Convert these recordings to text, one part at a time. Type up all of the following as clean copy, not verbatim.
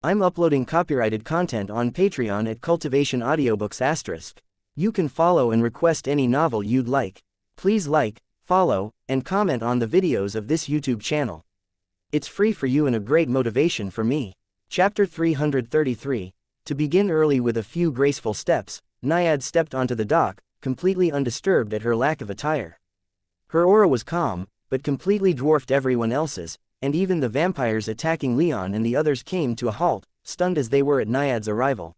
I'm uploading copyrighted content on Patreon at Cultivation Audiobooks*. You can follow and request any novel you'd like. Please like, follow, and comment on the videos of this YouTube channel. It's free for you and a great motivation for me. Chapter 333. To begin early with a few graceful steps, Naiad stepped onto the dock, completely undisturbed at her lack of attire. Her aura was calm, but completely dwarfed everyone else's, and even the vampires attacking Leon and the others came to a halt, stunned as they were at Naiad's arrival.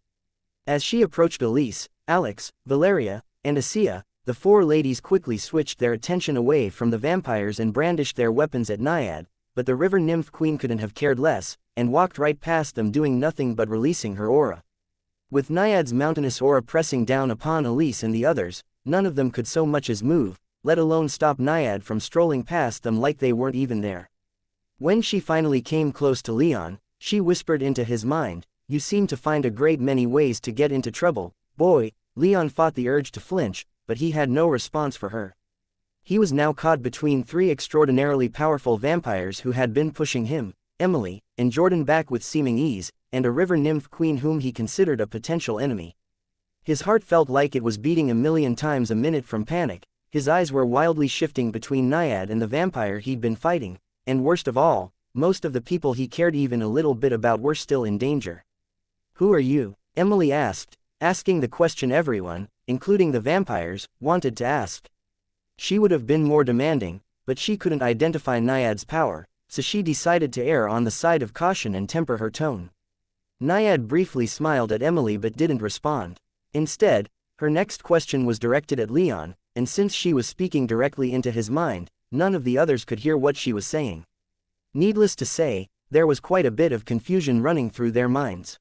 As she approached Elise, Alex, Valeria, and Asia, the four ladies quickly switched their attention away from the vampires and brandished their weapons at Naiad, but the river nymph queen couldn't have cared less, and walked right past them doing nothing but releasing her aura. With Naiad's mountainous aura pressing down upon Elise and the others, none of them could so much as move, let alone stop Naiad from strolling past them like they weren't even there. When she finally came close to Leon, she whispered into his mind, "You seem to find a great many ways to get into trouble, boy." Leon fought the urge to flinch, but he had no response for her. He was now caught between three extraordinarily powerful vampires who had been pushing him, Emily, and Jordan back with seeming ease, and a river nymph queen whom he considered a potential enemy. His heart felt like it was beating a million times a minute from panic, his eyes were wildly shifting between Naiad and the vampire he'd been fighting, and worst of all, most of the people he cared even a little bit about were still in danger. "Who are you?" Emily asked, asking the question everyone, including the vampires, wanted to ask. She would have been more demanding, but she couldn't identify Naiad's power, so she decided to err on the side of caution and temper her tone. Naiad briefly smiled at Emily but didn't respond. Instead, her next question was directed at Leon, and since she was speaking directly into his mind, none of the others could hear what she was saying. Needless to say, there was quite a bit of confusion running through their minds.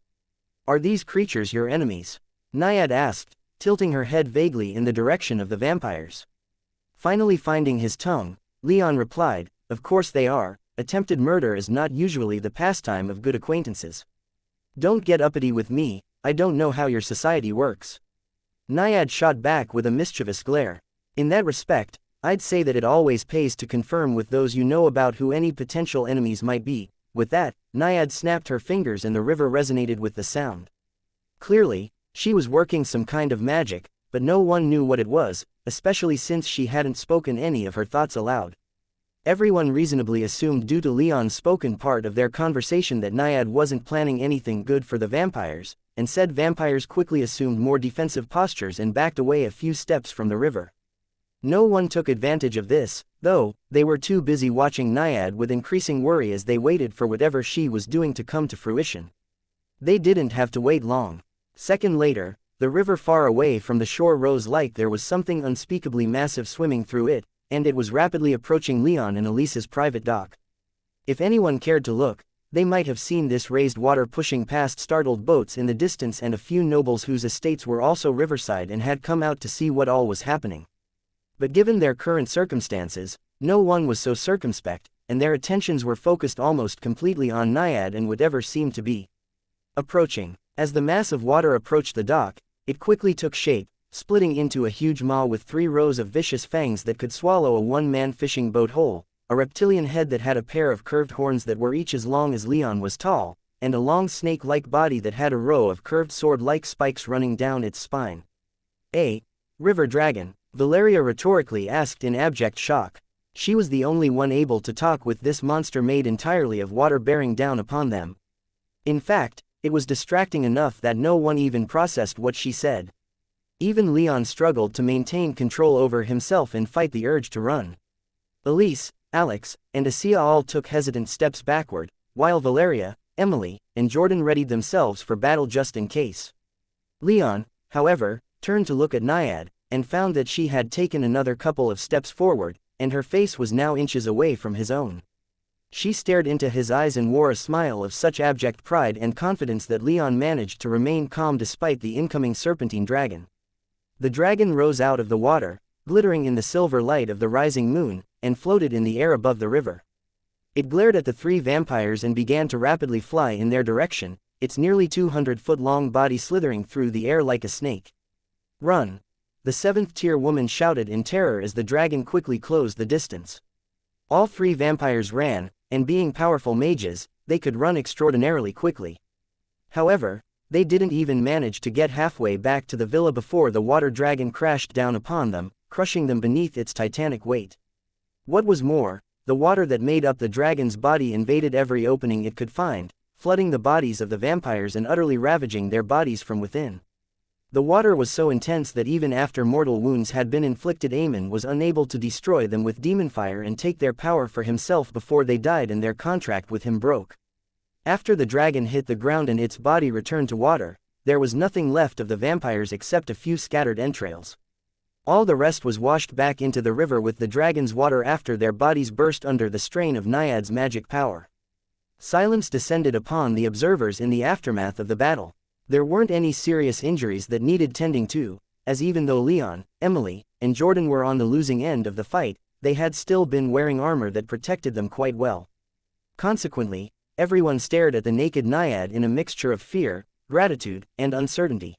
"Are these creatures your enemies?" Naiad asked, tilting her head vaguely in the direction of the vampires. Finally finding his tongue, Leon replied, "Of course they are. Attempted murder is not usually the pastime of good acquaintances. Don't get uppity with me, I don't know how your society works." Naiad shot back with a mischievous glare. "In that respect, I'd say that it always pays to confirm with those you know about who any potential enemies might be." With that, Naiad snapped her fingers and the river resonated with the sound. Clearly, she was working some kind of magic, but no one knew what it was, especially since she hadn't spoken any of her thoughts aloud. Everyone reasonably assumed due to Leon's spoken part of their conversation that Naiad wasn't planning anything good for the vampires, and said vampires quickly assumed more defensive postures and backed away a few steps from the river. No one took advantage of this, though. They were too busy watching Naiad with increasing worry as they waited for whatever she was doing to come to fruition. They didn't have to wait long. Second later, the river far away from the shore rose like there was something unspeakably massive swimming through it, and it was rapidly approaching Leon and Elise's private dock. If anyone cared to look, they might have seen this raised water pushing past startled boats in the distance and a few nobles whose estates were also riverside and had come out to see what all was happening. But given their current circumstances, no one was so circumspect, and their attentions were focused almost completely on Naiad and whatever seemed to be approaching. As the mass of water approached the dock, it quickly took shape, splitting into a huge maw with 3 rows of vicious fangs that could swallow a one-man fishing boat whole, a reptilian head that had a pair of curved horns that were each as long as Leon was tall, and a long snake-like body that had a row of curved sword-like spikes running down its spine. "A river dragon?" Valeria rhetorically asked in abject shock. She was the only one able to talk with this monster made entirely of water bearing down upon them. In fact, it was distracting enough that no one even processed what she said. Even Leon struggled to maintain control over himself and fight the urge to run. Elise, Alex, and Asia all took hesitant steps backward, while Valeria, Emily, and Jordan readied themselves for battle just in case. Leon, however, turned to look at Naiad, and found that she had taken another couple of steps forward, and her face was now inches away from his own. She stared into his eyes and wore a smile of such abject pride and confidence that Leon managed to remain calm despite the incoming serpentine dragon. The dragon rose out of the water, glittering in the silver light of the rising moon, and floated in the air above the river. It glared at the 3 vampires and began to rapidly fly in their direction, its nearly 200-foot-long body slithering through the air like a snake. "Run!" the 7th-tier woman shouted in terror as the dragon quickly closed the distance. All 3 vampires ran, and being powerful mages, they could run extraordinarily quickly. However, they didn't even manage to get halfway back to the villa before the water dragon crashed down upon them, crushing them beneath its titanic weight. What was more, the water that made up the dragon's body invaded every opening it could find, flooding the bodies of the vampires and utterly ravaging their bodies from within. The water was so intense that even after mortal wounds had been inflicted, Aemon was unable to destroy them with demon fire and take their power for himself before they died and their contract with him broke. After the dragon hit the ground and its body returned to water, there was nothing left of the vampires except a few scattered entrails. All the rest was washed back into the river with the dragon's water after their bodies burst under the strain of Naiad's magic power. Silence descended upon the observers in the aftermath of the battle. There weren't any serious injuries that needed tending to, as even though Leon, Emily, and Jordan were on the losing end of the fight, they had still been wearing armor that protected them quite well. Consequently, everyone stared at the naked Naiad in a mixture of fear, gratitude, and uncertainty.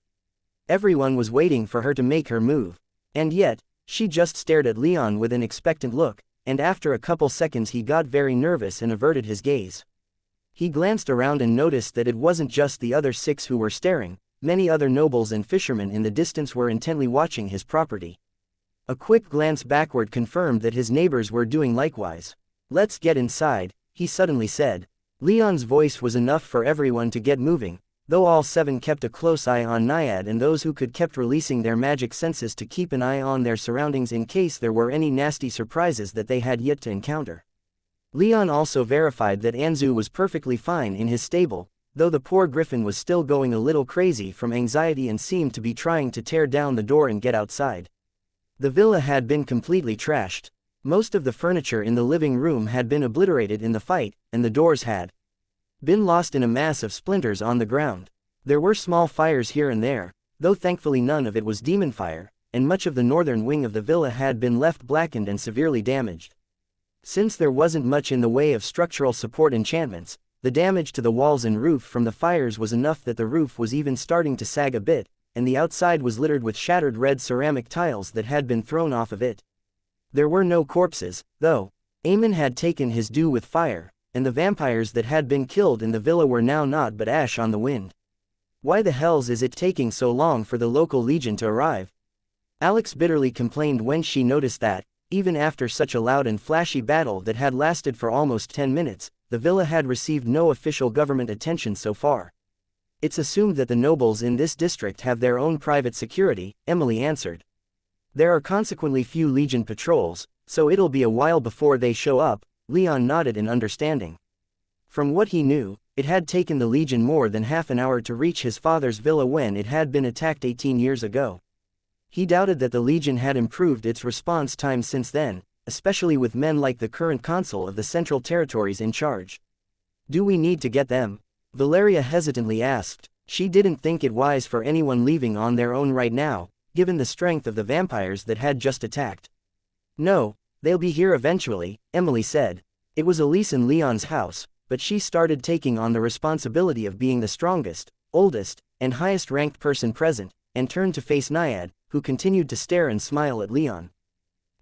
Everyone was waiting for her to make her move. And yet, she just stared at Leon with an expectant look, and after a couple seconds he got very nervous and averted his gaze. He glanced around and noticed that it wasn't just the other 6 who were staring, many other nobles and fishermen in the distance were intently watching his property. A quick glance backward confirmed that his neighbors were doing likewise. "Let's get inside," he suddenly said. Leon's voice was enough for everyone to get moving, though all 7 kept a close eye on Naiad, and those who could kept releasing their magic senses to keep an eye on their surroundings in case there were any nasty surprises that they had yet to encounter. Leon also verified that Anzu was perfectly fine in his stable, though the poor griffin was still going a little crazy from anxiety and seemed to be trying to tear down the door and get outside. The villa had been completely trashed. Most of the furniture in the living room had been obliterated in the fight, and the doors had been lost in a mass of splinters on the ground. There were small fires here and there, though thankfully none of it was demon fire, and much of the northern wing of the villa had been left blackened and severely damaged. Since there wasn't much in the way of structural support enchantments, the damage to the walls and roof from the fires was enough that the roof was even starting to sag a bit, and the outside was littered with shattered red ceramic tiles that had been thrown off of it. There were no corpses, though. Aemon had taken his due with fire, and the vampires that had been killed in the villa were now naught but ash on the wind. Why the hells is it taking so long for the local legion to arrive? Alex bitterly complained when she noticed that, even after such a loud and flashy battle that had lasted for almost 10 minutes, the villa had received no official government attention so far. "It's assumed that the nobles in this district have their own private security," Emily answered. "There are consequently few legion patrols, so it'll be a while before they show up." Leon nodded in understanding. From what he knew, it had taken the legion more than half an hour to reach his father's villa when it had been attacked 18 years ago. He doubted that the legion had improved its response time since then, especially with men like the current consul of the Central Territories in charge. "Do we need to get them?" Valeria hesitantly asked. She didn't think it wise for anyone leaving on their own right now, given the strength of the vampires that had just attacked. "No, they'll be here eventually," Emily said. It was Elise and Leon's house, but she started taking on the responsibility of being the strongest, oldest, and highest-ranked person present, and turned to face Naiad, who continued to stare and smile at Leon.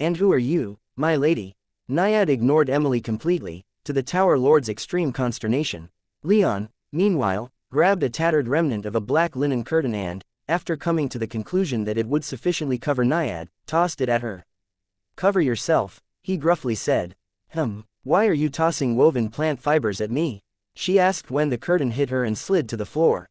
"And who are you, my lady?" Naiad ignored Emily completely, to the Tower Lord's extreme consternation. Leon, meanwhile, grabbed a tattered remnant of a black linen curtain and, after coming to the conclusion that it would sufficiently cover Naiad, tossed it at her. "Cover yourself," he gruffly said. Why are you tossing woven plant fibers at me?" she asked when the curtain hit her and slid to the floor.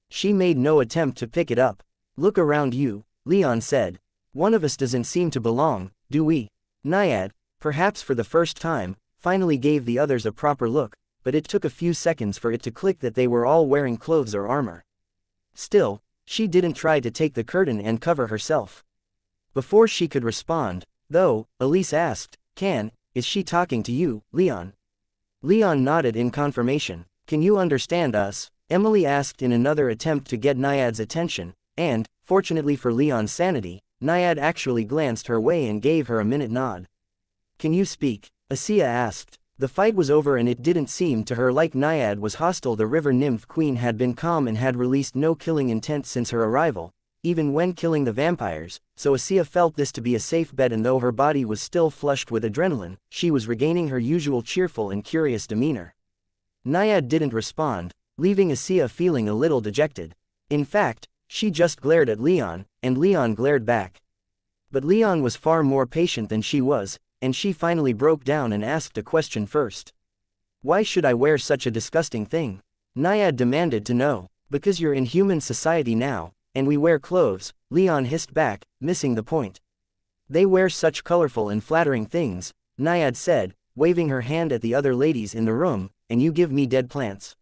She made no attempt to pick it up. "Look around you," Leon said. "One of us doesn't seem to belong, do we?" Naiad, perhaps for the first time, finally gave the others a proper look, but it took a few seconds for it to click that they were all wearing clothes or armor. Still, she didn't try to take the curtain and cover herself. Before she could respond, though, Elise asked, "Is she talking to you, Leon?" Leon nodded in confirmation. "Can you understand us?" Emily asked in another attempt to get Naiad's attention, and, fortunately for Leon's sanity, Naiad actually glanced her way and gave her a minute nod. "Can you speak?" Xianxia asked. The fight was over and it didn't seem to her like Naiad was hostile. The river nymph queen had been calm and had released no killing intent since her arrival, even when killing the vampires, so Xianxia felt this to be a safe bet, and though her body was still flushed with adrenaline, she was regaining her usual cheerful and curious demeanor. Naiad didn't respond, leaving Xianxia feeling a little dejected. In fact, she just glared at Leon, and Leon glared back. But Leon was far more patient than she was, and she finally broke down and asked a question first. Why should I wear such a disgusting thing? Naiad demanded to know. Because you're in human society now, and we wear clothes, Leon hissed back, missing the point. They wear such colorful and flattering things, Naiad said, waving her hand at the other ladies in the room, and you give me dead plants.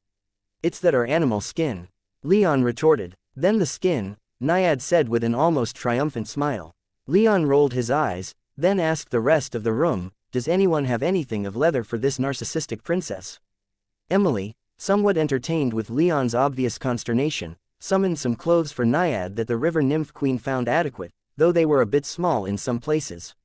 It's that our animal skin. Leon retorted. Then the skin, Naiad said with an almost triumphant smile. Leon rolled his eyes, then asked the rest of the room, does anyone have anything of leather for this narcissistic princess? Emily, somewhat entertained with Leon's obvious consternation, summoned some clothes for Naiad that the river nymph queen found adequate, though they were a bit small in some places.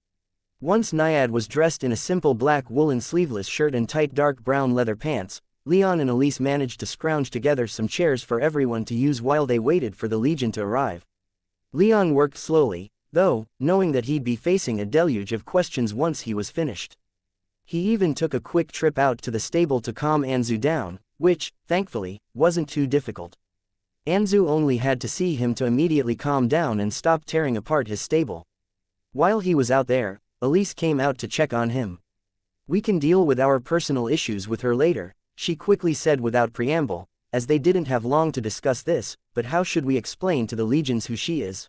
Once Naiad was dressed in a simple black woolen sleeveless shirt and tight dark brown leather pants, Leon and Elise managed to scrounge together some chairs for everyone to use while they waited for the Legion to arrive. Leon worked slowly, though, knowing that he'd be facing a deluge of questions once he was finished. He even took a quick trip out to the stable to calm Anzu down, which, thankfully, wasn't too difficult. Anzu only had to see him to immediately calm down and stop tearing apart his stable. While he was out there, Elise came out to check on him. We can deal with our personal issues with her later, she quickly said without preamble, as they didn't have long to discuss this, but how should we explain to the legions who she is?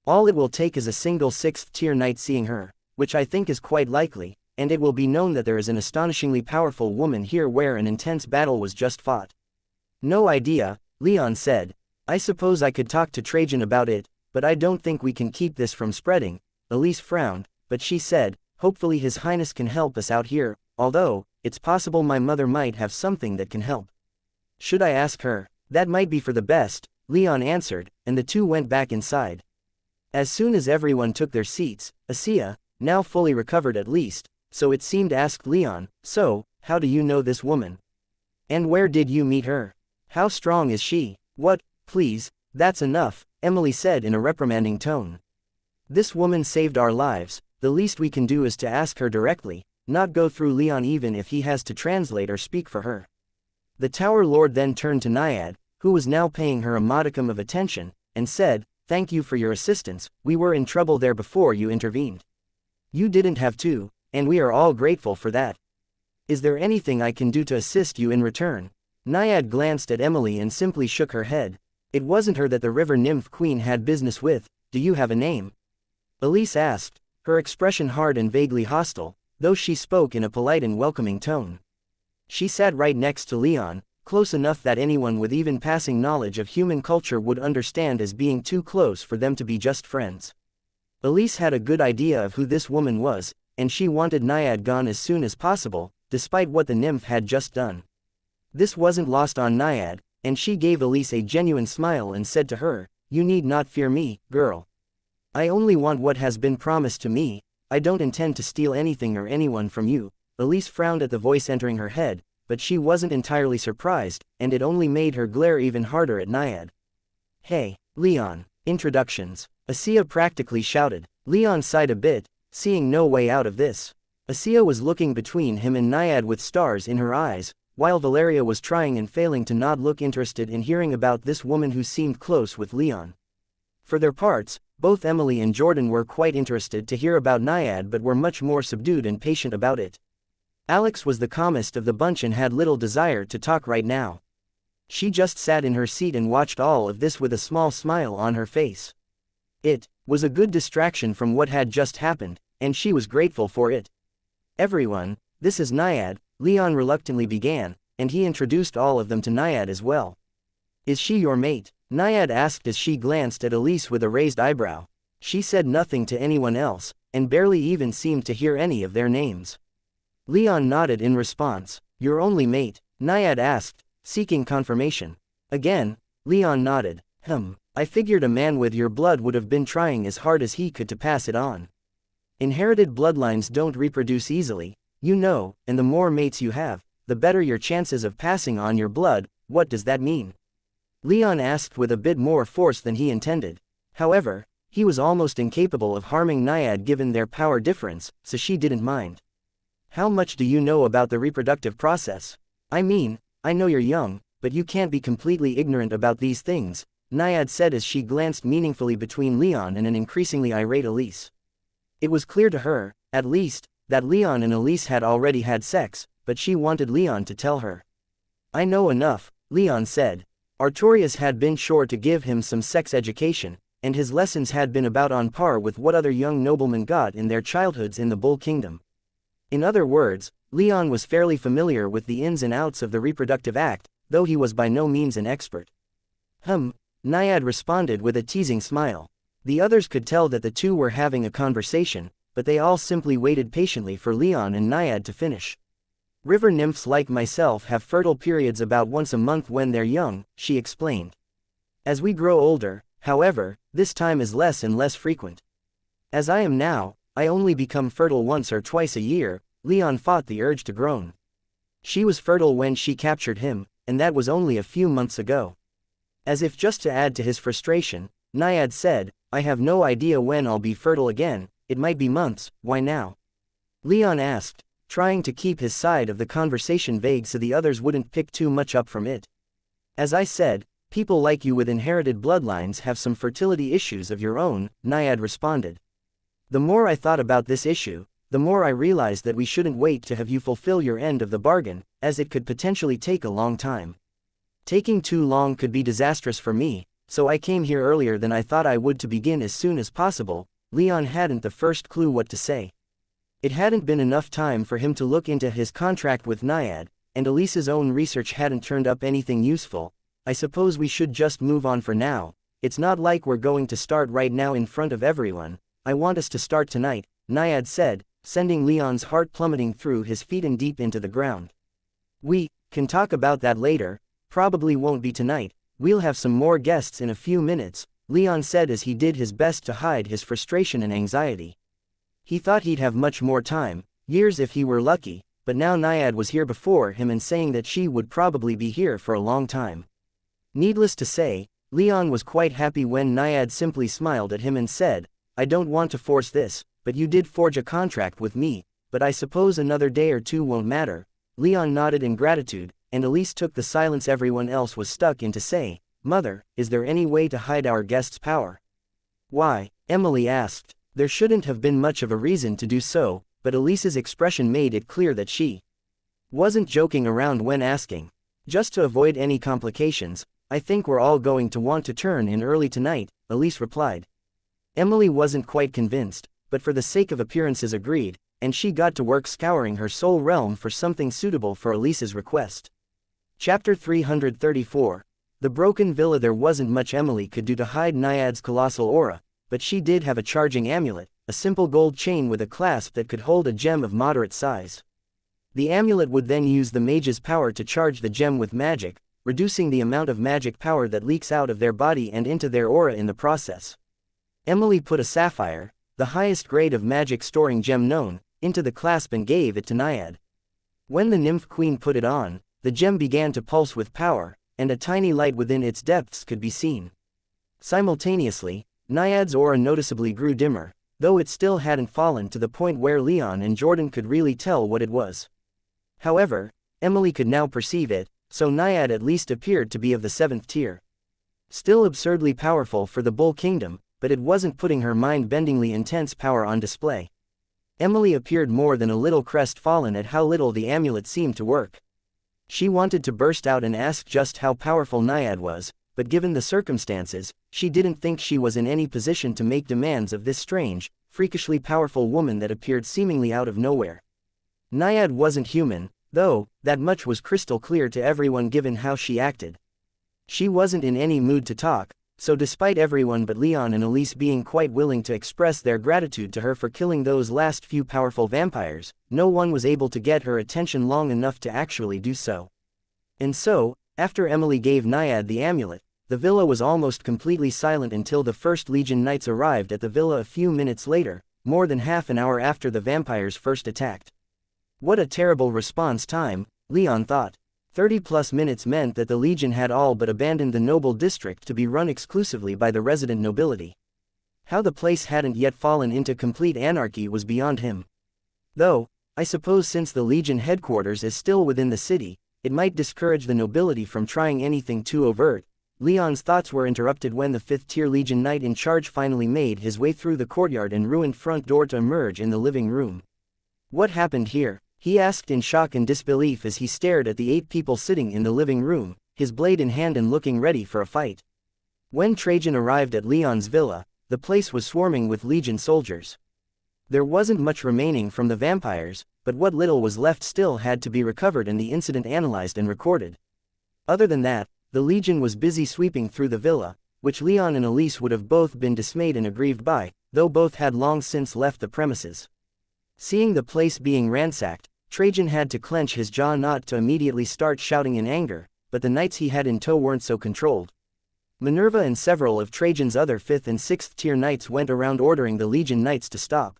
All it will take is a single 6th-tier knight seeing her, which I think is quite likely, and it will be known that there is an astonishingly powerful woman here where an intense battle was just fought. No idea, Leon said. I suppose I could talk to Trajan about it, but I don't think we can keep this from spreading. Elise frowned, but she said, hopefully His Highness can help us out here, although, it's possible my mother might have something that can help. Should I ask her? That might be for the best, Leon answered, and the two went back inside. As soon as everyone took their seats, Xianxia, now fully recovered at least, so it seemed, asked Leon, so, how do you know this woman? And where did you meet her? How strong is she? What, please, that's enough, Emily said in a reprimanding tone. This woman saved our lives, the least we can do is to ask her directly, not go through Leon even if he has to translate or speak for her. The Tower Lord then turned to Naiad, who was now paying her a modicum of attention, and said, thank you for your assistance, we were in trouble there before you intervened. You didn't have to, and we are all grateful for that. Is there anything I can do to assist you in return? Naiad glanced at Emily and simply shook her head. It wasn't her that the river nymph queen had business with. Do you have a name? Elise asked, her expression hard and vaguely hostile, though she spoke in a polite and welcoming tone. She sat right next to Leon, close enough that anyone with even passing knowledge of human culture would understand as being too close for them to be just friends. Elise had a good idea of who this woman was, and she wanted Naiad gone as soon as possible, despite what the nymph had just done. This wasn't lost on Naiad, and she gave Elise a genuine smile and said to her, you need not fear me, girl. I only want what has been promised to me. I don't intend to steal anything or anyone from you. Elise frowned at the voice entering her head, but she wasn't entirely surprised, and it only made her glare even harder at Naiad. Hey, Leon, introductions, Xianxia practically shouted. Leon sighed a bit, seeing no way out of this. Xianxia was looking between him and Naiad with stars in her eyes, while Valeria was trying and failing to not look interested in hearing about this woman who seemed close with Leon. For their parts, both Emily and Jordan were quite interested to hear about Naiad but were much more subdued and patient about it. Alex was the calmest of the bunch and had little desire to talk right now. She just sat in her seat and watched all of this with a small smile on her face. It was a good distraction from what had just happened, and she was grateful for it. Everyone, this is Naiad, Leon reluctantly began, and he introduced all of them to Naiad as well. Is she your mate? Naiad asked as she glanced at Elise with a raised eyebrow. She said nothing to anyone else, and barely even seemed to hear any of their names. Leon nodded in response. Your only mate? Naiad asked, seeking confirmation. Again, Leon nodded. I figured a man with your blood would have been trying as hard as he could to pass it on. Inherited bloodlines don't reproduce easily, you know, and the more mates you have, the better your chances of passing on your blood. What does that mean? Leon asked with a bit more force than he intended. However, he was almost incapable of harming Naiad given their power difference, so she didn't mind. How much do you know about the reproductive process? I mean, I know you're young, but you can't be completely ignorant about these things, Naiad said as she glanced meaningfully between Leon and an increasingly irate Elise. It was clear to her, at least, that Leon and Elise had already had sex, but she wanted Leon to tell her. I know enough, Leon said. Artorias had been sure to give him some sex education, and his lessons had been about on par with what other young noblemen got in their childhoods in the Bull Kingdom. In other words, Leon was fairly familiar with the ins and outs of the reproductive act, though he was by no means an expert. Naiad responded with a teasing smile. The others could tell that the two were having a conversation, but they all simply waited patiently for Leon and Naiad to finish. River nymphs like myself have fertile periods about once a month when they're young, she explained. As we grow older, however, this time is less and less frequent. As I am now, I only become fertile once or twice a year, Leon fought the urge to groan. She was fertile when she captured him, and that was only a few months ago. As if just to add to his frustration, Naiad said, I have no idea when I'll be fertile again, it might be months, why now? Leon asked, trying to keep his side of the conversation vague so the others wouldn't pick too much up from it. As I said, people like you with inherited bloodlines have some fertility issues of your own, Naiad responded. The more I thought about this issue, the more I realized that we shouldn't wait to have you fulfill your end of the bargain, as it could potentially take a long time. Taking too long could be disastrous for me, so I came here earlier than I thought I would to begin as soon as possible. Leon hadn't the first clue what to say. It hadn't been enough time for him to look into his contract with Naiad, and Elise's own research hadn't turned up anything useful. I suppose we should just move on for now. It's not like we're going to start right now in front of everyone. I want us to start tonight, Naiad said, sending Leon's heart plummeting through his feet and deep into the ground. We can talk about that later, probably won't be tonight, we'll have some more guests in a few minutes, Leon said as he did his best to hide his frustration and anxiety. He thought he'd have much more time, years if he were lucky, but now Naiad was here before him and saying that she would probably be here for a long time. Needless to say, Leon was quite happy when Naiad simply smiled at him and said, I don't want to force this, but you did forge a contract with me, but I suppose another day or two won't matter. Leon nodded in gratitude, and Elise took the silence everyone else was stuck in to say, Mother, is there any way to hide our guest's power? Why? Emily asked. There shouldn't have been much of a reason to do so, but Elise's expression made it clear that she wasn't joking around when asking. Just to avoid any complications, I think we're all going to want to turn in early tonight, Elise replied. Emily wasn't quite convinced, but for the sake of appearances agreed, and she got to work scouring her soul realm for something suitable for Elise's request. Chapter 334. The Broken Villa. There wasn't much Emily could do to hide Naiad's colossal aura, but she did have a charging amulet, a simple gold chain with a clasp that could hold a gem of moderate size. The amulet would then use the mage's power to charge the gem with magic, reducing the amount of magic power that leaks out of their body and into their aura in the process. Emily put a sapphire, the highest grade of magic-storing gem known, into the clasp and gave it to Naiad. When the nymph queen put it on, the gem began to pulse with power, and a tiny light within its depths could be seen. Simultaneously, Naiad's aura noticeably grew dimmer, though it still hadn't fallen to the point where Leon and Jordan could really tell what it was. However, Emily could now perceive it, so Naiad at least appeared to be of the 7th tier. Still absurdly powerful for the Bull Kingdom, but it wasn't putting her mind-bendingly intense power on display. Emily appeared more than a little crestfallen at how little the amulet seemed to work. She wanted to burst out and ask just how powerful Naiad was, but given the circumstances, she didn't think she was in any position to make demands of this strange, freakishly powerful woman that appeared seemingly out of nowhere. Naiad wasn't human, though, that much was crystal clear to everyone given how she acted. She wasn't in any mood to talk, so despite everyone but Leon and Elise being quite willing to express their gratitude to her for killing those last few powerful vampires, no one was able to get her attention long enough to actually do so. And so, after Emily gave Naiad the amulet, the villa was almost completely silent until the First Legion knights arrived at the villa a few minutes later, more than half an hour after the vampires first attacked. What a terrible response time, Leon thought. 30+ minutes meant that the Legion had all but abandoned the noble district to be run exclusively by the resident nobility. How the place hadn't yet fallen into complete anarchy was beyond him. Though, I suppose since the Legion headquarters is still within the city, it might discourage the nobility from trying anything too overt. Leon's thoughts were interrupted when the 5th-tier Legion knight in charge finally made his way through the courtyard and ruined front door to emerge in the living room. What happened here? He asked in shock and disbelief as he stared at the 8 people sitting in the living room, his blade in hand and looking ready for a fight. When Trajan arrived at Leon's villa, the place was swarming with Legion soldiers. There wasn't much remaining from the vampires, but what little was left still had to be recovered and the incident analyzed and recorded. Other than that, the Legion was busy sweeping through the villa, which Leon and Elise would have both been dismayed and aggrieved by, though both had long since left the premises. Seeing the place being ransacked, Trajan had to clench his jaw not to immediately start shouting in anger, but the knights he had in tow weren't so controlled. Minerva and several of Trajan's other 5th and 6th tier knights went around ordering the Legion knights to stop.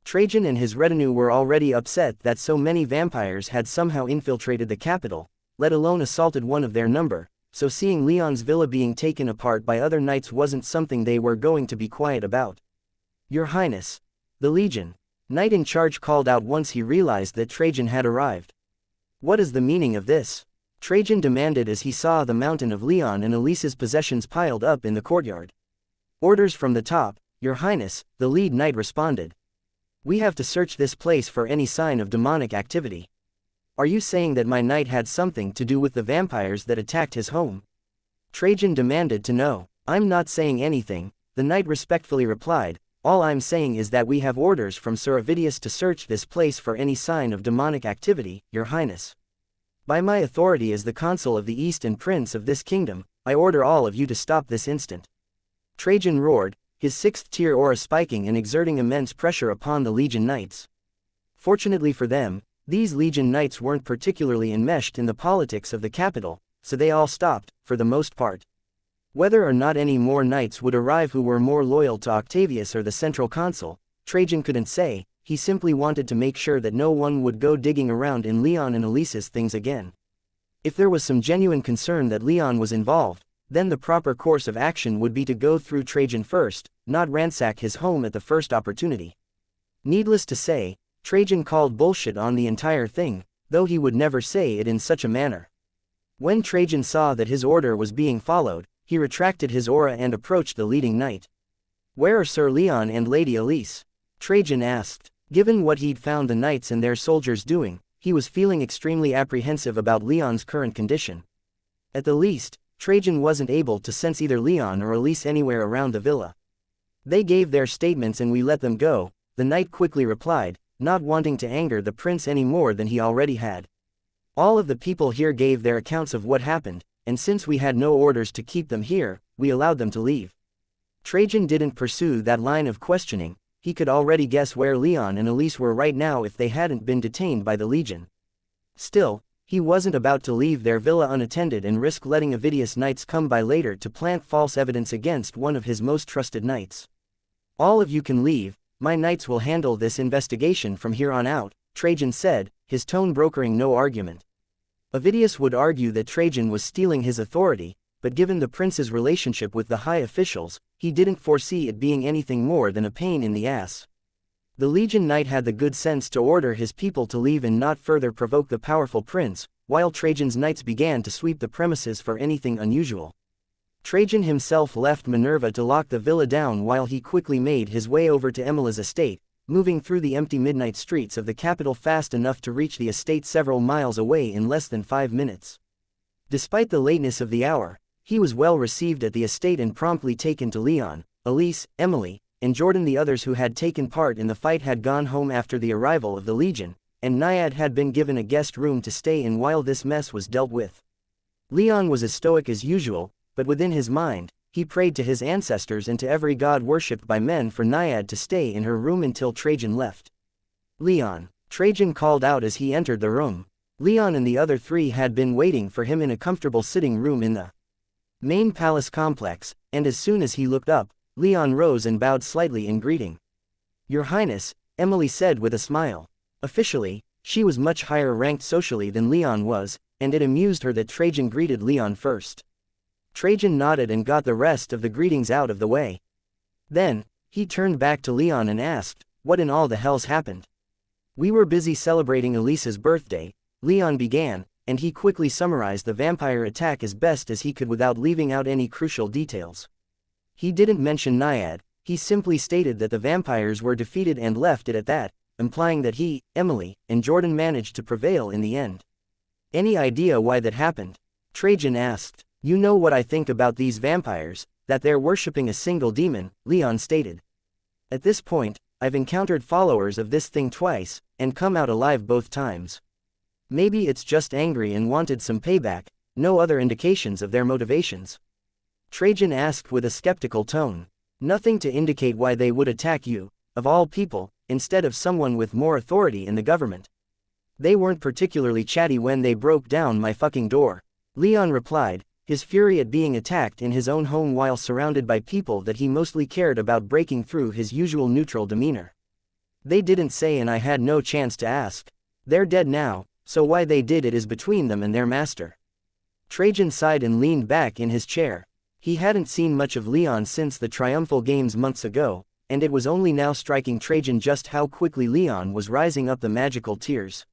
Trajan and his retinue were already upset that so many vampires had somehow infiltrated the capital, let alone assaulted one of their number, so seeing Leon's villa being taken apart by other knights wasn't something they were going to be quiet about. "Your Highness." The Legion knight in charge called out once he realized that Trajan had arrived. "What is the meaning of this?" Trajan demanded as he saw the mountain of Leon and Elise's possessions piled up in the courtyard. "Orders from the top, Your Highness," the lead knight responded. "We have to search this place for any sign of demonic activity." "Are you saying that my knight had something to do with the vampires that attacked his home?" Trajan demanded to know. "I'm not saying anything," the knight respectfully replied. "All I'm saying is that we have orders from Sir Avidius to search this place for any sign of demonic activity, Your Highness. By my authority as the consul of the East and prince of this kingdom, I order all of you to stop this instant." Trajan roared, his 6th-tier aura spiking and exerting immense pressure upon the Legion knights. Fortunately for them, these Legion knights weren't particularly enmeshed in the politics of the capital, so they all stopped, for the most part. Whether or not any more knights would arrive who were more loyal to Octavius or the central consul, Trajan couldn't say. He simply wanted to make sure that no one would go digging around in Leon and Elise's things again. If there was some genuine concern that Leon was involved, then the proper course of action would be to go through Trajan first, not ransack his home at the first opportunity. Needless to say, Trajan called bullshit on the entire thing, though he would never say it in such a manner. When Trajan saw that his order was being followed, he retracted his aura and approached the leading knight. "Where are Sir Leon and Lady Elise?" Trajan asked. Given what he'd found the knights and their soldiers doing, he was feeling extremely apprehensive about Leon's current condition. At the least, Trajan wasn't able to sense either Leon or Elise anywhere around the villa. "They gave their statements and we let them go," the knight quickly replied, not wanting to anger the prince any more than he already had. "All of the people here gave their accounts of what happened, and since we had no orders to keep them here, we allowed them to leave." Trajan didn't pursue that line of questioning. He could already guess where Leon and Elise were right now if they hadn't been detained by the Legion. Still, he wasn't about to leave their villa unattended and risk letting Avidius knights come by later to plant false evidence against one of his most trusted knights. "All of you can leave, my knights will handle this investigation from here on out," Trajan said, his tone brokering no argument. Avidius would argue that Trajan was stealing his authority, but given the prince's relationship with the high officials, he didn't foresee it being anything more than a pain in the ass. The Legion knight had the good sense to order his people to leave and not further provoke the powerful prince, while Trajan's knights began to sweep the premises for anything unusual. Trajan himself left Minerva to lock the villa down while he quickly made his way over to Emila's estate, moving through the empty midnight streets of the capital fast enough to reach the estate several miles away in less than 5 minutes. Despite the lateness of the hour, he was well received at the estate and promptly taken to Leon, Elise, Emily, and Jordan. The others who had taken part in the fight had gone home after the arrival of the Legion, and Naiad had been given a guest room to stay in while this mess was dealt with. Leon was as stoic as usual, but within his mind, he prayed to his ancestors and to every god worshipped by men for Naiad to stay in her room until Trajan left. "Leon," Trajan called out as he entered the room. Leon and the other 3 had been waiting for him in a comfortable sitting room in the main palace complex, and as soon as he looked up, Leon rose and bowed slightly in greeting. "Your Highness," Emily said with a smile. Officially, she was much higher ranked socially than Leon was, and it amused her that Trajan greeted Leon first. Trajan nodded and got the rest of the greetings out of the way. Then, he turned back to Leon and asked, "What in all the hell's happened?" "We were busy celebrating Elisa's birthday," Leon began, and he quickly summarized the vampire attack as best as he could without leaving out any crucial details. He didn't mention Naiad, he simply stated that the vampires were defeated and left it at that, implying that he, Emily, and Jordan managed to prevail in the end. Any idea why that happened? Trajan asked. You know what I think about these vampires, that they're worshipping a single demon, Leon stated. At this point, I've encountered followers of this thing twice, and come out alive both times. Maybe it's just angry and wanted some payback, no other indications of their motivations. Trajan asked with a skeptical tone. Nothing to indicate why they would attack you, of all people, instead of someone with more authority in the government. They weren't particularly chatty when they broke down my fucking door, Leon replied, his fury at being attacked in his own home while surrounded by people that he mostly cared about breaking through his usual neutral demeanor. They didn't say and I had no chance to ask. They're dead now, so why they did it is between them and their master. Trajan sighed and leaned back in his chair. He hadn't seen much of Leon since the Triumphal Games months ago, and it was only now striking Trajan just how quickly Leon was rising up the magical tiers.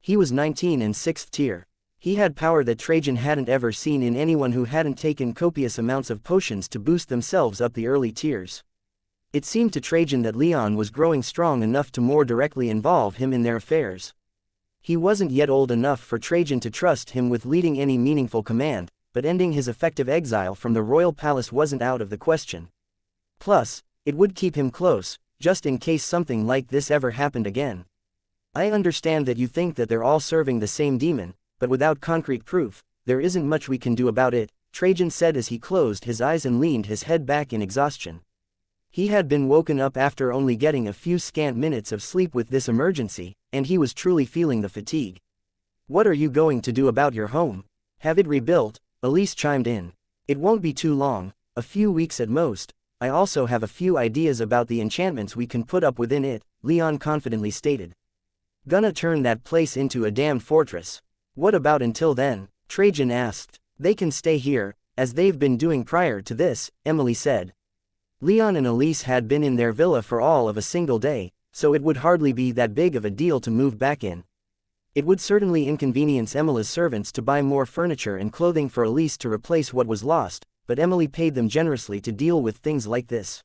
He was 19 in 6th tier. He had power that Trajan hadn't ever seen in anyone who hadn't taken copious amounts of potions to boost themselves up the early tiers. It seemed to Trajan that Leon was growing strong enough to more directly involve him in their affairs. He wasn't yet old enough for Trajan to trust him with leading any meaningful command, but ending his effective exile from the royal palace wasn't out of the question. Plus, it would keep him close, just in case something like this ever happened again. I understand that you think that they're all serving the same demon, but without concrete proof, there isn't much we can do about it, Trajan said as he closed his eyes and leaned his head back in exhaustion. He had been woken up after only getting a few scant minutes of sleep with this emergency, and he was truly feeling the fatigue. What are you going to do about your home? Have it rebuilt? Elise chimed in. It won't be too long, a few weeks at most. I also have a few ideas about the enchantments we can put up within it, Leon confidently stated. Gonna turn that place into a damned fortress. What about until then? Trajan asked. They can stay here, as they've been doing prior to this, Emily said. Leon and Elise had been in their villa for all of a single day, so it would hardly be that big of a deal to move back in. It would certainly inconvenience Emily's servants to buy more furniture and clothing for Elise to replace what was lost, but Emily paid them generously to deal with things like this.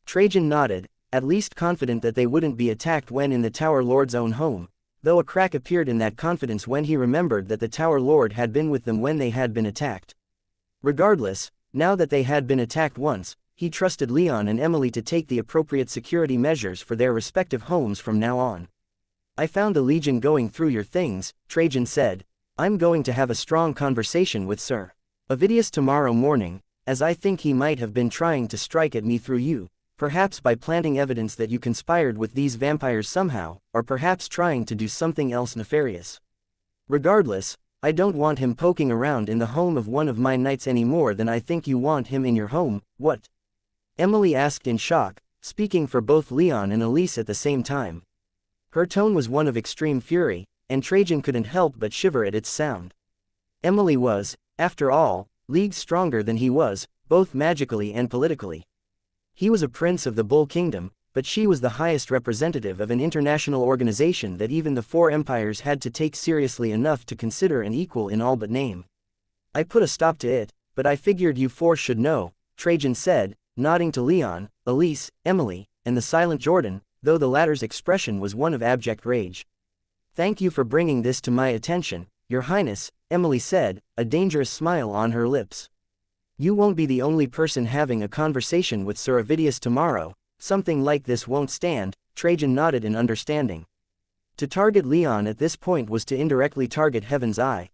Trajan nodded, at least confident that they wouldn't be attacked when in the Tower Lord's own home, though a crack appeared in that confidence when he remembered that the Tower Lord had been with them when they had been attacked. Regardless, now that they had been attacked once, he trusted Leon and Emily to take the appropriate security measures for their respective homes from now on. I found the Legion going through your things, Trajan said. I'm going to have a strong conversation with Sir Ovidius tomorrow morning, as I think he might have been trying to strike at me through you, perhaps by planting evidence that you conspired with these vampires somehow, or perhaps trying to do something else nefarious. Regardless, I don't want him poking around in the home of one of my knights any more than I think you want him in your home. What? Emily asked in shock, speaking for both Leon and Elise at the same time. Her tone was one of extreme fury, and Trajan couldn't help but shiver at its sound. Emily was, after all, leagues stronger than he was, both magically and politically. He was a prince of the Bull Kingdom, but she was the highest representative of an international organization that even the four empires had to take seriously enough to consider an equal in all but name. I put a stop to it, but I figured you four should know, Trajan said, nodding to Leon, Elise, Emily, and the silent Jordan, though the latter's expression was one of abject rage. Thank you for bringing this to my attention, Your Highness, Emily said, a dangerous smile on her lips. You won't be the only person having a conversation with Sir Ovidius tomorrow. Something like this won't stand, Trajan nodded in understanding. To target Leon at this point was to indirectly target Heaven's Eye.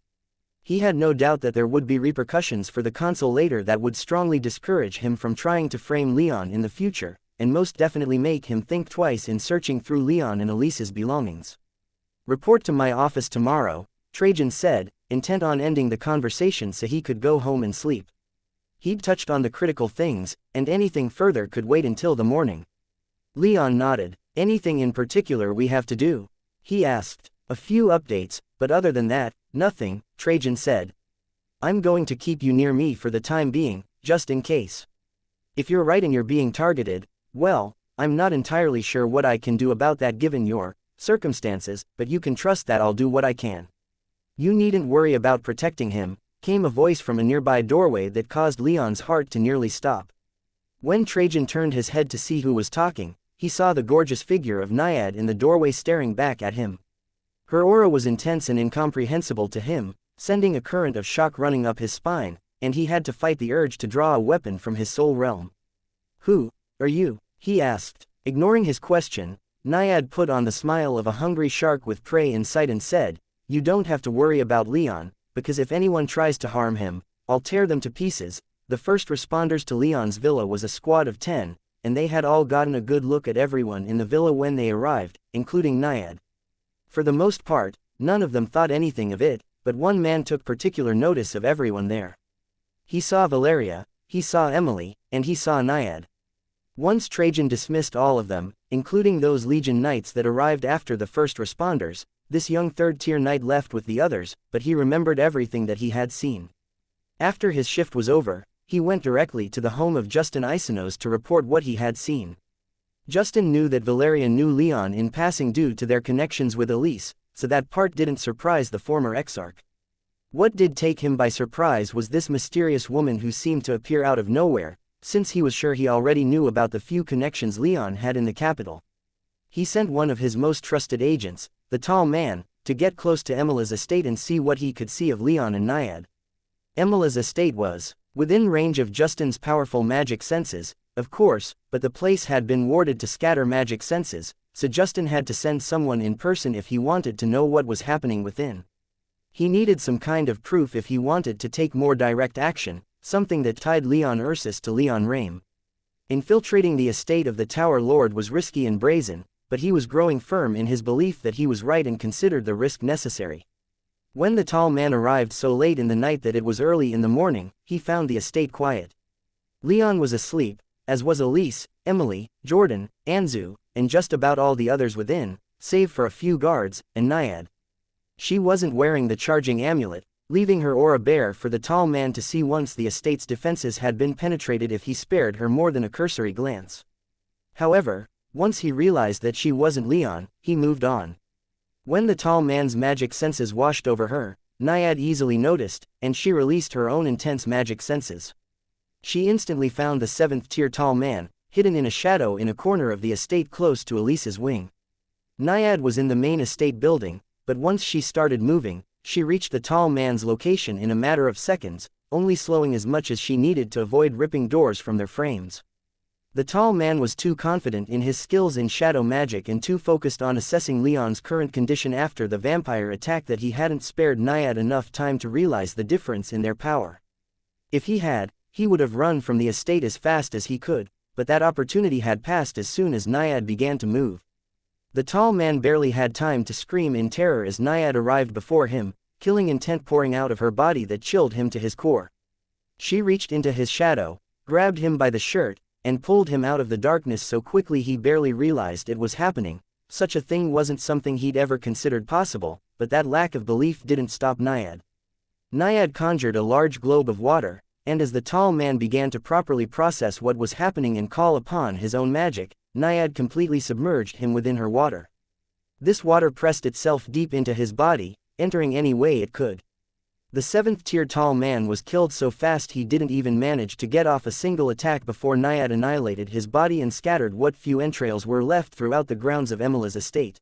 He had no doubt that there would be repercussions for the consul later that would strongly discourage him from trying to frame Leon in the future, and most definitely make him think twice in searching through Leon and Elise's belongings. Report to my office tomorrow, Trajan said, intent on ending the conversation so he could go home and sleep. He'd touched on the critical things, and anything further could wait until the morning. Leon nodded. Anything in particular we have to do? He asked. A few updates, but other than that, nothing, Trajan said. I'm going to keep you near me for the time being, just in case. If you're right and you're being targeted, well, I'm not entirely sure what I can do about that given your circumstances, but you can trust that I'll do what I can. You needn't worry about protecting him, came a voice from a nearby doorway that caused Leon's heart to nearly stop. When Trajan turned his head to see who was talking, he saw the gorgeous figure of Naiad in the doorway staring back at him. Her aura was intense and incomprehensible to him, sending a current of shock running up his spine, and he had to fight the urge to draw a weapon from his soul realm. "Who are you?" he asked. Ignoring his question, Naiad put on the smile of a hungry shark with prey in sight and said, "You don't have to worry about Leon, because if anyone tries to harm him, I'll tear them to pieces." The first responders to Leon's villa was a squad of 10, and they had all gotten a good look at everyone in the villa when they arrived, including Naiad. For the most part, none of them thought anything of it, but one man took particular notice of everyone there. He saw Valeria, he saw Emily, and he saw Naiad. Once Trajan dismissed all of them, including those Legion Knights that arrived after the first responders, this young third-tier knight left with the others, but he remembered everything that he had seen. After his shift was over, he went directly to the home of Justin Isonos to report what he had seen. Justin knew that Valeria knew Leon in passing due to their connections with Elise, so that part didn't surprise the former exarch. What did take him by surprise was this mysterious woman who seemed to appear out of nowhere, since he was sure he already knew about the few connections Leon had in the capital. He sent one of his most trusted agents, the tall man, to get close to Emila's estate and see what he could see of Leon and Naiad. Emila's estate was within range of Justin's powerful magic senses, of course, but the place had been warded to scatter magic senses, so Justin had to send someone in person if he wanted to know what was happening within. He needed some kind of proof if he wanted to take more direct action, something that tied Leon Ursus to Leon Rame. Infiltrating the estate of the Tower Lord was risky and brazen, but he was growing firm in his belief that he was right and considered the risk necessary. When the tall man arrived so late in the night that it was early in the morning, he found the estate quiet. Leon was asleep, as was Elise, Emily, Jordan, Anzu, and just about all the others within, save for a few guards, and Naiad. She wasn't wearing the charging amulet, leaving her aura bare for the tall man to see once the estate's defenses had been penetrated if he spared her more than a cursory glance. However, once he realized that she wasn't Leon, he moved on. When the tall man's magic senses washed over her, Naiad easily noticed, and she released her own intense magic senses. She instantly found the 7th-tier tall man, hidden in a shadow in a corner of the estate close to Elise's wing. Naiad was in the main estate building, but once she started moving, she reached the tall man's location in a matter of seconds, only slowing as much as she needed to avoid ripping doors from their frames. The tall man was too confident in his skills in shadow magic and too focused on assessing Leon's current condition after the vampire attack that he hadn't spared Naiad enough time to realize the difference in their power. If he had, he would have run from the estate as fast as he could, but that opportunity had passed as soon as Naiad began to move. The tall man barely had time to scream in terror as Naiad arrived before him, killing intent pouring out of her body that chilled him to his core. She reached into his shadow, grabbed him by the shirt, and pulled him out of the darkness so quickly he barely realized it was happening. Such a thing wasn't something he'd ever considered possible, but that lack of belief didn't stop Naiad. Naiad conjured a large globe of water, and as the tall man began to properly process what was happening and call upon his own magic, Naiad completely submerged him within her water. This water pressed itself deep into his body, entering any way it could. The 7th-tier tall man was killed so fast he didn't even manage to get off a single attack before Naiad annihilated his body and scattered what few entrails were left throughout the grounds of Emila's estate.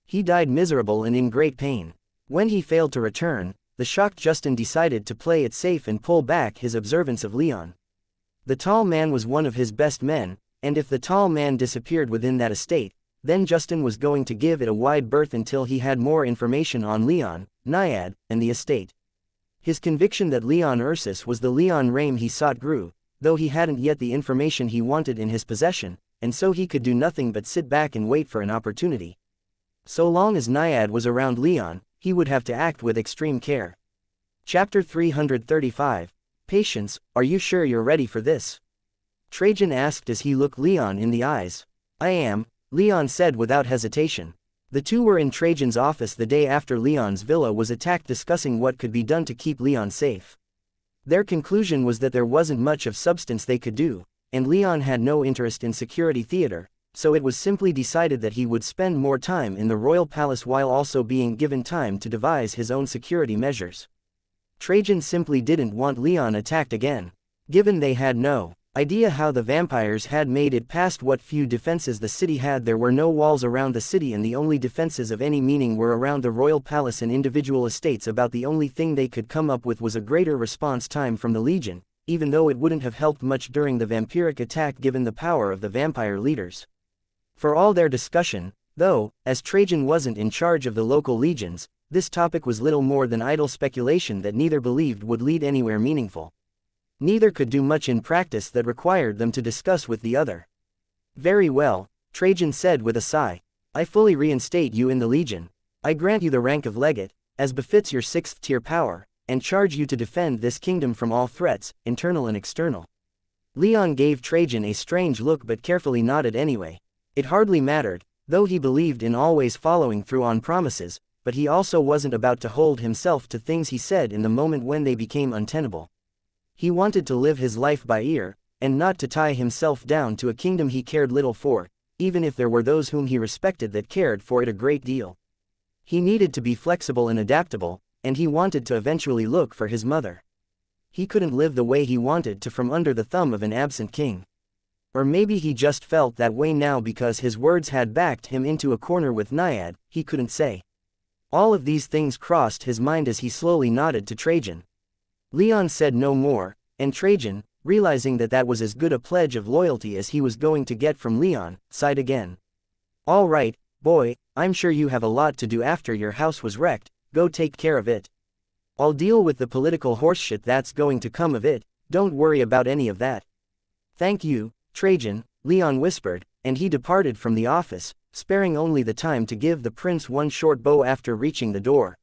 He died miserable and in great pain. When he failed to return, the shocked Justin decided to play it safe and pull back his observance of Leon. The tall man was one of his best men, and if the tall man disappeared within that estate, then Justin was going to give it a wide berth until he had more information on Leon, Naiad, and the estate. His conviction that Leon Ursus was the Leon Rame he sought grew, though he hadn't yet the information he wanted in his possession, and so he could do nothing but sit back and wait for an opportunity. So long as Naiad was around Leon, he would have to act with extreme care. Chapter 335. Patience, are you sure you're ready for this? Trajan asked as he looked Leon in the eyes. I am, Leon said without hesitation. The two were in Trajan's office the day after Leon's villa was attacked discussing what could be done to keep Leon safe. Their conclusion was that there wasn't much of substance they could do, and Leon had no interest in security theater, so it was simply decided that he would spend more time in the royal palace while also being given time to devise his own security measures. Trajan simply didn't want Leon attacked again. Given they had no idea how the vampires had made it past what few defenses the city had, there were no walls around the city and the only defenses of any meaning were around the royal palace and individual estates. About the only thing they could come up with was a greater response time from the Legion, even though it wouldn't have helped much during the vampiric attack given the power of the vampire leaders. For all their discussion, though, as Trajan wasn't in charge of the local legions, this topic was little more than idle speculation that neither believed would lead anywhere meaningful. Neither could do much in practice that required them to discuss with the other. "Very well," Trajan said with a sigh. "I fully reinstate you in the legion. I grant you the rank of legate, as befits your 6th-tier power, and charge you to defend this kingdom from all threats, internal and external." Leon gave Trajan a strange look but carefully nodded anyway. It hardly mattered, though he believed in always following through on promises, but he also wasn't about to hold himself to things he said in the moment when they became untenable. He wanted to live his life by ear, and not to tie himself down to a kingdom he cared little for, even if there were those whom he respected that cared for it a great deal. He needed to be flexible and adaptable, and he wanted to eventually look for his mother. He couldn't live the way he wanted to from under the thumb of an absent king. Or maybe he just felt that way now because his words had backed him into a corner with Naiad, he couldn't say. All of these things crossed his mind as he slowly nodded to Trajan. Leon said no more, and Trajan, realizing that that was as good a pledge of loyalty as he was going to get from Leon, sighed again. "All right, boy, I'm sure you have a lot to do after your house was wrecked, go take care of it. I'll deal with the political horseshit that's going to come of it, don't worry about any of that." "Thank you, Trajan," Leon whispered, and he departed from the office, sparing only the time to give the prince one short bow after reaching the door.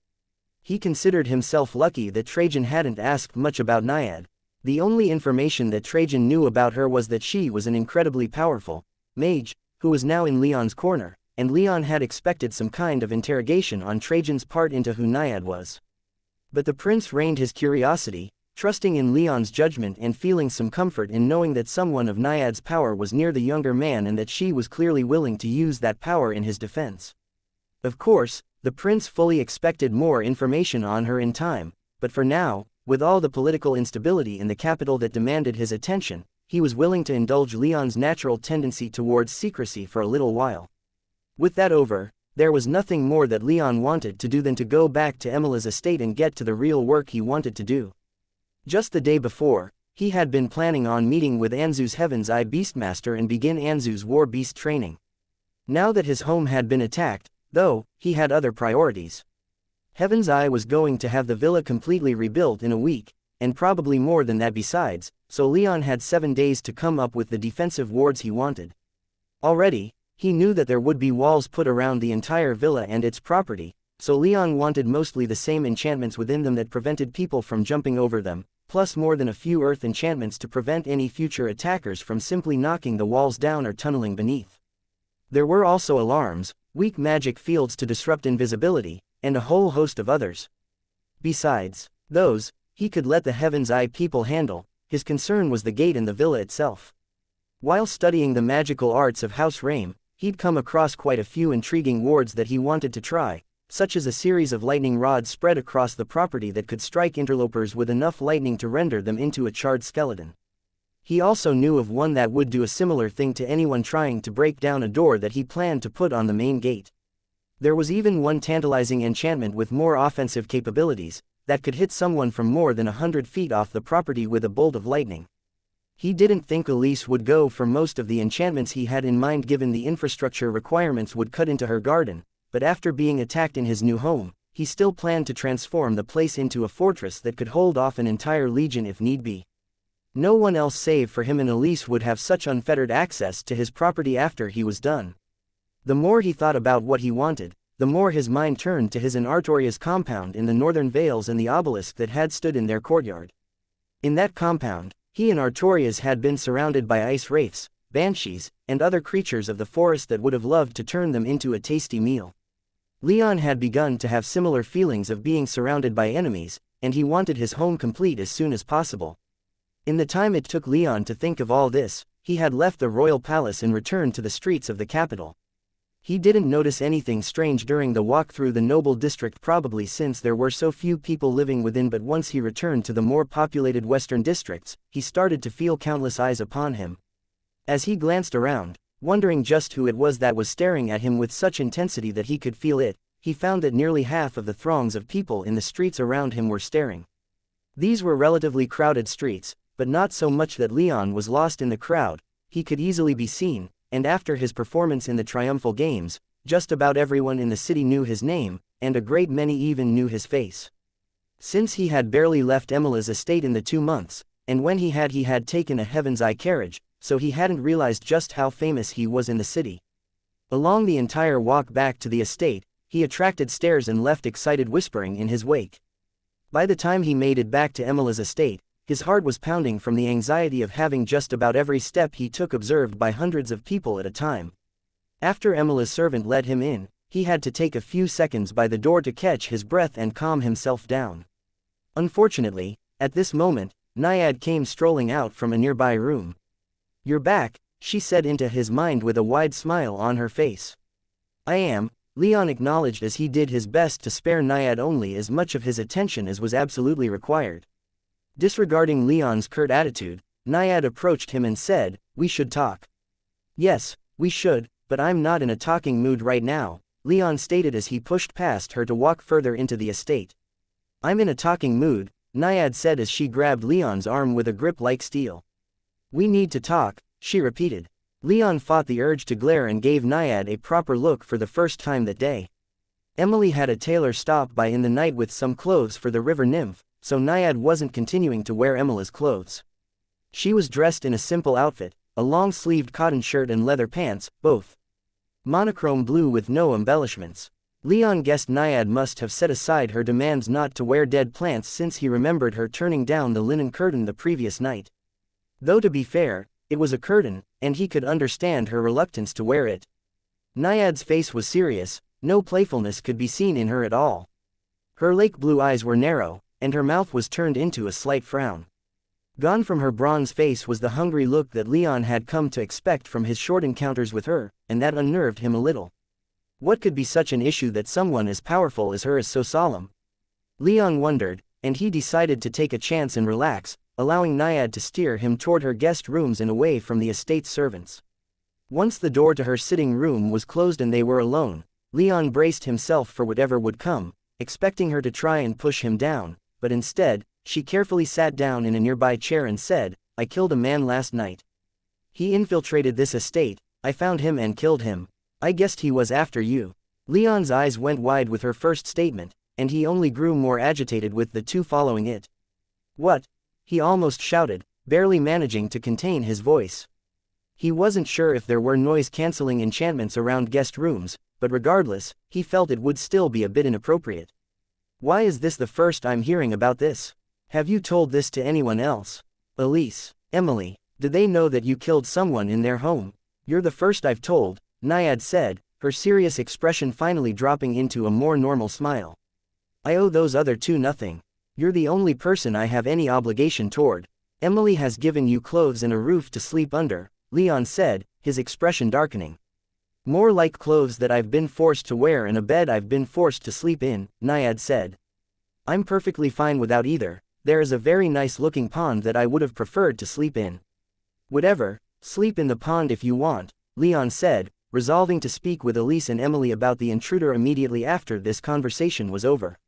He considered himself lucky that Trajan hadn't asked much about Naiad. The only information that Trajan knew about her was that she was an incredibly powerful mage, who was now in Leon's corner, and Leon had expected some kind of interrogation on Trajan's part into who Naiad was. But the prince reined his curiosity, trusting in Leon's judgment and feeling some comfort in knowing that someone of Naiad's power was near the younger man and that she was clearly willing to use that power in his defense. Of course, the prince fully expected more information on her in time, but for now, with all the political instability in the capital that demanded his attention, he was willing to indulge Leon's natural tendency towards secrecy for a little while. With that over, there was nothing more that Leon wanted to do than to go back to Emila's estate and get to the real work he wanted to do. Just the day before, he had been planning on meeting with Anzu's Heaven's Eye Beastmaster and begin Anzu's war beast training. Now that his home had been attacked, though, he had other priorities. Heaven's Eye was going to have the villa completely rebuilt in a week, and probably more than that besides, so Leon had 7 days to come up with the defensive wards he wanted. Already, he knew that there would be walls put around the entire villa and its property, so Leon wanted mostly the same enchantments within them that prevented people from jumping over them, plus more than a few earth enchantments to prevent any future attackers from simply knocking the walls down or tunneling beneath. There were also alarms, weak magic fields to disrupt invisibility, and a whole host of others. Besides those, he could let the Heaven's Eye people handle. His concern was the gate and the villa itself. While studying the magical arts of House Rame, he'd come across quite a few intriguing wards that he wanted to try, such as a series of lightning rods spread across the property that could strike interlopers with enough lightning to render them into a charred skeleton. He also knew of one that would do a similar thing to anyone trying to break down a door that he planned to put on the main gate. There was even one tantalizing enchantment with more offensive capabilities, that could hit someone from more than 100 feet off the property with a bolt of lightning. He didn't think Elise would go for most of the enchantments he had in mind given the infrastructure requirements would cut into her garden, but after being attacked in his new home, he still planned to transform the place into a fortress that could hold off an entire legion if need be. No one else save for him and Elise would have such unfettered access to his property after he was done. The more he thought about what he wanted, the more his mind turned to his and Artoria's compound in the northern vales and the obelisk that had stood in their courtyard. In that compound, he and Artoria's had been surrounded by ice wraiths, banshees, and other creatures of the forest that would have loved to turn them into a tasty meal. Leon had begun to have similar feelings of being surrounded by enemies, and he wanted his home complete as soon as possible. In the time it took Leon to think of all this, he had left the royal palace and returned to the streets of the capital. He didn't notice anything strange during the walk through the noble district, probably since there were so few people living within, but once he returned to the more populated western districts, he started to feel countless eyes upon him. As he glanced around, wondering just who it was that was staring at him with such intensity that he could feel it, he found that nearly half of the throngs of people in the streets around him were staring. These were relatively crowded streets, but not so much that Leon was lost in the crowd. He could easily be seen, and after his performance in the triumphal games, just about everyone in the city knew his name, and a great many even knew his face. Since he had barely left Emila's estate in the 2 months, and when he had taken a Heaven's Eye carriage, so he hadn't realized just how famous he was in the city. Along the entire walk back to the estate, he attracted stares and left excited whispering in his wake. By the time he made it back to Emila's estate, his heart was pounding from the anxiety of having just about every step he took observed by hundreds of people at a time. After Emila's servant let him in, he had to take a few seconds by the door to catch his breath and calm himself down. Unfortunately, at this moment, Naiad came strolling out from a nearby room. "You're back," she said into his mind with a wide smile on her face. "I am," Leon acknowledged as he did his best to spare Naiad only as much of his attention as was absolutely required. Disregarding Leon's curt attitude, Naiad approached him and said, "We should talk." "Yes, we should, but I'm not in a talking mood right now," Leon stated as he pushed past her to walk further into the estate. "I'm in a talking mood," Naiad said as she grabbed Leon's arm with a grip like steel. "We need to talk," she repeated. Leon fought the urge to glare and gave Naiad a proper look for the first time that day. Emily had a tailor stop by in the night with some clothes for the river nymph, so Naiad wasn't continuing to wear Emila's clothes. She was dressed in a simple outfit, a long-sleeved cotton shirt and leather pants, both monochrome blue with no embellishments. Leon guessed Naiad must have set aside her demands not to wear dead plants since he remembered her turning down the linen curtain the previous night. Though to be fair, it was a curtain, and he could understand her reluctance to wear it. Naiad's face was serious, no playfulness could be seen in her at all. Her lake blue eyes were narrow, and her mouth was turned into a slight frown. Gone from her bronze face was the hungry look that Leon had come to expect from his short encounters with her, and that unnerved him a little. What could be such an issue that someone as powerful as her is so solemn? Leon wondered, and he decided to take a chance and relax, allowing Naiad to steer him toward her guest rooms and away from the estate's servants. Once the door to her sitting room was closed and they were alone, Leon braced himself for whatever would come, expecting her to try and push him down, but instead, she carefully sat down in a nearby chair and said, "I killed a man last night. He infiltrated this estate, I found him and killed him. I guessed he was after you." Leon's eyes went wide with her first statement, and he only grew more agitated with the two following it. "What?" he almost shouted, barely managing to contain his voice. He wasn't sure if there were noise-canceling enchantments around guest rooms, but regardless, he felt it would still be a bit inappropriate. "Why is this the first I'm hearing about this? Have you told this to anyone else? Elise, Emily, did they know that you killed someone in their home?" "You're the first I've told," Naiad said, her serious expression finally dropping into a more normal smile. "I owe those other two nothing. You're the only person I have any obligation toward. Emily has given you clothes and a roof to sleep under," Leon said, his expression darkening. "More like clothes that I've been forced to wear and a bed I've been forced to sleep in," Naiad said. "I'm perfectly fine without either. There is a very nice-looking pond that I would have preferred to sleep in." "Whatever, sleep in the pond if you want," Leon said, resolving to speak with Elise and Emily about the intruder immediately after this conversation was over.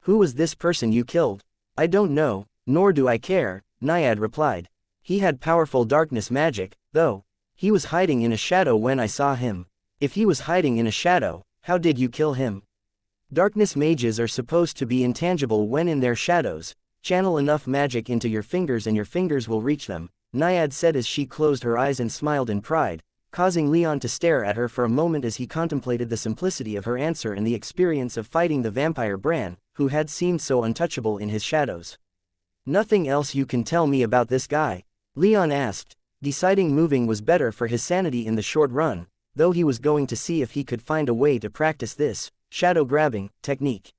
"Who was this person you killed?" "I don't know, nor do I care," Naiad replied. "He had powerful darkness magic, though. He was hiding in a shadow when I saw him." "If he was hiding in a shadow, how did you kill him?" "Darkness mages are supposed to be intangible when in their shadows. Channel enough magic into your fingers and your fingers will reach them," Naiad said as she closed her eyes and smiled in pride, causing Leon to stare at her for a moment as he contemplated the simplicity of her answer and the experience of fighting the vampire Bran, who had seemed so untouchable in his shadows. "Nothing else you can tell me about this guy?" Leon asked, deciding moving was better for his sanity in the short run, though he was going to see if he could find a way to practice this shadow-grabbing technique.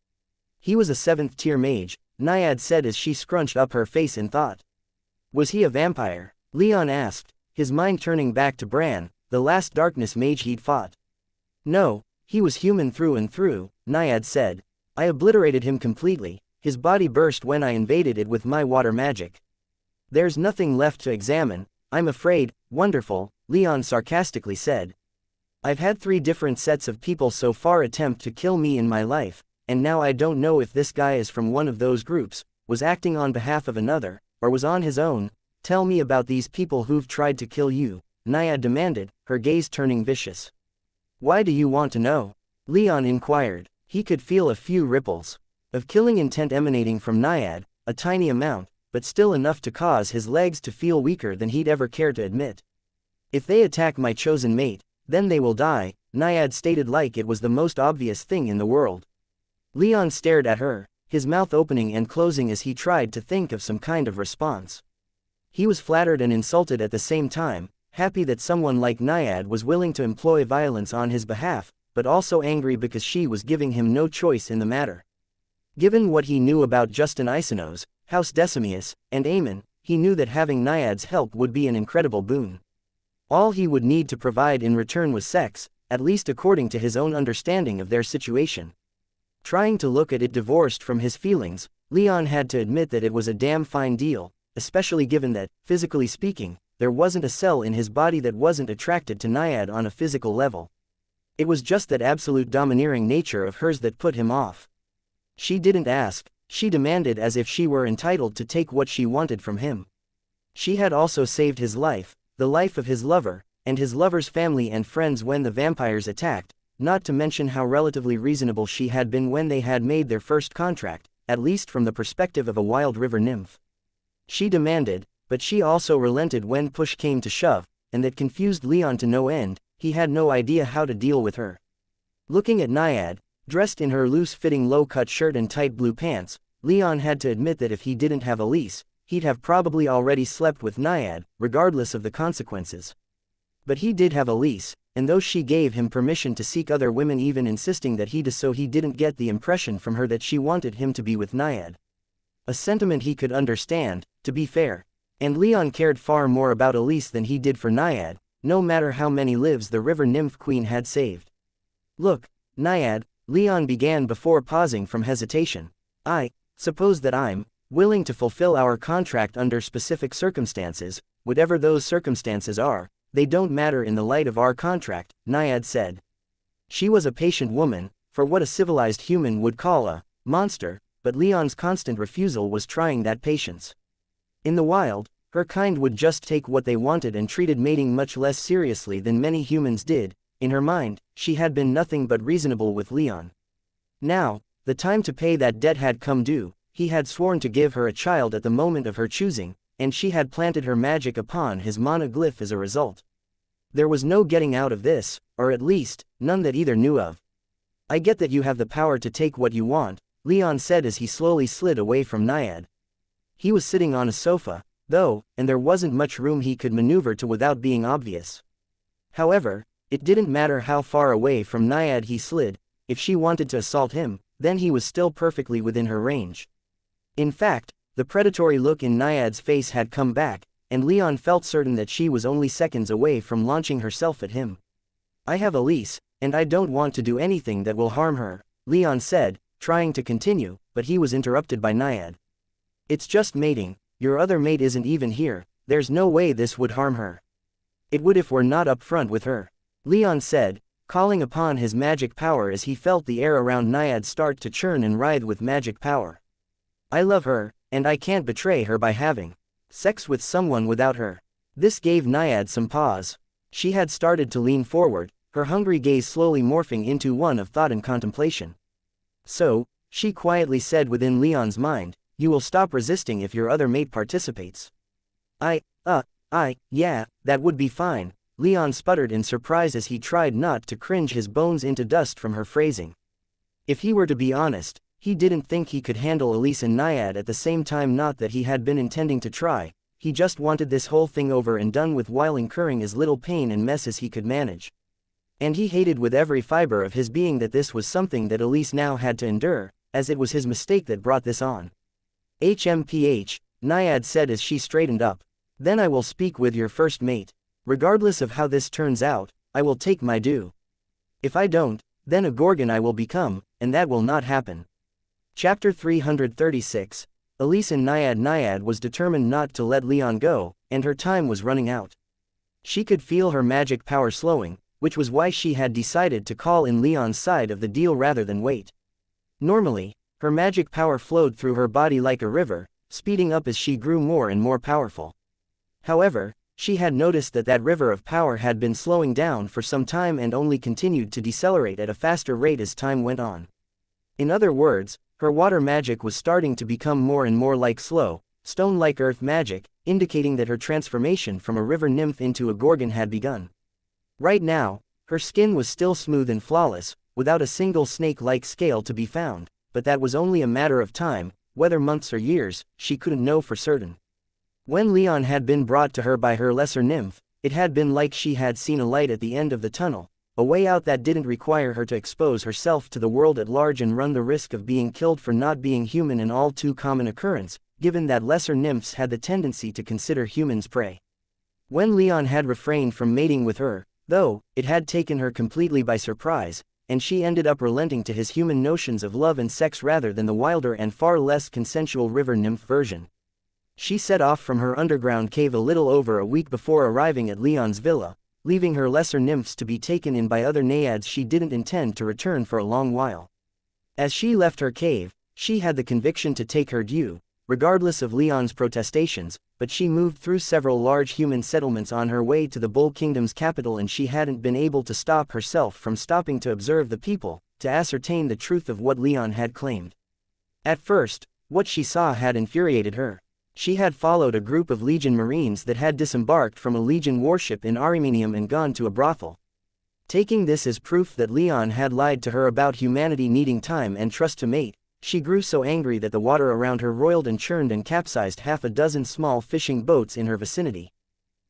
"He was a 7th-tier mage," Naiad said as she scrunched up her face in thought. "Was he a vampire?" Leon asked, his mind turning back to Bran, the last darkness mage he'd fought. No, he was human through and through, Naiad said. I obliterated him completely, his body burst when I invaded it with my water magic. There's nothing left to examine, I'm afraid. Wonderful, Leon sarcastically said. I've had 3 different sets of people so far attempt to kill me in my life, and now I don't know if this guy is from one of those groups, was acting on behalf of another, or was on his own. Tell me about these people who've tried to kill you, Naiad demanded, her gaze turning vicious. Why do you want to know? Leon inquired. He could feel a few ripples of killing intent emanating from Naiad, a tiny amount, but still enough to cause his legs to feel weaker than he'd ever cared to admit. If they attack my chosen mate, then they will die, Naiad stated like it was the most obvious thing in the world. Leon stared at her, his mouth opening and closing as he tried to think of some kind of response. He was flattered and insulted at the same time, happy that someone like Naiad was willing to employ violence on his behalf, but also angry because she was giving him no choice in the matter. Given what he knew about Justin Isonos, House Decimius, and Aemon, he knew that having Naiad's help would be an incredible boon. All he would need to provide in return was sex, at least according to his own understanding of their situation. Trying to look at it divorced from his feelings, Leon had to admit that it was a damn fine deal, especially given that, physically speaking, there wasn't a cell in his body that wasn't attracted to Naiad on a physical level. It was just that absolute domineering nature of hers that put him off. She didn't ask, she demanded as if she were entitled to take what she wanted from him. She had also saved his life, the life of his lover, and his lover's family and friends when the vampires attacked, not to mention how relatively reasonable she had been when they had made their first contract, at least from the perspective of a wild river nymph. She demanded, but she also relented when push came to shove, and that confused Leon to no end. He had no idea how to deal with her. Looking at Naiad, dressed in her loose-fitting low-cut shirt and tight blue pants, Leon had to admit that if he didn't have Elise, he'd have probably already slept with Naiad, regardless of the consequences. But he did have Elise, and though she gave him permission to seek other women, even insisting that he do so, he didn't get the impression from her that she wanted him to be with Naiad. A sentiment he could understand, to be fair. And Leon cared far more about Elise than he did for Naiad, no matter how many lives the river nymph queen had saved. Look, Naiad, Leon began before pausing from hesitation. I suppose that I'm willing to fulfill our contract under specific circumstances, whatever those circumstances are. They don't matter in the light of our contract, Naiad said. She was a patient woman, for what a civilized human would call a monster, but Leon's constant refusal was trying that patience. In the wild, her kind would just take what they wanted and treated mating much less seriously than many humans did. In her mind, she had been nothing but reasonable with Leon. Now, the time to pay that debt had come due. He had sworn to give her a child at the moment of her choosing, and she had planted her magic upon his monoglyph as a result. There was no getting out of this, or at least, none that either knew of. I get that you have the power to take what you want, Leon said as he slowly slid away from Naiad. He was sitting on a sofa, though, and there wasn't much room he could maneuver to without being obvious. However, it didn't matter how far away from Naiad he slid. If she wanted to assault him, then he was still perfectly within her range. In fact, the predatory look in Naiad's face had come back, and Leon felt certain that she was only seconds away from launching herself at him. I have Elise, and I don't want to do anything that will harm her, Leon said, trying to continue, but he was interrupted by Naiad. It's just mating, your other mate isn't even here, there's no way this would harm her. It would if we're not up front with her, Leon said, calling upon his magic power as he felt the air around Naiad start to churn and writhe with magic power. I love her, and I can't betray her by having sex with someone without her. This gave Naiad some pause. She had started to lean forward, her hungry gaze slowly morphing into one of thought and contemplation. So, she quietly said within Leon's mind, you will stop resisting if your other mate participates. Yeah, that would be fine, Leon sputtered in surprise as he tried not to cringe his bones into dust from her phrasing. If he were to be honest, he didn't think he could handle Elise and Naiad at the same time, not that he had been intending to try, he just wanted this whole thing over and done with while incurring as little pain and mess as he could manage. And he hated with every fiber of his being that this was something that Elise now had to endure, as it was his mistake that brought this on. HMPH, Naiad said as she straightened up. Then I will speak with your first mate. Regardless of how this turns out, I will take my due. If I don't, then a Gorgon I will become, and that will not happen. Chapter 336. Elise in Naiad. Naiad was determined not to let Leon go, and her time was running out. She could feel her magic power slowing, which was why she had decided to call in Leon's side of the deal rather than wait. Normally, her magic power flowed through her body like a river, speeding up as she grew more and more powerful. However, she had noticed that that river of power had been slowing down for some time and only continued to decelerate at a faster rate as time went on. In other words, her water magic was starting to become more and more like slow, stone-like earth magic, indicating that her transformation from a river nymph into a Gorgon had begun. Right now, her skin was still smooth and flawless, without a single snake-like scale to be found, but that was only a matter of time, whether months or years, she couldn't know for certain. When Leon had been brought to her by her lesser nymph, it had been like she had seen a light at the end of the tunnel, a way out that didn't require her to expose herself to the world at large and run the risk of being killed for not being human, an all too common occurrence, given that lesser nymphs had the tendency to consider humans prey. When Leon had refrained from mating with her, though, it had taken her completely by surprise, and she ended up relenting to his human notions of love and sex rather than the wilder and far less consensual river nymph version. She set off from her underground cave a little over a week before arriving at Leon's villa, leaving her lesser nymphs to be taken in by other naiads she didn't intend to return for a long while. As she left her cave, she had the conviction to take her due, regardless of Leon's protestations, but she moved through several large human settlements on her way to the Bull Kingdom's capital, and she hadn't been able to stop herself from stopping to observe the people, to ascertain the truth of what Leon had claimed. At first, what she saw had infuriated her. She had followed a group of Legion Marines that had disembarked from a Legion warship in Armenium and gone to a brothel. Taking this as proof that Leon had lied to her about humanity needing time and trust to mate, she grew so angry that the water around her roiled and churned and capsized half a dozen small fishing boats in her vicinity.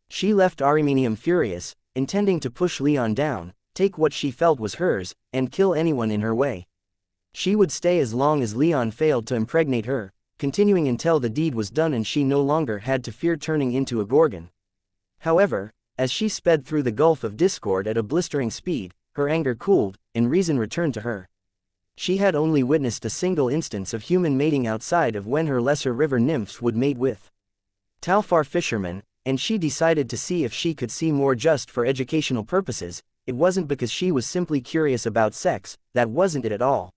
She left Armenium furious, intending to push Leon down, take what she felt was hers, and kill anyone in her way. She would stay as long as Leon failed to impregnate her, continuing until the deed was done and she no longer had to fear turning into a Gorgon. However, as she sped through the Gulf of Discord at a blistering speed, her anger cooled, and reason returned to her. She had only witnessed a single instance of human mating outside of when her lesser river nymphs would mate with Talfar fishermen, and she decided to see if she could see more. Just for educational purposes. It wasn't because she was simply curious about sex, that wasn't it at all.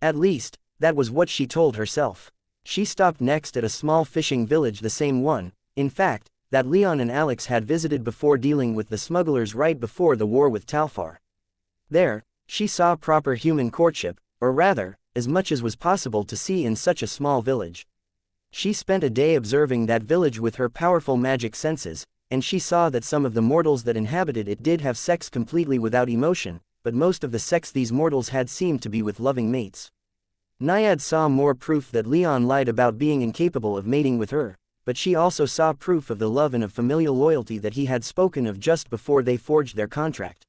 At least, that was what she told herself. She stopped next at a small fishing village, the same one, in fact, that Leon and Alex had visited before dealing with the smugglers right before the war with Talfar. There, she saw proper human courtship, or rather, as much as was possible to see in such a small village. She spent a day observing that village with her powerful magic senses, and she saw that some of the mortals that inhabited it did have sex completely without emotion, but most of the sex these mortals had seemed to be with loving mates. Naiad saw more proof that Leon lied about being incapable of mating with her, but she also saw proof of the love and of familial loyalty that he had spoken of just before they forged their contract.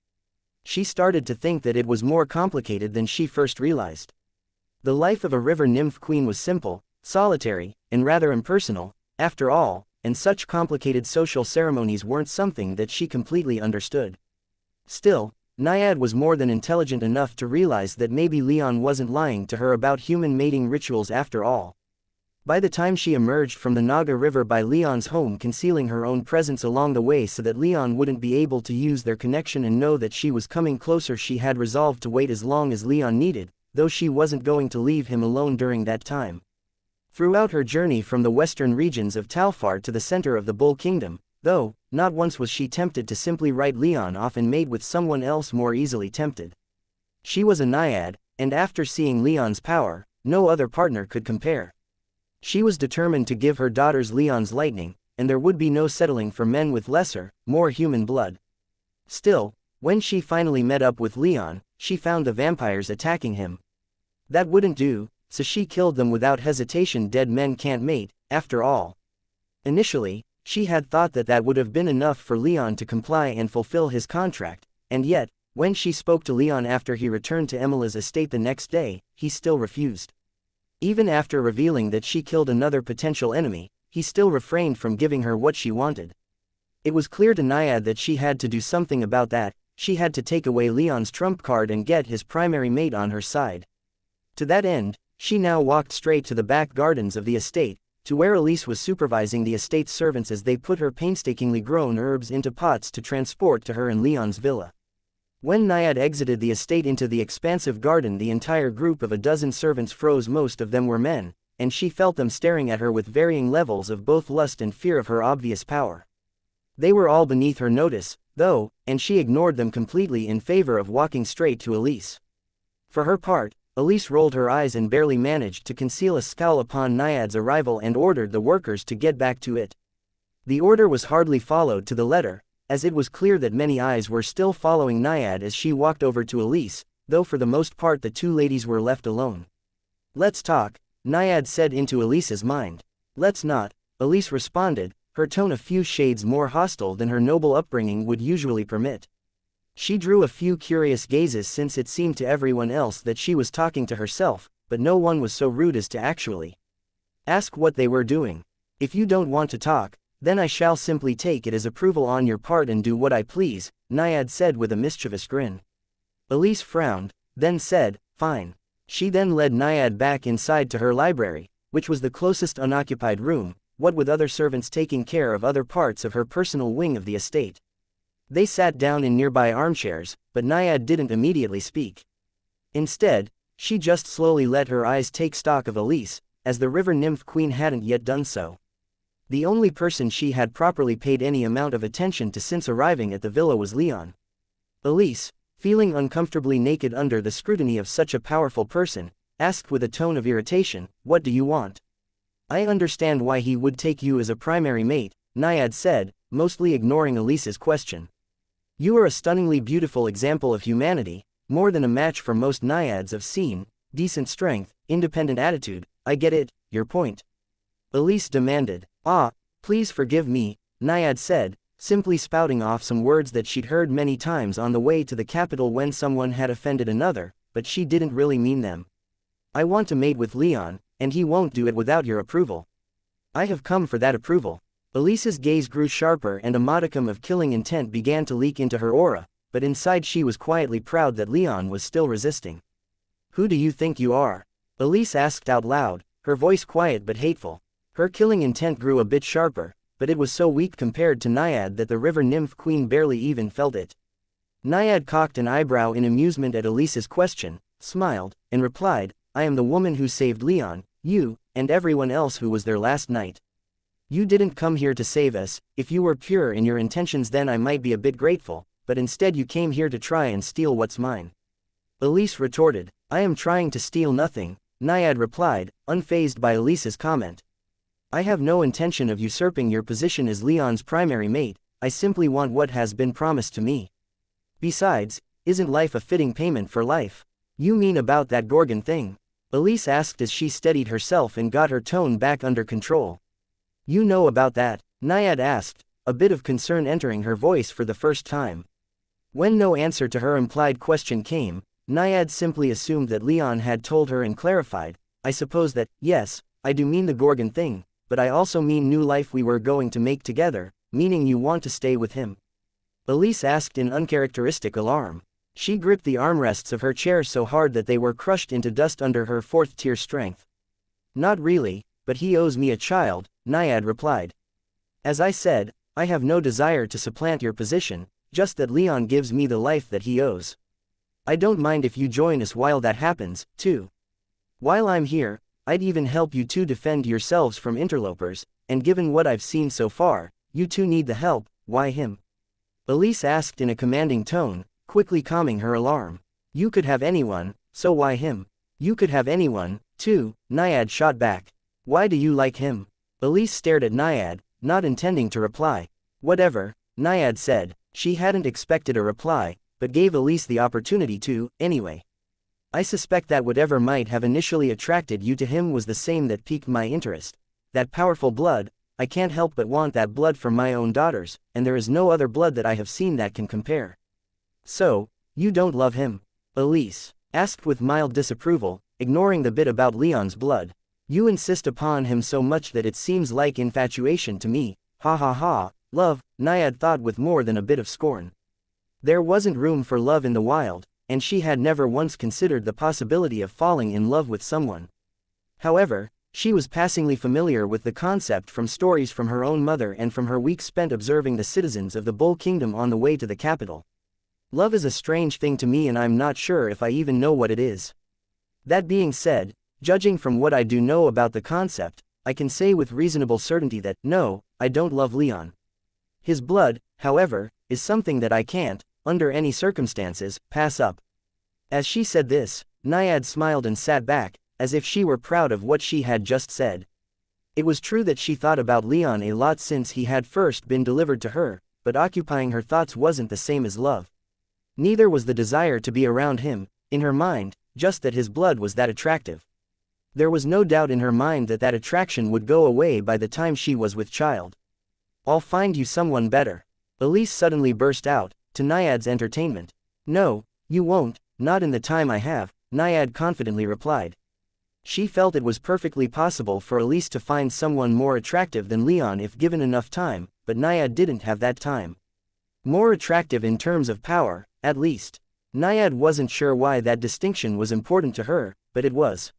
She started to think that it was more complicated than she first realized. The life of a river nymph queen was simple, solitary, and rather impersonal, after all, and such complicated social ceremonies weren't something that she completely understood. Still, Naiad was more than intelligent enough to realize that maybe Leon wasn't lying to her about human mating rituals after all. By the time she emerged from the Naga River by Leon's home, concealing her own presence along the way so that Leon wouldn't be able to use their connection and know that she was coming closer, she had resolved to wait as long as Leon needed, though she wasn't going to leave him alone during that time. Throughout her journey from the western regions of Talfar to the center of the Bull Kingdom, though, not once was she tempted to simply write Leon off and mate with someone else more easily tempted. She was a Naiad, and after seeing Leon's power, no other partner could compare. She was determined to give her daughters Leon's lightning, and there would be no settling for men with lesser, more human blood. Still, when she finally met up with Leon, she found the vampires attacking him. That wouldn't do, so she killed them without hesitation. Dead men can't mate, after all. Initially, she had thought that that would have been enough for Leon to comply and fulfill his contract, and yet, when she spoke to Leon after he returned to Emila's estate the next day, he still refused. Even after revealing that she killed another potential enemy, he still refrained from giving her what she wanted. It was clear to Naiad that she had to do something about that. She had to take away Leon's trump card and get his primary mate on her side. To that end, she now walked straight to the back gardens of the estate, to where Elise was supervising the estate's servants as they put her painstakingly grown herbs into pots to transport to her in Leon's villa. When Naiad exited the estate into the expansive garden, the entire group of a dozen servants froze. Most of them were men, and she felt them staring at her with varying levels of both lust and fear of her obvious power. They were all beneath her notice, though, and she ignored them completely in favor of walking straight to Elise. For her part, Elise rolled her eyes and barely managed to conceal a scowl upon Naiad's arrival and ordered the workers to get back to it. The order was hardly followed to the letter, as it was clear that many eyes were still following Naiad as she walked over to Elise, though for the most part the two ladies were left alone. "Let's talk," Naiad said into Elise's mind. "Let's not," Elise responded, her tone a few shades more hostile than her noble upbringing would usually permit. She drew a few curious gazes since it seemed to everyone else that she was talking to herself, but no one was so rude as to actually ask what they were doing. "If you don't want to talk, then I shall simply take it as approval on your part and do what I please," Naiad said with a mischievous grin. Elise frowned, then said, "Fine." She then led Naiad back inside to her library, which was the closest unoccupied room, what with other servants taking care of other parts of her personal wing of the estate. They sat down in nearby armchairs, but Naiad didn't immediately speak. Instead, she just slowly let her eyes take stock of Elise, as the river nymph queen hadn't yet done so. The only person she had properly paid any amount of attention to since arriving at the villa was Leon. Elise, feeling uncomfortably naked under the scrutiny of such a powerful person, asked with a tone of irritation, "What do you want?" "I understand why he would take you as a primary mate," Naiad said, mostly ignoring Elise's question. "You are a stunningly beautiful example of humanity, more than a match for most Naiads of scene, decent strength, independent attitude. I get it, your point." Elise demanded. "Ah, please forgive me," Naiad said, simply spouting off some words that she'd heard many times on the way to the capital when someone had offended another, but she didn't really mean them. "I want to mate with Leon, and he won't do it without your approval. I have come for that approval." Elise's gaze grew sharper and a modicum of killing intent began to leak into her aura, but inside she was quietly proud that Leon was still resisting. "Who do you think you are?" Elise asked out loud, her voice quiet but hateful. Her killing intent grew a bit sharper, but it was so weak compared to Naiad that the river nymph queen barely even felt it. Naiad cocked an eyebrow in amusement at Elise's question, smiled, and replied, "I am the woman who saved Leon, you, and everyone else who was there last night. You didn't come here to save us. If you were pure in your intentions then I might be a bit grateful, but instead you came here to try and steal what's mine." Elise retorted, "I am trying to steal nothing," Naiad replied, unfazed by Elise's comment. "I have no intention of usurping your position as Leon's primary mate, I simply want what has been promised to me. Besides, isn't life a fitting payment for life?" "You mean about that Gorgon thing?" Elise asked as she steadied herself and got her tone back under control. "You know about that?" Naiad asked, a bit of concern entering her voice for the first time. When no answer to her implied question came, Naiad simply assumed that Leon had told her and clarified, "I suppose that, yes, I do mean the Gorgon thing, but I also mean new life we were going to make together, meaning you want to stay with him?" Elise asked in uncharacteristic alarm. She gripped the armrests of her chair so hard that they were crushed into dust under her fourth-tier strength. "Not really, but he owes me a child," Naiad replied. "As I said, I have no desire to supplant your position, just that Leon gives me the life that he owes. I don't mind if you join us while that happens, too. While I'm here, I'd even help you two defend yourselves from interlopers, and given what I've seen so far, you two need the help, why him?" Elise asked in a commanding tone, quickly calming her alarm. "You could have anyone, so why him?" "You could have anyone, too," Naiad shot back. "Why do you like him?" Elise stared at Naiad, not intending to reply. "Whatever," Naiad said. She hadn't expected a reply, but gave Elise the opportunity to, anyway. "I suspect that whatever might have initially attracted you to him was the same that piqued my interest. That powerful blood, I can't help but want that blood for my own daughters, and there is no other blood that I have seen that can compare." "So, you don't love him?" Elise asked with mild disapproval, ignoring the bit about Leon's blood. "You insist upon him so much that it seems like infatuation to me." "Ha ha ha," Love, Naiad thought with more than a bit of scorn. There wasn't room for love in the wild, and she had never once considered the possibility of falling in love with someone. However, she was passingly familiar with the concept from stories from her own mother and from her weeks spent observing the citizens of the Bull Kingdom on the way to the capital. Love is a strange thing to me, and I'm not sure if I even know what it is. That being said, judging from what I do know about the concept, I can say with reasonable certainty that, no, I don't love Leon. His blood, however, is something that I can't, under any circumstances, pass up. As she said this, Naiad smiled and sat back, as if she were proud of what she had just said. It was true that she thought about Leon a lot since he had first been delivered to her, but occupying her thoughts wasn't the same as love. Neither was the desire to be around him, in her mind, just that his blood was that attractive. There was no doubt in her mind that that attraction would go away by the time she was with child. I'll find you someone better. Elise suddenly burst out, to Naiad's entertainment. No, you won't, not in the time I have, Naiad confidently replied. She felt it was perfectly possible for Elise to find someone more attractive than Leon if given enough time, but Naiad didn't have that time. More attractive in terms of power, at least. Naiad wasn't sure why that distinction was important to her, but it was.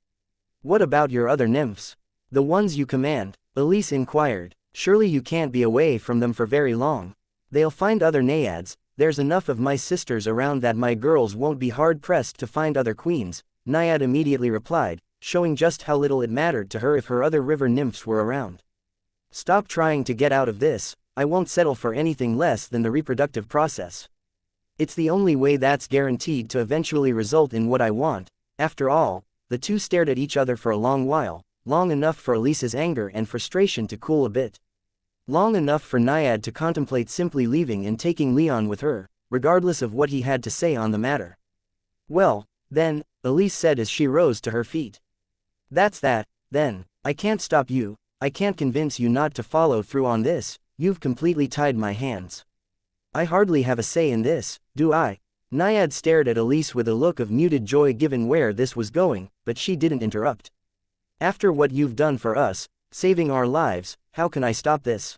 What about your other nymphs? The ones you command? Elise inquired. Surely you can't be away from them for very long. They'll find other naiads. There's enough of my sisters around that my girls won't be hard-pressed to find other queens, Naiad immediately replied, showing just how little it mattered to her if her other river nymphs were around. Stop trying to get out of this. I won't settle for anything less than the reproductive process. It's the only way that's guaranteed to eventually result in what I want. After all, the two stared at each other for a long while, long enough for Elise's anger and frustration to cool a bit. Long enough for Naiad to contemplate simply leaving and taking Leon with her, regardless of what he had to say on the matter. Well, then, Elise said as she rose to her feet. That's that, then. I can't stop you. I can't convince you not to follow through on this. You've completely tied my hands. I hardly have a say in this, do I? Naiad stared at Elise with a look of muted joy given where this was going, but she didn't interrupt. After what you've done for us, saving our lives, how can I stop this?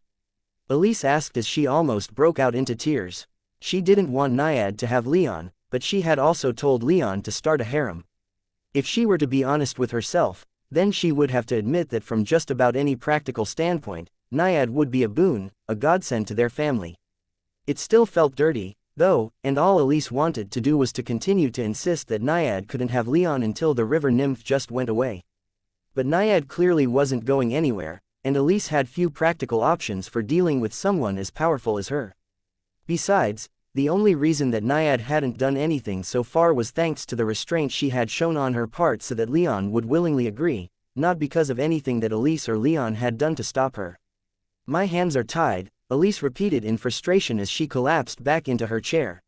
Elise asked as she almost broke out into tears. She didn't want Naiad to have Leon, but she had also told Leon to start a harem. If she were to be honest with herself, then she would have to admit that from just about any practical standpoint, Naiad would be a boon, a godsend to their family. It still felt dirty, though, and all Elise wanted to do was to continue to insist that Naiad couldn't have Leon until the river nymph just went away. But Naiad clearly wasn't going anywhere, and Elise had few practical options for dealing with someone as powerful as her. Besides, the only reason that Naiad hadn't done anything so far was thanks to the restraint she had shown on her part so that Leon would willingly agree, not because of anything that Elise or Leon had done to stop her. My hands are tied, Elise repeated in frustration as she collapsed back into her chair.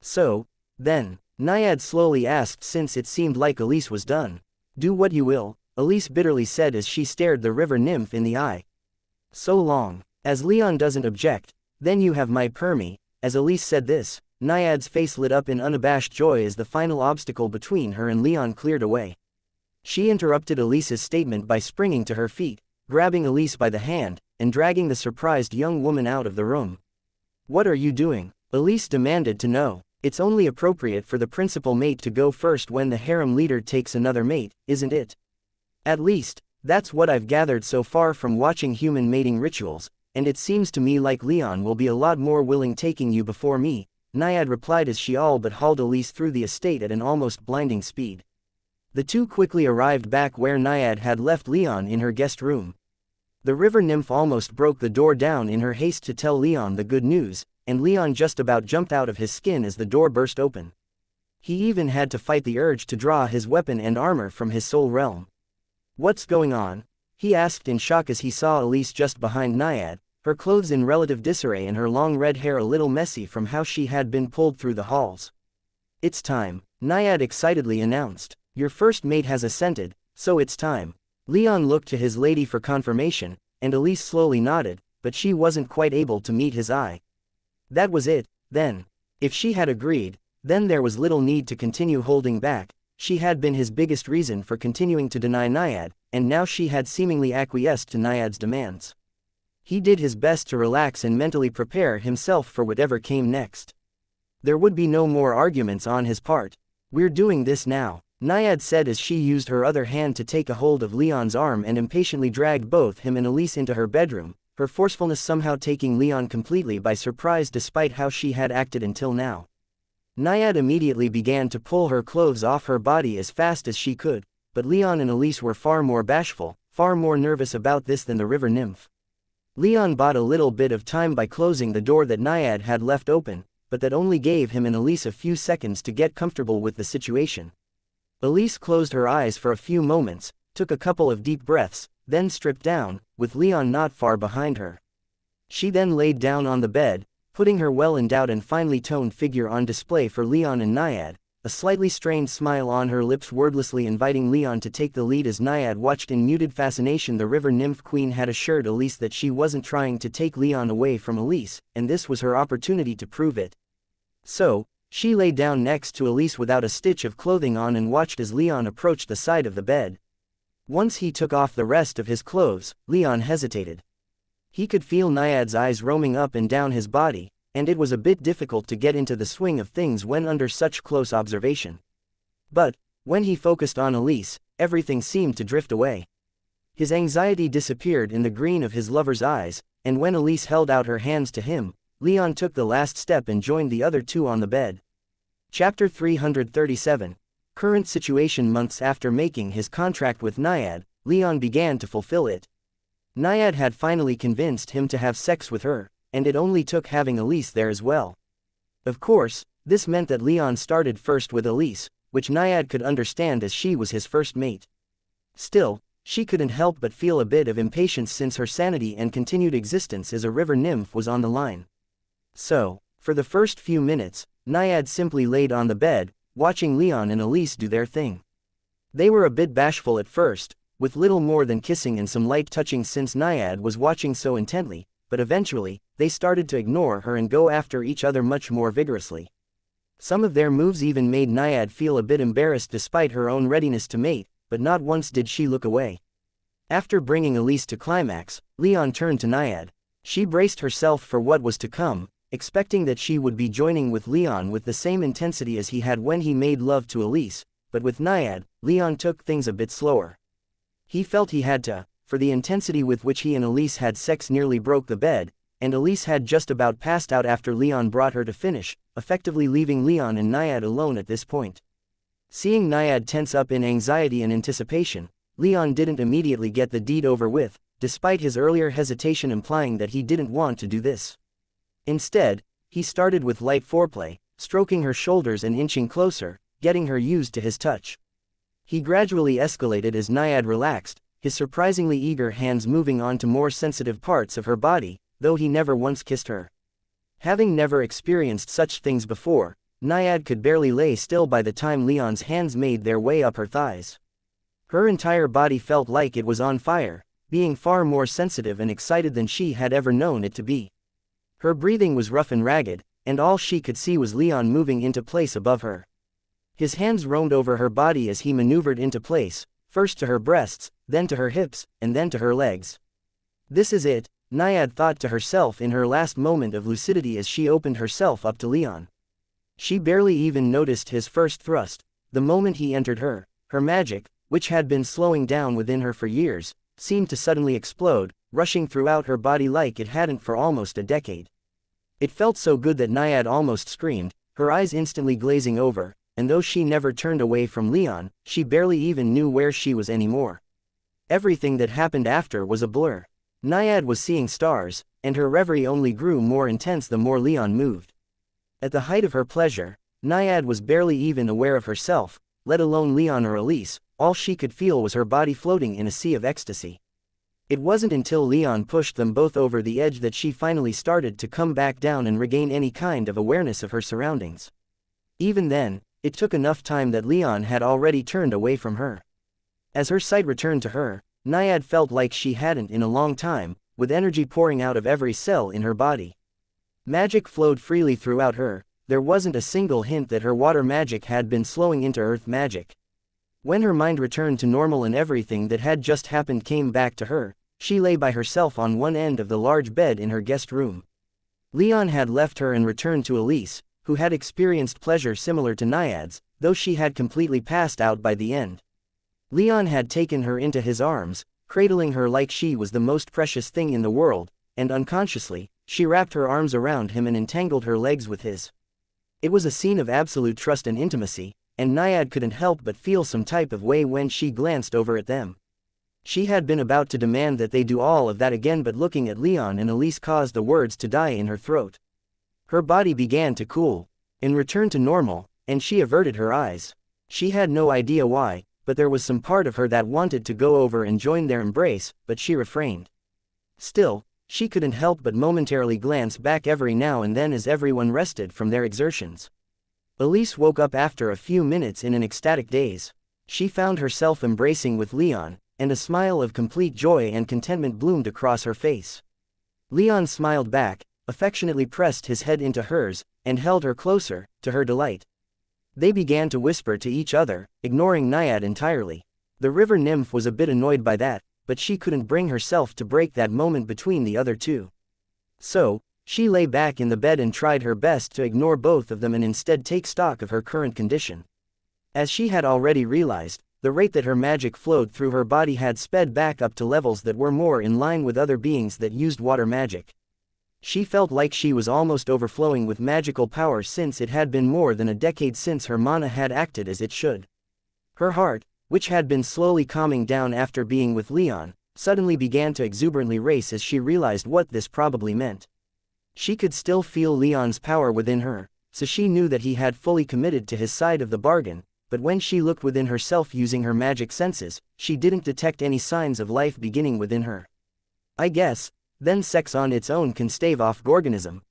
So, then, Naiad slowly asked since it seemed like Elise was done. Do what you will, Elise bitterly said as she stared the river nymph in the eye. So long as Leon doesn't object, then you have my permi. As Elise said this, Naiad's face lit up in unabashed joy as the final obstacle between her and Leon cleared away. She interrupted Elise's statement by springing to her feet, grabbing Elise by the hand, and dragging the surprised young woman out of the room. What are you doing? Elise demanded to know. It's only appropriate for the principal mate to go first when the harem leader takes another mate, isn't it? At least, that's what I've gathered so far from watching human mating rituals, and it seems to me like Leon will be a lot more willing taking you before me, Naiad replied as she all but hauled Elise through the estate at an almost blinding speed. The two quickly arrived back where Naiad had left Leon in her guest room. The river nymph almost broke the door down in her haste to tell Leon the good news, and Leon just about jumped out of his skin as the door burst open. He even had to fight the urge to draw his weapon and armor from his soul realm. What's going on? He asked in shock as he saw Elise just behind Naiad, her clothes in relative disarray and her long red hair a little messy from how she had been pulled through the halls. It's time, Naiad excitedly announced. Your first mate has assented, so it's time. Leon looked to his lady for confirmation, and Elise slowly nodded, but she wasn't quite able to meet his eye. That was it, then. If she had agreed, then there was little need to continue holding back. She had been his biggest reason for continuing to deny Naiad, and now she had seemingly acquiesced to Naiad's demands. He did his best to relax and mentally prepare himself for whatever came next. There would be no more arguments on his part. "We're doing this now," Naiad said as she used her other hand to take a hold of Leon's arm and impatiently dragged both him and Elise into her bedroom, her forcefulness somehow taking Leon completely by surprise despite how she had acted until now. Naiad immediately began to pull her clothes off her body as fast as she could, but Leon and Elise were far more bashful, far more nervous about this than the river nymph. Leon bought a little bit of time by closing the door that Naiad had left open, but that only gave him and Elise a few seconds to get comfortable with the situation. Elise closed her eyes for a few moments, took a couple of deep breaths, then stripped down, with Leon not far behind her. She then laid down on the bed, putting her well-endowed and finely toned figure on display for Leon and Naiad, a slightly strained smile on her lips wordlessly inviting Leon to take the lead as Naiad watched in muted fascination. The river nymph queen had assured Elise that she wasn't trying to take Leon away from Elise, and this was her opportunity to prove it. So, she lay down next to Elise without a stitch of clothing on and watched as Leon approached the side of the bed. Once he took off the rest of his clothes, Leon hesitated. He could feel Naiad's eyes roaming up and down his body, and it was a bit difficult to get into the swing of things when under such close observation. But, when he focused on Elise, everything seemed to drift away. His anxiety disappeared in the green of his lover's eyes, and when Elise held out her hands to him, Leon took the last step and joined the other two on the bed. Chapter 337. Current situation. Months after making his contract with Naiad, Leon began to fulfill it. Naiad had finally convinced him to have sex with her, and it only took having Elise there as well. Of course, this meant that Leon started first with Elise, which Naiad could understand as she was his first mate. Still, she couldn't help but feel a bit of impatience since her sanity and continued existence as a river nymph was on the line. So, for the first few minutes, Naiad simply laid on the bed, watching Leon and Elise do their thing. They were a bit bashful at first, with little more than kissing and some light touching since Naiad was watching so intently, but eventually, they started to ignore her and go after each other much more vigorously. Some of their moves even made Naiad feel a bit embarrassed despite her own readiness to mate, but not once did she look away. After bringing Elise to climax, Leon turned to Naiad. She braced herself for what was to come, expecting that she would be joining with Leon with the same intensity as he had when he made love to Elise, but with Naiad, Leon took things a bit slower. He felt he had to, for the intensity with which he and Elise had sex nearly broke the bed, and Elise had just about passed out after Leon brought her to finish, effectively leaving Leon and Naiad alone at this point. Seeing Naiad tense up in anxiety and anticipation, Leon didn't immediately get the deed over with, despite his earlier hesitation implying that he didn't want to do this. Instead, he started with light foreplay, stroking her shoulders and inching closer, getting her used to his touch. He gradually escalated as Naiad relaxed, his surprisingly eager hands moving on to more sensitive parts of her body, though he never once kissed her. Having never experienced such things before, Naiad could barely lay still by the time Leon's hands made their way up her thighs. Her entire body felt like it was on fire, being far more sensitive and excited than she had ever known it to be. Her breathing was rough and ragged, and all she could see was Leon moving into place above her. His hands roamed over her body as he maneuvered into place, first to her breasts, then to her hips, and then to her legs. This is it, Naiad thought to herself in her last moment of lucidity as she opened herself up to Leon. She barely even noticed his first thrust. The moment he entered her, her magic, which had been slowing down within her for years, seemed to suddenly explode, rushing throughout her body like it hadn't for almost a decade. It felt so good that Naiad almost screamed, her eyes instantly glazing over, and though she never turned away from Leon, she barely even knew where she was anymore. Everything that happened after was a blur. Naiad was seeing stars, and her reverie only grew more intense the more Leon moved. At the height of her pleasure, Naiad was barely even aware of herself, let alone Leon or Elise. All she could feel was her body floating in a sea of ecstasy. It wasn't until Leon pushed them both over the edge that she finally started to come back down and regain any kind of awareness of her surroundings. Even then, it took enough time that Leon had already turned away from her. As her sight returned to her, Naiad felt like she hadn't in a long time, with energy pouring out of every cell in her body. Magic flowed freely throughout her, there wasn't a single hint that her water magic had been slowing into earth magic. When her mind returned to normal and everything that had just happened came back to her, She lay by herself on one end of the large bed in her guest room. Leon had left her and returned to Elise, who had experienced pleasure similar to Naiad's, though she had completely passed out by the end. Leon had taken her into his arms, cradling her like she was the most precious thing in the world, and unconsciously, she wrapped her arms around him and entangled her legs with his. It was a scene of absolute trust and intimacy, and Naiad couldn't help but feel some type of way when she glanced over at them. She had been about to demand that they do all of that again, but looking at Leon and Elise caused the words to die in her throat. Her body began to cool, and return to normal, and she averted her eyes. She had no idea why, but there was some part of her that wanted to go over and join their embrace, but she refrained. Still, she couldn't help but momentarily glance back every now and then as everyone rested from their exertions. Elise woke up after a few minutes in an ecstatic daze. She found herself embracing with Leon, and a smile of complete joy and contentment bloomed across her face. Leon smiled back, affectionately pressed his head into hers, and held her closer, to her delight. They began to whisper to each other, ignoring Naiad entirely. The river nymph was a bit annoyed by that, but she couldn't bring herself to break that moment between the other two. So, she lay back in the bed and tried her best to ignore both of them and instead take stock of her current condition. As she had already realized, the rate that her magic flowed through her body had sped back up to levels that were more in line with other beings that used water magic. She felt like she was almost overflowing with magical power since it had been more than a decade since her mana had acted as it should. Her heart, which had been slowly calming down after being with Leon, suddenly began to exuberantly race as she realized what this probably meant. She could still feel Leon's power within her, so she knew that he had fully committed to his side of the bargain, but when she looked within herself using her magic senses, she didn't detect any signs of life beginning within her. I guess, then sex on its own can stave off Gorgonism.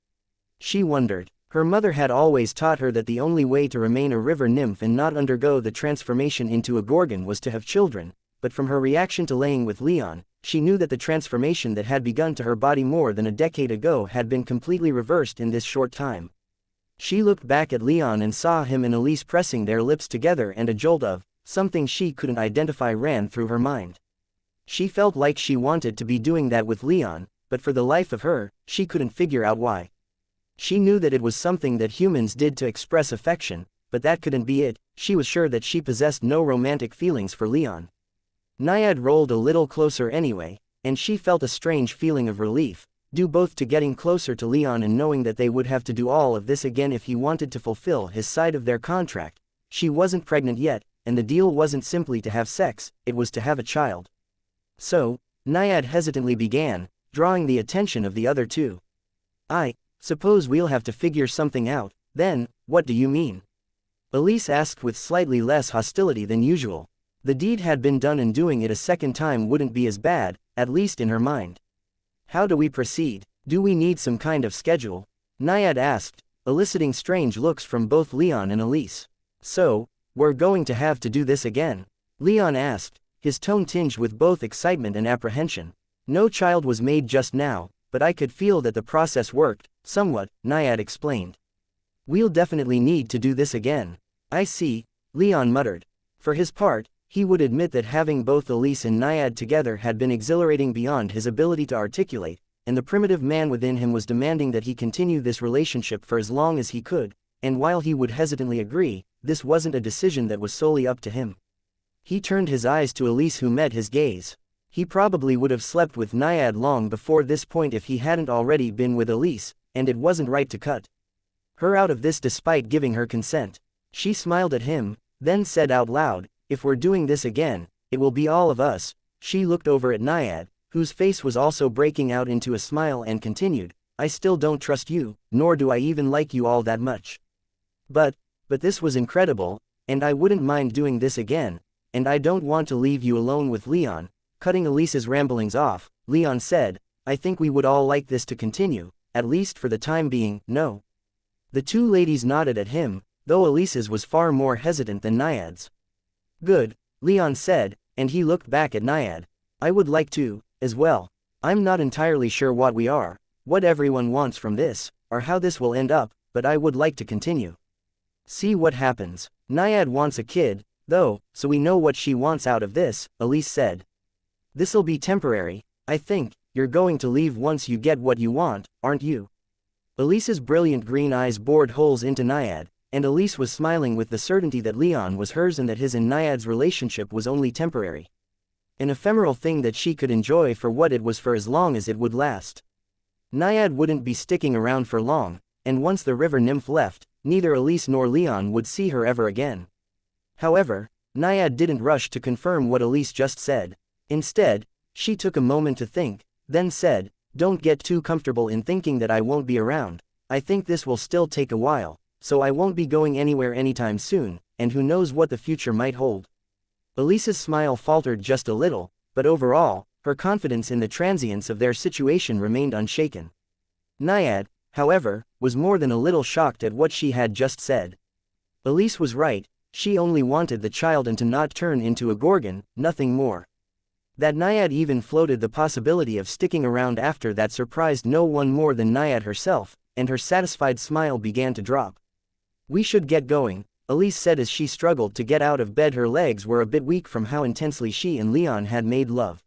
She wondered. Her mother had always taught her that the only way to remain a river nymph and not undergo the transformation into a Gorgon was to have children, but from her reaction to laying with Leon, she knew that the transformation that had begun to her body more than a decade ago had been completely reversed in this short time. She looked back at Leon and saw him and Elise pressing their lips together, and a jolt of something she couldn't identify ran through her mind. She felt like she wanted to be doing that with Leon, but for the life of her, she couldn't figure out why. She knew that it was something that humans did to express affection, but that couldn't be it. She was sure that she possessed no romantic feelings for Leon. Naiad rolled a little closer anyway, and she felt a strange feeling of relief, due both to getting closer to Leon and knowing that they would have to do all of this again if he wanted to fulfill his side of their contract. She wasn't pregnant yet, and the deal wasn't simply to have sex, it was to have a child. So, Naiad hesitantly began, drawing the attention of the other two. I suppose we'll have to figure something out, then. What do you mean? Elise asked with slightly less hostility than usual. The deed had been done and doing it a second time wouldn't be as bad, at least in her mind. How do we proceed? Do we need some kind of schedule? Naiad asked, eliciting strange looks from both Leon and Elise. So, we're going to have to do this again? Leon asked, his tone tinged with both excitement and apprehension. No child was made just now, but I could feel that the process worked, somewhat, Naiad explained. We'll definitely need to do this again. I see, Leon muttered. For his part, he would admit that having both Elise and Naiad together had been exhilarating beyond his ability to articulate, and the primitive man within him was demanding that he continue this relationship for as long as he could, and while he would hesitantly agree, this wasn't a decision that was solely up to him. He turned his eyes to Elise, who met his gaze. He probably would have slept with Naiad long before this point if he hadn't already been with Elise, and it wasn't right to cut her out of this despite giving her consent. She smiled at him, then said out loud, if we're doing this again, it will be all of us. She looked over at Naiad, whose face was also breaking out into a smile, and continued, I still don't trust you, nor do I even like you all that much. But this was incredible, and I wouldn't mind doing this again, and I don't want to leave you alone with Leon. Cutting Elise's ramblings off, Leon said, I think we would all like this to continue, at least for the time being. No. The two ladies nodded at him, though Elise's was far more hesitant than Naiad's. Good, Leon said, and he looked back at Naiad. I would like to, as well. I'm not entirely sure what everyone wants from this, or how this will end up, but I would like to continue. See what happens. Naiad wants a kid, though, so we know what she wants out of this, Elise said. This'll be temporary. I think, you're going to leave once you get what you want, aren't you? Elise's brilliant green eyes bored holes into Naiad, and Elise was smiling with the certainty that Leon was hers and that his and Naiad's relationship was only temporary. An ephemeral thing that she could enjoy for what it was for as long as it would last. Naiad wouldn't be sticking around for long, and once the river nymph left, neither Elise nor Leon would see her ever again. However, Naiad didn't rush to confirm what Elise just said. Instead, she took a moment to think, then said, "Don't get too comfortable in thinking that I won't be around. I think this will still take a while, so I won't be going anywhere anytime soon, and who knows what the future might hold." Elise's smile faltered just a little, but overall, her confidence in the transience of their situation remained unshaken. Naiad, however, was more than a little shocked at what she had just said. Elise was right, she only wanted the child and to not turn into a gorgon, nothing more. That Naiad even floated the possibility of sticking around after that surprised no one more than Naiad herself, and her satisfied smile began to drop. "We should get going," Elise said as she struggled to get out of bed. Her legs were a bit weak from how intensely she and Leon had made love.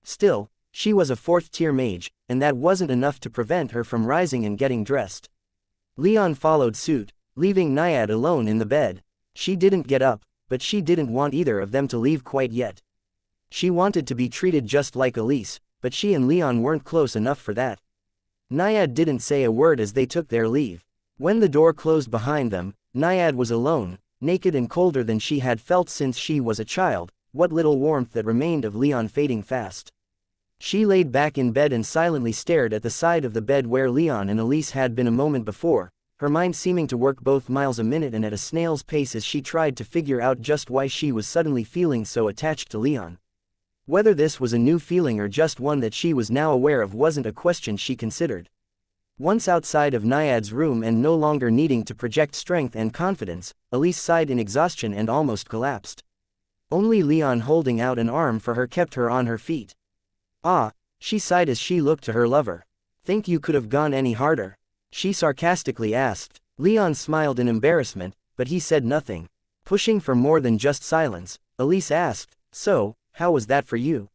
Still, she was a fourth-tier mage, and that wasn't enough to prevent her from rising and getting dressed. Leon followed suit, leaving Naiad alone in the bed. She didn't get up, but she didn't want either of them to leave quite yet. She wanted to be treated just like Elise, but she and Leon weren't close enough for that. Naiad didn't say a word as they took their leave. When the door closed behind them, Naiad was alone, naked and colder than she had felt since she was a child, what little warmth that remained of Leon fading fast. She laid back in bed and silently stared at the side of the bed where Leon and Elise had been a moment before, her mind seeming to work both miles a minute and at a snail's pace as she tried to figure out just why she was suddenly feeling so attached to Leon. Whether this was a new feeling or just one that she was now aware of wasn't a question she considered. Once outside of Naiad's room and no longer needing to project strength and confidence, Elise sighed in exhaustion and almost collapsed. Only Leon holding out an arm for her kept her on her feet. "Ah," she sighed as she looked to her lover. "Think you could have gone any harder?" she sarcastically asked. Leon smiled in embarrassment, but he said nothing. Pushing for more than just silence, Elise asked, "So, how was that for you?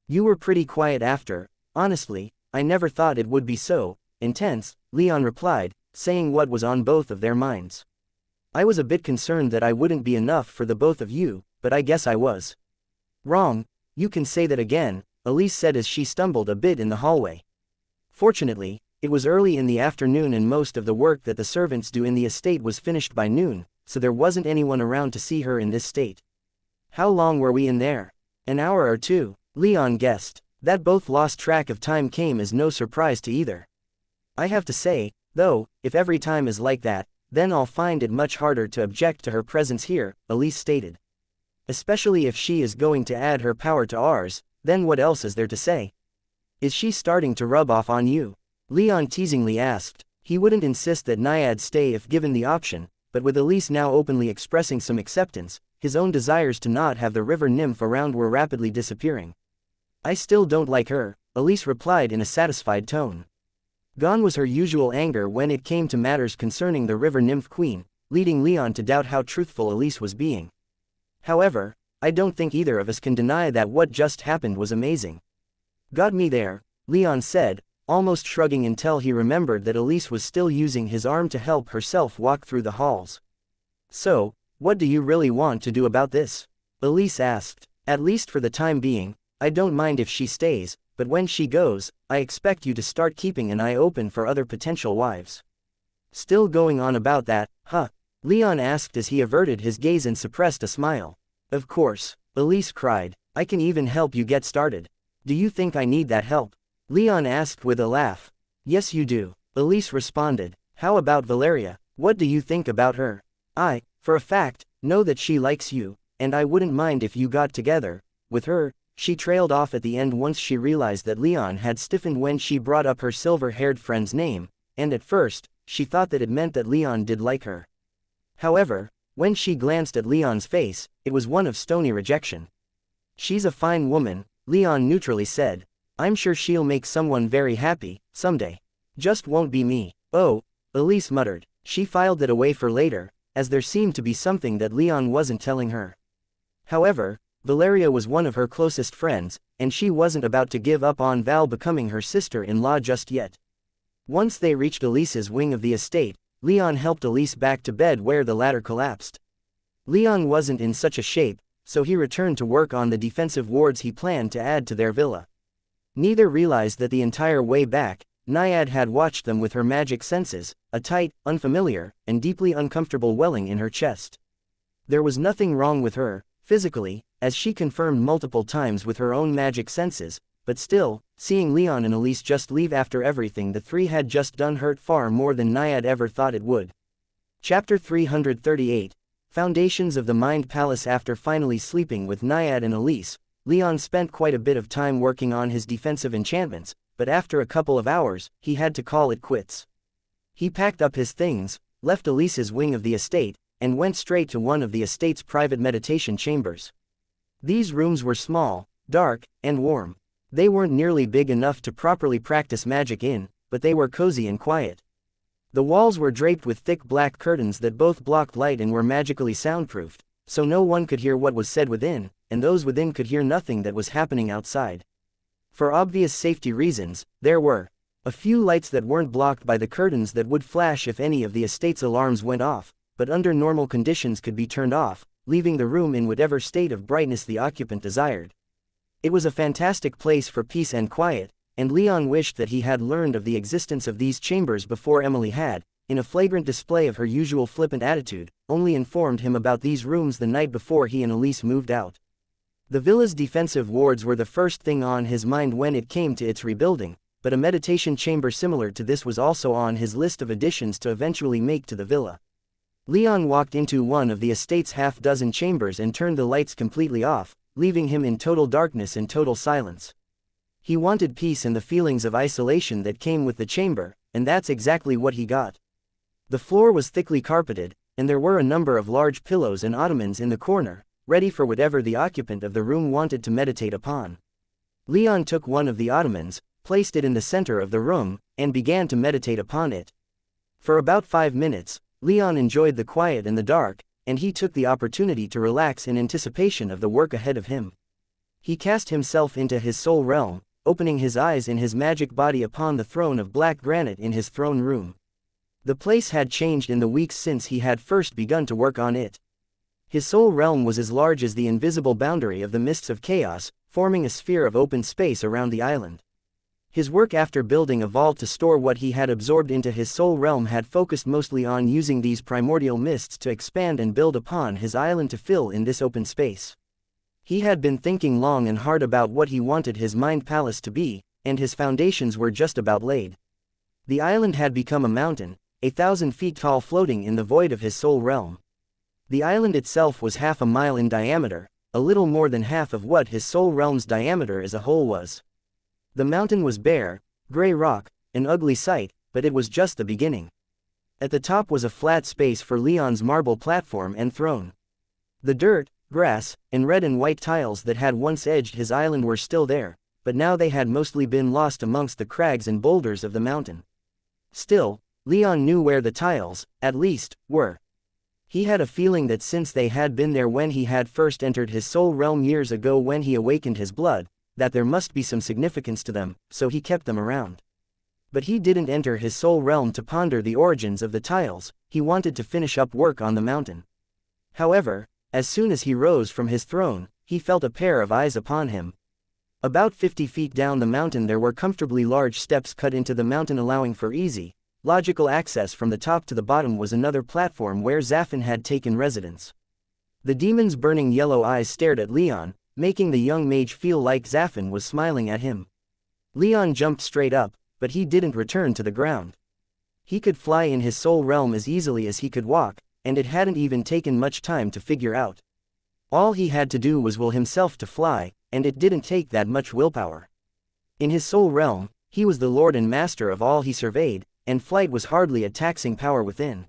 You were pretty quiet after." "Honestly, I never thought it would be so intense," Leon replied, saying what was on both of their minds. "I was a bit concerned that I wouldn't be enough for the both of you, but I guess I was wrong." "You can say that again," Elise said as she stumbled a bit in the hallway. Fortunately, it was early in the afternoon and most of the work that the servants do in the estate was finished by noon, so there wasn't anyone around to see her in this state. "How long were we in there?" "An hour or two," Leon guessed. That both lost track of time came as no surprise to either. "I have to say, though, if every time is like that, then I'll find it much harder to object to her presence here," Elise stated. "Especially if she is going to add her power to ours, then what else is there to say? Is she starting to rub off on you?" Leon teasingly asked. He wouldn't insist that Naiad stay if given the option, but with Elise now openly expressing some acceptance, his own desires to not have the river nymph around were rapidly disappearing. "I still don't like her," Elise replied in a satisfied tone. Gone was her usual anger when it came to matters concerning the river nymph queen, leading Leon to doubt how truthful Elise was being. "However, I don't think either of us can deny that what just happened was amazing." "Got me there," Leon said, almost shrugging until he remembered that Elise was still using his arm to help herself walk through the halls. "So, what do you really want to do about this?" Elise asked. "At least for the time being, I don't mind if she stays, but when she goes, I expect you to start keeping an eye open for other potential wives." "Still going on about that, huh?" Leon asked as he averted his gaze and suppressed a smile. "Of course," Elise cried. "I can even help you get started." "Do you think I need that help?" Leon asked with a laugh. "Yes you do," Elise responded. "How about Valeria? What do you think about her?" "I, for a fact, know that she likes you, and I wouldn't mind if you got together with her." She trailed off at the end once she realized that Leon had stiffened when she brought up her silver-haired friend's name, and at first, she thought that it meant that Leon did like her. However, when she glanced at Leon's face, it was one of stony rejection. "She's a fine woman," Leon neutrally said. "I'm sure she'll make someone very happy, someday. Just won't be me." "Oh," Elise muttered. She filed it away for later, as there seemed to be something that Leon wasn't telling her. However, Valeria was one of her closest friends, and she wasn't about to give up on Val becoming her sister-in-law just yet. Once they reached Elise's wing of the estate, Leon helped Elise back to bed where the latter collapsed. Leon wasn't in such a shape, so he returned to work on the defensive wards he planned to add to their villa. Neither realized that the entire way back, Naiad had watched them with her magic senses, a tight, unfamiliar, and deeply uncomfortable welling in her chest. There was nothing wrong with her, physically, as she confirmed multiple times with her own magic senses, but still, seeing Leon and Elise just leave after everything the three had just done hurt far more than Naiad ever thought it would. Chapter 338, Foundations of the Mind Palace. After finally sleeping with Naiad and Elise, Leon spent quite a bit of time working on his defensive enchantments, but after a couple of hours, he had to call it quits. He packed up his things, left Elise's wing of the estate, and went straight to one of the estate's private meditation chambers. These rooms were small, dark, and warm. They weren't nearly big enough to properly practice magic in, but they were cozy and quiet. The walls were draped with thick black curtains that both blocked light and were magically soundproofed, so no one could hear what was said within, and those within could hear nothing that was happening outside. For obvious safety reasons, there were a few lights that weren't blocked by the curtains that would flash if any of the estate's alarms went off, but under normal conditions could be turned off, leaving the room in whatever state of brightness the occupant desired. It was a fantastic place for peace and quiet, and Leon wished that he had learned of the existence of these chambers before Emily had, in a flagrant display of her usual flippant attitude, only informed him about these rooms the night before he and Elise moved out. The villa's defensive wards were the first thing on his mind when it came to its rebuilding, but a meditation chamber similar to this was also on his list of additions to eventually make to the villa. Leon walked into one of the estate's half-dozen chambers and turned the lights completely off, leaving him in total darkness and total silence. He wanted peace and the feelings of isolation that came with the chamber, and that's exactly what he got. The floor was thickly carpeted, and there were a number of large pillows and ottomans in the corner, ready for whatever the occupant of the room wanted to meditate upon. Leon took one of the ottomans, placed it in the center of the room, and began to meditate upon it. For about 5 minutes, Leon enjoyed the quiet and the dark, and he took the opportunity to relax in anticipation of the work ahead of him. He cast himself into his soul realm, opening his eyes in his magic body upon the throne of black granite in his throne room. The place had changed in the weeks since he had first begun to work on it. His soul realm was as large as the invisible boundary of the mists of chaos, forming a sphere of open space around the island. His work after building a vault to store what he had absorbed into his soul realm had focused mostly on using these primordial mists to expand and build upon his island to fill in this open space. He had been thinking long and hard about what he wanted his mind palace to be, and his foundations were just about laid. The island had become a mountain, 1,000 feet tall, floating in the void of his soul realm. The island itself was half a mile in diameter, a little more than half of what his soul realm's diameter as a whole was. The mountain was bare, gray rock, an ugly sight, but it was just the beginning. At the top was a flat space for Leon's marble platform and throne. The dirt, grass, and red and white tiles that had once edged his island were still there, but now they had mostly been lost amongst the crags and boulders of the mountain. Still, Leon knew where the tiles, at least, were. He had a feeling that since they had been there when he had first entered his soul realm years ago when he awakened his blood, that there must be some significance to them, so he kept them around. But he didn't enter his soul realm to ponder the origins of the tiles, he wanted to finish up work on the mountain. However, as soon as he rose from his throne, he felt a pair of eyes upon him. About 50 feet down the mountain there were comfortably large steps cut into the mountain, allowing for easy, logical access from the top to the bottom. Was another platform where Zaffin had taken residence. The demon's burning yellow eyes stared at Leon, making the young mage feel like Zaffin was smiling at him. Leon jumped straight up, but he didn't return to the ground. He could fly in his soul realm as easily as he could walk, and it hadn't even taken much time to figure out. All he had to do was will himself to fly, and it didn't take that much willpower. In his soul realm, he was the lord and master of all he surveyed, and flight was hardly a taxing power within.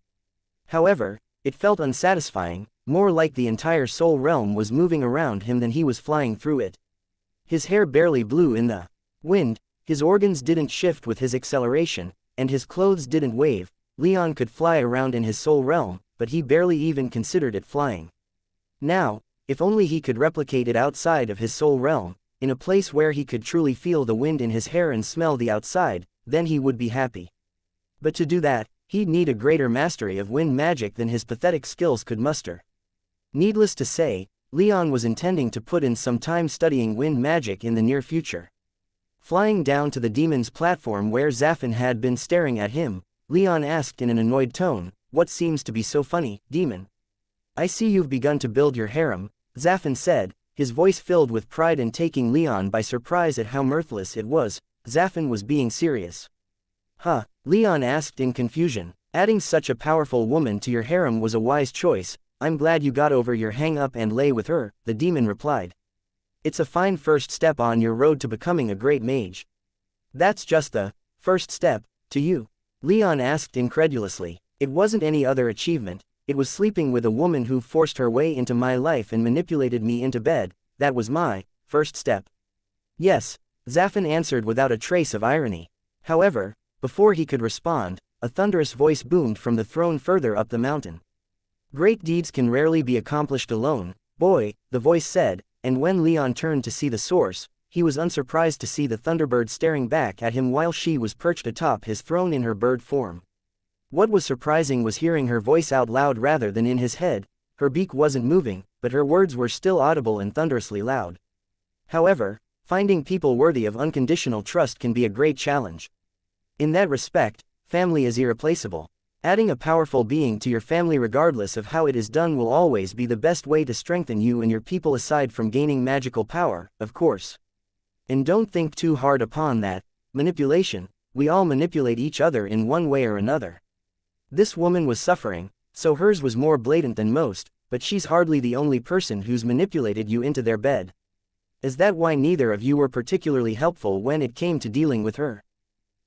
However, it felt unsatisfying, more like the entire soul realm was moving around him than he was flying through it. His hair barely blew in the wind, his organs didn't shift with his acceleration, and his clothes didn't wave. Leon could fly around in his soul realm, but he barely even considered it flying. Now, If only he could replicate it outside of his soul realm, in a place where he could truly feel the wind in his hair and smell the outside, then he would be happy. But to do that, he'd need a greater mastery of wind magic than his pathetic skills could muster. Needless to say, Leon was intending to put in some time studying wind magic in the near future. Flying down to the demon's platform where Zaffin had been staring at him, Leon asked in an annoyed tone, "What seems to be so funny, demon?" "I see you've begun to build your harem," Zaffin said, his voice filled with pride and taking Leon by surprise at how mirthless it was. Zaffin was being serious. "Huh?" Leon asked in confusion. "Adding such a powerful woman to your harem was a wise choice. I'm glad you got over your hang-up and lay with her," the demon replied. "It's a fine first step on your road to becoming a great mage." "That's just the first step, to you?" Leon asked incredulously. "It wasn't any other achievement, it was sleeping with a woman who forced her way into my life and manipulated me into bed, that was my first step." "Yes," Zaffin answered without a trace of irony. However, before he could respond, a thunderous voice boomed from the throne further up the mountain. "Great deeds can rarely be accomplished alone, boy," the voice said, and when Leon turned to see the source, he was unsurprised to see the Thunderbird staring back at him while she was perched atop his throne in her bird form. What was surprising was hearing her voice out loud rather than in his head. Her beak wasn't moving, but her words were still audible and thunderously loud. However, finding people worthy of unconditional trust can be a great challenge. In that respect, family is irreplaceable. Adding a powerful being to your family regardless of how it is done will always be the best way to strengthen you and your people aside from gaining magical power, of course. And don't think too hard upon that. Manipulation, we all manipulate each other in one way or another. This woman was suffering, so hers was more blatant than most, but she's hardly the only person who's manipulated you into their bed. Is that why neither of you were particularly helpful when it came to dealing with her?"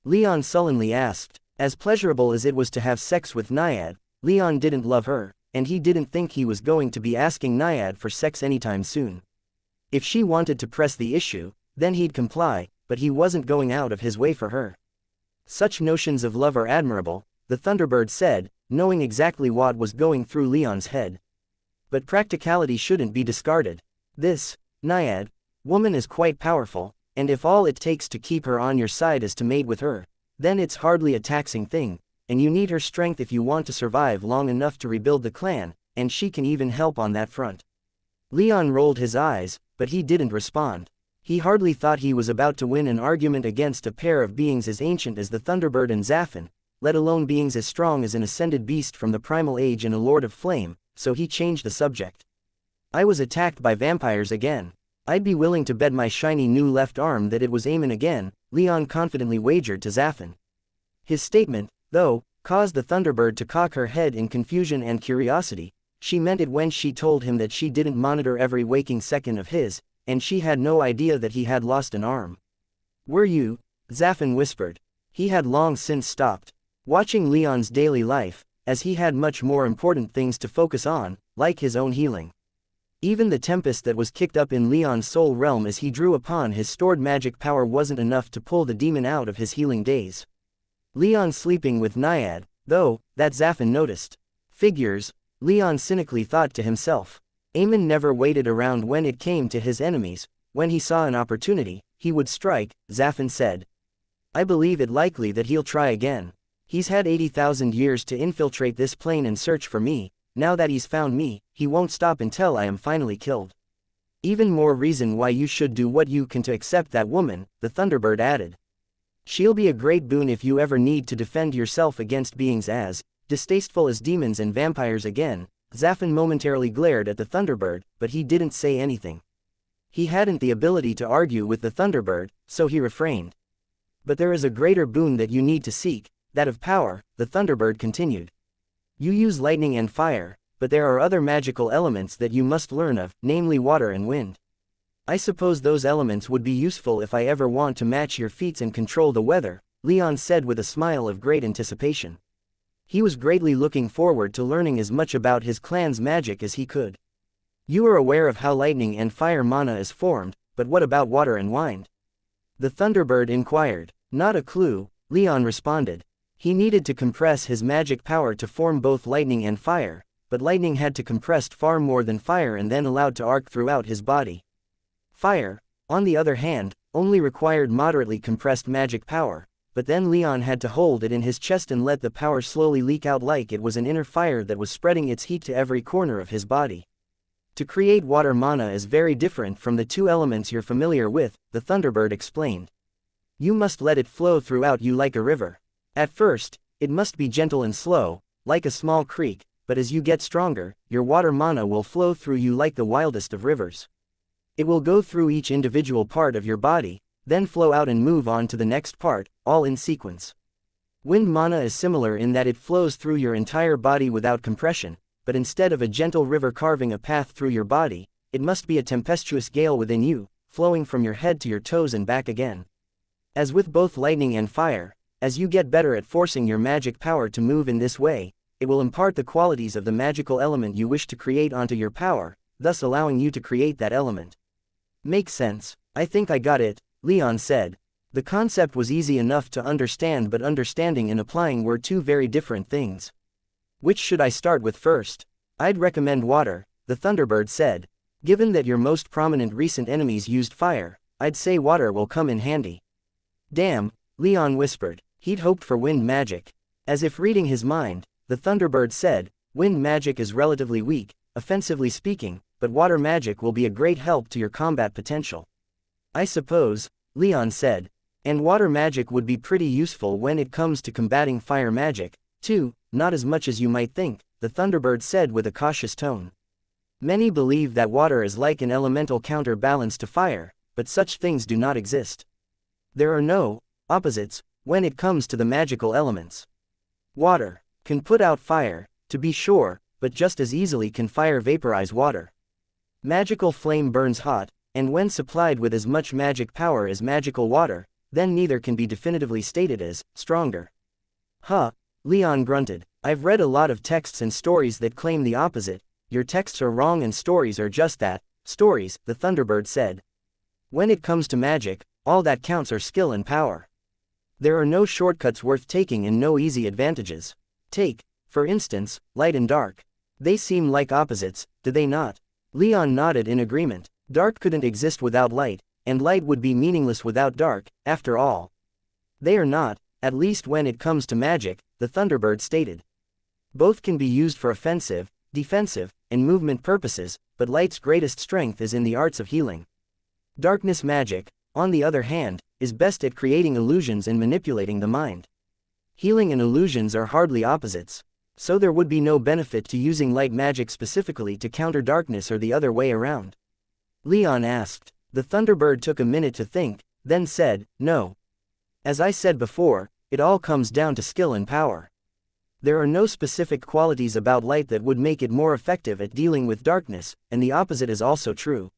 Leon sullenly asked. As pleasurable as it was to have sex with Naiad, Leon didn't love her, and he didn't think he was going to be asking Naiad for sex anytime soon. If she wanted to press the issue, then he'd comply, but he wasn't going out of his way for her. "Such notions of love are admirable," the Thunderbird said, knowing exactly what was going through Leon's head. "But practicality shouldn't be discarded. This Naiad woman is quite powerful, and if all it takes to keep her on your side is to mate with her, then it's hardly a taxing thing, and you need her strength if you want to survive long enough to rebuild the clan, and she can even help on that front." Leon rolled his eyes, but he didn't respond. He hardly thought he was about to win an argument against a pair of beings as ancient as the Thunderbird and Zaffin, let alone beings as strong as an ascended beast from the primal age and a lord of flame, so he changed the subject. "I was attacked by vampires again. I'd be willing to bet my shiny new left arm that it was Eamon again," Leon confidently wagered to Zaffin. His statement, though, caused the Thunderbird to cock her head in confusion and curiosity. She meant it when she told him that she didn't monitor every waking second of his, and she had no idea that he had lost an arm. "Were you?" Zaffin whispered. He had long since stopped watching Leon's daily life, as he had much more important things to focus on, like his own healing. Even the tempest that was kicked up in Leon's soul realm as he drew upon his stored magic power wasn't enough to pull the demon out of his healing days. Leon sleeping with Naiad, though, that Zaffin noticed. Figures, Leon cynically thought to himself. Eamon never waited around when it came to his enemies. When he saw an opportunity, he would strike, Zaffin said. "I believe it likely that he'll try again. He's had 80,000 years to infiltrate this plane and search for me. Now that he's found me, he won't stop until I am finally killed. Even more reason why you should do what you can to accept that woman," the Thunderbird added. "She'll be a great boon if you ever need to defend yourself against beings as distasteful as demons and vampires again." Zaffin momentarily glared at the Thunderbird, but he didn't say anything. He hadn't the ability to argue with the Thunderbird, so he refrained. "But there is a greater boon that you need to seek, that of power," the Thunderbird continued. "You use lightning and fire, but there are other magical elements that you must learn of, namely water and wind. I suppose those elements would be useful if I ever want to match your feats and control the weather," Leon said with a smile of great anticipation. He was greatly looking forward to learning as much about his clan's magic as he could. "You are aware of how lightning and fire mana is formed, but what about water and wind?" the Thunderbird inquired. "Not a clue," Leon responded. He needed to compress his magic power to form both lightning and fire, but lightning had to compress far more than fire and then allowed to arc throughout his body. Fire, on the other hand, only required moderately compressed magic power, but then Leon had to hold it in his chest and let the power slowly leak out like it was an inner fire that was spreading its heat to every corner of his body. To create water mana is very different from the two elements you're familiar with, the Thunderbird explained. You must let it flow throughout you like a river. At first, it must be gentle and slow, like a small creek, but as you get stronger, your water mana will flow through you like the wildest of rivers. It will go through each individual part of your body, then flow out and move on to the next part, all in sequence. Wind mana is similar in that it flows through your entire body without compression, but instead of a gentle river carving a path through your body, it must be a tempestuous gale within you, flowing from your head to your toes and back again. As with both lightning and fire, as you get better at forcing your magic power to move in this way, it will impart the qualities of the magical element you wish to create onto your power, thus allowing you to create that element. Makes sense. I think I got it, Leon said. The concept was easy enough to understand, but understanding and applying were two very different things. Which should I start with first? I'd recommend water, the Thunderbird said. Given that your most prominent recent enemies used fire, I'd say water will come in handy. Damn, Leon whispered. He'd hoped for wind magic. As if reading his mind, the Thunderbird said, wind magic is relatively weak, offensively speaking, but water magic will be a great help to your combat potential. I suppose, Leon said. And water magic would be pretty useful when it comes to combating fire magic, too. Not as much as you might think, the Thunderbird said with a cautious tone. Many believe that water is like an elemental counterbalance to fire, but such things do not exist. There are no opposites when it comes to the magical elements. Water can put out fire, to be sure, but just as easily can fire vaporize water. Magical flame burns hot, and when supplied with as much magic power as magical water, then neither can be definitively stated as stronger. Huh, Leon grunted. I've read a lot of texts and stories that claim the opposite. Your texts are wrong and stories are just that, stories, the Thunderbird said. When it comes to magic, all that counts are skill and power. There are no shortcuts worth taking and no easy advantages. Take, for instance, light and dark. They seem like opposites, do they not? Leon nodded in agreement. Dark couldn't exist without light, and light would be meaningless without dark, after all. They are not, at least when it comes to magic, the Thunderbird stated. Both can be used for offensive, defensive, and movement purposes, but light's greatest strength is in the arts of healing. Darkness magic, on the other hand, is best at creating illusions and manipulating the mind. Healing and illusions are hardly opposites, so there would be no benefit to using light magic specifically to counter darkness or the other way around. Leon asked. The Thunderbird took a minute to think, then said, no. As I said before, it all comes down to skill and power. There are no specific qualities about light that would make it more effective at dealing with darkness, and the opposite is also true.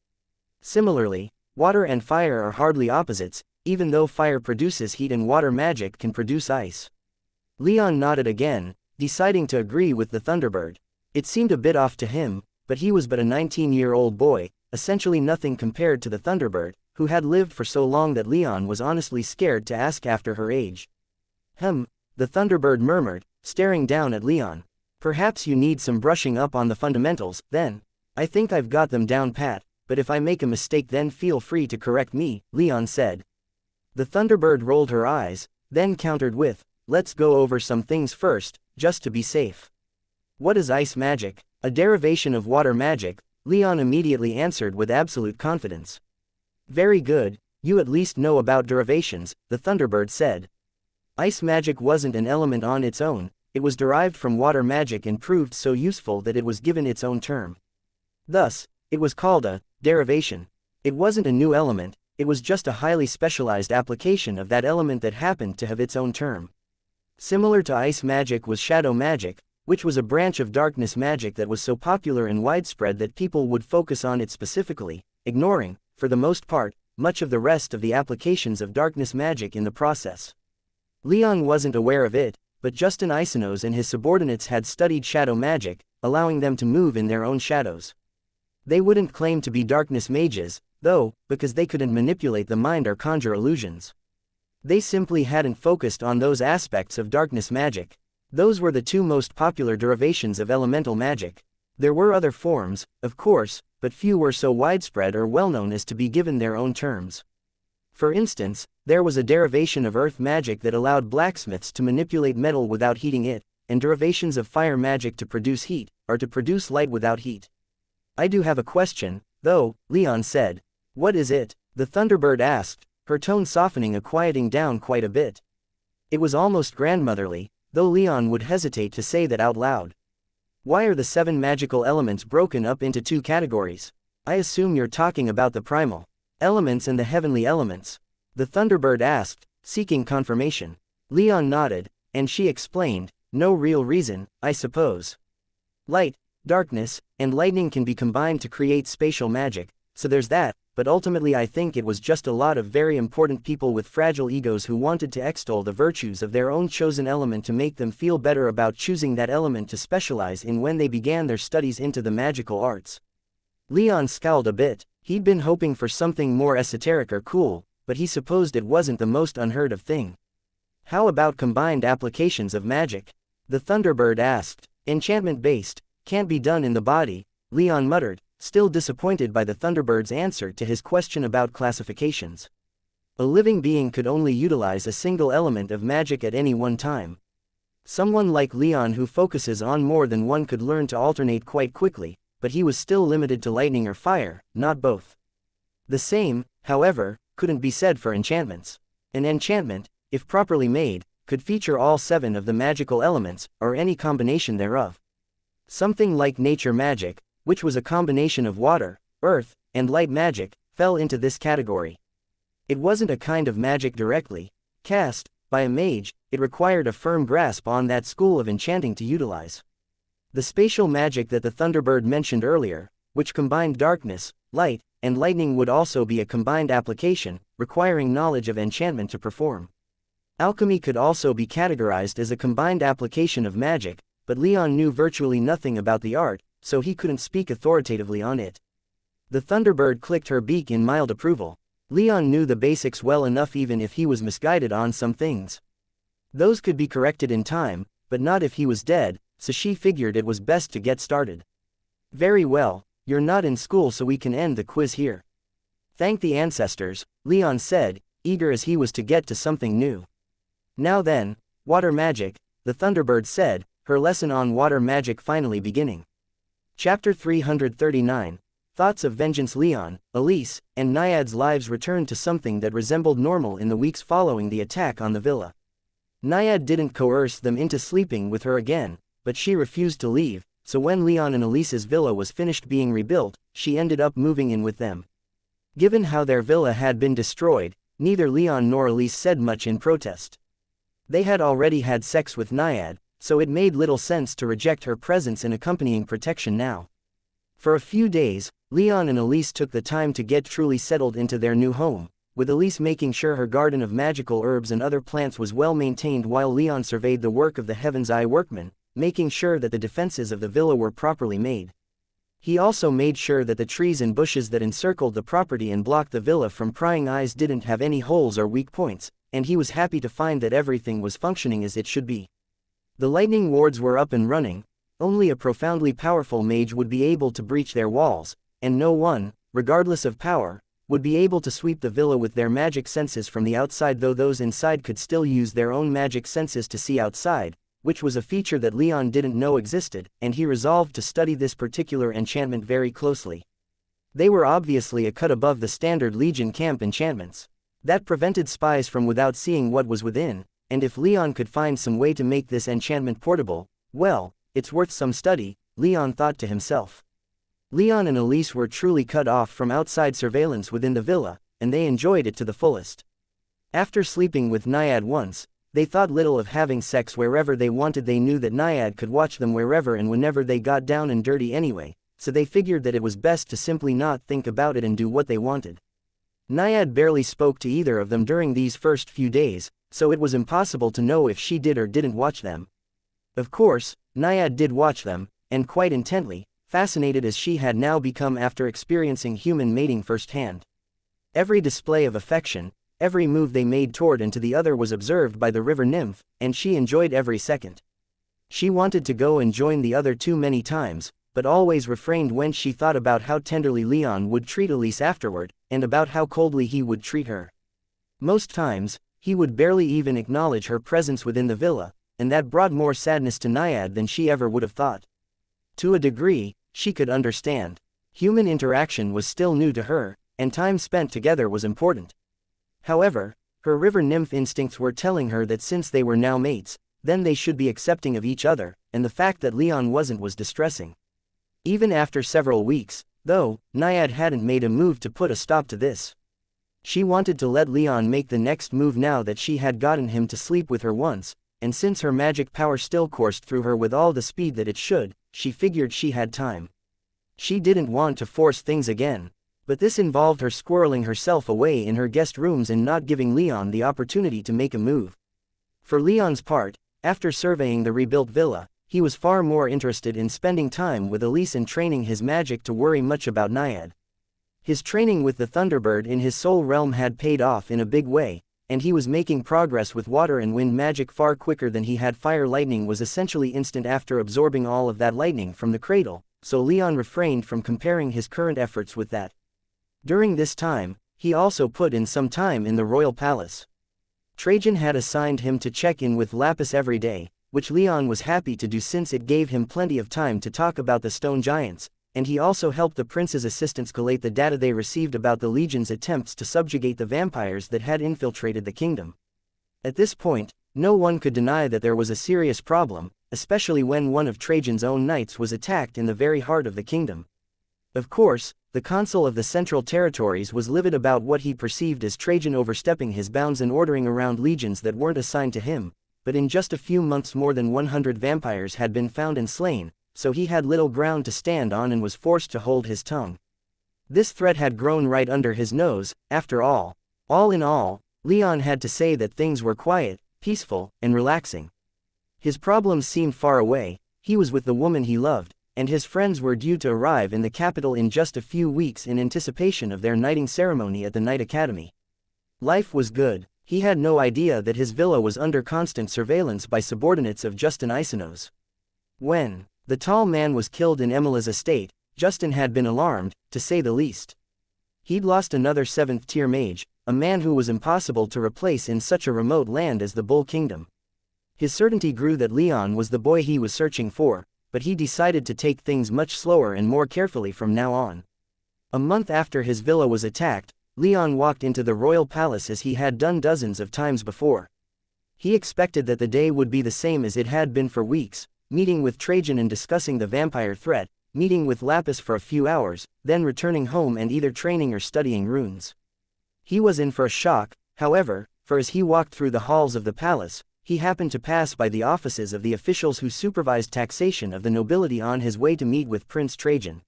Similarly, water and fire are hardly opposites, even though fire produces heat and water magic can produce ice. Leon nodded again, deciding to agree with the Thunderbird. It seemed a bit off to him, but he was but a 19-year-old boy, essentially nothing compared to the Thunderbird, who had lived for so long that Leon was honestly scared to ask after her age. The Thunderbird murmured, staring down at Leon. Perhaps you need some brushing up on the fundamentals, then. I think I've got them down pat, but if I make a mistake then feel free to correct me, Leon said. The Thunderbird rolled her eyes, then countered with, let's go over some things first, just to be safe. What is ice magic? A derivation of water magic, Leon immediately answered with absolute confidence. Very good, you at least know about derivations, the Thunderbird said. Ice magic wasn't an element on its own, it was derived from water magic and proved so useful that it was given its own term. Thus, it was called a derivation. It wasn't a new element, it was just a highly specialized application of that element that happened to have its own term. Similar to ice magic was shadow magic, which was a branch of darkness magic that was so popular and widespread that people would focus on it specifically, ignoring, for the most part, much of the rest of the applications of darkness magic in the process. Leon wasn't aware of it, but Justin Isonos and his subordinates had studied shadow magic, allowing them to move in their own shadows. They wouldn't claim to be darkness mages, though, because they couldn't manipulate the mind or conjure illusions. They simply hadn't focused on those aspects of darkness magic. Those were the two most popular derivations of elemental magic. There were other forms, of course, but few were so widespread or well-known as to be given their own terms. For instance, there was a derivation of earth magic that allowed blacksmiths to manipulate metal without heating it, and derivations of fire magic to produce heat, or to produce light without heat. I do have a question, though, Leon said. What is it? The Thunderbird asked, her tone softening and quieting down quite a bit. It was almost grandmotherly, though Leon would hesitate to say that out loud. Why are the 7 magical elements broken up into 2 categories? I assume you're talking about the primal elements and the heavenly elements. The Thunderbird asked, seeking confirmation. Leon nodded, and she explained, no real reason, I suppose. Light, darkness, and lightning can be combined to create spatial magic, so there's that, but ultimately I think it was just a lot of very important people with fragile egos who wanted to extol the virtues of their own chosen element to make them feel better about choosing that element to specialize in when they began their studies into the magical arts. Leon scowled a bit. He'd been hoping for something more esoteric or cool, but he supposed it wasn't the most unheard of thing. How about combined applications of magic? The Thunderbird asked. Enchantment-based, can't be done in the body, Leon muttered, still disappointed by the Thunderbird's answer to his question about classifications. A living being could only utilize a single element of magic at any one time. Someone like Leon who focuses on more than one could learn to alternate quite quickly, but he was still limited to lightning or fire, not both. The same, however, couldn't be said for enchantments. An enchantment, if properly made, could feature all 7 of the magical elements, or any combination thereof. Something like nature magic, which was a combination of water, earth, and light magic, fell into this category. It wasn't a kind of magic directly cast by a mage, it required a firm grasp on that school of enchanting to utilize. The spatial magic that the Thunderbird mentioned earlier, which combined darkness, light, and lightning would also be a combined application, requiring knowledge of enchantment to perform. Alchemy could also be categorized as a combined application of magic, but Leon knew virtually nothing about the art, so he couldn't speak authoritatively on it. The Thunderbird clicked her beak in mild approval. Leon knew the basics well enough even if he was misguided on some things. Those could be corrected in time, but not if he was dead, so she figured it was best to get started. Very well, you're not in school so we can end the quiz here. Thank the ancestors, Leon said, eager as he was to get to something new. Now then, water magic, the Thunderbird said, her lesson on water magic finally beginning. Chapter 339, Thoughts of Vengeance. Leon, Elise, and Naiad's lives returned to something that resembled normal in the weeks following the attack on the villa. Naiad didn't coerce them into sleeping with her again, but she refused to leave, so when Leon and Elise's villa was finished being rebuilt, she ended up moving in with them. Given how their villa had been destroyed, neither Leon nor Elise said much in protest. They had already had sex with Naiad, so it made little sense to reject her presence and accompanying protection now. For a few days, Leon and Elise took the time to get truly settled into their new home, with Elise making sure her garden of magical herbs and other plants was well maintained while Leon surveyed the work of the Heaven's Eye workmen, making sure that the defenses of the villa were properly made. He also made sure that the trees and bushes that encircled the property and blocked the villa from prying eyes didn't have any holes or weak points, and he was happy to find that everything was functioning as it should be. The lightning wards were up and running. Only a profoundly powerful mage would be able to breach their walls, and no one, regardless of power, would be able to sweep the villa with their magic senses from the outside, though those inside could still use their own magic senses to see outside, which was a feature that Leon didn't know existed, and he resolved to study this particular enchantment very closely. They were obviously a cut above the standard Legion camp enchantments. That prevented spies from without seeing what was within, and if Leon could find some way to make this enchantment portable, well, it's worth some study, Leon thought to himself. Leon and Elise were truly cut off from outside surveillance within the villa, and they enjoyed it to the fullest. After sleeping with Naiad once, they thought little of having sex wherever they wanted. They knew that Naiad could watch them wherever and whenever they got down and dirty anyway, so they figured that it was best to simply not think about it and do what they wanted. Naiad barely spoke to either of them during these first few days, so it was impossible to know if she did or didn't watch them. Of course, Naiad did watch them, and quite intently, fascinated as she had now become after experiencing human mating firsthand. Every display of affection, every move they made toward and to the other was observed by the river nymph, and she enjoyed every second. She wanted to go and join the other two many times, but always refrained when she thought about how tenderly Leon would treat Elise afterward, and about how coldly he would treat her. Most times, he would barely even acknowledge her presence within the villa, and that brought more sadness to Naiad than she ever would have thought. To a degree, she could understand. Human interaction was still new to her, and time spent together was important. However, her river nymph instincts were telling her that since they were now mates, then they should be accepting of each other, and the fact that Leon wasn't was distressing. Even after several weeks, though, Naiad hadn't made a move to put a stop to this. She wanted to let Leon make the next move now that she had gotten him to sleep with her once, and since her magic power still coursed through her with all the speed that it should, she figured she had time. She didn't want to force things again, but this involved her squirreling herself away in her guest rooms and not giving Leon the opportunity to make a move. For Leon's part, after surveying the rebuilt villa, he was far more interested in spending time with Elise and training his magic to worry much about Naiad. His training with the Thunderbird in his soul realm had paid off in a big way, and he was making progress with water and wind magic far quicker than he had. Fire lightning was essentially instant after absorbing all of that lightning from the cradle, so Leon refrained from comparing his current efforts with that. During this time, he also put in some time in the royal palace. Trajan had assigned him to check in with Lapis every day, which Leon was happy to do since it gave him plenty of time to talk about the stone giants, and he also helped the prince's assistants collate the data they received about the Legion's attempts to subjugate the vampires that had infiltrated the kingdom. At this point, no one could deny that there was a serious problem, especially when one of Trajan's own knights was attacked in the very heart of the kingdom. Of course, the consul of the Central Territories was livid about what he perceived as Trajan overstepping his bounds and ordering around legions that weren't assigned to him, but in just a few months more than 100 vampires had been found and slain, so he had little ground to stand on and was forced to hold his tongue. This threat had grown right under his nose. After all. All in all, Leon had to say that things were quiet, peaceful, and relaxing. His problems seemed far away. He was with the woman he loved, and his friends were due to arrive in the capital in just a few weeks in anticipation of their knighting ceremony at the Knight Academy. Life was good. He had no idea that his villa was under constant surveillance by subordinates of Justin Isonos. When the tall man was killed in Emila's estate, Justin had been alarmed, to say the least. He'd lost another 7th-tier mage, a man who was impossible to replace in such a remote land as the Bull Kingdom. His certainty grew that Leon was the boy he was searching for, but he decided to take things much slower and more carefully from now on. A month after his villa was attacked, Leon walked into the royal palace as he had done dozens of times before. He expected that the day would be the same as it had been for weeks, meeting with Trajan and discussing the vampire threat, meeting with Lapis for a few hours, then returning home and either training or studying runes. He was in for a shock, however, for as he walked through the halls of the palace, he happened to pass by the offices of the officials who supervised taxation of the nobility on his way to meet with Prince Trajan.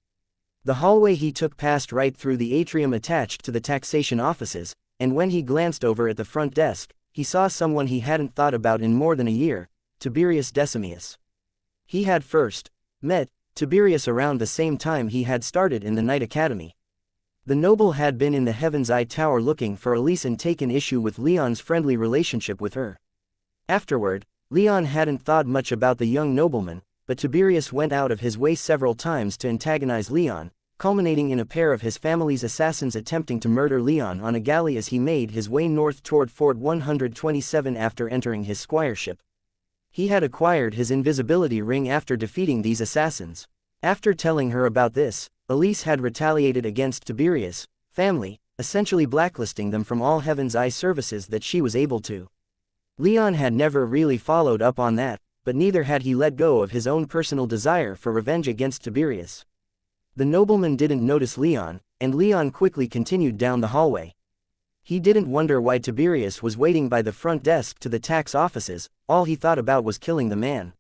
The hallway he took passed right through the atrium attached to the taxation offices, and when he glanced over at the front desk, he saw someone he hadn't thought about in more than a year, Tiberius Decimius. He had first met Tiberius around the same time he had started in the Knight Academy. The noble had been in the Heaven's Eye Tower looking for Elise and taken issue with Leon's friendly relationship with her. Afterward, Leon hadn't thought much about the young nobleman, but Tiberius went out of his way several times to antagonize Leon, culminating in a pair of his family's assassins attempting to murder Leon on a galley as he made his way north toward Fort 127 after entering his squireship. He had acquired his invisibility ring after defeating these assassins. After telling her about this, Elise had retaliated against Tiberius' family, essentially blacklisting them from all Heaven's Eye services that she was able to. Leon had never really followed up on that, but neither had he let go of his own personal desire for revenge against Tiberius. The nobleman didn't notice Leon, and Leon quickly continued down the hallway. He didn't wonder why Tiberius was waiting by the front desk to the tax offices. All he thought about was killing the man.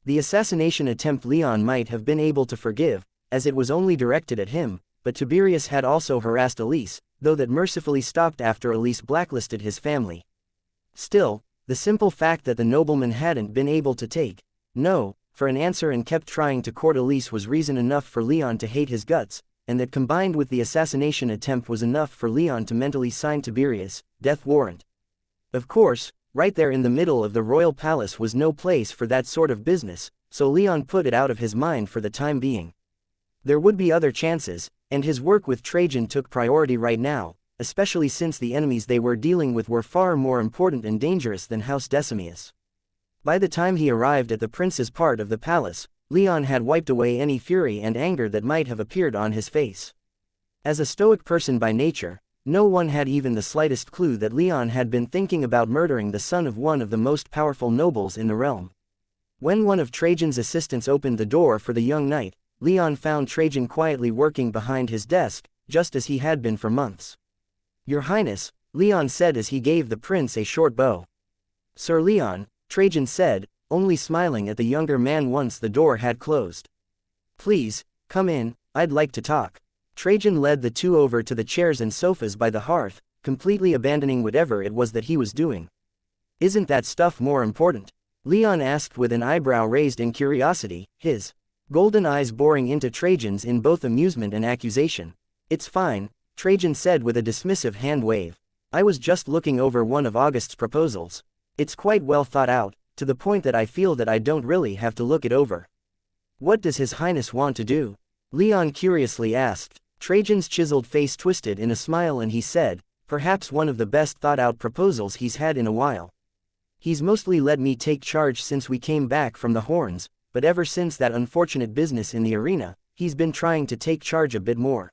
The assassination attempt Leon might have been able to forgive, as it was only directed at him, but Tiberius had also harassed Elise, though that mercifully stopped after Elise blacklisted his family. Still, the simple fact that the nobleman hadn't been able to take no for an answer and kept trying to court Elise was reason enough for Leon to hate his guts, and that combined with the assassination attempt was enough for Leon to mentally sign Tiberius' death warrant. Of course, Right there in the middle of the royal palace was no place for that sort of business, so Leon put it out of his mind for the time being. There would be other chances, and his work with Trajan took priority right now, especially since the enemies they were dealing with were far more important and dangerous than House Decimus. By the time he arrived at the prince's part of the palace, Leon had wiped away any fury and anger that might have appeared on his face. As a stoic person by nature, no one had even the slightest clue that Leon had been thinking about murdering the son of one of the most powerful nobles in the realm. When one of Trajan's assistants opened the door for the young knight, Leon found Trajan quietly working behind his desk, just as he had been for months. "Your Highness," Leon said as he gave the prince a short bow. "Sir Leon," Trajan said, only smiling at the younger man once the door had closed. "Please, come in, I'd like to talk." Trajan led the two over to the chairs and sofas by the hearth, completely abandoning whatever it was that he was doing. "Isn't that stuff more important?" Leon asked with an eyebrow raised in curiosity, his golden eyes boring into Trajan's in both amusement and accusation. "It's fine," Trajan said with a dismissive hand wave. "I was just looking over one of August's proposals. It's quite well thought out, to the point that I feel that I don't really have to look it over." "What does His Highness want to do?" Leon curiously asked. Trajan's chiseled face twisted in a smile and he said, "Perhaps one of the best thought-out proposals he's had in a while. He's mostly let me take charge since we came back from the Horns, but ever since that unfortunate business in the arena, he's been trying to take charge a bit more.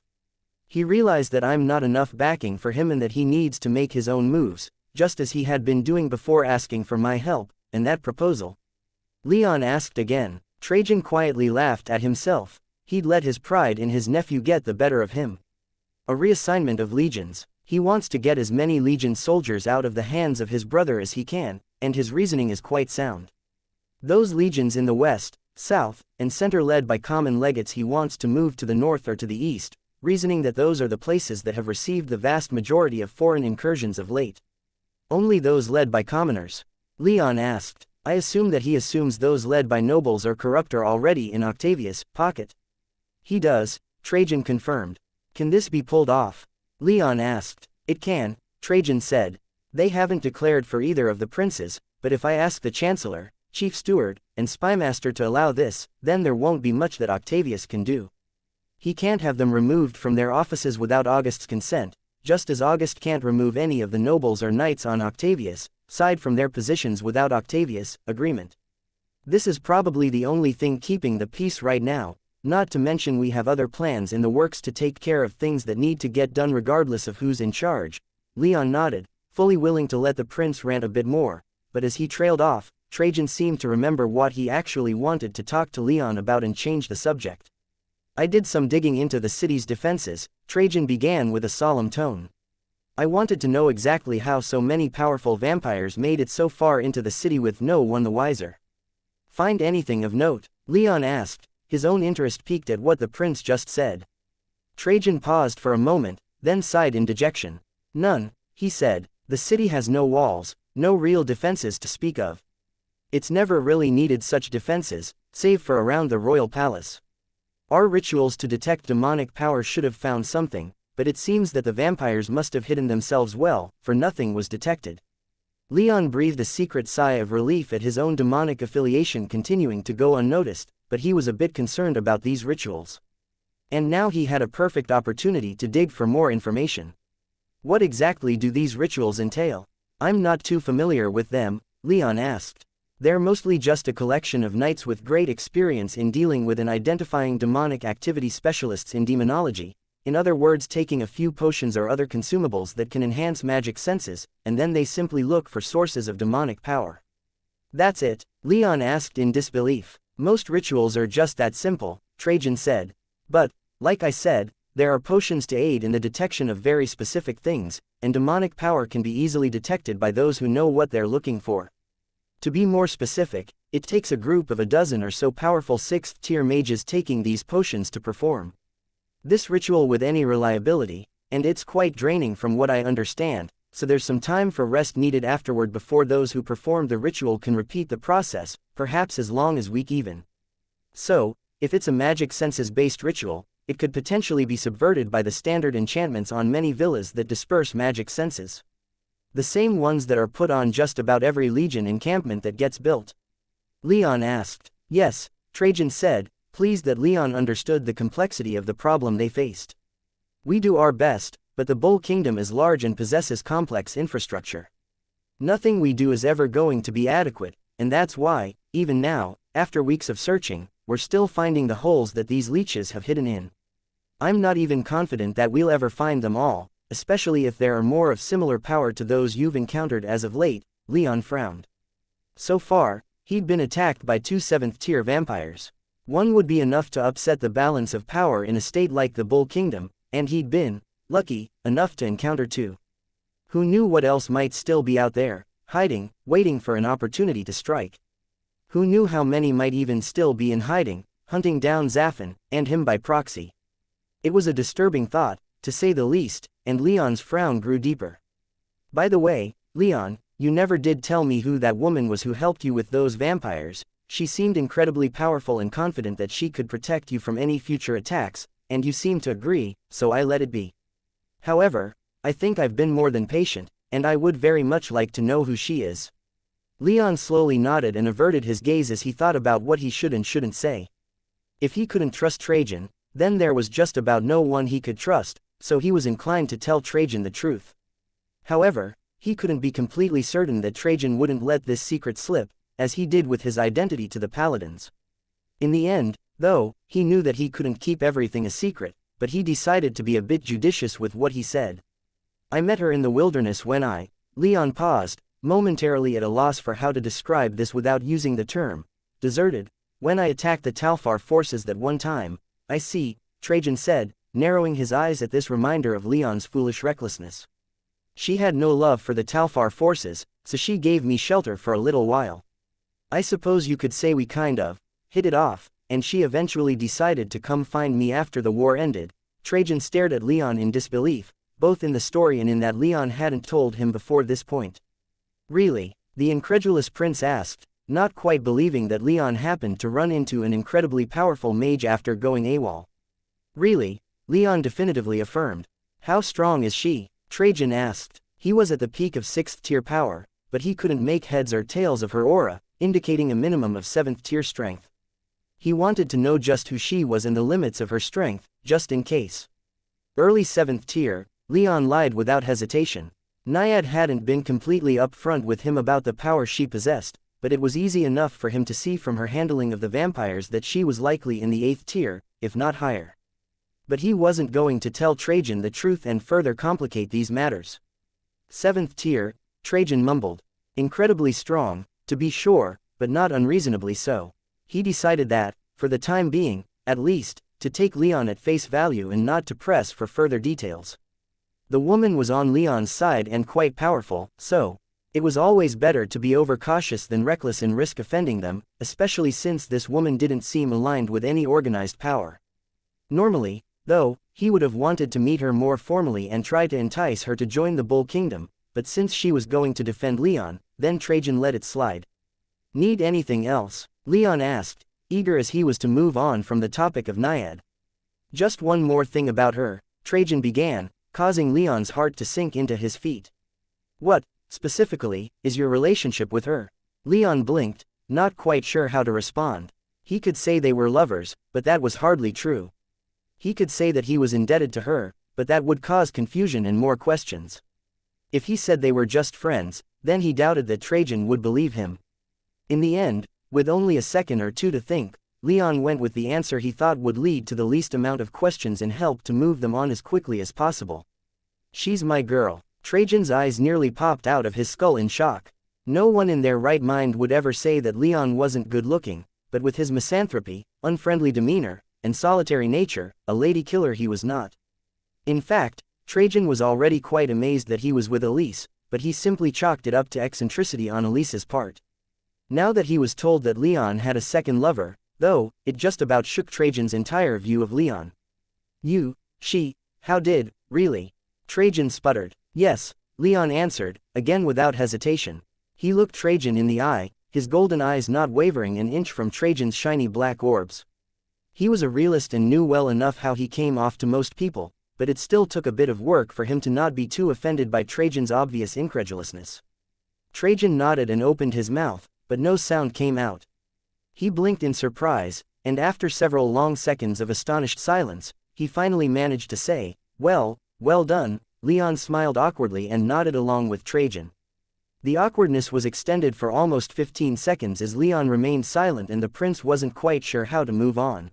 He realized that I'm not enough backing for him and that he needs to make his own moves, just as he had been doing before asking for my help, and that proposal?" Leon asked again. Trajan quietly laughed at himself. He'd let his pride in his nephew get the better of him. "A reassignment of legions. He wants to get as many legion soldiers out of the hands of his brother as he can, and his reasoning is quite sound. Those legions in the west, south, and center led by common legates he wants to move to the north or to the east, reasoning that those are the places that have received the vast majority of foreign incursions of late." "Only those led by commoners?" Leon asked. "I assume that he assumes those led by nobles or corrupt are already in Octavius' pocket." "He does," Trajan confirmed. "Can this be pulled off?" Leon asked. "It can," Trajan said. "They haven't declared for either of the princes, but if I ask the Chancellor, Chief Steward, and Spymaster to allow this, then there won't be much that Octavius can do. He can't have them removed from their offices without August's consent, just as August can't remove any of the nobles or knights on Octavius' side from their positions without Octavius' agreement. This is probably the only thing keeping the peace right now, not to mention we have other plans in the works to take care of things that need to get done regardless of who's in charge." Leon nodded, fully willing to let the prince rant a bit more, but as he trailed off, Trajan seemed to remember what he actually wanted to talk to Leon about and change the subject. "I did some digging into the city's defenses," Trajan began with a solemn tone. "I wanted to know exactly how so many powerful vampires made it so far into the city with no one the wiser." "Find anything of note?" Leon asked, his own interest piqued at what the prince just said. Trajan paused for a moment, then sighed in dejection. "None," he said. "The city has no walls, no real defenses to speak of. It's never really needed such defenses, save for around the royal palace. Our rituals to detect demonic power should have found something, but it seems that the vampires must have hidden themselves well, for nothing was detected." Leon breathed a secret sigh of relief at his own demonic affiliation continuing to go unnoticed, but he was a bit concerned about these rituals. And now he had a perfect opportunity to dig for more information. "What exactly do these rituals entail?" "I'm not too familiar with them," Leon asked. "They're mostly just a collection of knights with great experience in dealing with and identifying demonic activity, specialists in demonology, in other words taking a few potions or other consumables that can enhance magic senses, and then they simply look for sources of demonic power." "That's it?" Leon asked in disbelief. "Most rituals are just that simple," Trajan said. "But, like I said, there are potions to aid in the detection of very specific things, and demonic power can be easily detected by those who know what they're looking for. To be more specific, it takes a group of a dozen or so powerful 6th-tier mages taking these potions to perform this ritual with any reliability, and it's quite draining from what I understand, so there's some time for rest needed afterward before those who perform the ritual can repeat the process, perhaps as long as week even. So, if it's a magic senses-based ritual, it could potentially be subverted by the standard enchantments on many villas that disperse magic senses. The same ones that are put on just about every legion encampment that gets built. Leon asked. Yes, Trajan said, pleased that Leon understood the complexity of the problem they faced. We do our best, but the Bull Kingdom is large and possesses complex infrastructure. Nothing we do is ever going to be adequate, and that's why, even now, after weeks of searching, we're still finding the holes that these leeches have hidden in. I'm not even confident that we'll ever find them all, especially if there are more of similar power to those you've encountered as of late. Leon frowned. So far, he'd been attacked by 2 7th-tier vampires. One would be enough to upset the balance of power in a state like the Bull Kingdom, and he'd been lucky enough to encounter 2. Who knew what else might still be out there, hiding, waiting for an opportunity to strike? Who knew how many might even still be in hiding, hunting down Zaffin, and him by proxy? It was a disturbing thought, to say the least, and Leon's frown grew deeper. By the way, Leon, you never did tell me who that woman was who helped you with those vampires. She seemed incredibly powerful and confident that she could protect you from any future attacks, and you seemed to agree, so I let it be. However, I think I've been more than patient, and I would very much like to know who she is. Leon slowly nodded and averted his gaze as he thought about what he should and shouldn't say. If he couldn't trust Trajan, then there was just about no one he could trust, so he was inclined to tell Trajan the truth. However, he couldn't be completely certain that Trajan wouldn't let this secret slip, as he did with his identity to the Paladins. In the end, though, he knew that he couldn't keep everything a secret, but he decided to be a bit judicious with what he said. I met her in the wilderness when Leon paused, momentarily at a loss for how to describe this without using the term deserted. When I attacked the Talfar forces that one time. I see, Trajan said, narrowing his eyes at this reminder of Leon's foolish recklessness. She had no love for the Talfar forces, so she gave me shelter for a little while. I suppose you could say we kind of hit it off, and she eventually decided to come find me after the war ended. Trajan stared at Leon in disbelief, both in the story and in that Leon hadn't told him before this point. Really? The incredulous prince asked, not quite believing that Leon happened to run into an incredibly powerful mage after going AWOL. Really? Leon definitively affirmed. How strong is she? Trajan asked. He was at the peak of 6th-tier power, but he couldn't make heads or tails of her aura, indicating a minimum of 7th-tier strength. He wanted to know just who she was and the limits of her strength, just in case. Early 7th tier, Leon lied without hesitation. Naiad hadn't been completely upfront with him about the power she possessed, but it was easy enough for him to see from her handling of the vampires that she was likely in the 8th tier, if not higher. But he wasn't going to tell Trajan the truth and further complicate these matters. 7th tier, Trajan mumbled. Incredibly strong, to be sure, but not unreasonably so. He decided that, for the time being, at least, to take Leon at face value and not to press for further details. The woman was on Leon's side and quite powerful, so it was always better to be overcautious than reckless and risk offending them, especially since this woman didn't seem aligned with any organized power. Normally, though, he would have wanted to meet her more formally and try to entice her to join the Bull Kingdom, but since she was going to defend Leon, then Trajan let it slide. Need anything else? Leon asked, eager as he was to move on from the topic of Naiad. Just one more thing about her, Trajan began, causing Leon's heart to sink into his feet. What, specifically, is your relationship with her? Leon blinked, not quite sure how to respond. He could say they were lovers, but that was hardly true. He could say that he was indebted to her, but that would cause confusion and more questions. If he said they were just friends, then he doubted that Trajan would believe him. In the end, with only a second or two to think, Leon went with the answer he thought would lead to the least amount of questions and help to move them on as quickly as possible. She's my girl. Trajan's eyes nearly popped out of his skull in shock. No one in their right mind would ever say that Leon wasn't good-looking, but with his misanthropy, unfriendly demeanor, and solitary nature, a lady killer he was not. In fact, Trajan was already quite amazed that he was with Elise, but he simply chalked it up to eccentricity on Elise's part. Now that he was told that Leon had a second lover, though, it just about shook Trajan's entire view of Leon. How did, really? Trajan sputtered. Yes, Leon answered, again without hesitation. He looked Trajan in the eye, his golden eyes not wavering an inch from Trajan's shiny black orbs. He was a realist and knew well enough how he came off to most people, but it still took a bit of work for him to not be too offended by Trajan's obvious incredulousness. Trajan nodded and opened his mouth, but no sound came out. He blinked in surprise, and after several long seconds of astonished silence, he finally managed to say, "Well, well done." Leon smiled awkwardly and nodded along with Trajan. The awkwardness was extended for almost 15 seconds as Leon remained silent and the prince wasn't quite sure how to move on.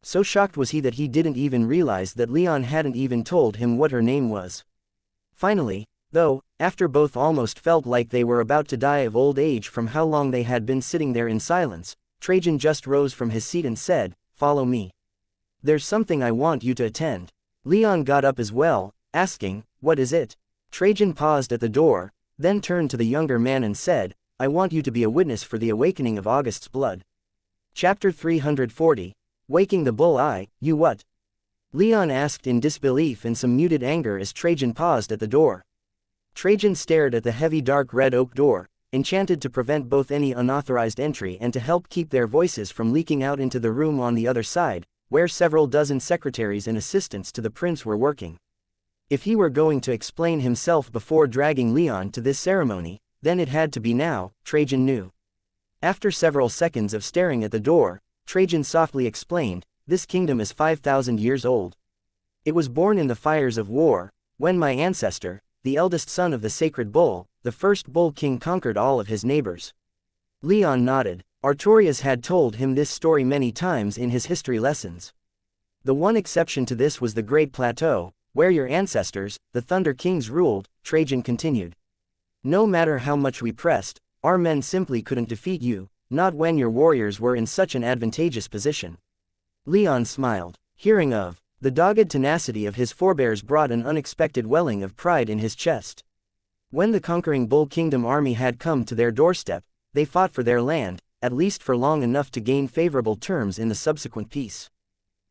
So shocked was he that he didn't even realize that Leon hadn't even told him what her name was. Finally, though, after both almost felt like they were about to die of old age from how long they had been sitting there in silence, Trajan just rose from his seat and said, "Follow me. There's something I want you to attend." Leon got up as well, asking, "What is it?" Trajan paused at the door, then turned to the younger man and said, "I want you to be a witness for the awakening of August's blood." Chapter 340, Waking the Bull-Eye, You What? Leon asked in disbelief and some muted anger as Trajan paused at the door. Trajan stared at the heavy dark red oak door, enchanted to prevent both any unauthorized entry and to help keep their voices from leaking out into the room on the other side, where several dozen secretaries and assistants to the prince were working. If he were going to explain himself before dragging Leon to this ceremony, then it had to be now, Trajan knew. After several seconds of staring at the door, Trajan softly explained, "This kingdom is 5,000 years old. It was born in the fires of war, when my ancestor, the eldest son of the sacred bull, the first bull king, conquered all of his neighbors." Leon nodded. Artorias had told him this story many times in his history lessons. The one exception to this was the Great Plateau, where your ancestors, the Thunder Kings, ruled, Trajan continued. "No matter how much we pressed, our men simply couldn't defeat you, not when your warriors were in such an advantageous position." Leon smiled. Hearing of the dogged tenacity of his forebears brought an unexpected welling of pride in his chest. When the conquering Bull Kingdom army had come to their doorstep, they fought for their land, at least for long enough to gain favorable terms in the subsequent peace.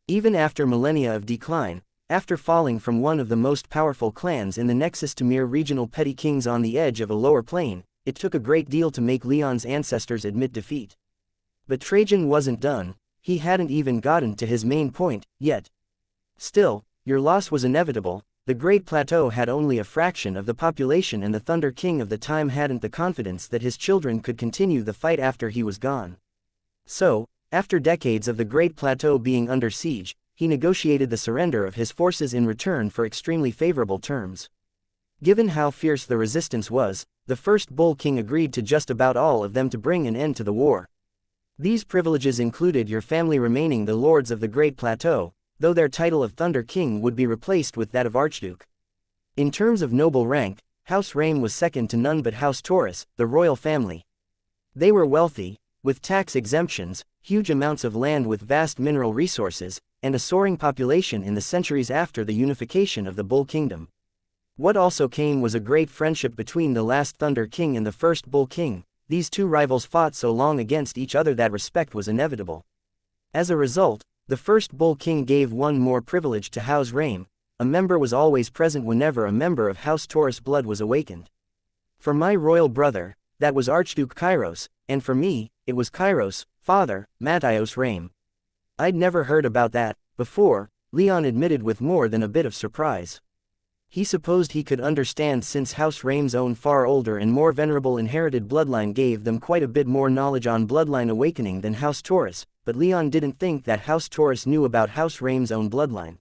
Even after millennia of decline, after falling from one of the most powerful clans in the Nexus to mere regional petty kings on the edge of a lower plane, it took a great deal to make Leon's ancestors admit defeat. But Trajan wasn't done. He hadn't even gotten to his main point, yet. "Still, your loss was inevitable. The Great Plateau had only a fraction of the population and the Thunder King of the time hadn't the confidence that his children could continue the fight after he was gone. So, after decades of the Great Plateau being under siege, he negotiated the surrender of his forces in return for extremely favorable terms. Given how fierce the resistance was, the first Bull King agreed to just about all of them to bring an end to the war. These privileges included your family remaining the lords of the Great Plateau, though their title of Thunder King would be replaced with that of Archduke. In terms of noble rank, House Rame was second to none but House Taurus, the royal family. They were wealthy, with tax exemptions, huge amounts of land with vast mineral resources, and a soaring population in the centuries after the unification of the Bull Kingdom. What also came was a great friendship between the last Thunder King and the first Bull King. These two rivals fought so long against each other that respect was inevitable. As a result, the first Bull King gave one more privilege to House Rame. A member was always present whenever a member of House Taurus blood was awakened. For my royal brother, that was Archduke Kairos, and for me, it was Kairos, father, Matthios Rame. I'd never heard about that before, Leon admitted with more than a bit of surprise. He supposed he could understand since House Rame's own far older and more venerable inherited bloodline gave them quite a bit more knowledge on bloodline awakening than House Taurus, but Leon didn't think that House Taurus knew about House Rame's own bloodline.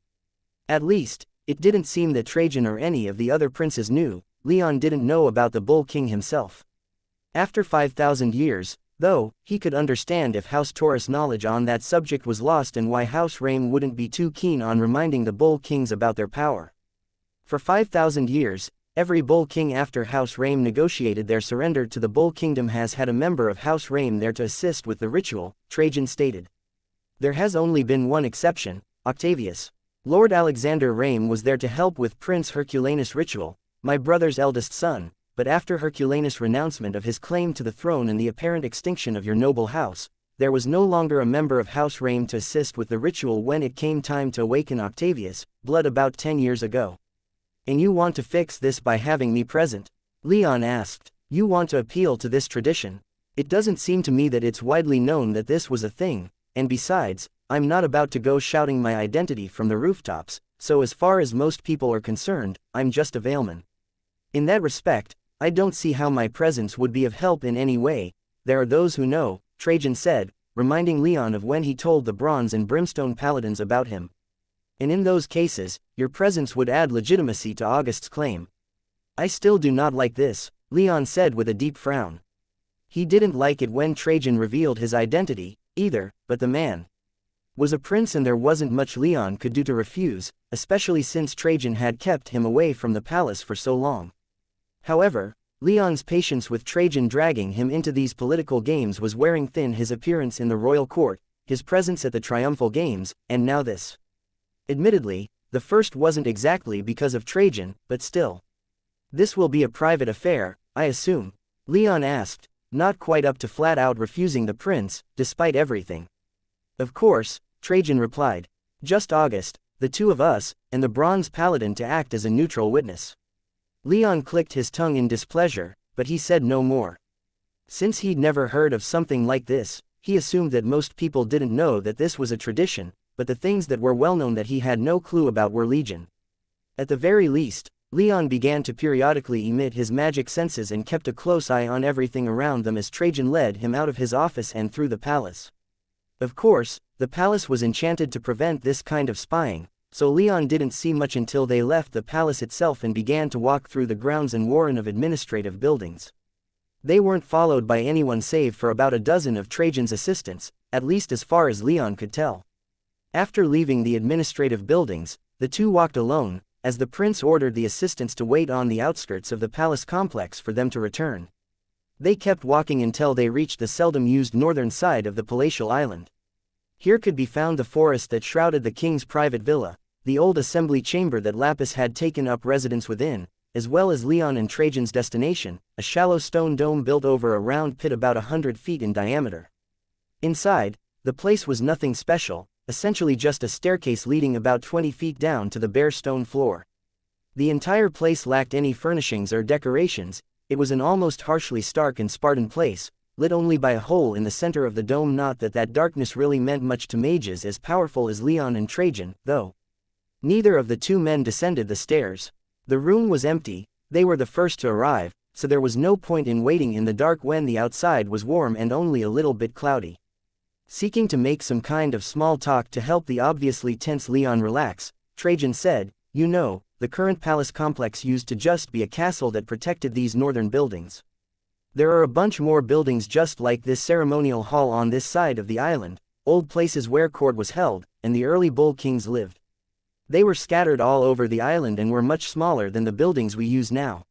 At least, it didn't seem that Trajan or any of the other princes knew. Leon didn't know about the Bull King himself. After 5,000 years, though, he could understand if House Taurus knowledge on that subject was lost and why House Rame wouldn't be too keen on reminding the Bull Kings about their power. For 5,000 years, every Bull King after House Rame negotiated their surrender to the Bull Kingdom has had a member of House Rame there to assist with the ritual, Trajan stated. There has only been one exception, Octavius. Lord Alexander Rame was there to help with Prince Herculanus' ritual, my brother's eldest son, but after Herculanus' renouncement of his claim to the throne and the apparent extinction of your noble house, there was no longer a member of House Rame to assist with the ritual when it came time to awaken Octavius, blood about 10 years ago. And you want to fix this by having me present? Leon asked. You want to appeal to this tradition? It doesn't seem to me that it's widely known that this was a thing, and besides, I'm not about to go shouting my identity from the rooftops, so as far as most people are concerned, I'm just a Valeman. In that respect, I don't see how my presence would be of help in any way. There are those who know, Trajan said, reminding Leon of when he told the bronze and brimstone paladins about him. And in those cases, your presence would add legitimacy to August's claim. I still do not like this, Leon said with a deep frown. He didn't like it when Trajan revealed his identity, either, but the man was a prince and there wasn't much Leon could do to refuse, especially since Trajan had kept him away from the palace for so long. However, Leon's patience with Trajan dragging him into these political games was wearing thin. His appearance in the royal court, his presence at the triumphal games, and now this. Admittedly, the first wasn't exactly because of Trajan, but still. This will be a private affair, I assume? Leon asked, not quite up to flat-out refusing the prince, despite everything. Of course, Trajan replied. Just August, the two of us, and the bronze paladin to act as a neutral witness. Leon clicked his tongue in displeasure, but he said no more. Since he'd never heard of something like this, he assumed that most people didn't know that this was a tradition, but the things that were well known that he had no clue about were legion. At the very least, Leon began to periodically emit his magic senses and kept a close eye on everything around them as Trajan led him out of his office and through the palace. Of course, the palace was enchanted to prevent this kind of spying, so Leon didn't see much until they left the palace itself and began to walk through the grounds and warren of administrative buildings. They weren't followed by anyone save for about a dozen of Trajan's assistants, at least as far as Leon could tell. After leaving the administrative buildings, the two walked alone, as the prince ordered the assistants to wait on the outskirts of the palace complex for them to return. They kept walking until they reached the seldom used northern side of the palatial island. Here could be found the forest that shrouded the king's private villa, the old assembly chamber that Lapis had taken up residence within, as well as Leon and Trajan's destination, a shallow stone dome built over a round pit about 100 feet in diameter. Inside, the place was nothing special, essentially just a staircase leading about 20 feet down to the bare stone floor. The entire place lacked any furnishings or decorations. It was an almost harshly stark and Spartan place, lit only by a hole in the center of the dome. Not that that darkness really meant much to mages as powerful as Leon and Trajan, though. Neither of the two men descended the stairs. The room was empty, they were the first to arrive, so there was no point in waiting in the dark when the outside was warm and only a little bit cloudy. Seeking to make some kind of small talk to help the obviously tense Leon relax, Trajan said, "You know, the current palace complex used to just be a castle that protected these northern buildings. There are a bunch more buildings just like this ceremonial hall on this side of the island, old places where court was held, and the early bull kings lived. They were scattered all over the island and were much smaller than the buildings we use now."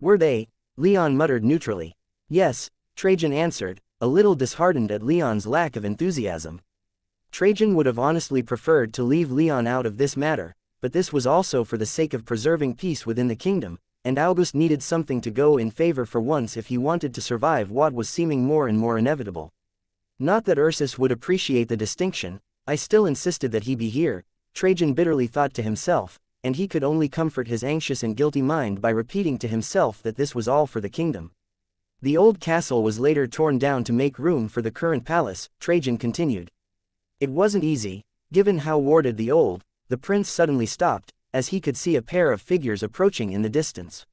"Were they?" Leon muttered neutrally. "Yes," Trajan answered, a little disheartened at Leon's lack of enthusiasm. Trajan would have honestly preferred to leave Leon out of this matter, but this was also for the sake of preserving peace within the kingdom, and August needed something to go in favor for once if he wanted to survive what was seeming more and more inevitable. Not that Ursus would appreciate the distinction, I still insisted that he be here, Trajan bitterly thought to himself, and he could only comfort his anxious and guilty mind by repeating to himself that this was all for the kingdom. The old castle was later torn down to make room for the current palace, Trajan continued. It wasn't easy, given how warded the prince suddenly stopped, as he could see a pair of figures approaching in the distance.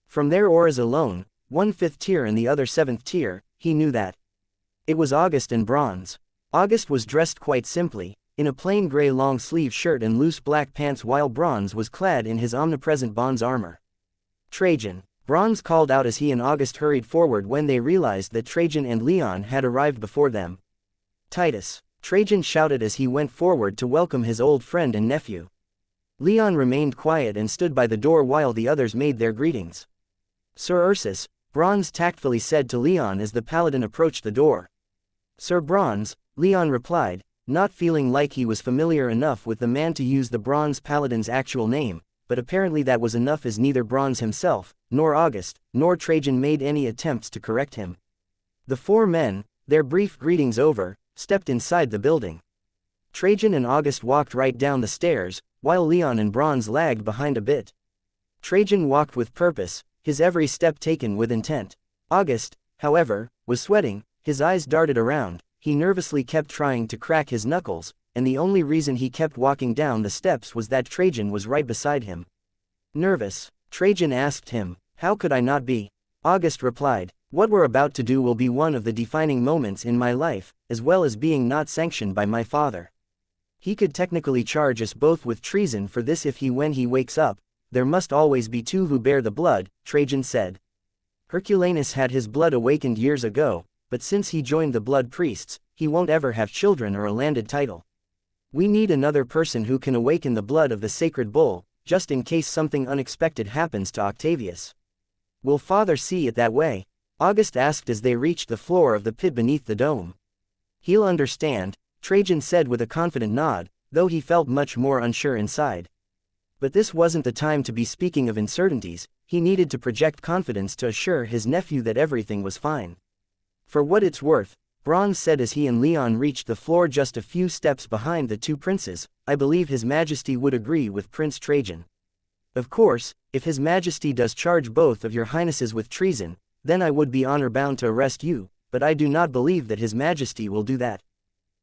From their auras alone, one 5th tier and the other 7th tier, he knew that. It was August and Bronze. August was dressed quite simply, in a plain gray long-sleeve shirt and loose black pants, while Bronze was clad in his omnipresent bronze armor. "Trajan," Bronze called out as he and August hurried forward when they realized that Trajan and Leon had arrived before them. "Titus," Trajan shouted as he went forward to welcome his old friend and nephew. Leon remained quiet and stood by the door while the others made their greetings. "Sir Ursus," Bronze tactfully said to Leon as the paladin approached the door. "Sir Bronze," Leon replied, not feeling like he was familiar enough with the man to use the Bronze paladin's actual name, but apparently that was enough as neither Bronze himself, nor August, nor Trajan made any attempts to correct him. The four men, their brief greetings over, stepped inside the building. Trajan and August walked right down the stairs, while Leon and Bronze lagged behind a bit. Trajan walked with purpose, his every step taken with intent. August, however, was sweating, his eyes darted around, he nervously kept trying to crack his knuckles, and the only reason he kept walking down the steps was that Trajan was right beside him. Nervous, Trajan asked him, "How could I not be?" August replied, "What we're about to do will be one of the defining moments in my life, as well as being not sanctioned by my father. He could technically charge us both with treason for this if when he wakes up, there must always be two who bear the blood," Trajan said. Herculanus had his blood awakened years ago, but since he joined the blood priests, he won't ever have children or a landed title. We need another person who can awaken the blood of the sacred bull, just in case something unexpected happens to Octavius. Will father see it that way? August asked as they reached the floor of the pit beneath the dome. He'll understand, Trajan said with a confident nod, though he felt much more unsure inside. But this wasn't the time to be speaking of uncertainties. He needed to project confidence to assure his nephew that everything was fine. "For what it's worth," Bronze said as he and Leon reached the floor just a few steps behind the two princes, "I believe His Majesty would agree with Prince Trajan. Of course, if His Majesty does charge both of your highnesses with treason, then I would be honor-bound to arrest you, but I do not believe that His Majesty will do that.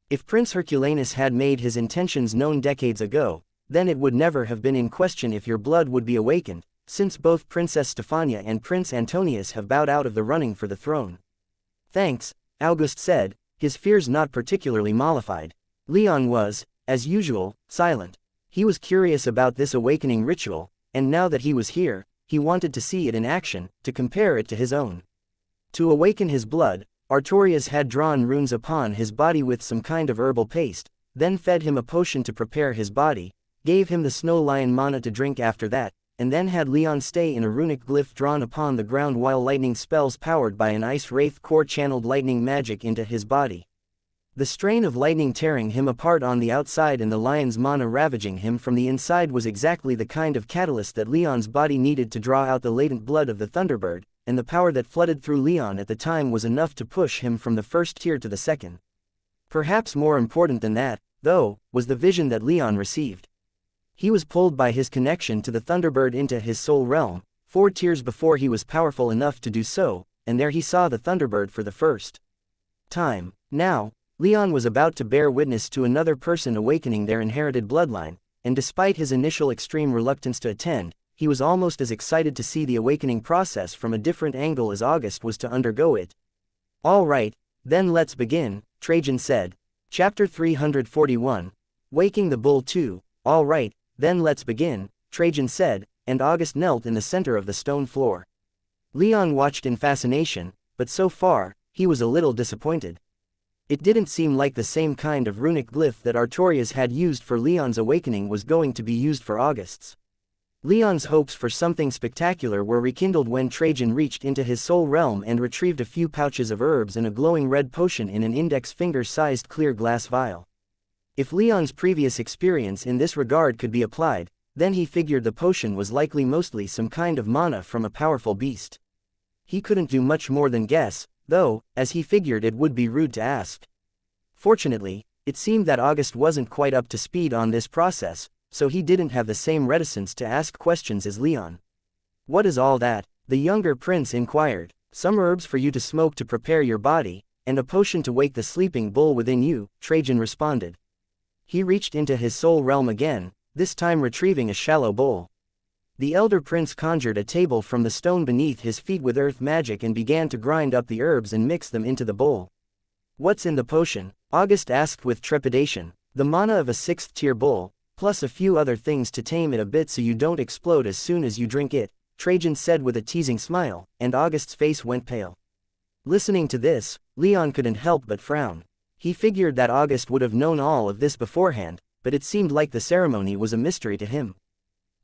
If Prince Herculanus had made his intentions known decades ago, then it would never have been in question if your blood would be awakened, since both Princess Stephania and Prince Antonius have bowed out of the running for the throne." "Thanks," August said, his fears not particularly mollified. Leon was, as usual, silent. He was curious about this awakening ritual, and now that he was here, he wanted to see it in action, to compare it to his own. To awaken his blood, Artorias had drawn runes upon his body with some kind of herbal paste, then fed him a potion to prepare his body, gave him the snow lion mana to drink after that, and then had Leon stay in a runic glyph drawn upon the ground while lightning spells powered by an ice wraith core channeled lightning magic into his body. The strain of lightning tearing him apart on the outside and the lion's mana ravaging him from the inside was exactly the kind of catalyst that Leon's body needed to draw out the latent blood of the Thunderbird, and the power that flooded through Leon at the time was enough to push him from the first tier to the second. Perhaps more important than that, though, was the vision that Leon received. He was pulled by his connection to the Thunderbird into his soul realm, 4 tiers before he was powerful enough to do so, and there he saw the Thunderbird for the first time. Now, Leon was about to bear witness to another person awakening their inherited bloodline, and despite his initial extreme reluctance to attend, he was almost as excited to see the awakening process from a different angle as August was to undergo it. "All right, then let's begin," Trajan said. Chapter 341. Waking the Bull 2. "All right, then let's begin," Trajan said, and August knelt in the center of the stone floor. Leon watched in fascination, but so far, he was a little disappointed. It didn't seem like the same kind of runic glyph that Artorias had used for Leon's awakening was going to be used for August's. Leon's hopes for something spectacular were rekindled when Trajan reached into his soul realm and retrieved a few pouches of herbs and a glowing red potion in an index finger-sized clear glass vial. If Leon's previous experience in this regard could be applied, then he figured the potion was likely mostly some kind of mana from a powerful beast. He couldn't do much more than guess, though, as he figured it would be rude to ask. Fortunately, it seemed that August wasn't quite up to speed on this process, so he didn't have the same reticence to ask questions as Leon. "What is all that?" the younger prince inquired. "Some herbs for you to smoke to prepare your body, and a potion to wake the sleeping bull within you," Trajan responded. He reached into his soul realm again, this time retrieving a shallow bowl. The elder prince conjured a table from the stone beneath his feet with earth magic and began to grind up the herbs and mix them into the bowl. "What's in the potion?" August asked with trepidation. "The mana of a 6th-tier bull, plus a few other things to tame it a bit so you don't explode as soon as you drink it," Trajan said with a teasing smile, and August's face went pale. Listening to this, Leon couldn't help but frown. He figured that August would have known all of this beforehand, but it seemed like the ceremony was a mystery to him.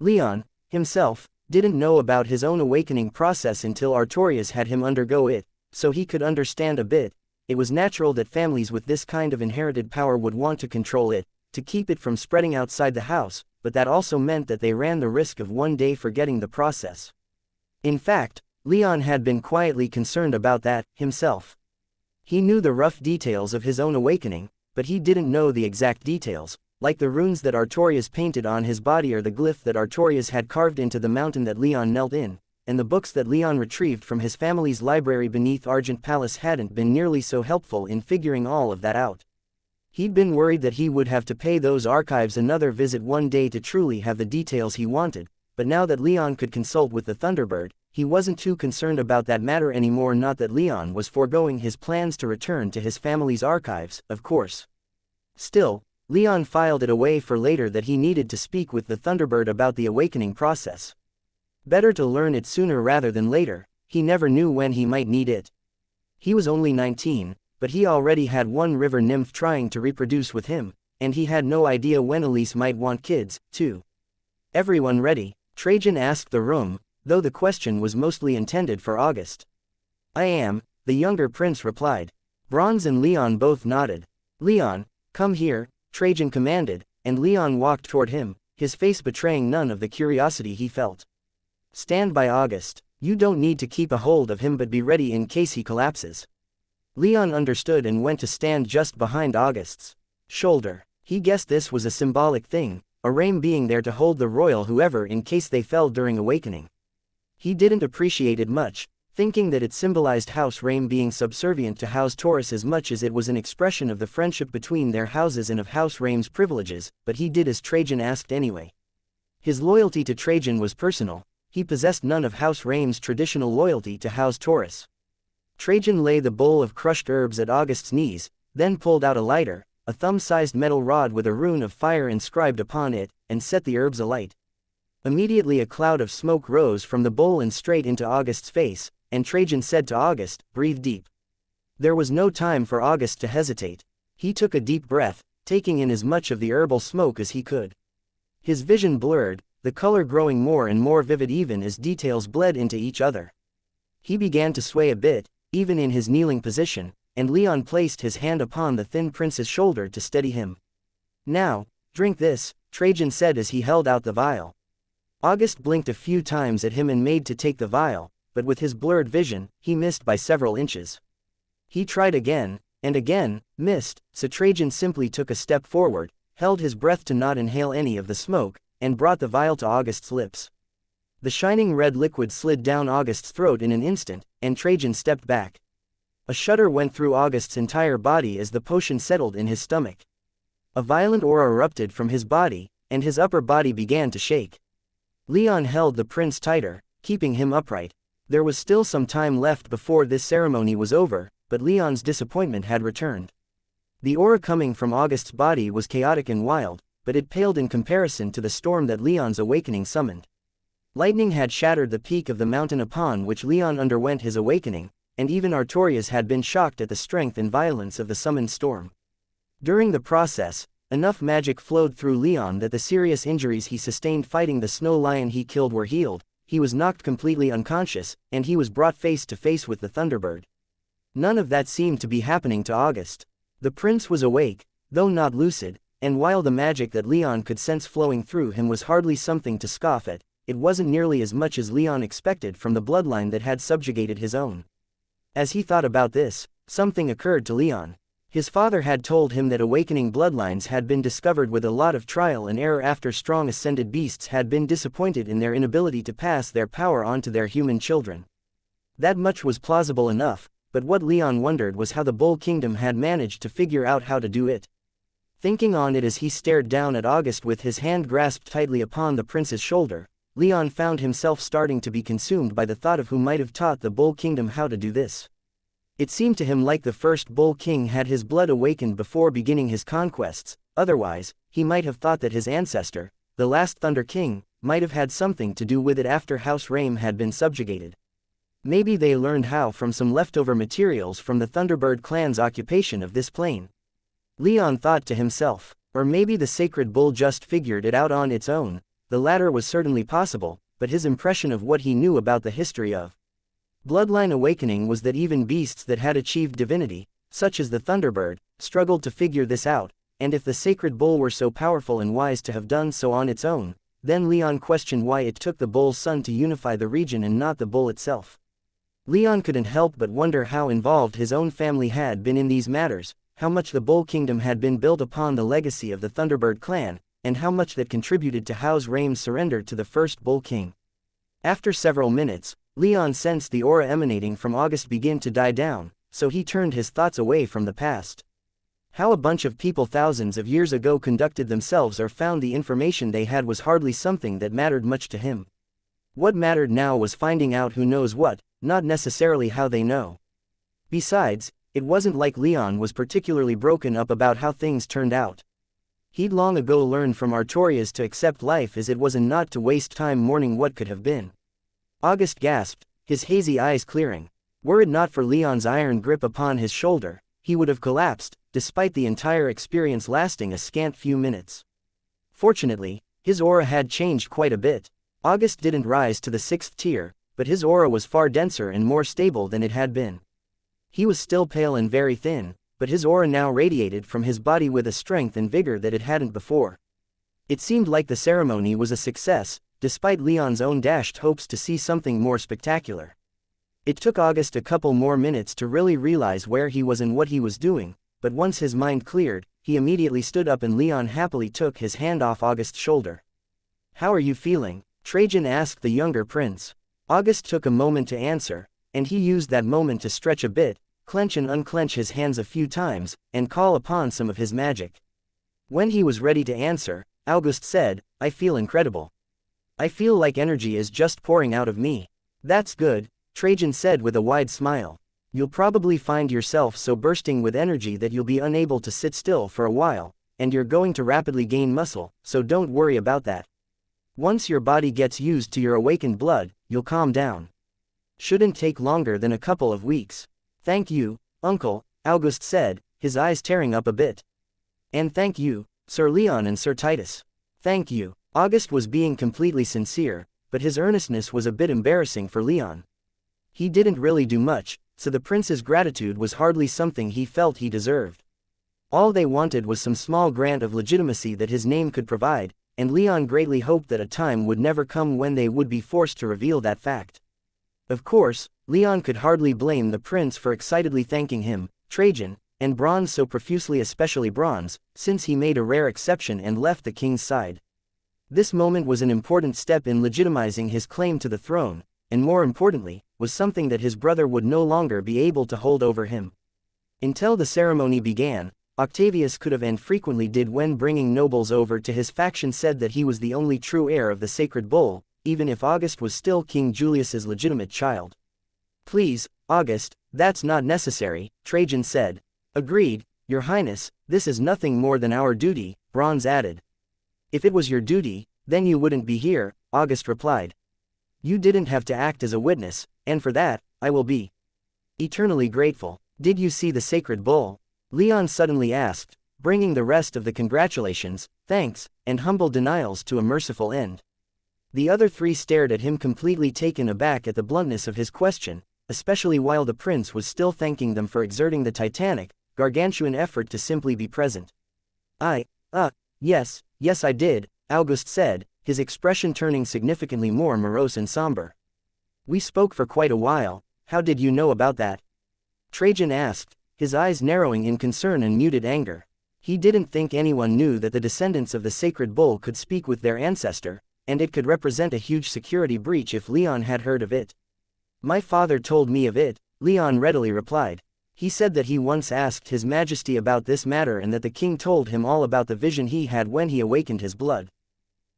Leon, himself, didn't know about his own awakening process until Artorias had him undergo it, so he could understand a bit. It was natural that families with this kind of inherited power would want to control it, to keep it from spreading outside the house, but that also meant that they ran the risk of one day forgetting the process. In fact, Leon had been quietly concerned about that, himself. He knew the rough details of his own awakening, but he didn't know the exact details, like the runes that Artorias painted on his body or the glyph that Artorias had carved into the mountain that Leon knelt in, and the books that Leon retrieved from his family's library beneath Argent Palace hadn't been nearly so helpful in figuring all of that out. He'd been worried that he would have to pay those archives another visit one day to truly have the details he wanted, but now that Leon could consult with the Thunderbird, he wasn't too concerned about that matter anymore. Not that Leon was foregoing his plans to return to his family's archives, of course. Still, Leon filed it away for later that he needed to speak with the Thunderbird about the awakening process. Better to learn it sooner rather than later, he never knew when he might need it. He was only 19, but he already had one river nymph trying to reproduce with him, and he had no idea when Elise might want kids, too. "Everyone ready?" Trajan asked the room, though the question was mostly intended for August. "I am," the younger prince replied. Bronze and Leon both nodded. "Leon, come here," Trajan commanded, and Leon walked toward him, his face betraying none of the curiosity he felt. "Stand by August. You don't need to keep a hold of him, but be ready in case he collapses." Leon understood and went to stand just behind August's shoulder. He guessed this was a symbolic thing, a rame being there to hold the royal whoever in case they fell during awakening. He didn't appreciate it much, thinking that it symbolized House Rame being subservient to House Taurus as much as it was an expression of the friendship between their houses and of House Rame's privileges, but he did as Trajan asked anyway. His loyalty to Trajan was personal, he possessed none of House Rame's traditional loyalty to House Taurus. Trajan lay the bowl of crushed herbs at August's knees, then pulled out a lighter, a thumb-sized metal rod with a rune of fire inscribed upon it, and set the herbs alight. Immediately a cloud of smoke rose from the bowl and straight into August's face, and Trajan said to August, "Breathe deep." There was no time for August to hesitate. He took a deep breath, taking in as much of the herbal smoke as he could. His vision blurred, the color growing more and more vivid even as details bled into each other. He began to sway a bit, even in his kneeling position, and Leon placed his hand upon the thin prince's shoulder to steady him. "Now, drink this," Trajan said as he held out the vial. August blinked a few times at him and made to take the vial, but with his blurred vision, he missed by several inches. He tried again, and again, missed, so Trajan simply took a step forward, held his breath to not inhale any of the smoke, and brought the vial to August's lips. The shining red liquid slid down August's throat in an instant, and Trajan stepped back. A shudder went through August's entire body as the potion settled in his stomach. A violent aura erupted from his body, and his upper body began to shake. Leon held the prince tighter, keeping him upright. There was still some time left before this ceremony was over, but Leon's disappointment had returned. The aura coming from August's body was chaotic and wild, but it paled in comparison to the storm that Leon's awakening summoned. Lightning had shattered the peak of the mountain upon which Leon underwent his awakening, and even Artorias had been shocked at the strength and violence of the summoned storm. During the process, enough magic flowed through Leon that the serious injuries he sustained fighting the snow lion he killed were healed, he was knocked completely unconscious, and he was brought face to face with the Thunderbird. None of that seemed to be happening to August. The prince was awake, though not lucid, and while the magic that Leon could sense flowing through him was hardly something to scoff at, it wasn't nearly as much as Leon expected from the bloodline that had subjugated his own. As he thought about this, something occurred to Leon. His father had told him that awakening bloodlines had been discovered with a lot of trial and error after strong ascended beasts had been disappointed in their inability to pass their power on to their human children. That much was plausible enough, but what Leon wondered was how the Bull Kingdom had managed to figure out how to do it. Thinking on it as he stared down at August with his hand grasped tightly upon the prince's shoulder, Leon found himself starting to be consumed by the thought of who might have taught the Bull Kingdom how to do this. It seemed to him like the first Bull King had his blood awakened before beginning his conquests, otherwise, he might have thought that his ancestor, the last Thunder King, might have had something to do with it after House Rame had been subjugated. Maybe they learned how from some leftover materials from the Thunderbird clan's occupation of this plane. Leon thought to himself, or maybe the sacred bull just figured it out on its own. The latter was certainly possible, but his impression of what he knew about the history of bloodline awakening was that even beasts that had achieved divinity, such as the Thunderbird, struggled to figure this out, and if the sacred bull were so powerful and wise to have done so on its own, then Leon questioned why it took the bull's son to unify the region and not the bull itself. Leon couldn't help but wonder how involved his own family had been in these matters, how much the Bull Kingdom had been built upon the legacy of the Thunderbird clan, and how much that contributed to House Rame's surrender to the first Bull King. After several minutes, Leon sensed the aura emanating from August begin to die down, so he turned his thoughts away from the past. How a bunch of people thousands of years ago conducted themselves or found the information they had was hardly something that mattered much to him. What mattered now was finding out who knows what, not necessarily how they know. Besides, it wasn't like Leon was particularly broken up about how things turned out. He'd long ago learned from Artorias to accept life as it was and not to waste time mourning what could have been. August gasped, his hazy eyes clearing. Were it not for Leon's iron grip upon his shoulder, he would have collapsed, despite the entire experience lasting a scant few minutes. Fortunately, his aura had changed quite a bit. August didn't rise to the 6th tier, but his aura was far denser and more stable than it had been. He was still pale and very thin, but his aura now radiated from his body with a strength and vigor that it hadn't before. It seemed like the ceremony was a success, despite Leon's own dashed hopes to see something more spectacular. It took August a couple more minutes to really realize where he was and what he was doing, but once his mind cleared, he immediately stood up and Leon happily took his hand off August's shoulder. "How are you feeling?" Trajan asked the younger prince. August took a moment to answer, and he used that moment to stretch a bit, clench and unclench his hands a few times, and call upon some of his magic. When he was ready to answer, August said, "I feel incredible. I feel like energy is just pouring out of me." "That's good," Trajan said with a wide smile. "You'll probably find yourself so bursting with energy that you'll be unable to sit still for a while, and you're going to rapidly gain muscle, so don't worry about that. Once your body gets used to your awakened blood, you'll calm down. Shouldn't take longer than a couple of weeks." "Thank you, Uncle," August said, his eyes tearing up a bit. "And thank you, Sir Leon and Sir Titus." "Thank you." August was being completely sincere, but his earnestness was a bit embarrassing for Leon. He didn't really do much, so the prince's gratitude was hardly something he felt he deserved. All they wanted was some small grant of legitimacy that his name could provide, and Leon greatly hoped that a time would never come when they would be forced to reveal that fact. Of course, Leon could hardly blame the prince for excitedly thanking him, Trajan, and Bronze so profusely, especially Bronze, since he made a rare exception and left the king's side. This moment was an important step in legitimizing his claim to the throne, and more importantly, was something that his brother would no longer be able to hold over him. Until the ceremony began, Octavius could have and frequently did when bringing nobles over to his faction said that he was the only true heir of the sacred bull, even if August was still King Julius's legitimate child. "Please, August, that's not necessary," Trajan said. "Agreed, Your Highness, this is nothing more than our duty," Bronze added. "If it was your duty, then you wouldn't be here," August replied. "You didn't have to act as a witness, and for that, I will be eternally grateful." "Did you see the sacred bull?" Leon suddenly asked, bringing the rest of the congratulations, thanks, and humble denials to a merciful end. The other three stared at him completely taken aback at the bluntness of his question, especially while the prince was still thanking them for exerting the titanic, gargantuan effort to simply be present. Yes I did," August said, his expression turning significantly more morose and somber. "We spoke for quite a while. How did you know about that?" Trajan asked, his eyes narrowing in concern and muted anger. He didn't think anyone knew that the descendants of the sacred bull could speak with their ancestor, and it could represent a huge security breach if Leon had heard of it. "My father told me of it," Leon readily replied. "He said that he once asked His Majesty about this matter and that the king told him all about the vision he had when he awakened his blood."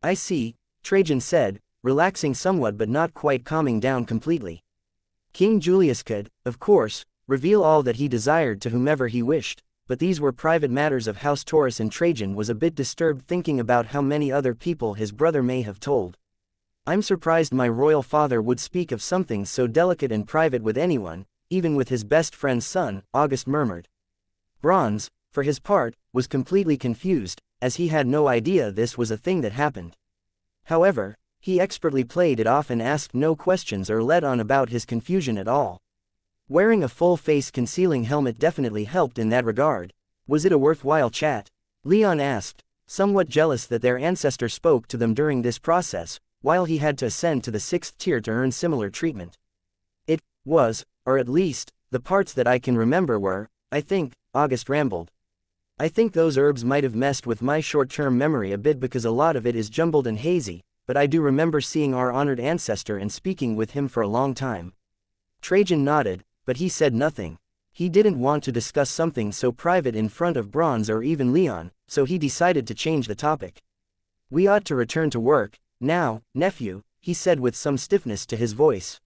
"I see," Trajan said, relaxing somewhat but not quite calming down completely. King Julius could, of course, reveal all that he desired to whomever he wished, but these were private matters of House Taurus, and Trajan was a bit disturbed thinking about how many other people his brother may have told. "I'm surprised my royal father would speak of something so delicate and private with anyone, even with his best friend's son," August murmured. Bronze, for his part, was completely confused, as he had no idea this was a thing that happened. However, he expertly played it off and asked no questions or let on about his confusion at all. Wearing a full face concealing helmet definitely helped in that regard. "Was it a worthwhile chat?" Leon asked, somewhat jealous that their ancestor spoke to them during this process, while he had to ascend to the 6th tier to earn similar treatment. "It was, or at least, the parts that I can remember were, I think," August rambled. "I think those herbs might have messed with my short-term memory a bit because a lot of it is jumbled and hazy, but I do remember seeing our honored ancestor and speaking with him for a long time." Trajan nodded, but he said nothing. He didn't want to discuss something so private in front of Bronze or even Leon, so he decided to change the topic. "We ought to return to work, now, nephew," he said with some stiffness to his voice.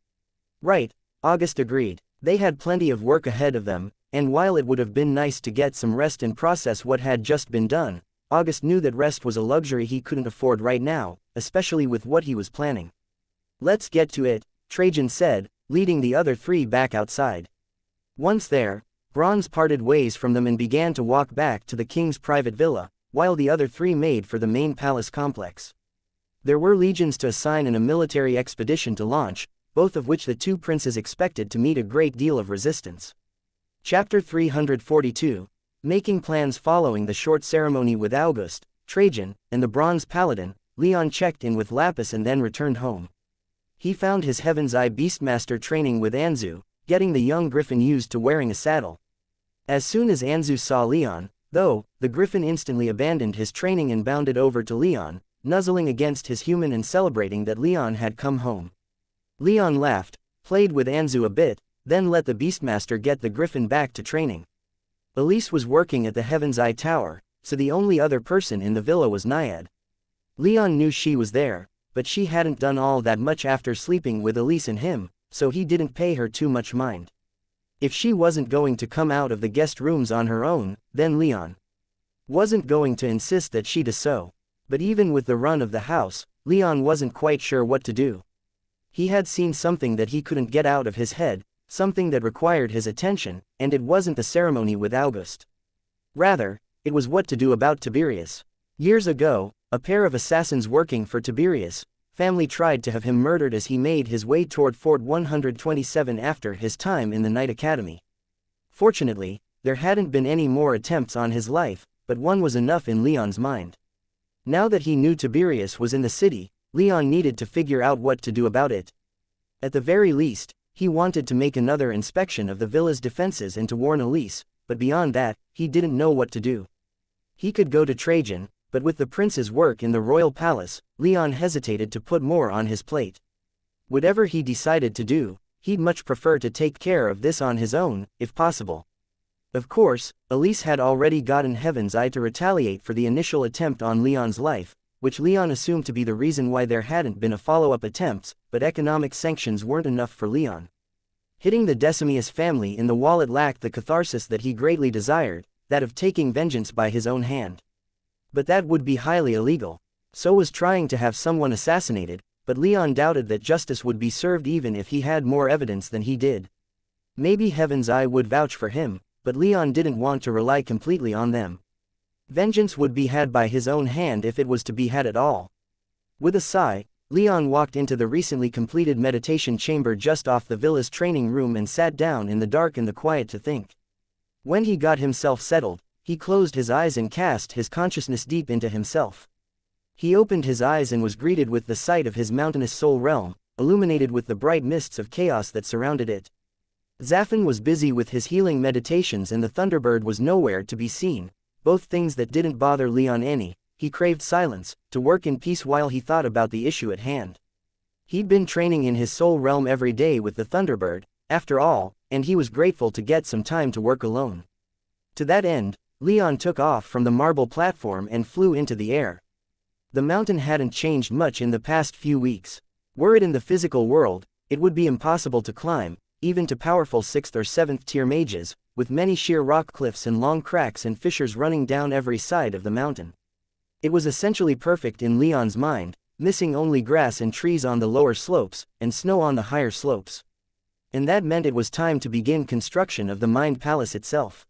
"Right," August agreed. They had plenty of work ahead of them, and while it would have been nice to get some rest and process what had just been done, August knew that rest was a luxury he couldn't afford right now, especially with what he was planning. "Let's get to it," Trajan said, leading the other three back outside. Once there, Bronze parted ways from them and began to walk back to the king's private villa, while the other three made for the main palace complex. There were legions to assign and a military expedition to launch, both of which the two princes expected to meet a great deal of resistance. Chapter 342, Making Plans. Following the short ceremony with August, Trajan, and the Bronze Paladin, Leon checked in with Lapis and then returned home. He found his Heaven's Eye Beastmaster training with Anzu, getting the young griffin used to wearing a saddle. As soon as Anzu saw Leon, though, the griffin instantly abandoned his training and bounded over to Leon, nuzzling against his human and celebrating that Leon had come home. Leon laughed, played with Anzu a bit, then let the Beastmaster get the griffin back to training. Elise was working at the Heaven's Eye Tower, so the only other person in the villa was Naiad. Leon knew she was there, but she hadn't done all that much after sleeping with Elise and him, so he didn't pay her too much mind. If she wasn't going to come out of the guest rooms on her own, then Leon wasn't going to insist that she do so. But even with the run of the house, Leon wasn't quite sure what to do. He had seen something that he couldn't get out of his head, something that required his attention, and it wasn't the ceremony with August. Rather, it was what to do about Tiberius. Years ago, a pair of assassins working for Tiberius' family tried to have him murdered as he made his way toward Fort 127 after his time in the Knight Academy. Fortunately, there hadn't been any more attempts on his life, but one was enough in Leon's mind. Now that he knew Tiberius was in the city, Leon needed to figure out what to do about it. At the very least, he wanted to make another inspection of the villa's defenses and to warn Elise, but beyond that, he didn't know what to do. He could go to Trajan, but with the prince's work in the royal palace, Leon hesitated to put more on his plate. Whatever he decided to do, he'd much prefer to take care of this on his own, if possible. Of course, Elise had already gotten Heaven's Eye to retaliate for the initial attempt on Leon's life, which Leon assumed to be the reason why there hadn't been a follow-up attempts, but economic sanctions weren't enough for Leon. Hitting the Decimius family in the wallet lacked the catharsis that he greatly desired, that of taking vengeance by his own hand. But that would be highly illegal. So was trying to have someone assassinated, but Leon doubted that justice would be served even if he had more evidence than he did. Maybe Heaven's Eye would vouch for him, but Leon didn't want to rely completely on them. Vengeance would be had by his own hand if it was to be had at all. With a sigh, Leon walked into the recently completed meditation chamber just off the villa's training room and sat down in the dark and the quiet to think. When he got himself settled, he closed his eyes and cast his consciousness deep into himself. He opened his eyes and was greeted with the sight of his mountainous soul realm, illuminated with the bright mists of chaos that surrounded it. Zafin was busy with his healing meditations and the Thunderbird was nowhere to be seen, both things that didn't bother Leon any. He craved silence, to work in peace while he thought about the issue at hand. He'd been training in his soul realm every day with the Thunderbird, after all, and he was grateful to get some time to work alone. To that end, Leon took off from the marble platform and flew into the air. The mountain hadn't changed much in the past few weeks. Were it in the physical world, it would be impossible to climb, even to powerful 6th or 7th tier mages, with many sheer rock cliffs and long cracks and fissures running down every side of the mountain. It was essentially perfect in Leon's mind, missing only grass and trees on the lower slopes, and snow on the higher slopes. And that meant it was time to begin construction of the Mind Palace itself.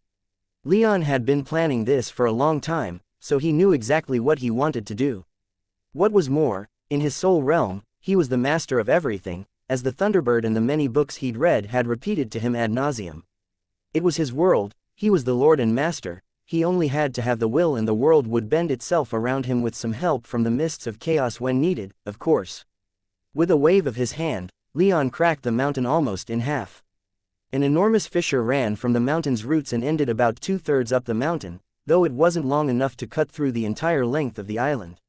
Leon had been planning this for a long time, so he knew exactly what he wanted to do. What was more, in his soul realm, he was the master of everything, as the Thunderbird and the many books he'd read had repeated to him ad nauseum. It was his world, he was the lord and master. He only had to have the will and the world would bend itself around him with some help from the mists of chaos when needed, of course. With a wave of his hand, Leon cracked the mountain almost in half. An enormous fissure ran from the mountain's roots and ended about 2/3 up the mountain, though it wasn't long enough to cut through the entire length of the island.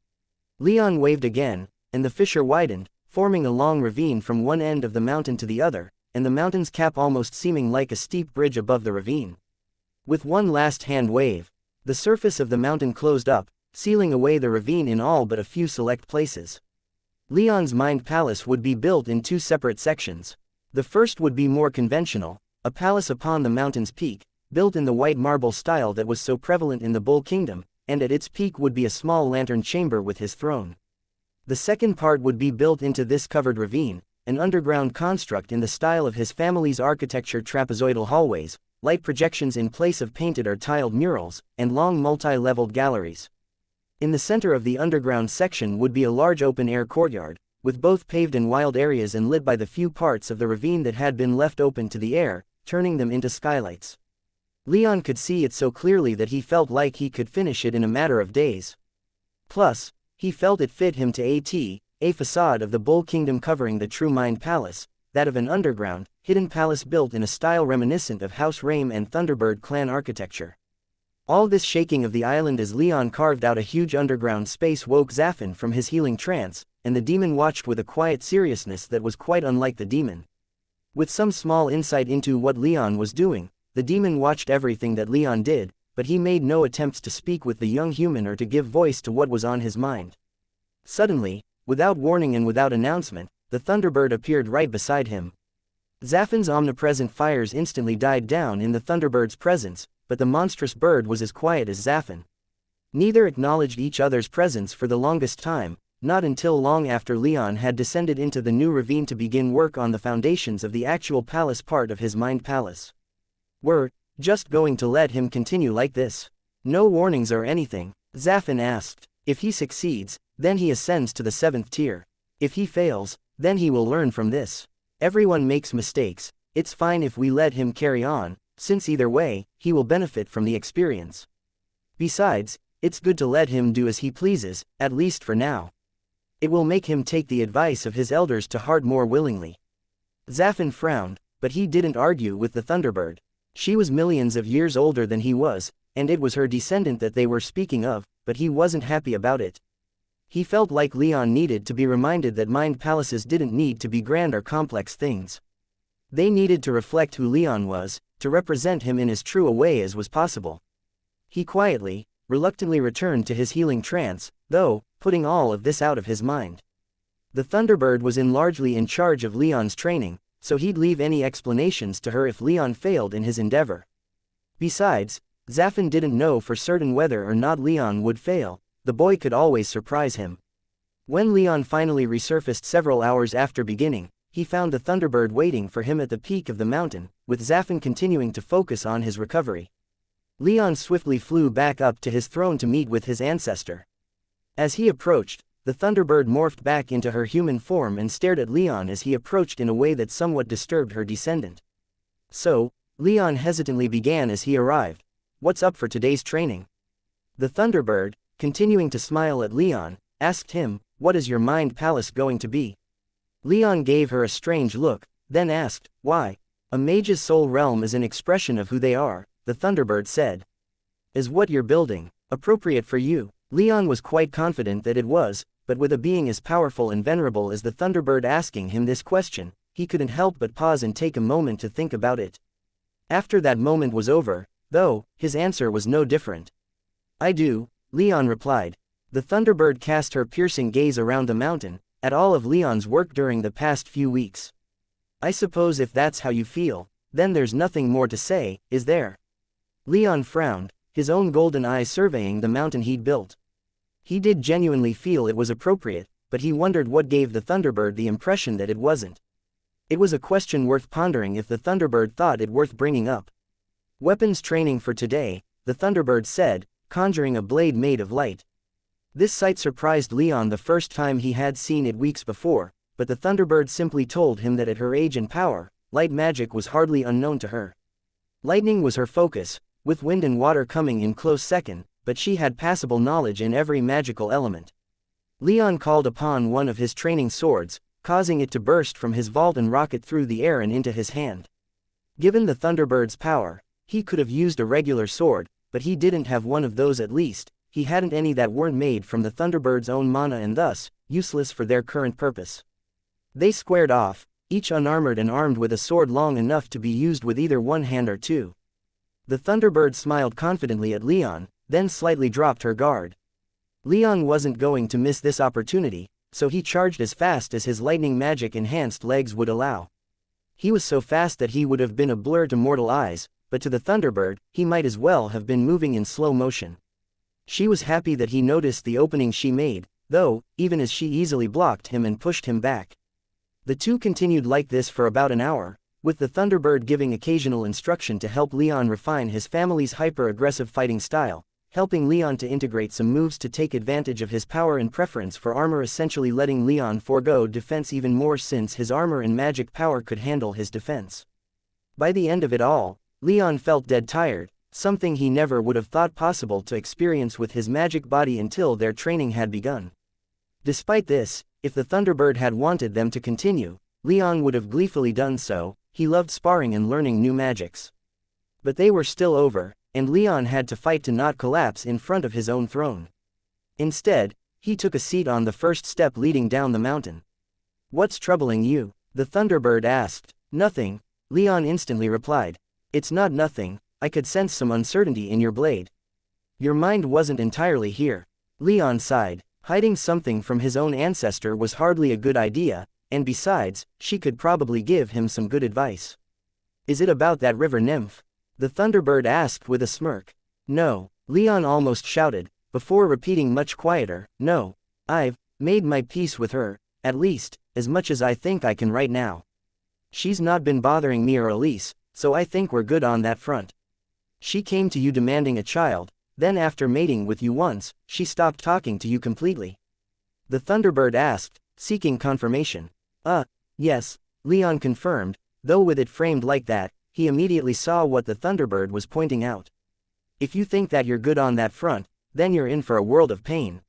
Leon waved again, and the fissure widened, forming a long ravine from one end of the mountain to the other, and the mountain's cap almost seeming like a steep bridge above the ravine. With one last hand wave, the surface of the mountain closed up, sealing away the ravine in all but a few select places. Leon's mind palace would be built in two separate sections. The first would be more conventional, a palace upon the mountain's peak, built in the white marble style that was so prevalent in the Bull Kingdom, and at its peak would be a small lantern chamber with his throne. The second part would be built into this covered ravine, an underground construct in the style of his family's architecture: trapezoidal hallways, light projections in place of painted or tiled murals, and long multi-leveled galleries. In the center of the underground section would be a large open-air courtyard, with both paved and wild areas and lit by the few parts of the ravine that had been left open to the air, turning them into skylights. Leon could see it so clearly that he felt like he could finish it in a matter of days. Plus, he felt it fit him to a facade of the Bull Kingdom covering the true Mind Palace, that of an underground, hidden palace built in a style reminiscent of House Raim and Thunderbird clan architecture. All this shaking of the island as Leon carved out a huge underground space woke Zafin from his healing trance, and the demon watched with a quiet seriousness that was quite unlike the demon. With some small insight into what Leon was doing, the demon watched everything that Leon did, but he made no attempts to speak with the young human or to give voice to what was on his mind. Suddenly, without warning and without announcement, the Thunderbird appeared right beside him. Zafin's omnipresent fires instantly died down in the Thunderbird's presence, but the monstrous bird was as quiet as Zafin. Neither acknowledged each other's presence for the longest time, not until long after Leon had descended into the new ravine to begin work on the foundations of the actual palace part of his Mind Palace. "We're just going to let him continue like this? No warnings or anything?" Zafin asked. "If he succeeds, then he ascends to the 7th tier. If he fails, then he will learn from this. Everyone makes mistakes, it's fine if we let him carry on, since either way, he will benefit from the experience. Besides, it's good to let him do as he pleases, at least for now. It will make him take the advice of his elders to heart more willingly." Zafin frowned, but he didn't argue with the Thunderbird. She was millions of years older than he was, and it was her descendant that they were speaking of, but he wasn't happy about it. He felt like Leon needed to be reminded that mind palaces didn't need to be grand or complex things. They needed to reflect who Leon was, to represent him in as true a way as was possible. He quietly, reluctantly returned to his healing trance, though, putting all of this out of his mind. The Thunderbird was largely in charge of Leon's training, so he'd leave any explanations to her if Leon failed in his endeavor. Besides, Zafin didn't know for certain whether or not Leon would fail. The boy could always surprise him. When Leon finally resurfaced several hours after beginning, he found the Thunderbird waiting for him at the peak of the mountain, with Zafin continuing to focus on his recovery. Leon swiftly flew back up to his throne to meet with his ancestor. As he approached, the Thunderbird morphed back into her human form and stared at Leon as he approached in a way that somewhat disturbed her descendant. "So," Leon hesitantly began as he arrived, "what's up for today's training?" The Thunderbird, continuing to smile at Leon, asked him, "What is your mind palace going to be?" Leon gave her a strange look, then asked, "Why?" "A mage's soul realm is an expression of who they are," the Thunderbird said. "Is what you're building appropriate for you?" Leon was quite confident that it was, but with a being as powerful and venerable as the Thunderbird asking him this question, he couldn't help but pause and take a moment to think about it. After that moment was over, though, his answer was no different. "I do," Leon replied. The Thunderbird cast her piercing gaze around the mountain, at all of Leon's work during the past few weeks. "I suppose if that's how you feel, then there's nothing more to say, is there?" Leon frowned, his own golden eyes surveying the mountain he'd built. He did genuinely feel it was appropriate, but he wondered what gave the Thunderbird the impression that it wasn't. It was a question worth pondering if the Thunderbird thought it worth bringing up. "Weapons training for today," the Thunderbird said, conjuring a blade made of light. This sight surprised Leon the first time he had seen it weeks before, but the Thunderbird simply told him that at her age and power, light magic was hardly unknown to her. Lightning was her focus, with wind and water coming in close second, but she had passable knowledge in every magical element. Leon called upon one of his training swords, causing it to burst from his vault and rocket through the air and into his hand. Given the Thunderbird's power, he could have used a regular sword, but he didn't have one of those. At least, he hadn't any that weren't made from the Thunderbird's own mana and thus, useless for their current purpose. They squared off, each unarmored and armed with a sword long enough to be used with either one hand or two. The Thunderbird smiled confidently at Leon, then slightly dropped her guard. Leon wasn't going to miss this opportunity, so he charged as fast as his lightning magic-enhanced legs would allow. He was so fast that he would have been a blur to mortal eyes, but to the Thunderbird, he might as well have been moving in slow motion. She was happy that he noticed the opening she made, though, even as she easily blocked him and pushed him back. The two continued like this for about an hour, with the Thunderbird giving occasional instruction to help Leon refine his family's hyper-aggressive fighting style, helping Leon to integrate some moves to take advantage of his power and preference for armor, essentially letting Leon forego defense even more since his armor and magic power could handle his defense. By the end of it all, Leon felt dead tired, something he never would have thought possible to experience with his magic body until their training had begun. Despite this, if the Thunderbird had wanted them to continue, Leon would have gleefully done so. He loved sparring and learning new magics. But they were still over, and Leon had to fight to not collapse in front of his own throne. Instead, he took a seat on the first step leading down the mountain. "What's troubling you?" the Thunderbird asked. "Nothing," Leon instantly replied. "It's not nothing, I could sense some uncertainty in your blade. Your mind wasn't entirely here." Leon sighed. Hiding something from his own ancestor was hardly a good idea, and besides, she could probably give him some good advice. "Is it about that river nymph?" the Thunderbird asked with a smirk. "No," Leon almost shouted, before repeating much quieter, "No. I've made my peace with her, at least, as much as I think I can right now. She's not been bothering me or Elise, so I think we're good on that front. She came to you demanding a child, then after mating with you once, she stopped talking to you completely?" the Thunderbird asked, seeking confirmation. Yes," Leon confirmed, though with it framed like that, he immediately saw what the Thunderbird was pointing out. "If you think that you're good on that front, then you're in for a world of pain,"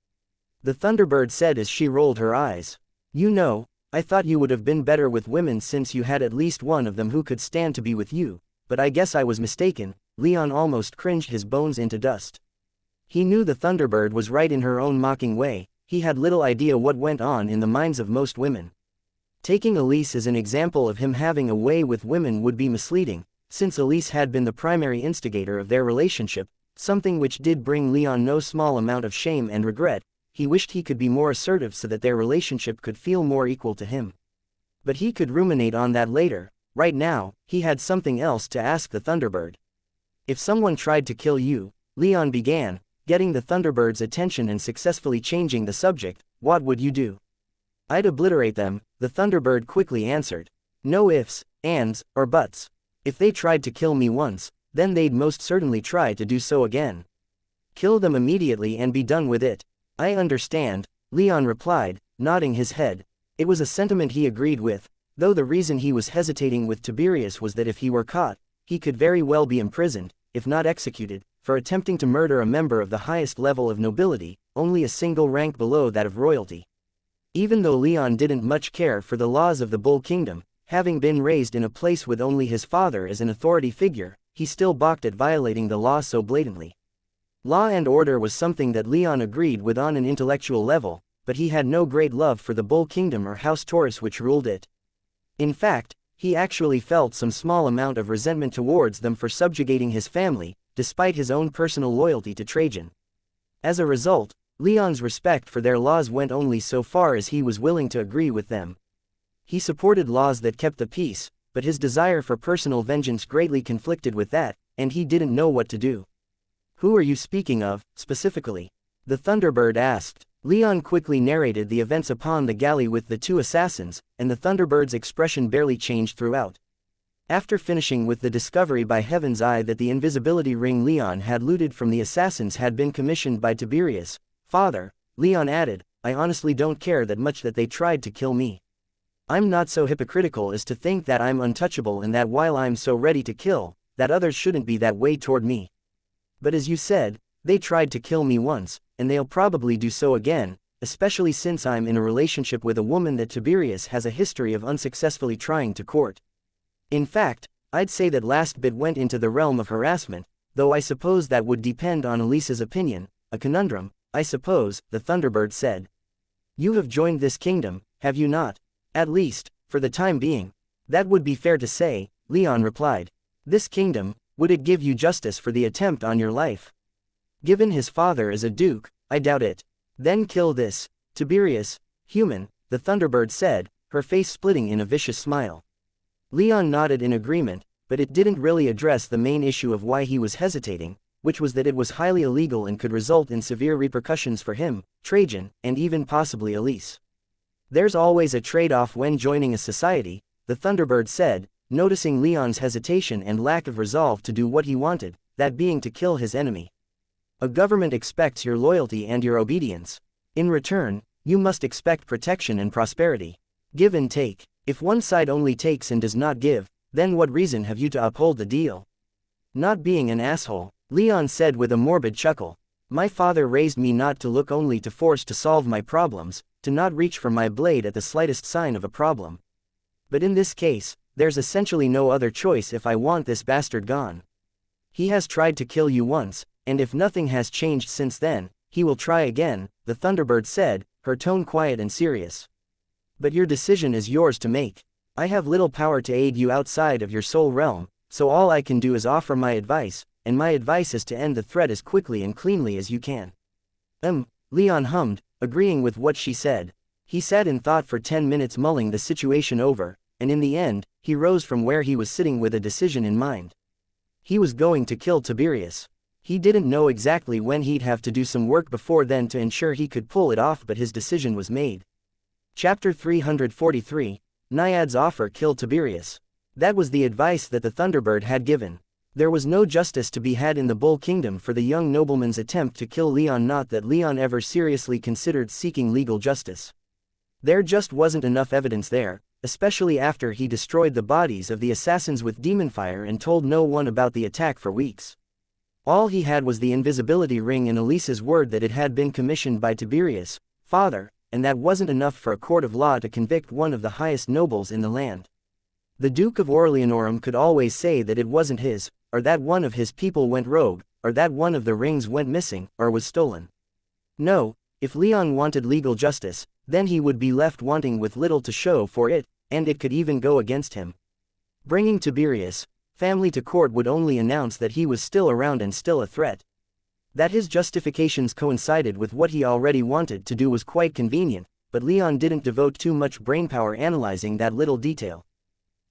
the Thunderbird said as she rolled her eyes. "You know, I thought you would have been better with women since you had at least one of them who could stand to be with you, but I guess I was mistaken." Leon almost cringed his bones into dust. He knew the Thunderbird was right in her own mocking way. He had little idea what went on in the minds of most women. Taking Elise as an example of him having a way with women would be misleading, since Elise had been the primary instigator of their relationship, something which did bring Leon no small amount of shame and regret. He wished he could be more assertive so that their relationship could feel more equal to him. But he could ruminate on that later. Right now, he had something else to ask the Thunderbird. "If someone tried to kill you," Leon began, getting the Thunderbird's attention and successfully changing the subject, "what would you do?" "I'd obliterate them," the Thunderbird quickly answered. "No ifs, ands, or buts. If they tried to kill me once, then they'd most certainly try to do so again. Kill them immediately and be done with it." "I understand," Leon replied, nodding his head. It was a sentiment he agreed with, though the reason he was hesitating with Tiberius was that if he were caught, he could very well be imprisoned, if not executed, for attempting to murder a member of the highest level of nobility, only a single rank below that of royalty. Even though Leon didn't much care for the laws of the Bull Kingdom, having been raised in a place with only his father as an authority figure, he still balked at violating the law so blatantly. Law and order was something that Leon agreed with on an intellectual level, but he had no great love for the Bull Kingdom or House Taurus which ruled it. In fact, he actually felt some small amount of resentment towards them for subjugating his family, despite his own personal loyalty to Trajan. As a result, Leon's respect for their laws went only so far as he was willing to agree with them. He supported laws that kept the peace, but his desire for personal vengeance greatly conflicted with that, and he didn't know what to do. "Who are you speaking of, specifically?" the Thunderbird asked. Leon quickly narrated the events upon the galley with the two assassins, and the Thunderbird's expression barely changed throughout. After finishing with the discovery by Heaven's Eye that the invisibility ring Leon had looted from the assassins had been commissioned by Tiberius' father, Leon added, "I honestly don't care that much that they tried to kill me. I'm not so hypocritical as to think that I'm untouchable and that while I'm so ready to kill, that others shouldn't be that way toward me. But as you said, they tried to kill me once, and they'll probably do so again, especially since I'm in a relationship with a woman that Tiberius has a history of unsuccessfully trying to court. In fact, I'd say that last bit went into the realm of harassment, though I suppose that would depend on Elisa's opinion." "A conundrum, I suppose," the Thunderbird said. "You have joined this kingdom, have you not?" "At least, for the time being. That would be fair to say, Leon replied. This kingdom, would it give you justice for the attempt on your life? Given his father is a duke, I doubt it. Then kill this, Tiberius, human, the Thunderbird said, her face splitting in a vicious smile. Leon nodded in agreement, but it didn't really address the main issue of why he was hesitating, which was that it was highly illegal and could result in severe repercussions for him, Trajan, and even possibly Elise. There's always a trade-off when joining a society, the Thunderbird said, noticing Leon's hesitation and lack of resolve to do what he wanted, that being to kill his enemy. A government expects your loyalty and your obedience. In return, you must expect protection and prosperity. Give and take. If one side only takes and does not give, then what reason have you to uphold the deal? Not being an asshole, Leon said with a morbid chuckle. My father raised me not to look only to force to solve my problems, to not reach for my blade at the slightest sign of a problem. But in this case, there's essentially no other choice if I want this bastard gone. He has tried to kill you once, and if nothing has changed since then, he will try again, the Thunderbird said, her tone quiet and serious. But your decision is yours to make. I have little power to aid you outside of your soul realm, so all I can do is offer my advice, and my advice is to end the threat as quickly and cleanly as you can. Leon hummed, agreeing with what she said. He sat in thought for 10 minutes mulling the situation over, and in the end, he rose from where he was sitting with a decision in mind. He was going to kill Tiberius. He didn't know exactly when he'd have to do some work before then to ensure he could pull it off, but his decision was made. Chapter 343, Naiad's offer killed Tiberius. That was the advice that the Thunderbird had given. There was no justice to be had in the Bull Kingdom for the young nobleman's attempt to kill Leon, not that Leon ever seriously considered seeking legal justice. There just wasn't enough evidence there, especially after he destroyed the bodies of the assassins with demon fire and told no one about the attack for weeks. All he had was the invisibility ring and Elise's word that it had been commissioned by Tiberius, father, and that wasn't enough for a court of law to convict one of the highest nobles in the land. The Duke of Orleanorum could always say that it wasn't his, or that one of his people went rogue, or that one of the rings went missing, or was stolen. No, if Leon wanted legal justice, then he would be left wanting with little to show for it, and it could even go against him. Bringing Tiberius' family to court would only announce that he was still around and still a threat. That his justifications coincided with what he already wanted to do was quite convenient, but Leon didn't devote too much brainpower analyzing that little detail.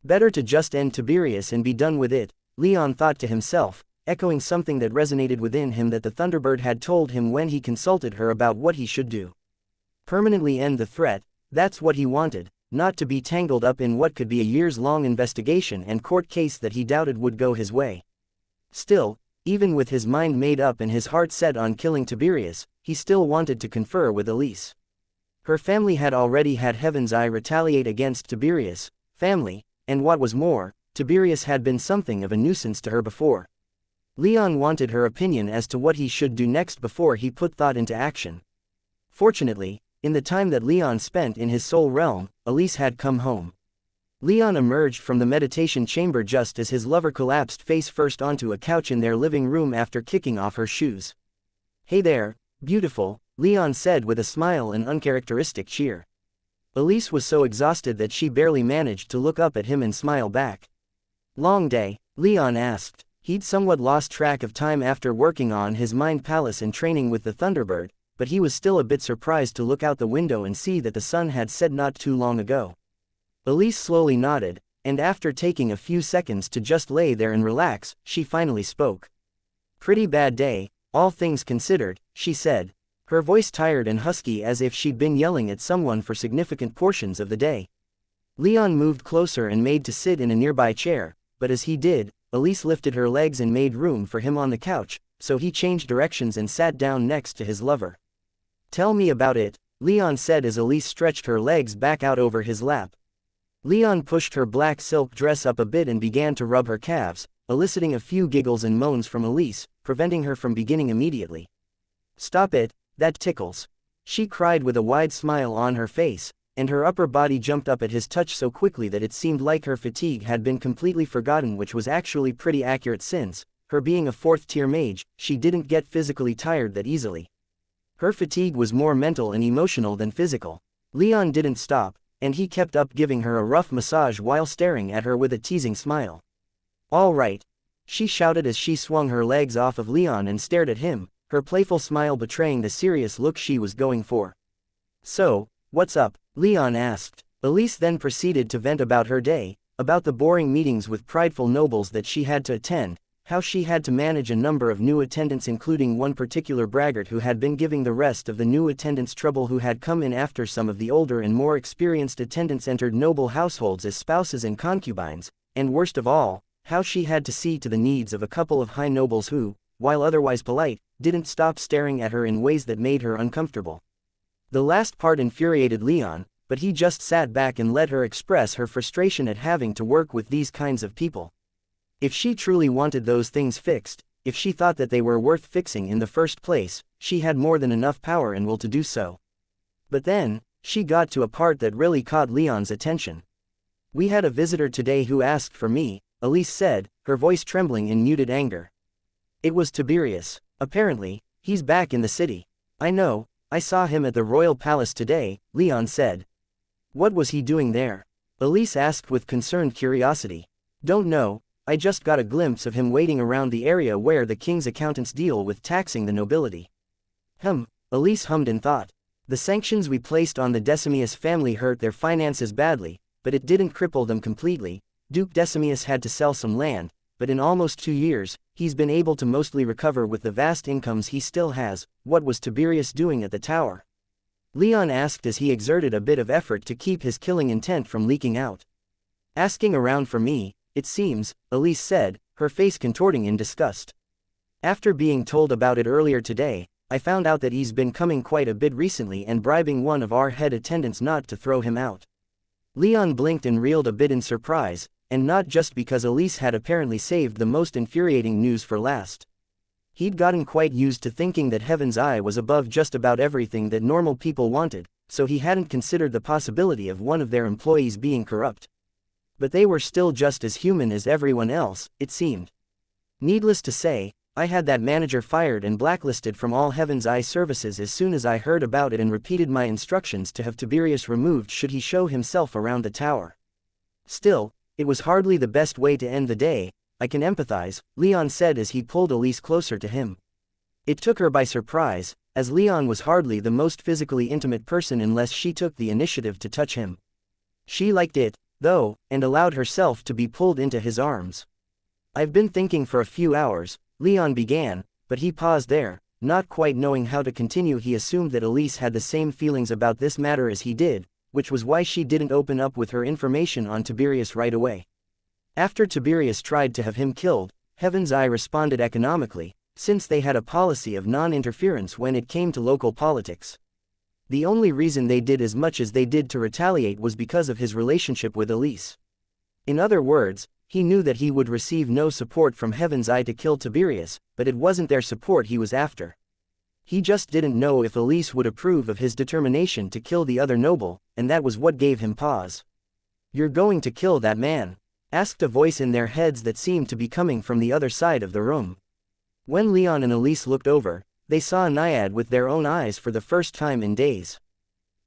Better to just end Tiberius and be done with it, Leon thought to himself, echoing something that resonated within him that the Thunderbird had told him when he consulted her about what he should do. Permanently end the threat, that's what he wanted, not to be tangled up in what could be a years-long investigation and court case that he doubted would go his way. Still, even with his mind made up and his heart set on killing Tiberius, he still wanted to confer with Elise. Her family had already had Heaven's Eye retaliate against Tiberius' family, and what was more, Tiberius had been something of a nuisance to her before. Leon wanted her opinion as to what he should do next before he put thought into action. Fortunately, in the time that Leon spent in his soul realm, Elise had come home. Leon emerged from the meditation chamber just as his lover collapsed face first onto a couch in their living room after kicking off her shoes. Hey there, beautiful, Leon said with a smile and uncharacteristic cheer. Elise was so exhausted that she barely managed to look up at him and smile back. Long day? Leon asked. He'd somewhat lost track of time after working on his mind palace and training with the Thunderbird, but he was still a bit surprised to look out the window and see that the sun had set not too long ago. Elise slowly nodded, and after taking a few seconds to just lay there and relax, she finally spoke. Pretty bad day, all things considered, she said, her voice tired and husky as if she'd been yelling at someone for significant portions of the day. Leon moved closer and made to sit in a nearby chair, but as he did, Elise lifted her legs and made room for him on the couch, so he changed directions and sat down next to his lover. Tell me about it, Leon said as Elise stretched her legs back out over his lap. Leon pushed her black silk dress up a bit and began to rub her calves, eliciting a few giggles and moans from Elise, preventing her from beginning immediately. Stop it, that tickles. She cried with a wide smile on her face, and her upper body jumped up at his touch so quickly that it seemed like her fatigue had been completely forgotten, which was actually pretty accurate since, her being a fourth-tier mage, she didn't get physically tired that easily. Her fatigue was more mental and emotional than physical. Leon didn't stop, and he kept up giving her a rough massage while staring at her with a teasing smile. "All right," she shouted as she swung her legs off of Leon and stared at him, her playful smile betraying the serious look she was going for. "So, what's up?" Leon asked. Elise then proceeded to vent about her day, about the boring meetings with prideful nobles that she had to attend, how she had to manage a number of new attendants including one particular braggart who had been giving the rest of the new attendants trouble who had come in after some of the older and more experienced attendants entered noble households as spouses and concubines, and worst of all, how she had to see to the needs of a couple of high nobles who, while otherwise polite, didn't stop staring at her in ways that made her uncomfortable. The last part infuriated Leon, but he just sat back and let her express her frustration at having to work with these kinds of people. If she truly wanted those things fixed, if she thought that they were worth fixing in the first place, she had more than enough power and will to do so. But then, she got to a part that really caught Leon's attention. "We had a visitor today who asked for me," Elise said, her voice trembling in muted anger. "It was Tiberius. Apparently, he's back in the city." "I know, I saw him at the royal palace today," Leon said. "What was he doing there?" Elise asked with concerned curiosity. "Don't know, I just got a glimpse of him waiting around the area where the king's accountants deal with taxing the nobility." Elise hummed in thought. "The sanctions we placed on the Decimus family hurt their finances badly, but it didn't cripple them completely. Duke Decimus had to sell some land, but in almost 2 years, he's been able to mostly recover with the vast incomes he still has." "What was Tiberius doing at the tower?" Leon asked as he exerted a bit of effort to keep his killing intent from leaking out. "Asking around for me, it seems," Elise said, her face contorting in disgust. "After being told about it earlier today, I found out that he's been coming quite a bit recently and bribing one of our head attendants not to throw him out." Leon blinked and reeled a bit in surprise, and not just because Elise had apparently saved the most infuriating news for last. He'd gotten quite used to thinking that Heaven's Eye was above just about everything that normal people wanted, so he hadn't considered the possibility of one of their employees being corrupt. But they were still just as human as everyone else, it seemed. "Needless to say, I had that manager fired and blacklisted from all Heaven's Eye services as soon as I heard about it and repeated my instructions to have Tiberius removed should he show himself around the tower. Still, it was hardly the best way to end the day. I can empathize," Leon said as he pulled Elise closer to him. It took her by surprise, as Leon was hardly the most physically intimate person unless she took the initiative to touch him. She liked it, though, and allowed herself to be pulled into his arms. "I've been thinking for a few hours," Leon began, but he paused there, not quite knowing how to continue. He assumed that Elise had the same feelings about this matter as he did, which was why she didn't open up with her information on Tiberius right away. After Tiberius tried to have him killed, Heaven's Eye responded economically, since they had a policy of non-interference when it came to local politics. The only reason they did as much as they did to retaliate was because of his relationship with Elise. In other words, he knew that he would receive no support from Heaven's Eye to kill Tiberius, but it wasn't their support he was after. He just didn't know if Elise would approve of his determination to kill the other noble, and that was what gave him pause. "You're going to kill that man?" asked a voice in their heads that seemed to be coming from the other side of the room. When Leon and Elise looked over, they saw a naiad with their own eyes for the first time in days.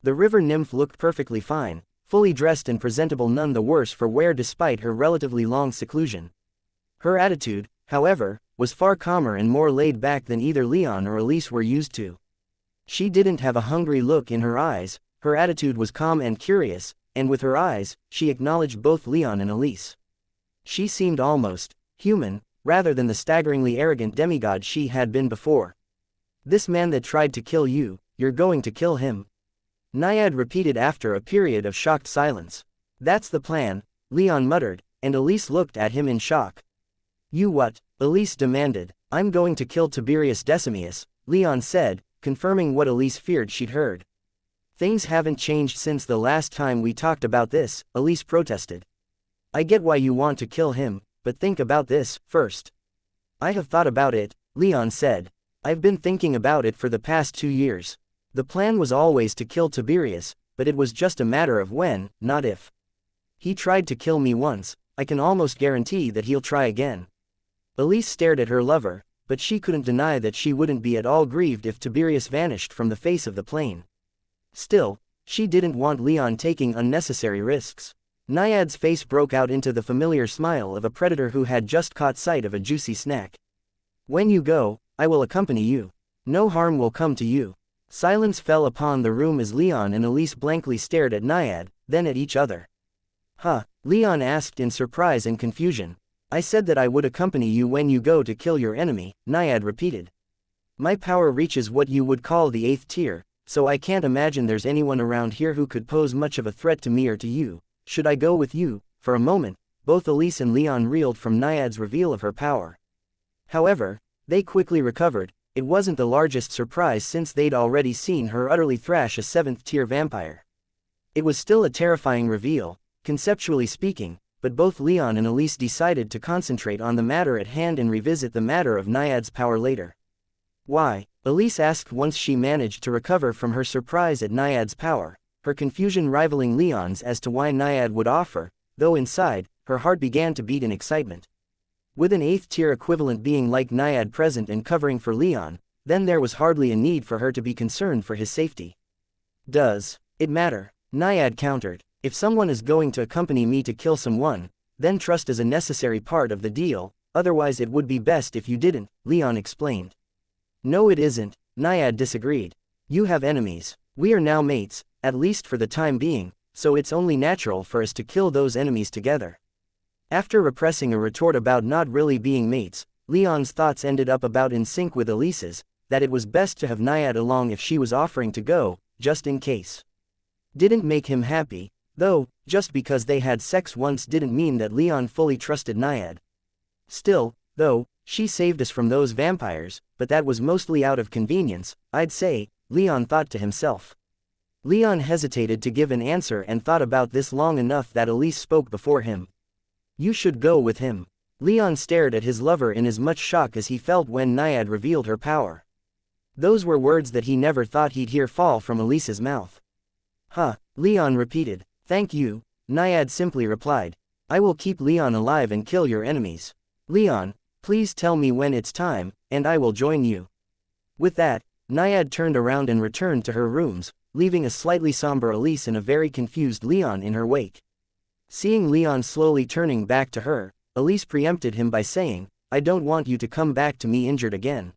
The river nymph looked perfectly fine, fully dressed and presentable, none the worse for wear despite her relatively long seclusion. Her attitude, however, was far calmer and more laid back than either Leon or Elise were used to. She didn't have a hungry look in her eyes, her attitude was calm and curious, and with her eyes, she acknowledged both Leon and Elise. She seemed almost human, rather than the staggeringly arrogant demigod she had been before. "This man that tried to kill you, you're going to kill him?" Naiad repeated after a period of shocked silence. "That's the plan," Leon muttered, and Elise looked at him in shock. "You what?" Elise demanded. "I'm going to kill Tiberius Decimus," Leon said, confirming what Elise feared she'd heard. "Things haven't changed since the last time we talked about this," Elise protested. "I get why you want to kill him, but think about this first." "I have thought about it," Leon said. "I've been thinking about it for the past 2 years. The plan was always to kill Tiberius, but it was just a matter of when, not if. He tried to kill me once, I can almost guarantee that he'll try again." Elise stared at her lover, but she couldn't deny that she wouldn't be at all grieved if Tiberius vanished from the face of the plain. Still, She didn't want Leon taking unnecessary risks. Naiad's face broke out into the familiar smile of a predator who had just caught sight of a juicy snack. When you go, I will accompany you. No harm will come to you. Silence fell upon the room as Leon and Elise blankly stared at Naiad, then at each other. Huh? Leon asked in surprise and confusion. I said that I would accompany you when you go to kill your enemy, Naiad repeated. My power reaches what you would call the 8th tier, so I can't imagine there's anyone around here who could pose much of a threat to me or to you. Should I go with you? For a moment, both Elise and Leon reeled from Naiad's reveal of her power. However, they quickly recovered. It wasn't the largest surprise since they'd already seen her utterly thrash a 7th tier vampire. It was still a terrifying reveal, conceptually speaking, but both Leon and Elise decided to concentrate on the matter at hand and revisit the matter of Naiad's power later. Why? Elise asked once she managed to recover from her surprise at Naiad's power, her confusion rivaling Leon's as to why Naiad would offer, though inside, her heart began to beat in excitement. With an 8th tier equivalent being like Naiad present and covering for Leon, then there was hardly a need for her to be concerned for his safety. Does it matter? Naiad countered. If someone is going to accompany me to kill someone, then trust is a necessary part of the deal, otherwise it would be best if you didn't, Leon explained. No it isn't, Naiad disagreed. You have enemies. We are now mates, at least for the time being, so it's only natural for us to kill those enemies together. After repressing a retort about not really being mates, Leon's thoughts ended up about in sync with Elise's, that it was best to have Naiad along if she was offering to go, just in case. Didn't make him happy, though, just because they had sex once didn't mean that Leon fully trusted Naiad. Still, though, she saved us from those vampires, but that was mostly out of convenience, I'd say, Leon thought to himself. Leon hesitated to give an answer and thought about this long enough that Elise spoke before him. You should go with him. Leon stared at his lover in as much shock as he felt when Naiad revealed her power. Those were words that he never thought he'd hear fall from Elise's mouth. Huh, Leon repeated. Thank you, Naiad simply replied. I will keep Leon alive and kill your enemies. Leon, please tell me when it's time, and I will join you. With that, Naiad turned around and returned to her rooms, leaving a slightly somber Elise and a very confused Leon in her wake. Seeing Leon slowly turning back to her, Elise preempted him by saying, I don't want you to come back to me injured again.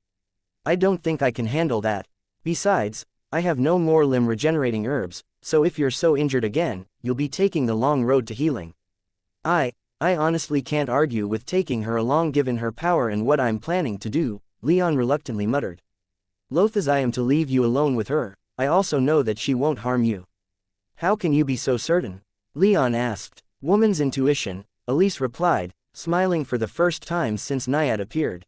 I don't think I can handle that. Besides, I have no more limb regenerating herbs, so if you're so injured again, you'll be taking the long road to healing. I honestly can't argue with taking her along given her power and what I'm planning to do, Leon reluctantly muttered. Loath as I am to leave you alone with her, I also know that she won't harm you. How can you be so certain? Leon asked. Woman's intuition, Elise replied, smiling for the first time since Naiad appeared.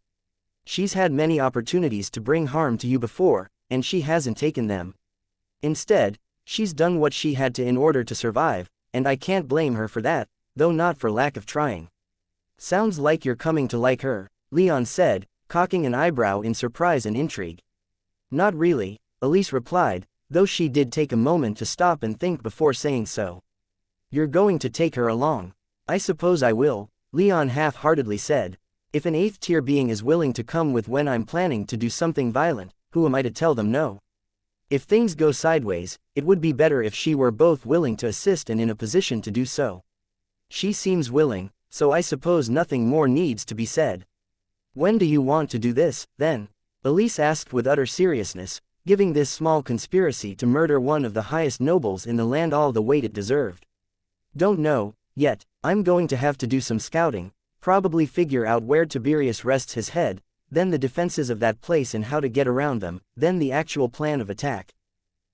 She's had many opportunities to bring harm to you before, and she hasn't taken them. Instead, she's done what she had to in order to survive, and I can't blame her for that, though not for lack of trying. Sounds like you're coming to like her, Leon said, cocking an eyebrow in surprise and intrigue. Not really, Elise replied, though she did take a moment to stop and think before saying so. You're going to take her along. I suppose I will, Leon half-heartedly said. If an 8th tier being is willing to come with when I'm planning to do something violent, who am I to tell them no? If things go sideways, it would be better if she were both willing to assist and in a position to do so. She seems willing, so I suppose nothing more needs to be said. When do you want to do this, then? Elise asked with utter seriousness, giving this small conspiracy to murder one of the highest nobles in the land all the weight it deserved. Don't know, yet. I'm going to have to do some scouting, probably figure out where Tiberius rests his head, then the defenses of that place and how to get around them, then the actual plan of attack.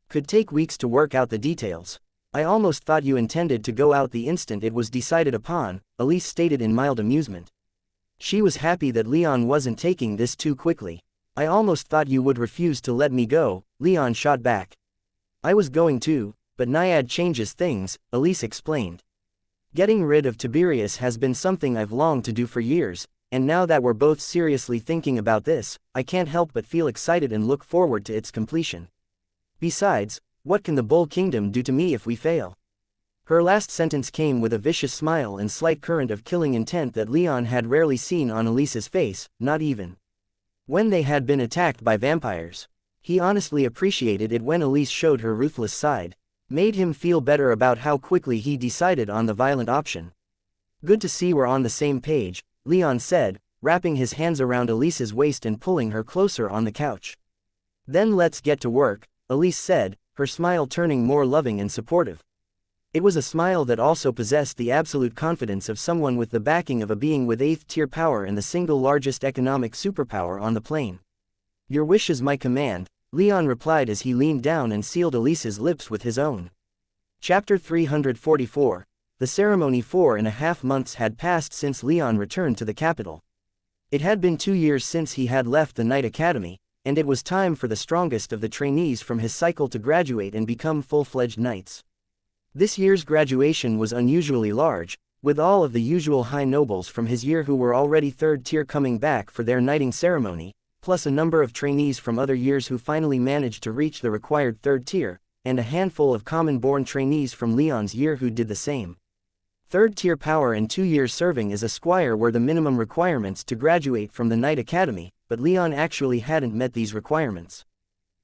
Could take weeks to work out the details. I almost thought you intended to go out the instant it was decided upon, Elise stated in mild amusement. She was happy that Leon wasn't taking this too quickly. I almost thought you would refuse to let me go, Leon shot back. I was going to, but Naiad changes things, Elise explained. Getting rid of Tiberius has been something I've longed to do for years, and now that we're both seriously thinking about this, I can't help but feel excited and look forward to its completion. Besides, what can the Bull Kingdom do to me if we fail? Her last sentence came with a vicious smile and slight current of killing intent that Leon had rarely seen on Elise's face, not even when they had been attacked by vampires. He honestly appreciated it when Elise showed her ruthless side. made him feel better about how quickly he decided on the violent option. "Good to see we're on the same page," Leon said, wrapping his hands around Elise's waist and pulling her closer on the couch. "Then let's get to work," Elise said, her smile turning more loving and supportive. It was a smile that also possessed the absolute confidence of someone with the backing of a being with 8th-tier power and the single largest economic superpower on the plane. "Your wish is my command," Leon replied as he leaned down and sealed Elise's lips with his own. Chapter 344. The ceremony. 4.5 months had passed since Leon returned to the capital. It had been 2 years since he had left the Knight Academy, and it was time for the strongest of the trainees from his cycle to graduate and become full-fledged knights. This year's graduation was unusually large, with all of the usual high nobles from his year who were already 3rd tier coming back for their knighting ceremony, plus a number of trainees from other years who finally managed to reach the required 3rd tier, and a handful of common-born trainees from Leon's year who did the same. 3rd tier power and 2 years serving as a squire were the minimum requirements to graduate from the Knight Academy, but Leon actually hadn't met these requirements.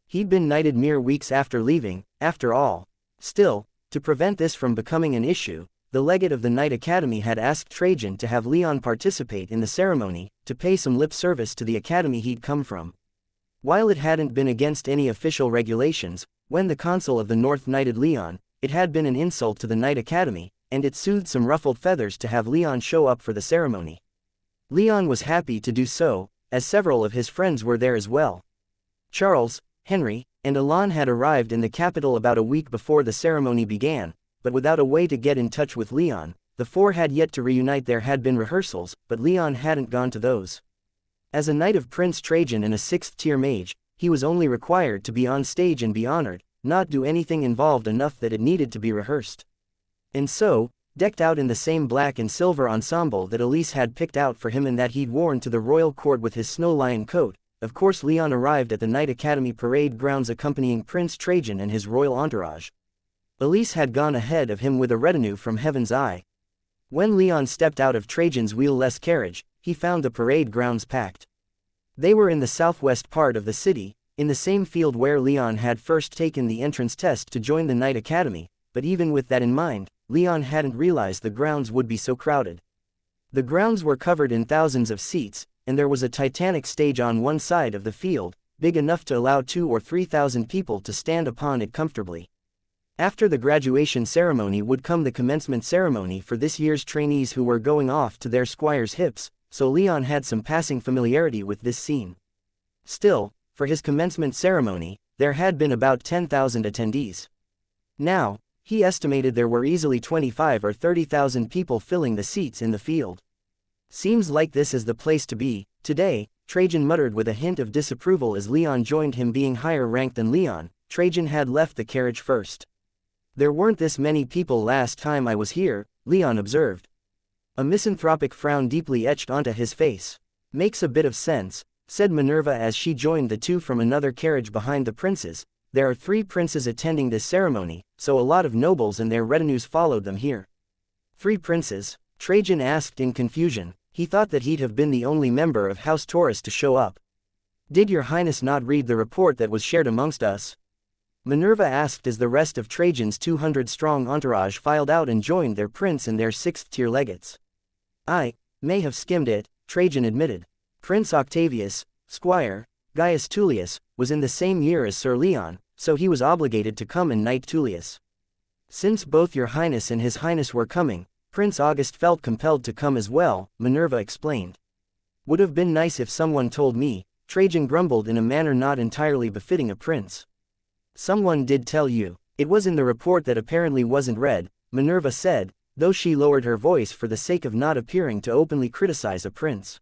He'd been knighted mere weeks after leaving, after all. Still, to prevent this from becoming an issue, the legate of the Knight Academy had asked Trajan to have Leon participate in the ceremony, to pay some lip service to the academy he'd come from. While it hadn't been against any official regulations, when the consul of the North knighted Leon, it had been an insult to the Knight Academy, and it soothed some ruffled feathers to have Leon show up for the ceremony. Leon was happy to do so, as several of his friends were there as well. Charles, Henry, and Alon had arrived in the capital about a week before the ceremony began, but without a way to get in touch with Leon. The four had yet to reunite. There had been rehearsals, but Leon hadn't gone to those. As a knight of Prince Trajan and a 6th-tier mage, he was only required to be on stage and be honored, not do anything involved enough that it needed to be rehearsed. And so, decked out in the same black and silver ensemble that Elise had picked out for him and that he'd worn to the royal court with his snow lion coat, of course Leon arrived at the Knight Academy parade grounds accompanying Prince Trajan and his royal entourage. Elise had gone ahead of him with a retinue from Heaven's Eye. When Leon stepped out of Trajan's wheel-less carriage, he found the parade grounds packed. They were in the southwest part of the city, in the same field where Leon had first taken the entrance test to join the Knight Academy, but even with that in mind, Leon hadn't realized the grounds would be so crowded. The grounds were covered in thousands of seats, and there was a titanic stage on one side of the field, big enough to allow 2,000 or 3,000 people to stand upon it comfortably. After the graduation ceremony would come the commencement ceremony for this year's trainees who were going off to their squire's hips, so Leon had some passing familiarity with this scene. Still, for his commencement ceremony, there had been about 10,000 attendees. Now, he estimated there were easily 25,000 or 30,000 people filling the seats in the field. "Seems like this is the place to be, today," Trajan muttered with a hint of disapproval as Leon joined him. Being higher ranked than Leon, Trajan had left the carriage first. "There weren't this many people last time I was here," Leon observed. A misanthropic frown deeply etched onto his face. "Makes a bit of sense," said Minerva as she joined the two from another carriage behind the princes. "There are 3 princes attending this ceremony, so a lot of nobles and their retinues followed them here." 3 princes? Trajan asked in confusion. He thought that he'd have been the only member of House Taurus to show up. "Did your highness not read the report that was shared amongst us?" Minerva asked as the rest of Trajan's 200-strong entourage filed out and joined their prince and their 6th-tier legates. "I may have skimmed it," Trajan admitted. Prince Octavius, Squire, Gaius Tullius, was in the same year as Sir Leon, so he was obligated to come and knight Tullius. "Since both your highness and his highness were coming, Prince August felt compelled to come as well," Minerva explained. "Would have been nice if someone told me," Trajan grumbled in a manner not entirely befitting a prince. "Someone did tell you. It was in the report that apparently wasn't read," Minerva said, though she lowered her voice for the sake of not appearing to openly criticize a prince.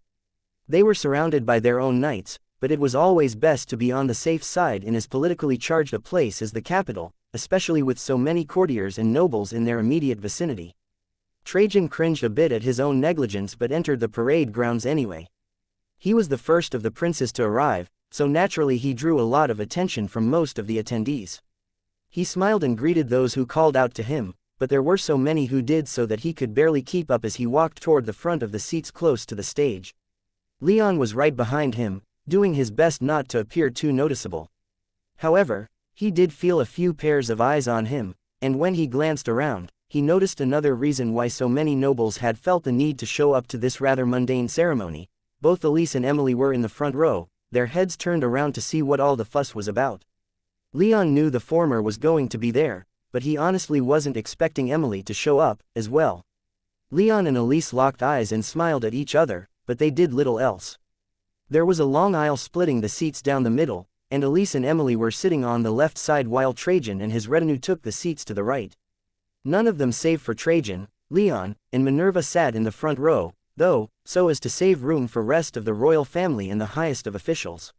They were surrounded by their own knights, but it was always best to be on the safe side in as politically charged a place as the capital, especially with so many courtiers and nobles in their immediate vicinity. Trajan cringed a bit at his own negligence but entered the parade grounds anyway. He was the first of the princes to arrive, so naturally he drew a lot of attention from most of the attendees. He smiled and greeted those who called out to him, but there were so many who did so that he could barely keep up as he walked toward the front of the seats close to the stage. Leon was right behind him, doing his best not to appear too noticeable. However, he did feel a few pairs of eyes on him, and when he glanced around, he noticed another reason why so many nobles had felt the need to show up to this rather mundane ceremony. Both Elise and Emily were in the front row, their heads turned around to see what all the fuss was about. Leon knew the former was going to be there, but he honestly wasn't expecting Emily to show up, as well. Leon and Elise locked eyes and smiled at each other, but they did little else. There was a long aisle splitting the seats down the middle, and Elise and Emily were sitting on the left side while Trajan and his retinue took the seats to the right. None of them save for Trajan, Leon, and Minerva sat in the front row, though, so as to save room for rest of the royal family and the highest of officials.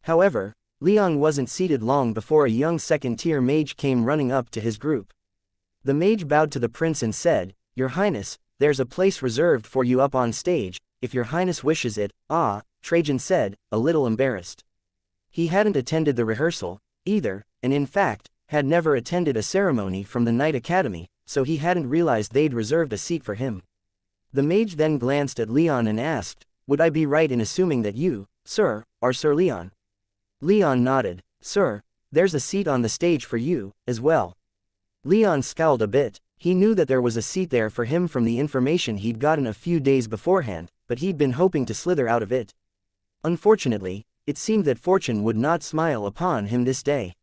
However, Leon wasn't seated long before a young second-tier mage came running up to his group. The mage bowed to the prince and said, "Your Highness, there's a place reserved for you up on stage, if your Highness wishes it." "Ah," Trajan said, a little embarrassed. He hadn't attended the rehearsal, either, and in fact, had never attended a ceremony from the Knight Academy, so he hadn't realized they'd reserved a seat for him. The mage then glanced at Leon and asked, "Would I be right in assuming that you, sir, are Sir Leon?" Leon nodded. "Sir, there's a seat on the stage for you, as well." Leon scowled a bit. He knew that there was a seat there for him from the information he'd gotten a few days beforehand, but he'd been hoping to slither out of it. Unfortunately, it seemed that fortune would not smile upon him this day.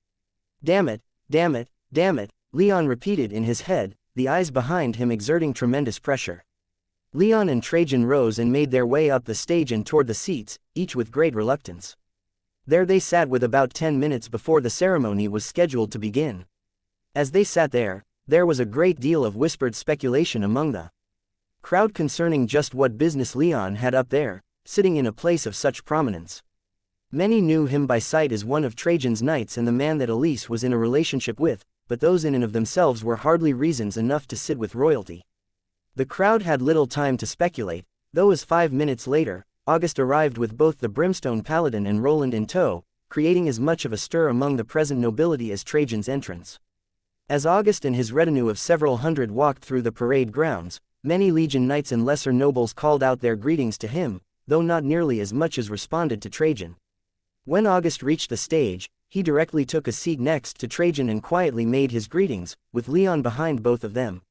"Damn it, damn it, damn it," Leon repeated in his head, the eyes behind him exerting tremendous pressure. Leon and Trajan rose and made their way up the stage and toward the seats, each with great reluctance. There they sat with about 10 minutes before the ceremony was scheduled to begin. As they sat there was a great deal of whispered speculation among the crowd concerning just what business Leon had up there, sitting in a place of such prominence. Many knew him by sight as one of Trajan's knights and the man that Elise was in a relationship with, but those in and of themselves were hardly reasons enough to sit with royalty. The crowd had little time to speculate, though as 5 minutes later, August arrived with both the Brimstone Paladin and Roland in tow, creating as much of a stir among the present nobility as Trajan's entrance. As August and his retinue of several hundred walked through the parade grounds, many legion knights and lesser nobles called out their greetings to him, though not nearly as much as responded to Trajan. When August reached the stage, he directly took a seat next to Trajan and quietly made his greetings, with Leon behind both of them.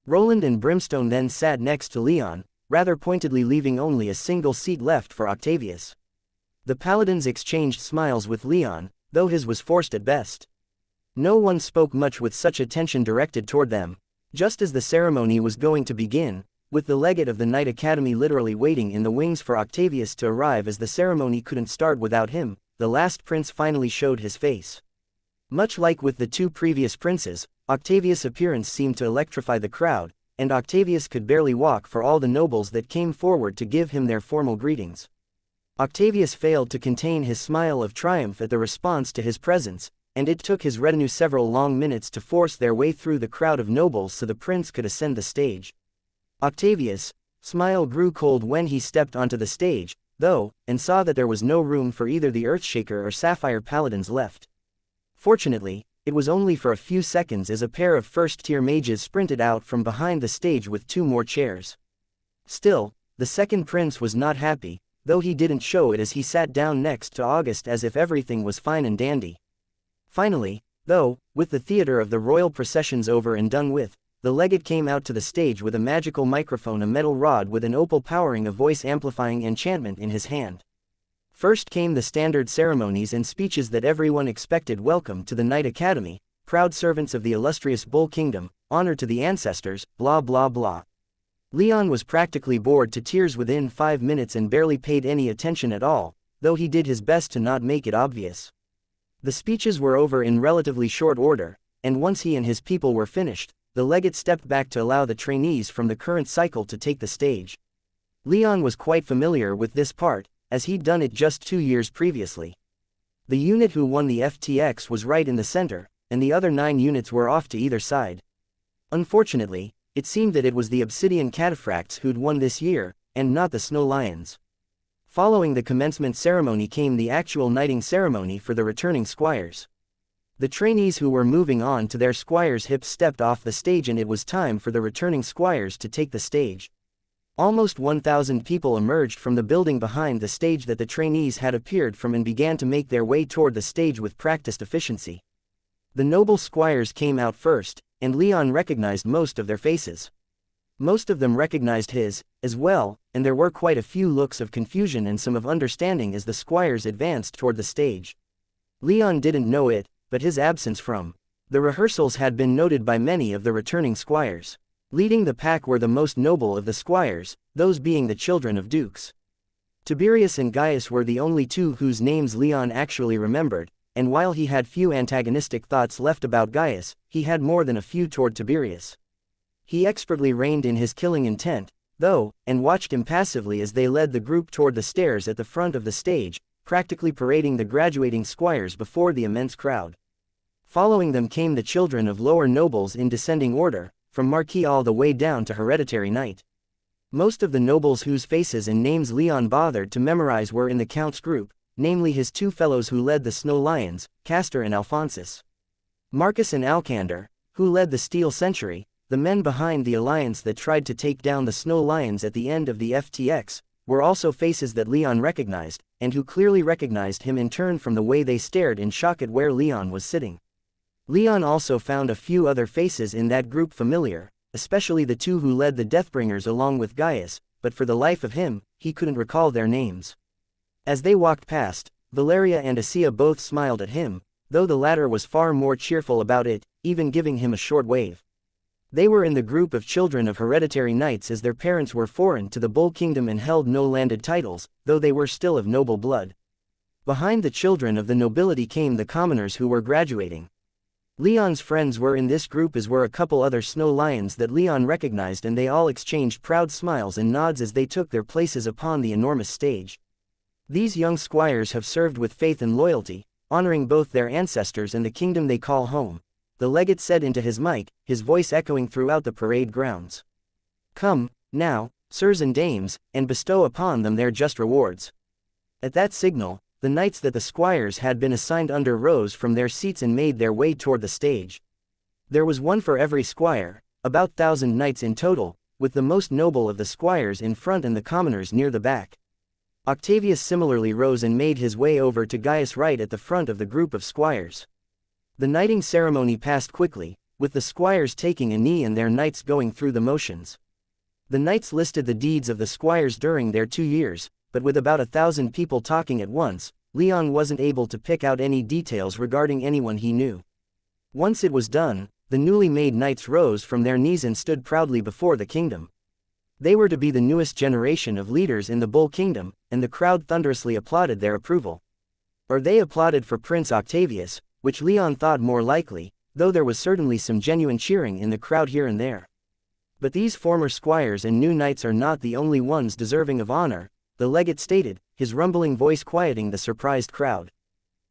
Roland and Brimstone then sat next to Leon, rather pointedly leaving only a single seat left for Octavius. The paladins exchanged smiles with Leon, though his was forced at best. No one spoke much with such attention directed toward them. Just as the ceremony was going to begin, with the legate of the Knight Academy literally waiting in the wings for Octavius to arrive as the ceremony couldn't start without him, the last prince finally showed his face. Much like with the two previous princes, Octavius' appearance seemed to electrify the crowd, and Octavius could barely walk for all the nobles that came forward to give him their formal greetings. Octavius failed to contain his smile of triumph at the response to his presence, and it took his retinue several long minutes to force their way through the crowd of nobles so the prince could ascend the stage. Octavius' smile grew cold when he stepped onto the stage, though, and saw that there was no room for either the Earthshaker or Sapphire Paladins left. Fortunately, it was only for a few seconds as a pair of first-tier mages sprinted out from behind the stage with 2 more chairs. Still, the second prince was not happy, though he didn't show it as he sat down next to August as if everything was fine and dandy. Finally, though, with the theater of the royal processions over and done with, the legate came out to the stage with a magical microphone, a metal rod with an opal powering a voice-amplifying enchantment in his hand. First came the standard ceremonies and speeches that everyone expected. Welcome to the Knight Academy, proud servants of the illustrious Bull Kingdom, honor to the ancestors, blah blah blah. Leon was practically bored to tears within 5 minutes and barely paid any attention at all, though he did his best to not make it obvious. The speeches were over in relatively short order, and once he and his people were finished, the legate stepped back to allow the trainees from the current cycle to take the stage. Leon was quite familiar with this part, as he'd done it just 2 years previously. The unit who won the FTX was right in the center, and the other 9 units were off to either side. Unfortunately, it seemed that it was the Obsidian Cataphracts who'd won this year, and not the Snow Lions. Following the commencement ceremony came the actual knighting ceremony for the returning squires. The trainees who were moving on to their squires' hips stepped off the stage and it was time for the returning squires to take the stage. Almost 1,000 people emerged from the building behind the stage that the trainees had appeared from and began to make their way toward the stage with practiced efficiency. The noble squires came out first, and Leon recognized most of their faces. Most of them recognized his, as well, and there were quite a few looks of confusion and some of understanding as the squires advanced toward the stage. Leon didn't know it, but his absence from the rehearsals had been noted by many of the returning squires. Leading the pack were the most noble of the squires, those being the children of dukes. Tiberius and Gaius were the only two whose names Leon actually remembered, and while he had few antagonistic thoughts left about Gaius, he had more than a few toward Tiberius. He expertly reined in his killing intent, though, and watched impassively as they led the group toward the stairs at the front of the stage, practically parading the graduating squires before the immense crowd. Following them came the children of lower nobles in descending order, from marquis all the way down to hereditary knight. Most of the nobles whose faces and names Leon bothered to memorize were in the count's group, namely his two fellows who led the Snow Lions, Castor and Alphonsus. Marcus and Alcander, who led the Steel Century, the men behind the alliance that tried to take down the Snow Lions at the end of the FTX, were also faces that Leon recognized, and who clearly recognized him in turn from the way they stared in shock at where Leon was sitting. Leon also found a few other faces in that group familiar, especially the two who led the Deathbringers along with Gaius, but for the life of him, he couldn't recall their names. As they walked past, Valeria and Acia both smiled at him, though the latter was far more cheerful about it, even giving him a short wave. They were in the group of children of hereditary knights as their parents were foreign to the Bull Kingdom and held no landed titles, though they were still of noble blood. Behind the children of the nobility came the commoners who were graduating. Leon's friends were in this group as were a couple other Snow Lions that Leon recognized, and they all exchanged proud smiles and nods as they took their places upon the enormous stage. These young squires have served with faith and loyalty, honoring both their ancestors and the kingdom they call home, the legate said into his mic, his voice echoing throughout the parade grounds. Come, now, sirs and dames, and bestow upon them their just rewards. At that signal, the knights that the squires had been assigned under rose from their seats and made their way toward the stage. There was one for every squire, about 1,000 knights in total, with the most noble of the squires in front and the commoners near the back. Octavius similarly rose and made his way over to Gaius right at the front of the group of squires. The knighting ceremony passed quickly, with the squires taking a knee and their knights going through the motions. The knights listed the deeds of the squires during their 2 years, but with about 1,000 people talking at once, Leon wasn't able to pick out any details regarding anyone he knew. Once it was done, the newly made knights rose from their knees and stood proudly before the kingdom. They were to be the newest generation of leaders in the Bull Kingdom, and the crowd thunderously applauded their approval. Or they applauded for Prince Octavius, which Leon thought more likely, though there was certainly some genuine cheering in the crowd here and there. But these former squires and new knights are not the only ones deserving of honor, the legate stated, his rumbling voice quieting the surprised crowd.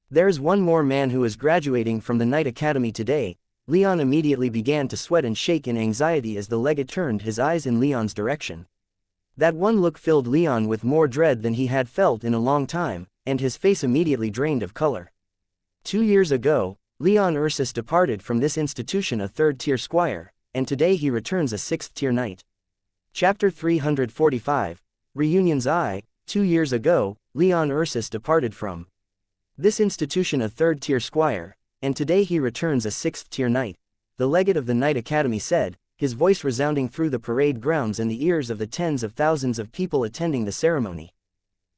There's one more man who is graduating from the Knight Academy today. Leon immediately began to sweat and shake in anxiety as the legate turned his eyes in Leon's direction. That one look filled Leon with more dread than he had felt in a long time, and his face immediately drained of color. 2 years ago, Leon Ursus departed from this institution a 3rd-tier squire, and today he returns a 6th-tier knight. Chapter 345, Reunions. 2 years ago, Leon Ursus departed from this institution a 3rd-tier squire, and today he returns a 6th-tier knight, the legate of the Knight Academy said, his voice resounding through the parade grounds and the ears of the tens of thousands of people attending the ceremony.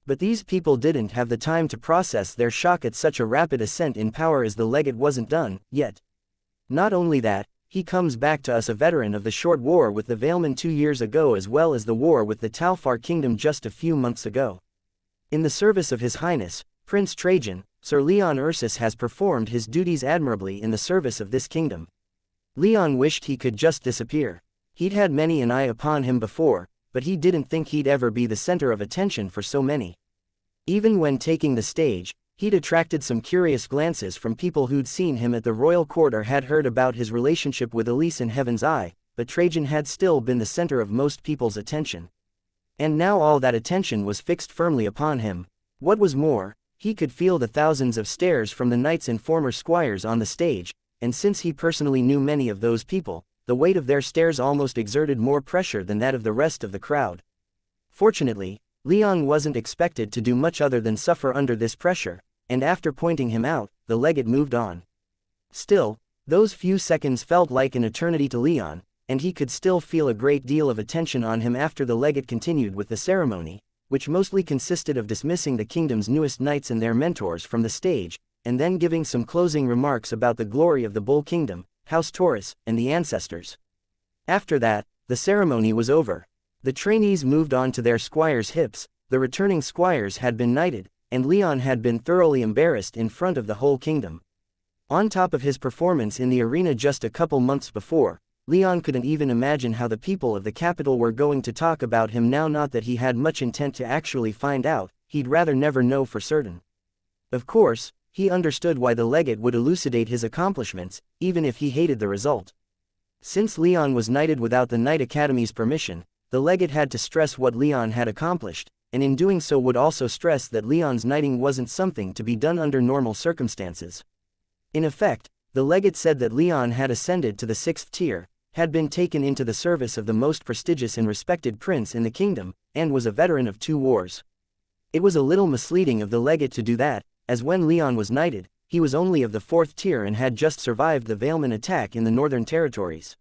But these people didn't have the time to process their shock at such a rapid ascent in power as the legate wasn't done yet. Not only that, he comes back to us a veteran of the short war with the Vailmen 2 years ago as well as the war with the Talfar kingdom just a few months ago. In the service of His Highness, Prince Trajan, Sir Leon Ursus has performed his duties admirably in the service of this kingdom. Leon wished he could just disappear. He'd had many an eye upon him before, but he didn't think he'd ever be the center of attention for so many. Even when taking the stage, he'd attracted some curious glances from people who'd seen him at the royal court or had heard about his relationship with Elise in Heaven's Eye, but Trajan had still been the center of most people's attention. And now all that attention was fixed firmly upon him. What was more, he could feel the thousands of stares from the knights and former squires on the stage, and since he personally knew many of those people, the weight of their stares almost exerted more pressure than that of the rest of the crowd. Fortunately, Leon wasn't expected to do much other than suffer under this pressure, and after pointing him out, the legate moved on. Still, those few seconds felt like an eternity to Leon, and he could still feel a great deal of attention on him after the legate continued with the ceremony, which mostly consisted of dismissing the kingdom's newest knights and their mentors from the stage, and then giving some closing remarks about the glory of the Bull Kingdom, House Taurus, and the ancestors. After that, the ceremony was over. The trainees moved on to their squires' hips, the returning squires had been knighted, and Leon had been thoroughly embarrassed in front of the whole kingdom. On top of his performance in the arena just a couple months before, Leon couldn't even imagine how the people of the capital were going to talk about him now. Not that he had much intent to actually find out, he'd rather never know for certain. Of course, he understood why the legate would elucidate his accomplishments, even if he hated the result. Since Leon was knighted without the Knight Academy's permission, the legate had to stress what Leon had accomplished, and in doing so would also stress that Leon's knighting wasn't something to be done under normal circumstances. In effect, the legate said that Leon had ascended to the 6th tier, had been taken into the service of the most prestigious and respected prince in the kingdom, and was a veteran of 2 wars. It was a little misleading of the legate to do that, as when Leon was knighted, he was only of the 4th tier and had just survived the Valeman attack in the Northern Territories.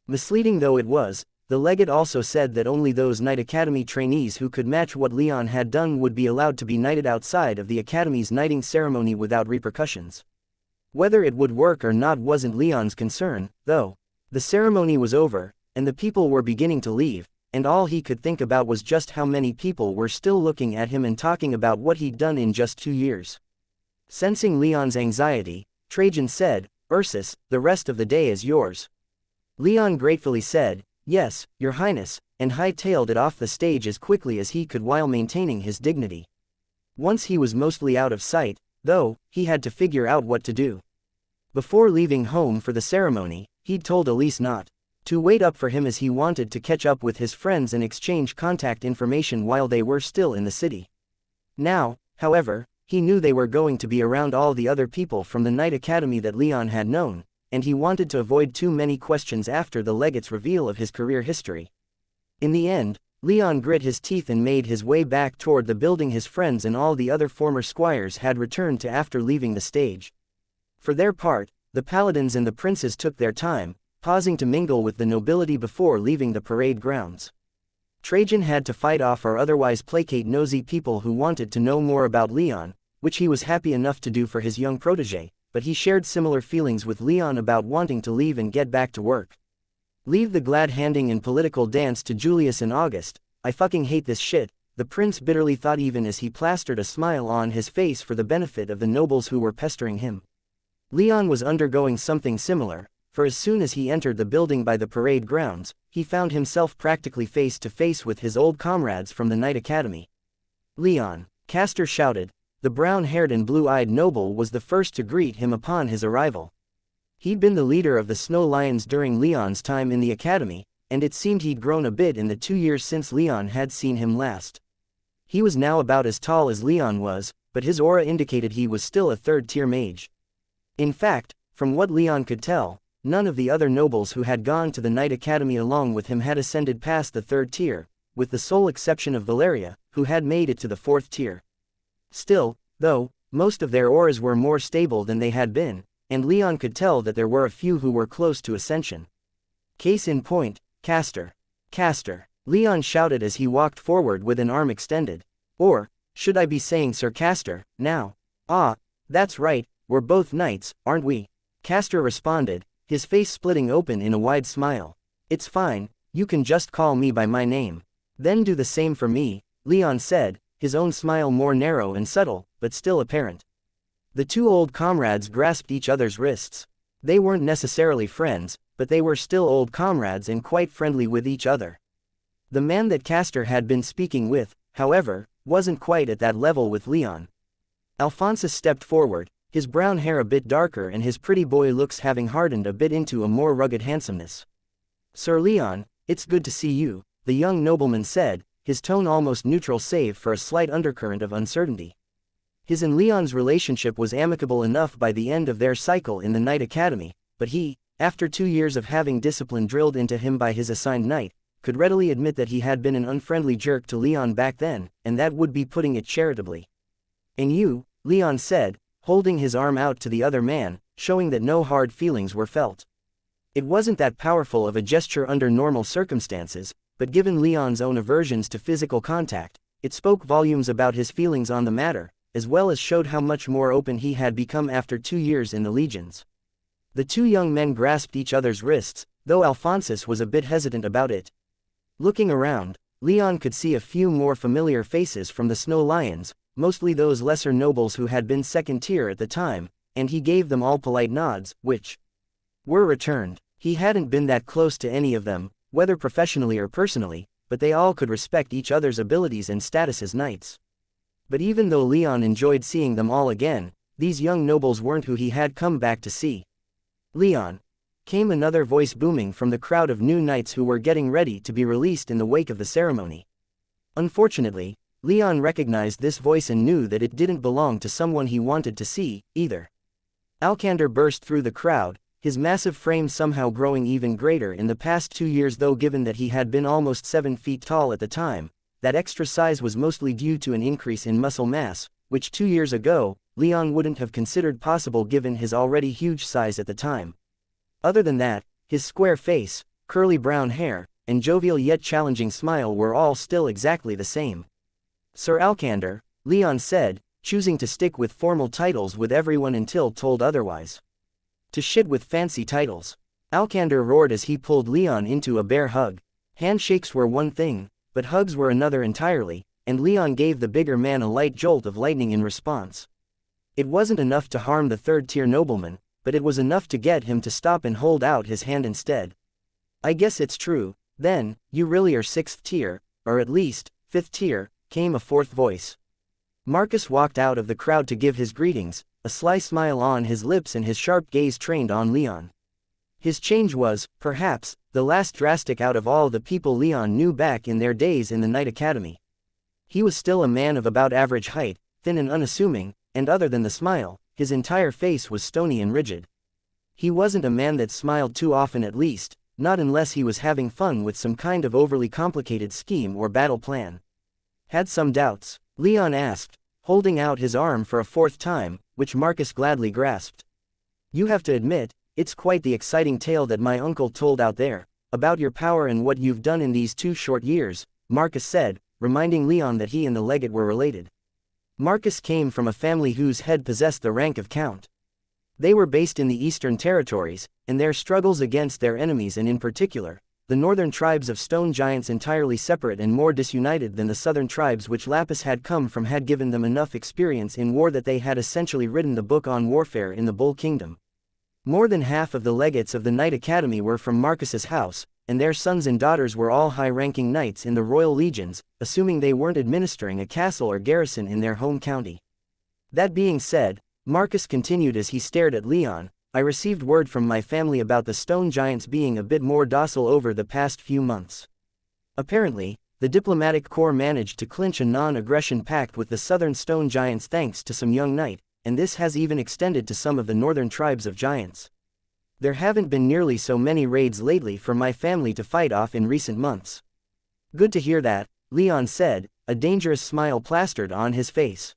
Misleading though it was, the legate also said that only those Knight Academy trainees who could match what Leon had done would be allowed to be knighted outside of the Academy's knighting ceremony without repercussions. Whether it would work or not wasn't Leon's concern, though. The ceremony was over, and the people were beginning to leave, and all he could think about was just how many people were still looking at him and talking about what he'd done in just 2 years. Sensing Leon's anxiety, Trajan said, "Ursus, the rest of the day is yours." Leon gratefully said, "Yes, Your Highness," and hightailed it off the stage as quickly as he could while maintaining his dignity. Once he was mostly out of sight, though, he had to figure out what to do. Before leaving home for the ceremony, he'd told Elise not to wait up for him as he wanted to catch up with his friends and exchange contact information while they were still in the city. Now, however, he knew they were going to be around all the other people from the Knight Academy that Leon had known, and he wanted to avoid too many questions after the legate's reveal of his career history. In the end, Leon grit his teeth and made his way back toward the building his friends and all the other former squires had returned to after leaving the stage. For their part, the paladins and the princes took their time, pausing to mingle with the nobility before leaving the parade grounds. Trajan had to fight off or otherwise placate nosy people who wanted to know more about Leon, which he was happy enough to do for his young protege, but he shared similar feelings with Leon about wanting to leave and get back to work. Leave the glad-handing and political dance to Julius and August. "I fucking hate this shit," the prince bitterly thought even as he plastered a smile on his face for the benefit of the nobles who were pestering him. Leon was undergoing something similar, for as soon as he entered the building by the parade grounds, he found himself practically face to face with his old comrades from the Knight Academy. "Leon," Castor shouted. The brown-haired and blue-eyed noble was the first to greet him upon his arrival. He'd been the leader of the Snow Lions during Leon's time in the academy, and it seemed he'd grown a bit in the 2 years since Leon had seen him last. He was now about as tall as Leon was, but his aura indicated he was still a 3rd-tier mage. In fact, from what Leon could tell, none of the other nobles who had gone to the Knight Academy along with him had ascended past the 3rd tier, with the sole exception of Valeria, who had made it to the 4th tier. Still, though, most of their auras were more stable than they had been, and Leon could tell that there were a few who were close to ascension. Case in point, Castor. "Castor," Leon shouted as he walked forward with an arm extended. "Or, should I be saying Sir Castor, now?" "Ah, that's right, we're both knights, aren't we?" Castor responded, his face splitting open in a wide smile. "It's fine, you can just call me by my name." "Then do the same for me," Leon said, his own smile more narrow and subtle, but still apparent. The 2 old comrades grasped each other's wrists. They weren't necessarily friends, but they were still old comrades and quite friendly with each other. The man that Castor had been speaking with, however, wasn't quite at that level with Leon. Alphonsus stepped forward, his brown hair a bit darker and his pretty boy looks having hardened a bit into a more rugged handsomeness. "Sir Leon, it's good to see you," the young nobleman said, his tone almost neutral save for a slight undercurrent of uncertainty. His and Leon's relationship was amicable enough by the end of their cycle in the Knight Academy, but he, after 2 years of having discipline drilled into him by his assigned knight, could readily admit that he had been an unfriendly jerk to Leon back then, and that would be putting it charitably. "And you," Leon said, holding his arm out to the other man, showing that no hard feelings were felt. It wasn't that powerful of a gesture under normal circumstances, but given Leon's own aversions to physical contact, it spoke volumes about his feelings on the matter, as well as showed how much more open he had become after 2 years in the legions. The two young men grasped each other's wrists, though Alphonsus was a bit hesitant about it. Looking around, Leon could see a few more familiar faces from the Snow Lions, mostly those lesser nobles who had been second tier at the time, and he gave them all polite nods, which were returned. He hadn't been that close to any of them, whether professionally or personally, but they all could respect each other's abilities and status as knights. But even though Leon enjoyed seeing them all again, these young nobles weren't who he had come back to see. "Leon," came another voice booming from the crowd of new knights who were getting ready to be released in the wake of the ceremony. Unfortunately, Leon recognized this voice and knew that it didn't belong to someone he wanted to see, either. Alcander burst through the crowd, his massive frame somehow growing even greater in the past 2 years, though given that he had been almost 7 feet tall at the time, that extra size was mostly due to an increase in muscle mass, which 2 years ago, Leon wouldn't have considered possible given his already huge size at the time. Other than that, his square face, curly brown hair, and jovial yet challenging smile were all still exactly the same. "Sir Alcander," Leon said, choosing to stick with formal titles with everyone until told otherwise. "To shit with fancy titles," Alcander roared as he pulled Leon into a bear hug. Handshakes were one thing, but hugs were another entirely, and Leon gave the bigger man a light jolt of lightning in response. It wasn't enough to harm the third-tier nobleman, but it was enough to get him to stop and hold out his hand instead. "I guess it's true, then, you really are 6th tier, or at least, 5th tier, came a fourth voice. Marcus walked out of the crowd to give his greetings, a sly smile on his lips and his sharp gaze trained on Leon. His change was, perhaps, the last drastic out of all the people Leon knew back in their days in the Knight Academy. He was still a man of about average height, thin and unassuming, and other than the smile, his entire face was stony and rigid. He wasn't a man that smiled too often, at least, not unless he was having fun with some kind of overly complicated scheme or battle plan. "Had some doubts?" Leon asked, holding out his arm for a fourth time, which Marcus gladly grasped. "You have to admit, it's quite the exciting tale that my uncle told out there, about your power and what you've done in these 2 short years," Marcus said, reminding Leon that he and the legate were related. Marcus came from a family whose head possessed the rank of count. They were based in the Eastern Territories, and their struggles against their enemies, and in particular, the northern tribes of stone giants, entirely separate and more disunited than the southern tribes which Lapis had come from, had given them enough experience in war that they had essentially written the book on warfare in the Bull Kingdom. More than half of the legates of the Knight Academy were from Marcus's house, and their sons and daughters were all high-ranking knights in the royal legions, assuming they weren't administering a castle or garrison in their home county. That being said, Marcus continued as he stared at Leon, "I received word from my family about the stone giants being a bit more docile over the past few months. Apparently, the diplomatic corps managed to clinch a non-aggression pact with the southern stone giants thanks to some young knight, and this has even extended to some of the northern tribes of giants. There haven't been nearly so many raids lately for my family to fight off in recent months." "Good to hear that," Leon said, a dangerous smile plastered on his face.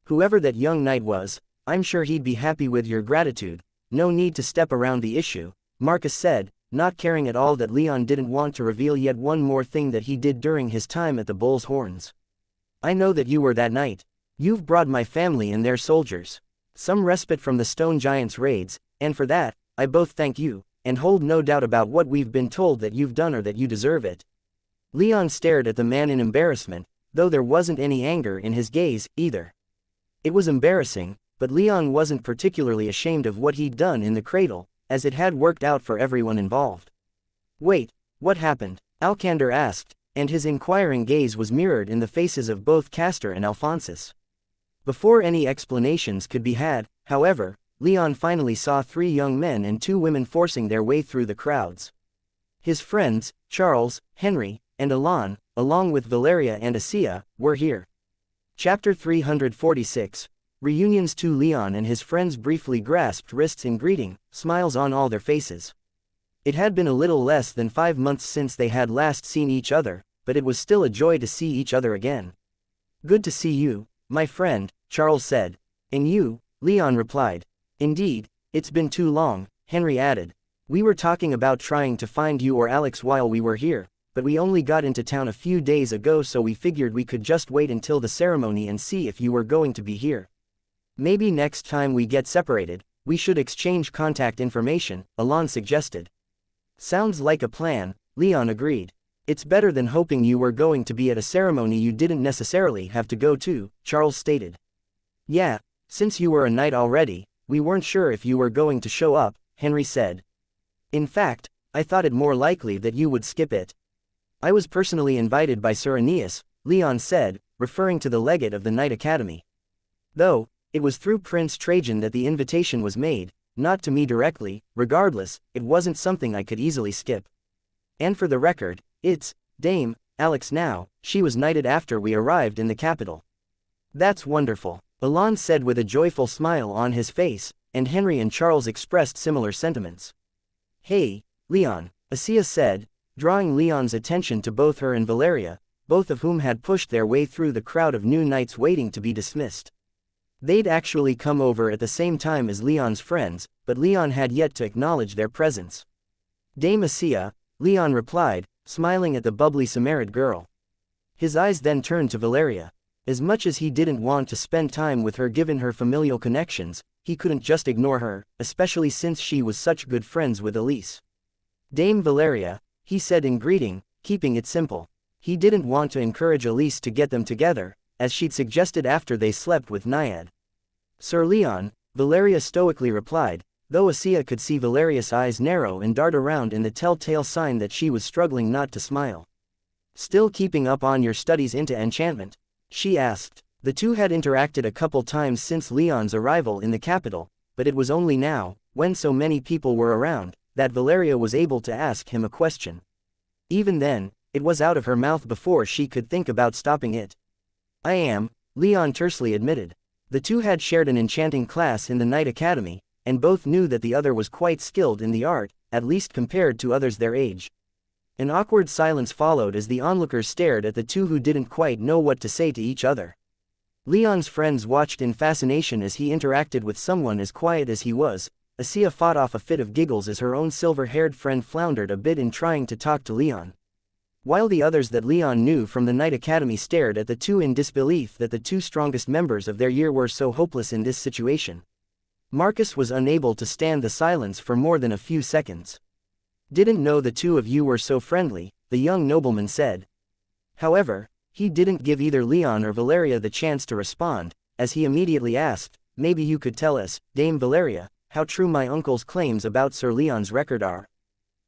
"Whoever that young knight was, I'm sure he'd be happy with your gratitude. No need to step around the issue," Marcus said, not caring at all that Leon didn't want to reveal yet one more thing that he did during his time at the Bull's Horns. "I know that you were that knight. You've brought my family and their soldiers some respite from the stone giants' raids, and for that, I both thank you, and hold no doubt about what we've been told that you've done or that you deserve it." Leon stared at the man in embarrassment, though there wasn't any anger in his gaze, either. It was embarrassing, but Leon wasn't particularly ashamed of what he'd done in the cradle, as it had worked out for everyone involved. "Wait, what happened?" Alcander asked, and his inquiring gaze was mirrored in the faces of both Castor and Alphonsus. Before any explanations could be had, however, Leon finally saw 3 young men and 2 women forcing their way through the crowds. His friends, Charles, Henry, and Alon, along with Valeria and Asia, were here. Chapter 346. Reunions. 2 Leon and his friends briefly grasped wrists in greeting, smiles on all their faces. It had been a little less than 5 months since they had last seen each other, but it was still a joy to see each other again. "Good to see you, my friend," Charles said. "And you?" Leon replied. "Indeed, It's been too long, Henry added. We were talking about trying to find you or Alex while we were here, but we only got into town a few days ago, so we figured we could just wait until the ceremony and see if you were going to be here. Maybe next time we get separated, we should exchange contact information, Alon suggested. Sounds like a plan, Leon agreed. It's better than hoping you were going to be at a ceremony you didn't necessarily have to go to, Charles stated. Yeah, since you were a knight already, we weren't sure if you were going to show up, Henry said. In fact, I thought it more likely that you would skip it. I was personally invited by Sir Aeneas, Leon said, referring to the legate of the Knight Academy. Though, it was through Prince Trajan that the invitation was made, not to me directly. Regardless, it wasn't something I could easily skip. And for the record, it's Dame Alex now. She was knighted after we arrived in the capital. That's wonderful, Alon said with a joyful smile on his face, and Henry and Charles expressed similar sentiments. Hey, Leon, Asia said, drawing Leon's attention to both her and Valeria, both of whom had pushed their way through the crowd of new knights waiting to be dismissed. They'd actually come over at the same time as Leon's friends, but Leon had yet to acknowledge their presence. Dame Asia, Leon replied, smiling at the bubbly Samaritan girl. His eyes then turned to Valeria. As much as he didn't want to spend time with her given her familial connections, he couldn't just ignore her, especially since she was such good friends with Elise. Dame Valeria, he said in greeting, keeping it simple. He didn't want to encourage Elise to get them together, as she'd suggested after they slept with Naiad. Sir Leon, Valeria stoically replied, though Asia could see Valeria's eyes narrow and dart around in the telltale sign that she was struggling not to smile. Still keeping up on your studies into enchantment? She asked. The two had interacted a couple times since Leon's arrival in the capital, but it was only now, when so many people were around, that Valeria was able to ask him a question. Even then, it was out of her mouth before she could think about stopping it. I am, Leon tersely admitted. The two had shared an enchanting class in the Knight Academy, and both knew that the other was quite skilled in the art, at least compared to others their age. An awkward silence followed as the onlookers stared at the two who didn't quite know what to say to each other. Leon's friends watched in fascination as he interacted with someone as quiet as he was. Asia fought off a fit of giggles as her own silver-haired friend floundered a bit in trying to talk to Leon. While the others that Leon knew from the Knight Academy stared at the two in disbelief that the two strongest members of their year were so hopeless in this situation. Marcus was unable to stand the silence for more than a few seconds. Didn't know the two of you were so friendly, the young nobleman said. However, he didn't give either Leon or Valeria the chance to respond, as he immediately asked, maybe you could tell us, Dame Valeria, how true my uncle's claims about Sir Leon's record are.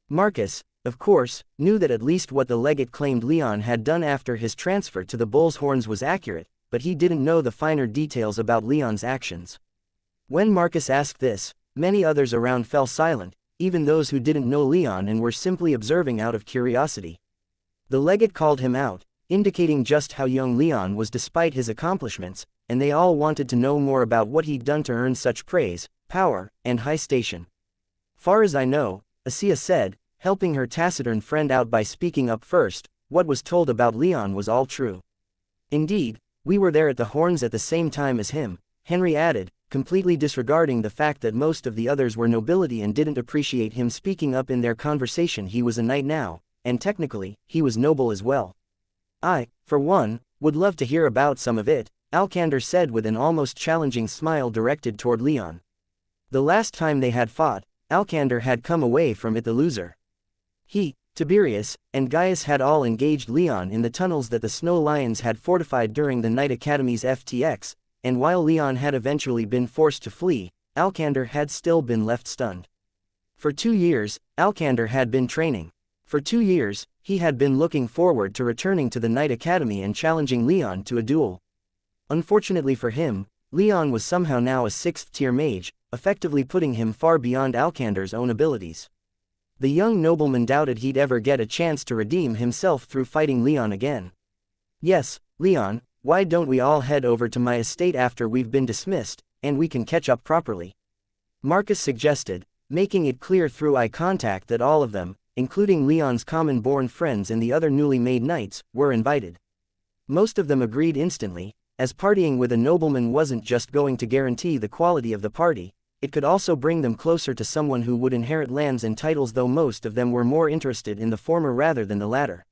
Marcus, of course, knew that at least what the legate claimed Leon had done after his transfer to the Bull's Horns was accurate, but he didn't know the finer details about Leon's actions. When Marcus asked this, many others around fell silent, even those who didn't know Leon and were simply observing out of curiosity. The legate called him out, indicating just how young Leon was despite his accomplishments, and they all wanted to know more about what he'd done to earn such praise, power, and high station. Far as I know, Asia said, helping her taciturn friend out by speaking up first, what was told about Leon was all true. Indeed, we were there at the Horns at the same time as him, Henry added, completely disregarding the fact that most of the others were nobility and didn't appreciate him speaking up in their conversation. He was a knight now, and technically, he was noble as well. I, for one, would love to hear about some of it, Alcander said with an almost challenging smile directed toward Leon. The last time they had fought, Alcander had come away from it the loser. He, Tiberius, and Gaius had all engaged Leon in the tunnels that the Snow Lions had fortified during the Knight Academy's FTX, and while Leon had eventually been forced to flee, Alcander had still been left stunned. For 2 years, Alcander had been training. For 2 years, he had been looking forward to returning to the Knight Academy and challenging Leon to a duel. Unfortunately for him, Leon was somehow now a 6th-tier mage, effectively putting him far beyond Alcander's own abilities. The young nobleman doubted he'd ever get a chance to redeem himself through fighting Leon again. Yes, Leon, why don't we all head over to my estate after we've been dismissed, and we can catch up properly? Marcus suggested, making it clear through eye contact that all of them, including Leon's common-born friends and the other newly made knights, were invited. Most of them agreed instantly, as partying with a nobleman wasn't just going to guarantee the quality of the party, it could also bring them closer to someone who would inherit lands and titles, though most of them were more interested in the former rather than the latter.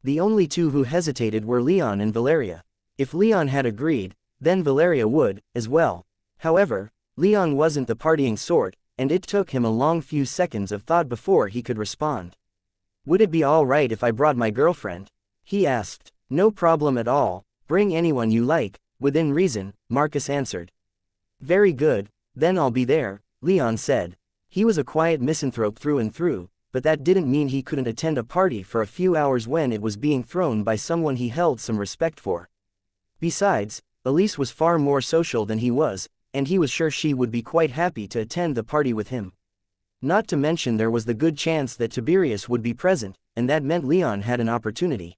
The only two who hesitated were Leon and Valeria. If Leon had agreed, then Valeria would, as well. However, Leon wasn't the partying sort, and it took him a long few seconds of thought before he could respond. "Would it be all right if I brought my girlfriend?" he asked. "No problem at all, bring anyone you like, within reason," Marcus answered. "Very good, then I'll be there," Leon said. He was a quiet misanthrope through and through, but that didn't mean he couldn't attend a party for a few hours when it was being thrown by someone he held some respect for. Besides, Elise was far more social than he was, and he was sure she would be quite happy to attend the party with him. Not to mention there was the good chance that Tiberius would be present, and that meant Leon had an opportunity.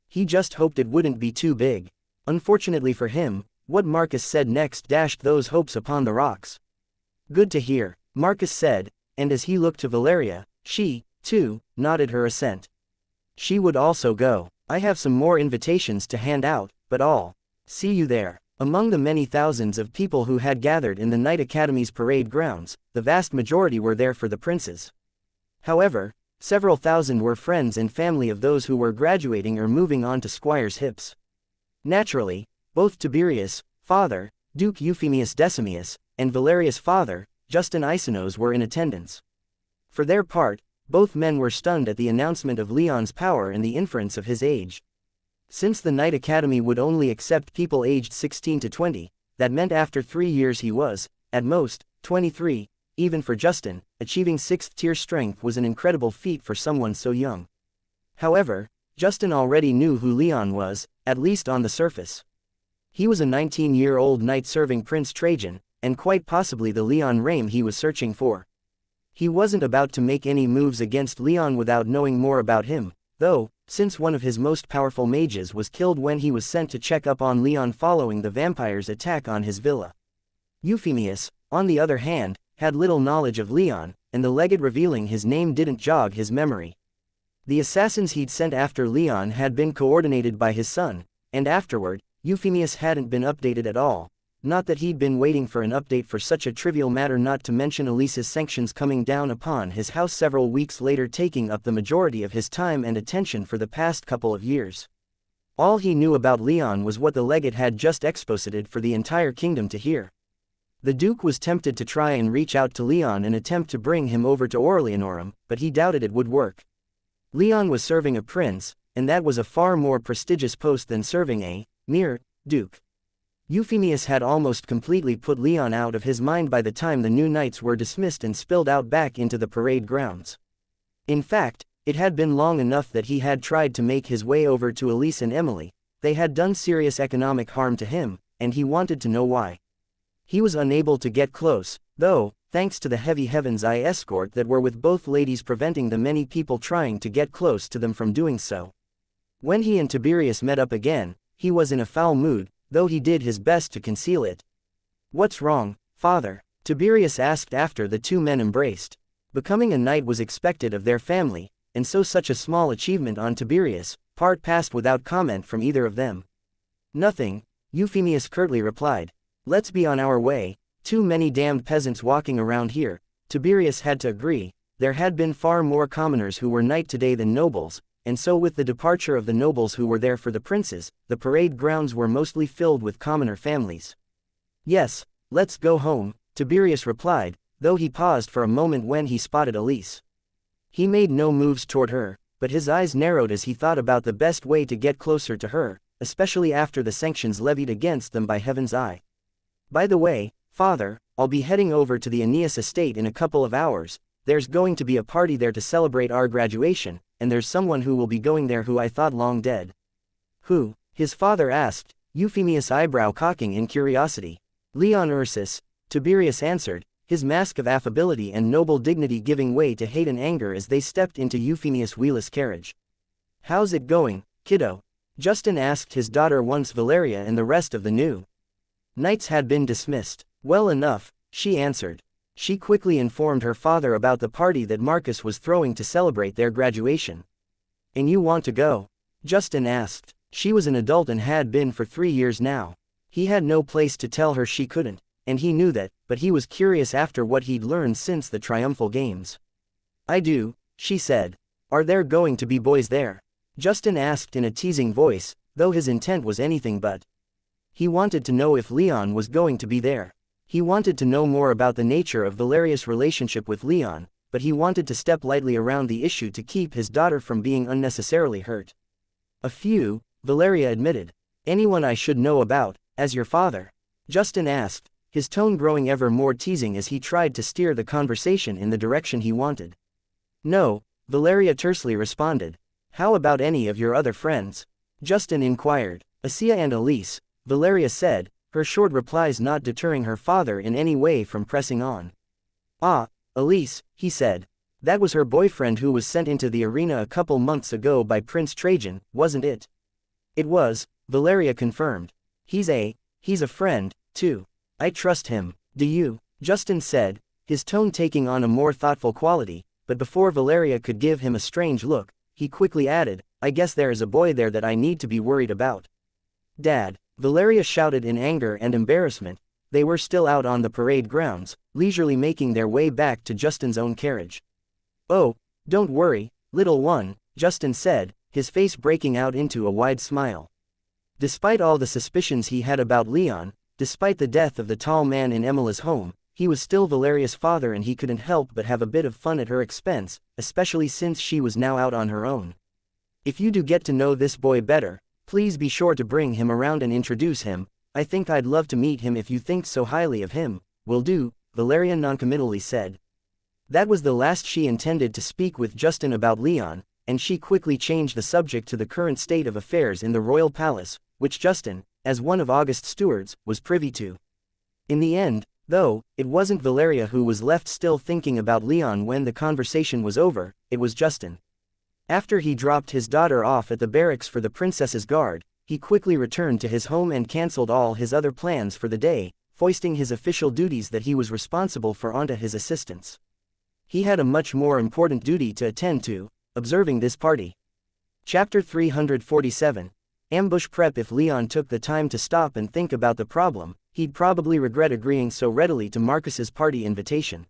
He just hoped it wouldn't be too big. Unfortunately for him, what Marcus said next dashed those hopes upon the rocks. "Good to hear," Marcus said, and as he looked to Valeria, she, too, nodded her assent. She would also go. "I have some more invitations to hand out, but I'll see you there." Among the many thousands of people who had gathered in the Knight Academy's parade grounds, the vast majority were there for the princes. However, several thousand were friends and family of those who were graduating or moving on to squires' hips. Naturally, both Tiberius, father, Duke Euphemius Decimius, and Valerius' father, Justin Isonos, were in attendance. For their part, both men were stunned at the announcement of Leon's power and the inference of his age. Since the Knight Academy would only accept people aged 16 to 20, that meant after 3 years he was, at most, 23, even for Justin, achieving 6th tier strength was an incredible feat for someone so young. However, Justin already knew who Leon was, at least on the surface. He was a 19-year-old knight serving Prince Trajan, and quite possibly the Leon Rame he was searching for. He wasn't about to make any moves against Leon without knowing more about him, though, since one of his most powerful mages was killed when he was sent to check up on Leon following the vampire's attack on his villa. Euphemius, on the other hand, had little knowledge of Leon, and the legate revealing his name didn't jog his memory. The assassins he'd sent after Leon had been coordinated by his son, and afterward, Euphemius hadn't been updated at all. Not that he'd been waiting for an update for such a trivial matter, not to mention Elise's sanctions coming down upon his house several weeks later, taking up the majority of his time and attention for the past couple of years. All he knew about Leon was what the legate had just exposited for the entire kingdom to hear. The Duke was tempted to try and reach out to Leon and attempt to bring him over to Aurelianorum, but he doubted it would work. Leon was serving a prince, and that was a far more prestigious post than serving a mere duke. Euphemius had almost completely put Leon out of his mind by the time the new knights were dismissed and spilled out back into the parade grounds. In fact, it had been long enough that he had tried to make his way over to Elise and Emily. They had done serious economic harm to him, and he wanted to know why. He was unable to get close, though, thanks to the heavy Heaven's Eye escort that were with both ladies preventing the many people trying to get close to them from doing so. When he and Tiberius met up again, he was in a foul mood, though he did his best to conceal it. "What's wrong, father?" Tiberius asked after the two men embraced. Becoming a knight was expected of their family, and so such a small achievement on Tiberius' part passed without comment from either of them. "Nothing," Euphemius curtly replied. "Let's be on our way, too many damned peasants walking around here." Tiberius had to agree, there had been far more commoners who were knight today than nobles, and so with the departure of the nobles who were there for the princes, the parade grounds were mostly filled with commoner families. "Yes, let's go home," Tiberius replied, though he paused for a moment when he spotted Elise. He made no moves toward her, but his eyes narrowed as he thought about the best way to get closer to her, especially after the sanctions levied against them by Heaven's Eye. "By the way, father, I'll be heading over to the Aeneas estate in a couple of hours. There's going to be a party there to celebrate our graduation, and there's someone who will be going there who I thought long dead." "Who?" his father asked, Euphemius' eyebrow cocking in curiosity. "Leon Ursus," Tiberius answered, his mask of affability and noble dignity giving way to hate and anger as they stepped into Euphemius' wheelless carriage. "How's it going, kiddo?" Justin asked his daughter once Valeria and the rest of the new knights had been dismissed. "Well enough," she answered. She quickly informed her father about the party that Marcus was throwing to celebrate their graduation. "And you want to go?" Justin asked. She was an adult and had been for 3 years now. He had no place to tell her she couldn't. and he knew that, but he was curious after what he'd learned since the triumphal games. "I do," she said. "Are there going to be boys there?" Justin asked in a teasing voice, though his intent was anything but. He wanted to know if Leon was going to be there. He wanted to know more about the nature of Valeria's relationship with Leon, but he wanted to step lightly around the issue to keep his daughter from being unnecessarily hurt. "A few," Valeria admitted. "Anyone I should know about, as your father?" Justin asked, his tone growing ever more teasing as he tried to steer the conversation in the direction he wanted. "No," Valeria tersely responded. "How about any of your other friends?" Justin inquired. "Asia and Elise," Valeria said, her short replies not deterring her father in any way from pressing on. "Ah, Elise," he said. "That was her boyfriend who was sent into the arena a couple months ago by Prince Trajan, wasn't it?" "It was," Valeria confirmed. He's a friend, too. I trust him." "Do you?" Justin said, his tone taking on a more thoughtful quality, but before Valeria could give him a strange look, he quickly added, "I guess there is a boy there that I need to be worried about." "Dad," Valeria shouted in anger and embarrassment. They were still out on the parade grounds, leisurely making their way back to Justin's own carriage. "Oh, don't worry, little one," Justin said, his face breaking out into a wide smile. Despite all the suspicions he had about Leon, despite the death of the tall man in Emila's home, he was still Valeria's father and he couldn't help but have a bit of fun at her expense, especially since she was now out on her own. "If you do get to know this boy better, please be sure to bring him around and introduce him. I think I'd love to meet him if you think so highly of him." "Will do," Valeria noncommittally said. That was the last she intended to speak with Justin about Leon, and she quickly changed the subject to the current state of affairs in the royal palace, which Justin, as one of August's stewards, was privy to. In the end, though, it wasn't Valeria who was left still thinking about Leon when the conversation was over, it was Justin. After he dropped his daughter off at the barracks for the princess's guard, he quickly returned to his home and cancelled all his other plans for the day, foisting his official duties that he was responsible for onto his assistants. He had a much more important duty to attend to: observing this party. Chapter 347. Ambush prep. If Leon took the time to stop and think about the problem, he'd probably regret agreeing so readily to Marcus's party invitation.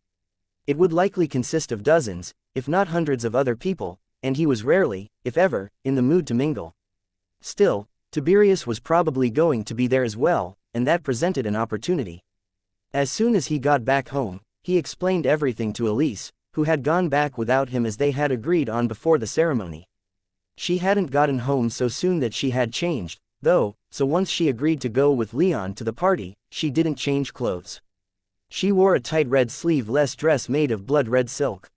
It would likely consist of dozens, if not hundreds of other people, and he was rarely, if ever, in the mood to mingle. Still, Tiberius was probably going to be there as well, and that presented an opportunity. As soon as he got back home, he explained everything to Elise, who had gone back without him as they had agreed on before the ceremony. She hadn't gotten home so soon that she had changed, though, so once she agreed to go with Leon to the party, she didn't change clothes. She wore a tight red sleeveless dress made of blood red silk.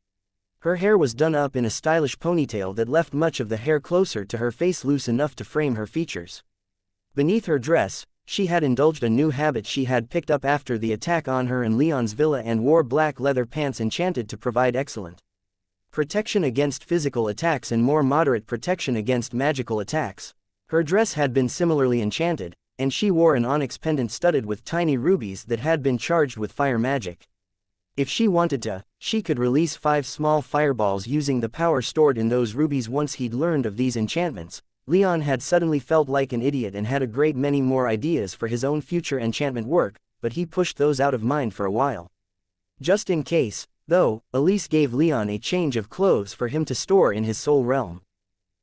Her hair was done up in a stylish ponytail that left much of the hair closer to her face loose enough to frame her features. Beneath her dress, she had indulged a new habit she had picked up after the attack on her in Leon's villa and wore black leather pants enchanted to provide excellent protection against physical attacks and more moderate protection against magical attacks. Her dress had been similarly enchanted, and she wore an onyx pendant studded with tiny rubies that had been charged with fire magic. If she wanted to, she could release 5 small fireballs using the power stored in those rubies. Once he'd learned of these enchantments, Leon had suddenly felt like an idiot and had a great many more ideas for his own future enchantment work, but he pushed those out of mind for a while. Just in case, though, Elise gave Leon a change of clothes for him to store in his soul realm.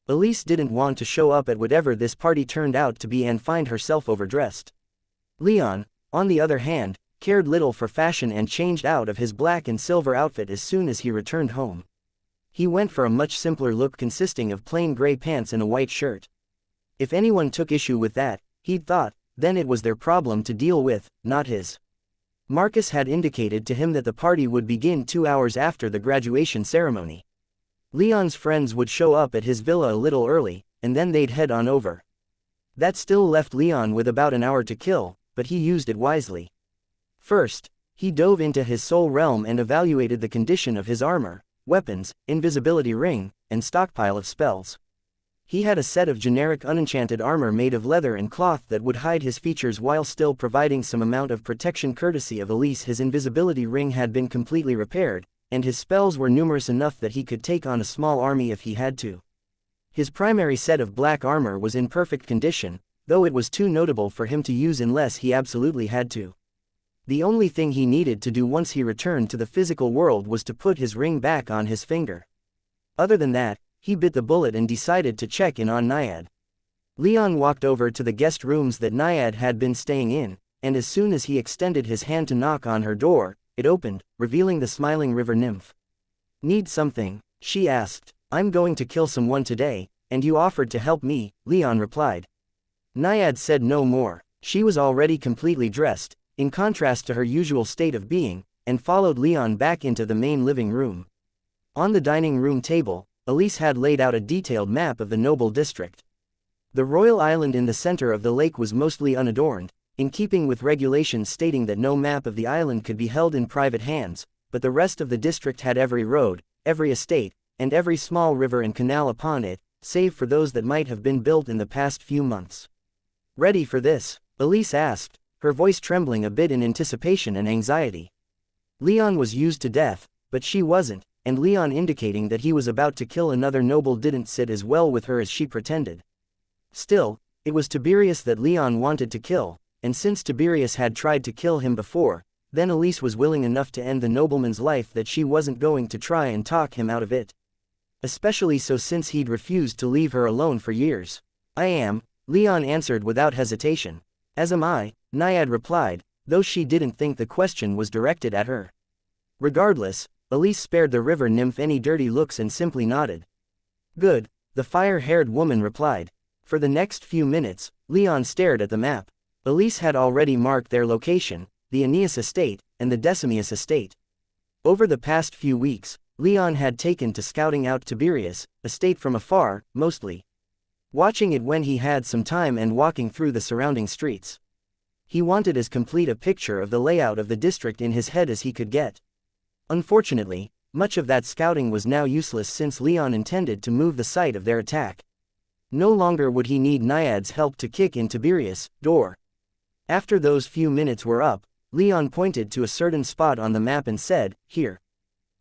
Elise didn't want to show up at whatever this party turned out to be and find herself overdressed. Leon, on the other hand, cared little for fashion and changed out of his black and silver outfit as soon as he returned home. He went for a much simpler look consisting of plain gray pants and a white shirt. If anyone took issue with that, he'd thought, then it was their problem to deal with, not his. Marcus had indicated to him that the party would begin 2 hours after the graduation ceremony. Leon's friends would show up at his villa a little early, and then they'd head on over. That still left Leon with about an hour to kill, but he used it wisely. First, he dove into his soul realm and evaluated the condition of his armor, weapons, invisibility ring, and stockpile of spells. He had a set of generic unenchanted armor made of leather and cloth that would hide his features while still providing some amount of protection courtesy of Elise. His invisibility ring had been completely repaired, and his spells were numerous enough that he could take on a small army if he had to. His primary set of black armor was in perfect condition, though it was too notable for him to use unless he absolutely had to. The only thing he needed to do once he returned to the physical world was to put his ring back on his finger. Other than that, he bit the bullet and decided to check in on Naiad. Leon walked over to the guest rooms that Naiad had been staying in, and as soon as he extended his hand to knock on her door, it opened, revealing the smiling river nymph. "Need something?" she asked. "I'm going to kill someone today, and you offered to help me," Leon replied. Naiad said no more. She was already completely dressed, in contrast to her usual state of being, and followed Leon back into the main living room. On the dining room table, Elise had laid out a detailed map of the noble district. The royal island in the center of the lake was mostly unadorned, in keeping with regulations stating that no map of the island could be held in private hands, but the rest of the district had every road, every estate, and every small river and canal upon it, save for those that might have been built in the past few months. "Ready for this?" Elise asked, her voice trembling a bit in anticipation and anxiety. Leon was used to death, but she wasn't, and Leon indicating that he was about to kill another noble didn't sit as well with her as she pretended. Still, it was Tiberius that Leon wanted to kill, and since Tiberius had tried to kill him before, then Elise was willing enough to end the nobleman's life that she wasn't going to try and talk him out of it. Especially so since he'd refused to leave her alone for years. "I am," Leon answered without hesitation. "As am I," Naiad replied, though she didn't think the question was directed at her. Regardless, Elise spared the river nymph any dirty looks and simply nodded. "Good," the fire-haired woman replied. For the next few minutes, Leon stared at the map. Elise had already marked their location, the Aeneas estate, and the Decimius estate. Over the past few weeks, Leon had taken to scouting out Tiberius' estate from afar, mostly watching it when he had some time and walking through the surrounding streets. He wanted as complete a picture of the layout of the district in his head as he could get. Unfortunately, much of that scouting was now useless since Leon intended to move the site of their attack. No longer would he need Naiad's help to kick in Tiberius' door. After those few minutes were up, Leon pointed to a certain spot on the map and said, "Here."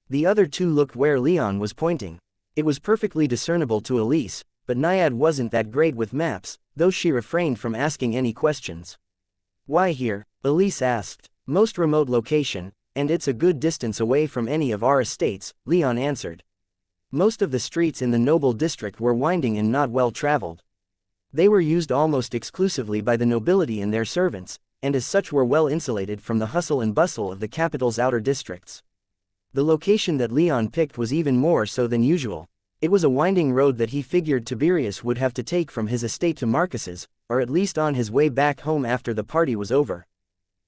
The other two looked where Leon was pointing. It was perfectly discernible to Elise, but Naiad wasn't that great with maps, though she refrained from asking any questions. "Why here?" Elise asked. "Most remote location, and it's a good distance away from any of our estates," Leon answered. Most of the streets in the noble district were winding and not well traveled. They were used almost exclusively by the nobility and their servants, and as such were well insulated from the hustle and bustle of the capital's outer districts. The location that Leon picked was even more so than usual. It was a winding road that he figured Tiberius would have to take from his estate to Marcus's, or at least on his way back home after the party was over.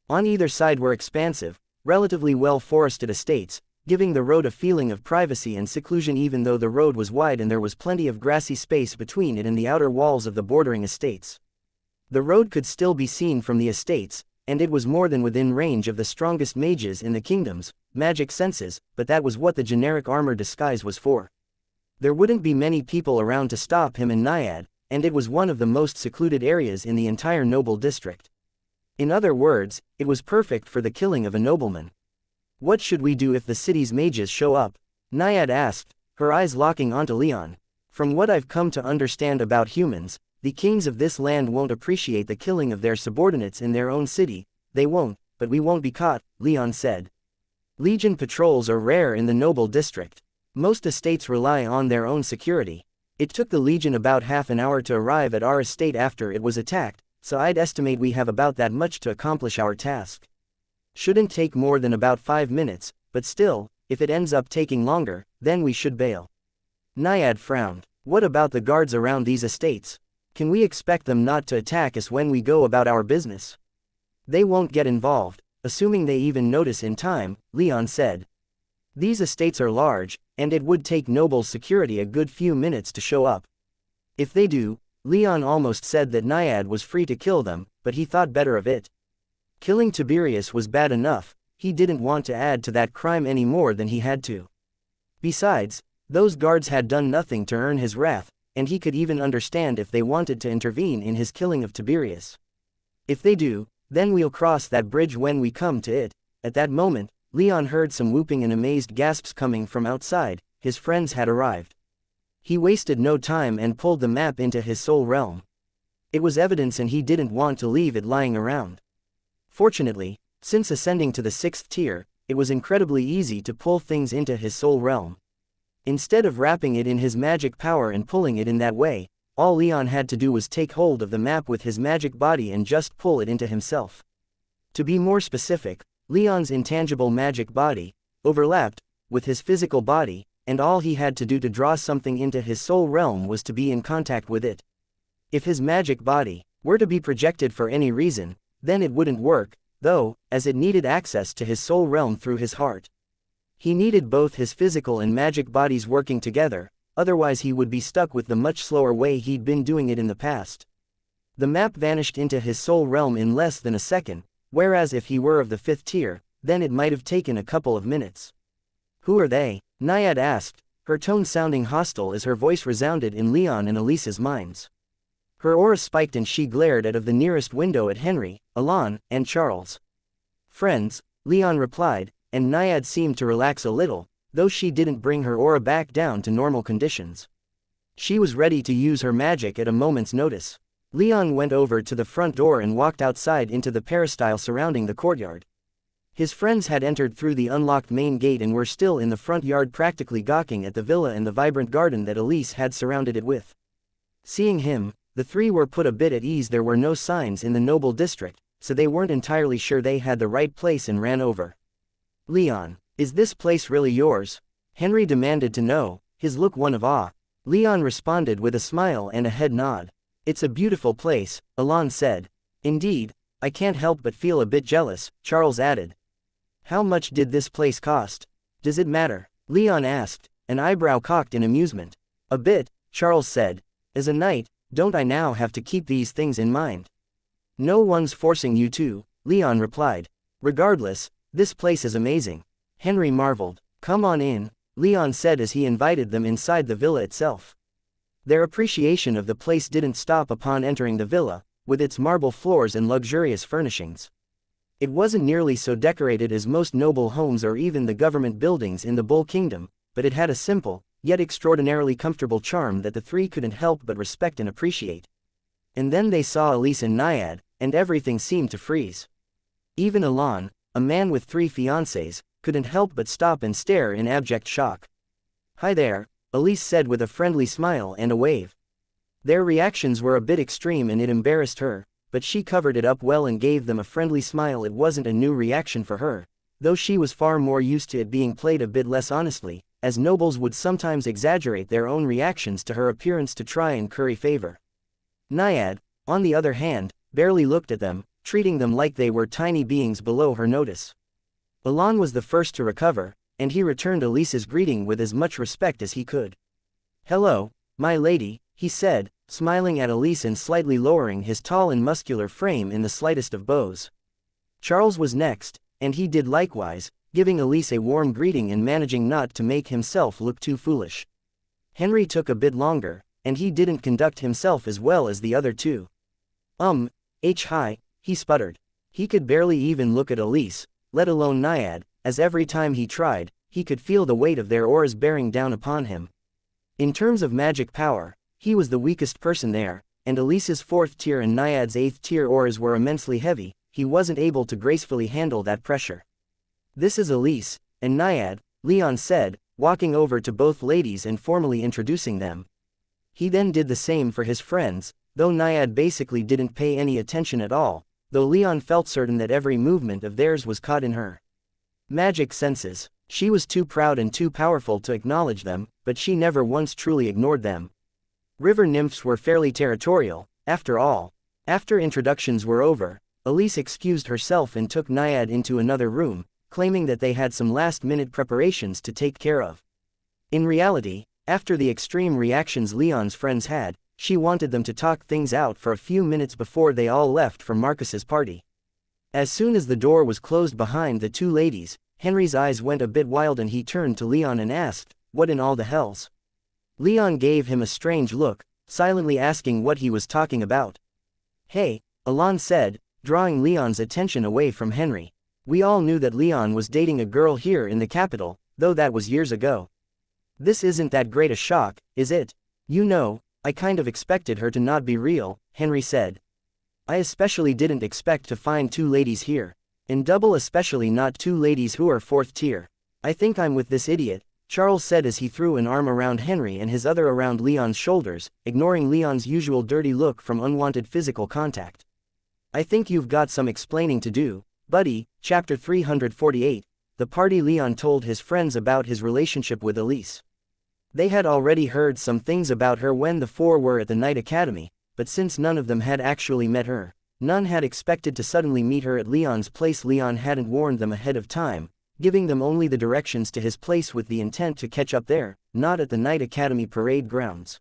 On either side were expansive, relatively well-forested estates, giving the road a feeling of privacy and seclusion even though the road was wide and there was plenty of grassy space between it and the outer walls of the bordering estates. The road could still be seen from the estates, and it was more than within range of the strongest mages in the kingdom's magic senses, but that was what the generic armor disguise was for. There wouldn't be many people around to stop him and Naiad, and it was one of the most secluded areas in the entire noble district. In other words, it was perfect for the killing of a nobleman. "What should we do if the city's mages show up?" Naiad asked, her eyes locking onto Leon. "From what I've come to understand about humans, the kings of this land won't appreciate the killing of their subordinates in their own city." "They won't, but we won't be caught," Leon said. Legion patrols are rare in the noble district. Most estates rely on their own security. It took the Legion about half an hour to arrive at our estate after it was attacked, so I'd estimate we have about that much to accomplish our task. Shouldn't take more than about 5 minutes, but still, if it ends up taking longer, then we should bail. Naiad frowned. "What about the guards around these estates? Can we expect them not to attack us when we go about our business?" "They won't get involved, assuming they even notice in time," Leon said. "These estates are large, and it would take noble security a good few minutes to show up. If they do," Leon almost said that Naiad was free to kill them, but he thought better of it. Killing Tiberius was bad enough, he didn't want to add to that crime any more than he had to. Besides, those guards had done nothing to earn his wrath, and he could even understand if they wanted to intervene in his killing of Tiberius. "If they do, then we'll cross that bridge when we come to it." At that moment, Leon heard some whooping and amazed gasps coming from outside. His friends had arrived. He wasted no time and pulled the map into his soul realm. It was evidence and he didn't want to leave it lying around. Fortunately, Since ascending to the 6th tier, it was incredibly easy to pull things into his soul realm. Instead of wrapping it in his magic power and pulling it in that way, all Leon had to do was take hold of the map with his magic body and just pull it into himself. To be more specific, Leon's intangible magic body overlapped with his physical body, and all he had to do to draw something into his soul realm was to be in contact with it. If his magic body were to be projected for any reason, then it wouldn't work, though, as it needed access to his soul realm through his heart. He needed both his physical and magic bodies working together, otherwise he would be stuck with the much slower way he'd been doing it in the past. The map vanished into his soul realm in less than a second, whereas if he were of the 5th tier, then it might have taken a couple of minutes. "Who are they?" Naiad asked, her tone sounding hostile as her voice resounded in Leon and Elise's minds. Her aura spiked and she glared out of the nearest window at Henry, Alon, and Charles. "Friends," Leon replied, and Naiad seemed to relax a little, though she didn't bring her aura back down to normal conditions. She was ready to use her magic at a moment's notice. Leon went over to the front door and walked outside into the peristyle surrounding the courtyard. His friends had entered through the unlocked main gate and were still in the front yard practically gawking at the villa and the vibrant garden that Elise had surrounded it with. Seeing him, the three were put a bit at ease. There were no signs in the noble district, so they weren't entirely sure they had the right place and ran over. "Leon, is this place really yours?" Henry demanded to know, his look one of awe. Leon responded with a smile and a head nod. "It's a beautiful place," Alon said. "Indeed, I can't help but feel a bit jealous," Charles added. "How much did this place cost? Does it matter?" Leon asked, an eyebrow cocked in amusement. "A bit," Charles said. "As a knight, don't I now have to keep these things in mind?" "No one's forcing you to," Leon replied. "Regardless, this place is amazing." Henry marveled. "Come on in," Leon said as he invited them inside the villa itself. Their appreciation of the place didn't stop upon entering the villa, with its marble floors and luxurious furnishings. It wasn't nearly so decorated as most noble homes or even the government buildings in the Bull Kingdom, but it had a simple, yet extraordinarily comfortable charm that the three couldn't help but respect and appreciate. And then they saw Elise and Naiad, and everything seemed to freeze. Even Alon, a man with 3 fiancées, couldn't help but stop and stare in abject shock. "Hi there," Elise said with a friendly smile and a wave. Their reactions were a bit extreme and it embarrassed her, but she covered it up well and gave them a friendly smile. It wasn't a new reaction for her, though she was far more used to it being played a bit less honestly, as nobles would sometimes exaggerate their own reactions to her appearance to try and curry favor. Naiad, on the other hand, barely looked at them, treating them like they were tiny beings below her notice. Alon was the first to recover, and he returned Elise's greeting with as much respect as he could. "Hello, my lady," he said, smiling at Elise and slightly lowering his tall and muscular frame in the slightest of bows. Charles was next, and he did likewise, giving Elise a warm greeting and managing not to make himself look too foolish. Henry took a bit longer, and he didn't conduct himself as well as the other two. Hi, he sputtered. He could barely even look at Elise, let alone Naiad, as every time he tried, he could feel the weight of their auras bearing down upon him. In terms of magic power, he was the weakest person there, and Elise's 4th tier and Naiad's 8th tier auras were immensely heavy. He wasn't able to gracefully handle that pressure. "This is Elise and Naiad," Leon said, walking over to both ladies and formally introducing them. He then did the same for his friends, though Naiad basically didn't pay any attention at all, though Leon felt certain that every movement of theirs was caught in her magic senses. She was too proud and too powerful to acknowledge them, but she never once truly ignored them. River nymphs were fairly territorial, after all. After introductions were over, Elise excused herself and took Naiad into another room, claiming that they had some last-minute preparations to take care of. In reality, after the extreme reactions Leon's friends had, she wanted them to talk things out for a few minutes before they all left for Marcus's party. As soon as the door was closed behind the two ladies, Henry's eyes went a bit wild and he turned to Leon and asked, "What in all the hells?" Leon gave him a strange look, silently asking what he was talking about. "Hey," Alon said, drawing Leon's attention away from Henry. "We all knew that Leon was dating a girl here in the capital, though that was years ago. This isn't that great a shock, is it? You know, I kind of expected her to not be real," Henry said. "I especially didn't expect to find two ladies here," In double, especially not two ladies who are fourth tier. I think I'm with this idiot, Charles said as he threw an arm around Henry and his other around Leon's shoulders, ignoring Leon's usual dirty look from unwanted physical contact. I think you've got some explaining to do, buddy. Chapter 348, the party. Leon told his friends about his relationship with Elise. They had already heard some things about her when the four were at the Night Academy, but since none of them had actually met her, none had expected to suddenly meet her at Leon's place. Leon hadn't warned them ahead of time, giving them only the directions to his place with the intent to catch up there, not at the Night Academy parade grounds.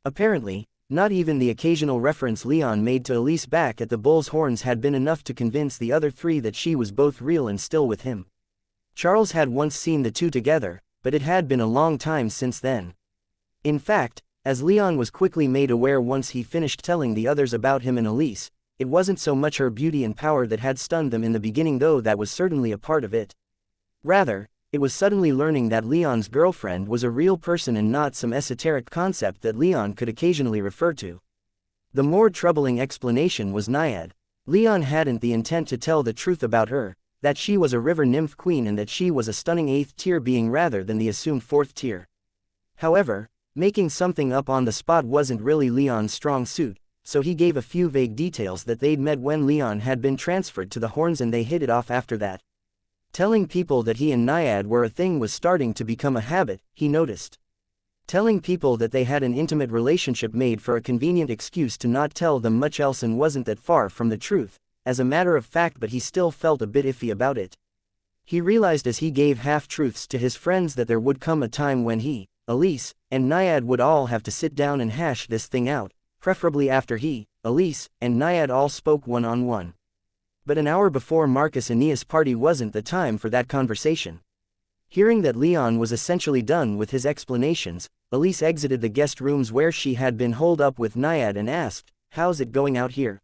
Apparently, not even the occasional reference Leon made to Elise back at the Bull's Horns had been enough to convince the other three that she was both real and still with him. Charles had once seen the two together, but it had been a long time since then. In fact, as Leon was quickly made aware once he finished telling the others about him and Elise, it wasn't so much her beauty and power that had stunned them in the beginning, though that was certainly a part of it. Rather, it was suddenly learning that Leon's girlfriend was a real person and not some esoteric concept that Leon could occasionally refer to. The more troubling explanation was Naiad. Leon hadn't the intent to tell the truth about her, that she was a river nymph queen and that she was a stunning 8th tier being rather than the assumed 4th tier. However, making something up on the spot wasn't really Leon's strong suit, so he gave a few vague details that they'd met when Leon had been transferred to the Horns and they hit it off after that. Telling people that he and Naiad were a thing was starting to become a habit, he noticed. Telling people that they had an intimate relationship made for a convenient excuse to not tell them much else and wasn't that far from the truth, as a matter of fact, but he still felt a bit iffy about it. He realized as he gave half-truths to his friends that there would come a time when he, Elise, and Naiad would all have to sit down and hash this thing out, preferably after he, Elise, and Naiad all spoke one-on-one. But an hour before Marcus Aeneas' party wasn't the time for that conversation. Hearing that Leon was essentially done with his explanations, Elise exited the guest rooms where she had been holed up with Naiad and asked, "How's it going out here?"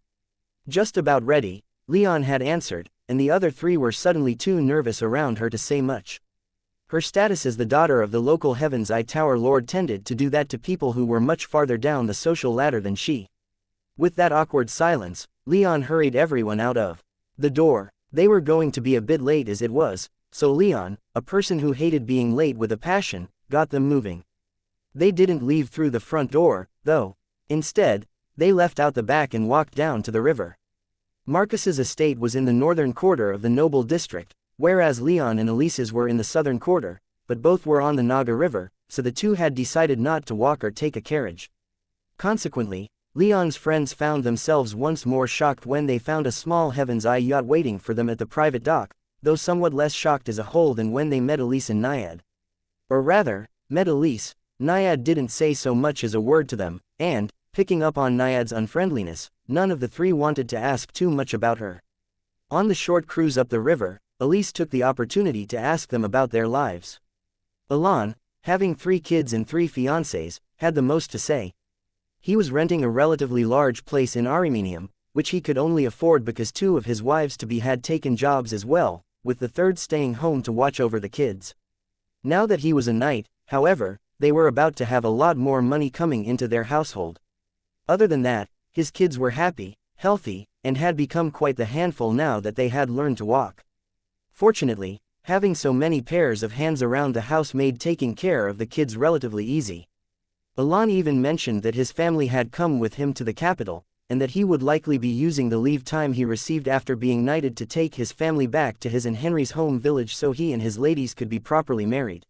"Just about ready," Leon had answered, and the other three were suddenly too nervous around her to say much. Her status as the daughter of the local Heaven's Eye Tower Lord tended to do that to people who were much farther down the social ladder than she. With that awkward silence, Leon hurried everyone out of the door. They were going to be a bit late as it was, so Leon, a person who hated being late with a passion, got them moving. They didn't leave through the front door, though. Instead, they left out the back and walked down to the river. Marcus's estate was in the northern quarter of the Noble District, whereas Leon and Elise's were in the southern quarter, but both were on the Naga River, so the two had decided not to walk or take a carriage. Consequently, Leon's friends found themselves once more shocked when they found a small Heaven's Eye yacht waiting for them at the private dock, though somewhat less shocked as a whole than when they met Elise and Naiad. Or rather, met Elise. Naiad didn't say so much as a word to them, and, picking up on Naiad's unfriendliness, none of the three wanted to ask too much about her. On the short cruise up the river, Elise took the opportunity to ask them about their lives. Alon, having 3 kids and 3 fiancées, had the most to say. He was renting a relatively large place in Arimenium, which he could only afford because 2 of his wives-to-be had taken jobs as well, with the 3rd staying home to watch over the kids. Now that he was a knight, however, they were about to have a lot more money coming into their household. Other than that, his kids were happy, healthy, and had become quite the handful now that they had learned to walk. Fortunately, having so many pairs of hands around the house made taking care of the kids relatively easy. Alon even mentioned that his family had come with him to the capital, and that he would likely be using the leave time he received after being knighted to take his family back to his and Henry's home village so he and his ladies could be properly married.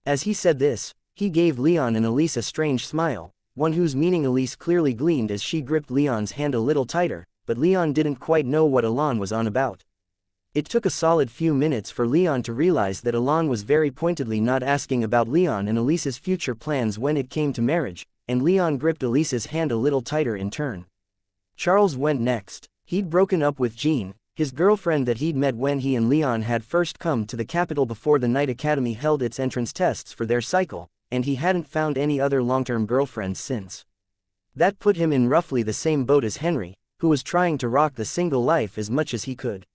As he said this, he gave Leon and Elise a strange smile, one whose meaning Elise clearly gleaned as she gripped Leon's hand a little tighter, but Leon didn't quite know what Alon was on about. It took a solid few minutes for Leon to realize that Alon was very pointedly not asking about Leon and Elise's future plans when it came to marriage, and Leon gripped Elise's hand a little tighter in turn. Charles went next. He'd broken up with Jean, his girlfriend that he'd met when he and Leon had first come to the capital before the Night Academy held its entrance tests for their cycle, and he hadn't found any other long-term girlfriends since. That put him in roughly the same boat as Henry, who was trying to rock the single life as much as he could.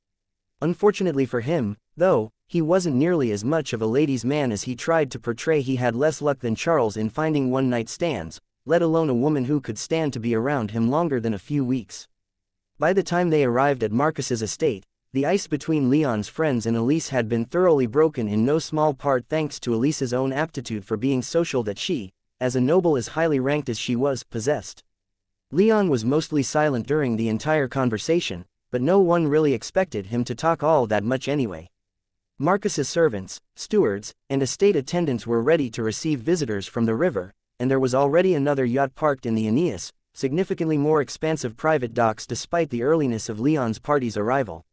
Unfortunately for him, though, he wasn't nearly as much of a ladies' man as he tried to portray. He had less luck than Charles in finding one-night stands, let alone a woman who could stand to be around him longer than a few weeks. By the time they arrived at Marcus's estate, the ice between Leon's friends and Elise had been thoroughly broken in no small part thanks to Elise's own aptitude for being social that she, as a noble as highly ranked as she was, possessed. Leon was mostly silent during the entire conversation, but no one really expected him to talk all that much anyway. Marcus's servants, stewards, and estate attendants were ready to receive visitors from the river, and there was already another yacht parked in the Aeneas, significantly more expansive private docks despite the earliness of Leon's party's arrival.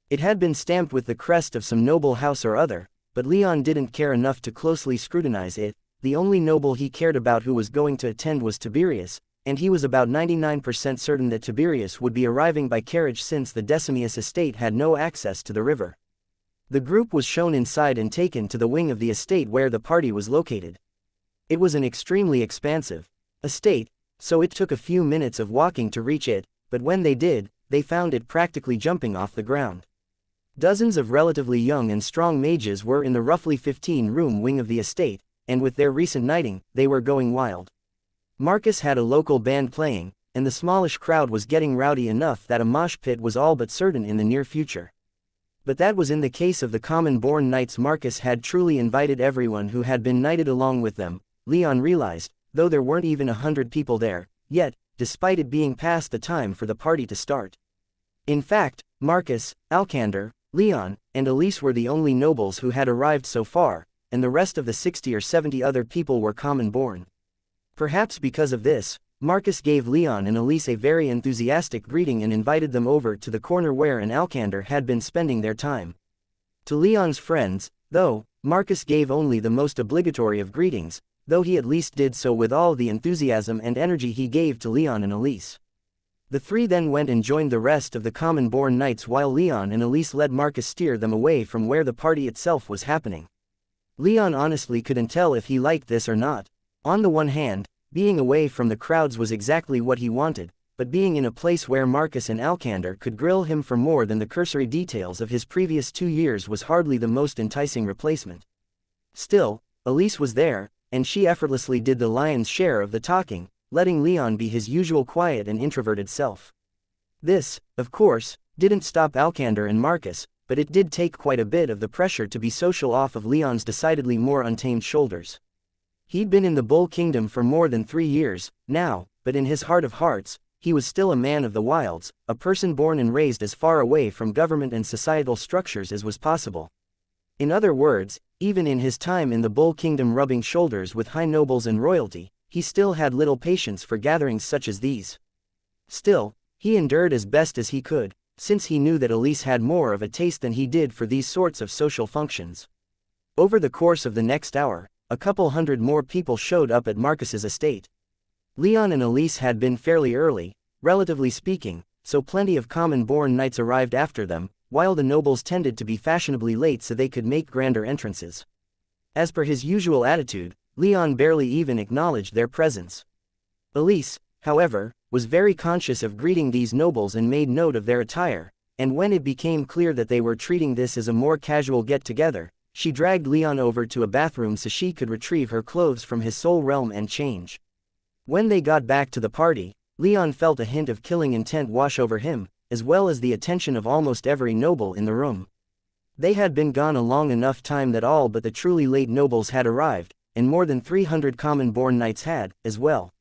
It had been stamped with the crest of some noble house or other, but Leon didn't care enough to closely scrutinize it. The only noble he cared about who was going to attend was Tiberius, and he was about 99% certain that Tiberius would be arriving by carriage since the Decimius estate had no access to the river. The group was shown inside and taken to the wing of the estate where the party was located. It was an extremely expansive estate, so it took a few minutes of walking to reach it, but when they did, they found it practically jumping off the ground. Dozens of relatively young and strong mages were in the roughly 15-room wing of the estate, and with their recent knighting, they were going wild. Marcus had a local band playing, and the smallish crowd was getting rowdy enough that a mosh pit was all but certain in the near future. But that was in the case of the common-born knights. Marcus had truly invited everyone who had been knighted along with them, Leon realized, though there weren't even 100 people there, yet, despite it being past the time for the party to start. In fact, Marcus, Alcander, Leon, and Elise were the only nobles who had arrived so far, and the rest of the 60 or 70 other people were common-born. Perhaps because of this, Marcus gave Leon and Elise a very enthusiastic greeting and invited them over to the corner where an Alcander had been spending their time. To Leon's friends, though, Marcus gave only the most obligatory of greetings, though he at least did so with all the enthusiasm and energy he gave to Leon and Elise. The three then went and joined the rest of the common-born knights while Leon and Elise led Marcus steer them away from where the party itself was happening. Leon honestly couldn't tell if he liked this or not. On the one hand, being away from the crowds was exactly what he wanted, but being in a place where Marcus and Alcander could grill him for more than the cursory details of his previous 2 years was hardly the most enticing replacement. Still, Elise was there, and she effortlessly did the lion's share of the talking, letting Leon be his usual quiet and introverted self. This, of course, didn't stop Alcander and Marcus, but it did take quite a bit of the pressure to be social off of Leon's decidedly more untamed shoulders. He'd been in the Bull Kingdom for more than 3 years, now, but in his heart of hearts, he was still a man of the wilds, a person born and raised as far away from government and societal structures as was possible. In other words, even in his time in the Bull Kingdom rubbing shoulders with high nobles and royalty, he still had little patience for gatherings such as these. Still, he endured as best as he could, since he knew that Elise had more of a taste than he did for these sorts of social functions. Over the course of the next hour, a couple hundred more people showed up at Marcus's estate. Leon and Elise had been fairly early, relatively speaking, so plenty of common-born knights arrived after them, while the nobles tended to be fashionably late so they could make grander entrances. As per his usual attitude, Leon barely even acknowledged their presence. Elise, however, was very conscious of greeting these nobles and made note of their attire, and when it became clear that they were treating this as a more casual get-together, she dragged Leon over to a bathroom so she could retrieve her clothes from his soul realm and change. When they got back to the party, Leon felt a hint of killing intent wash over him, as well as the attention of almost every noble in the room. They had been gone a long enough time that all but the truly late nobles had arrived, and more than 300 common-born knights had, as well.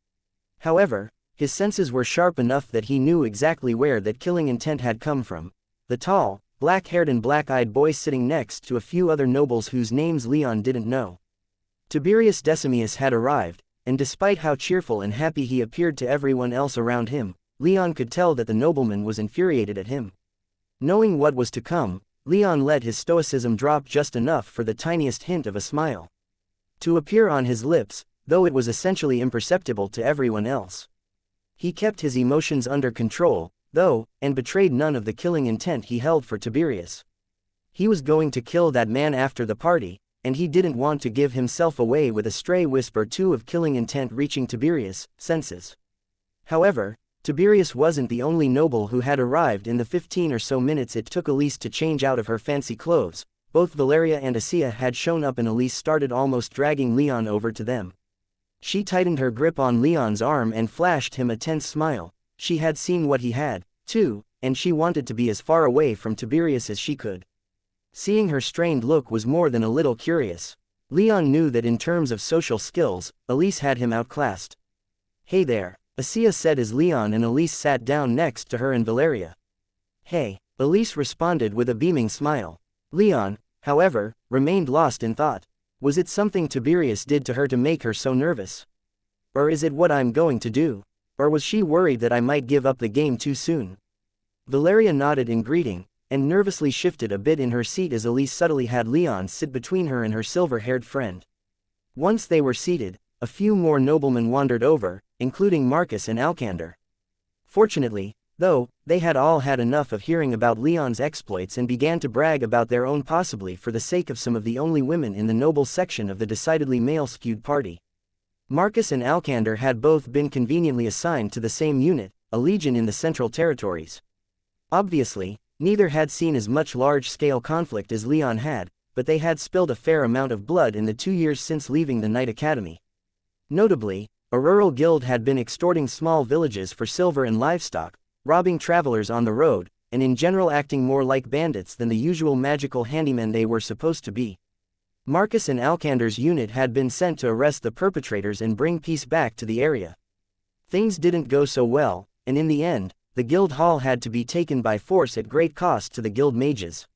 However, his senses were sharp enough that he knew exactly where that killing intent had come from. The tall, black-haired and black-eyed boy sitting next to a few other nobles whose names Leon didn't know. Tiberius Decimius had arrived, and despite how cheerful and happy he appeared to everyone else around him, Leon could tell that the nobleman was infuriated at him. Knowing what was to come, Leon let his stoicism drop just enough for the tiniest hint of a smile to appear on his lips, though it was essentially imperceptible to everyone else. He kept his emotions under control, though, and betrayed none of the killing intent he held for Tiberius. He was going to kill that man after the party, and he didn't want to give himself away with a stray wisp or two of killing intent reaching Tiberius' senses. However, Tiberius wasn't the only noble who had arrived in the 15 or so minutes it took Elise to change out of her fancy clothes. Both Valeria and Asia had shown up and Elise started almost dragging Leon over to them. She tightened her grip on Leon's arm and flashed him a tense smile. She had seen what he had, too, and she wanted to be as far away from Tiberius as she could. Seeing her strained look was more than a little curious. Leon knew that in terms of social skills, Elise had him outclassed. "Hey there," Asia said as Leon and Elise sat down next to her and Valeria. "Hey," Elise responded with a beaming smile. Leon, however, remained lost in thought. Was it something Tiberius did to her to make her so nervous? Or is it what I'm going to do? Or was she worried that I might give up the game too soon? Valeria nodded in greeting, and nervously shifted a bit in her seat as Elise subtly had Leon sit between her and her silver-haired friend. Once they were seated, a few more noblemen wandered over, including Marcus and Alcander. Fortunately, though, they had all had enough of hearing about Leon's exploits and began to brag about their own, possibly for the sake of some of the only women in the noble section of the decidedly male-skewed party. Marcus and Alcander had both been conveniently assigned to the same unit, a legion in the Central Territories. Obviously, neither had seen as much large-scale conflict as Leon had, but they had spilled a fair amount of blood in the 2 years since leaving the Knight Academy. Notably, a rural guild had been extorting small villages for silver and livestock, robbing travelers on the road, and in general acting more like bandits than the usual magical handymen they were supposed to be. Marcus and Alcander's unit had been sent to arrest the perpetrators and bring peace back to the area. Things didn't go so well, and in the end, the guild hall had to be taken by force at great cost to the guild mages.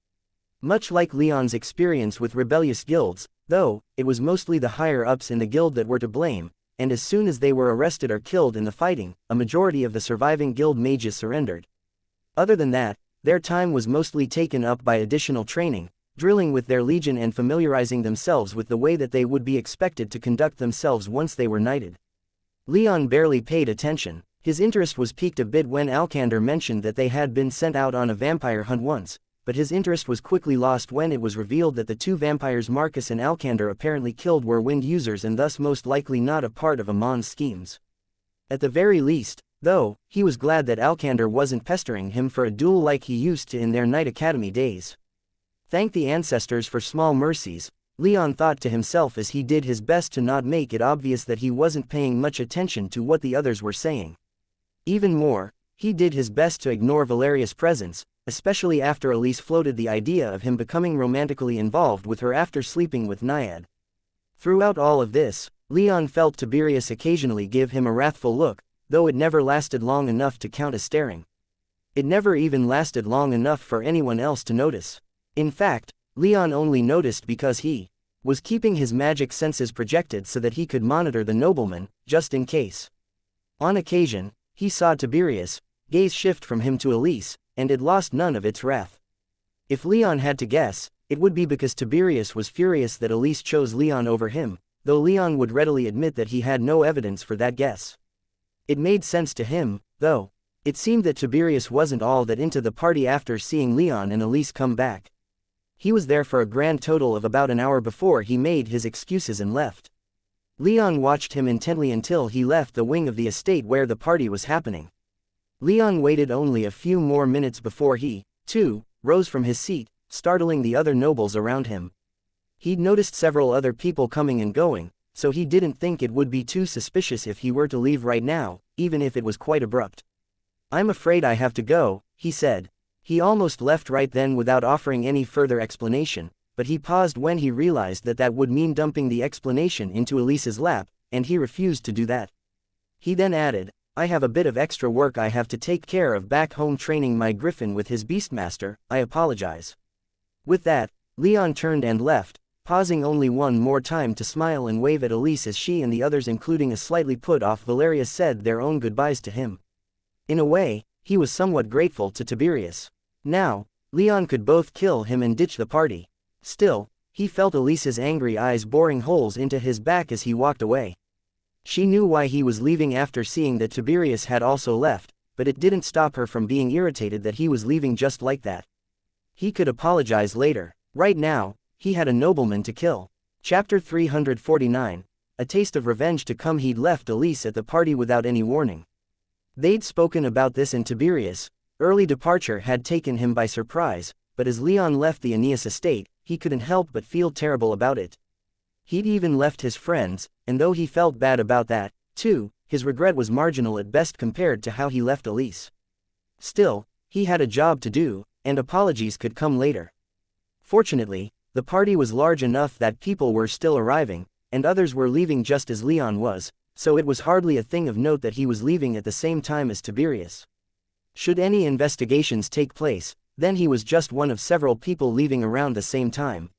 Much like Leon's experience with rebellious guilds, though, it was mostly the higher-ups in the guild that were to blame, and as soon as they were arrested or killed in the fighting, a majority of the surviving guild mages surrendered. Other than that, their time was mostly taken up by additional training, drilling with their legion and familiarizing themselves with the way that they would be expected to conduct themselves once they were knighted. Leon barely paid attention. His interest was piqued a bit when Alcander mentioned that they had been sent out on a vampire hunt once, but his interest was quickly lost when it was revealed that the two vampires Marcus and Alcander apparently killed were wind users and thus most likely not a part of Amon's schemes. At the very least, though, he was glad that Alcander wasn't pestering him for a duel like he used to in their Knight Academy days. Thank the ancestors for small mercies, Leon thought to himself as he did his best to not make it obvious that he wasn't paying much attention to what the others were saying. Even more, he did his best to ignore Valeria's presence, especially after Elise floated the idea of him becoming romantically involved with her after sleeping with Naiad. Throughout all of this, Leon felt Tiberius occasionally give him a wrathful look, though it never lasted long enough to count as staring. It never even lasted long enough for anyone else to notice. In fact, Leon only noticed because he was keeping his magic senses projected so that he could monitor the nobleman, just in case. On occasion, he saw Tiberius' gaze shift from him to Elise, and it lost none of its wrath. If Leon had to guess, it would be because Tiberius was furious that Elise chose Leon over him, though Leon would readily admit that he had no evidence for that guess. It made sense to him, though. It seemed that Tiberius wasn't all that into the party after seeing Leon and Elise come back. He was there for a grand total of about an hour before he made his excuses and left. Leon watched him intently until he left the wing of the estate where the party was happening. Leon waited only a few more minutes before he, too, rose from his seat, startling the other nobles around him. He'd noticed several other people coming and going, so he didn't think it would be too suspicious if he were to leave right now, even if it was quite abrupt. "I'm afraid I have to go," he said. He almost left right then without offering any further explanation, but he paused when he realized that that would mean dumping the explanation into Elise's lap, and he refused to do that. He then added, "I have a bit of extra work I have to take care of back home training my griffin with his beastmaster, I apologize." With that, Leon turned and left, pausing only one more time to smile and wave at Elise as she and the others, including a slightly put-off Valeria, said their own goodbyes to him. In a way, he was somewhat grateful to Tiberius. Now, Leon could both kill him and ditch the party. Still, he felt Elise's angry eyes boring holes into his back as he walked away. She knew why he was leaving after seeing that Tiberius had also left, but it didn't stop her from being irritated that he was leaving just like that. He could apologize later. Right now, he had a nobleman to kill. Chapter 349. A taste of revenge to come. He'd left Elise at the party without any warning. They'd spoken about this, and Tiberius' early departure had taken him by surprise, but as Leon left the Aeneas estate, he couldn't help but feel terrible about it. He'd even left his friends, and though he felt bad about that, too, his regret was marginal at best compared to how he left Elise. Still, He had a job to do, and apologies could come later. Fortunately, the party was large enough that people were still arriving, and others were leaving just as Leon was, so it was hardly a thing of note that he was leaving at the same time as Tiberius. Should any investigations take place, then he was just one of several people leaving around the same time.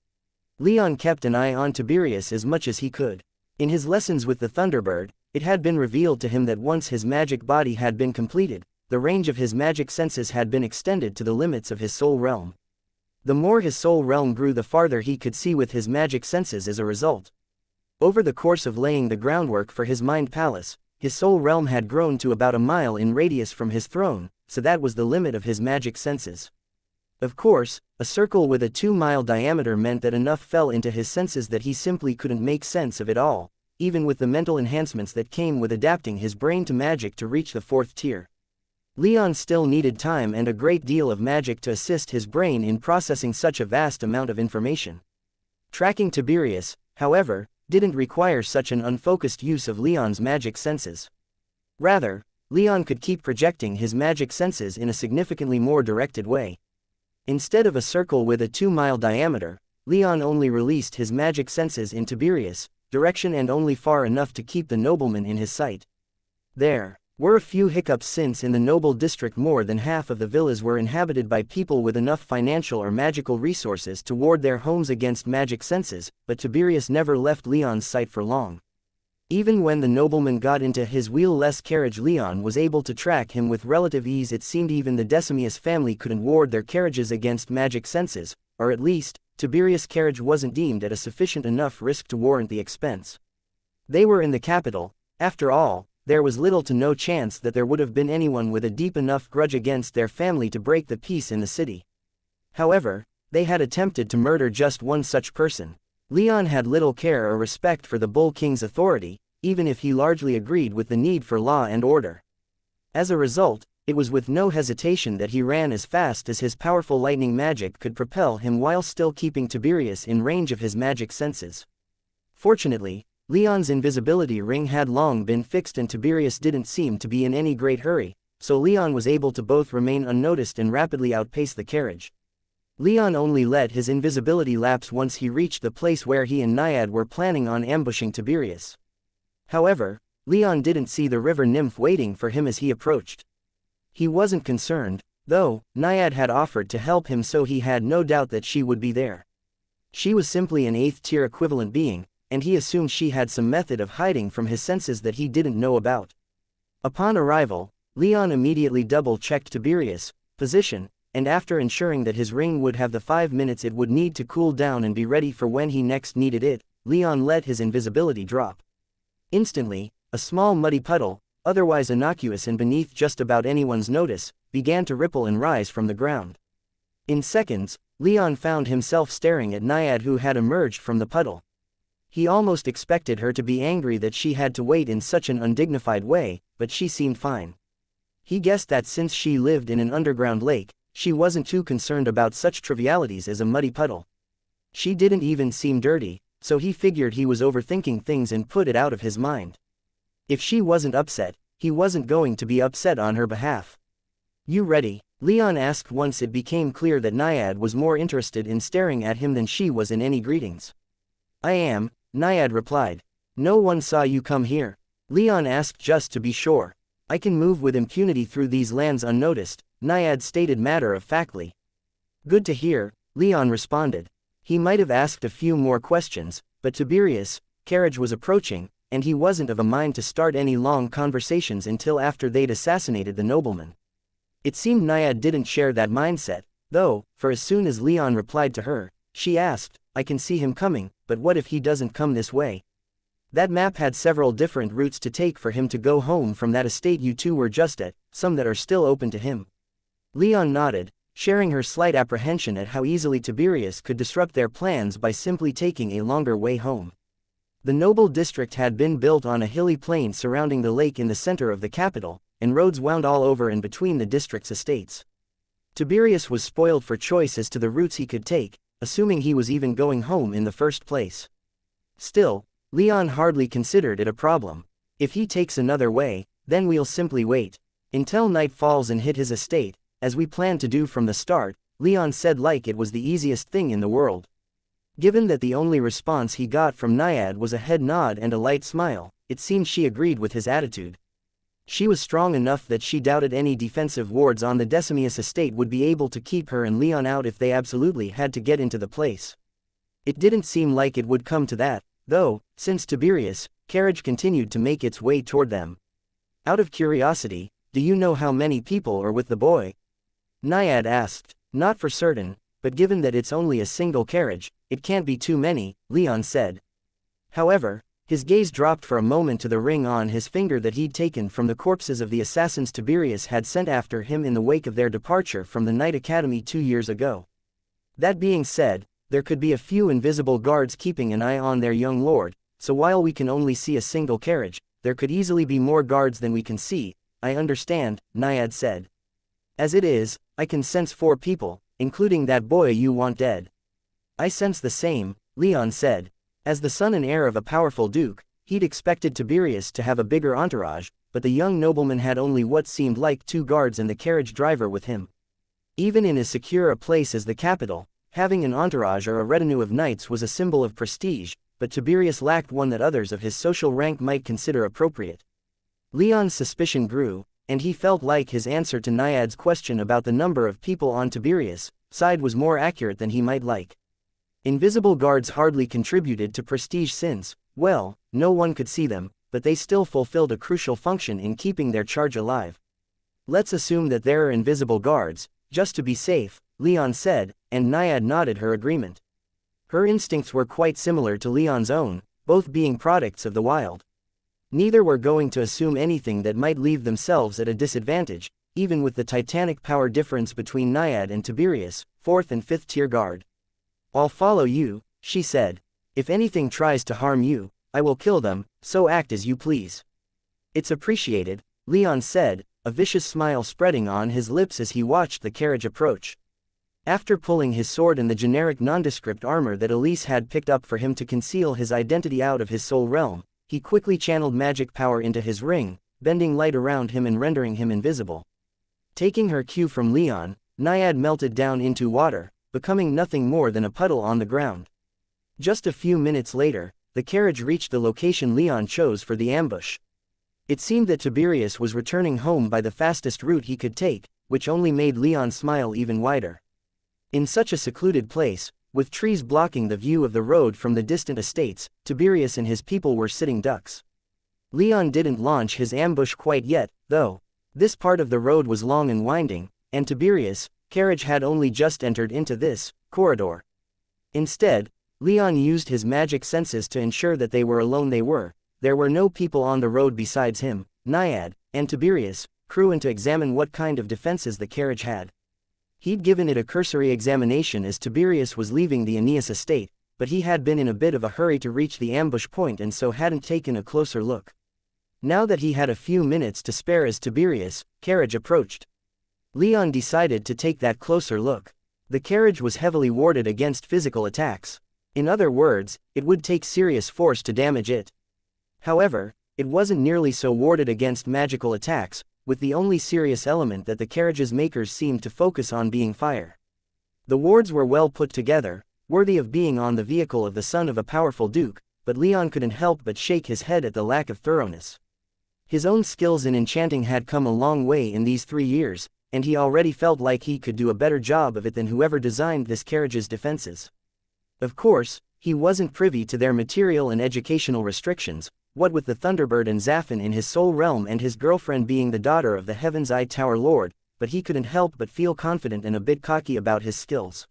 Leon kept an eye on Tiberius as much as he could. In his lessons with the Thunderbird, it had been revealed to him that once his magic body had been completed, the range of his magic senses had been extended to the limits of his soul realm. The more his soul realm grew, the farther he could see with his magic senses as a result. Over the course of laying the groundwork for his mind palace, his soul realm had grown to about a mile in radius from his throne, so that was the limit of his magic senses. Of course, a circle with a 2-mile diameter meant that enough fell into his senses that he simply couldn't make sense of it all, even with the mental enhancements that came with adapting his brain to magic to reach the 4th tier. Leon still needed time and a great deal of magic to assist his brain in processing such a vast amount of information. Tracking Tiberius, however, didn't require such an unfocused use of Leon's magic senses. Rather, Leon could keep projecting his magic senses in a significantly more directed way. Instead of a circle with a 2-mile diameter, Leon only released his magic senses in Tiberius' direction and only far enough to keep the nobleman in his sight. There were a few hiccups since in the noble district more than half of the villas were inhabited by people with enough financial or magical resources to ward their homes against magic senses, but Tiberius never left Leon's sight for long. Even when the nobleman got into his wheel-less carriage, Leon was able to track him with relative ease. It seemed even the Decimus family couldn't ward their carriages against magic senses, or at least, Tiberius' carriage wasn't deemed at a sufficient enough risk to warrant the expense. They were in the capital. After all, there was little to no chance that there would have been anyone with a deep enough grudge against their family to break the peace in the city. However, they had attempted to murder just one such person. Leon had little care or respect for the Bull King's authority, even if he largely agreed with the need for law and order. As a result, it was with no hesitation that he ran as fast as his powerful lightning magic could propel him while still keeping Tiberius in range of his magic senses. Fortunately, Leon's invisibility ring had long been fixed and Tiberius didn't seem to be in any great hurry, so Leon was able to both remain unnoticed and rapidly outpace the carriage. Leon only let his invisibility lapse once he reached the place where he and Naiad were planning on ambushing Tiberius. However, Leon didn't see the river nymph waiting for him as he approached. He wasn't concerned, though. Naiad had offered to help him, so he had no doubt that she would be there. She was simply an 8th-tier equivalent being, and he assumed she had some method of hiding from his senses that he didn't know about. Upon arrival, Leon immediately double-checked Tiberius' position, and after ensuring that his ring would have the 5 minutes it would need to cool down and be ready for when he next needed it, Leon let his invisibility drop. Instantly, a small muddy puddle, otherwise innocuous and beneath just about anyone's notice, began to ripple and rise from the ground. In seconds, Leon found himself staring at Naiad, who had emerged from the puddle. He almost expected her to be angry that she had to wait in such an undignified way, but she seemed fine. He guessed that since she lived in an underground lake, she wasn't too concerned about such trivialities as a muddy puddle. She didn't even seem dirty, so he figured he was overthinking things and put it out of his mind. If she wasn't upset, he wasn't going to be upset on her behalf. "You ready?" Leon asked once it became clear that Naiad was more interested in staring at him than she was in any greetings. "I am," Naiad replied. "No one saw you come here?" Leon asked just to be sure. "I can move with impunity through these lands unnoticed," Naiad stated matter-of-factly. "Good to hear," Leon responded. He might have asked a few more questions, but Tiberius' carriage was approaching, and he wasn't of a mind to start any long conversations until after they'd assassinated the nobleman. It seemed Naiad didn't share that mindset, though, for as soon as Leon replied to her, she asked, "I can see him coming, but what if he doesn't come this way?" That map had several different routes to take for him to go home from that estate you two were just at, some that are still open to him. Leon nodded, sharing her slight apprehension at how easily Tiberius could disrupt their plans by simply taking a longer way home. The noble district had been built on a hilly plain surrounding the lake in the center of the capital, and roads wound all over and between the district's estates. Tiberius was spoiled for choice as to the routes he could take, assuming he was even going home in the first place. Still, Leon hardly considered it a problem. If he takes another way, then we'll simply wait until night falls and hit his estate, as we planned to do from the start, Leon said like it was the easiest thing in the world. Given that the only response he got from Naiad was a head nod and a light smile, it seemed she agreed with his attitude. She was strong enough that she doubted any defensive wards on the Decimius estate would be able to keep her and Leon out if they absolutely had to get into the place. It didn't seem like it would come to that, though, since Tiberius' carriage continued to make its way toward them. Out of curiosity, do you know how many people are with the boy? Naiad asked. Not for certain, but given that it's only a single carriage, it can't be too many, Leon said. However, his gaze dropped for a moment to the ring on his finger that he'd taken from the corpses of the assassins Tiberius had sent after him in the wake of their departure from the Knight Academy 2 years ago. That being said, there could be a few invisible guards keeping an eye on their young lord, so while we can only see a single carriage, there could easily be more guards than we can see. I understand, Naiad said. As it is, I can sense 4 people, including that boy you want dead. I sense the same, Leon said. As the son and heir of a powerful duke, he'd expected Tiberius to have a bigger entourage, but the young nobleman had only what seemed like 2 guards and the carriage driver with him. Even in as secure a place as the capital, having an entourage or a retinue of knights was a symbol of prestige, but Tiberius lacked one that others of his social rank might consider appropriate. Leon's suspicion grew, and he felt like his answer to Naiad's question about the number of people on Tiberius' side was more accurate than he might like. Invisible guards hardly contributed to prestige since, well, no one could see them, but they still fulfilled a crucial function in keeping their charge alive. Let's assume that there are invisible guards, just to be safe, Leon said, and Naiad nodded her agreement. Her instincts were quite similar to Leon's own, both being products of the wild. Neither were going to assume anything that might leave themselves at a disadvantage, even with the titanic power difference between Naiad and Tiberius, 4th and 5th tier guard. I'll follow you, she said. If anything tries to harm you, I will kill them, so act as you please. It's appreciated, Leon said, a vicious smile spreading on his lips as he watched the carriage approach. After pulling his sword and the generic nondescript armor that Elise had picked up for him to conceal his identity out of his soul realm, he quickly channeled magic power into his ring, bending light around him and rendering him invisible. Taking her cue from Leon, Naiad melted down into water, becoming nothing more than a puddle on the ground. Just a few minutes later, the carriage reached the location Leon chose for the ambush. It seemed that Tiberius was returning home by the fastest route he could take, which only made Leon smile even wider. In such a secluded place, with trees blocking the view of the road from the distant estates, Tiberius and his people were sitting ducks. Leon didn't launch his ambush quite yet, though. This part of the road was long and winding, and Tiberius' carriage had only just entered into this corridor. Instead, Leon used his magic senses to ensure that they were alone. There were no people on the road besides him, Naiad, and Tiberius' crew, and to examine what kind of defenses the carriage had. He'd given it a cursory examination as Tiberius was leaving the Aeneas estate, but he had been in a bit of a hurry to reach the ambush point and so hadn't taken a closer look. Now that he had a few minutes to spare as Tiberius' carriage approached, Leon decided to take that closer look. The carriage was heavily warded against physical attacks. In other words, it would take serious force to damage it. However, it wasn't nearly so warded against magical attacks, with the only serious element that the carriage's makers seemed to focus on being fire. The wards were well put together, worthy of being on the vehicle of the son of a powerful duke, but Leon couldn't help but shake his head at the lack of thoroughness. His own skills in enchanting had come a long way in these 3 years, and he already felt like he could do a better job of it than whoever designed this carriage's defenses. Of course, he wasn't privy to their material and educational restrictions, what with the Thunderbird and Zaffin in his soul realm and his girlfriend being the daughter of the Heaven's Eye Tower Lord, but he couldn't help but feel confident and a bit cocky about his skills.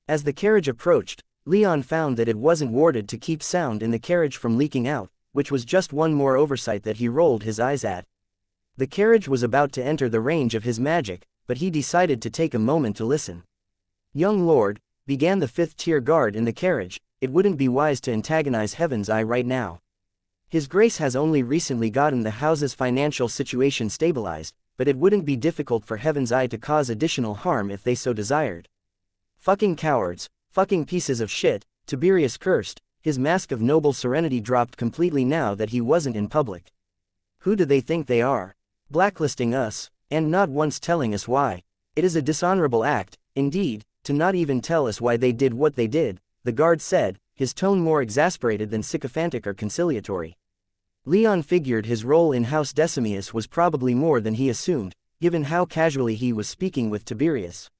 As the carriage approached, Leon found that it wasn't warded to keep sound in the carriage from leaking out, which was just one more oversight that he rolled his eyes at. The carriage was about to enter the range of his magic, but he decided to take a moment to listen. "Young lord," began the 5th tier guard in the carriage, "it wouldn't be wise to antagonize Heaven's Eye right now. His Grace has only recently gotten the house's financial situation stabilized, but it wouldn't be difficult for Heaven's Eye to cause additional harm if they so desired." "Fucking cowards, fucking pieces of shit," Tiberius cursed, his mask of noble serenity dropped completely now that he wasn't in public. "Who do they think they are? Blacklisting us, and not once telling us why. It is a dishonorable act, indeed, to not even tell us why they did what they did, the guard said, his tone more exasperated than sycophantic or conciliatory. Leon figured his role in House Decimus was probably more than he assumed, given how casually he was speaking with Tiberius.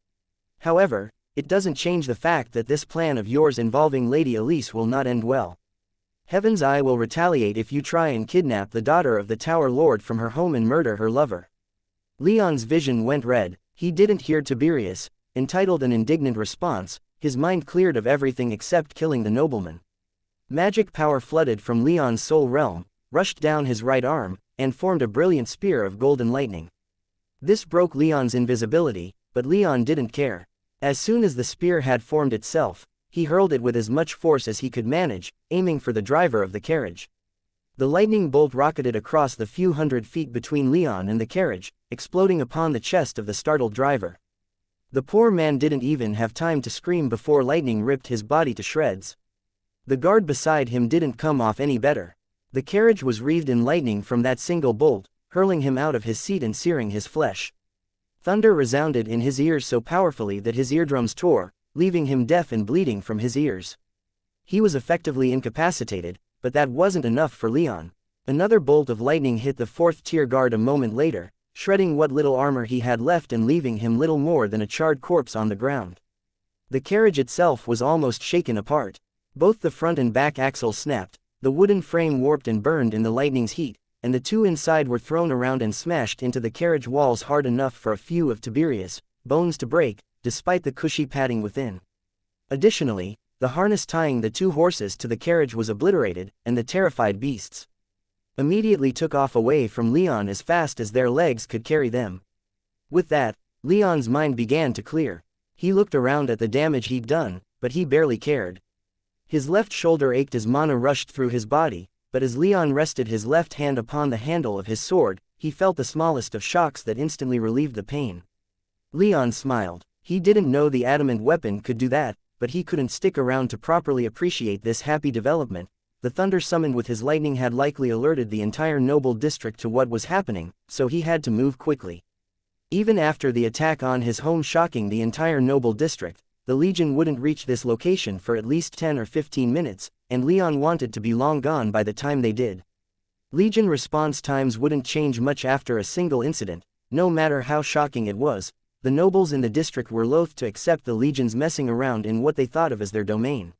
However, it doesn't change the fact that this plan of yours involving Lady Elise will not end well. Heaven's Eye will retaliate if you try and kidnap the daughter of the Tower Lord from her home and murder her lover. Leon's vision went red. He didn't hear Tiberius, entitled an indignant response, his mind cleared of everything except killing the nobleman. Magic power flooded from Leon's soul realm, rushed down his right arm, and formed a brilliant spear of golden lightning. This broke Leon's invisibility, but Leon didn't care. As soon as the spear had formed itself, he hurled it with as much force as he could manage, aiming for the driver of the carriage. The lightning bolt rocketed across the few hundred feet between Leon and the carriage, exploding upon the chest of the startled driver. The poor man didn't even have time to scream before lightning ripped his body to shreds. The guard beside him didn't come off any better. The carriage was wreathed in lightning from that single bolt, hurling him out of his seat and searing his flesh. Thunder resounded in his ears so powerfully that his eardrums tore, leaving him deaf and bleeding from his ears. He was effectively incapacitated, but that wasn't enough for Leon. Another bolt of lightning hit the fourth-tier guard a moment later, shredding what little armor he had left and leaving him little more than a charred corpse on the ground. The carriage itself was almost shaken apart. Both the front and back axles snapped, the wooden frame warped and burned in the lightning's heat, and the two inside were thrown around and smashed into the carriage walls hard enough for a few of Tiberius' bones to break, despite the cushy padding within. Additionally, the harness tying the two horses to the carriage was obliterated, and the terrified beasts immediately took off away from Leon as fast as their legs could carry them. With that, Leon's mind began to clear. He looked around at the damage he'd done, but he barely cared. His left shoulder ached as mana rushed through his body, but as Leon rested his left hand upon the handle of his sword, he felt the smallest of shocks that instantly relieved the pain. Leon smiled. He didn't know the adamant weapon could do that, but he couldn't stick around to properly appreciate this happy development. The thunder summoned with his lightning had likely alerted the entire noble district to what was happening, so he had to move quickly. Even after the attack on his home shocking the entire noble district, the Legion wouldn't reach this location for at least 10 or 15 minutes, and Leon wanted to be long gone by the time they did. Legion response times wouldn't change much after a single incident, no matter how shocking it was. The nobles in the district were loath to accept the Legion's messing around in what they thought of as their domain.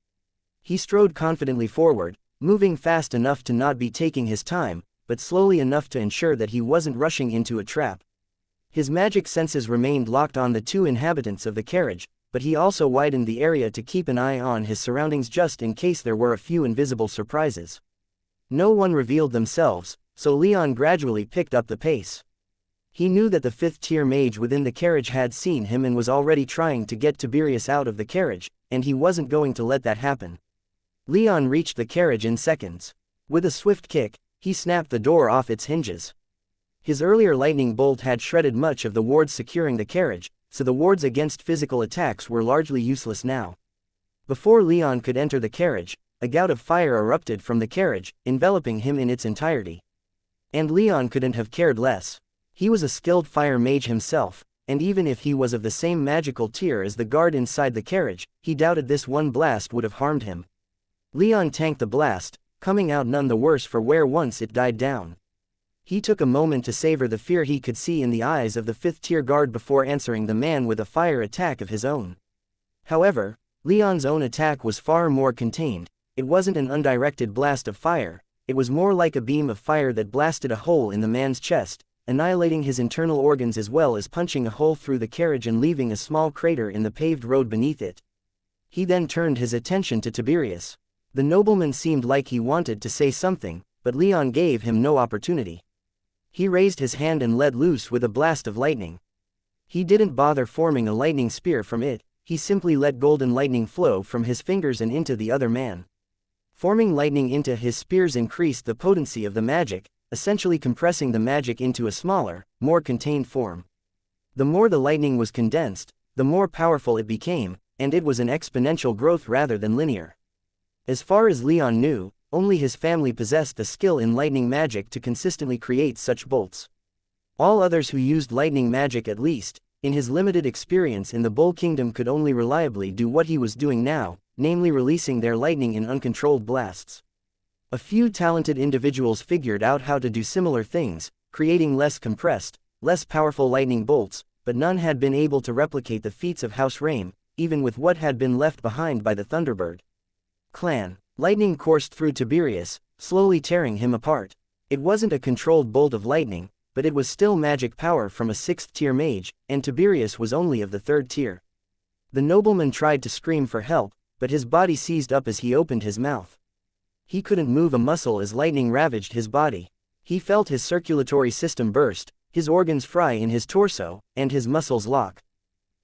He strode confidently forward, moving fast enough to not be taking his time, but slowly enough to ensure that he wasn't rushing into a trap. His magic senses remained locked on the two inhabitants of the carriage, but he also widened the area to keep an eye on his surroundings just in case there were a few invisible surprises. No one revealed themselves, so Leon gradually picked up the pace. He knew that the fifth-tier mage within the carriage had seen him and was already trying to get Tiberius out of the carriage, and he wasn't going to let that happen. Leon reached the carriage in seconds. With a swift kick, he snapped the door off its hinges. His earlier lightning bolt had shredded much of the wards securing the carriage, so the wards against physical attacks were largely useless now. Before Leon could enter the carriage, a gout of fire erupted from the carriage, enveloping him in its entirety. And Leon couldn't have cared less. He was a skilled fire mage himself, and even if he was of the same magical tier as the guard inside the carriage, he doubted this one blast would have harmed him. Leon tanked the blast, coming out none the worse for wear once it died down. He took a moment to savor the fear he could see in the eyes of the fifth-tier guard before answering the man with a fire attack of his own. However, Leon's own attack was far more contained. It wasn't an undirected blast of fire, it was more like a beam of fire that blasted a hole in the man's chest, annihilating his internal organs as well as punching a hole through the carriage and leaving a small crater in the paved road beneath it. He then turned his attention to Tiberius. The nobleman seemed like he wanted to say something, but Leon gave him no opportunity. He raised his hand and let loose with a blast of lightning. He didn't bother forming a lightning spear from it, he simply let golden lightning flow from his fingers and into the other man. Forming lightning into his spears increased the potency of the magic, essentially compressing the magic into a smaller, more contained form. The more the lightning was condensed, the more powerful it became, and it was an exponential growth rather than linear. As far as Leon knew, only his family possessed the skill in lightning magic to consistently create such bolts. All others who used lightning magic at least, in his limited experience in the Bull Kingdom, could only reliably do what he was doing now, namely releasing their lightning in uncontrolled blasts. A few talented individuals figured out how to do similar things, creating less compressed, less powerful lightning bolts, but none had been able to replicate the feats of House Raim, even with what had been left behind by the Thunderbird clan. Lightning coursed through Tiberius, slowly tearing him apart. It wasn't a controlled bolt of lightning, but it was still magic power from a 6th-tier mage, and Tiberius was only of the 3rd tier. The nobleman tried to scream for help, but his body seized up as he opened his mouth. He couldn't move a muscle as lightning ravaged his body. He felt his circulatory system burst, his organs fry in his torso, and his muscles lock.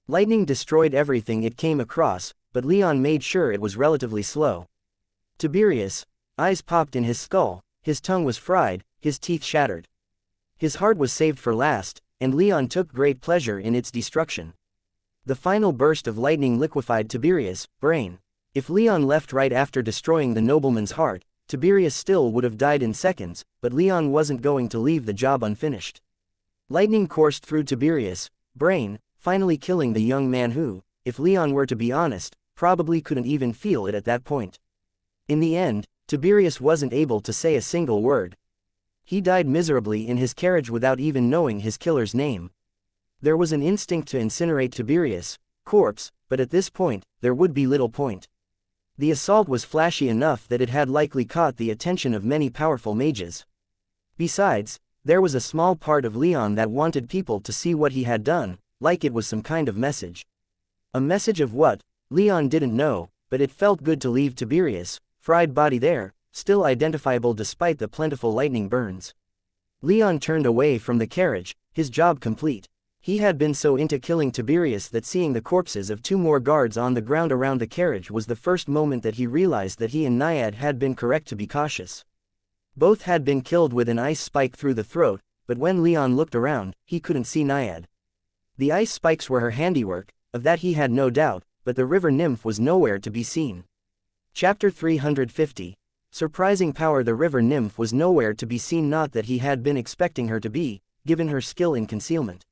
Lightning destroyed everything it came across, but Leon made sure it was relatively slow. Tiberius' eyes popped in his skull, his tongue was fried, his teeth shattered. His heart was saved for last, and Leon took great pleasure in its destruction. The final burst of lightning liquefied Tiberius' brain. If Leon left right after destroying the nobleman's heart, Tiberius still would have died in seconds, but Leon wasn't going to leave the job unfinished. Lightning coursed through Tiberius' brain, finally killing the young man who, if Leon were to be honest, probably couldn't even feel it at that point. In the end, Tiberius wasn't able to say a single word. He died miserably in his carriage without even knowing his killer's name. There was an instinct to incinerate Tiberius' corpse, but at this point, there would be little point. The assault was flashy enough that it had likely caught the attention of many powerful mages. Besides, there was a small part of Leon that wanted people to see what he had done, like it was some kind of message. A message of what? Leon didn't know, but it felt good to leave Tiberius' fried body there, still identifiable despite the plentiful lightning burns. Leon turned away from the carriage, his job complete. He had been so into killing Tiberius that seeing the corpses of 2 more guards on the ground around the carriage was the first moment that he realized that he and Naiad had been correct to be cautious. Both had been killed with an ice spike through the throat, but when Leon looked around, he couldn't see Naiad. The ice spikes were her handiwork, of that he had no doubt, but the river nymph was nowhere to be seen. Chapter 350. Surprising power. The river nymph was nowhere to be seen, not that he had been expecting her to be, given her skill in concealment.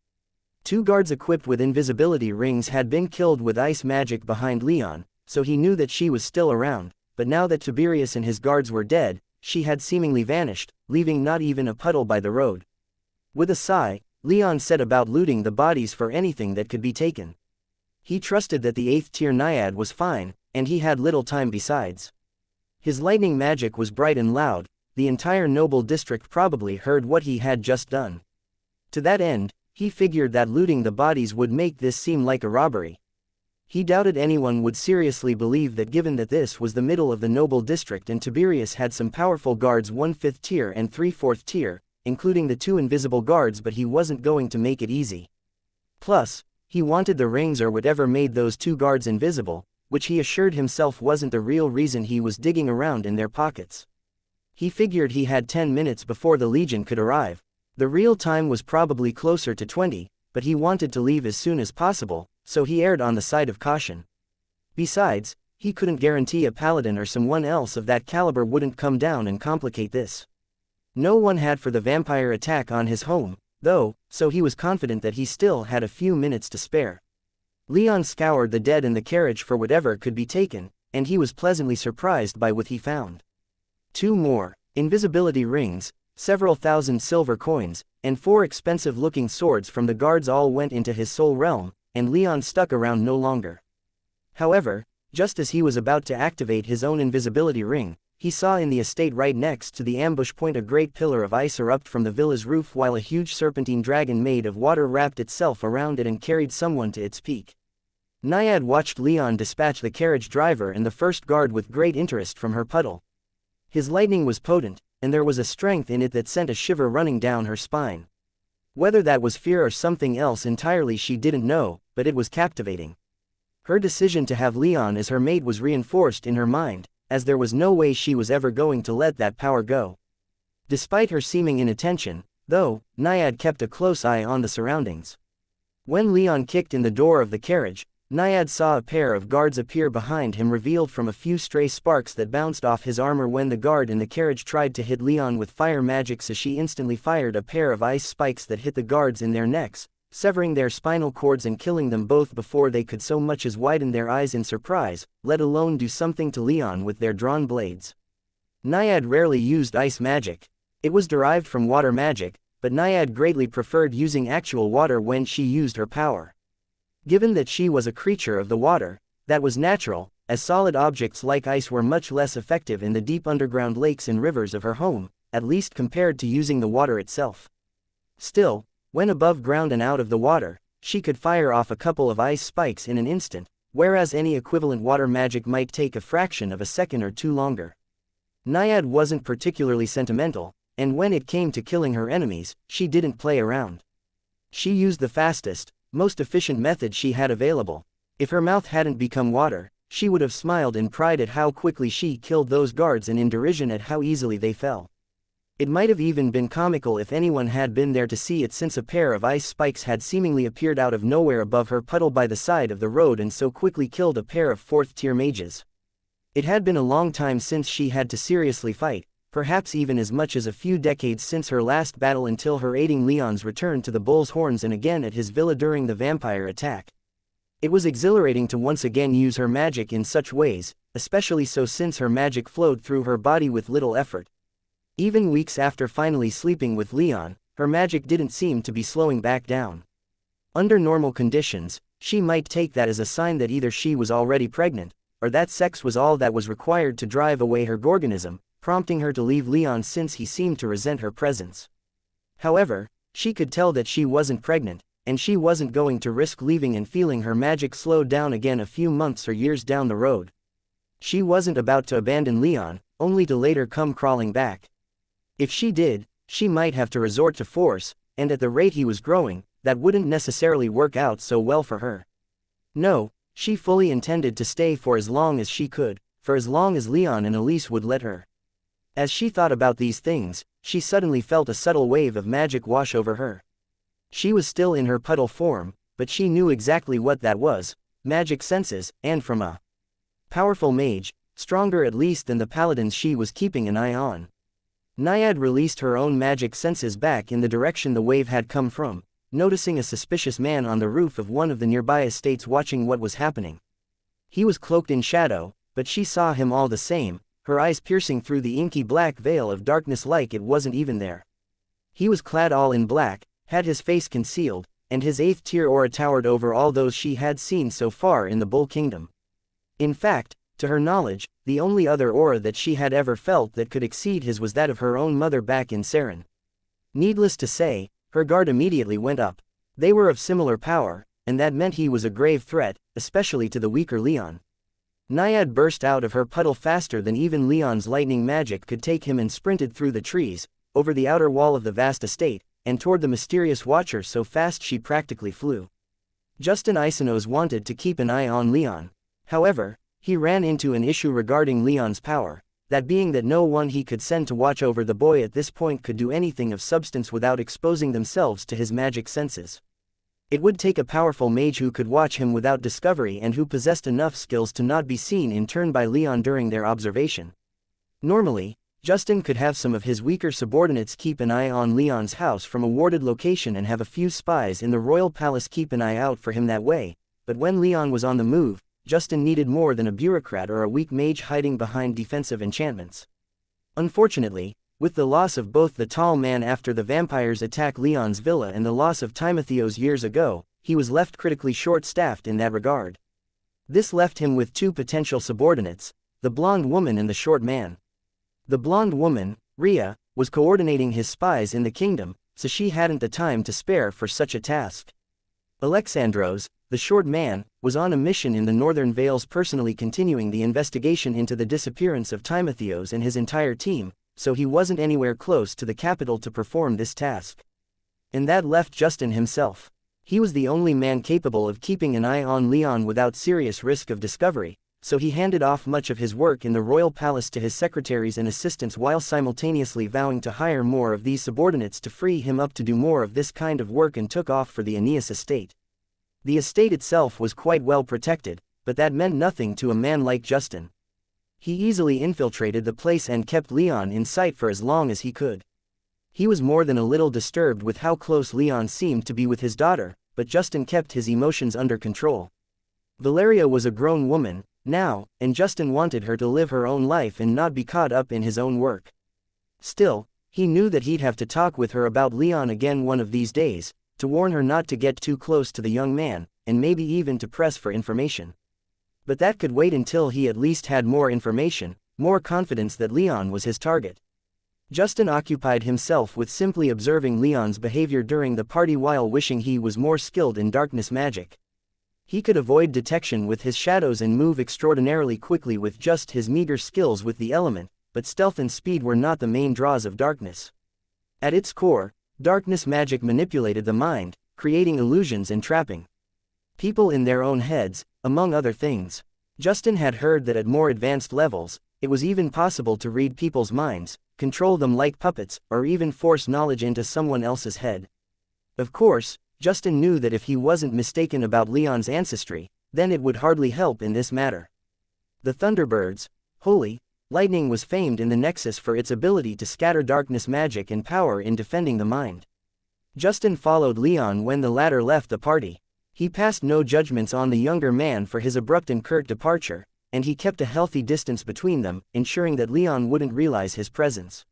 2 guards equipped with invisibility rings had been killed with ice magic behind Leon, so he knew that she was still around, but now that Tiberius and his guards were dead, she had seemingly vanished, leaving not even a puddle by the road. With a sigh, Leon set about looting the bodies for anything that could be taken. He trusted that the 8th-tier Naiad was fine, and he had little time besides. His lightning magic was bright and loud, the entire noble district probably heard what he had just done. To that end, he figured that looting the bodies would make this seem like a robbery. He doubted anyone would seriously believe that, given that this was the middle of the noble district and Tiberius had some powerful guards, 1 5th tier and 3 4th tier, including the 2 invisible guards, but he wasn't going to make it easy. Plus, he wanted the rings or whatever made those 2 guards invisible, which he assured himself wasn't the real reason he was digging around in their pockets. He figured he had 10 minutes before the Legion could arrive. The real time was probably closer to 20, but he wanted to leave as soon as possible, so he erred on the side of caution. Besides, he couldn't guarantee a paladin or someone else of that caliber wouldn't come down and complicate this. No one had for the vampire attack on his home, though, so he was confident that he still had a few minutes to spare. Leon scoured the dead in the carriage for whatever could be taken, and he was pleasantly surprised by what he found. 2 more invisibility rings, several thousand silver coins, and 4 expensive-looking swords from the guards all went into his soul realm, and Leon stuck around no longer. However, just as he was about to activate his own invisibility ring, he saw in the estate right next to the ambush point a great pillar of ice erupt from the villa's roof, while a huge serpentine dragon made of water wrapped itself around it and carried someone to its peak. Naiad watched Leon dispatch the carriage driver and the first guard with great interest from her puddle. His lightning was potent, and there was a strength in it that sent a shiver running down her spine. Whether that was fear or something else entirely she didn't know, but it was captivating. Her decision to have Leon as her mate was reinforced in her mind, as there was no way she was ever going to let that power go. Despite her seeming inattention, though, Naiad kept a close eye on the surroundings. When Leon kicked in the door of the carriage, Naiad saw a pair of guards appear behind him, revealed from a few stray sparks that bounced off his armor when the guard in the carriage tried to hit Leon with fire magic, so she instantly fired a pair of ice spikes that hit the guards in their necks, severing their spinal cords and killing them both before they could so much as widen their eyes in surprise, let alone do something to Leon with their drawn blades. Naiad rarely used ice magic. It was derived from water magic, but Naiad greatly preferred using actual water when she used her power. Given that she was a creature of the water, that was natural, as solid objects like ice were much less effective in the deep underground lakes and rivers of her home, at least compared to using the water itself. Still, when above ground and out of the water, she could fire off a couple of ice spikes in an instant, whereas any equivalent water magic might take a fraction of a second or two longer. Naiad wasn't particularly sentimental, and when it came to killing her enemies, she didn't play around. She used the fastest, most efficient method she had available. If her mouth hadn't become water, she would have smiled in pride at how quickly she killed those guards and in derision at how easily they fell. It might have even been comical if anyone had been there to see it, since a pair of ice spikes had seemingly appeared out of nowhere above her puddle by the side of the road and so quickly killed a pair of fourth-tier mages. It had been a long time since she had to seriously fight, perhaps even as much as a few decades since her last battle, until her aiding Leon's return to the Bull's Horns and again at his villa during the vampire attack. It was exhilarating to once again use her magic in such ways, especially so since her magic flowed through her body with little effort. Even weeks after finally sleeping with Leon, her magic didn't seem to be slowing back down. Under normal conditions, she might take that as a sign that either she was already pregnant, or that sex was all that was required to drive away her gorgonism, prompting her to leave Leon since he seemed to resent her presence. However, she could tell that she wasn't pregnant, and she wasn't going to risk leaving and feeling her magic slowed down again a few months or years down the road. She wasn't about to abandon Leon, only to later come crawling back. If she did, she might have to resort to force, and at the rate he was growing, that wouldn't necessarily work out so well for her. No, she fully intended to stay for as long as she could, for as long as Leon and Elise would let her. As she thought about these things, she suddenly felt a subtle wave of magic wash over her. She was still in her puddle form, but she knew exactly what that was: magic senses, and from a powerful mage, stronger at least than the paladins she was keeping an eye on. Naiad released her own magic senses back in the direction the wave had come from, noticing a suspicious man on the roof of one of the nearby estates watching what was happening. He was cloaked in shadow, but she saw him all the same, her eyes piercing through the inky black veil of darkness like it wasn't even there. He was clad all in black, had his face concealed, and his 8th-tier aura towered over all those she had seen so far in the Bull Kingdom. In fact, to her knowledge, the only other aura that she had ever felt that could exceed his was that of her own mother back in Saren. Needless to say, her guard immediately went up. They were of similar power, and that meant he was a grave threat, especially to the weaker Leon. Naiad burst out of her puddle faster than even Leon's lightning magic could take him and sprinted through the trees, over the outer wall of the vast estate, and toward the mysterious watcher so fast she practically flew. Justin Isonos wanted to keep an eye on Leon. However, he ran into an issue regarding Leon's power, that being that no one he could send to watch over the boy at this point could do anything of substance without exposing themselves to his magic senses. It would take a powerful mage who could watch him without discovery and who possessed enough skills to not be seen in turn by Leon during their observation. Normally, Justin could have some of his weaker subordinates keep an eye on Leon's house from a warded location and have a few spies in the royal palace keep an eye out for him that way, but when Leon was on the move, Justin needed more than a bureaucrat or a weak mage hiding behind defensive enchantments. Unfortunately, with the loss of both the tall man after the vampires attacked Leon's villa and the loss of Timotheos years ago, he was left critically short-staffed in that regard. This left him with two potential subordinates, the blonde woman and the short man. The blonde woman, Rhea, was coordinating his spies in the kingdom, so she hadn't the time to spare for such a task. Alexandros, the short man, was on a mission in the Northern Vales personally continuing the investigation into the disappearance of Timotheos and his entire team, so he wasn't anywhere close to the capital to perform this task. And that left Justin himself. He was the only man capable of keeping an eye on Leon without serious risk of discovery, so he handed off much of his work in the royal palace to his secretaries and assistants while simultaneously vowing to hire more of these subordinates to free him up to do more of this kind of work, and took off for the Aeneas estate. The estate itself was quite well protected, but that meant nothing to a man like Justin. He easily infiltrated the place and kept Leon in sight for as long as he could. He was more than a little disturbed with how close Leon seemed to be with his daughter, but Justin kept his emotions under control. Valeria was a grown woman now, and Justin wanted her to live her own life and not be caught up in his own work. Still, he knew that he'd have to talk with her about Leon again one of these days, to warn her not to get too close to the young man, and maybe even to press for information. But that could wait until he at least had more information, more confidence that Leon was his target. Justin occupied himself with simply observing Leon's behavior during the party while wishing he was more skilled in darkness magic. He could avoid detection with his shadows and move extraordinarily quickly with just his meager skills with the element, but stealth and speed were not the main draws of darkness. At its core, darkness magic manipulated the mind, creating illusions and trapping people in their own heads, among other things. Justin had heard that at more advanced levels, it was even possible to read people's minds, control them like puppets, or even force knowledge into someone else's head. Of course, Justin knew that if he wasn't mistaken about Leon's ancestry, then it would hardly help in this matter. The Thunderbirds, holy, lightning was famed in the Nexus for its ability to scatter darkness magic and power in defending the mind. Justin followed Leon when the latter left the party. He passed no judgments on the younger man for his abrupt and curt departure, and he kept a healthy distance between them, ensuring that Leon wouldn't realize his presence.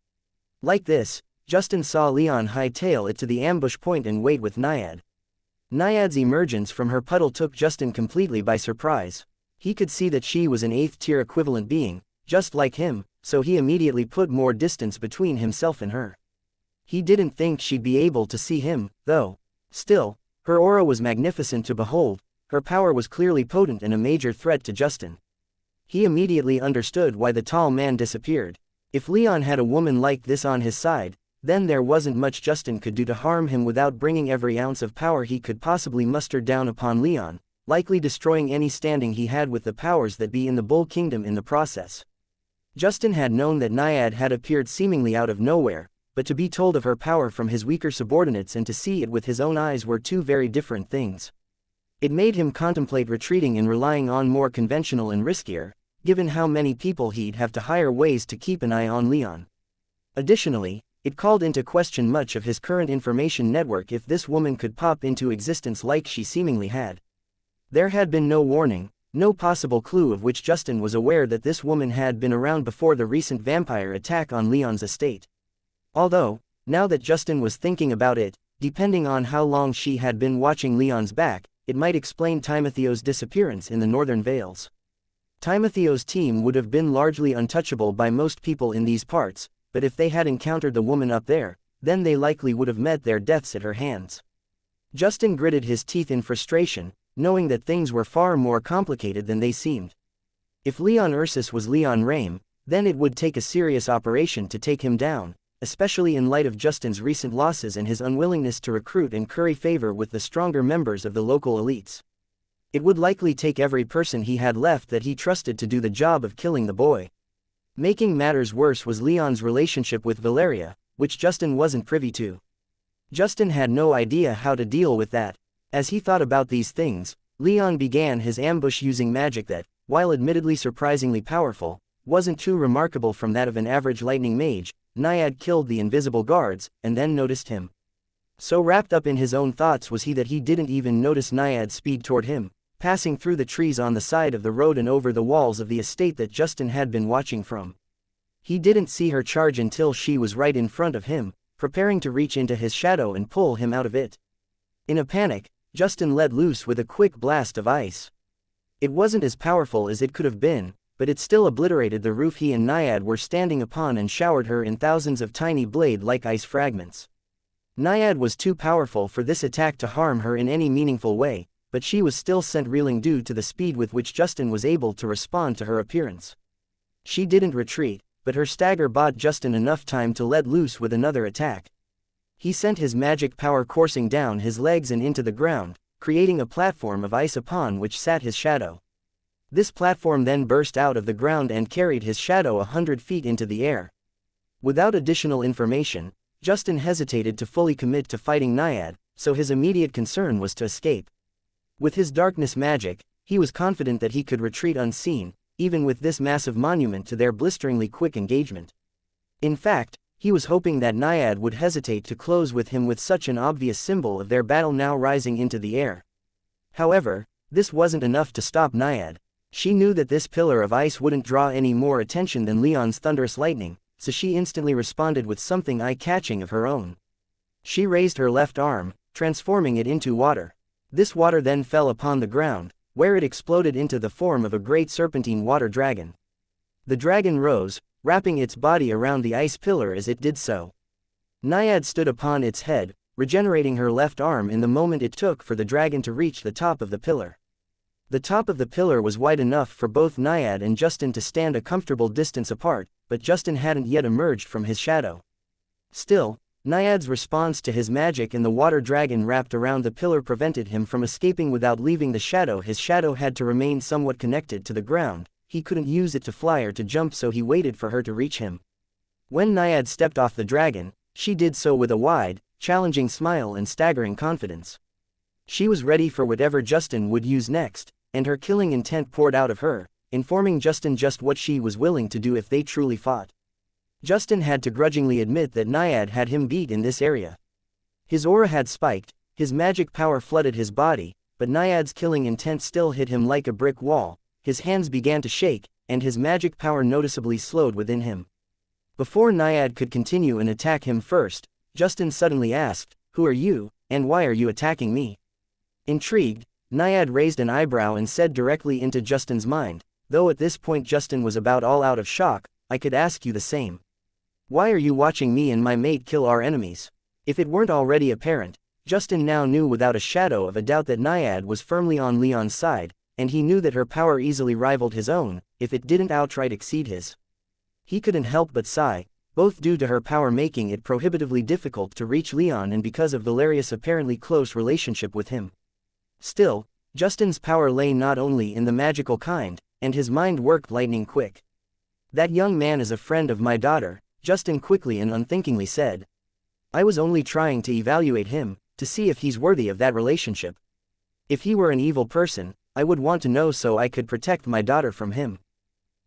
Like this, Justin saw Leon hightail it to the ambush point and wait with Naiad. Naiad's emergence from her puddle took Justin completely by surprise. He could see that she was an 8th-tier equivalent being, just like him, so he immediately put more distance between himself and her. He didn't think she'd be able to see him, though. Still, her aura was magnificent to behold, her power was clearly potent and a major threat to Justin. He immediately understood why the tall man disappeared. If Leon had a woman like this on his side, then there wasn't much Justin could do to harm him without bringing every ounce of power he could possibly muster down upon Leon, likely destroying any standing he had with the powers that be in the Bull Kingdom in the process. Justin had known that Naiad had appeared seemingly out of nowhere, but to be told of her power from his weaker subordinates and to see it with his own eyes were two very different things. It made him contemplate retreating and relying on more conventional and riskier, given how many people he'd have to hire ways to keep an eye on Leon. Additionally, it called into question much of his current information network if this woman could pop into existence like she seemingly had. There had been no warning, no possible clue of which Justin was aware that this woman had been around before the recent vampire attack on Leon's estate. Although, now that Justin was thinking about it, depending on how long she had been watching Leon's back, it might explain Timotheo's disappearance in the Northern Vales. Timotheo's team would have been largely untouchable by most people in these parts, but if they had encountered the woman up there, then they likely would have met their deaths at her hands. Justin gritted his teeth in frustration, knowing that things were far more complicated than they seemed. If Leon Ursus was Leon Rame, then it would take a serious operation to take him down, especially in light of Justin's recent losses and his unwillingness to recruit and curry favor with the stronger members of the local elites. It would likely take every person he had left that he trusted to do the job of killing the boy. Making matters worse was Leon's relationship with Valeria, which Justin wasn't privy to. Justin had no idea how to deal with that. As he thought about these things, Leon began his ambush using magic that, while admittedly surprisingly powerful, wasn't too remarkable from that of an average lightning mage. Naiad killed the invisible guards, and then noticed him. So wrapped up in his own thoughts was he that he didn't even notice Naiad's speed toward him, passing through the trees on the side of the road and over the walls of the estate that Justin had been watching from. He didn't see her charge until she was right in front of him, preparing to reach into his shadow and pull him out of it. In a panic, Justin let loose with a quick blast of ice. It wasn't as powerful as it could have been, but it still obliterated the roof he and Naiad were standing upon and showered her in thousands of tiny blade-like ice fragments. Naiad was too powerful for this attack to harm her in any meaningful way, but she was still sent reeling due to the speed with which Justin was able to respond to her appearance. She didn't retreat, but her stagger bought Justin enough time to let loose with another attack. He sent his magic power coursing down his legs and into the ground, creating a platform of ice upon which sat his shadow. This platform then burst out of the ground and carried his shadow 100 feet into the air. Without additional information, Justin hesitated to fully commit to fighting Naiad, so his immediate concern was to escape. With his darkness magic, he was confident that he could retreat unseen, even with this massive monument to their blisteringly quick engagement. In fact, He was hoping that Naiad would hesitate to close with him with such an obvious symbol of their battle now rising into the air. However, this wasn't enough to stop Naiad. She knew that this pillar of ice wouldn't draw any more attention than Leon's thunderous lightning, so she instantly responded with something eye-catching of her own. She raised her left arm, transforming it into water. This water then fell upon the ground, where it exploded into the form of a great serpentine water dragon. The dragon rose, wrapping its body around the ice pillar as it did so. Naiad stood upon its head, regenerating her left arm in the moment it took for the dragon to reach the top of the pillar. The top of the pillar was wide enough for both Naiad and Justin to stand a comfortable distance apart, but Justin hadn't yet emerged from his shadow. Still, Naiad's response to his magic and the water dragon wrapped around the pillar prevented him from escaping without leaving the shadow. His shadow had to remain somewhat connected to the ground. He couldn't use it to fly or to jump, so he waited for her to reach him. When Naiad stepped off the dragon, she did so with a wide, challenging smile and staggering confidence. She was ready for whatever Justin would use next, and her killing intent poured out of her, informing Justin just what she was willing to do if they truly fought. Justin had to grudgingly admit that Naiad had him beat in this area. His aura had spiked, his magic power flooded his body, but Naiad's killing intent still hit him like a brick wall. His hands began to shake, and his magic power noticeably slowed within him. Before Naiad could continue and attack him first, Justin suddenly asked, "Who are you, and why are you attacking me?" Intrigued, Naiad raised an eyebrow and said directly into Justin's mind, though at this point Justin was about all out of shock, "I could ask you the same. Why are you watching me and my mate kill our enemies?" If it weren't already apparent, Justin now knew without a shadow of a doubt that Naiad was firmly on Leon's side, and he knew that her power easily rivaled his own, if it didn't outright exceed his. He couldn't help but sigh, both due to her power making it prohibitively difficult to reach Leon and because of Valerius' apparently close relationship with him. Still, Justin's power lay not only in the magical kind, and his mind worked lightning quick. "That young man is a friend of my daughter," Justin quickly and unthinkingly said. "I was only trying to evaluate him, to see if he's worthy of that relationship. If he were an evil person, I would want to know so I could protect my daughter from him."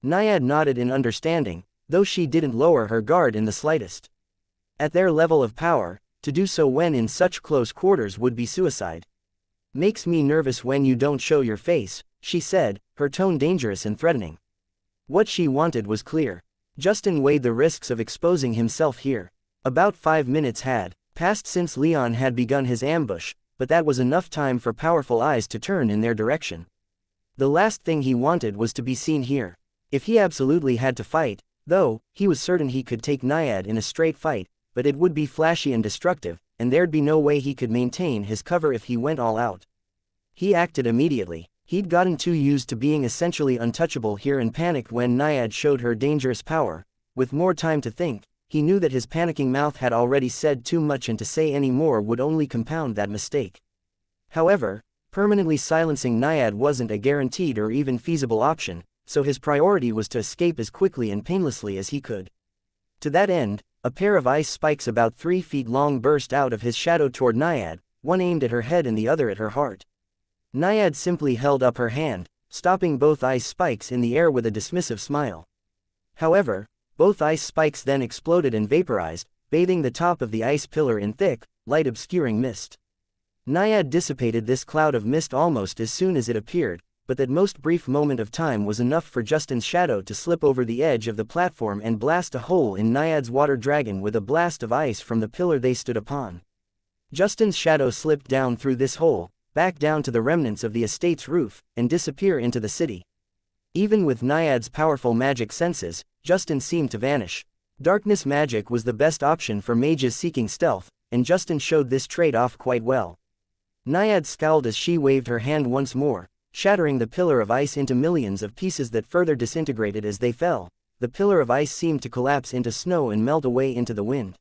Naiad nodded in understanding, though she didn't lower her guard in the slightest. At their level of power, to do so when in such close quarters would be suicide. "Makes me nervous when you don't show your face," she said, her tone dangerous and threatening. What she wanted was clear. Justin weighed the risks of exposing himself here. About 5 minutes had passed since Leon had begun his ambush, but that was enough time for powerful eyes to turn in their direction. The last thing he wanted was to be seen here. If he absolutely had to fight, though, he was certain he could take Naiad in a straight fight, but it would be flashy and destructive, and there'd be no way he could maintain his cover if he went all out. He acted immediately. He'd gotten too used to being essentially untouchable here and panicked when Naiad showed her dangerous power. With more time to think, he knew that his panicking mouth had already said too much, and to say any more would only compound that mistake. However, permanently silencing Naiad wasn't a guaranteed or even feasible option, so his priority was to escape as quickly and painlessly as he could. To that end, a pair of ice spikes about 3 feet long burst out of his shadow toward Naiad, one aimed at her head and the other at her heart. Naiad simply held up her hand, stopping both ice spikes in the air with a dismissive smile. However, both ice spikes then exploded and vaporized, bathing the top of the ice pillar in thick, light obscuring mist. Naiad dissipated this cloud of mist almost as soon as it appeared, but that most brief moment of time was enough for Justin's shadow to slip over the edge of the platform and blast a hole in Naiad's water dragon with a blast of ice from the pillar they stood upon. Justin's shadow slipped down through this hole, back down to the remnants of the estate's roof, and disappear into the city. Even with Naiad's powerful magic senses, Justin seemed to vanish. Darkness magic was the best option for mages seeking stealth, and Justin showed this trait off quite well. Naiad scowled as she waved her hand once more, shattering the pillar of ice into millions of pieces that further disintegrated as they fell. The pillar of ice seemed to collapse into snow and melt away into the wind.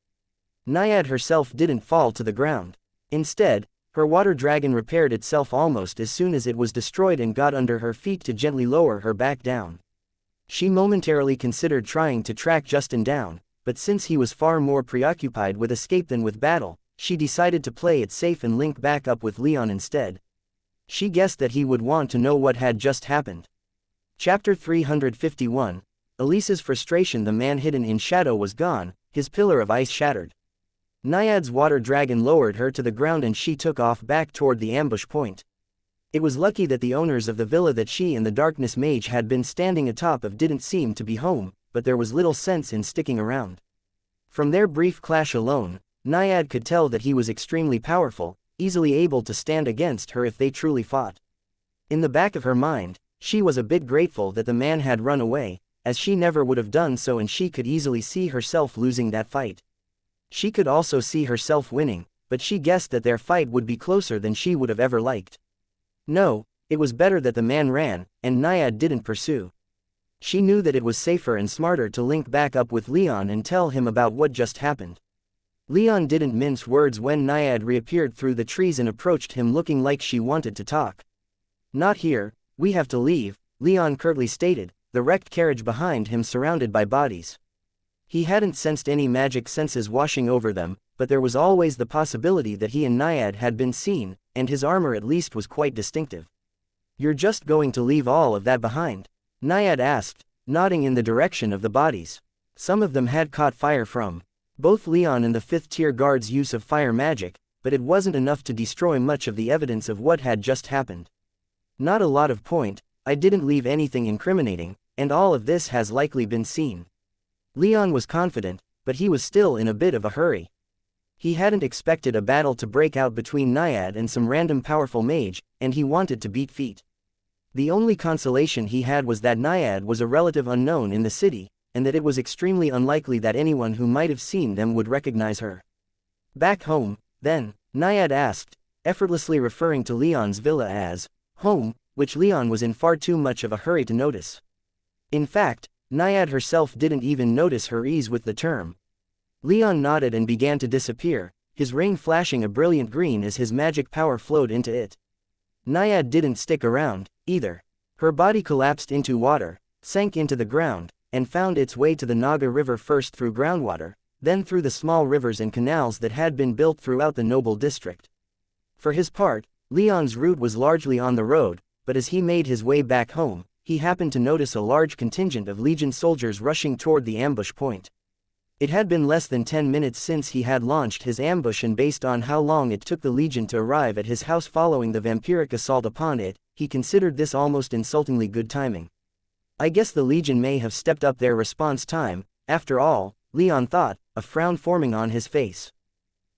Naiad herself didn't fall to the ground. Instead, her water dragon repaired itself almost as soon as it was destroyed and got under her feet to gently lower her back down. She momentarily considered trying to track Justin down, but since he was far more preoccupied with escape than with battle, she decided to play it safe and link back up with Leon instead. She guessed that he would want to know what had just happened. Chapter 351. Elise's frustration. The man hidden in shadow was gone, his pillar of ice shattered. Naiad's water dragon lowered her to the ground and she took off back toward the ambush point. It was lucky that the owners of the villa that she and the darkness mage had been standing atop of didn't seem to be home, but there was little sense in sticking around. From their brief clash alone, Naiad could tell that he was extremely powerful, easily able to stand against her if they truly fought. In the back of her mind, she was a bit grateful that the man had run away, as she never would have done so, and she could easily see herself losing that fight. She could also see herself winning, but she guessed that their fight would be closer than she would have ever liked. No, it was better that the man ran, and Naiad didn't pursue. She knew that it was safer and smarter to link back up with Leon and tell him about what just happened. Leon didn't mince words when Naiad reappeared through the trees and approached him looking like she wanted to talk. "Not here, we have to leave," Leon curtly stated, the wrecked carriage behind him surrounded by bodies. He hadn't sensed any magic senses washing over them, but there was always the possibility that he and Naiad had been seen, and his armor at least was quite distinctive. "You're just going to leave all of that behind?" Naiad asked, nodding in the direction of the bodies. Some of them had caught fire from both Leon and the 5th tier guard's use of fire magic, but it wasn't enough to destroy much of the evidence of what had just happened. "Not a lot of point, I didn't leave anything incriminating, and all of this has likely been seen." Leon was confident, but he was still in a bit of a hurry. He hadn't expected a battle to break out between Naiad and some random powerful mage, and he wanted to beat feet. The only consolation he had was that Naiad was a relative unknown in the city, and that it was extremely unlikely that anyone who might have seen them would recognize her. "Back home, then?" Naiad asked, effortlessly referring to Leon's villa as home, which Leon was in far too much of a hurry to notice. In fact, Naiad herself didn't even notice her ease with the term. Leon nodded and began to disappear, his ring flashing a brilliant green as his magic power flowed into it. Naiad didn't stick around, either. Her body collapsed into water, sank into the ground, and found its way to the Naga River, first through groundwater, then through the small rivers and canals that had been built throughout the noble district. For his part, Leon's route was largely on the road, but as he made his way back home, he happened to notice a large contingent of Legion soldiers rushing toward the ambush point. It had been less than 10 minutes since he had launched his ambush, and based on how long it took the Legion to arrive at his house following the vampiric assault upon it, he considered this almost insultingly good timing. I guess the Legion may have stepped up their response time, after all, Leon thought, a frown forming on his face.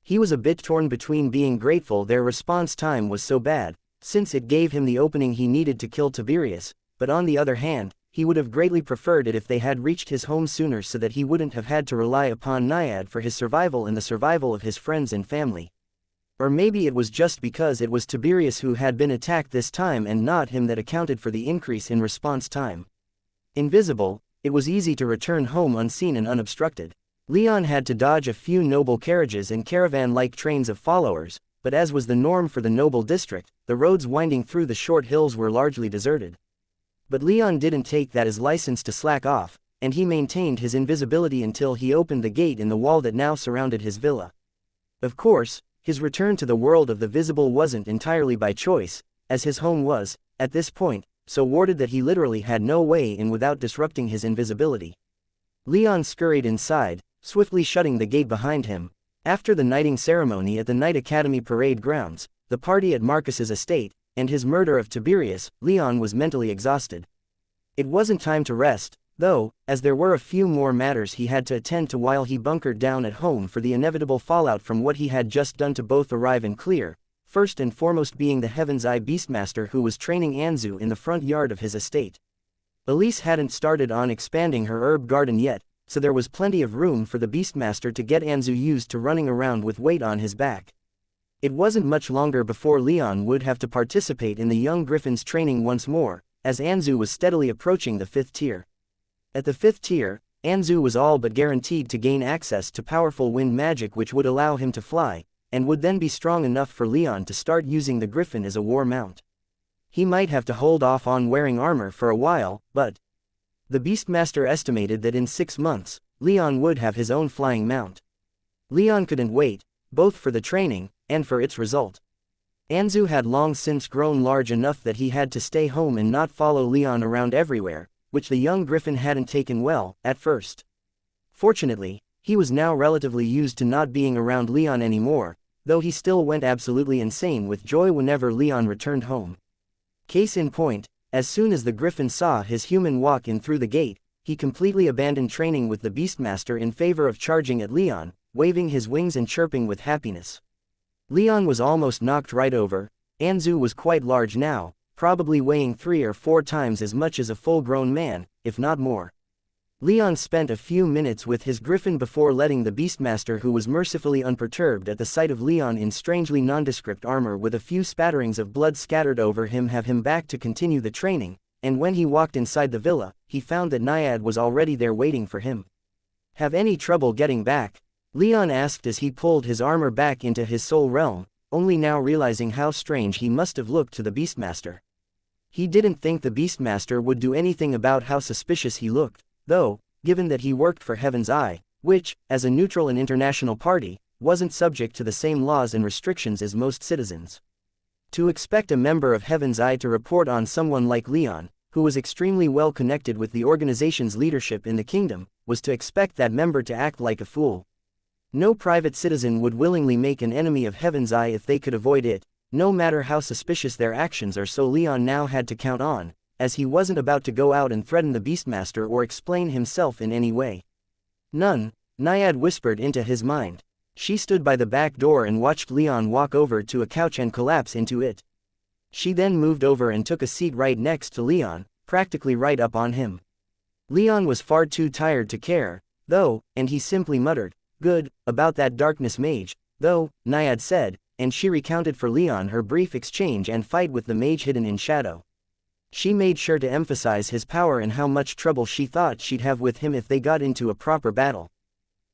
He was a bit torn between being grateful their response time was so bad, since it gave him the opening he needed to kill Tiberius, but on the other hand, he would have greatly preferred it if they had reached his home sooner so that he wouldn't have had to rely upon Naiad for his survival and the survival of his friends and family. Or maybe it was just because it was Tiberius who had been attacked this time and not him that accounted for the increase in response time. Invisible, it was easy to return home unseen and unobstructed. Leon had to dodge a few noble carriages and caravan-like trains of followers, but as was the norm for the noble district, the roads winding through the short hills were largely deserted. But Leon didn't take that as license to slack off, and he maintained his invisibility until he opened the gate in the wall that now surrounded his villa. Of course, his return to the world of the visible wasn't entirely by choice, as his home was, at this point, so warded that he literally had no way in without disrupting his invisibility. Leon scurried inside, swiftly shutting the gate behind him. After the knighting ceremony at the Knight Academy parade grounds, the party at Marcus's estate, and his murder of Tiberius, Leon was mentally exhausted. It wasn't time to rest, though, as there were a few more matters he had to attend to while he bunkered down at home for the inevitable fallout from what he had just done to both arrive and clear, first and foremost being the Heaven's Eye Beastmaster who was training Anzu in the front yard of his estate. Elise hadn't started on expanding her herb garden yet, so there was plenty of room for the Beastmaster to get Anzu used to running around with weight on his back. It wasn't much longer before Leon would have to participate in the young Griffin's training once more, as Anzu was steadily approaching the 5th tier. At the 5th tier, Anzu was all but guaranteed to gain access to powerful wind magic which would allow him to fly, and would then be strong enough for Leon to start using the Griffin as a war mount. He might have to hold off on wearing armor for a while, but the Beastmaster estimated that in 6 months, Leon would have his own flying mount. Leon couldn't wait, both for the training, and for its result. Anzu had long since grown large enough that he had to stay home and not follow Leon around everywhere, which the young Griffin hadn't taken well, at first. Fortunately, He was now relatively used to not being around Leon anymore, though he still went absolutely insane with joy whenever Leon returned home. Case in point, as soon as the Griffin saw his human walk in through the gate, he completely abandoned training with the Beastmaster in favor of charging at Leon, waving his wings and chirping with happiness. Leon was almost knocked right over. Anzu was quite large now, probably weighing 3 or 4 times as much as a full-grown man, if not more. Leon spent a few minutes with his griffin before letting the Beastmaster, who was mercifully unperturbed at the sight of Leon in strangely nondescript armor with a few spatterings of blood scattered over him, have him back to continue the training, and when he walked inside the villa, he found that Naiad was already there waiting for him. "Have any trouble getting back?" Leon asked as he pulled his armor back into his soul realm, only now realizing how strange he must have looked to the Beastmaster. He didn't think the Beastmaster would do anything about how suspicious he looked, though, given that he worked for Heaven's Eye, which, as a neutral and international party, wasn't subject to the same laws and restrictions as most citizens. To expect a member of Heaven's Eye to report on someone like Leon, who was extremely well connected with the organization's leadership in the kingdom, was to expect that member to act like a fool. No private citizen would willingly make an enemy of Heaven's Eye if they could avoid it, no matter how suspicious their actions are. So Leon now had to count on, as he wasn't about to go out and threaten the Beastmaster or explain himself in any way. "None," Naiad whispered into his mind. She stood by the back door and watched Leon walk over to a couch and collapse into it. She then moved over and took a seat right next to Leon, practically right up on him. Leon was far too tired to care, though, and he simply muttered, "Good, about that darkness mage, though," Naiad said, and she recounted for Leon her brief exchange and fight with the mage hidden in shadow. She made sure to emphasize his power and how much trouble she thought she'd have with him if they got into a proper battle.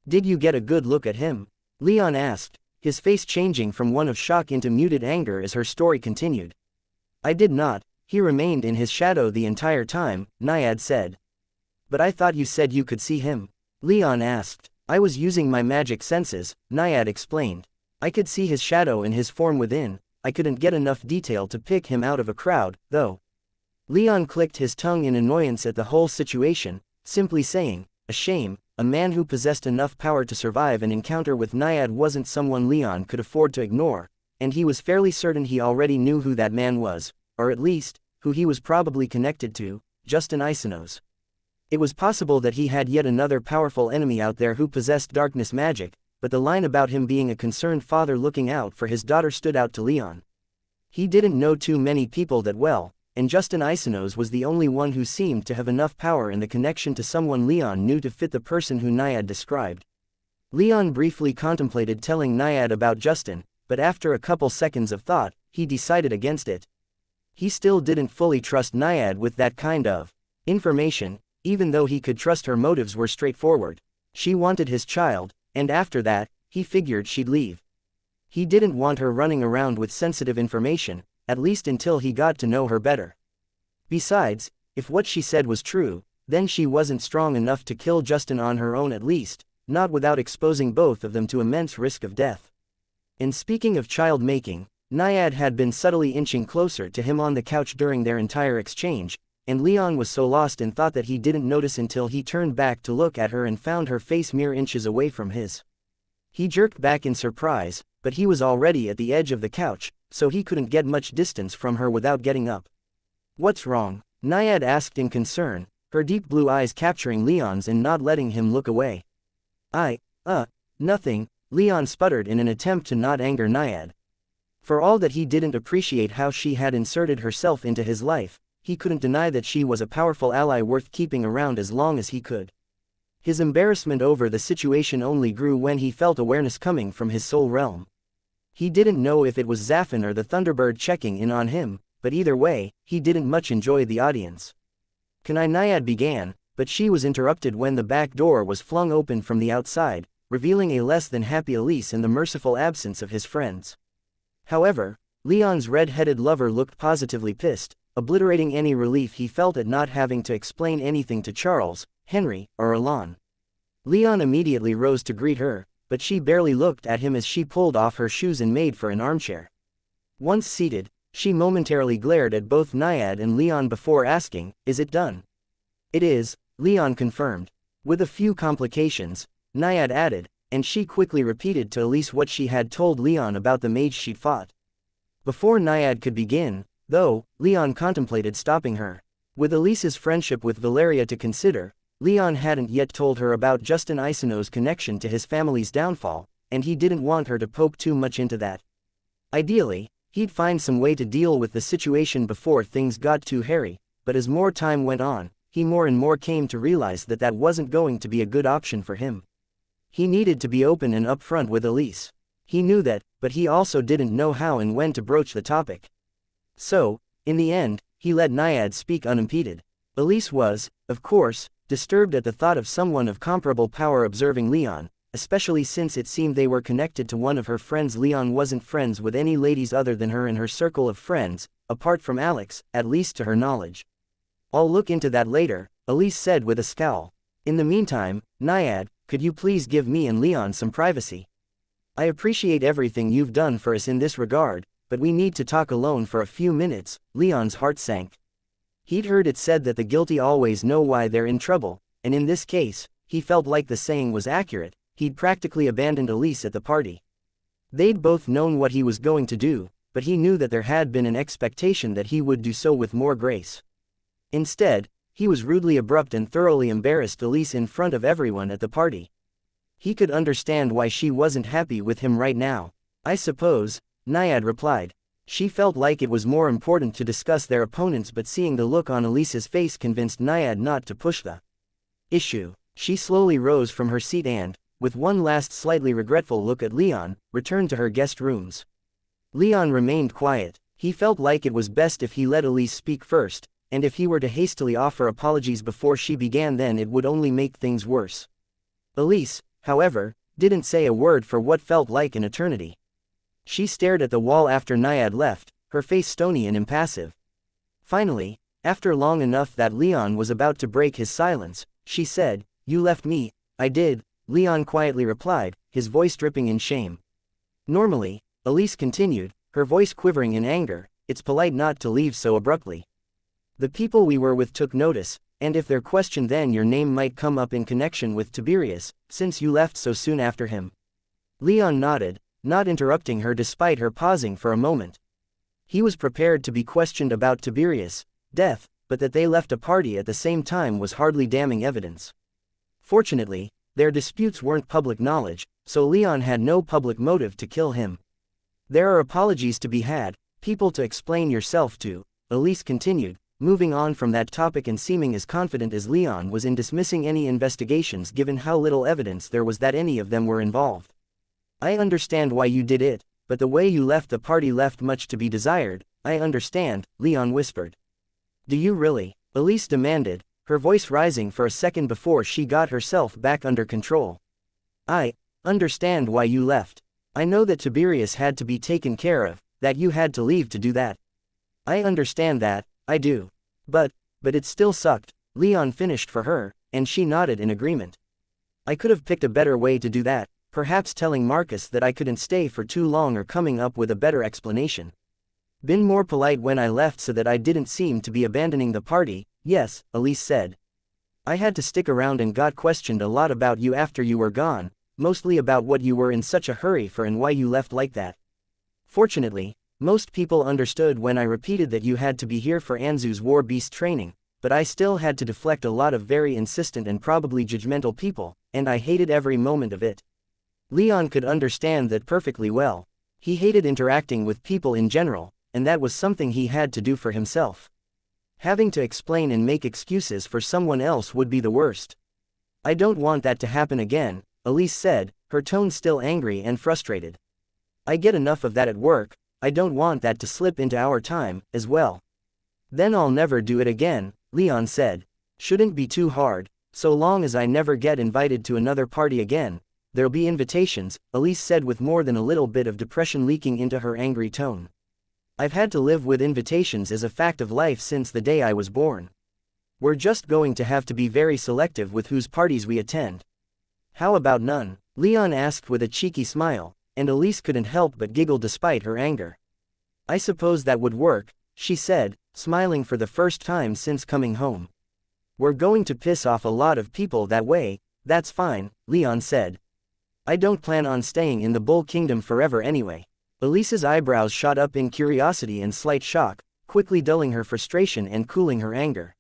"Did you get a good look at him?" Leon asked, his face changing from one of shock into muted anger as her story continued. "I did not, he remained in his shadow the entire time," Naiad said. "But I thought you said you could see him?" Leon asked. "I was using my magic senses," Naiad explained. "I could see his shadow and his form within. I couldn't get enough detail to pick him out of a crowd, though." Leon clicked his tongue in annoyance at the whole situation, simply saying, "A shame, a man who possessed enough power to survive an encounter with Naiad wasn't someone Leon could afford to ignore, and he was fairly certain he already knew who that man was, or at least, who he was probably connected to, Justin Isanos. It was possible that he had yet another powerful enemy out there who possessed darkness magic, but the line about him being a concerned father looking out for his daughter stood out to Leon. He didn't know too many people that well, and Justin Isanos was the only one who seemed to have enough power in the connection to someone Leon knew to fit the person who Naiad described. Leon briefly contemplated telling Naiad about Justin, but after a couple seconds of thought, he decided against it. He still didn't fully trust Naiad with that kind of information, even though he could trust her motives were straightforward. She wanted his child, and after that, he figured she'd leave. He didn't want her running around with sensitive information, at least until he got to know her better. Besides, if what she said was true, then she wasn't strong enough to kill Justin on her own, at least, not without exposing both of them to immense risk of death. And speaking of child-making, Naiad had been subtly inching closer to him on the couch during their entire exchange, and Leon was so lost in thought that he didn't notice until he turned back to look at her and found her face mere inches away from his. He jerked back in surprise, but he was already at the edge of the couch, so he couldn't get much distance from her without getting up. "What's wrong?" Naiad asked in concern, her deep blue eyes capturing Leon's and not letting him look away. Nothing," Leon sputtered in an attempt to not anger Naiad. For all that he didn't appreciate how she had inserted herself into his life, he couldn't deny that she was a powerful ally worth keeping around as long as he could. His embarrassment over the situation only grew when he felt awareness coming from his soul realm. He didn't know if it was Zafin or the Thunderbird checking in on him, but either way, he didn't much enjoy the audience. Naiad began, but she was interrupted when the back door was flung open from the outside, revealing a less than happy Elise in the merciful absence of his friends. However, Leon's red-headed lover looked positively pissed, obliterating any relief he felt at not having to explain anything to Charles, Henry, or Alon. Leon immediately rose to greet her, but she barely looked at him as she pulled off her shoes and made for an armchair. Once seated, she momentarily glared at both Naiad and Leon before asking, "Is it done?" "It is," Leon confirmed. "With a few complications, Naiad added, and she quickly repeated to Elise what she had told Leon about the mage she'd fought. Before Naiad could begin, though, Leon contemplated stopping her. With Elise's friendship with Valeria to consider, Leon hadn't yet told her about Justin Isino's connection to his family's downfall, and he didn't want her to poke too much into that. Ideally, he'd find some way to deal with the situation before things got too hairy, but as more time went on, he more and more came to realize that that wasn't going to be a good option for him. He needed to be open and upfront with Elise. He knew that, but he also didn't know how and when to broach the topic. So, in the end, he let Naiad speak unimpeded. Elise was, of course, disturbed at the thought of someone of comparable power observing Leon, especially since it seemed they were connected to one of her friends. Leon wasn't friends with any ladies other than her in her circle of friends, apart from Alex, at least to her knowledge. "I'll look into that later," Elise said with a scowl. "In the meantime, Naiad, could you please give me and Leon some privacy? I appreciate everything you've done for us in this regard, but we need to talk alone for a few minutes." Leon's heart sank. He'd heard it said that the guilty always know why they're in trouble, and in this case, he felt like the saying was accurate. He'd practically abandoned Elise at the party. They'd both known what he was going to do, but he knew that there had been an expectation that he would do so with more grace. Instead, he was rudely abrupt and thoroughly embarrassed Elise in front of everyone at the party. He could understand why she wasn't happy with him right now. "I suppose," Naiad replied. She felt like it was more important to discuss their opponents, but seeing the look on Elise's face convinced Naiad not to push the issue. She slowly rose from her seat and, with one last slightly regretful look at Leon, returned to her guest rooms. Leon remained quiet. He felt like it was best if he let Elise speak first, and if he were to hastily offer apologies before she began, then it would only make things worse. Elise, however, didn't say a word for what felt like an eternity. She stared at the wall after Naiad left, her face stony and impassive. Finally, after long enough that Leon was about to break his silence, she said, "You left me." "I did," Leon quietly replied, his voice dripping in shame. "Normally," Elise continued, her voice quivering in anger, "it's polite not to leave so abruptly. The people we were with took notice, and if they're questioned, then your name might come up in connection with Tiberius, since you left so soon after him." Leon nodded, not interrupting her despite her pausing for a moment. He was prepared to be questioned about Tiberius' death, but that they left a party at the same time was hardly damning evidence. Fortunately, their disputes weren't public knowledge, so Leon had no public motive to kill him. "There are apologies to be had, people to explain yourself to," Elise continued, moving on from that topic and seeming as confident as Leon was in dismissing any investigations given how little evidence there was that any of them were involved. "I understand why you did it, but the way you left the party left much to be desired." "I understand," Leon whispered. "Do you really?" Elise demanded, her voice rising for a second before she got herself back under control. "I understand why you left. I know that Tiberius had to be taken care of, that you had to leave to do that. I understand that, I do. But it still sucked," Leon finished for her, and she nodded in agreement. "I could have picked a better way to do that, perhaps telling Marcus that I couldn't stay for too long or coming up with a better explanation. Been more polite when I left so that I didn't seem to be abandoning the party." "Yes," Elise said. "I had to stick around and got questioned a lot about you after you were gone, mostly about what you were in such a hurry for and why you left like that. Fortunately, most people understood when I repeated that you had to be here for Anzu's war beast training, but I still had to deflect a lot of very insistent and probably judgmental people, and I hated every moment of it." Leon could understand that perfectly well. He hated interacting with people in general, and that was something he had to do for himself. Having to explain and make excuses for someone else would be the worst. "I don't want that to happen again," Elise said, her tone still angry and frustrated. "I get enough of that at work, I don't want that to slip into our time, as well." "Then I'll never do it again," Leon said. "Shouldn't be too hard, so long as I never get invited to another party again. There'll be invitations," Elise said with more than a little bit of depression leaking into her angry tone. "I've had to live with invitations as a fact of life since the day I was born. We're just going to have to be very selective with whose parties we attend." "How about none?" Leon asked with a cheeky smile, and Elise couldn't help but giggle despite her anger. "I suppose that would work," she said, smiling for the first time since coming home. "We're going to piss off a lot of people that way," That's fine, Leon said. I don't plan on staying in the Bull Kingdom forever anyway. Elise's eyebrows shot up in curiosity and slight shock, quickly dulling her frustration and cooling her anger.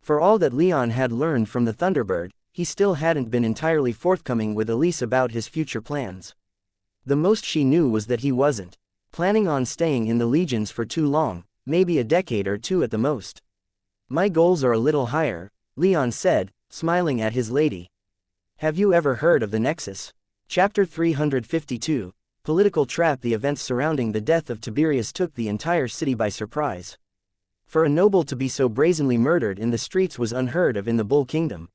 For all that Leon had learned from the Thunderbird, he still hadn't been entirely forthcoming with Elise about his future plans. The most she knew was that he wasn't planning on staying in the legions for too long, maybe a decade or two at the most. My goals are a little higher, Leon said, smiling at his lady. Have you ever heard of the Nexus? Chapter 352, Political Trap. The events surrounding the death of Tiberius took the entire city by surprise. For a noble to be so brazenly murdered in the streets was unheard of in the Bull Kingdom.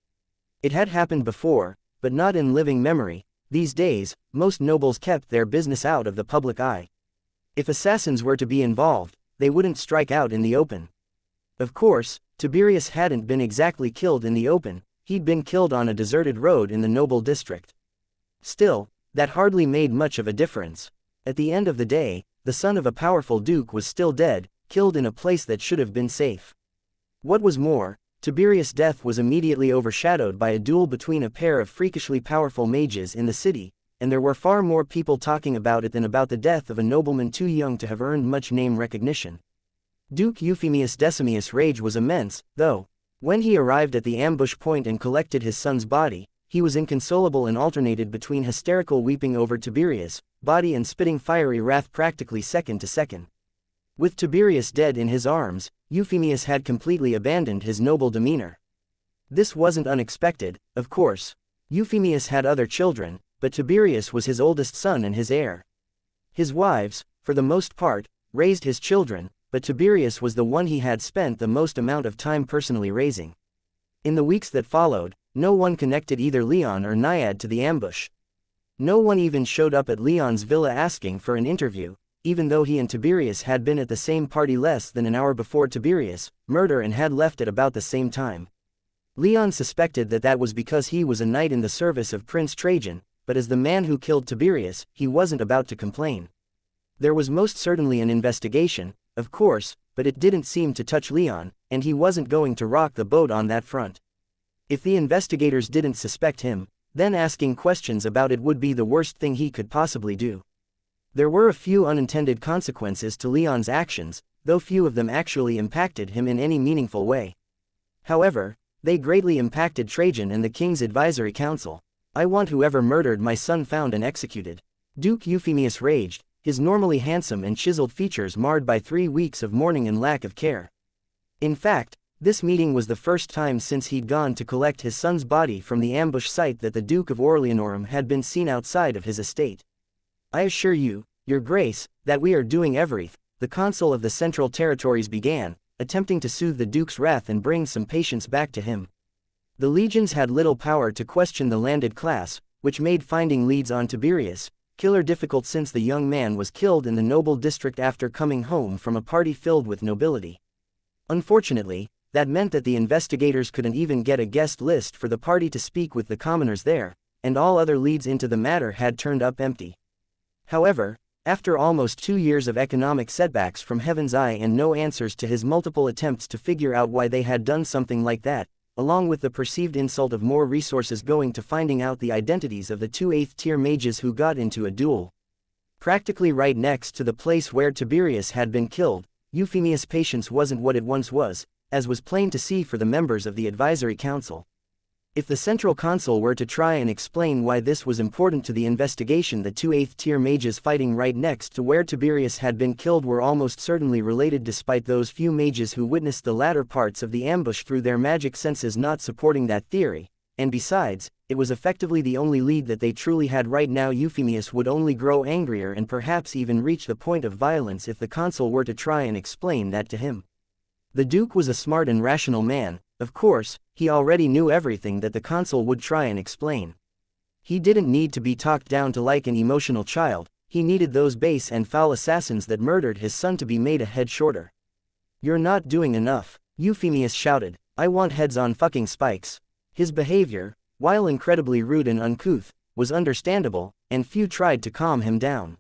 It had happened before, but not in living memory. These days, most nobles kept their business out of the public eye. If assassins were to be involved, they wouldn't strike out in the open. Of course, Tiberius hadn't been exactly killed in the open, he'd been killed on a deserted road in the noble district. Still, that hardly made much of a difference. At the end of the day, the son of a powerful duke was still dead, killed in a place that should have been safe. What was more, Tiberius' death was immediately overshadowed by a duel between a pair of freakishly powerful mages in the city, and there were far more people talking about it than about the death of a nobleman too young to have earned much name recognition. Duke Euphemius Decimus' rage was immense, though. When he arrived at the ambush point and collected his son's body, he was inconsolable and alternated between hysterical weeping over Tiberius' body and spitting fiery wrath practically second to second. With Tiberius dead in his arms, Euphemius had completely abandoned his noble demeanor. This wasn't unexpected, of course. Euphemius had other children, but Tiberius was his oldest son and his heir. His wives, for the most part, raised his children, but Tiberius was the one he had spent the most amount of time personally raising. In the weeks that followed, no one connected either Leon or Naiad to the ambush. No one even showed up at Leon's villa asking for an interview, even though he and Tiberius had been at the same party less than an hour before Tiberius' murder and had left at about the same time. Leon suspected that that was because he was a knight in the service of Prince Trajan, but as the man who killed Tiberius, he wasn't about to complain. There was most certainly an investigation, of course, but it didn't seem to touch Leon, and he wasn't going to rock the boat on that front. If the investigators didn't suspect him, then asking questions about it would be the worst thing he could possibly do. There were a few unintended consequences to Leon's actions, though few of them actually impacted him in any meaningful way. However, they greatly impacted Trajan and the king's advisory council. I want whoever murdered my son found and executed. Duke Euphemius raged, his normally handsome and chiseled features marred by 3 weeks of mourning and lack of care. In fact, this meeting was the first time since he'd gone to collect his son's body from the ambush site that the Duke of Orleanorum had been seen outside of his estate. I assure you, Your Grace, that we are doing everything, the consul of the Central Territories began, attempting to soothe the Duke's wrath and bring some patience back to him. The legions had little power to question the landed class, which made finding leads on Tiberius' killer difficult since the young man was killed in the noble district after coming home from a party filled with nobility. Unfortunately, that meant that the investigators couldn't even get a guest list for the party to speak with the commoners there, and all other leads into the matter had turned up empty. However, after almost 2 years of economic setbacks from Heaven's Eye and no answers to his multiple attempts to figure out why they had done something like that, along with the perceived insult of more resources going to finding out the identities of the 2 8th-tier mages who got into a duel practically right next to the place where Tiberius had been killed, Euphemius' patience wasn't what it once was, as was plain to see for the members of the advisory council. If the central consul were to try and explain why this was important to the investigation, the 2 8th-tier mages fighting right next to where Tiberius had been killed were almost certainly related, despite those few mages who witnessed the latter parts of the ambush through their magic senses not supporting that theory, and besides, it was effectively the only lead that they truly had right now. Euphemius would only grow angrier and perhaps even reach the point of violence if the consul were to try and explain that to him. The Duke was a smart and rational man. Of course, he already knew everything that the consul would try and explain. He didn't need to be talked down to like an emotional child, he needed those base and foul assassins that murdered his son to be made a head shorter. You're not doing enough, Euphemius shouted. I want heads on fucking spikes. His behavior, while incredibly rude and uncouth, was understandable, and few tried to calm him down.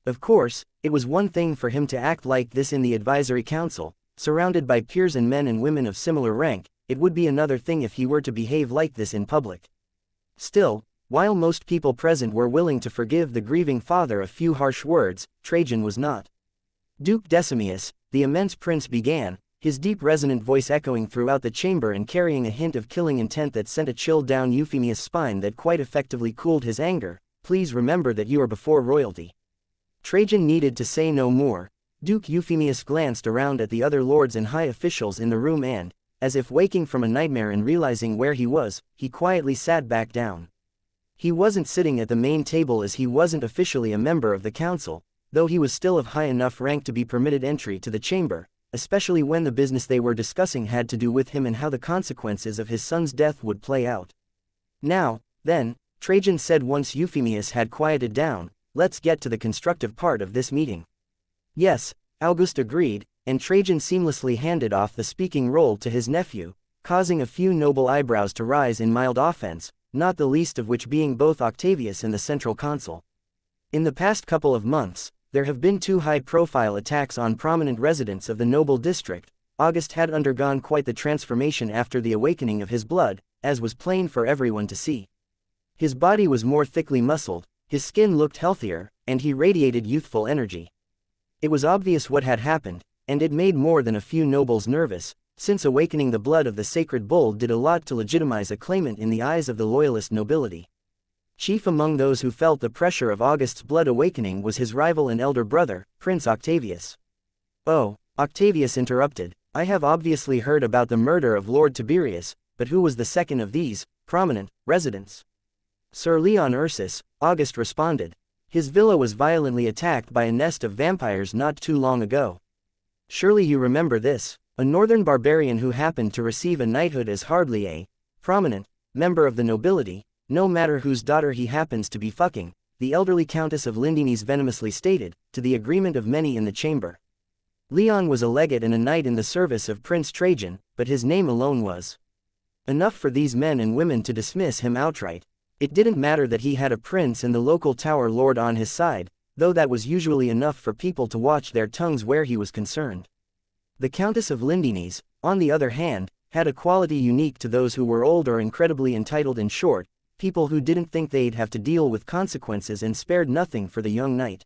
Of course, it was one thing for him to act like this in the advisory council, surrounded by peers and men and women of similar rank. It would be another thing if he were to behave like this in public. Still, while most people present were willing to forgive the grieving father a few harsh words, Trajan was not. Duke Decimus, the immense prince began, his deep resonant voice echoing throughout the chamber and carrying a hint of killing intent that sent a chill down Euphemius' spine that quite effectively cooled his anger. Please remember that you are before royalty. Trajan needed to say no more. Duke Euphemius glanced around at the other lords and high officials in the room and, as if waking from a nightmare and realizing where he was, he quietly sat back down. He wasn't sitting at the main table as he wasn't officially a member of the council, though he was still of high enough rank to be permitted entry to the chamber, especially when the business they were discussing had to do with him and how the consequences of his son's death would play out. Now, then, Trajan said once Euphemius had quieted down, let's get to the constructive part of this meeting. Yes, August agreed, and Trajan seamlessly handed off the speaking role to his nephew, causing a few noble eyebrows to rise in mild offense, not the least of which being both Octavius and the central consul. In the past couple of months, there have been 2 high-profile attacks on prominent residents of the noble district. August had undergone quite the transformation after the awakening of his blood, as was plain for everyone to see. His body was more thickly muscled, his skin looked healthier, and he radiated youthful energy. It was obvious what had happened, and it made more than a few nobles nervous, since awakening the blood of the sacred bull did a lot to legitimize a claimant in the eyes of the loyalist nobility. Chief among those who felt the pressure of August's blood awakening was his rival and elder brother, Prince Octavius. Oh, Octavius interrupted, I have obviously heard about the murder of Lord Tiberius, but who was the second of these prominent residents? Sir Leon Ursus, August responded. His villa was violently attacked by a nest of vampires not too long ago. Surely you remember this. A northern barbarian who happened to receive a knighthood is hardly a prominent member of the nobility, no matter whose daughter he happens to be fucking, the elderly Countess of Lindines venomously stated, to the agreement of many in the chamber. Leon was a legate and a knight in the service of Prince Trajan, but his name alone was enough for these men and women to dismiss him outright. It didn't matter that he had a prince and the local tower lord on his side, though that was usually enough for people to watch their tongues where he was concerned. The Countess of Lindines, on the other hand, had a quality unique to those who were old or incredibly entitled. In short, people who didn't think they'd have to deal with consequences and spared nothing for the young knight.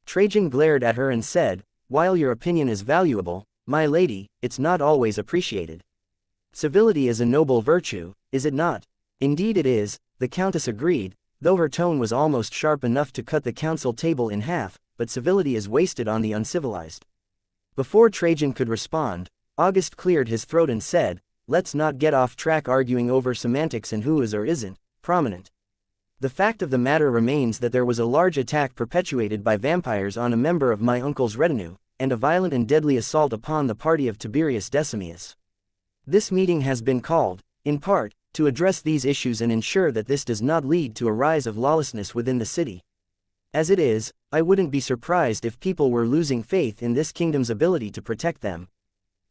Trajan glared at her and said, while your opinion is valuable, my lady, it's not always appreciated. Civility is a noble virtue, is it not? Indeed it is, the Countess agreed, though her tone was almost sharp enough to cut the council table in half, but civility is wasted on the uncivilized. Before Trajan could respond, August cleared his throat and said, let's not get off track arguing over semantics and who is or isn't prominent. The fact of the matter remains that there was a large attack perpetuated by vampires on a member of my uncle's retinue, and a violent and deadly assault upon the party of Tiberius Decimus. This meeting has been called, in part, to address these issues and ensure that this does not lead to a rise of lawlessness within the city. As it is, I wouldn't be surprised if people were losing faith in this kingdom's ability to protect them.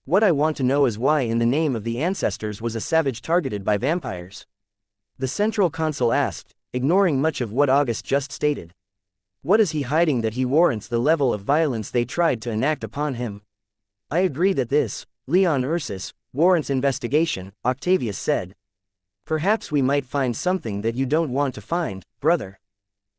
What I want to know is why in the name of the ancestors was a savage targeted by vampires? The central consul asked, ignoring much of what August just stated. What is he hiding that he warrants the level of violence they tried to enact upon him? I agree that this, Leon Ursus, warrants investigation, Octavius said. Perhaps we might find something that you don't want to find, brother.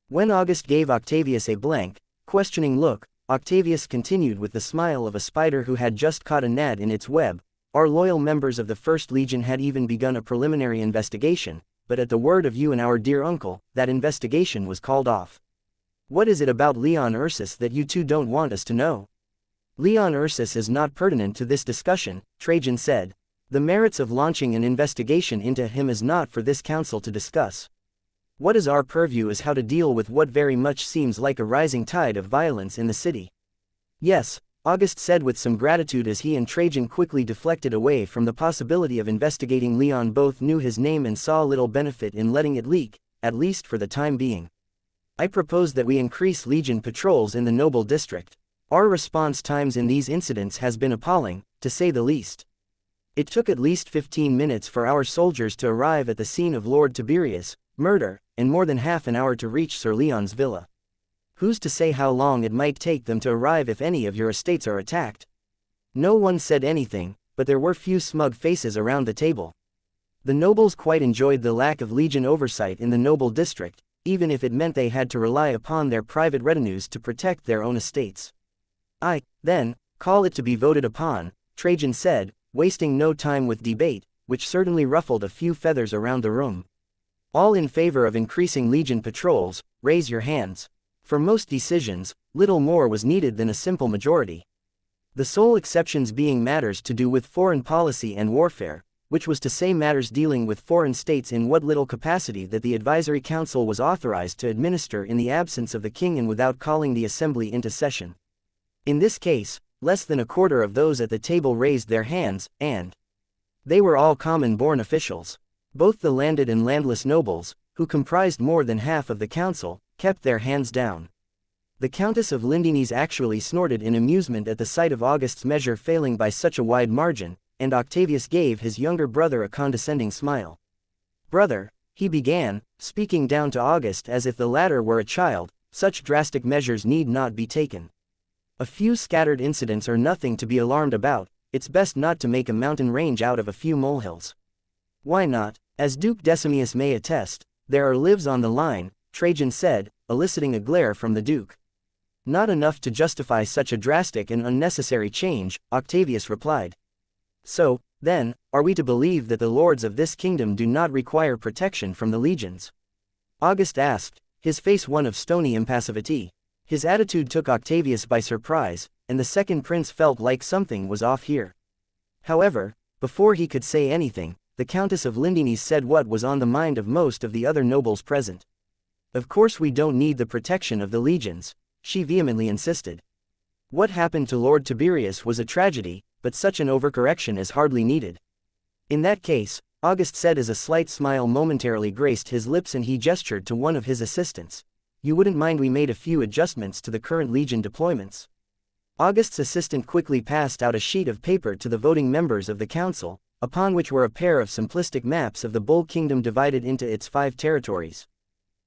When August gave Octavius a blank, questioning look, Octavius continued with the smile of a spider who had just caught a gnat in its web. Our loyal members of the First Legion had even begun a preliminary investigation, but at the word of you and our dear uncle, that investigation was called off. What is it about Leon Ursus that you two don't want us to know? Leon Ursus is not pertinent to this discussion, Trajan said. The merits of launching an investigation into him is not for this council to discuss. What is our purview is how to deal with what very much seems like a rising tide of violence in the city. Yes, August said with some gratitude as he and Trajan quickly deflected away from the possibility of investigating Leon. Both knew his name and saw little benefit in letting it leak, at least for the time being. I propose that we increase Legion patrols in the Noble District. Our response times in these incidents has been appalling, to say the least. It took at least 15 minutes for our soldiers to arrive at the scene of Lord Tiberius' murder, and more than half an hour to reach Sir Leon's villa. Who's to say how long it might take them to arrive if any of your estates are attacked? No one said anything, but there were few smug faces around the table. The nobles quite enjoyed the lack of legion oversight in the noble district, even if it meant they had to rely upon their private retinues to protect their own estates. Then, call it to be voted upon, Trajan said, wasting no time with debate, which certainly ruffled a few feathers around the room. All in favor of increasing legion patrols, raise your hands. For most decisions, little more was needed than a simple majority. The sole exceptions being matters to do with foreign policy and warfare, which was to say matters dealing with foreign states in what little capacity that the advisory council was authorized to administer in the absence of the king and without calling the assembly into session. In this case, less than a quarter of those at the table raised their hands, and they were all common-born officials. Both the landed and landless nobles, who comprised more than half of the council, kept their hands down. The Countess of Lindines actually snorted in amusement at the sight of August's measure failing by such a wide margin, and Octavius gave his younger brother a condescending smile. "Brother," he began, speaking down to August as if the latter were a child, "such drastic measures need not be taken. A few scattered incidents are nothing to be alarmed about, it's best not to make a mountain range out of a few molehills." "Why not? As Duke Decimus may attest, there are lives on the line," Trajan said, eliciting a glare from the Duke. "Not enough to justify such a drastic and unnecessary change," Octavius replied. "So, then, are we to believe that the lords of this kingdom do not require protection from the legions?" August asked, his face one of stony impassivity. His attitude took Octavius by surprise, and the second prince felt like something was off here. However, before he could say anything, the Countess of Lindines said what was on the mind of most of the other nobles present. "Of course we don't need the protection of the legions," she vehemently insisted. "What happened to Lord Tiberius was a tragedy, but such an overcorrection is hardly needed." "In that case," August said as a slight smile momentarily graced his lips and he gestured to one of his assistants, "you wouldn't mind we made a few adjustments to the current legion deployments?" August's assistant quickly passed out a sheet of paper to the voting members of the council, upon which were a pair of simplistic maps of the Bull Kingdom divided into its 5 territories.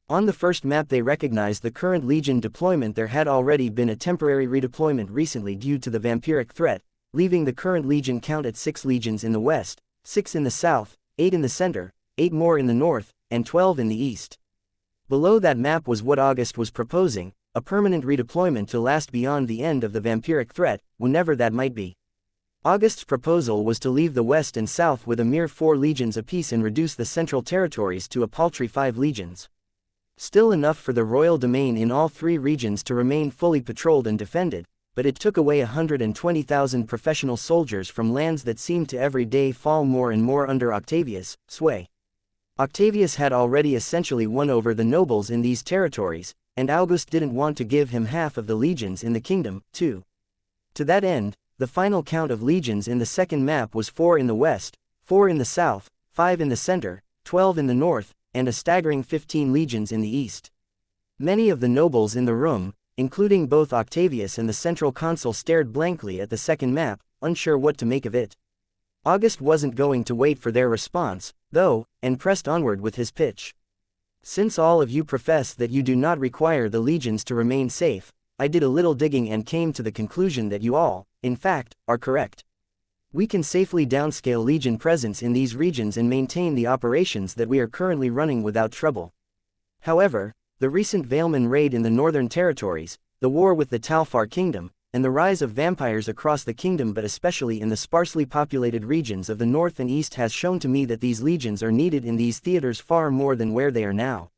On the first map they recognized the current legion deployment. There had already been a temporary redeployment recently due to the vampiric threat, leaving the current legion count at 6 legions in the west, 6 in the south, 8 in the center, 8 more in the north, and 12 in the east. Below that map was what August was proposing, a permanent redeployment to last beyond the end of the vampiric threat, whenever that might be. August's proposal was to leave the west and south with a mere 4 legions apiece and reduce the central territories to a paltry 5 legions. Still enough for the royal domain in all 3 regions to remain fully patrolled and defended, but it took away 120,000 professional soldiers from lands that seemed to every day fall more and more under Octavius' sway. Octavius had already essentially won over the nobles in these territories, and August didn't want to give him half of the legions in the kingdom, too. To that end, the final count of legions in the second map was 4 in the west, 4 in the south, 5 in the center, 12 in the north, and a staggering 15 legions in the east. Many of the nobles in the room, including both Octavius and the central consul, stared blankly at the second map, unsure what to make of it. August wasn't going to wait for their response, though, and pressed onward with his pitch. "Since all of you profess that you do not require the legions to remain safe, I did a little digging and came to the conclusion that you all, in fact, are correct. We can safely downscale legion presence in these regions and maintain the operations that we are currently running without trouble. However, the recent Valeman raid in the northern territories, the war with the Talfar kingdom, and the rise of vampires across the kingdom but especially in the sparsely populated regions of the north and east has shown to me that these legions are needed in these theaters far more than where they are now.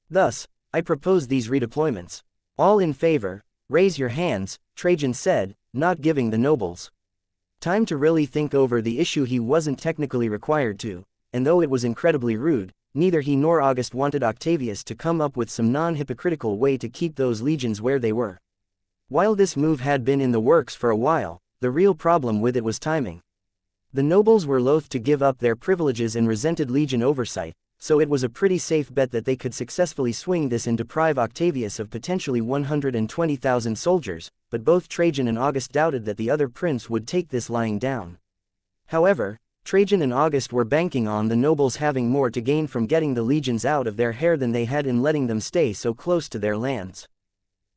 Thus, I propose these redeployments. All in favor, raise your hands," Trajan said, not giving the nobles time to really think over the issue. He wasn't technically required to, and though it was incredibly rude, neither he nor August wanted Octavius to come up with some non-hypocritical way to keep those legions where they were. While this move had been in the works for a while, the real problem with it was timing. The nobles were loath to give up their privileges and resented legion oversight, so it was a pretty safe bet that they could successfully swing this and deprive Octavius of potentially 120,000 soldiers, but both Trajan and August doubted that the other prince would take this lying down. However, Trajan and August were banking on the nobles having more to gain from getting the legions out of their hair than they had in letting them stay so close to their lands.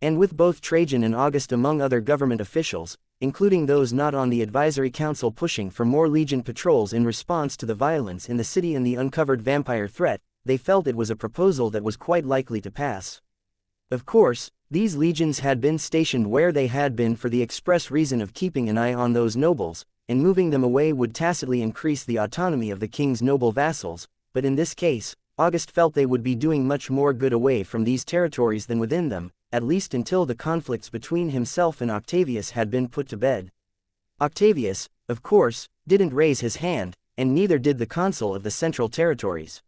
And with both Trajan and August among other government officials, including those not on the advisory council pushing for more Legion patrols in response to the violence in the city and the uncovered vampire threat, they felt it was a proposal that was quite likely to pass. Of course, these legions had been stationed where they had been for the express reason of keeping an eye on those nobles, and moving them away would tacitly increase the autonomy of the king's noble vassals, but in this case, August felt they would be doing much more good away from these territories than within them, at least until the conflicts between himself and Octavius had been put to bed. Octavius, of course, didn't raise his hand, and neither did the consul of the Central Territories.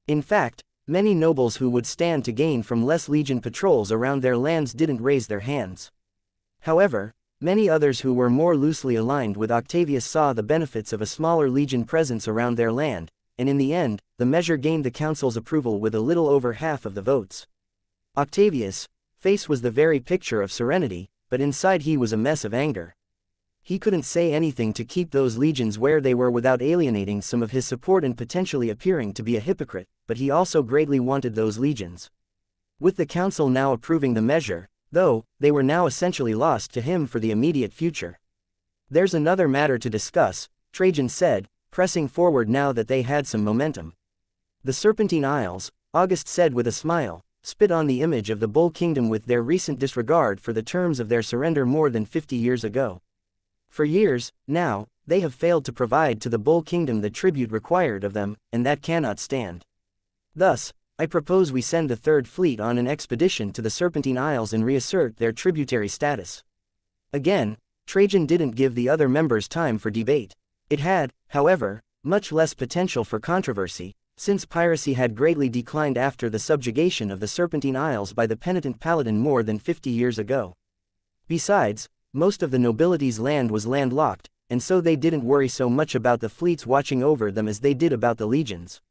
In fact, many nobles who would stand to gain from less legion patrols around their lands didn't raise their hands. However, many others who were more loosely aligned with Octavius saw the benefits of a smaller legion presence around their land, and in the end, the measure gained the council's approval with a little over half of the votes. Octavius' face was the very picture of serenity, but inside he was a mess of anger. He couldn't say anything to keep those legions where they were without alienating some of his support and potentially appearing to be a hypocrite, but he also greatly wanted those legions. With the council now approving the measure, though, they were now essentially lost to him for the immediate future. "There's another matter to discuss," Trajan said, pressing forward now that they had some momentum. "The Serpentine Isles," August said with a smile, "spit on the image of the Bull Kingdom with their recent disregard for the terms of their surrender more than 50 years ago. For years, now, they have failed to provide to the Bull Kingdom the tribute required of them, and that cannot stand. Thus, I propose we send the Third Fleet on an expedition to the Serpentine Isles and reassert their tributary status." Again, Trajan didn't give the other members time for debate. It had, however, much less potential for controversy, since piracy had greatly declined after the subjugation of the Serpentine Isles by the penitent paladin more than 50 years ago. Besides, most of the nobility's land was landlocked, and so they didn't worry so much about the fleets watching over them as they did about the legions.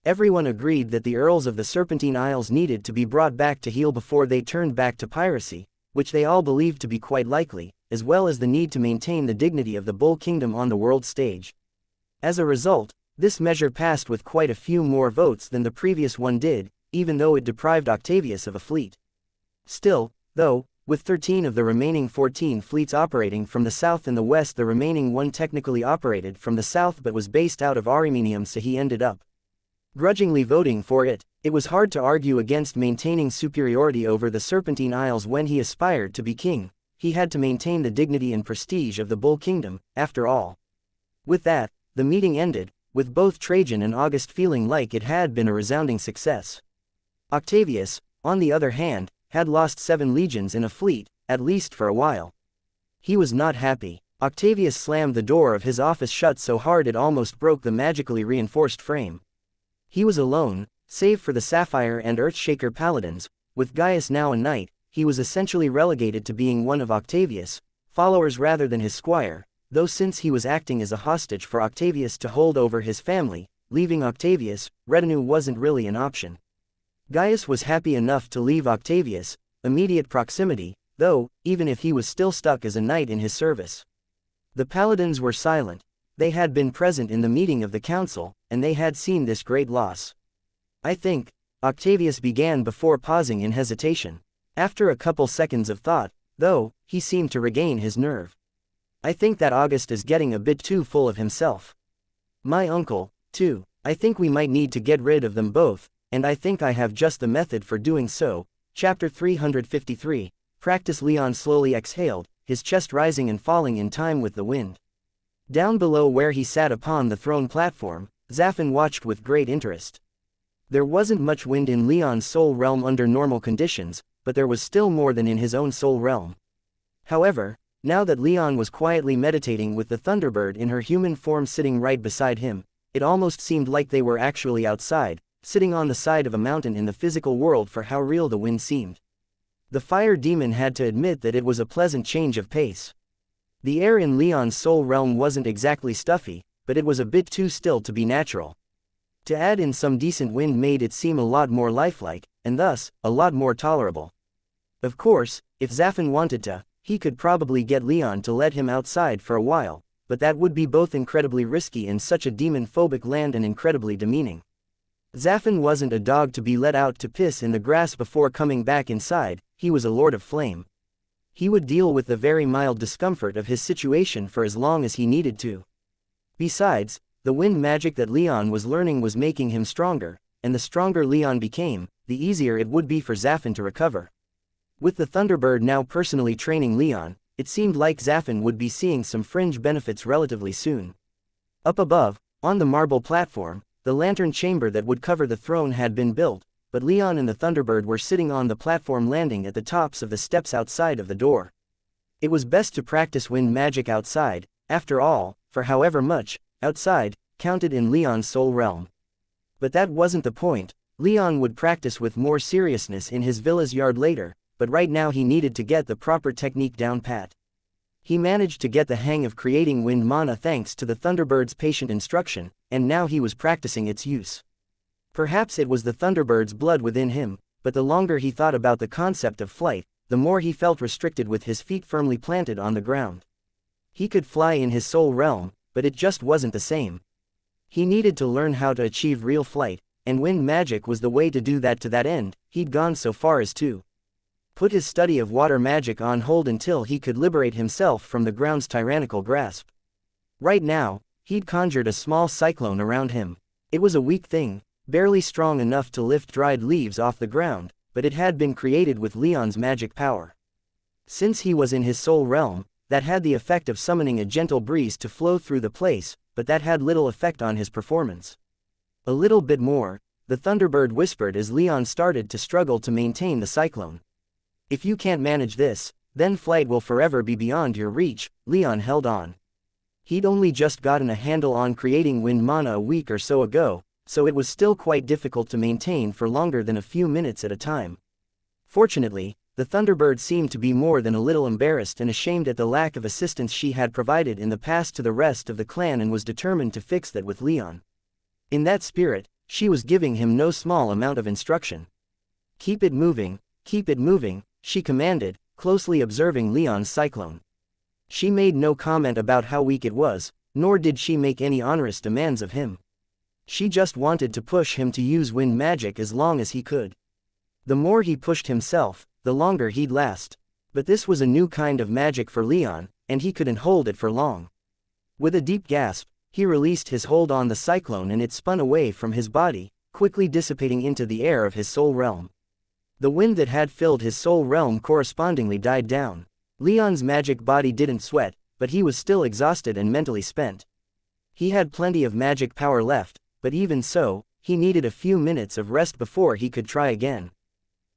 Everyone agreed that the earls of the Serpentine Isles needed to be brought back to heel before they turned back to piracy, which they all believed to be quite likely, as well as the need to maintain the dignity of the Bull Kingdom on the world stage. As a result, this measure passed with quite a few more votes than the previous one did, even though it deprived Octavius of a fleet. Still, though, with 13 of the remaining 14 fleets operating from the south and the west, the remaining one technically operated from the south but was based out of Arimenium, so he ended up grudgingly voting for it. It was hard to argue against maintaining superiority over the Serpentine Isles when he aspired to be king. He had to maintain the dignity and prestige of the Bull Kingdom, after all. With that, the meeting ended, with both Trajan and August feeling like it had been a resounding success. Octavius, on the other hand, had lost 7 legions in a fleet, at least for a while. He was not happy. Octavius slammed the door of his office shut so hard it almost broke the magically reinforced frame. He was alone, save for the Sapphire and Earthshaker paladins. With Gaius now a knight, he was essentially relegated to being one of Octavius' followers rather than his squire, though since he was acting as a hostage for Octavius to hold over his family, leaving Octavius' retinue wasn't really an option. Gaius was happy enough to leave Octavius' immediate proximity, though, even if he was still stuck as a knight in his service. The paladins were silent. They had been present in the meeting of the council, and they had seen this great loss. "I think," Octavius began before pausing in hesitation. After a couple seconds of thought, though, he seemed to regain his nerve. "I think that August is getting a bit too full of himself. My uncle, too. I think we might need to get rid of them both, and I think I have just the method for doing so." Chapter 353, Practice. Leon slowly exhaled, his chest rising and falling in time with the wind. Down below where he sat upon the throne platform, Zafin watched with great interest. There wasn't much wind in Leon's soul realm under normal conditions, but there was still more than in his own soul realm. However, now that Leon was quietly meditating with the Thunderbird in her human form sitting right beside him, it almost seemed like they were actually outside, sitting on the side of a mountain in the physical world for how real the wind seemed. The fire demon had to admit that it was a pleasant change of pace. The air in Leon's soul realm wasn't exactly stuffy, but it was a bit too still to be natural. To add in some decent wind made it seem a lot more lifelike, and thus, a lot more tolerable. Of course, if Zafin wanted to, he could probably get Leon to let him outside for a while, but that would be both incredibly risky in such a demon-phobic land and incredibly demeaning. Zafin wasn't a dog to be let out to piss in the grass before coming back inside. He was a lord of flame. He would deal with the very mild discomfort of his situation for as long as he needed to. Besides, the wind magic that Leon was learning was making him stronger, and the stronger Leon became, the easier it would be for Zaffin to recover. With the Thunderbird now personally training Leon, it seemed like Zaffin would be seeing some fringe benefits relatively soon. Up above, on the marble platform, the lantern chamber that would cover the throne had been built, but Leon and the Thunderbird were sitting on the platform landing at the tops of the steps outside of the door. It was best to practice wind magic outside, after all, for however much, outside, counted in Leon's soul realm. But that wasn't the point. Leon would practice with more seriousness in his villa's yard later, but right now he needed to get the proper technique down pat. He managed to get the hang of creating wind mana thanks to the Thunderbird's patient instruction, and now he was practicing its use. Perhaps it was the Thunderbird's blood within him, but the longer he thought about the concept of flight, the more he felt restricted with his feet firmly planted on the ground. He could fly in his soul realm, but it just wasn't the same. He needed to learn how to achieve real flight, and wind magic was the way to do that. To that end, he'd gone so far as to put his study of water magic on hold until he could liberate himself from the ground's tyrannical grasp. Right now, he'd conjured a small cyclone around him. It was a weak thing, barely strong enough to lift dried leaves off the ground, but it had been created with Leon's magic power. Since he was in his soul realm, that had the effect of summoning a gentle breeze to flow through the place, but that had little effect on his performance. A little bit more, the Thunderbird whispered as Leon started to struggle to maintain the cyclone. If you can't manage this, then flight will forever be beyond your reach. Leon held on. He'd only just gotten a handle on creating wind mana a week or so ago, so it was still quite difficult to maintain for longer than a few minutes at a time. Fortunately, the Thunderbird seemed to be more than a little embarrassed and ashamed at the lack of assistance she had provided in the past to the rest of the clan and was determined to fix that with Leon. In that spirit, she was giving him no small amount of instruction. Keep it moving, she commanded, closely observing Leon's cyclone. She made no comment about how weak it was, nor did she make any onerous demands of him. She just wanted to push him to use wind magic as long as he could. The more he pushed himself, the longer he'd last. But this was a new kind of magic for Leon, and he couldn't hold it for long. With a deep gasp, he released his hold on the cyclone and it spun away from his body, quickly dissipating into the air of his soul realm. The wind that had filled his soul realm correspondingly died down. Leon's magic body didn't sweat, but he was still exhausted and mentally spent. He had plenty of magic power left, but even so, he needed a few minutes of rest before he could try again.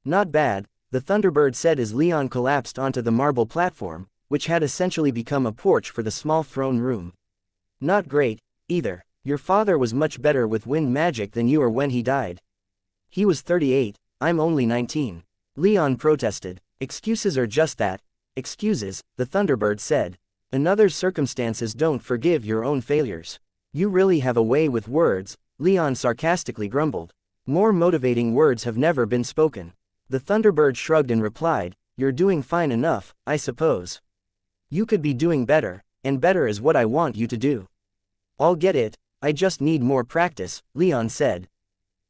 Not bad, the Thunderbird said as Leon collapsed onto the marble platform, which had essentially become a porch for the small throne room. Not great, either. Your father was much better with wind magic than you were when he died. He was 38, I'm only 19. Leon protested. Excuses are just that. Excuses, the Thunderbird said. Another circumstances don't forgive your own failures. You really have a way with words, Leon sarcastically grumbled. More motivating words have never been spoken. The Thunderbird shrugged and replied, you're doing fine enough, I suppose. You could be doing better, and better is what I want you to do. I'll get it, I just need more practice, Leon said.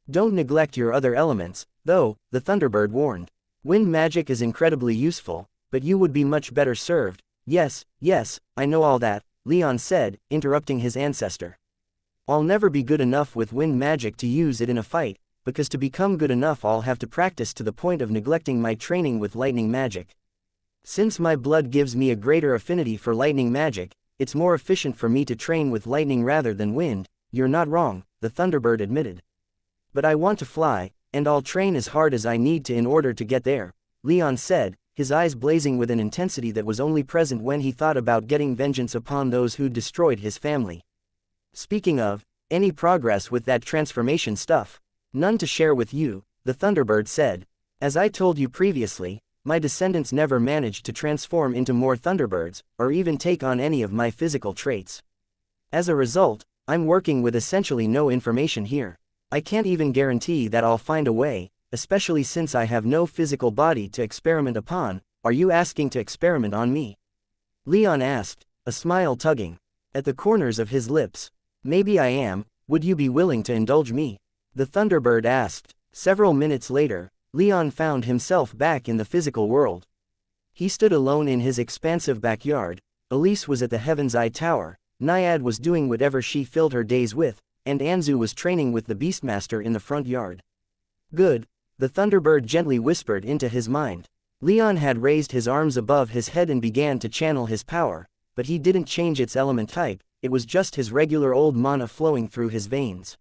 Don't neglect your other elements, though, the Thunderbird warned. Wind magic is incredibly useful, but you would be much better served. Yes, I know all that, Leon said, interrupting his ancestor. I'll never be good enough with wind magic to use it in a fight, because to become good enough I'll have to practice to the point of neglecting my training with lightning magic. Since my blood gives me a greater affinity for lightning magic, it's more efficient for me to train with lightning rather than wind. You're not wrong, the Thunderbird admitted. But I want to fly, and I'll train as hard as I need to in order to get there, Leon said, his eyes blazing with an intensity that was only present when he thought about getting vengeance upon those who'd destroyed his family. Speaking of, any progress with that transformation stuff? None to share with you, the Thunderbird said. As I told you previously, my descendants never managed to transform into more Thunderbirds, or even take on any of my physical traits. As a result, I'm working with essentially no information here. I can't even guarantee that I'll find a way, especially since I have no physical body to experiment upon. Are you asking to experiment on me? Leon asked, a smile tugging at the corners of his lips. Maybe I am, would you be willing to indulge me? The Thunderbird asked. Several minutes later, Leon found himself back in the physical world. He stood alone in his expansive backyard. Elise was at the Heaven's Eye Tower, Naiad was doing whatever she filled her days with, and Anzu was training with the Beastmaster in the front yard. Good, the Thunderbird gently whispered into his mind. Leon had raised his arms above his head and began to channel his power, but he didn't change its element type, it was just his regular old mana flowing through his veins.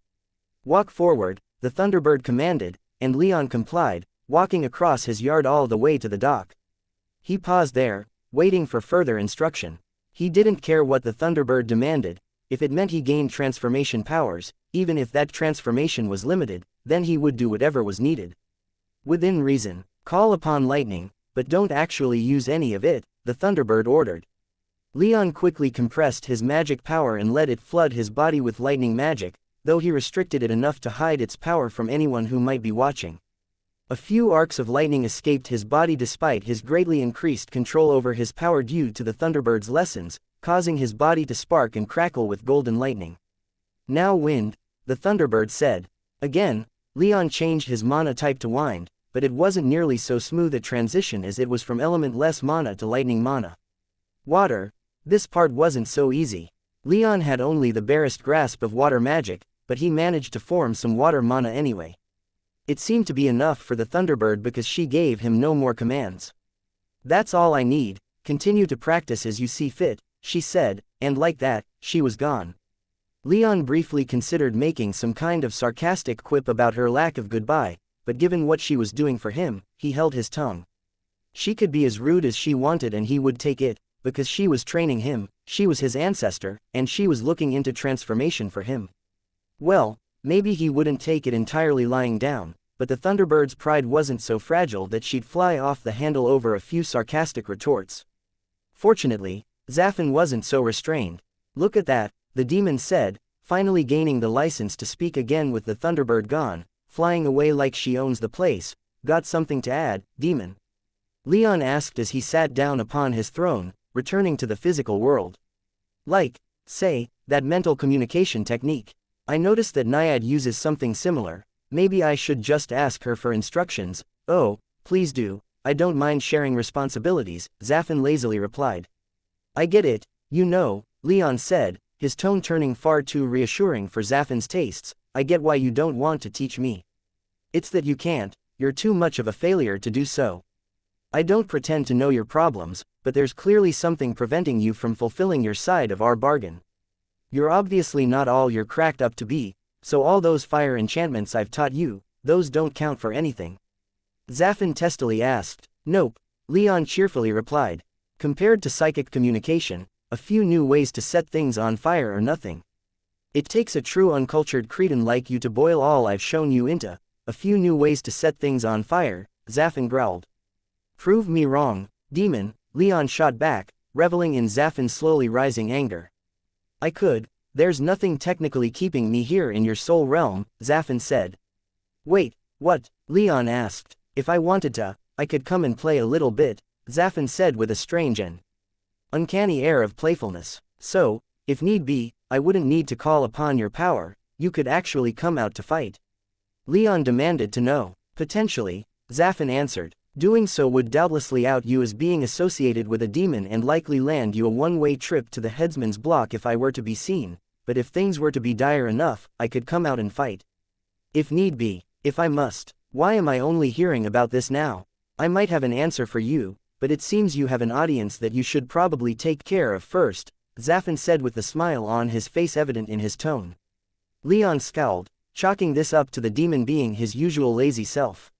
Walk forward, the Thunderbird commanded, and Leon complied, walking across his yard all the way to the dock. He paused there, waiting for further instruction. He didn't care what the Thunderbird demanded. If it meant he gained transformation powers, even if that transformation was limited, then he would do whatever was needed. Within reason, call upon lightning, but don't actually use any of it, the Thunderbird ordered. Leon quickly compressed his magic power and let it flood his body with lightning magic, though he restricted it enough to hide its power from anyone who might be watching. A few arcs of lightning escaped his body despite his greatly increased control over his power due to the Thunderbird's lessons, causing his body to spark and crackle with golden lightning. Now wind, the Thunderbird said. Again, Leon changed his mana type to wind, but it wasn't nearly so smooth a transition as it was from element-less mana to lightning mana. Water. This part wasn't so easy. Leon had only the barest grasp of water magic, but he managed to form some water mana anyway. It seemed to be enough for the Thunderbird because she gave him no more commands. That's all I need, continue to practice as you see fit, she said, and like that, she was gone. Leon briefly considered making some kind of sarcastic quip about her lack of goodbye, but given what she was doing for him, he held his tongue. She could be as rude as she wanted and he would take it, because she was training him, she was his ancestor, and she was looking into transformation for him. Well, maybe he wouldn't take it entirely lying down, but the Thunderbird's pride wasn't so fragile that she'd fly off the handle over a few sarcastic retorts. Fortunately, Zafin wasn't so restrained. Look at that, the demon said, finally gaining the license to speak again with the Thunderbird gone, flying away like she owns the place. Got something to add, demon? Leon asked as he sat down upon his throne, returning to the physical world. Like, say, that mental communication technique. I noticed that Naiad uses something similar. Maybe I should just ask her for instructions. Oh, please do, I don't mind sharing responsibilities, Zafin lazily replied. I get it, you know, Leon said, his tone turning far too reassuring for Zafin's tastes. I get why you don't want to teach me. It's that you can't, you're too much of a failure to do so. I don't pretend to know your problems, but there's clearly something preventing you from fulfilling your side of our bargain. You're obviously not all you're cracked up to be, so all those fire enchantments I've taught you, those don't count for anything. Zafin testily asked. Nope, Leon cheerfully replied. Compared to psychic communication, a few new ways to set things on fire are nothing. It takes a true uncultured cretin like you to boil all I've shown you into a few new ways to set things on fire, Zafin growled. Prove me wrong, demon, Leon shot back, reveling in Zafin's slowly rising anger. I could, there's nothing technically keeping me here in your soul realm, Zafin said. Wait, what? Leon asked. If I wanted to, I could come and play a little bit, Zafin said with a strange and uncanny air of playfulness. So, if need be, I wouldn't need to call upon your power, you could actually come out to fight. Leon demanded to know. Potentially, Zafin answered. Doing so would doubtlessly out you as being associated with a demon and likely land you a one-way trip to the headsman's block if I were to be seen, but if things were to be dire enough, I could come out and fight. If need be, if I must. Why am I only hearing about this now? I might have an answer for you, but it seems you have an audience that you should probably take care of first, Zafin said with the smile on his face evident in his tone. Leon scowled, chalking this up to the demon being his usual lazy self.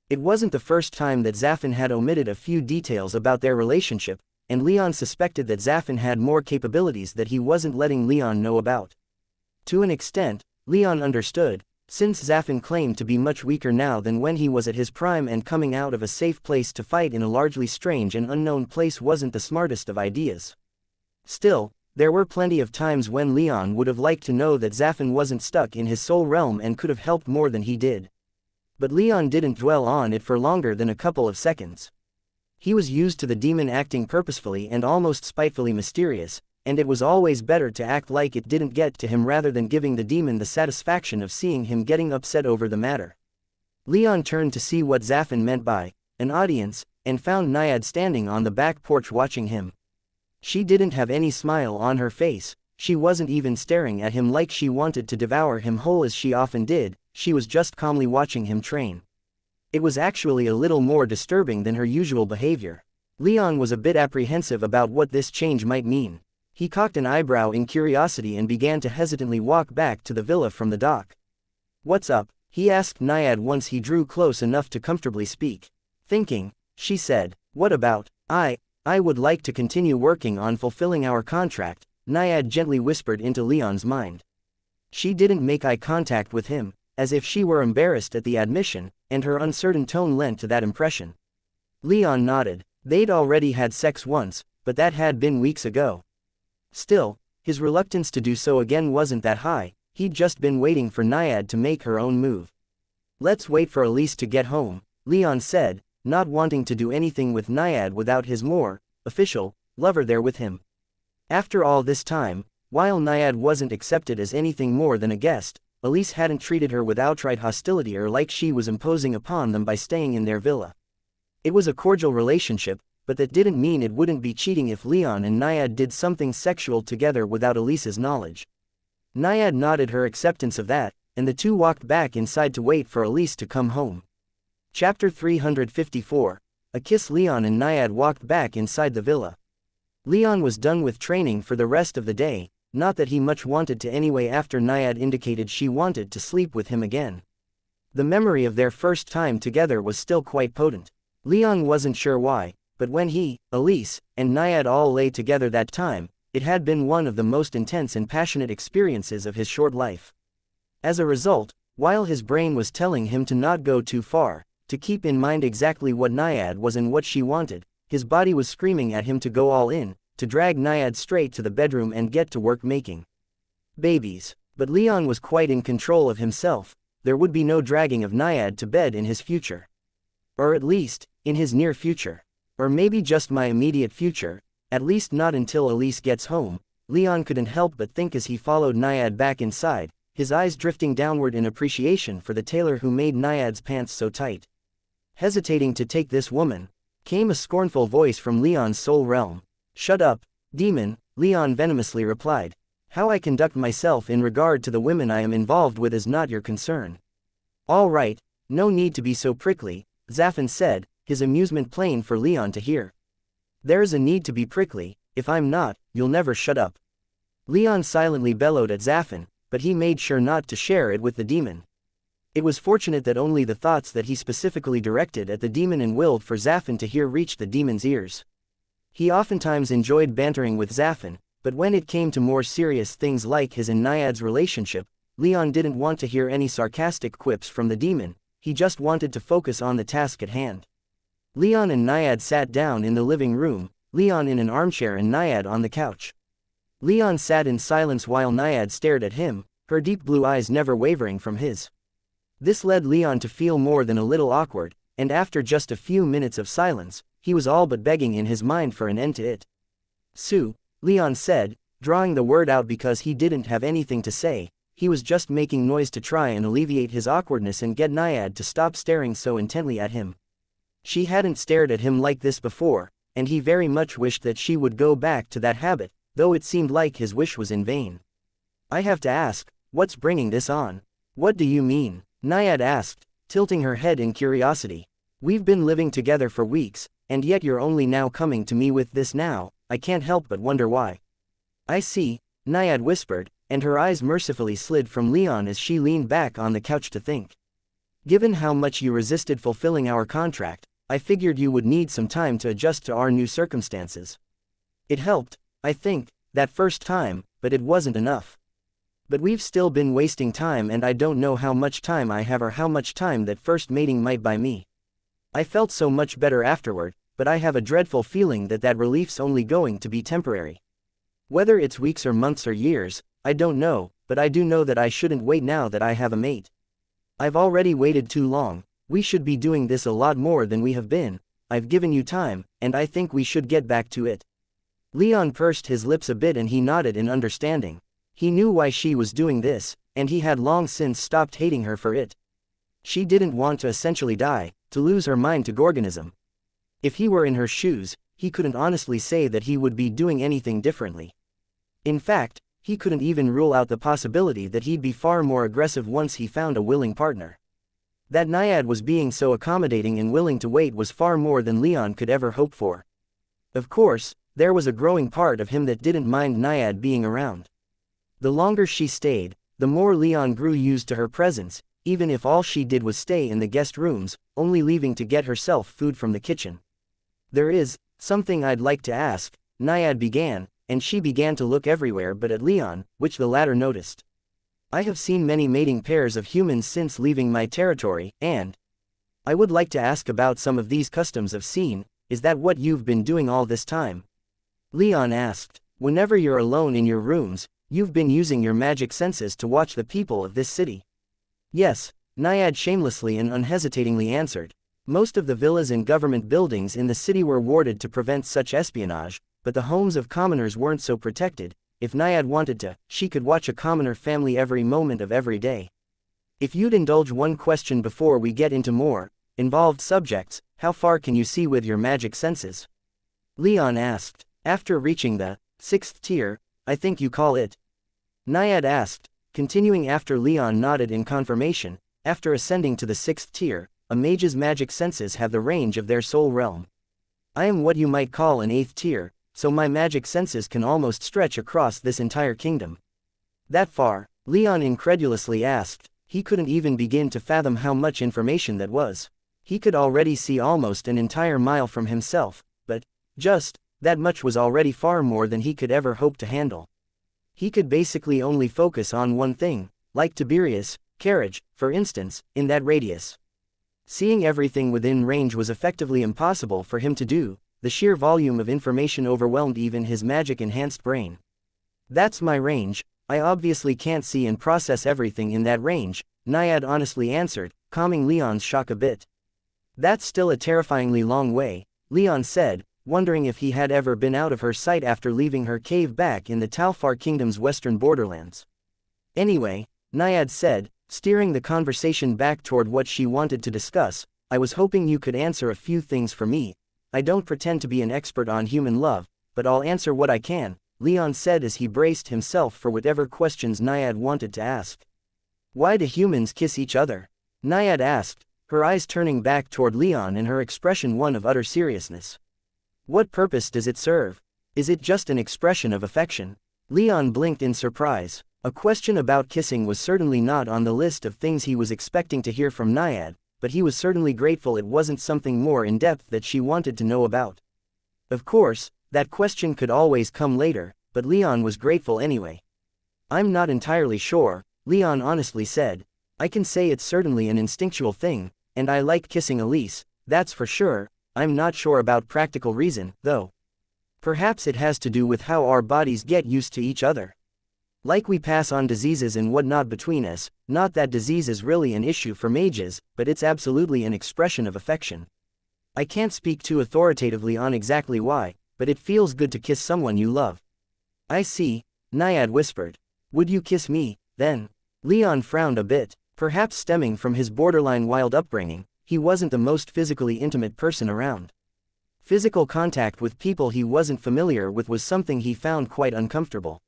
It wasn't the first time that Zafin had omitted a few details about their relationship, and Leon suspected that Zafin had more capabilities that he wasn't letting Leon know about. To an extent, Leon understood, since Zafin claimed to be much weaker now than when he was at his prime and coming out of a safe place to fight in a largely strange and unknown place wasn't the smartest of ideas. Still, there were plenty of times when Leon would have liked to know that Zafin wasn't stuck in his soul realm and could have helped more than he did. But Leon didn't dwell on it for longer than a couple of seconds. He was used to the demon acting purposefully and almost spitefully mysterious, and it was always better to act like it didn't get to him rather than giving the demon the satisfaction of seeing him getting upset over the matter. Leon turned to see what Zafin meant by an audience, and found Naiad standing on the back porch watching him. She didn't have any smile on her face, she wasn't even staring at him like she wanted to devour him whole as she often did, she was just calmly watching him train. It was actually a little more disturbing than her usual behavior. Leon was a bit apprehensive about what this change might mean. He cocked an eyebrow in curiosity and began to hesitantly walk back to the villa from the dock. "What's up?" he asked Naiad once he drew close enough to comfortably speak. "Thinking," she said. "What about?" I would like to continue working on fulfilling our contract," Naiad gently whispered into Leon's mind. She didn't make eye contact with him, as if she were embarrassed at the admission, and her uncertain tone lent to that impression. Leon nodded. They'd already had sex once, but that had been weeks ago. Still, his reluctance to do so again wasn't that high, he'd just been waiting for Naiad to make her own move. "Let's wait for Elise to get home," Leon said, not wanting to do anything with Naiad without his more official lover there with him. After all this time, while Naiad wasn't accepted as anything more than a guest, Elise hadn't treated her with outright hostility or like she was imposing upon them by staying in their villa. It was a cordial relationship, but that didn't mean it wouldn't be cheating if Leon and Naiad did something sexual together without Elise's knowledge. Naiad nodded her acceptance of that, and the two walked back inside to wait for Elise to come home. Chapter 354. A kiss. Leon and Naiad walked back inside the villa. Leon was done with training for the rest of the day, not that he much wanted to anyway after Naiad indicated she wanted to sleep with him again. The memory of their first time together was still quite potent. Leon wasn't sure why, but when he, Elise, and Naiad all lay together that time, it had been one of the most intense and passionate experiences of his short life. As a result, while his brain was telling him to not go too far, to keep in mind exactly what Naiad was and what she wanted, his body was screaming at him to go all in, to drag Naiad straight to the bedroom and get to work making babies. But Leon was quite in control of himself, there would be no dragging of Naiad to bed in his future. Or at least, in his near future. Or maybe just my immediate future, at least not until Elise gets home, Leon couldn't help but think as he followed Naiad back inside, his eyes drifting downward in appreciation for the tailor who made Naiad's pants so tight. Hesitating to take this woman, came a scornful voice from Leon's soul realm. "Shut up, demon," Leon venomously replied. "How I conduct myself in regard to the women I am involved with is not your concern." "All right, no need to be so prickly," Zaffin said, his amusement plain for Leon to hear. "There's a need to be prickly, if I'm not, you'll never shut up." Leon silently bellowed at Zaffin, but he made sure not to share it with the demon. It was fortunate that only the thoughts that he specifically directed at the demon and willed for Zaffin to hear reached the demon's ears. He oftentimes enjoyed bantering with Zaffin, but when it came to more serious things like his and Naiad's relationship, Leon didn't want to hear any sarcastic quips from the demon, he just wanted to focus on the task at hand. Leon and Naiad sat down in the living room, Leon in an armchair and Naiad on the couch. Leon sat in silence while Naiad stared at him, her deep blue eyes never wavering from his. This led Leon to feel more than a little awkward, and after just a few minutes of silence, he was all but begging in his mind for an end to it. "Sue," Leon said, drawing the word out because he didn't have anything to say, he was just making noise to try and alleviate his awkwardness and get Naiad to stop staring so intently at him. She hadn't stared at him like this before, and he very much wished that she would go back to that habit, though it seemed like his wish was in vain. "I have to ask, what's bringing this on?" "What do you mean?" Naiad asked, tilting her head in curiosity. "We've been living together for weeks, and yet you're only now coming to me with this now, I can't help but wonder why." "I see," Naiad whispered, and her eyes mercifully slid from Leon as she leaned back on the couch to think. "Given how much you resisted fulfilling our contract, I figured you would need some time to adjust to our new circumstances. It helped, I think, that first time, but it wasn't enough. But we've still been wasting time and I don't know how much time I have or how much time that first mating might buy me. I felt so much better afterward, but I have a dreadful feeling that that relief's only going to be temporary. Whether it's weeks or months or years, I don't know, but I do know that I shouldn't wait now that I have a mate. I've already waited too long, we should be doing this a lot more than we have been, I've given you time, and I think we should get back to it." Leon pursed his lips a bit and he nodded in understanding. He knew why she was doing this, and he had long since stopped hating her for it. She didn't want to essentially die, to lose her mind to Gorgonism. If he were in her shoes, he couldn't honestly say that he would be doing anything differently. In fact, he couldn't even rule out the possibility that he'd be far more aggressive once he found a willing partner. That Naiad was being so accommodating and willing to wait was far more than Leon could ever hope for. Of course, there was a growing part of him that didn't mind Naiad being around. The longer she stayed, the more Leon grew used to her presence, even if all she did was stay in the guest rooms, only leaving to get herself food from the kitchen. "There is something I'd like to ask," Naiad began, and she began to look everywhere but at Leon, which the latter noticed. "I have seen many mating pairs of humans since leaving my territory, and I would like to ask about some of these customs I've seen. Is that what you've been doing all this time?" Leon asked. "Whenever you're alone in your rooms, you've been using your magic senses to watch the people of this city." "Yes," Naiad shamelessly and unhesitatingly answered. Most of the villas and government buildings in the city were warded to prevent such espionage, but the homes of commoners weren't so protected. If Naiad wanted to, she could watch a commoner family every moment of every day. "If you'd indulge one question before we get into more involved subjects, how far can you see with your magic senses?" Leon asked. "After reaching the 6th tier, I think you call it?" Naiad asked, continuing after Leon nodded in confirmation. "After ascending to the 6th tier, a mage's magic senses have the range of their soul realm. I am what you might call an 8th tier, so my magic senses can almost stretch across this entire kingdom." "That far?" Leon incredulously asked. He couldn't even begin to fathom how much information that was. He could already see almost an entire mile from himself, but just that much was already far more than he could ever hope to handle. He could basically only focus on one thing, like Tiberius' carriage, for instance, in that radius. Seeing everything within range was effectively impossible for him to do. The sheer volume of information overwhelmed even his magic-enhanced brain. "That's my range. I obviously can't see and process everything in that range," Naiad honestly answered, calming Leon's shock a bit. "That's still a terrifyingly long way," Leon said, wondering if he had ever been out of her sight after leaving her cave back in the Talfar Kingdom's western borderlands. "Anyway," Naiad said, steering the conversation back toward what she wanted to discuss, "I was hoping you could answer a few things for me. I don't pretend to be an expert on human love, but I'll answer what I can," Leon said as he braced himself for whatever questions Naiad wanted to ask. "Why do humans kiss each other?" Naiad asked, her eyes turning back toward Leon and her expression one of utter seriousness. "What purpose does it serve? Is it just an expression of affection?" Leon blinked in surprise. A question about kissing was certainly not on the list of things he was expecting to hear from Naiad, but he was certainly grateful it wasn't something more in-depth that she wanted to know about. Of course, that question could always come later, but Leon was grateful anyway. "I'm not entirely sure," Leon honestly said. "I can say it's certainly an instinctual thing, and I like kissing Elise, that's for sure. I'm not sure about practical reason, though. Perhaps it has to do with how our bodies get used to each other. Like we pass on diseases and whatnot between us, not that disease is really an issue for mages, but it's absolutely an expression of affection. I can't speak too authoritatively on exactly why, but it feels good to kiss someone you love." "I see," Naiad whispered. "Would you kiss me, then?" Leon frowned a bit. Perhaps stemming from his borderline wild upbringing, he wasn't the most physically intimate person around. Physical contact with people he wasn't familiar with was something he found quite uncomfortable.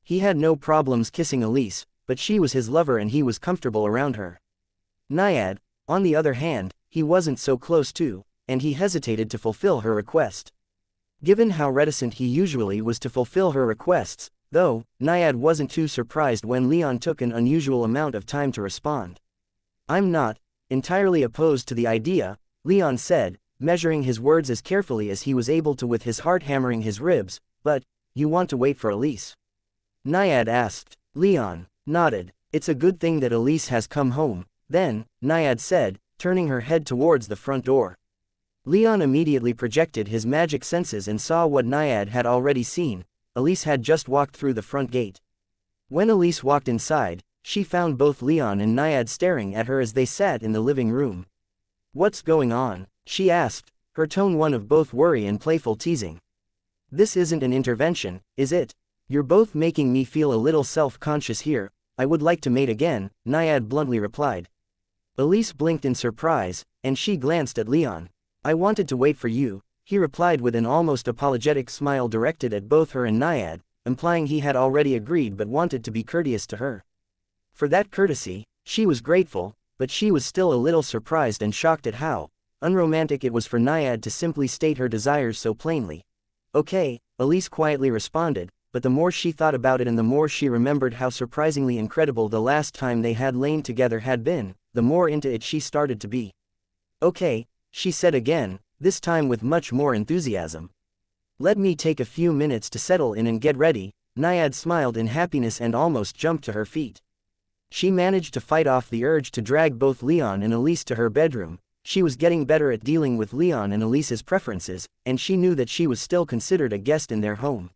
He had no problems kissing Elise, but she was his lover and he was comfortable around her. Naiad, on the other hand, he wasn't so close to, and he hesitated to fulfill her request. Given how reticent he usually was to fulfill her requests, though, Naiad wasn't too surprised when Leon took an unusual amount of time to respond. "I'm not entirely opposed to the idea," Leon said, measuring his words as carefully as he was able to with his heart hammering his ribs, "but you want to wait for Elise?" Naiad asked. Leon nodded. "It's a good thing that Elise has come home, then," Naiad said, turning her head towards the front door. Leon immediately projected his magic senses and saw what Naiad had already seen. Elise had just walked through the front gate. When Elise walked inside, she found both Leon and Naiad staring at her as they sat in the living room. "What's going on?" she asked, her tone one of both worry and playful teasing. "This isn't an intervention, is it? You're both making me feel a little self-conscious here. I would like to mate again," Naiad bluntly replied. Elise blinked in surprise, and she glanced at Leon. I wanted to wait for you, he replied with an almost apologetic smile directed at both her and Naiad, implying he had already agreed but wanted to be courteous to her. For that courtesy, she was grateful, but she was still a little surprised and shocked at how unromantic it was for Naiad to simply state her desires so plainly. Okay, Elise quietly responded, but the more she thought about it and the more she remembered how surprisingly incredible the last time they had lain together had been, the more into it she started to be. Okay, she said again, this time with much more enthusiasm. Let me take a few minutes to settle in and get ready. Naiad smiled in happiness and almost jumped to her feet. She managed to fight off the urge to drag both Leon and Elise to her bedroom. She was getting better at dealing with Leon and Elise's preferences, and she knew that she was still considered a guest in their home.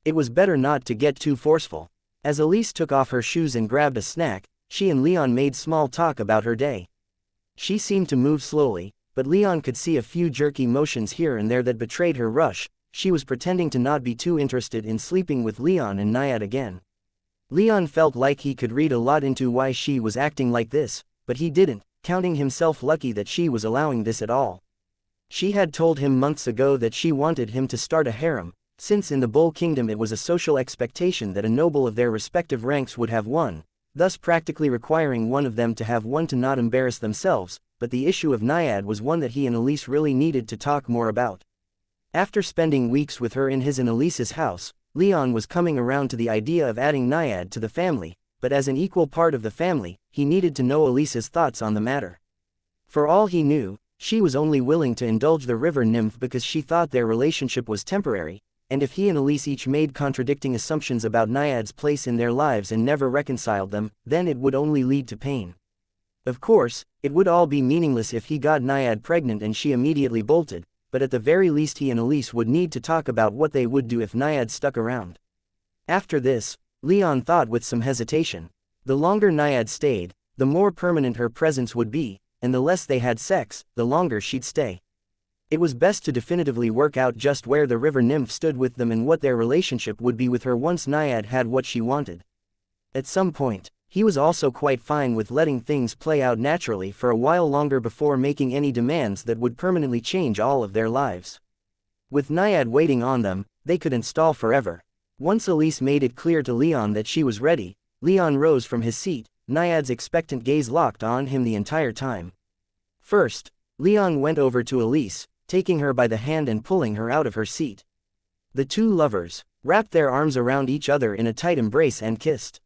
It was better not to get too forceful. As Elise took off her shoes and grabbed a snack, she and Leon made small talk about her day. She seemed to move slowly, but Leon could see a few jerky motions here and there that betrayed her rush. She was pretending to not be too interested in sleeping with Leon and Naiad again. Leon felt like he could read a lot into why she was acting like this, but he didn't, counting himself lucky that she was allowing this at all. She had told him months ago that she wanted him to start a harem, since in the Bull Kingdom it was a social expectation that a noble of their respective ranks would have one, thus practically requiring one of them to have one to not embarrass themselves, but the issue of Naiad was one that he and Elise really needed to talk more about. After spending weeks with her in his and Elise's house, Leon was coming around to the idea of adding Naiad to the family, but as an equal part of the family, he needed to know Elise's thoughts on the matter. For all he knew, she was only willing to indulge the river nymph because she thought their relationship was temporary, and if he and Elise each made contradicting assumptions about Naiad's place in their lives and never reconciled them, then it would only lead to pain. Of course, it would all be meaningless if he got Naiad pregnant and she immediately bolted, but at the very least he and Elise would need to talk about what they would do if Naiad stuck around. After this, Leon thought with some hesitation. The longer Naiad stayed, the more permanent her presence would be, and the less they had sex, the longer she'd stay. It was best to definitively work out just where the river nymph stood with them and what their relationship would be with her once Naiad had what she wanted. At some point, he was also quite fine with letting things play out naturally for a while longer before making any demands that would permanently change all of their lives. With Naiad waiting on them, they could install forever. Once Elise made it clear to Leon that she was ready, Leon rose from his seat, Naiad's expectant gaze locked on him the entire time. First, Leon went over to Elise, taking her by the hand and pulling her out of her seat. The two lovers wrapped their arms around each other in a tight embrace and kissed.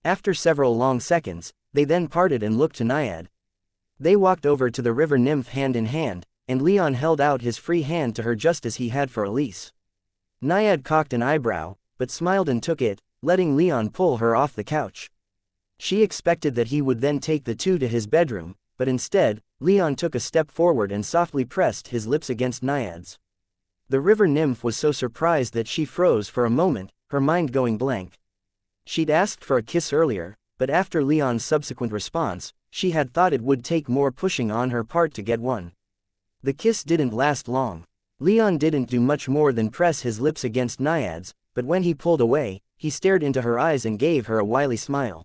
After several long seconds, they then parted and looked to Naiad. They walked over to the river nymph hand in hand, and Leon held out his free hand to her just as he had for Elise. Naiad cocked an eyebrow, but smiled and took it, letting Leon pull her off the couch. She expected that he would then take the two to his bedroom, but instead, Leon took a step forward and softly pressed his lips against Naiad's. The river nymph was so surprised that she froze for a moment, her mind going blank. She'd asked for a kiss earlier, but after Leon's subsequent response, she had thought it would take more pushing on her part to get one. The kiss didn't last long. Leon didn't do much more than press his lips against Naiad's, but when he pulled away, he stared into her eyes and gave her a wily smile.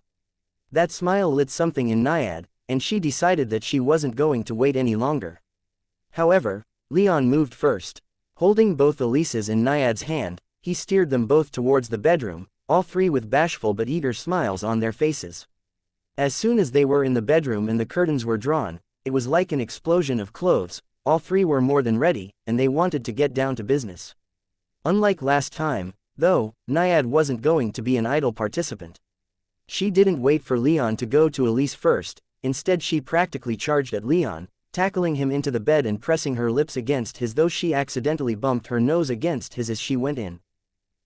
That smile lit something in Naiad, and she decided that she wasn't going to wait any longer. However, Leon moved first. Holding both Elise's and Naiad's hand, he steered them both towards the bedroom, all three with bashful but eager smiles on their faces. As soon as they were in the bedroom and the curtains were drawn, it was like an explosion of clothes. All three were more than ready, and they wanted to get down to business. Unlike last time, though, Naiad wasn't going to be an idle participant. She didn't wait for Leon to go to Elise first, instead she practically charged at Leon, tackling him into the bed and pressing her lips against his, though she accidentally bumped her nose against his as she went in.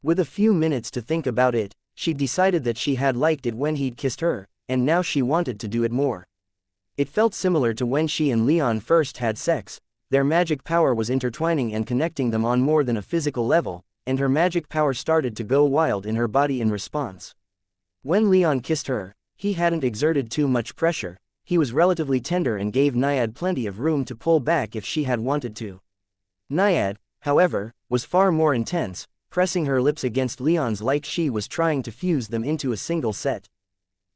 With a few minutes to think about it, she decided that she had liked it when he'd kissed her, and now she wanted to do it more. It felt similar to when she and Leon first had sex. Their magic power was intertwining and connecting them on more than a physical level, and her magic power started to go wild in her body in response. When Leon kissed her, he hadn't exerted too much pressure. He was relatively tender and gave Naiad plenty of room to pull back if she had wanted to. Naiad, however, was far more intense, pressing her lips against Leon's like she was trying to fuse them into a single set.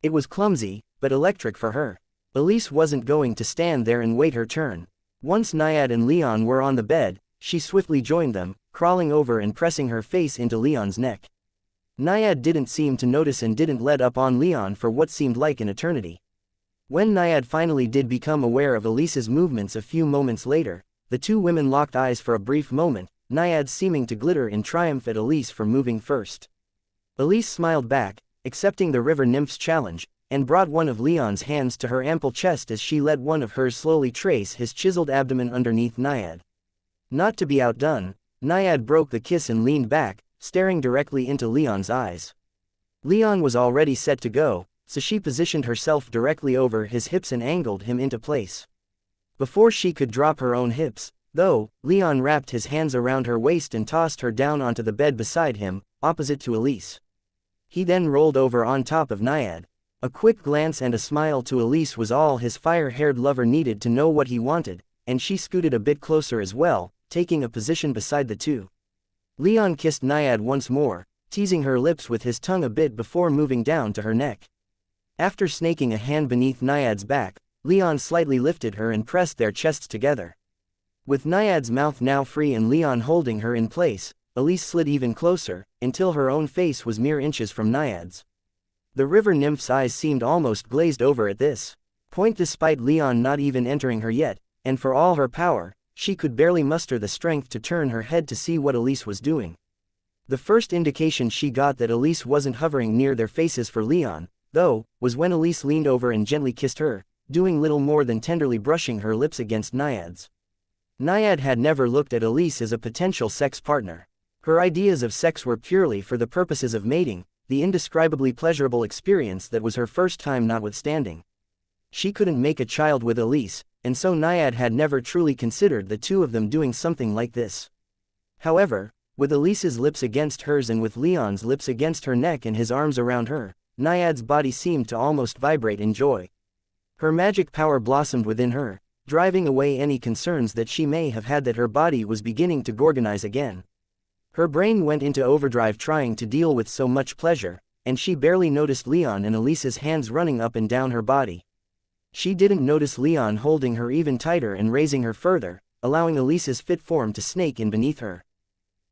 It was clumsy, but electric for her. Elise wasn't going to stand there and wait her turn. Once Naiad and Leon were on the bed, she swiftly joined them, crawling over and pressing her face into Leon's neck. Naiad didn't seem to notice and didn't let up on Leon for what seemed like an eternity. When Naiad finally did become aware of Elise's movements a few moments later, the two women locked eyes for a brief moment, Naiad seeming to glitter in triumph at Elise for moving first. Elise smiled back, accepting the river nymph's challenge, and brought one of Leon's hands to her ample chest as she let one of hers slowly trace his chiseled abdomen underneath Naiad. Not to be outdone, Naiad broke the kiss and leaned back, staring directly into Leon's eyes. Leon was already set to go, so she positioned herself directly over his hips and angled him into place. Before she could drop her own hips, though, Leon wrapped his hands around her waist and tossed her down onto the bed beside him, opposite to Elise. He then rolled over on top of Naiad. A quick glance and a smile to Elise was all his fire-haired lover needed to know what he wanted, and she scooted a bit closer as well, taking a position beside the two. Leon kissed Naiad once more, teasing her lips with his tongue a bit before moving down to her neck. After snaking a hand beneath Naiad's back, Leon slightly lifted her and pressed their chests together. With Naiad's mouth now free and Leon holding her in place, Elise slid even closer, until her own face was mere inches from Naiad's. The river nymph's eyes seemed almost glazed over at this point despite Leon not even entering her yet, and for all her power, she could barely muster the strength to turn her head to see what Elise was doing. The first indication she got that Elise wasn't hovering near their faces for Leon, though, was when Elise leaned over and gently kissed her, doing little more than tenderly brushing her lips against Naiad's. Naiad had never looked at Elise as a potential sex partner. Her ideas of sex were purely for the purposes of mating, the indescribably pleasurable experience that was her first time notwithstanding. She couldn't make a child with Elise, and so Naiad had never truly considered the two of them doing something like this. However, with Elise's lips against hers and with Leon's lips against her neck and his arms around her, Naiad's body seemed to almost vibrate in joy. Her magic power blossomed within her, driving away any concerns that she may have had that her body was beginning to organize again. Her brain went into overdrive trying to deal with so much pleasure, and she barely noticed Leon and Elise's hands running up and down her body. She didn't notice Leon holding her even tighter and raising her further, allowing Elise's fit form to snake in beneath her.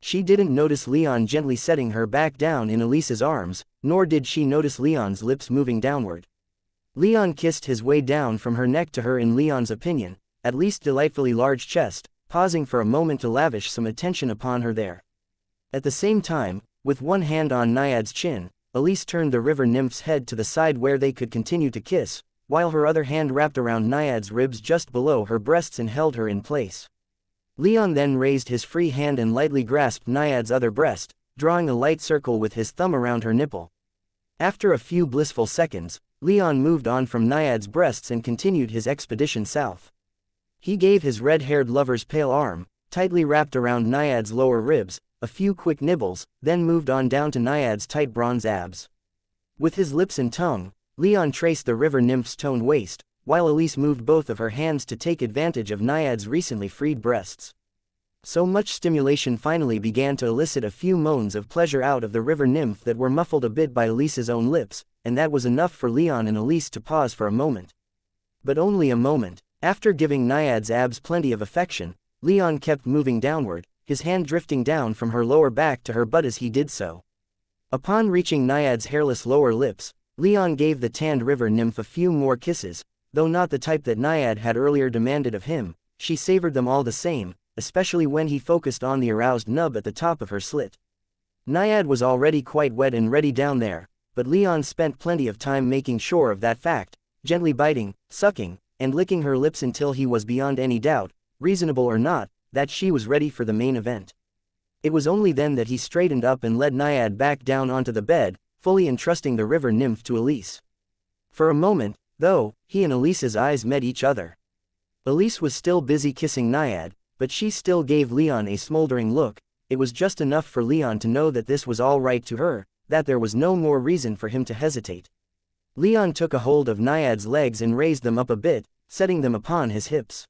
She didn't notice Leon gently setting her back down in Elise's arms, nor did she notice Leon's lips moving downward. Leon kissed his way down from her neck to her in Leon's opinion, at least delightfully large chest, pausing for a moment to lavish some attention upon her there. At the same time, with one hand on Naiad's chin, Elise turned the river nymph's head to the side where they could continue to kiss, while her other hand wrapped around Naiad's ribs just below her breasts and held her in place. Leon then raised his free hand and lightly grasped Naiad's other breast, drawing a light circle with his thumb around her nipple. After a few blissful seconds, Leon moved on from Naiad's breasts and continued his expedition south. He gave his red-haired lover's pale arm, tightly wrapped around Naiad's lower ribs, a few quick nibbles, then moved on down to Naiad's tight bronze abs. With his lips and tongue, Leon traced the river nymph's toned waist, while Elise moved both of her hands to take advantage of Naiad's recently freed breasts. So much stimulation finally began to elicit a few moans of pleasure out of the river nymph that were muffled a bit by Elise's own lips, and that was enough for Leon and Elise to pause for a moment. But only a moment. After giving Naiad's abs plenty of affection, Leon kept moving downward, his hand drifting down from her lower back to her butt as he did so. Upon reaching Naiad's hairless lower lips, Leon gave the tanned river nymph a few more kisses, though not the type that Naiad had earlier demanded of him. She savored them all the same, especially when he focused on the aroused nub at the top of her slit. Naiad was already quite wet and ready down there, but Leon spent plenty of time making sure of that fact, gently biting, sucking, and licking her lips until he was beyond any doubt, reasonable or not, that she was ready for the main event. It was only then that he straightened up and led Naiad back down onto the bed, fully entrusting the river nymph to Elise. For a moment, though, he and Elise's eyes met each other. Elise was still busy kissing Naiad, but she still gave Leon a smoldering look. It was just enough for Leon to know that this was all right to her, that there was no more reason for him to hesitate. Leon took a hold of Naiad's legs and raised them up a bit, setting them upon his hips.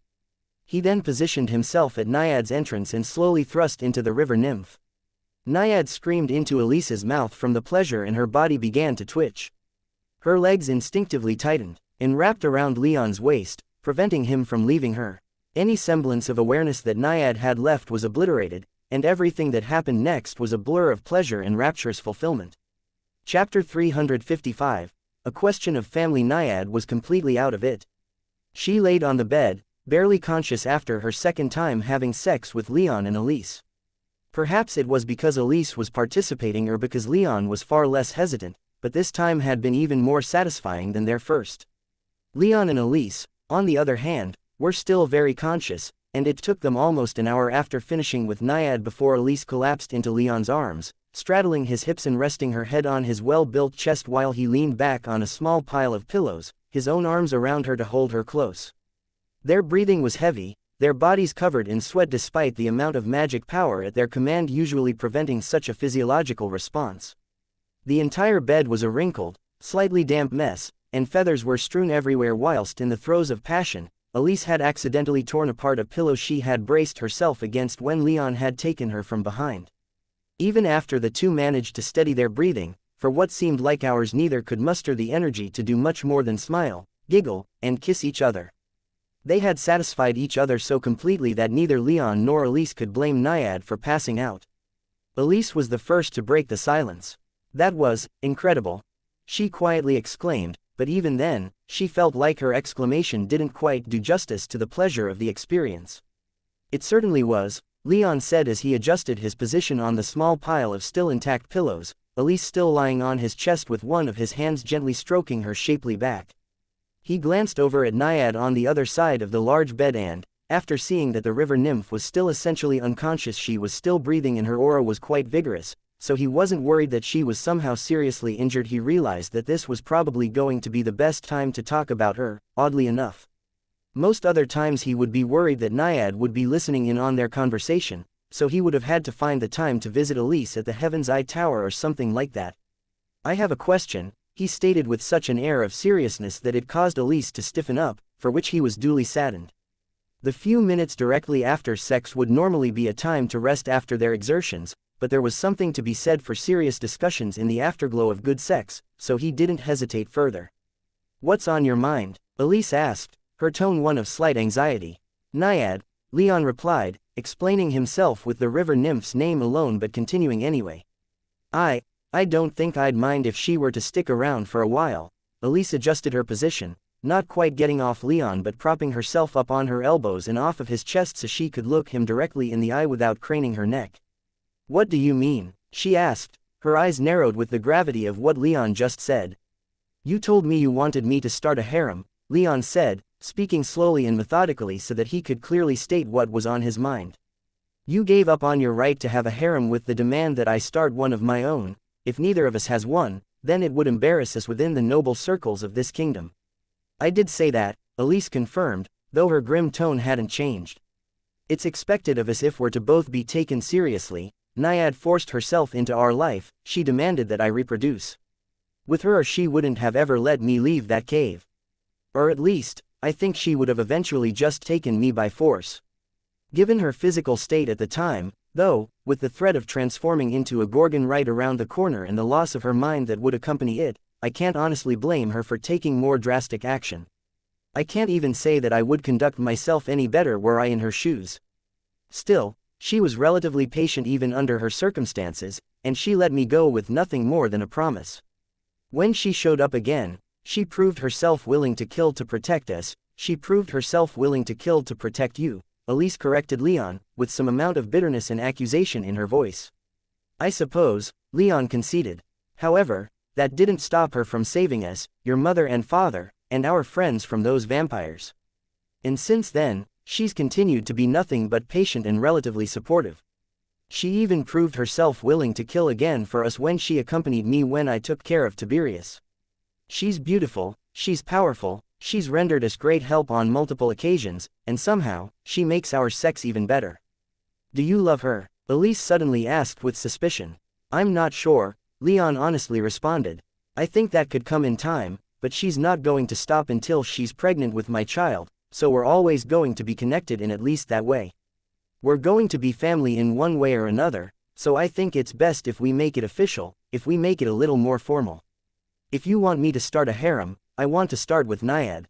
He then positioned himself at Naiad's entrance and slowly thrust into the river nymph. Naiad screamed into Elise's mouth from the pleasure and her body began to twitch. Her legs instinctively tightened, and wrapped around Leon's waist, preventing him from leaving her. Any semblance of awareness that Naiad had left was obliterated, and everything that happened next was a blur of pleasure and rapturous fulfillment. Chapter 355. A question of family. Naiad was completely out of it. She laid on the bed, barely conscious after her second time having sex with Leon and Elise. Perhaps it was because Elise was participating or because Leon was far less hesitant, but this time had been even more satisfying than their first. Leon and Elise, on the other hand, were still very conscious, and it took them almost an hour after finishing with Naiad before Elise collapsed into Leon's arms, straddling his hips and resting her head on his well-built chest while he leaned back on a small pile of pillows, his own arms around her to hold her close. Their breathing was heavy, their bodies covered in sweat despite the amount of magic power at their command usually preventing such a physiological response. The entire bed was a wrinkled, slightly damp mess, and feathers were strewn everywhere whilst in the throes of passion, Elise had accidentally torn apart a pillow she had braced herself against when Leon had taken her from behind. Even after the two managed to steady their breathing, for what seemed like hours neither could muster the energy to do much more than smile, giggle, and kiss each other. They had satisfied each other so completely that neither Leon nor Elise could blame Naiad for passing out. Elise was the first to break the silence. "That was incredible," she quietly exclaimed, but even then, she felt like her exclamation didn't quite do justice to the pleasure of the experience. "It certainly was," Leon said as he adjusted his position on the small pile of still intact pillows, Elise still lying on his chest with one of his hands gently stroking her shapely back. He glanced over at Naiad on the other side of the large bed and, after seeing that the river nymph was still essentially unconscious, she was still breathing and her aura was quite vigorous, so he wasn't worried that she was somehow seriously injured. He realized that this was probably going to be the best time to talk about her, oddly enough. Most other times he would be worried that Naiad would be listening in on their conversation, so he would have had to find the time to visit Elise at the Heaven's Eye Tower or something like that. "I have a question," he stated with such an air of seriousness that it caused Elise to stiffen up, for which he was duly saddened. The few minutes directly after sex would normally be a time to rest after their exertions, but there was something to be said for serious discussions in the afterglow of good sex, so he didn't hesitate further. "What's on your mind?" Elise asked, her tone one of slight anxiety. "Naiad," Leon replied, explaining himself with the river nymph's name alone but continuing anyway. I don't think I'd mind if she were to stick around for a while." Elise adjusted her position, not quite getting off Leon but propping herself up on her elbows and off of his chest so she could look him directly in the eye without craning her neck. "What do you mean?" she asked, her eyes narrowed with the gravity of what Leon just said. "You told me you wanted me to start a harem," Leon said, speaking slowly and methodically so that he could clearly state what was on his mind. "You gave up on your right to have a harem with the demand that I start one of my own. If neither of us has one, then it would embarrass us within the noble circles of this kingdom." "I did say that," Elise confirmed, though her grim tone hadn't changed. "It's expected of us if we're to both be taken seriously. Naiad forced herself into our life, she demanded that I reproduce. With her she wouldn't have ever let me leave that cave. Or at least, I think she would have eventually just taken me by force. Given her physical state at the time, though, with the threat of transforming into a gorgon right around the corner and the loss of her mind that would accompany it, I can't honestly blame her for taking more drastic action. I can't even say that I would conduct myself any better were I in her shoes. Still, she was relatively patient even under her circumstances, and she let me go with nothing more than a promise. When she showed up again, she proved herself willing to kill to protect us. She proved herself willing to kill to protect you," Elise corrected Leon, with some amount of bitterness and accusation in her voice. "I suppose," Leon conceded. "However, that didn't stop her from saving us, your mother and father, and our friends from those vampires. And since then, she's continued to be nothing but patient and relatively supportive. She even proved herself willing to kill again for us when she accompanied me when I took care of Tiberius. She's beautiful, she's powerful, she's rendered us great help on multiple occasions, and somehow, she makes our sex even better." "Do you love her?" Elise suddenly asked with suspicion. "I'm not sure," Leon honestly responded. "I think that could come in time, but she's not going to stop until she's pregnant with my child, so we're always going to be connected in at least that way. We're going to be family in one way or another, so I think it's best if we make it official, if we make it a little more formal. If you want me to start a harem, I want to start with Naiad.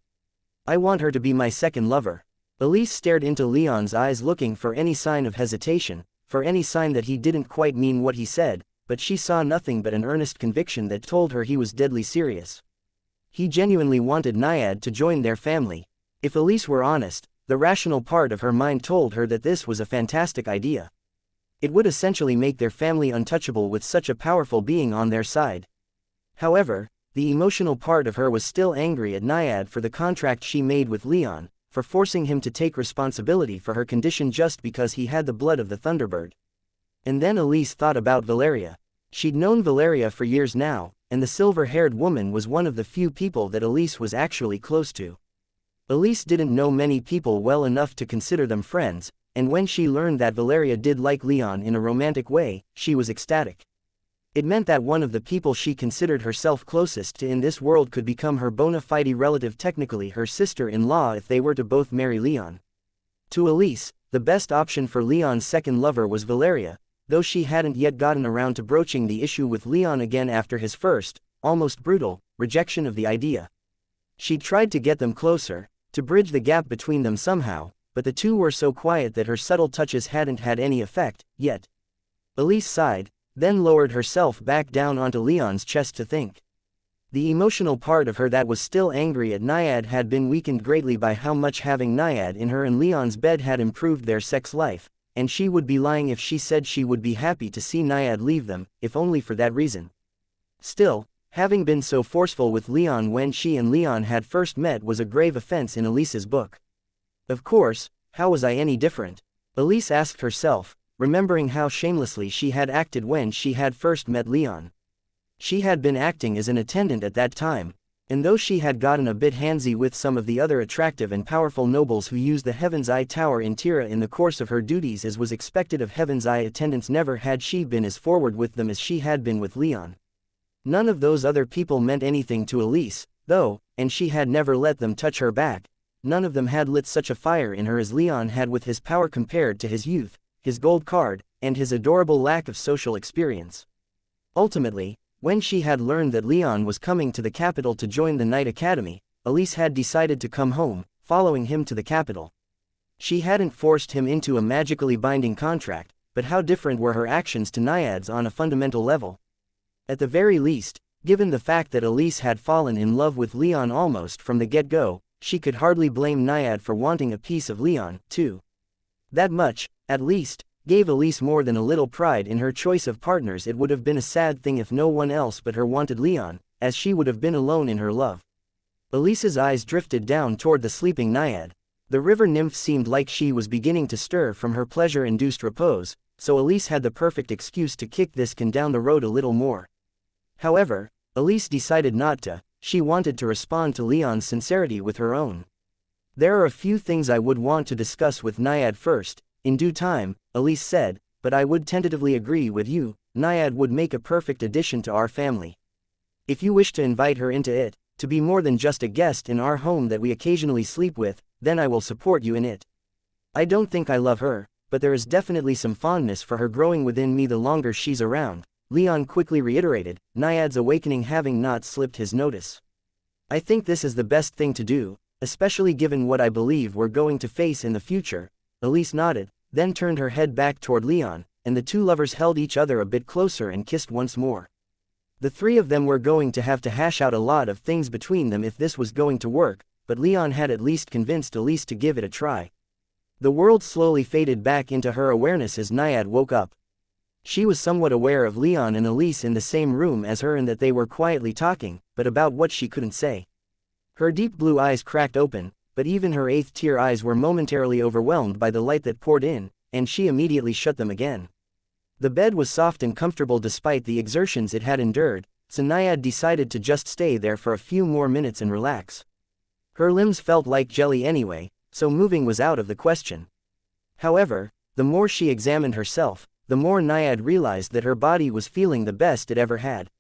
I want her to be my second lover." Elise stared into Leon's eyes looking for any sign of hesitation, for any sign that he didn't quite mean what he said, but she saw nothing but an earnest conviction that told her he was deadly serious. He genuinely wanted Naiad to join their family. If Elise were honest, the rational part of her mind told her that this was a fantastic idea. It would essentially make their family untouchable with such a powerful being on their side. However, the emotional part of her was still angry at Naiad for the contract she made with Leon, for forcing him to take responsibility for her condition just because he had the blood of the Thunderbird. And then Elise thought about Valeria. She'd known Valeria for years now, and the silver-haired woman was one of the few people that Elise was actually close to. Elise didn't know many people well enough to consider them friends, and when she learned that Valeria did like Leon in a romantic way, she was ecstatic. It meant that one of the people she considered herself closest to in this world could become her bona fide relative, technically her sister-in-law, if they were to both marry Leon. To Elise, the best option for Leon's second lover was Valeria, though she hadn't yet gotten around to broaching the issue with Leon again after his first, almost brutal, rejection of the idea. She'd tried to get them closer, to bridge the gap between them somehow, but the two were so quiet that her subtle touches hadn't had any effect, yet. Elise sighed, then lowered herself back down onto Leon's chest to think. The emotional part of her that was still angry at Naiad had been weakened greatly by how much having Naiad in her and Leon's bed had improved their sex life, and she would be lying if she said she would be happy to see Naiad leave them, if only for that reason. Still, having been so forceful with Leon when she and Leon had first met was a grave offense in Elise's book. Of course, how was I any different? Elise asked herself, remembering how shamelessly she had acted when she had first met Leon. She had been acting as an attendant at that time, and though she had gotten a bit handsy with some of the other attractive and powerful nobles who used the Heaven's Eye Tower in Tira in the course of her duties as was expected of Heaven's Eye attendants, never had she been as forward with them as she had been with Leon. None of those other people meant anything to Elise, though, and she had never let them touch her back. None of them had lit such a fire in her as Leon had with his power compared to his youth, his gold card, and his adorable lack of social experience. Ultimately, when she had learned that Leon was coming to the capital to join the Knight Academy, Elise had decided to come home, following him to the capital. She hadn't forced him into a magically binding contract, but how different were her actions to Naiad's on a fundamental level? At the very least, given the fact that Elise had fallen in love with Leon almost from the get-go, she could hardly blame Naiad for wanting a piece of Leon, too. That much, at least, gave Elise more than a little pride in her choice of partners. It would have been a sad thing if no one else but her wanted Leon, as she would have been alone in her love. Elise's eyes drifted down toward the sleeping Naiad. The river nymph seemed like she was beginning to stir from her pleasure-induced repose, so Elise had the perfect excuse to kick this can down the road a little more. However, Elise decided not to. She wanted to respond to Leon's sincerity with her own. There are a few things I would want to discuss with Naiad first, in due time, Elise said, but I would tentatively agree with you. Naiad would make a perfect addition to our family. If you wish to invite her into it, to be more than just a guest in our home that we occasionally sleep with, then I will support you in it. I don't think I love her, but there is definitely some fondness for her growing within me the longer she's around, Leon quickly reiterated, Naiad's awakening having not slipped his notice. I think this is the best thing to do, especially given what I believe we're going to face in the future. Elise nodded, then turned her head back toward Leon, and the two lovers held each other a bit closer and kissed once more. The three of them were going to have to hash out a lot of things between them if this was going to work, but Leon had at least convinced Elise to give it a try. The world slowly faded back into her awareness as Naiad woke up. She was somewhat aware of Leon and Elise in the same room as her and that they were quietly talking, but about what she couldn't say. Her deep blue eyes cracked open, but even her eighth-tier eyes were momentarily overwhelmed by the light that poured in, and she immediately shut them again. The bed was soft and comfortable despite the exertions it had endured, so Naiad decided to just stay there for a few more minutes and relax. Her limbs felt like jelly anyway, so moving was out of the question. However, the more she examined herself, the more Naiad realized that her body was feeling the best it ever had.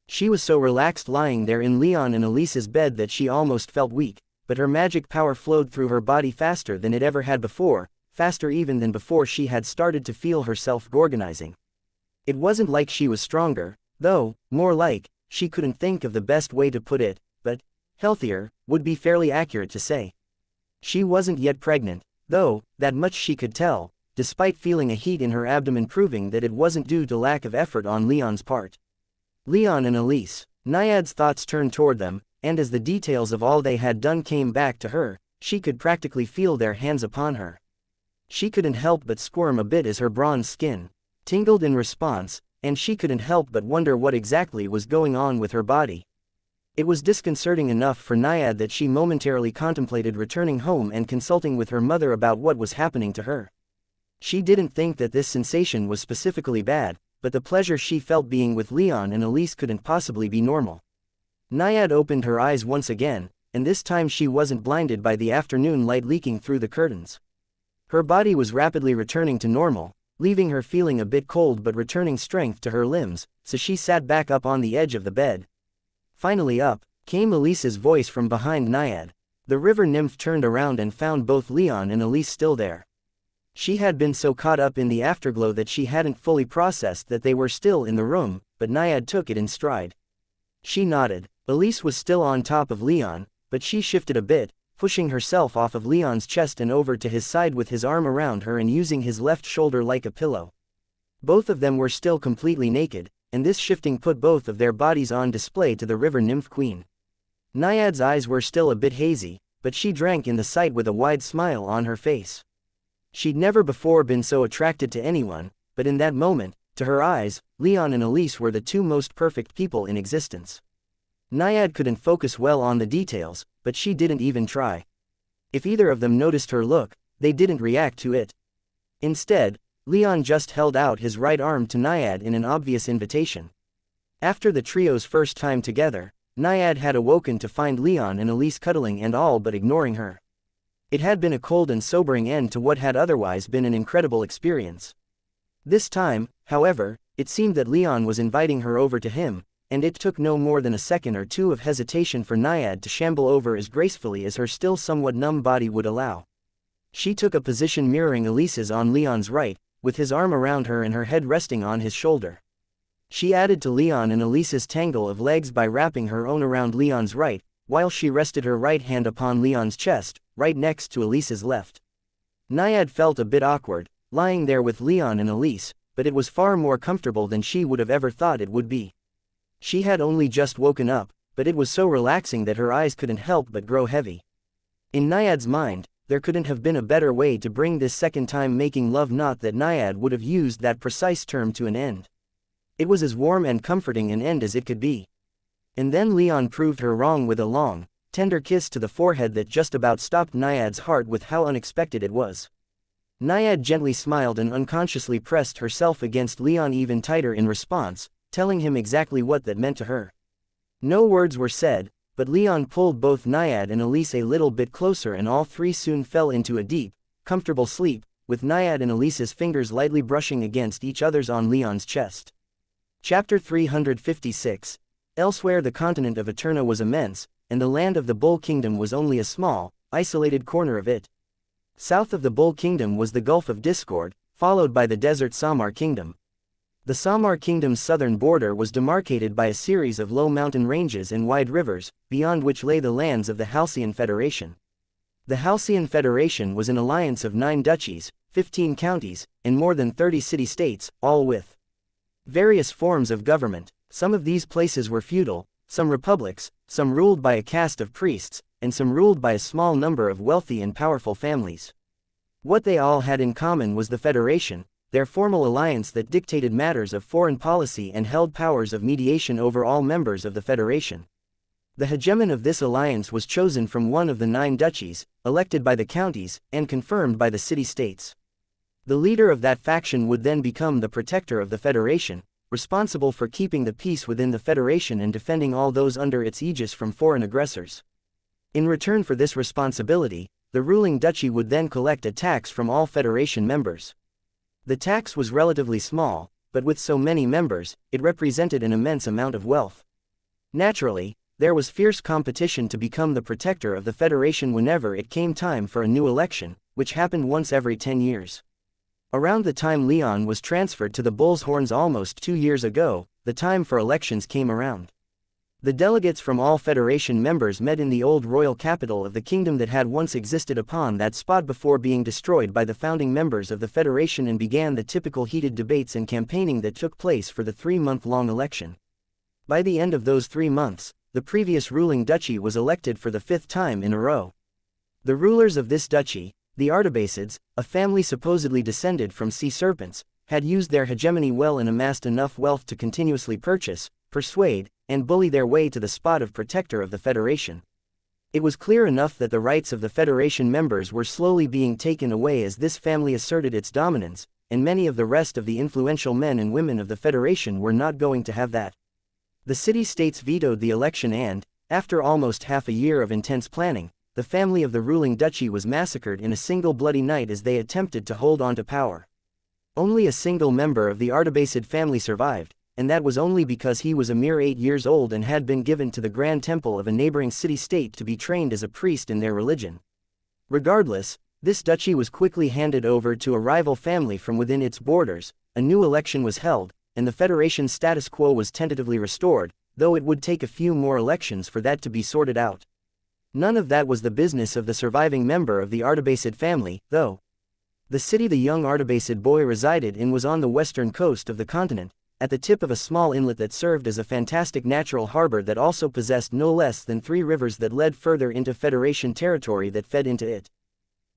She was so relaxed lying there in Leon and Elise's bed that she almost felt weak, but her magic power flowed through her body faster than it ever had before, faster even than before she had started to feel herself organizing. It wasn't like she was stronger, though, more like, she couldn't think of the best way to put it, but healthier would be fairly accurate to say. She wasn't yet pregnant, though, that much she could tell, despite feeling a heat in her abdomen proving that it wasn't due to lack of effort on Leon's part. Leon and Elise. Naiad's thoughts turned toward them, and as the details of all they had done came back to her, she could practically feel their hands upon her. She couldn't help but squirm a bit as her bronze skin tingled in response, and she couldn't help but wonder what exactly was going on with her body. It was disconcerting enough for Naiad that she momentarily contemplated returning home and consulting with her mother about what was happening to her. She didn't think that this sensation was specifically bad, but the pleasure she felt being with Leon and Elise couldn't possibly be normal. Naiad opened her eyes once again, and this time she wasn't blinded by the afternoon light leaking through the curtains. Her body was rapidly returning to normal, leaving her feeling a bit cold but returning strength to her limbs, so she sat back up on the edge of the bed. Finally up came Elise's voice from behind Naiad. The river nymph turned around and found both Leon and Elise still there. She had been so caught up in the afterglow that she hadn't fully processed that they were still in the room, but Naiad took it in stride. She nodded. Elise was still on top of Leon, but she shifted a bit, pushing herself off of Leon's chest and over to his side with his arm around her and using his left shoulder like a pillow. Both of them were still completely naked, and this shifting put both of their bodies on display to the river nymph queen. Naiad's eyes were still a bit hazy, but she drank in the sight with a wide smile on her face. She'd never before been so attracted to anyone, but in that moment, to her eyes, Leon and Elise were the two most perfect people in existence. Naiad couldn't focus well on the details, but she didn't even try. If either of them noticed her look, they didn't react to it. Instead, Leon just held out his right arm to Naiad in an obvious invitation. After the trio's first time together, Naiad had awoken to find Leon and Elise cuddling and all but ignoring her. It had been a cold and sobering end to what had otherwise been an incredible experience. This time, however, it seemed that Leon was inviting her over to him, and it took no more than a second or two of hesitation for Naiad to shamble over as gracefully as her still somewhat numb body would allow. She took a position mirroring Elise's on Leon's right, with his arm around her and her head resting on his shoulder. She added to Leon and Elise's tangle of legs by wrapping her own around Leon's right, while she rested her right hand upon Leon's chest, right next to Elise's left. Naiad felt a bit awkward, lying there with Leon and Elise, but it was far more comfortable than she would have ever thought it would be. She had only just woken up, but it was so relaxing that her eyes couldn't help but grow heavy. In Naiad's mind, there couldn't have been a better way to bring this second time making love, not that Naiad would have used that precise term, to an end. It was as warm and comforting an end as it could be. And then Leon proved her wrong with a long, tender kiss to the forehead that just about stopped Naiad's heart with how unexpected it was. Naiad gently smiled and unconsciously pressed herself against Leon even tighter in response, telling him exactly what that meant to her. No words were said, but Leon pulled both Naiad and Elise a little bit closer and all three soon fell into a deep, comfortable sleep, with Naiad and Elise's fingers lightly brushing against each other's on Leon's chest. Chapter 356. Elsewhere, the continent of Eterna was immense, and the land of the Bull Kingdom was only a small, isolated corner of it. South of the Bull Kingdom was the Gulf of Discord, followed by the desert Samar Kingdom. The Samar Kingdom's southern border was demarcated by a series of low mountain ranges and wide rivers, beyond which lay the lands of the Halcyon Federation. The Halcyon Federation was an alliance of 9 duchies, 15 counties, and more than 30 city-states, all with various forms of government. Some of these places were feudal, some republics, some ruled by a caste of priests, and some ruled by a small number of wealthy and powerful families. What they all had in common was the Federation, their formal alliance that dictated matters of foreign policy and held powers of mediation over all members of the Federation. The hegemon of this alliance was chosen from one of the 9 duchies, elected by the counties, and confirmed by the city-states. The leader of that faction would then become the protector of the Federation, responsible for keeping the peace within the Federation and defending all those under its aegis from foreign aggressors. In return for this responsibility, the ruling duchy would then collect a tax from all Federation members. The tax was relatively small, but with so many members, it represented an immense amount of wealth. Naturally, there was fierce competition to become the protector of the Federation whenever it came time for a new election, which happened once every 10 years. Around the time Leon was transferred to the Bull's Horns almost 2 years ago, the time for elections came around. The delegates from all Federation members met in the old royal capital of the kingdom that had once existed upon that spot before being destroyed by the founding members of the Federation, and began the typical heated debates and campaigning that took place for the 3-month-long election. By the end of those 3 months, the previous ruling duchy was elected for the 5th time in a row. The rulers of this duchy, the Audiobasids, a family supposedly descended from sea serpents, had used their hegemony well and amassed enough wealth to continuously purchase, persuade, and bully their way to the spot of protector of the Federation. It was clear enough that the rights of the Federation members were slowly being taken away as this family asserted its dominance, and many of the rest of the influential men and women of the Federation were not going to have that. The city-states vetoed the election and, after almost half a year of intense planning, the family of the ruling duchy was massacred in a single bloody night as they attempted to hold on to power. Only a single member of the Artabasid family survived, and that was only because he was a mere 8 years old and had been given to the grand temple of a neighboring city-state to be trained as a priest in their religion. Regardless, this duchy was quickly handed over to a rival family from within its borders, a new election was held, and the Federation's status quo was tentatively restored, though it would take a few more elections for that to be sorted out. None of that was the business of the surviving member of the Artabasid family, though. The city the young Artabasid boy resided in was on the western coast of the continent, at the tip of a small inlet that served as a fantastic natural harbor that also possessed no less than 3 rivers that led further into Federation territory that fed into it.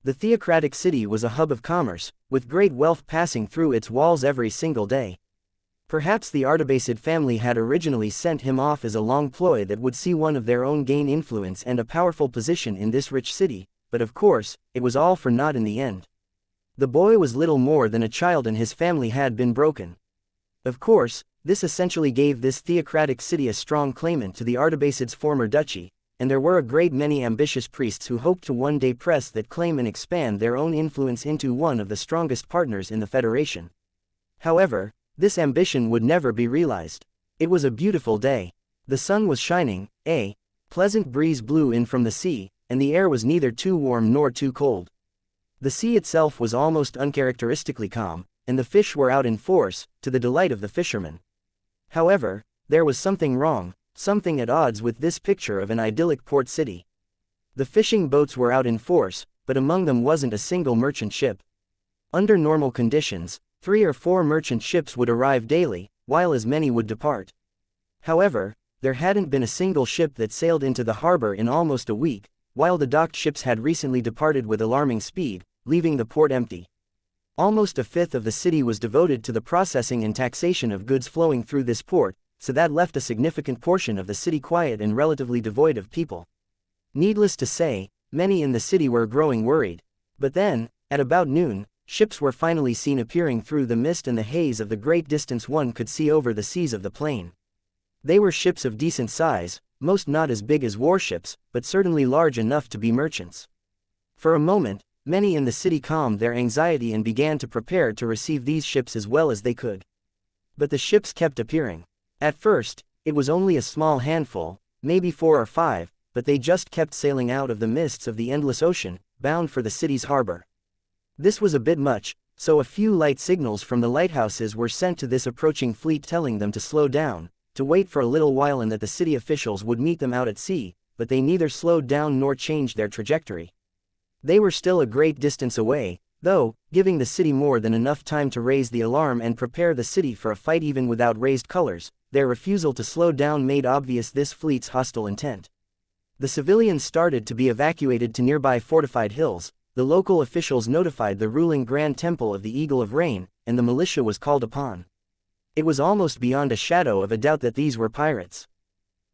The theocratic city was a hub of commerce, with great wealth passing through its walls every single day. Perhaps the Artabasid family had originally sent him off as a long ploy that would see one of their own gain influence and a powerful position in this rich city, but of course, it was all for naught in the end. The boy was little more than a child and his family had been broken. Of course, this essentially gave this theocratic city a strong claimant to the Artabasid's former duchy, and there were a great many ambitious priests who hoped to one day press that claim and expand their own influence into one of the strongest partners in the Federation. However, this ambition would never be realized. It was a beautiful day. The sun was shining, a pleasant breeze blew in from the sea, and the air was neither too warm nor too cold. The sea itself was almost uncharacteristically calm, and the fish were out in force, to the delight of the fishermen. However, there was something wrong, something at odds with this picture of an idyllic port city. The fishing boats were out in force, but among them wasn't a single merchant ship. Under normal conditions, 3 or 4 merchant ships would arrive daily, while as many would depart. However, there hadn't been a single ship that sailed into the harbor in almost a week, while the docked ships had recently departed with alarming speed, leaving the port empty. Almost a fifth of the city was devoted to the processing and taxation of goods flowing through this port, so that left a significant portion of the city quiet and relatively devoid of people. Needless to say, many in the city were growing worried. But then, at about noon, ships were finally seen appearing through the mist and the haze of the great distance one could see over the seas of the plain. They were ships of decent size, most not as big as warships, but certainly large enough to be merchants. For a moment, many in the city calmed their anxiety and began to prepare to receive these ships as well as they could. But the ships kept appearing. At first, it was only a small handful, maybe 4 or 5, but they just kept sailing out of the mists of the endless ocean, bound for the city's harbor. This was a bit much, so a few light signals from the lighthouses were sent to this approaching fleet telling them to slow down, to wait for a little while and that the city officials would meet them out at sea, but they neither slowed down nor changed their trajectory. They were still a great distance away, though, giving the city more than enough time to raise the alarm and prepare the city for a fight even without raised colors. Their refusal to slow down made obvious this fleet's hostile intent. The civilians started to be evacuated to nearby fortified hills, the local officials notified the ruling Grand Temple of the Eagle of Rain, and the militia was called upon. It was almost beyond a shadow of a doubt that these were pirates.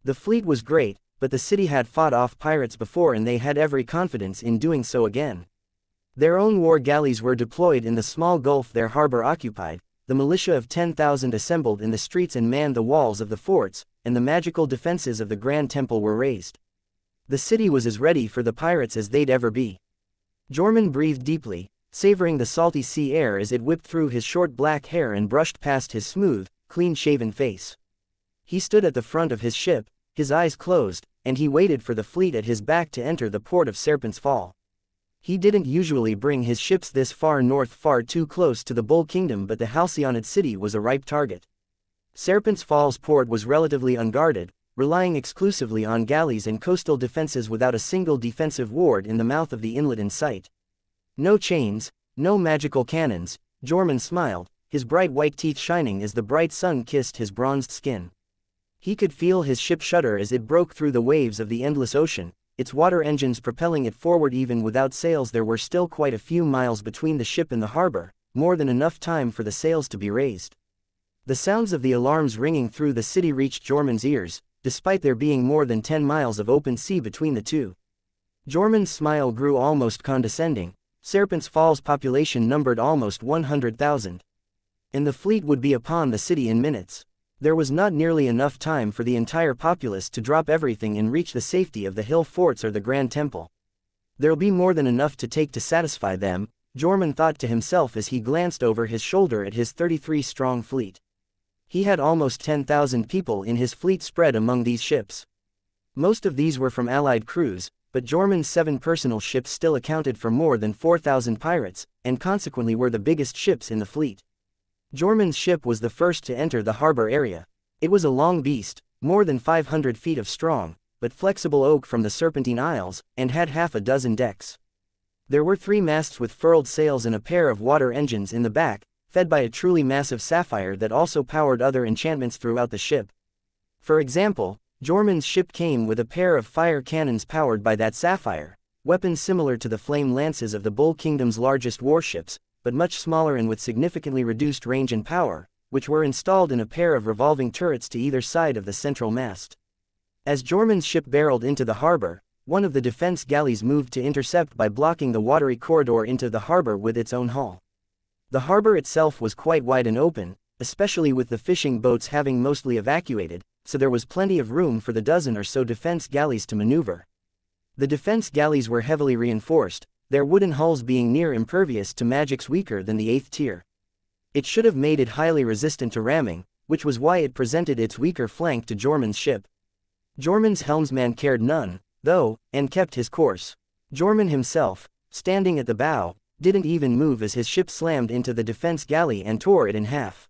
The fleet was great, but the city had fought off pirates before and they had every confidence in doing so again. Their own war galleys were deployed in the small gulf their harbor occupied, the militia of 10,000 assembled in the streets and manned the walls of the forts, and the magical defenses of the Grand Temple were raised. The city was as ready for the pirates as they'd ever be. Jorman breathed deeply, savoring the salty sea air as it whipped through his short black hair and brushed past his smooth, clean-shaven face. He stood at the front of his ship, his eyes closed, and he waited for the fleet at his back to enter the port of Serpent's Fall. He didn't usually bring his ships this far north, far too close to the Bull Kingdom, but the Halcyonid city was a ripe target. Serpent's Fall's port was relatively unguarded, relying exclusively on galleys and coastal defenses without a single defensive ward in the mouth of the inlet in sight. No chains, no magical cannons, Jormund smiled, his bright white teeth shining as the bright sun kissed his bronzed skin. He could feel his ship shudder as it broke through the waves of the endless ocean, its water engines propelling it forward. Even without sails there were still quite a few miles between the ship and the harbor, more than enough time for the sails to be raised. The sounds of the alarms ringing through the city reached Jormund's ears, despite there being more than 10 miles of open sea between the two. Jormund's smile grew almost condescending. Serpent's Fall's population numbered almost 100,000. And the fleet would be upon the city in minutes. There was not nearly enough time for the entire populace to drop everything and reach the safety of the hill forts or the Grand Temple. There'll be more than enough to take to satisfy them, Jormund thought to himself as he glanced over his shoulder at his 33-strong fleet. He had almost 10,000 people in his fleet spread among these ships. Most of these were from allied crews, but Jormund's 7 personal ships still accounted for more than 4,000 pirates, and consequently were the biggest ships in the fleet. Jormund's ship was the first to enter the harbor area. It was a long beast, more than 500 feet of strong, but flexible oak from the Serpentine Isles, and had half a dozen decks. There were 3 masts with furled sails and a pair of water engines in the back, fed by a truly massive sapphire that also powered other enchantments throughout the ship. For example, Jormund's ship came with a pair of fire cannons powered by that sapphire, weapons similar to the flame lances of the Bull Kingdom's largest warships, but much smaller and with significantly reduced range and power, which were installed in a pair of revolving turrets to either side of the central mast. As Jormund's ship barreled into the harbor, one of the defense galleys moved to intercept by blocking the watery corridor into the harbor with its own hull. The harbor itself was quite wide and open, especially with the fishing boats having mostly evacuated, so there was plenty of room for the dozen or so defense galleys to maneuver. The defense galleys were heavily reinforced, their wooden hulls being near impervious to magics weaker than the 8th tier. It should have made it highly resistant to ramming, which was why it presented its weaker flank to Jormund's ship. Jormund's helmsman cared none, though, and kept his course. Jormund himself, standing at the bow, didn't even move as his ship slammed into the defense galley and tore it in half.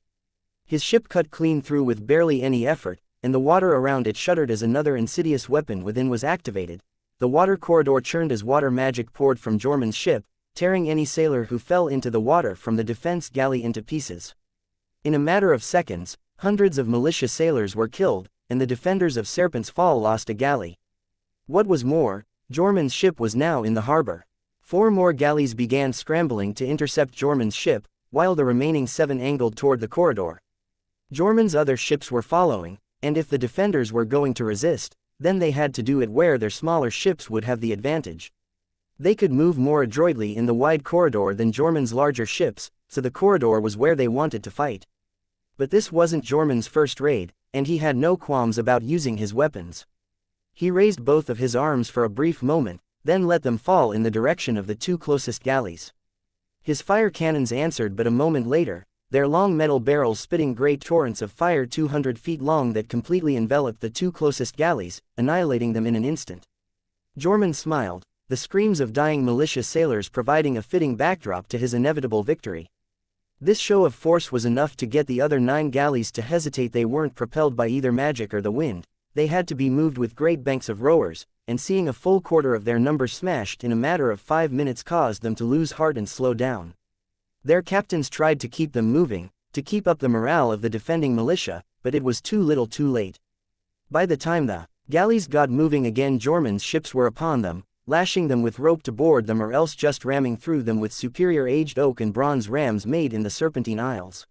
His ship cut clean through with barely any effort, and the water around it shuddered as another insidious weapon within was activated. The water corridor churned as water magic poured from Jormund's ship, tearing any sailor who fell into the water from the defense galley into pieces. In a matter of seconds, hundreds of militia sailors were killed, and the defenders of Serpent's Fall lost a galley. What was more, Jormund's ship was now in the harbor. 4 more galleys began scrambling to intercept Jormund's ship, while the remaining 7 angled toward the corridor. Jormund's other ships were following, and if the defenders were going to resist, then they had to do it where their smaller ships would have the advantage. They could move more adroitly in the wide corridor than Jormund's larger ships, so the corridor was where they wanted to fight. But this wasn't Jormund's first raid, and he had no qualms about using his weapons. He raised both of his arms for a brief moment, then let them fall in the direction of the 2 closest galleys. His fire cannons answered, but a moment later, their long metal barrels spitting great torrents of fire 200 feet long that completely enveloped the 2 closest galleys, annihilating them in an instant. Jormund smiled, the screams of dying militia sailors providing a fitting backdrop to his inevitable victory. This show of force was enough to get the other 9 galleys to hesitate. They weren't propelled by either magic or the wind, they had to be moved with great banks of rowers, and seeing a full quarter of their numbers smashed in a matter of 5 minutes caused them to lose heart and slow down. Their captains tried to keep them moving, to keep up the morale of the defending militia, but it was too little too late. By the time the galleys got moving again, Jormund's ships were upon them, lashing them with rope to board them or else just ramming through them with superior aged oak and bronze rams made in the Serpentine Isles.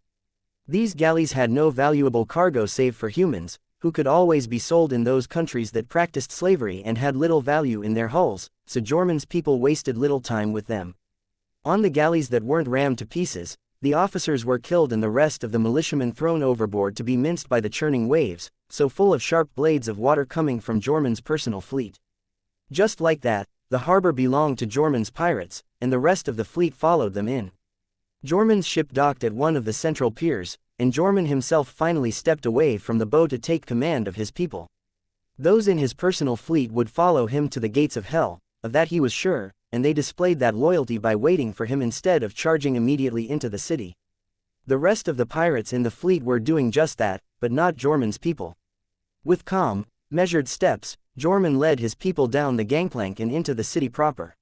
These galleys had no valuable cargo save for humans, who could always be sold in those countries that practiced slavery and had little value in their hulls, so Jormund's people wasted little time with them. On the galleys that weren't rammed to pieces, the officers were killed and the rest of the militiamen thrown overboard to be minced by the churning waves, so full of sharp blades of water coming from Jormund's personal fleet. Just like that, the harbor belonged to Jormund's pirates, and the rest of the fleet followed them in. Jormund's ship docked at one of the central piers, and Jormund himself finally stepped away from the bow to take command of his people. Those in his personal fleet would follow him to the gates of hell, of that he was sure, and they displayed that loyalty by waiting for him instead of charging immediately into the city. The rest of the pirates in the fleet were doing just that, but not Jormund's people. With calm, measured steps, Jorman led his people down the gangplank and into the city proper.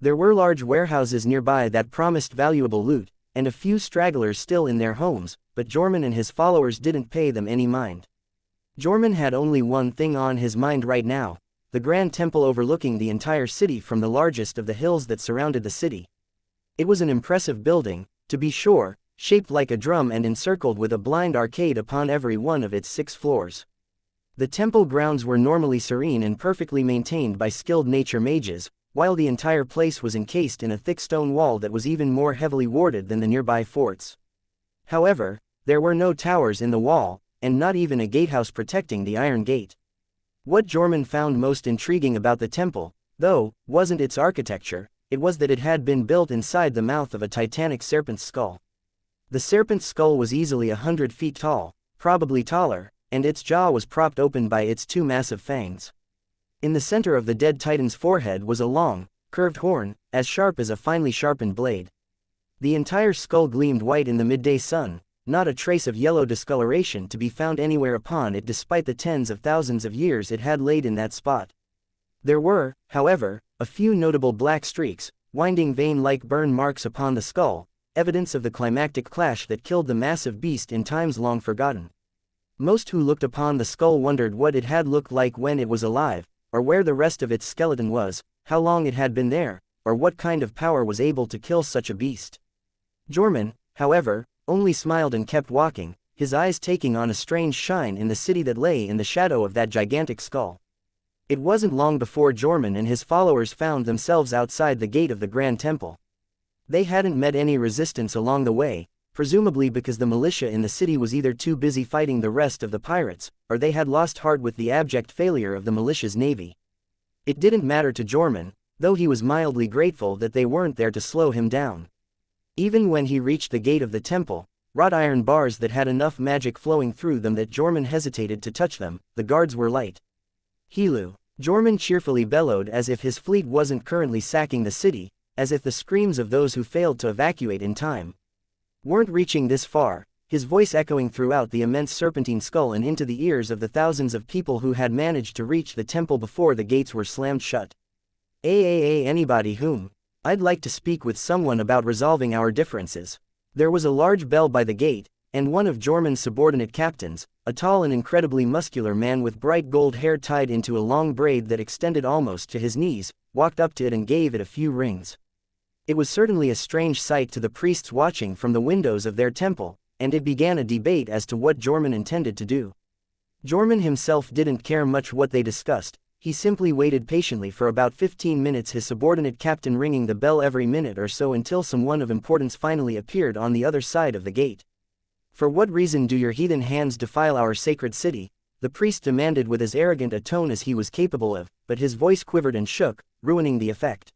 There were large warehouses nearby that promised valuable loot, and a few stragglers still in their homes, but Jorman and his followers didn't pay them any mind. Jorman had only one thing on his mind right now: the grand temple overlooking the entire city from the largest of the hills that surrounded the city. It was an impressive building, to be sure, shaped like a drum and encircled with a blind arcade upon every one of its 6 floors. The temple grounds were normally serene and perfectly maintained by skilled nature mages, while the entire place was encased in a thick stone wall that was even more heavily warded than the nearby forts. However, there were no towers in the wall, and not even a gatehouse protecting the iron gate. What Jorman found most intriguing about the temple, though, wasn't its architecture, it was that it had been built inside the mouth of a titanic serpent's skull. The serpent's skull was easily 100 feet tall, probably taller, and its jaw was propped open by its 2 massive fangs. In the center of the dead titan's forehead was a long, curved horn, as sharp as a finely sharpened blade. The entire skull gleamed white in the midday sun, not a trace of yellow discoloration to be found anywhere upon it despite the tens of thousands of years it had laid in that spot. There were, however, a few notable black streaks, winding vein-like burn marks upon the skull, evidence of the climactic clash that killed the massive beast in times long forgotten. Most who looked upon the skull wondered what it had looked like when it was alive, or where the rest of its skeleton was, how long it had been there, or what kind of power was able to kill such a beast. Jorman, however, only smiled and kept walking, his eyes taking on a strange shine in the city that lay in the shadow of that gigantic skull. It wasn't long before Jorman and his followers found themselves outside the gate of the Grand Temple. They hadn't met any resistance along the way, presumably because the militia in the city was either too busy fighting the rest of the pirates, or they had lost heart with the abject failure of the militia's navy. It didn't matter to Jorman, though he was mildly grateful that they weren't there to slow him down. Even when he reached the gate of the temple, wrought iron bars that had enough magic flowing through them that Jorman hesitated to touch them, the guards were light. Hilu! Jorman cheerfully bellowed as if his fleet wasn't currently sacking the city, as if the screams of those who failed to evacuate in time weren't reaching this far, his voice echoing throughout the immense serpentine skull and into the ears of the thousands of people who had managed to reach the temple before the gates were slammed shut. Anybody whom? I'd like to speak with someone about resolving our differences. There was a large bell by the gate, and one of Jorman's subordinate captains, a tall and incredibly muscular man with bright gold hair tied into a long braid that extended almost to his knees, walked up to it and gave it a few rings. It was certainly a strange sight to the priests watching from the windows of their temple, and it began a debate as to what Jorman intended to do. Jorman himself didn't care much what they discussed, he simply waited patiently for about 15 minutes, his subordinate captain ringing the bell every minute or so until someone of importance finally appeared on the other side of the gate. "For what reason do your heathen hands defile our sacred city?" the priest demanded with as arrogant a tone as he was capable of, but his voice quivered and shook, ruining the effect.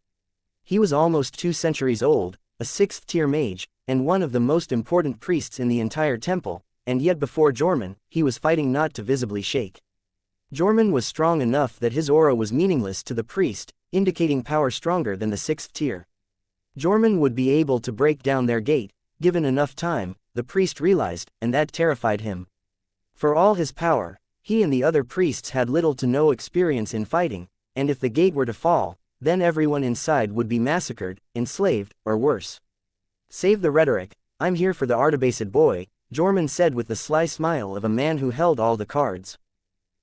He was almost 2 centuries old, a 6th-tier mage, and one of the most important priests in the entire temple, and yet before Jorman, he was fighting not to visibly shake. Jorman was strong enough that his aura was meaningless to the priest, indicating power stronger than the 6th tier. Jorman would be able to break down their gate, given enough time, the priest realized, and that terrified him. For all his power, he and the other priests had little to no experience in fighting, and if the gate were to fall, then everyone inside would be massacred, enslaved, or worse. "Save the rhetoric, I'm here for the Artibacid boy," Jorman said with the sly smile of a man who held all the cards.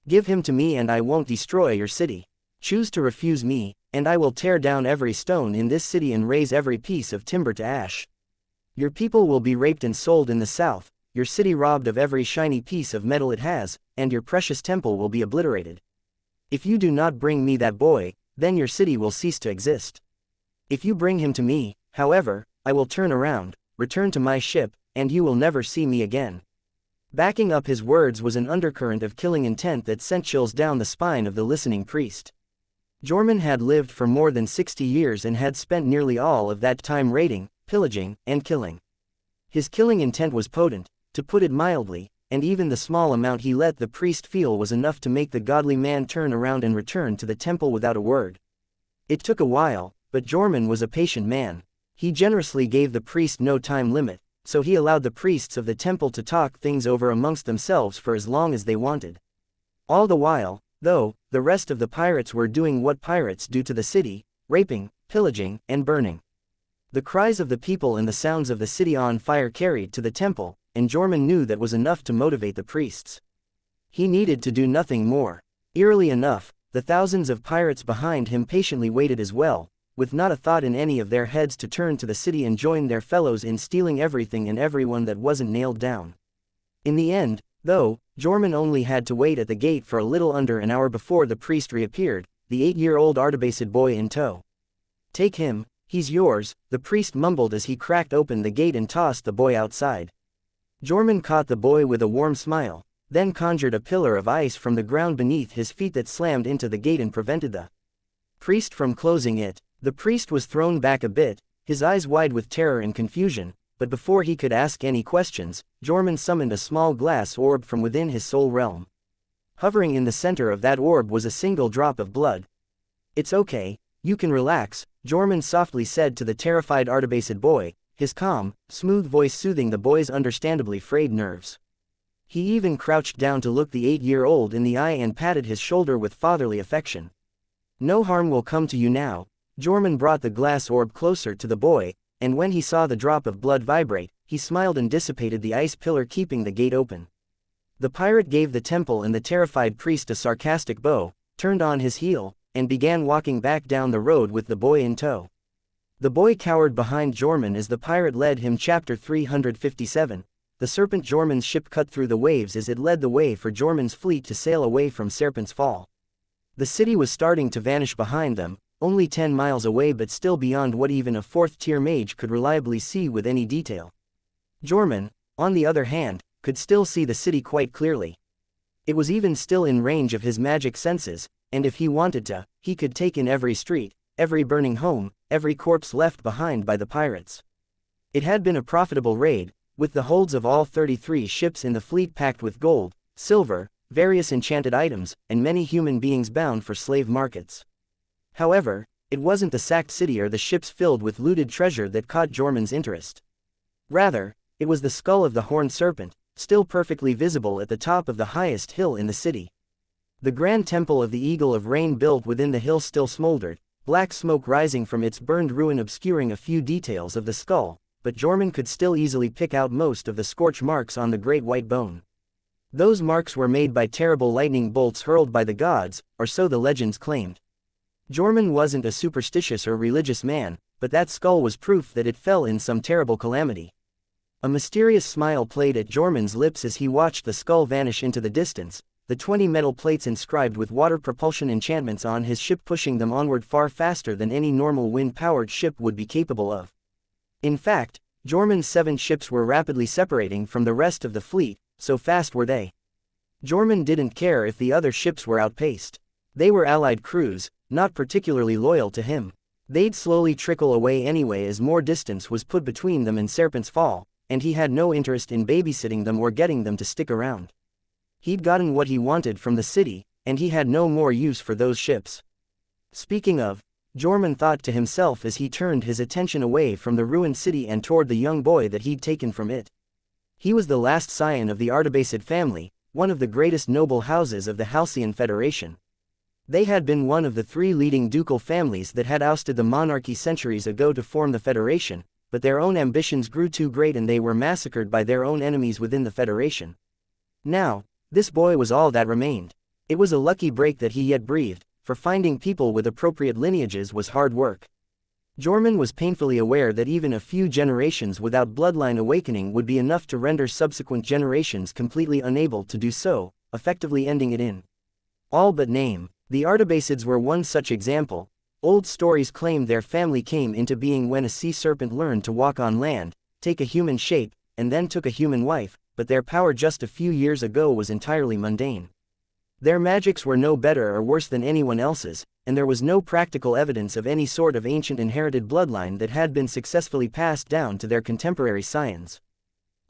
"Give him to me and I won't destroy your city. Choose to refuse me, and I will tear down every stone in this city and raise every piece of timber to ash. Your people will be raped and sold in the south, your city robbed of every shiny piece of metal it has, and your precious temple will be obliterated. If you do not bring me that boy, then your city will cease to exist. If you bring him to me, however, I will turn around, return to my ship, and you will never see me again." Backing up his words was an undercurrent of killing intent that sent chills down the spine of the listening priest. Jorman had lived for more than 60 years and had spent nearly all of that time raiding, pillaging, and killing. His killing intent was potent, to put it mildly, and even the small amount he let the priest feel was enough to make the godly man turn around and return to the temple without a word. It took a while, but Jorman was a patient man. He generously gave the priest no time limit, so he allowed the priests of the temple to talk things over amongst themselves for as long as they wanted. All the while, though, the rest of the pirates were doing what pirates do to the city, raping, pillaging, and burning. The cries of the people and the sounds of the city on fire carried to the temple, and Jorman knew that was enough to motivate the priests. He needed to do nothing more. Eerily enough, the thousands of pirates behind him patiently waited as well, with not a thought in any of their heads to turn to the city and join their fellows in stealing everything and everyone that wasn't nailed down. In the end, though, Jorman only had to wait at the gate for a little under an hour before the priest reappeared, the 8-year-old Artibacid boy in tow. "Take him, he's yours," the priest mumbled as he cracked open the gate and tossed the boy outside. Jorman caught the boy with a warm smile, then conjured a pillar of ice from the ground beneath his feet that slammed into the gate and prevented the priest from closing it. The priest was thrown back a bit, his eyes wide with terror and confusion, but before he could ask any questions, Jorman summoned a small glass orb from within his soul realm. Hovering in the center of that orb was a single drop of blood. "It's okay, you can relax," Jorman softly said to the terrified Artibacid boy, his calm, smooth voice soothing the boy's understandably frayed nerves. He even crouched down to look the 8-year-old in the eye and patted his shoulder with fatherly affection. "No harm will come to you now." Jorman brought the glass orb closer to the boy, and when he saw the drop of blood vibrate, he smiled and dissipated the ice pillar keeping the gate open. The pirate gave the temple and the terrified priest a sarcastic bow, turned on his heel, and began walking back down the road with the boy in tow. The boy cowered behind Jorman as the pirate led him. Chapter 357. The Serpent. Jorman's ship cut through the waves as it led the way for Jorman's fleet to sail away from Serpent's Fall. The city was starting to vanish behind them, only 10 miles away but still beyond what even a 4th-tier mage could reliably see with any detail. Jorman, on the other hand, could still see the city quite clearly. It was even still in range of his magic senses, and if he wanted to, he could take in every street, every burning home, every corpse left behind by the pirates. It had been a profitable raid, with the holds of all 33 ships in the fleet packed with gold, silver, various enchanted items, and many human beings bound for slave markets. However, it wasn't the sacked city or the ships filled with looted treasure that caught Jorman's interest. Rather, it was the skull of the horned serpent, still perfectly visible at the top of the highest hill in the city. The grand temple of the Eagle of Rain built within the hill still smoldered, black smoke rising from its burned ruin obscuring a few details of the skull, but Jorman could still easily pick out most of the scorch marks on the great white bone. Those marks were made by terrible lightning bolts hurled by the gods, or so the legends claimed. Jorman wasn't a superstitious or religious man, but that skull was proof that it fell in some terrible calamity. A mysterious smile played at Jorman's lips as he watched the skull vanish into the distance, the 20 metal plates inscribed with water propulsion enchantments on his ship pushing them onward far faster than any normal wind-powered ship would be capable of. In fact, Jorman's 7 ships were rapidly separating from the rest of the fleet, so fast were they. Jorman didn't care if the other ships were outpaced. They were allied crews, not particularly loyal to him. They'd slowly trickle away anyway as more distance was put between them and Serpent's Fall, and he had no interest in babysitting them or getting them to stick around. He'd gotten what he wanted from the city, and he had no more use for those ships. Speaking of, Jorman thought to himself as he turned his attention away from the ruined city and toward the young boy that he'd taken from it. He was the last scion of the Artibacid family, one of the greatest noble houses of the Halcyon Federation. They had been one of the 3 leading ducal families that had ousted the monarchy centuries ago to form the Federation, but their own ambitions grew too great and they were massacred by their own enemies within the Federation. Now, this boy was all that remained. It was a lucky break that he yet breathed, for finding people with appropriate lineages was hard work. Jorman was painfully aware that even a few generations without bloodline awakening would be enough to render subsequent generations completely unable to do so, effectively ending it in all but name. The Artibacids were one such example. Old stories claimed their family came into being when a sea serpent learned to walk on land, take a human shape, and then took a human wife, but their power just a few years ago was entirely mundane. Their magics were no better or worse than anyone else's, and there was no practical evidence of any sort of ancient inherited bloodline that had been successfully passed down to their contemporary scions.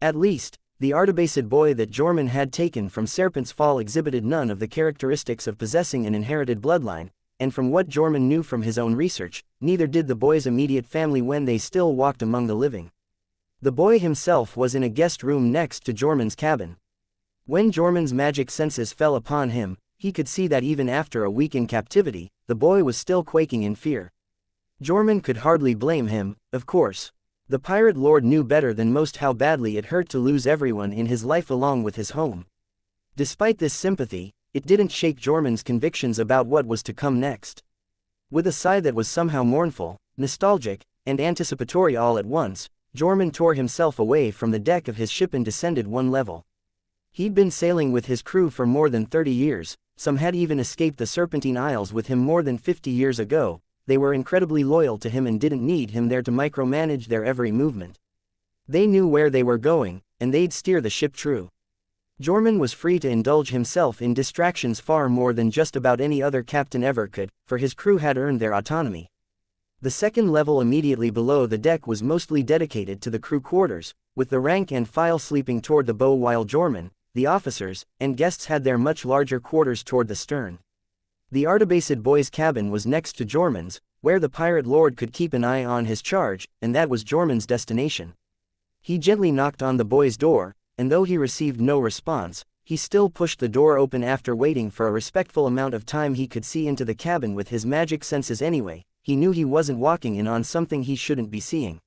At least, the Artibacid boy that Jorman had taken from Serpent's Fall exhibited none of the characteristics of possessing an inherited bloodline, and from what Jorman knew from his own research, neither did the boy's immediate family when they still walked among the living. The boy himself was in a guest room next to Jorman's cabin. When Jorman's magic senses fell upon him, He could see that even after a week in captivity, the boy was still quaking in fear. Jorman could hardly blame him, of course. The pirate lord knew better than most how badly it hurt to lose everyone in his life along with his home. Despite this sympathy, it didn't shake Jorman's convictions about what was to come next. With a sigh that was somehow mournful, nostalgic, and anticipatory all at once, Jorman tore himself away from the deck of his ship and descended one level. He'd been sailing with his crew for more than 30 years, some had even escaped the Serpentine Isles with him more than 50 years ago. They were incredibly loyal to him and didn't need him there to micromanage their every movement. They knew where they were going, and they'd steer the ship true. Jorman was free to indulge himself in distractions far more than just about any other captain ever could, for his crew had earned their autonomy. The second level immediately below the deck was mostly dedicated to the crew quarters, with the rank and file sleeping toward the bow while Jorman, the officers, and guests had their much larger quarters toward the stern. The Artibacid boy's cabin was next to Jorman's, where the pirate lord could keep an eye on his charge, and that was Jorman's destination. He gently knocked on the boy's door, and though he received no response, he still pushed the door open after waiting for a respectful amount of time. He could see into the cabin with his magic senses anyway. He knew he wasn't walking in on something he shouldn't be seeing.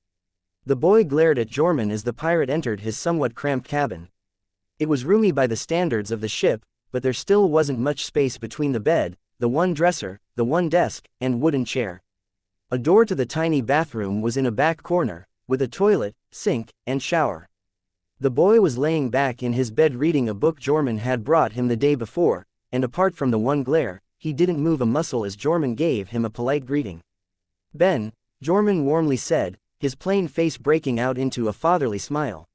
The boy glared at Jorman as the pirate entered his somewhat cramped cabin. It was roomy by the standards of the ship, but there still wasn't much space between the bed, the one dresser, the one desk, and wooden chair. A door to the tiny bathroom was in a back corner, with a toilet, sink, and shower. The boy was laying back in his bed reading a book Jorman had brought him the day before, and apart from the one glare, he didn't move a muscle as Jorman gave him a polite greeting. "Ben," Jorman warmly said, his plain face breaking out into a fatherly smile.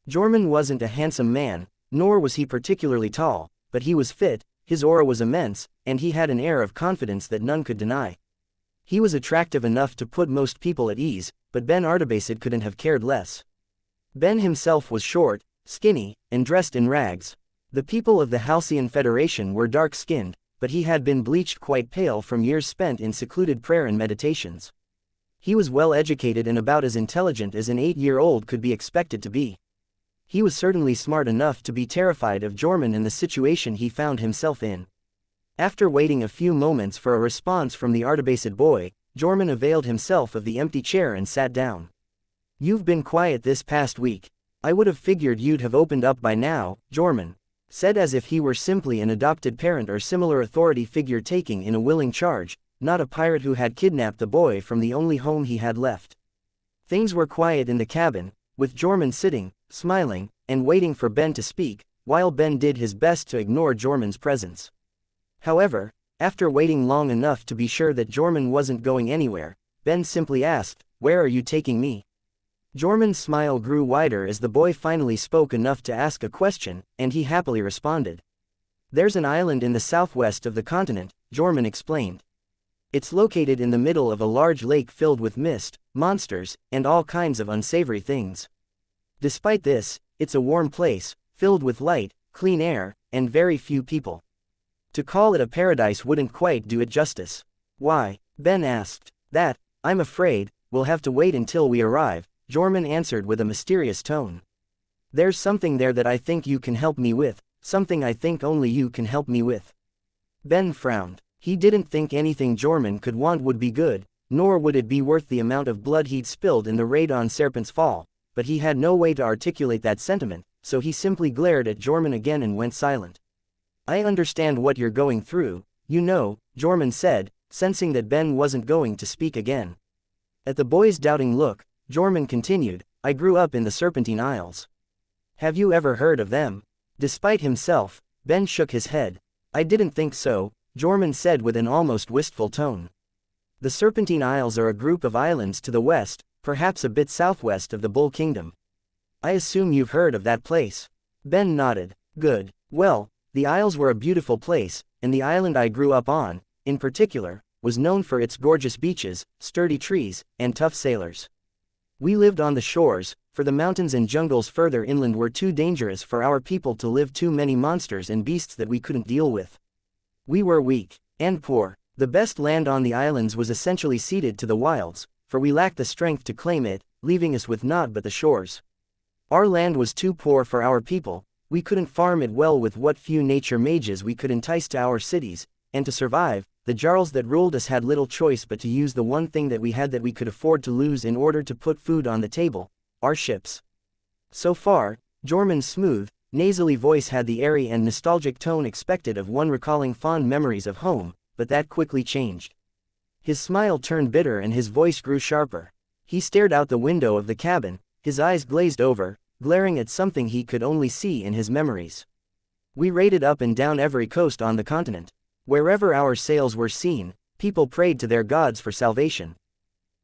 Jorman wasn't a handsome man, nor was he particularly tall, but he was fit, his aura was immense, and he had an air of confidence that none could deny. He was attractive enough to put most people at ease, but Ben Artibacid couldn't have cared less. Ben himself was short, skinny, and dressed in rags. The people of the Halcyon Federation were dark-skinned, but he had been bleached quite pale from years spent in secluded prayer and meditations. He was well educated and about as intelligent as an 8-year-old could be expected to be. He was certainly smart enough to be terrified of Jorman and the situation he found himself in. After waiting a few moments for a response from the Artibacid boy, Jorman availed himself of the empty chair and sat down. "You've been quiet this past week. I would have figured you'd have opened up by now," Jorman said as if he were simply an adopted parent or similar authority figure taking in a willing charge, not a pirate who had kidnapped the boy from the only home he had left. Things were quiet in the cabin, with Jorman sitting, smiling, and waiting for Ben to speak, while Ben did his best to ignore Jorman's presence. However, after waiting long enough to be sure that Jorman wasn't going anywhere, Ben simply asked, "Where are you taking me?" Jorman's smile grew wider as the boy finally spoke enough to ask a question, and he happily responded. "There's an island in the southwest of the continent," Jorman explained. "It's located in the middle of a large lake filled with mist, monsters, and all kinds of unsavory things. Despite this, it's a warm place, filled with light, clean air, and very few people. To call it a paradise wouldn't quite do it justice." "Why?" Ben asked. "That, I'm afraid, we'll have to wait until we arrive," Jorman answered with a mysterious tone. "There's something there that I think you can help me with, something I think only you can help me with." Ben frowned. He didn't think anything Jorman could want would be good, nor would it be worth the amount of blood he'd spilled in the raid on Serpent's Fall, but he had no way to articulate that sentiment, so he simply glared at Jorman again and went silent. "I understand what you're going through, you know," Jorman said, sensing that Ben wasn't going to speak again. At the boy's doubting look, Jorman continued, "I grew up in the Serpentine Isles. Have you ever heard of them?" Despite himself, Ben shook his head. "I didn't think so," Jorman said with an almost wistful tone. "The Serpentine Isles are a group of islands to the west, perhaps a bit southwest of the Bull Kingdom. I assume you've heard of that place." Ben nodded. "Good. Well, the Isles were a beautiful place, and the island I grew up on, in particular, was known for its gorgeous beaches, sturdy trees, and tough sailors. We lived on the shores, for the mountains and jungles further inland were too dangerous for our people to live, too many monsters and beasts that we couldn't deal with. We were weak, and poor. The best land on the islands was essentially ceded to the wilds, for we lacked the strength to claim it, leaving us with naught but the shores. Our land was too poor for our people, We couldn't farm it well with what few nature mages we could entice to our cities, and to survive, the jarls that ruled us had little choice but to use the one thing that we had that we could afford to lose in order to put food on the table: our ships. So far, Jorman's smooth, nasally voice had the airy and nostalgic tone expected of one recalling fond memories of home, but that quickly changed. His smile turned bitter and his voice grew sharper. He stared out the window of the cabin, his eyes glazed over, glaring at something he could only see in his memories. We raided up and down every coast on the continent. Wherever our sails were seen, people prayed to their gods for salvation.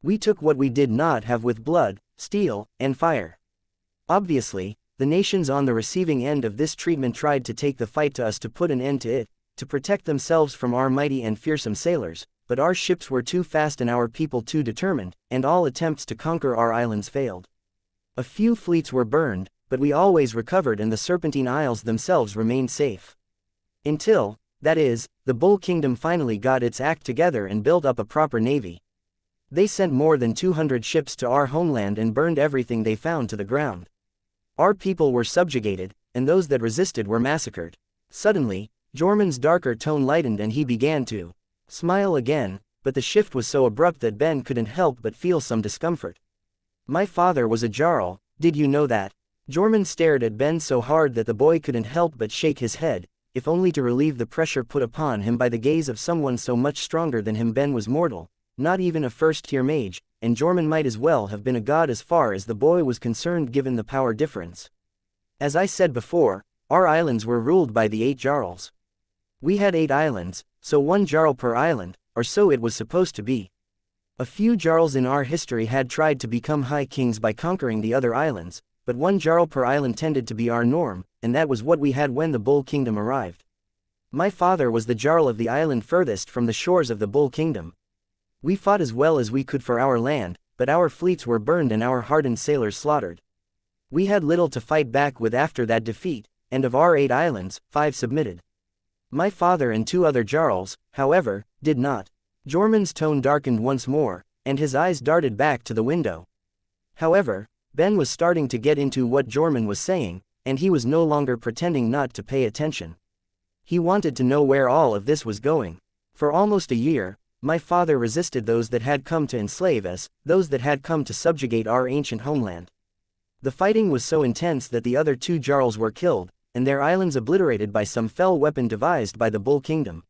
We took what we did not have with blood, steel, and fire. Obviously, the nations on the receiving end of this treatment tried to take the fight to us to put an end to it, to protect themselves from our mighty and fearsome sailors, but our ships were too fast and our people too determined, and all attempts to conquer our islands failed. A few fleets were burned, but we always recovered and the Serpentine Isles themselves remained safe. Until, that is, the Bull Kingdom finally got its act together and built up a proper navy. They sent more than 200 ships to our homeland and burned everything they found to the ground. Our people were subjugated, and those that resisted were massacred. Suddenly, Jorman's darker tone lightened and he began to smile again, but the shift was so abrupt that Ben couldn't help but feel some discomfort. My father was a jarl, did you know that? Jorman stared at Ben so hard that the boy couldn't help but shake his head, if only to relieve the pressure put upon him by the gaze of someone so much stronger than him. Ben was mortal, not even a first-tier mage, and Jorman might as well have been a god as far as the boy was concerned given the power difference. As I said before, our islands were ruled by the 8 jarls. We had 8 islands, so 1 jarl per island, or so it was supposed to be. A few jarls in our history had tried to become high kings by conquering the other islands, but 1 jarl per island tended to be our norm, and that was what we had when the Bull Kingdom arrived. My father was the jarl of the island furthest from the shores of the Bull Kingdom. We fought as well as we could for our land, but our fleets were burned and our hardened sailors slaughtered. We had little to fight back with after that defeat, and of our 8 islands, 5 submitted. My father and 2 other jarls, however, did not. Jorman's tone darkened once more, and his eyes darted back to the window. However, Ben was starting to get into what Jorman was saying, and he was no longer pretending not to pay attention. He wanted to know where all of this was going. For almost a year, my father resisted those that had come to enslave us, those that had come to subjugate our ancient homeland. The fighting was so intense that the other 2 jarls were killed, and their islands obliterated by some fell weapon devised by the Bull Kingdom.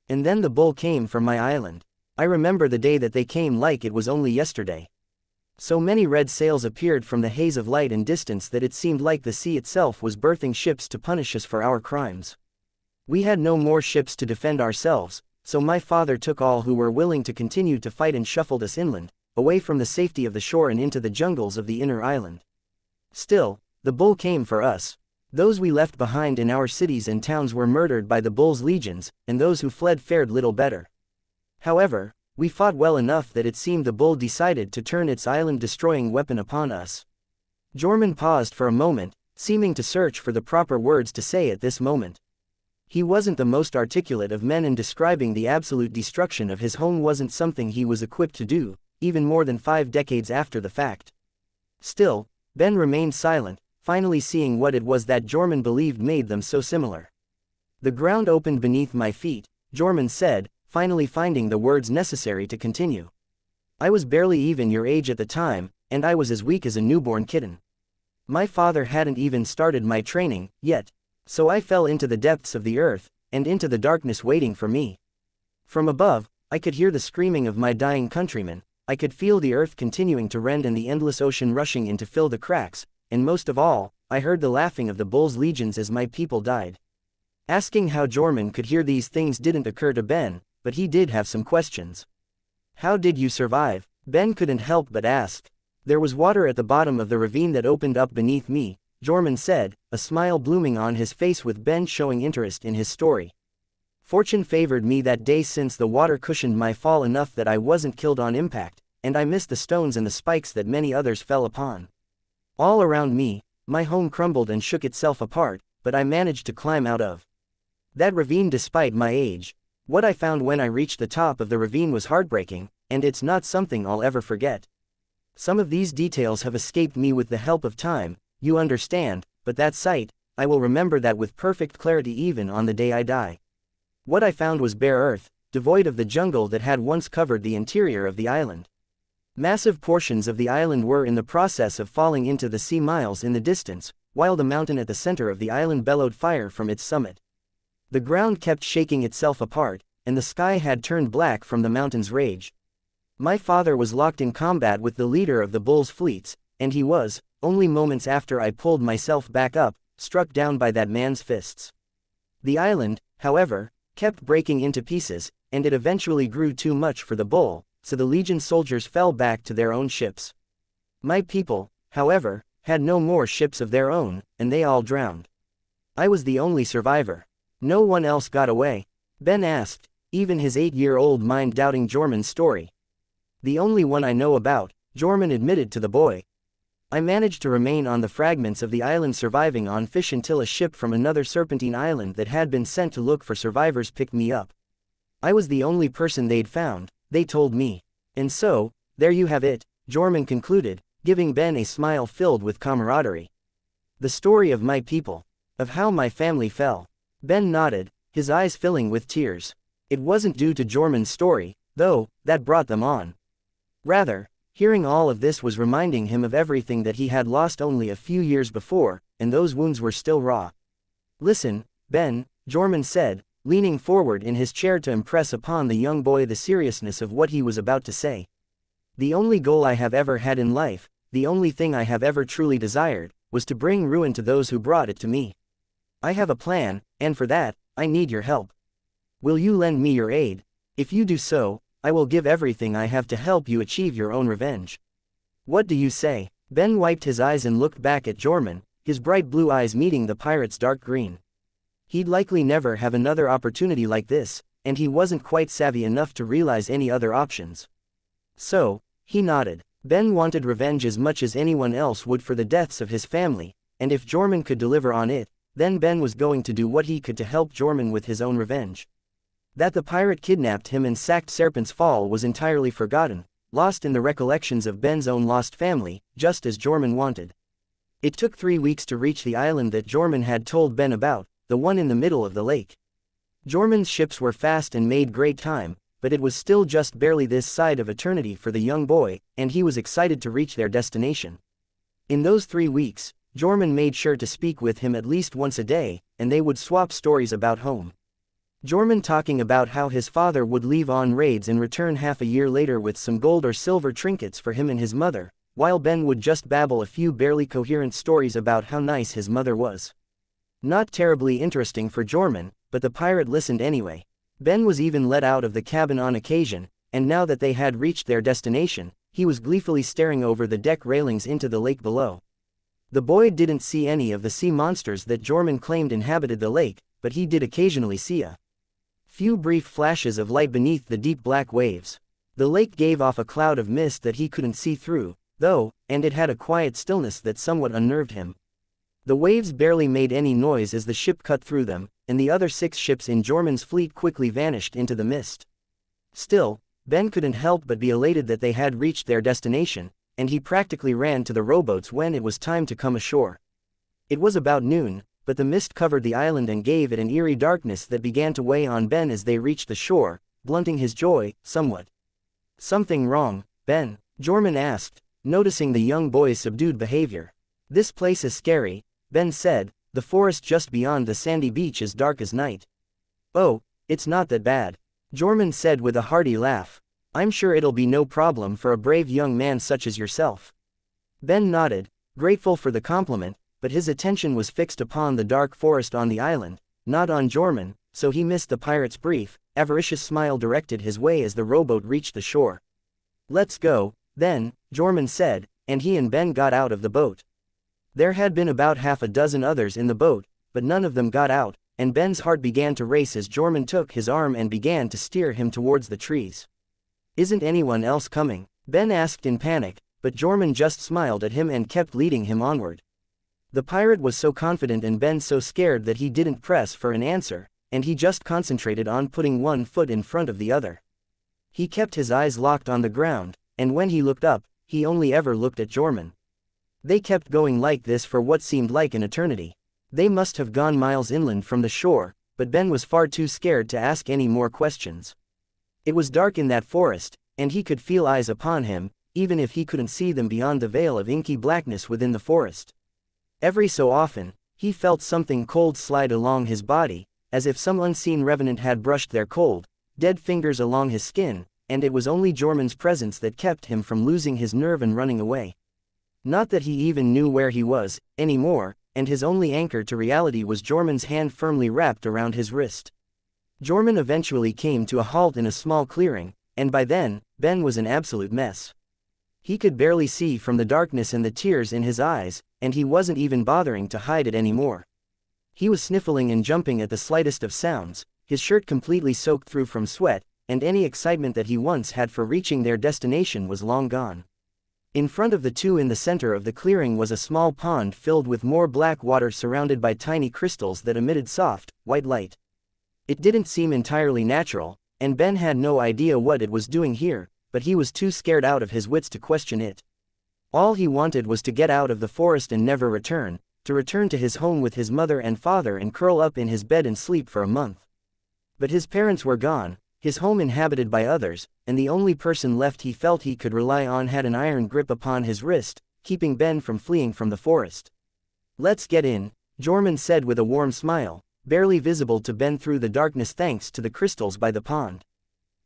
And then the bull came from my island. I remember the day that they came like it was only yesterday. So many red sails appeared from the haze of light and distance that it seemed like the sea itself was birthing ships to punish us for our crimes. We had no more ships to defend ourselves, so my father took all who were willing to continue to fight and shuffled us inland, away from the safety of the shore and into the jungles of the inner island. Still, the bull came for us. Those we left behind in our cities and towns were murdered by the bull's legions, and those who fled fared little better. However, we fought well enough that it seemed the bull decided to turn its island-destroying weapon upon us. Jorman paused for a moment, seeming to search for the proper words to say at this moment. He wasn't the most articulate of men, and describing the absolute destruction of his home wasn't something he was equipped to do, even more than 5 decades after the fact. Still, Ben remained silent, finally seeing what it was that Jorman believed made them so similar. The ground opened beneath my feet, Jorman said, finally finding the words necessary to continue. I was barely even your age at the time, and I was as weak as a newborn kitten. My father hadn't even started my training, yet. So I fell into the depths of the earth, and into the darkness waiting for me. From above, I could hear the screaming of my dying countrymen, I could feel the earth continuing to rend and the endless ocean rushing in to fill the cracks, and most of all, I heard the laughing of the bull's legions as my people died. Asking how Jorman could hear these things didn't occur to Ben, but he did have some questions. How did you survive? Ben couldn't help but ask. There was water at the bottom of the ravine that opened up beneath me, Jorman said, a smile blooming on his face with Ben showing interest in his story. Fortune favored me that day since the water cushioned my fall enough that I wasn't killed on impact, and I missed the stones and the spikes that many others fell upon. All around me, my home crumbled and shook itself apart, but I managed to climb out of that ravine despite my age. What I found when I reached the top of the ravine was heartbreaking, and it's not something I'll ever forget. Some of these details have escaped me with the help of time, you understand, but that sight, I will remember that with perfect clarity even on the day I die. What I found was bare earth, devoid of the jungle that had once covered the interior of the island. Massive portions of the island were in the process of falling into the sea miles in the distance, while the mountain at the center of the island bellowed fire from its summit. The ground kept shaking itself apart, and the sky had turned black from the mountain's rage. My father was locked in combat with the leader of the bull's fleets, and he was, only moments after I pulled myself back up, struck down by that man's fists. The island, however, kept breaking into pieces, and it eventually grew too much for the bull, so the Legion soldiers fell back to their own ships. My people, however, had no more ships of their own, and they all drowned. I was the only survivor. No one else got away. Ben asked, even his 8-year-old mind doubting Jorman's story. The only one I know about, Jorman admitted to the boy. I managed to remain on the fragments of the island, surviving on fish until a ship from another serpentine island that had been sent to look for survivors picked me up. I was the only person they'd found, they told me. And so, there you have it, Jorman concluded, giving Ben a smile filled with camaraderie. The story of my people. Of how my family fell. Ben nodded, his eyes filling with tears. It wasn't due to Jorman's story, though, that brought them on. Rather, hearing all of this was reminding him of everything that he had lost only a few years before, and those wounds were still raw. Listen, Ben, Jorman said, leaning forward in his chair to impress upon the young boy the seriousness of what he was about to say. The only goal I have ever had in life, the only thing I have ever truly desired, was to bring ruin to those who brought it to me. I have a plan, and for that, I need your help. Will you lend me your aid? If you do so, I will give everything I have to help you achieve your own revenge. What do you say? Ben wiped his eyes and looked back at Jorman, his bright blue eyes meeting the pirate's dark green. He'd likely never have another opportunity like this, and he wasn't quite savvy enough to realize any other options. So, he nodded. Ben wanted revenge as much as anyone else would for the deaths of his family, and if Jorman could deliver on it, then Ben was going to do what he could to help Jorman with his own revenge. That the pirate kidnapped him and sacked Serpent's Fall was entirely forgotten, lost in the recollections of Ben's own lost family, just as Jorman wanted. It took 3 weeks to reach the island that Jorman had told Ben about, the one in the middle of the lake. Jorman's ships were fast and made great time, but it was still just barely this side of eternity for the young boy, and he was excited to reach their destination. In those 3 weeks, Jorman made sure to speak with him at least once a day, and they would swap stories about home. Jorman talking about how his father would leave on raids and return half a year later with some gold or silver trinkets for him and his mother, while Ben would just babble a few barely coherent stories about how nice his mother was. Not terribly interesting for Jorman, but the pirate listened anyway. Ben was even let out of the cabin on occasion, and now that they had reached their destination, he was gleefully staring over the deck railings into the lake below. The boy didn't see any of the sea monsters that Jorman claimed inhabited the lake, but he did occasionally see a few brief flashes of light beneath the deep black waves. The lake gave off a cloud of mist that he couldn't see through, though, and it had a quiet stillness that somewhat unnerved him. The waves barely made any noise as the ship cut through them, and the other 6 ships in Jorman's fleet quickly vanished into the mist. Still, Ben couldn't help but be elated that they had reached their destination, and he practically ran to the rowboats when it was time to come ashore. It was about noon, but the mist covered the island and gave it an eerie darkness that began to weigh on Ben as they reached the shore, blunting his joy, somewhat. Something wrong, Ben? Jorman asked, noticing the young boy's subdued behavior. This place is scary, Ben said, the forest just beyond the sandy beach is dark as night. Oh, it's not that bad, Jorman said with a hearty laugh. I'm sure it'll be no problem for a brave young man such as yourself. Ben nodded, grateful for the compliment, but his attention was fixed upon the dark forest on the island, not on Jorman, so he missed the pirate's brief, avaricious smile directed his way as the rowboat reached the shore. Let's go, then, Jorman said, and he and Ben got out of the boat. There had been about half a dozen others in the boat, but none of them got out, and Ben's heart began to race as Jorman took his arm and began to steer him towards the trees. Isn't anyone else coming? Ben asked in panic, but Jorman just smiled at him and kept leading him onward. The pirate was so confident and Ben so scared that he didn't press for an answer, and he just concentrated on putting one foot in front of the other. He kept his eyes locked on the ground, and when he looked up, he only ever looked at Jorman. They kept going like this for what seemed like an eternity. They must have gone miles inland from the shore, but Ben was far too scared to ask any more questions. It was dark in that forest, and he could feel eyes upon him, even if he couldn't see them beyond the veil of inky blackness within the forest. Every so often, he felt something cold slide along his body, as if some unseen revenant had brushed their cold, dead fingers along his skin, and it was only Jormun's presence that kept him from losing his nerve and running away. Not that he even knew where he was, anymore, and his only anchor to reality was Jormun's hand firmly wrapped around his wrist. Jormun eventually came to a halt in a small clearing, and by then, Ben was an absolute mess. He could barely see from the darkness and the tears in his eyes, and he wasn't even bothering to hide it anymore. He was sniffling and jumping at the slightest of sounds, his shirt completely soaked through from sweat, and any excitement that he once had for reaching their destination was long gone. In front of the two in the center of the clearing was a small pond filled with more black water surrounded by tiny crystals that emitted soft, white light. It didn't seem entirely natural, and Ben had no idea what it was doing here, but he was too scared out of his wits to question it. All he wanted was to get out of the forest and never return, to return to his home with his mother and father and curl up in his bed and sleep for a month. But his parents were gone, his home inhabited by others, and the only person left he felt he could rely on had an iron grip upon his wrist, keeping Ben from fleeing from the forest. "Let's get in," Jormun said with a warm smile, barely visible to Ben through the darkness thanks to the crystals by the pond.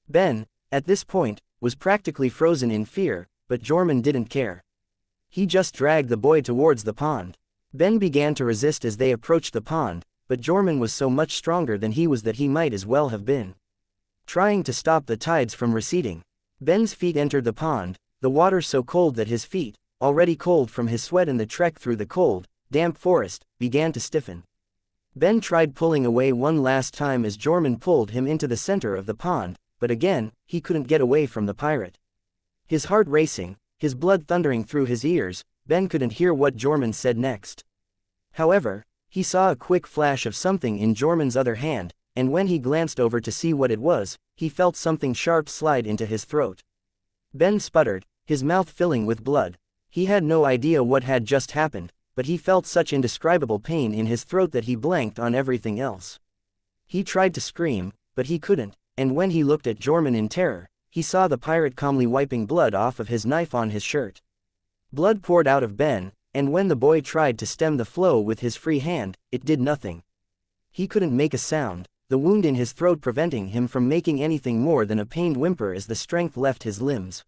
Ben, at this point, was practically frozen in fear, but Jormun didn't care. He just dragged the boy towards the pond. Ben began to resist as they approached the pond, but Jormun was so much stronger than he was that he might as well have been trying to stop the tides from receding. Ben's feet entered the pond, the water so cold that his feet, already cold from his sweat and the trek through the cold, damp forest, began to stiffen. Ben tried pulling away one last time as Jormun pulled him into the center of the pond, but again, he couldn't get away from the pirate. His heart racing, his blood thundering through his ears, Ben couldn't hear what Jormun said next. However, he saw a quick flash of something in Jormun's other hand, and when he glanced over to see what it was, he felt something sharp slide into his throat. Ben sputtered, his mouth filling with blood. He had no idea what had just happened, but he felt such indescribable pain in his throat that he blanked on everything else. He tried to scream, but he couldn't, and when he looked at Jormun in terror, he saw the pirate calmly wiping blood off of his knife on his shirt. Blood poured out of Ben, and when the boy tried to stem the flow with his free hand, it did nothing. He couldn't make a sound, the wound in his throat preventing him from making anything more than a pained whimper as the strength left his limbs.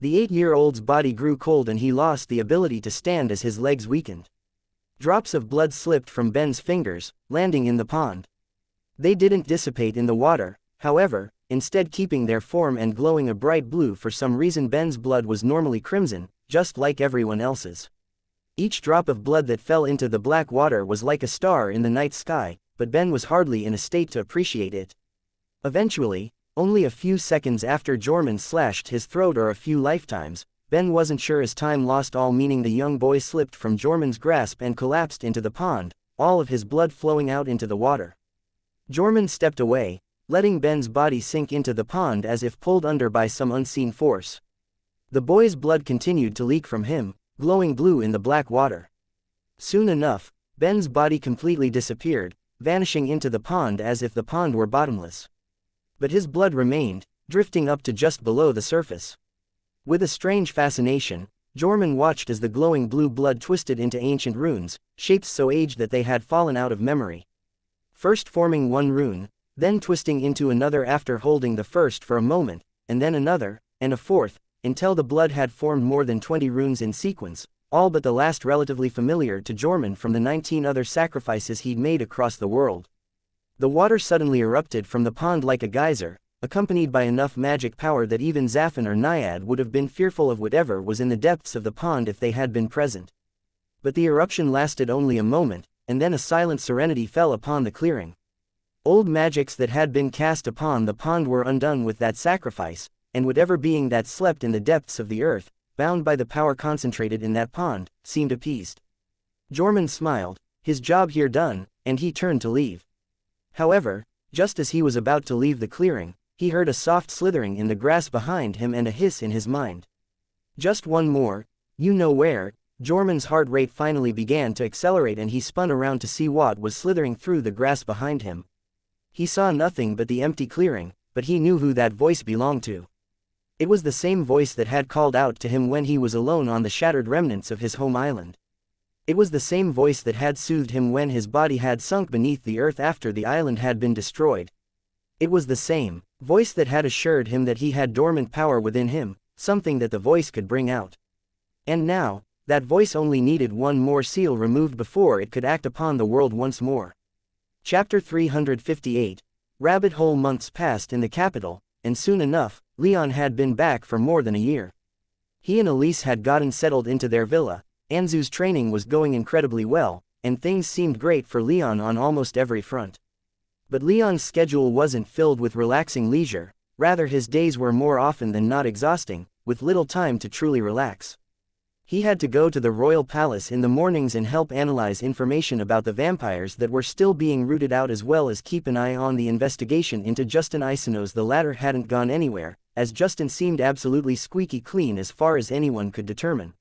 The 8-year-old's body grew cold and he lost the ability to stand as his legs weakened. Drops of blood slipped from Ben's fingers, landing in the pond. They didn't dissipate in the water, however, instead keeping their form and glowing a bright blue. For some reason Ben's blood was normally crimson, just like everyone else's. Each drop of blood that fell into the black water was like a star in the night sky, but Ben was hardly in a state to appreciate it. Eventually, only a few seconds after Jormun slashed his throat or a few lifetimes, Ben wasn't sure as time lost all meaning the young boy slipped from Jormun's grasp and collapsed into the pond, all of his blood flowing out into the water. Jormun stepped away, letting Ben's body sink into the pond as if pulled under by some unseen force. The boy's blood continued to leak from him, glowing blue in the black water. Soon enough, Ben's body completely disappeared, vanishing into the pond as if the pond were bottomless. But his blood remained, drifting up to just below the surface. With a strange fascination, Jormun watched as the glowing blue blood twisted into ancient runes, shapes so aged that they had fallen out of memory. First forming one rune, then twisting into another after holding the first for a moment, and then another, and a fourth, until the blood had formed more than 20 runes in sequence, all but the last relatively familiar to Jormun from the 19 other sacrifices he'd made across the world. The water suddenly erupted from the pond like a geyser, accompanied by enough magic power that even Zafin or Naiad would have been fearful of whatever was in the depths of the pond if they had been present. But the eruption lasted only a moment, and then a silent serenity fell upon the clearing. Old magics that had been cast upon the pond were undone with that sacrifice, and whatever being that slept in the depths of the earth, bound by the power concentrated in that pond, seemed appeased. Jormun smiled, his job here done, and he turned to leave. However, just as he was about to leave the clearing, he heard a soft slithering in the grass behind him and a hiss in his mind. "Just one more, you know where," Jorman's heart rate finally began to accelerate and he spun around to see what was slithering through the grass behind him. He saw nothing but the empty clearing, but he knew who that voice belonged to. It was the same voice that had called out to him when he was alone on the shattered remnants of his home island. It was the same voice that had soothed him when his body had sunk beneath the earth after the island had been destroyed. It was the same voice that had assured him that he had dormant power within him, something that the voice could bring out. And now, that voice only needed one more seal removed before it could act upon the world once more. Chapter 358. Rabbit hole. Months passed in the capital, and soon enough, Leon had been back for more than a year. He and Elise had gotten settled into their villa, Anzu's training was going incredibly well, and things seemed great for Leon on almost every front. But Leon's schedule wasn't filled with relaxing leisure, rather his days were more often than not exhausting, with little time to truly relax. He had to go to the royal palace in the mornings and help analyze information about the vampires that were still being rooted out, as well as keep an eye on the investigation into Justin Isonos. The latter hadn't gone anywhere, as Justin seemed absolutely squeaky clean as far as anyone could determine.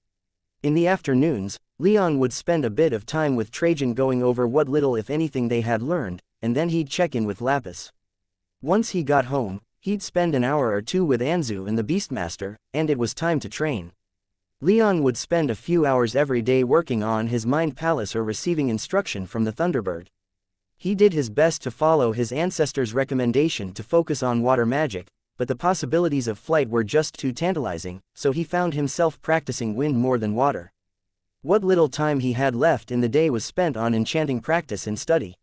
In the afternoons, Leon would spend a bit of time with Trajan going over what little if anything they had learned, and then he'd check in with Lapis. Once he got home, he'd spend an hour or two with Anzu and the Beastmaster, and it was time to train. Leon would spend a few hours every day working on his mind palace or receiving instruction from the Thunderbird. He did his best to follow his ancestors' recommendation to focus on water magic, but the possibilities of flight were just too tantalizing, so he found himself practicing wind more than water. What little time he had left in the day was spent on enchanting practice and study.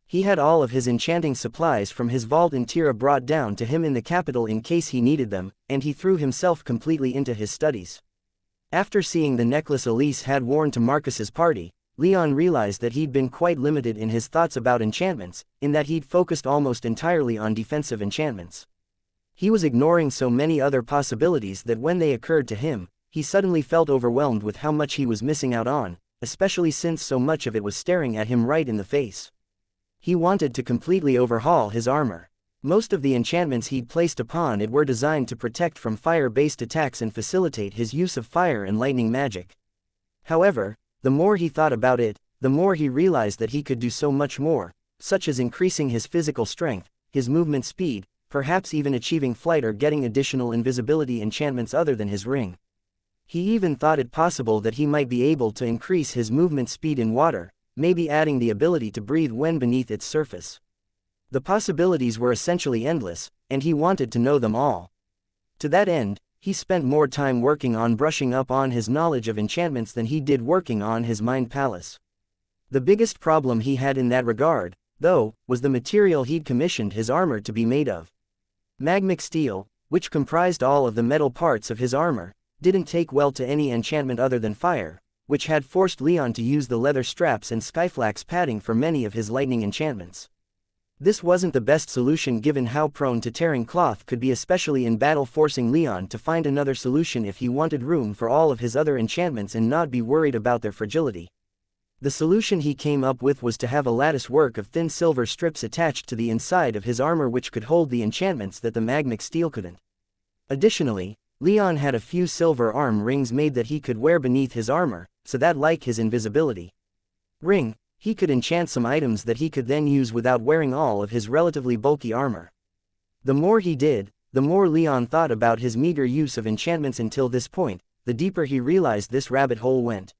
He had all of his enchanting supplies from his vault in Tira brought down to him in the capital in case he needed them, and he threw himself completely into his studies. After seeing the necklace Elise had worn to Marcus's party, Leon realized that he'd been quite limited in his thoughts about enchantments, in that he'd focused almost entirely on defensive enchantments. He was ignoring so many other possibilities that when they occurred to him, he suddenly felt overwhelmed with how much he was missing out on, especially since so much of it was staring at him right in the face. He wanted to completely overhaul his armor. Most of the enchantments he'd placed upon it were designed to protect from fire-based attacks and facilitate his use of fire and lightning magic. However, the more he thought about it, the more he realized that he could do so much more, such as increasing his physical strength, his movement speed, perhaps even achieving flight or getting additional invisibility enchantments other than his ring. He even thought it possible that he might be able to increase his movement speed in water, maybe adding the ability to breathe when beneath its surface. The possibilities were essentially endless, and he wanted to know them all. To that end, he spent more time working on brushing up on his knowledge of enchantments than he did working on his mind palace. The biggest problem he had in that regard, though, was the material he'd commissioned his armor to be made of. Magmic steel, which comprised all of the metal parts of his armor, didn't take well to any enchantment other than fire, which had forced Leon to use the leather straps and skyflax padding for many of his lightning enchantments. This wasn't the best solution given how prone to tearing cloth could be, especially in battle, forcing Leon to find another solution if he wanted room for all of his other enchantments and not be worried about their fragility. The solution he came up with was to have a lattice work of thin silver strips attached to the inside of his armor which could hold the enchantments that the magmic steel couldn't. Additionally, Leon had a few silver arm rings made that he could wear beneath his armor, so that, like his invisibility ring, he could enchant some items that he could then use without wearing all of his relatively bulky armor. The more he did, the more Leon thought about his meager use of enchantments until this point, the deeper he realized this rabbit hole went.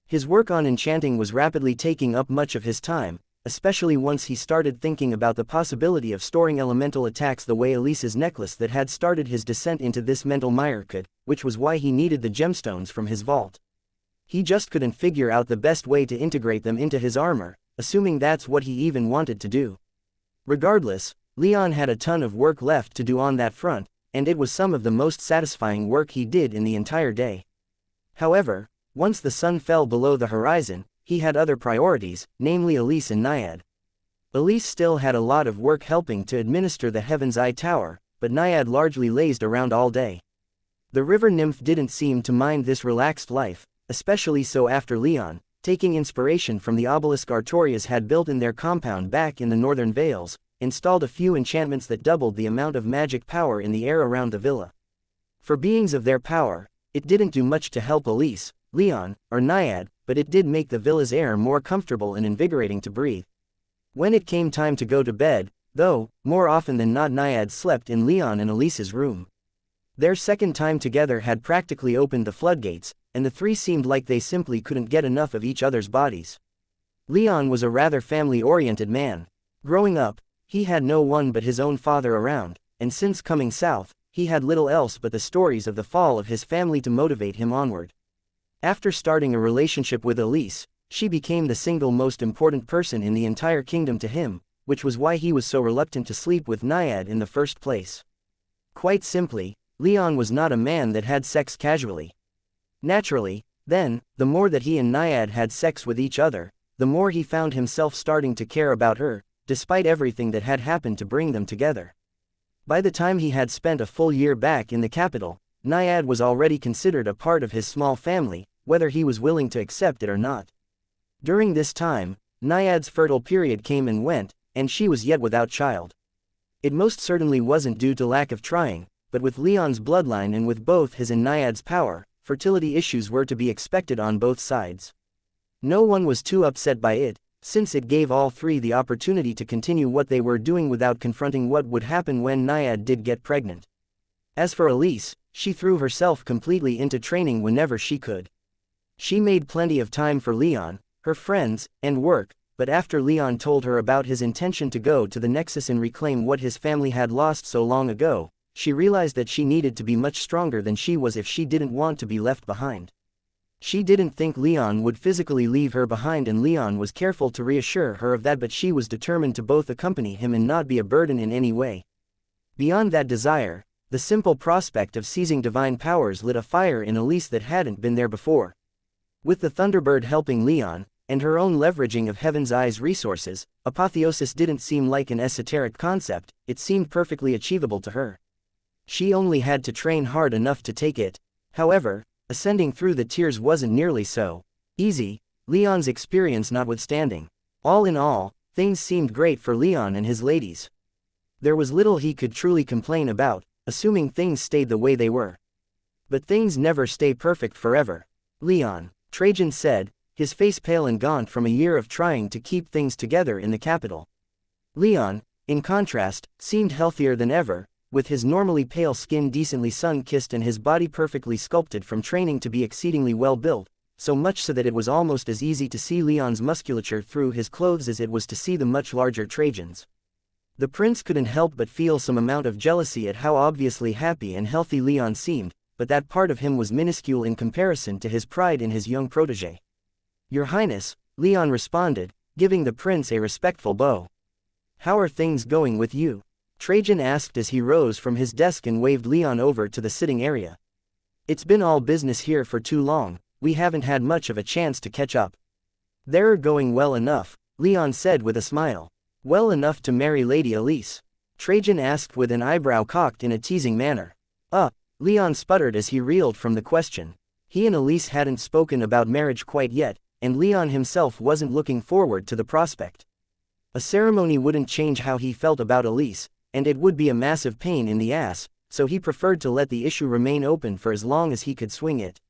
His work on enchanting was rapidly taking up much of his time, especially once he started thinking about the possibility of storing elemental attacks the way Elise's necklace that had started his descent into this mental mire could, which was why he needed the gemstones from his vault. He just couldn't figure out the best way to integrate them into his armor, assuming that's what he even wanted to do. Regardless, Leon had a ton of work left to do on that front, and it was some of the most satisfying work he did in the entire day. However, once the sun fell below the horizon, he had other priorities, namely Elise and Naiad. Elise still had a lot of work helping to administer the Heaven's Eye Tower, but Naiad largely lazed around all day. The river nymph didn't seem to mind this relaxed life, especially so after Leon, taking inspiration from the obelisk Artorias had built in their compound back in the northern vales, installed a few enchantments that doubled the amount of magic power in the air around the villa. For beings of their power, it didn't do much to help Elise, Leon, or Naiad, but it did make the villa's air more comfortable and invigorating to breathe. When it came time to go to bed, though, more often than not Naiad slept in Leon and Elise's room. Their second time together had practically opened the floodgates, and the three seemed like they simply couldn't get enough of each other's bodies. Leon was a rather family-oriented man. Growing up, he had no one but his own father around, and since coming south, he had little else but the stories of the fall of his family to motivate him onward. After starting a relationship with Elise, she became the single most important person in the entire kingdom to him, which was why he was so reluctant to sleep with Naiad in the first place. Quite simply, Leon was not a man that had sex casually. Naturally, then, the more that he and Naiad had sex with each other, the more he found himself starting to care about her, despite everything that had happened to bring them together. By the time he had spent a full year back in the capital, Naiad was already considered a part of his small family, whether he was willing to accept it or not. During this time, Naiad's fertile period came and went, and she was yet without child. It most certainly wasn't due to lack of trying, but with Leon's bloodline and with both his and Naiad's power, fertility issues were to be expected on both sides. No one was too upset by it, since it gave all three the opportunity to continue what they were doing without confronting what would happen when Naiad did get pregnant. As for Elise, she threw herself completely into training whenever she could. She made plenty of time for Leon, her friends, and work, but after Leon told her about his intention to go to the Nexus and reclaim what his family had lost so long ago, she realized that she needed to be much stronger than she was if she didn't want to be left behind. She didn't think Leon would physically leave her behind, and Leon was careful to reassure her of that, but she was determined to both accompany him and not be a burden in any way. Beyond that desire, the simple prospect of seizing divine powers lit a fire in Elise that hadn't been there before. With the Thunderbird helping Leon, and her own leveraging of Heaven's Eye's resources, apotheosis didn't seem like an esoteric concept, it seemed perfectly achievable to her. She only had to train hard enough to take it. However, ascending through the tiers wasn't nearly so easy, Leon's experience notwithstanding. All in all, things seemed great for Leon and his ladies. There was little he could truly complain about, assuming things stayed the way they were. But things never stay perfect forever. Leon, Trajan said, his face pale and gaunt from a year of trying to keep things together in the capital. Leon, in contrast, seemed healthier than ever, with his normally pale skin decently sun-kissed and his body perfectly sculpted from training to be exceedingly well-built, so much so that it was almost as easy to see Leon's musculature through his clothes as it was to see the much larger Trajan's. The prince couldn't help but feel some amount of jealousy at how obviously happy and healthy Leon seemed, but that part of him was minuscule in comparison to his pride in his young protégé. "Your Highness," Leon responded, giving the prince a respectful bow. "How are things going with you?" Trajan asked as he rose from his desk and waved Leon over to the sitting area. "It's been all business here for too long, we haven't had much of a chance to catch up." "They're going well enough," Leon said with a smile. "Well enough to marry Lady Elise?" Trajan asked with an eyebrow cocked in a teasing manner. Leon sputtered as he reeled from the question. He and Elise hadn't spoken about marriage quite yet, and Leon himself wasn't looking forward to the prospect. A ceremony wouldn't change how he felt about Elise, and it would be a massive pain in the ass, so he preferred to let the issue remain open for as long as he could swing it.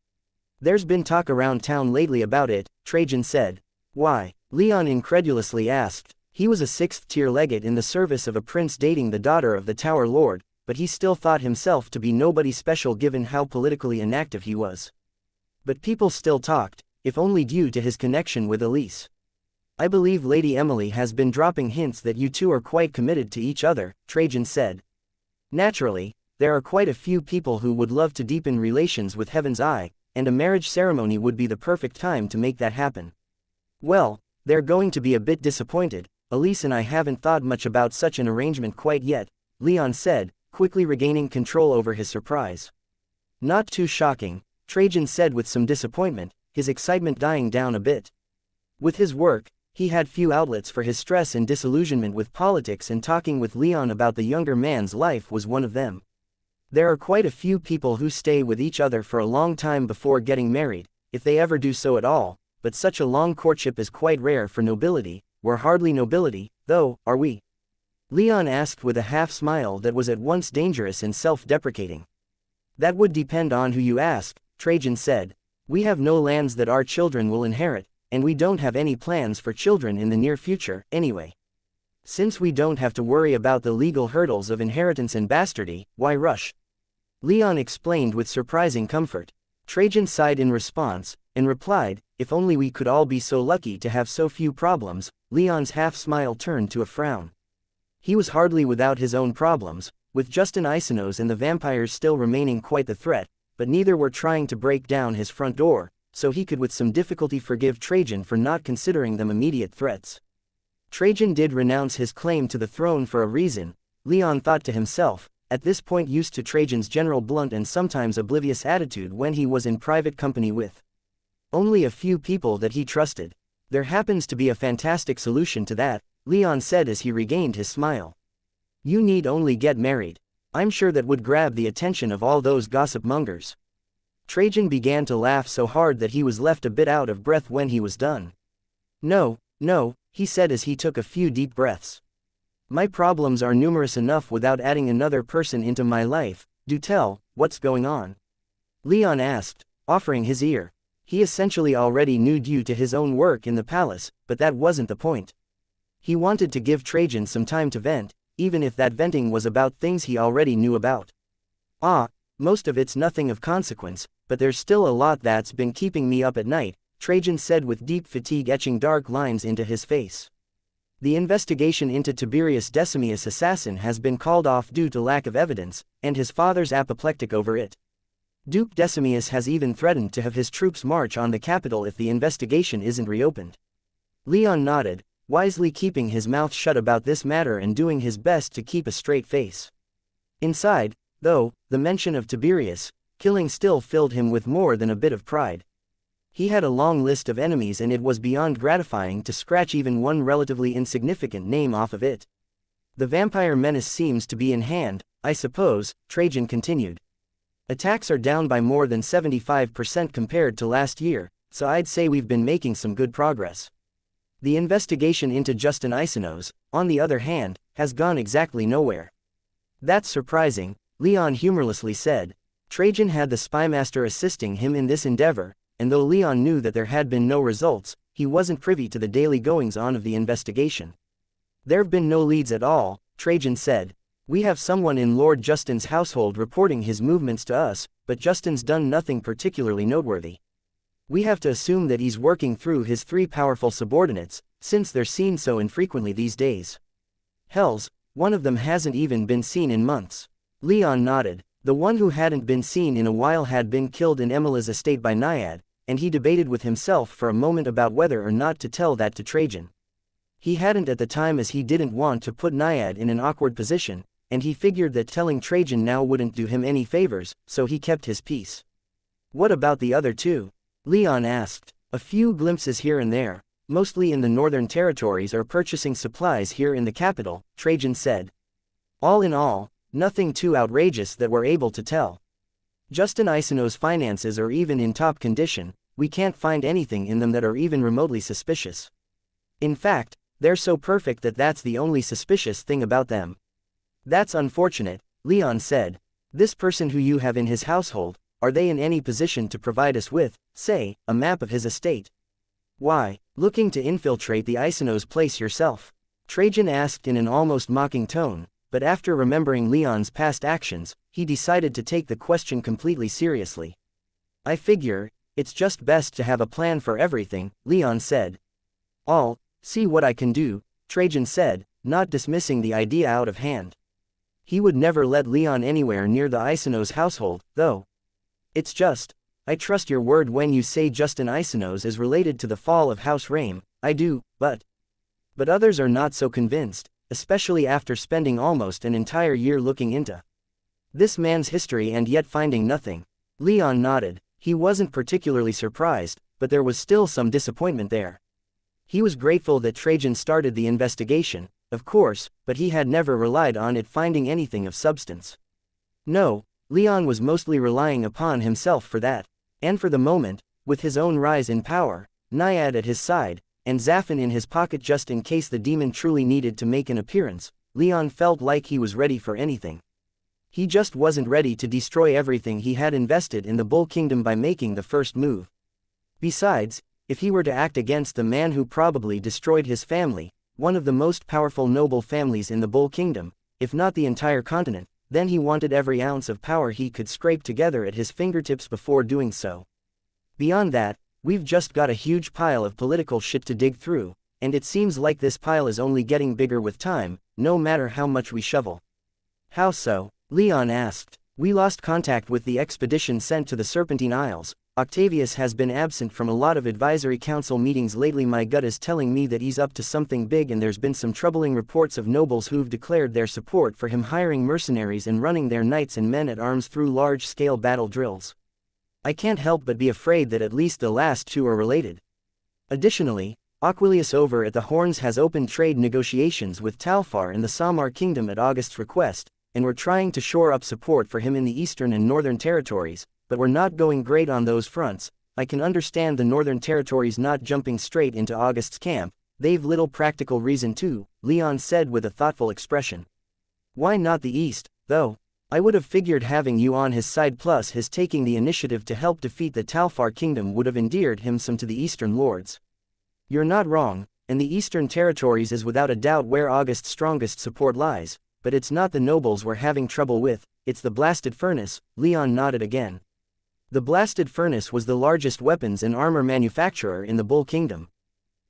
"There's been talk around town lately about it," Trajan said. "Why?" Leon incredulously asked. He was a 6th-tier legate in the service of a prince dating the daughter of the Tower Lord, but he still thought himself to be nobody special given how politically inactive he was. But people still talked, if only due to his connection with Elise. "I believe Lady Emily has been dropping hints that you two are quite committed to each other," Trajan said. "Naturally, there are quite a few people who would love to deepen relations with Heaven's Eye, and a marriage ceremony would be the perfect time to make that happen." "Well, they're going to be a bit disappointed. Elise and I haven't thought much about such an arrangement quite yet," Leon said, quickly regaining control over his surprise. "Not too shocking," Trajan said with some disappointment, his excitement dying down a bit. With his work, he had few outlets for his stress and disillusionment with politics, and talking with Leon about the younger man's life was one of them. There are quite a few people who stay with each other for a long time before getting married, if they ever do so at all, but such a long courtship is quite rare for nobility. We're hardly nobility, though, are we?" Leon asked with a half-smile that was at once dangerous and self-deprecating. "That would depend on who you ask," Trajan said. We have no lands that our children will inherit, and we don't have any plans for children in the near future, anyway. Since we don't have to worry about the legal hurdles of inheritance and bastardy, why rush? Leon explained with surprising comfort. Trajan sighed in response, and replied, if only we could all be so lucky to have so few problems. Leon's half-smile turned to a frown. He was hardly without his own problems, with Justin Isonos and the vampires still remaining quite the threat, but neither were trying to break down his front door, so he could with some difficulty forgive Trajan for not considering them immediate threats. Trajan did renounce his claim to the throne for a reason, Leon thought to himself, at this point used to Trajan's general blunt and sometimes oblivious attitude when he was in private company with only a few people that he trusted. There happens to be a fantastic solution to that, Leon said as he regained his smile. You need only get married. I'm sure that would grab the attention of all those gossip mongers. Trajan began to laugh so hard that he was left a bit out of breath when he was done. No, he said as he took a few deep breaths. My problems are numerous enough without adding another person into my life. Do tell, what's going on? Leon asked, offering his ear. He essentially already knew due to his own work in the palace, but that wasn't the point. He wanted to give Trajan some time to vent, even if that venting was about things he already knew about. Most of it's nothing of consequence, but there's still a lot that's been keeping me up at night, Trajan said with deep fatigue etching dark lines into his face. The investigation into Tiberius Decimus' assassin has been called off due to lack of evidence, and his father's apoplectic over it. Duke Decimus has even threatened to have his troops march on the capital if the investigation isn't reopened. Leon nodded, wisely keeping his mouth shut about this matter and doing his best to keep a straight face. Inside, though, the mention of Tiberius' killing still filled him with more than a bit of pride. He had a long list of enemies and it was beyond gratifying to scratch even one relatively insignificant name off of it. The vampire menace seems to be in hand, I suppose, Trajan continued. Attacks are down by more than 75% compared to last year, so I'd say we've been making some good progress. The investigation into Justin Isonos, on the other hand, has gone exactly nowhere. That's surprising, Leon humorlessly said. Trajan had the spymaster assisting him in this endeavor, and though Leon knew that there had been no results, he wasn't privy to the daily goings-on of the investigation. There've been no leads at all, Trajan said. We have someone in Lord Justin's household reporting his movements to us, but Justin's done nothing particularly noteworthy. We have to assume that he's working through his 3 powerful subordinates, since they're seen so infrequently these days. Hells, one of them hasn't even been seen in months. Leon nodded. The one who hadn't been seen in a while had been killed in Emila's estate by Naiad, and he debated with himself for a moment about whether or not to tell that to Trajan. He hadn't at the time as he didn't want to put Naiad in an awkward position, and he figured that telling Trajan now wouldn't do him any favors, so he kept his peace. What about the other 2? Leon asked. A few glimpses here and there, mostly in the northern territories or purchasing supplies here in the capital, Trajan said. All in all, nothing too outrageous that we're able to tell. Justin Isonos' finances are even in top condition, we can't find anything in them that are even remotely suspicious. In fact, they're so perfect that that's the only suspicious thing about them. That's unfortunate, Leon said. This person who you have in his household, are they in any position to provide us with, say, a map of his estate? Why, looking to infiltrate the Isonos place yourself? Trajan asked in an almost mocking tone. But after remembering Leon's past actions, he decided to take the question completely seriously. I figure, it's just best to have a plan for everything, Leon said. I'll see what I can do, Trajan said, not dismissing the idea out of hand. He would never let Leon anywhere near the Isonos household, though. It's just, I trust your word when you say Justin Isonos is related to the fall of House Rame, I do, but others are not so convinced. Especially after spending almost an entire year looking into this man's history and yet finding nothing. Leon nodded. He wasn't particularly surprised, but there was still some disappointment there. He was grateful that Trajan started the investigation, of course, but he had never relied on it finding anything of substance. No, Leon was mostly relying upon himself for that, and for the moment, with his own rise in power, Naiad at his side, and Zaphon in his pocket just in case the demon truly needed to make an appearance, Leon felt like he was ready for anything. He just wasn't ready to destroy everything he had invested in the Bull Kingdom by making the first move. Besides, if he were to act against the man who probably destroyed his family, one of the most powerful noble families in the Bull Kingdom, if not the entire continent, then he wanted every ounce of power he could scrape together at his fingertips before doing so. Beyond that, we've just got a huge pile of political shit to dig through, and it seems like this pile is only getting bigger with time, no matter how much we shovel. How so? Leon asked. We lost contact with the expedition sent to the Serpentine Isles. Octavius has been absent from a lot of advisory council meetings lately. My gut is telling me that he's up to something big, and there's been some troubling reports of nobles who've declared their support for him hiring mercenaries and running their knights and men at arms through large-scale battle drills. I can't help but be afraid that at least the last two are related. Additionally, Aquilius over at the Horns has opened trade negotiations with Talfar and the Samar Kingdom at August's request, and we're trying to shore up support for him in the eastern and northern territories, but we're not going great on those fronts. I can understand the northern territories not jumping straight into August's camp. They've little practical reason to, Leon said with a thoughtful expression. Why not the east, though? I would have figured having you on his side plus his taking the initiative to help defeat the Talfar Kingdom would have endeared him some to the eastern lords. You're not wrong, and the eastern territories is without a doubt where August's strongest support lies, but it's not the nobles we're having trouble with, it's the blasted furnace. Leon nodded again. The blasted furnace was the largest weapons and armor manufacturer in the Bull Kingdom.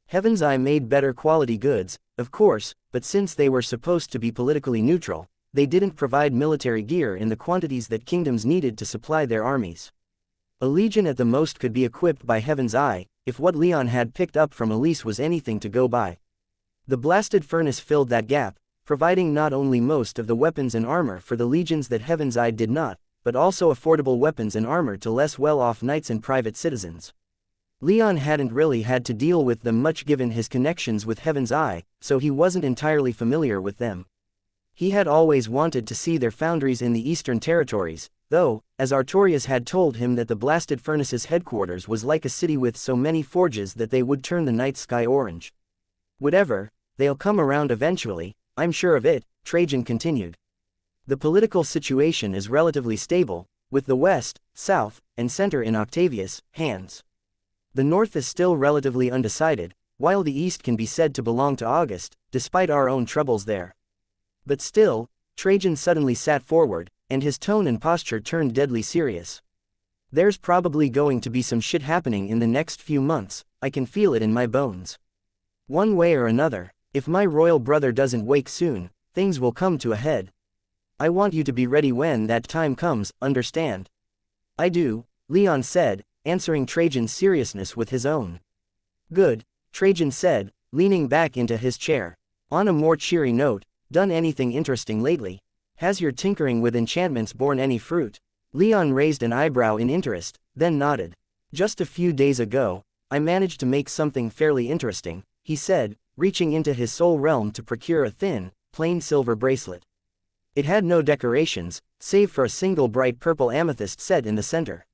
Heaven's Eye made better quality goods, of course, but since they were supposed to be politically neutral, they didn't provide military gear in the quantities that kingdoms needed to supply their armies. A legion at the most could be equipped by Heaven's Eye, if what Leon had picked up from Elise was anything to go by. The blasted furnace filled that gap, providing not only most of the weapons and armor for the legions that Heaven's Eye did not, but also affordable weapons and armor to less well-off knights and private citizens. Leon hadn't really had to deal with them much given his connections with Heaven's Eye, so he wasn't entirely familiar with them. He had always wanted to see their foundries in the eastern territories, though, as Artorias had told him that the blasted furnace's headquarters was like a city with so many forges that they would turn the night sky orange. Whatever, they'll come around eventually, I'm sure of it, Trajan continued. The political situation is relatively stable, with the west, south, and center in Octavius' hands. The north is still relatively undecided, while the east can be said to belong to August, despite our own troubles there. But still, Trajan suddenly sat forward, and his tone and posture turned deadly serious. There's probably going to be some shit happening in the next few months, I can feel it in my bones. One way or another, if my royal brother doesn't wake soon, things will come to a head. I want you to be ready when that time comes, understand? I do, Leon said, answering Trajan's seriousness with his own. Good, Trajan said, leaning back into his chair. On a more cheery note, done anything interesting lately? Has your tinkering with enchantments borne any fruit? Leon raised an eyebrow in interest, then nodded. Just a few days ago, I managed to make something fairly interesting, he said, reaching into his soul realm to procure a thin, plain silver bracelet. It had no decorations, save for a single bright purple amethyst set in the center.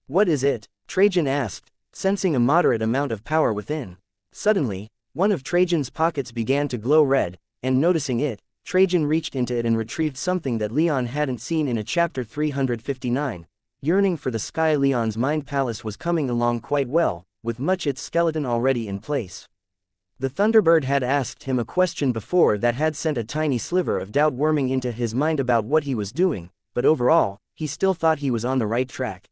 What is it? Trajan asked, sensing a moderate amount of power within. Suddenly, one of Trajan's pockets began to glow red, and noticing it, Trajan reached into it and retrieved something that Leon hadn't seen in a chapter 359. Yearning for the sky. Leon's mind palace was coming along quite well, with much its skeleton already in place. The Thunderbird had asked him a question before that had sent a tiny sliver of doubt worming into his mind about what he was doing, but overall, he still thought he was on the right track.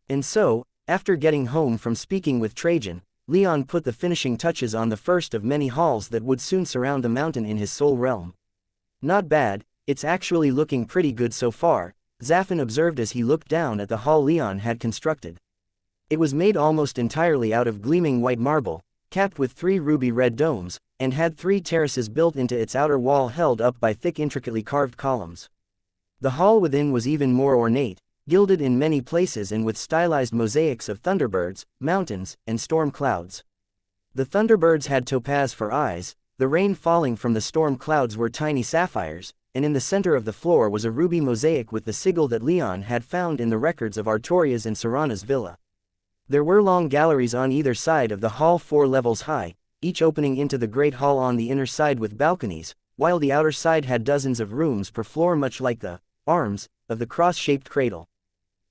And so, after getting home from speaking with Trajan, Leon put the finishing touches on the first of many halls that would soon surround the mountain in his soul realm. Not bad, it's actually looking pretty good so far, Zafin observed as he looked down at the hall Leon had constructed. It was made almost entirely out of gleaming white marble, capped with 3 ruby-red domes, and had 3 terraces built into its outer wall held up by thick intricately carved columns. The hall within was even more ornate, gilded in many places and with stylized mosaics of thunderbirds, mountains, and storm clouds. The thunderbirds had topaz for eyes, the rain falling from the storm clouds were tiny sapphires, and in the center of the floor was a ruby mosaic with the sigil that Leon had found in the records of Artorias and Serana's villa. There were long galleries on either side of the hall 4 levels high, each opening into the great hall on the inner side with balconies, while the outer side had dozens of rooms per floor much like the arms of the cross-shaped cradle.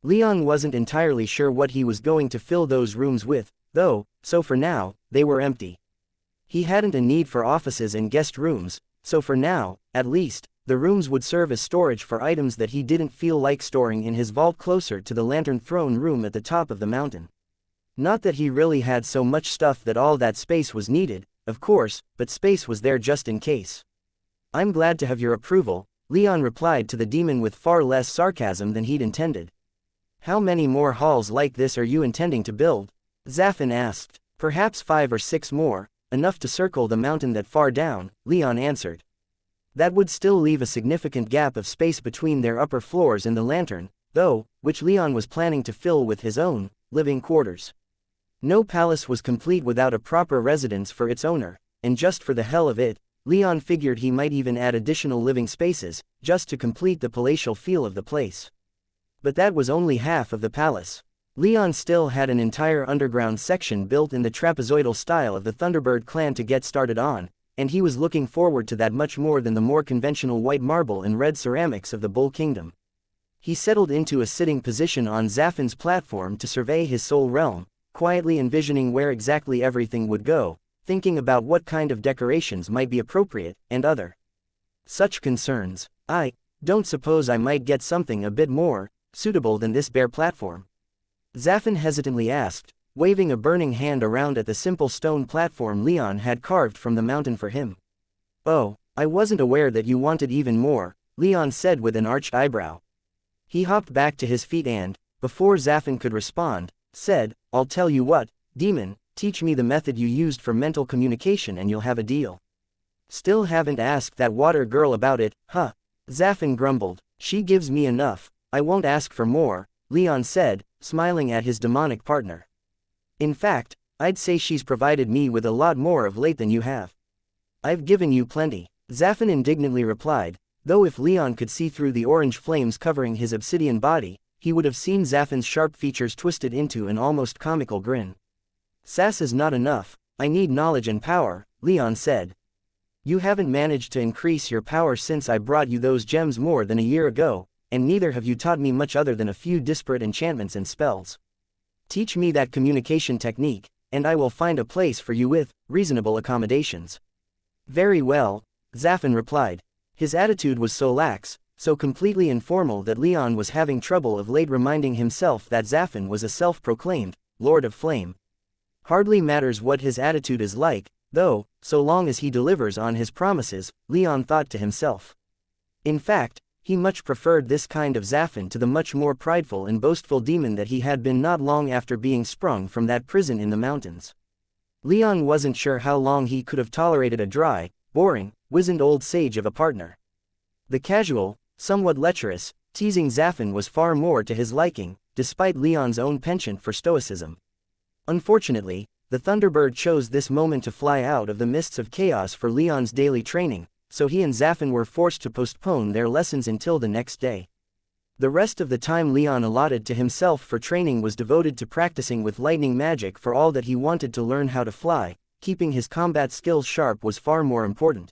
Leon wasn't entirely sure what he was going to fill those rooms with, though, so for now, they were empty. He hadn't a need for offices and guest rooms, so for now, at least, the rooms would serve as storage for items that he didn't feel like storing in his vault closer to the lantern throne room at the top of the mountain. Not that he really had so much stuff that all that space was needed, of course, but space was there just in case. I'm glad to have your approval, Leon replied to the demon with far less sarcasm than he'd intended. How many more halls like this are you intending to build? Zafin asked. Perhaps 5 or 6 more, enough to circle the mountain that far down, Leon answered. That would still leave a significant gap of space between their upper floors and the lantern, though, which Leon was planning to fill with his own living quarters. No palace was complete without a proper residence for its owner, and just for the hell of it, Leon figured he might even add additional living spaces, just to complete the palatial feel of the place. But that was only half of the palace. Leon still had an entire underground section built in the trapezoidal style of the Thunderbird clan to get started on, and he was looking forward to that much more than the more conventional white marble and red ceramics of the Bull Kingdom. He settled into a sitting position on Zafin's platform to survey his soul realm, quietly envisioning where exactly everything would go, thinking about what kind of decorations might be appropriate, and other such concerns. I don't suppose I might get something a bit more suitable than this bare platform? Zafin hesitantly asked, waving a burning hand around at the simple stone platform Leon had carved from the mountain for him. Oh, I wasn't aware that you wanted even more, Leon said with an arched eyebrow. He hopped back to his feet and, before Zafin could respond, said, I'll tell you what, demon, teach me the method you used for mental communication and you'll have a deal. Still haven't asked that water girl about it, huh? Zafin grumbled. She gives me enough, I won't ask for more, Leon said, smiling at his demonic partner. In fact, I'd say she's provided me with a lot more of late than you have. I've given you plenty, Zafin indignantly replied, though if Leon could see through the orange flames covering his obsidian body, he would have seen Zafin's sharp features twisted into an almost comical grin. Sass is not enough, I need knowledge and power, Leon said. You haven't managed to increase your power since I brought you those gems more than a year ago, and neither have you taught me much other than a few disparate enchantments and spells. Teach me that communication technique, and I will find a place for you with reasonable accommodations. Very well, Zafin replied. His attitude was so lax, so completely informal that Leon was having trouble of late reminding himself that Zafin was a self-proclaimed Lord of Flame. Hardly matters what his attitude is like, though, so long as he delivers on his promises, Leon thought to himself. In fact, he much preferred this kind of Zafin to the much more prideful and boastful demon that he had been not long after being sprung from that prison in the mountains. Leon wasn't sure how long he could have tolerated a dry, boring, wizened old sage of a partner. The casual, somewhat lecherous, teasing Zafin was far more to his liking, despite Leon's own penchant for stoicism. Unfortunately, the Thunderbird chose this moment to fly out of the mists of chaos for Leon's daily training, so he and Zafin were forced to postpone their lessons until the next day. The rest of the time Leon allotted to himself for training was devoted to practicing with lightning magic. For all that he wanted to learn how to fly, keeping his combat skills sharp was far more important.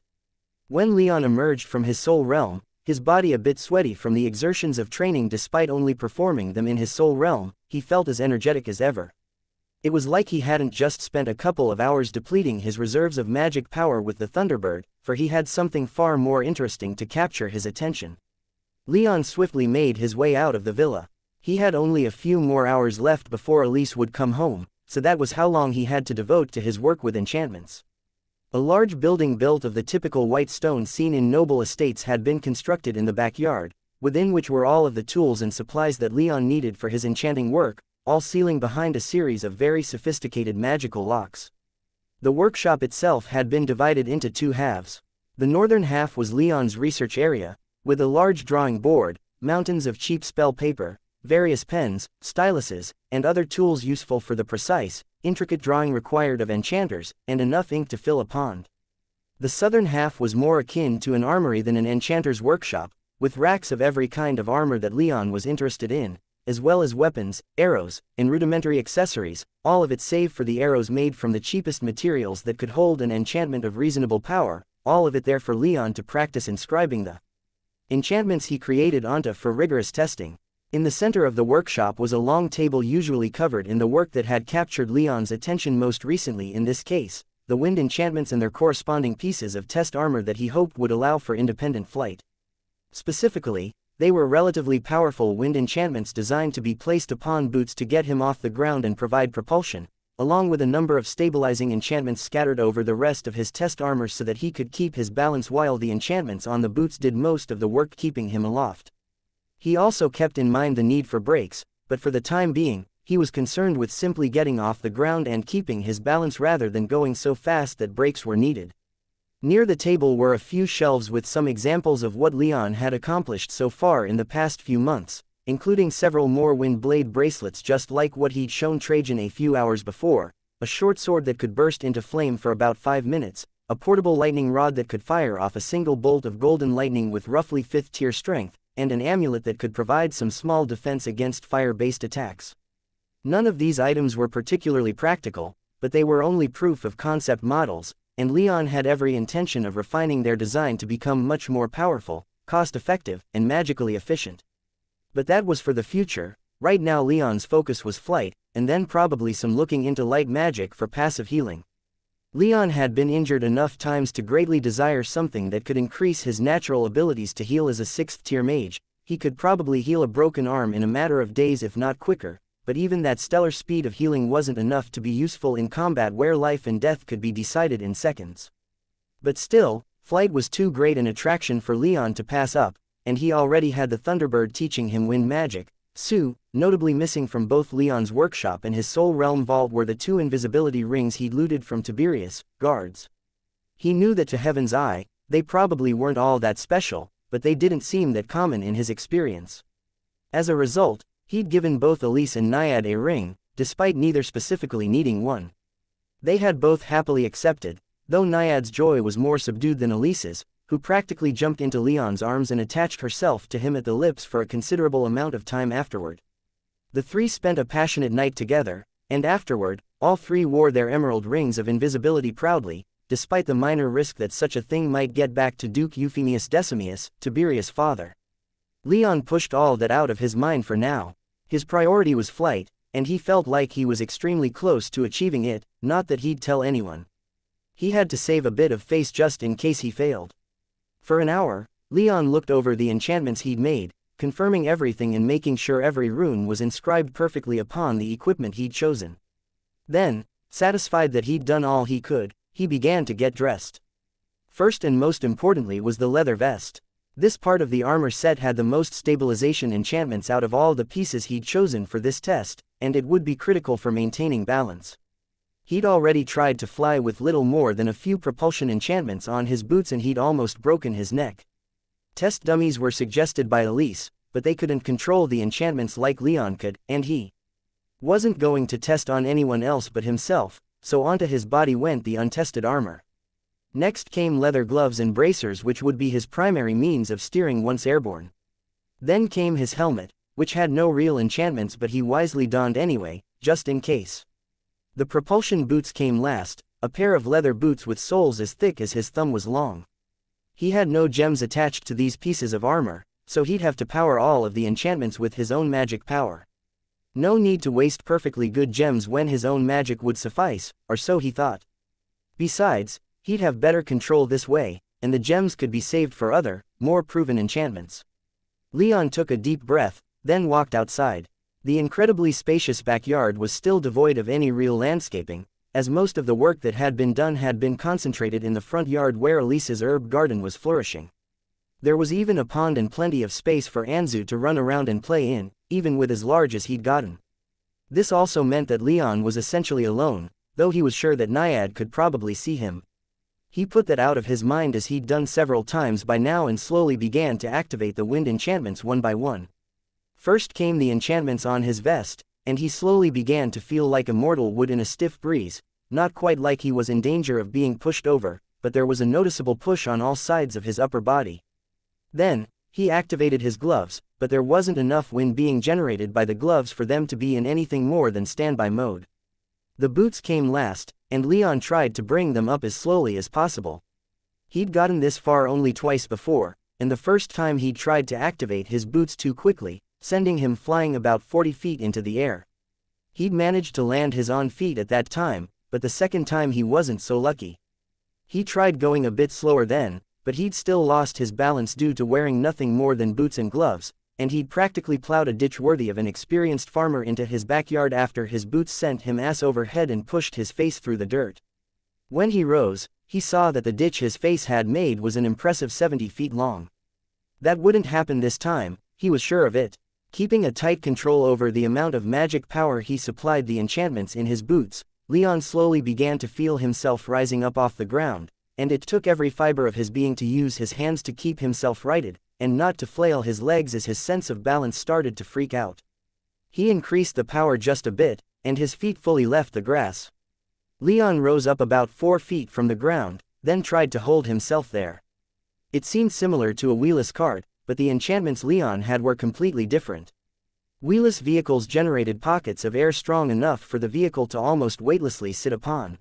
When Leon emerged from his soul realm, his body a bit sweaty from the exertions of training despite only performing them in his soul realm, he felt as energetic as ever. It was like he hadn't just spent a couple of hours depleting his reserves of magic power with the Thunderbird, for he had something far more interesting to capture his attention. Leon swiftly made his way out of the villa. He had only a few more hours left before Elise would come home, so that was how long he had to devote to his work with enchantments. A large building built of the typical white stone seen in noble estates had been constructed in the backyard, within which were all of the tools and supplies that Leon needed for his enchanting work, all sealing behind a series of very sophisticated magical locks. The workshop itself had been divided into 2 halves. The northern half was Leon's research area, with a large drawing board, mountains of cheap spell paper, various pens, styluses, and other tools useful for the precise, intricate drawing required of enchanters, and enough ink to fill a pond. The southern half was more akin to an armory than an enchanter's workshop, with racks of every kind of armor that Leon was interested in, as well as weapons, arrows, and rudimentary accessories, all of it save for the arrows made from the cheapest materials that could hold an enchantment of reasonable power, all of it there for Leon to practice inscribing the enchantments he created onto for rigorous testing. In the center of the workshop was a long table usually covered in the work that had captured Leon's attention most recently in this case, the wind enchantments and their corresponding pieces of test armor that he hoped would allow for independent flight. Specifically, they were relatively powerful wind enchantments designed to be placed upon boots to get him off the ground and provide propulsion, along with a number of stabilizing enchantments scattered over the rest of his test armor so that he could keep his balance while the enchantments on the boots did most of the work keeping him aloft. He also kept in mind the need for brakes, but for the time being, he was concerned with simply getting off the ground and keeping his balance rather than going so fast that brakes were needed. Near the table were a few shelves with some examples of what Leon had accomplished so far in the past few months, including several more wind blade bracelets just like what he'd shown Trajan a few hours before, a short sword that could burst into flame for about 5 minutes, a portable lightning rod that could fire off a single bolt of golden lightning with roughly 5th tier strength, and an amulet that could provide some small defense against fire-based attacks. None of these items were particularly practical, but they were only proof of concept models, and Leon had every intention of refining their design to become much more powerful, cost-effective, and magically efficient. But that was for the future. Right now Leon's focus was flight, and then probably some looking into light magic for passive healing. Leon had been injured enough times to greatly desire something that could increase his natural abilities to heal as a 6th tier mage. He could probably heal a broken arm in a matter of days if not quicker, but even that stellar speed of healing wasn't enough to be useful in combat where life and death could be decided in seconds. But still, flight was too great an attraction for Leon to pass up, and he already had the Thunderbird teaching him wind magic. Notably missing from both Leon's workshop and his Soul Realm vault were the 2 invisibility rings he'd looted from Tiberius' guards. He knew that to Heaven's eye, they probably weren't all that special, but they didn't seem that common in his experience. As a result, he'd given both Elise and Naiad a ring, despite neither specifically needing one. They had both happily accepted, though Naiad's joy was more subdued than Elise's, who practically jumped into Leon's arms and attached herself to him at the lips for a considerable amount of time afterward. The 3 spent a passionate night together, and afterward, all 3 wore their emerald rings of invisibility proudly, despite the minor risk that such a thing might get back to Duke Euphemius Decimius, Tiberius' father. Leon pushed all that out of his mind for now. His priority was flight, and he felt like he was extremely close to achieving it, not that he'd tell anyone. He had to save a bit of face just in case he failed. For an hour, Leon looked over the enchantments he'd made, confirming everything and making sure every rune was inscribed perfectly upon the equipment he'd chosen. Then, satisfied that he'd done all he could, he began to get dressed. First and most importantly was the leather vest. This part of the armor set had the most stabilization enchantments out of all the pieces he'd chosen for this test, and it would be critical for maintaining balance. He'd already tried to fly with little more than a few propulsion enchantments on his boots and he'd almost broken his neck. Test dummies were suggested by Elise, but they couldn't control the enchantments like Leon could, and he wasn't going to test on anyone else but himself, so onto his body went the untested armor. Next came leather gloves and bracers, which would be his primary means of steering once airborne. Then came his helmet, which had no real enchantments but he wisely donned anyway, just in case. The propulsion boots came last, a pair of leather boots with soles as thick as his thumb was long. He had no gems attached to these pieces of armor, so he'd have to power all of the enchantments with his own magic power. No need to waste perfectly good gems when his own magic would suffice, or so he thought. Besides, he'd have better control this way, and the gems could be saved for other, more proven enchantments. Leon took a deep breath, then walked outside. The incredibly spacious backyard was still devoid of any real landscaping, as most of the work that had been done had been concentrated in the front yard where Elise's herb garden was flourishing. There was even a pond and plenty of space for Anzu to run around and play in, even with as large as he'd gotten. This also meant that Leon was essentially alone, though he was sure that Naiad could probably see him. He put that out of his mind as he'd done several times by now and slowly began to activate the wind enchantments one by one. First came the enchantments on his vest, and he slowly began to feel like a mortal would in a stiff breeze, not quite like he was in danger of being pushed over, but there was a noticeable push on all sides of his upper body. Then, he activated his gloves, but there wasn't enough wind being generated by the gloves for them to be in anything more than standby mode. The boots came last, and Leon tried to bring them up as slowly as possible. He'd gotten this far only twice before, and the first time he'd tried to activate his boots too quickly, sending him flying about 40 feet into the air. He'd managed to land his own feet at that time, but the second time he wasn't so lucky. He tried going a bit slower then, but he'd still lost his balance due to wearing nothing more than boots and gloves, and he'd practically plowed a ditch worthy of an experienced farmer into his backyard after his boots sent him ass over head and pushed his face through the dirt. When he rose, he saw that the ditch his face had made was an impressive 70 feet long. That wouldn't happen this time, he was sure of it. Keeping a tight control over the amount of magic power he supplied the enchantments in his boots, Leon slowly began to feel himself rising up off the ground, and it took every fiber of his being to use his hands to keep himself righted, and not to flail his legs as his sense of balance started to freak out. He increased the power just a bit, and his feet fully left the grass. Leon rose up about 4 feet from the ground, then tried to hold himself there. It seemed similar to a wheelless cart, but the enchantments Leon had were completely different. Wheelless vehicles generated pockets of air strong enough for the vehicle to almost weightlessly sit upon.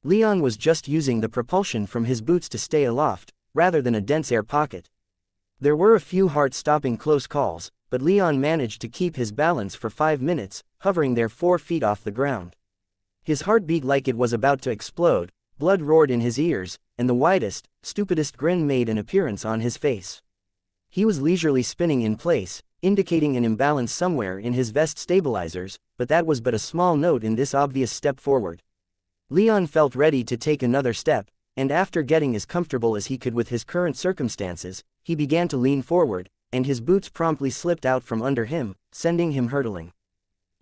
Leon was just using the propulsion from his boots to stay aloft, rather than a dense air pocket. There were a few heart-stopping close calls, but Leon managed to keep his balance for 5 minutes, hovering there 4 feet off the ground. His heart beat like it was about to explode, blood roared in his ears, and the widest, stupidest grin made an appearance on his face. He was leisurely spinning in place, indicating an imbalance somewhere in his vest stabilizers, but that was but a small note in this obvious step forward. Leon felt ready to take another step, and after getting as comfortable as he could with his current circumstances, he began to lean forward, and his boots promptly slipped out from under him, sending him hurtling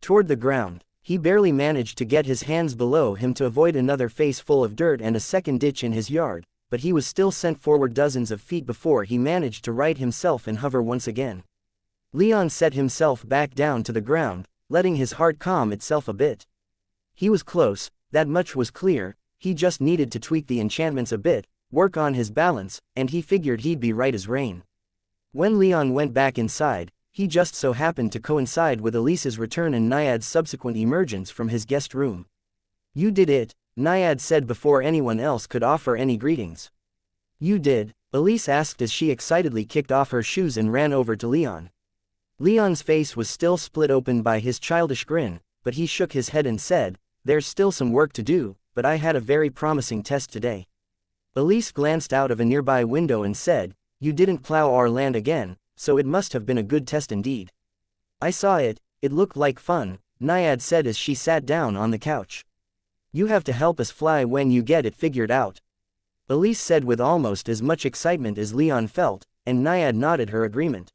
toward the ground. He barely managed to get his hands below him to avoid another face full of dirt and a second ditch in his yard, but he was still sent forward dozens of feet before he managed to right himself and hover once again. Leon set himself back down to the ground, letting his heart calm itself a bit. He was close, that much was clear. He just needed to tweak the enchantments a bit, work on his balance, and he figured he'd be right as rain. When Leon went back inside, he just so happened to coincide with Elise's return and Naiad's subsequent emergence from his guest room. "You did it," Naiad said before anyone else could offer any greetings. "You did?" Elise asked as she excitedly kicked off her shoes and ran over to Leon. Leon's face was still split open by his childish grin, but he shook his head and said, "There's still some work to do, but I had a very promising test today." Elise glanced out of a nearby window and said, "You didn't plow our land again, so it must have been a good test indeed." "I saw it, it looked like fun," Naiad said as she sat down on the couch. "You have to help us fly when you get it figured out," Elise said with almost as much excitement as Leon felt, and Naiad nodded her agreement.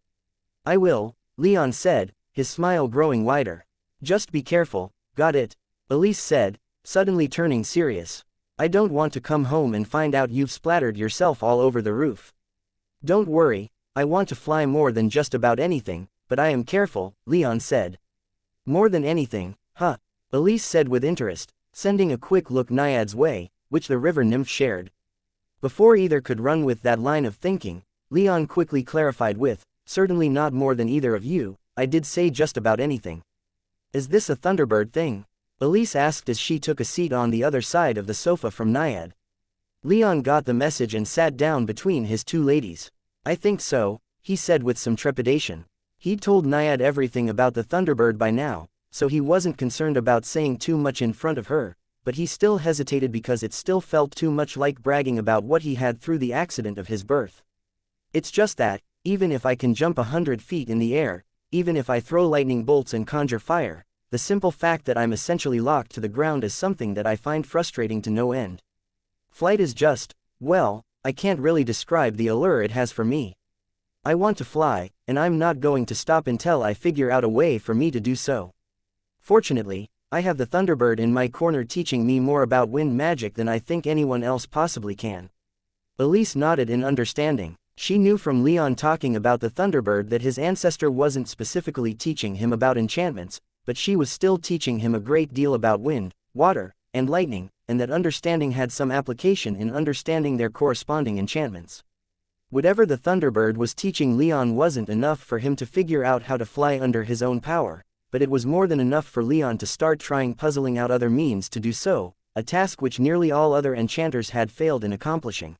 "I will," Leon said, his smile growing wider. "Just be careful." "Got it," Elise said, suddenly turning serious. "I don't want to come home and find out you've splattered yourself all over the roof." "Don't worry, I want to fly more than just about anything, but I am careful," Leon said. "More than anything, huh?" Elise said with interest, sending a quick look Naiad's way, which the river nymph shared. Before either could run with that line of thinking, Leon quickly clarified with, "Certainly not more than either of you, I did say just about anything." "Is this a Thunderbird thing?" Elise asked as she took a seat on the other side of the sofa from Naiad. Leon got the message and sat down between his two ladies. "I think so," he said with some trepidation. He'd told Naiad everything about the Thunderbird by now, so he wasn't concerned about saying too much in front of her, but he still hesitated because it still felt too much like bragging about what he had through the accident of his birth. "It's just that, even if I can jump 100 feet in the air, even if I throw lightning bolts and conjure fire, the simple fact that I'm essentially locked to the ground is something that I find frustrating to no end. Flight is just, well, I can't really describe the allure it has for me. I want to fly, and I'm not going to stop until I figure out a way for me to do so. Fortunately, I have the Thunderbird in my corner teaching me more about wind magic than I think anyone else possibly can." Elise nodded in understanding. She knew from Leon talking about the Thunderbird that his ancestor wasn't specifically teaching him about enchantments, but she was still teaching him a great deal about wind, water, and lightning, and that understanding had some application in understanding their corresponding enchantments. Whatever the Thunderbird was teaching Leon wasn't enough for him to figure out how to fly under his own power, but it was more than enough for Leon to start trying puzzling out other means to do so, a task which nearly all other enchanters had failed in accomplishing.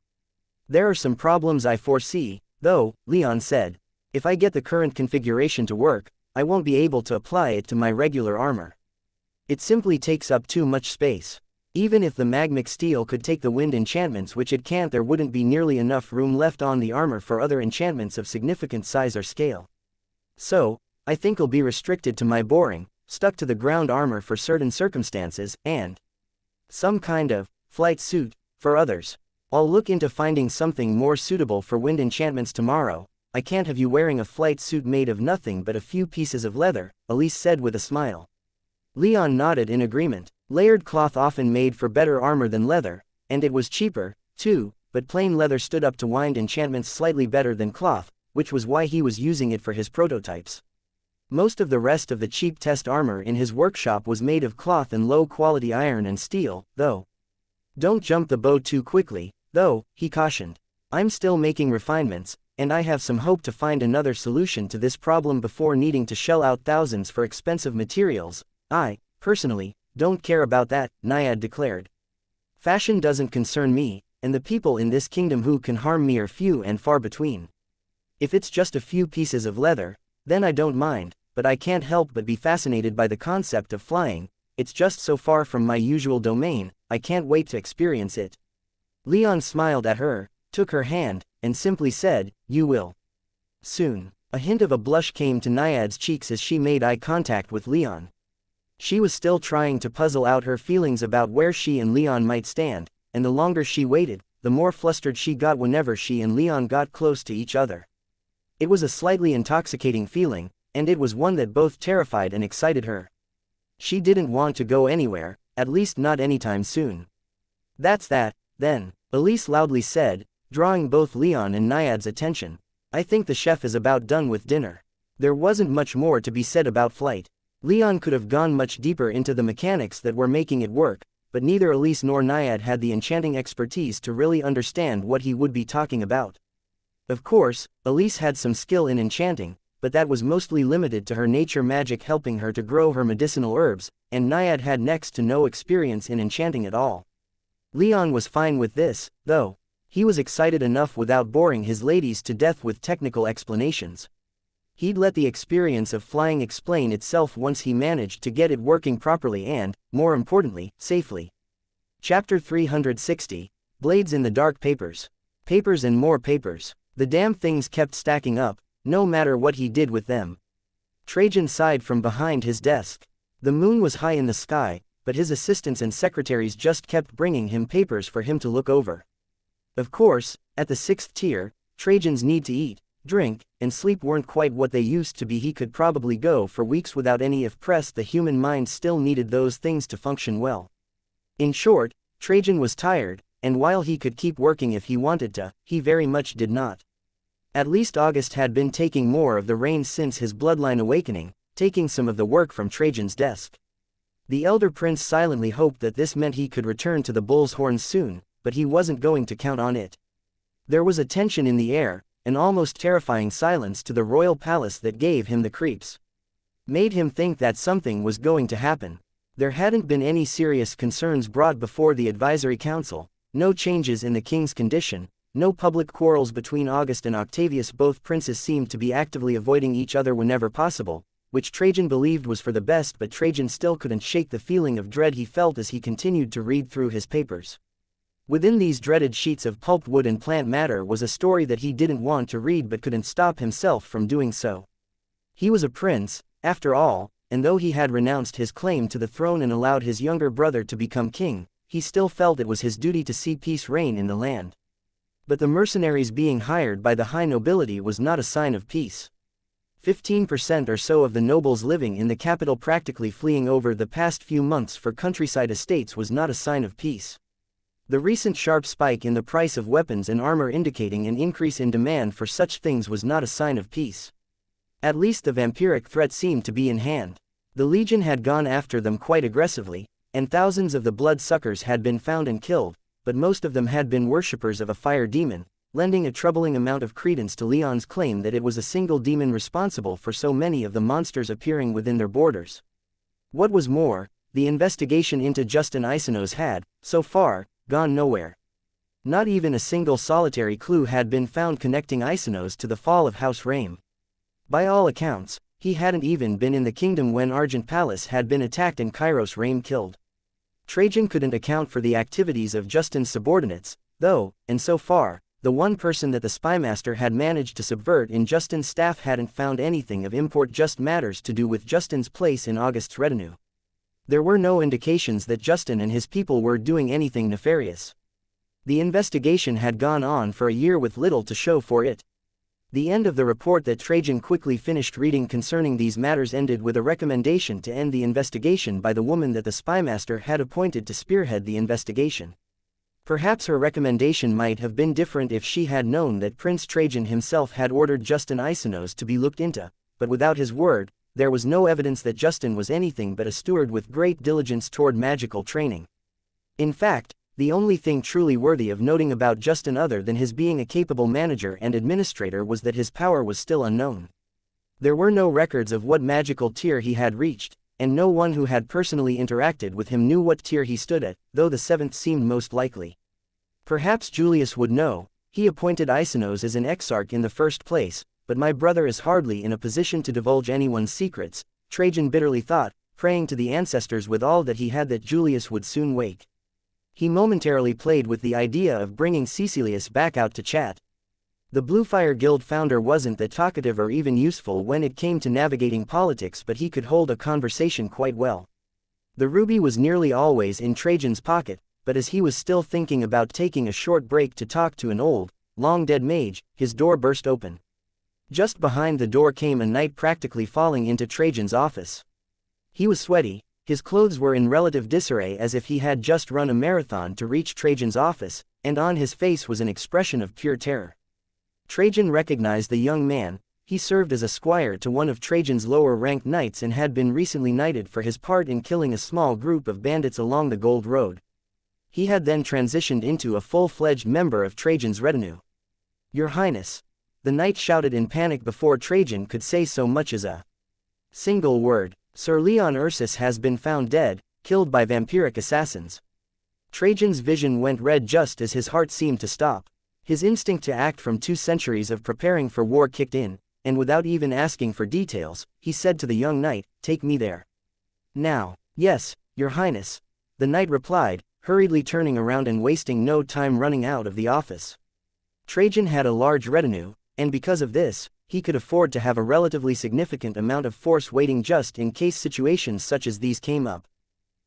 "There are some problems I foresee, though," Leon said. If I get the current configuration to work, I won't be able to apply it to my regular armor. It simply takes up too much space. Even if the magmic steel could take the wind enchantments which it can't, there wouldn't be nearly enough room left on the armor for other enchantments of significant size or scale. So, I think I'll be restricted to my boring, stuck to the ground armor for certain circumstances, and some kind of flight suit for others. I'll look into finding something more suitable for wind enchantments tomorrow. I can't have you wearing a flight suit made of nothing but a few pieces of leather, Elise said with a smile. Leon nodded in agreement. Layered cloth often made for better armor than leather, and it was cheaper, too, but plain leather stood up to wind enchantments slightly better than cloth, which was why he was using it for his prototypes. Most of the rest of the cheap test armor in his workshop was made of cloth and low-quality iron and steel, though. Don't jump the boat too quickly, though, he cautioned. I'm still making refinements, and I have some hope to find another solution to this problem before needing to shell out thousands for expensive materials. I, personally, don't care about that, Naiad declared. Fashion doesn't concern me, and the people in this kingdom who can harm me are few and far between. If it's just a few pieces of leather, then I don't mind, but I can't help but be fascinated by the concept of flying. It's just so far from my usual domain, I can't wait to experience it. Leon smiled at her, took her hand, and simply said, "You will. Soon." A hint of a blush came to Naiad's cheeks as she made eye contact with Leon. She was still trying to puzzle out her feelings about where she and Leon might stand, and the longer she waited, the more flustered she got whenever she and Leon got close to each other. It was a slightly intoxicating feeling, and it was one that both terrified and excited her. She didn't want to go anywhere, at least not anytime soon. "That's that, then," Elise loudly said, drawing both Leon and Naiad's attention. "I think the chef is about done with dinner." There wasn't much more to be said about flight. Leon could have gone much deeper into the mechanics that were making it work, but neither Elise nor Naiad had the enchanting expertise to really understand what he would be talking about. Of course, Elise had some skill in enchanting, but that was mostly limited to her nature magic helping her to grow her medicinal herbs, and Naiad had next to no experience in enchanting at all. Leon was fine with this, though. He was excited enough without boring his ladies to death with technical explanations. He'd let the experience of flying explain itself once he managed to get it working properly and, more importantly, safely. Chapter 360, Blades in the Dark. Papers. Papers and more papers. The damn things kept stacking up, no matter what he did with them. Trajan sighed from behind his desk. The moon was high in the sky, but his assistants and secretaries just kept bringing him papers for him to look over. Of course, at the 6th tier, Trajan's need to eat, drink, and sleep weren't quite what they used to be. He could probably go for weeks without any if pressed. The human mind still needed those things to function well. In short, Trajan was tired, and while he could keep working if he wanted to, he very much did not. At least August had been taking more of the reins since his bloodline awakening, taking some of the work from Trajan's desk. The elder prince silently hoped that this meant he could return to the bull's horns soon, but he wasn't going to count on it. There was a tension in the air, an almost terrifying silence to the royal palace that gave him the creeps. Made him think that something was going to happen. There hadn't been any serious concerns brought before the advisory council, no changes in the king's condition, no public quarrels between August and Octavius. Both princes seemed to be actively avoiding each other whenever possible, which Trajan believed was for the best, but Trajan still couldn't shake the feeling of dread he felt as he continued to read through his papers. Within these dreaded sheets of pulped wood and plant matter was a story that he didn't want to read but couldn't stop himself from doing so. He was a prince, after all, and though he had renounced his claim to the throne and allowed his younger brother to become king, he still felt it was his duty to see peace reign in the land. But the mercenaries being hired by the high nobility was not a sign of peace. 15% or so of the nobles living in the capital practically fleeing over the past few months for countryside estates was not a sign of peace. The recent sharp spike in the price of weapons and armor indicating an increase in demand for such things was not a sign of peace. At least the vampiric threat seemed to be in hand. The Legion had gone after them quite aggressively, and thousands of the bloodsuckers had been found and killed, but most of them had been worshippers of a fire demon, lending a troubling amount of credence to Leon's claim that it was a single demon responsible for so many of the monsters appearing within their borders. What was more, the investigation into Justin Isonos had, so far, gone nowhere. Not even a single solitary clue had been found connecting Isonos to the fall of House Rame. By all accounts, he hadn't even been in the kingdom when Argent Palace had been attacked and Kairos Rame killed. Trajan couldn't account for the activities of Justin's subordinates, though, and so far, the one person that the spymaster had managed to subvert in Justin's staff hadn't found anything of import, just matters to do with Justin's place in August's retinue. There were no indications that Justin and his people were doing anything nefarious. The investigation had gone on for a year with little to show for it. The end of the report that Trajan quickly finished reading concerning these matters ended with a recommendation to end the investigation by the woman that the spymaster had appointed to spearhead the investigation. Perhaps her recommendation might have been different if she had known that Prince Trajan himself had ordered Justin Isonos to be looked into, but without his word, there was no evidence that Justin was anything but a steward with great diligence toward magical training. In fact, the only thing truly worthy of noting about Justin other than his being a capable manager and administrator was that his power was still unknown. There were no records of what magical tier he had reached, and no one who had personally interacted with him knew what tier he stood at, though the 7th seemed most likely. Perhaps Julius would know. He appointed Isonos as an exarch in the first place, but my brother is hardly in a position to divulge anyone's secrets, Trajan bitterly thought, praying to the ancestors with all that he had that Julius would soon wake. He momentarily played with the idea of bringing Cecilius back out to chat. The Bluefire Guild founder wasn't that talkative or even useful when it came to navigating politics, but he could hold a conversation quite well. The ruby was nearly always in Trajan's pocket, but as he was still thinking about taking a short break to talk to an old, long-dead mage, his door burst open. Just behind the door came a knight practically falling into Trajan's office. He was sweaty. His clothes were in relative disarray as if he had just run a marathon to reach Trajan's office, and on his face was an expression of pure terror. Trajan recognized the young man. He served as a squire to one of Trajan's lower-ranked knights and had been recently knighted for his part in killing a small group of bandits along the Gold Road. He had then transitioned into a full-fledged member of Trajan's retinue. "Your Highness!" the knight shouted in panic before Trajan could say so much as a single word. "Sir Leon Ursus has been found dead, killed by vampiric assassins." Trajan's vision went red just as his heart seemed to stop. His instinct to act from 2 centuries of preparing for war kicked in, and without even asking for details, he said to the young knight, "Take me there." "Now." "Yes, Your Highness," the knight replied, hurriedly turning around and wasting no time running out of the office. Trajan had a large retinue, and because of this, he could afford to have a relatively significant amount of force waiting just in case situations such as these came up.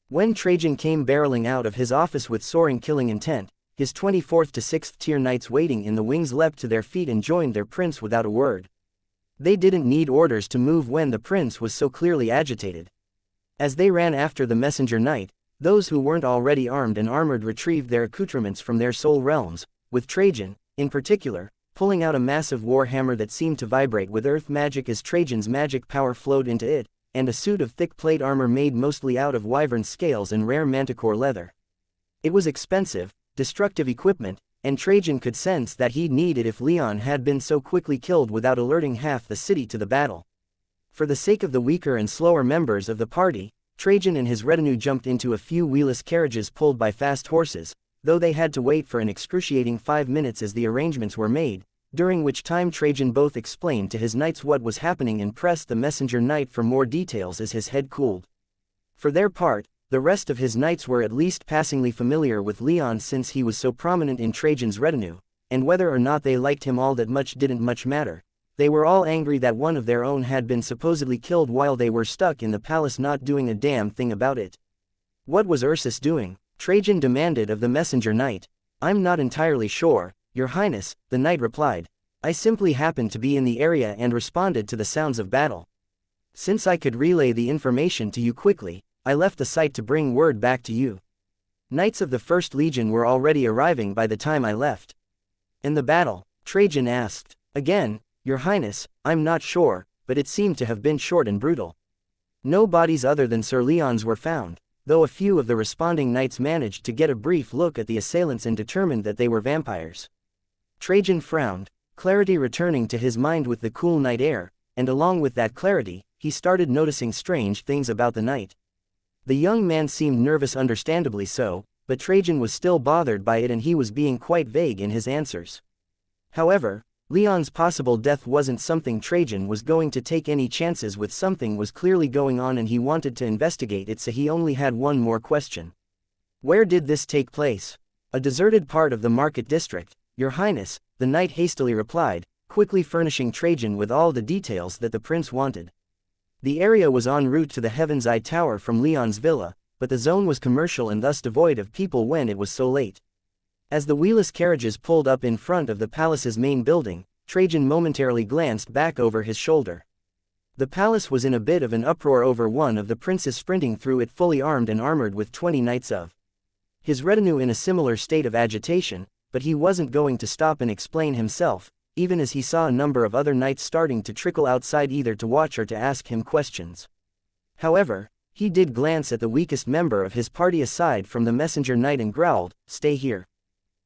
When Trajan came barreling out of his office with soaring killing intent, his 24th to 6th tier knights waiting in the wings leapt to their feet and joined their prince without a word. They didn't need orders to move when the prince was so clearly agitated. As they ran after the messenger knight, those who weren't already armed and armored retrieved their accoutrements from their soul realms, with Trajan, in particular, pulling out a massive war hammer that seemed to vibrate with earth magic as Trajan's magic power flowed into it, and a suit of thick plate armor made mostly out of wyvern scales and rare manticore leather. It was expensive, destructive equipment, and Trajan could sense that he'd need it if Leon had been so quickly killed without alerting half the city to the battle. For the sake of the weaker and slower members of the party, Trajan and his retinue jumped into a few wheelless carriages pulled by fast horses, though they had to wait for an excruciating 5 minutes as the arrangements were made, during which time Trajan both explained to his knights what was happening and pressed the messenger knight for more details as his head cooled. For their part, the rest of his knights were at least passingly familiar with Leon since he was so prominent in Trajan's retinue, and whether or not they liked him all that much didn't much matter. They were all angry that one of their own had been supposedly killed while they were stuck in the palace not doing a damn thing about it. What was Ursus doing? Trajan demanded of the messenger knight. "I'm not entirely sure, Your Highness," the knight replied. "I simply happened to be in the area and responded to the sounds of battle. Since I could relay the information to you quickly, I left the site to bring word back to you." Knights of the First Legion were already arriving by the time I left. "In the battle?" Trajan asked. "Again, Your Highness, I'm not sure, but it seemed to have been short and brutal. No bodies other than Sir Leon's were found, though a few of the responding knights managed to get a brief look at the assailants and determined that they were vampires." Trajan frowned, clarity returning to his mind with the cool night air, and along with that clarity, he started noticing strange things about the night. The young man seemed nervous, understandably so, but Trajan was still bothered by it and he was being quite vague in his answers. However, Leon's possible death wasn't something Trajan was going to take any chances with. Something was clearly going on and he wanted to investigate it, so he only had one more question. Where did this take place? A deserted part of the market district, Your Highness, the knight hastily replied, quickly furnishing Trajan with all the details that the prince wanted. The area was en route to the Heaven's Eye Tower from Leon's villa, but the zone was commercial and thus devoid of people when it was so late. As the wheelless carriages pulled up in front of the palace's main building, Trajan momentarily glanced back over his shoulder. The palace was in a bit of an uproar over one of the princes sprinting through it fully armed and armored with 20 knights of his retinue in a similar state of agitation, but he wasn't going to stop and explain himself, even as he saw a number of other knights starting to trickle outside either to watch or to ask him questions. However, he did glance at the weakest member of his party aside from the messenger knight and growled, "Stay here.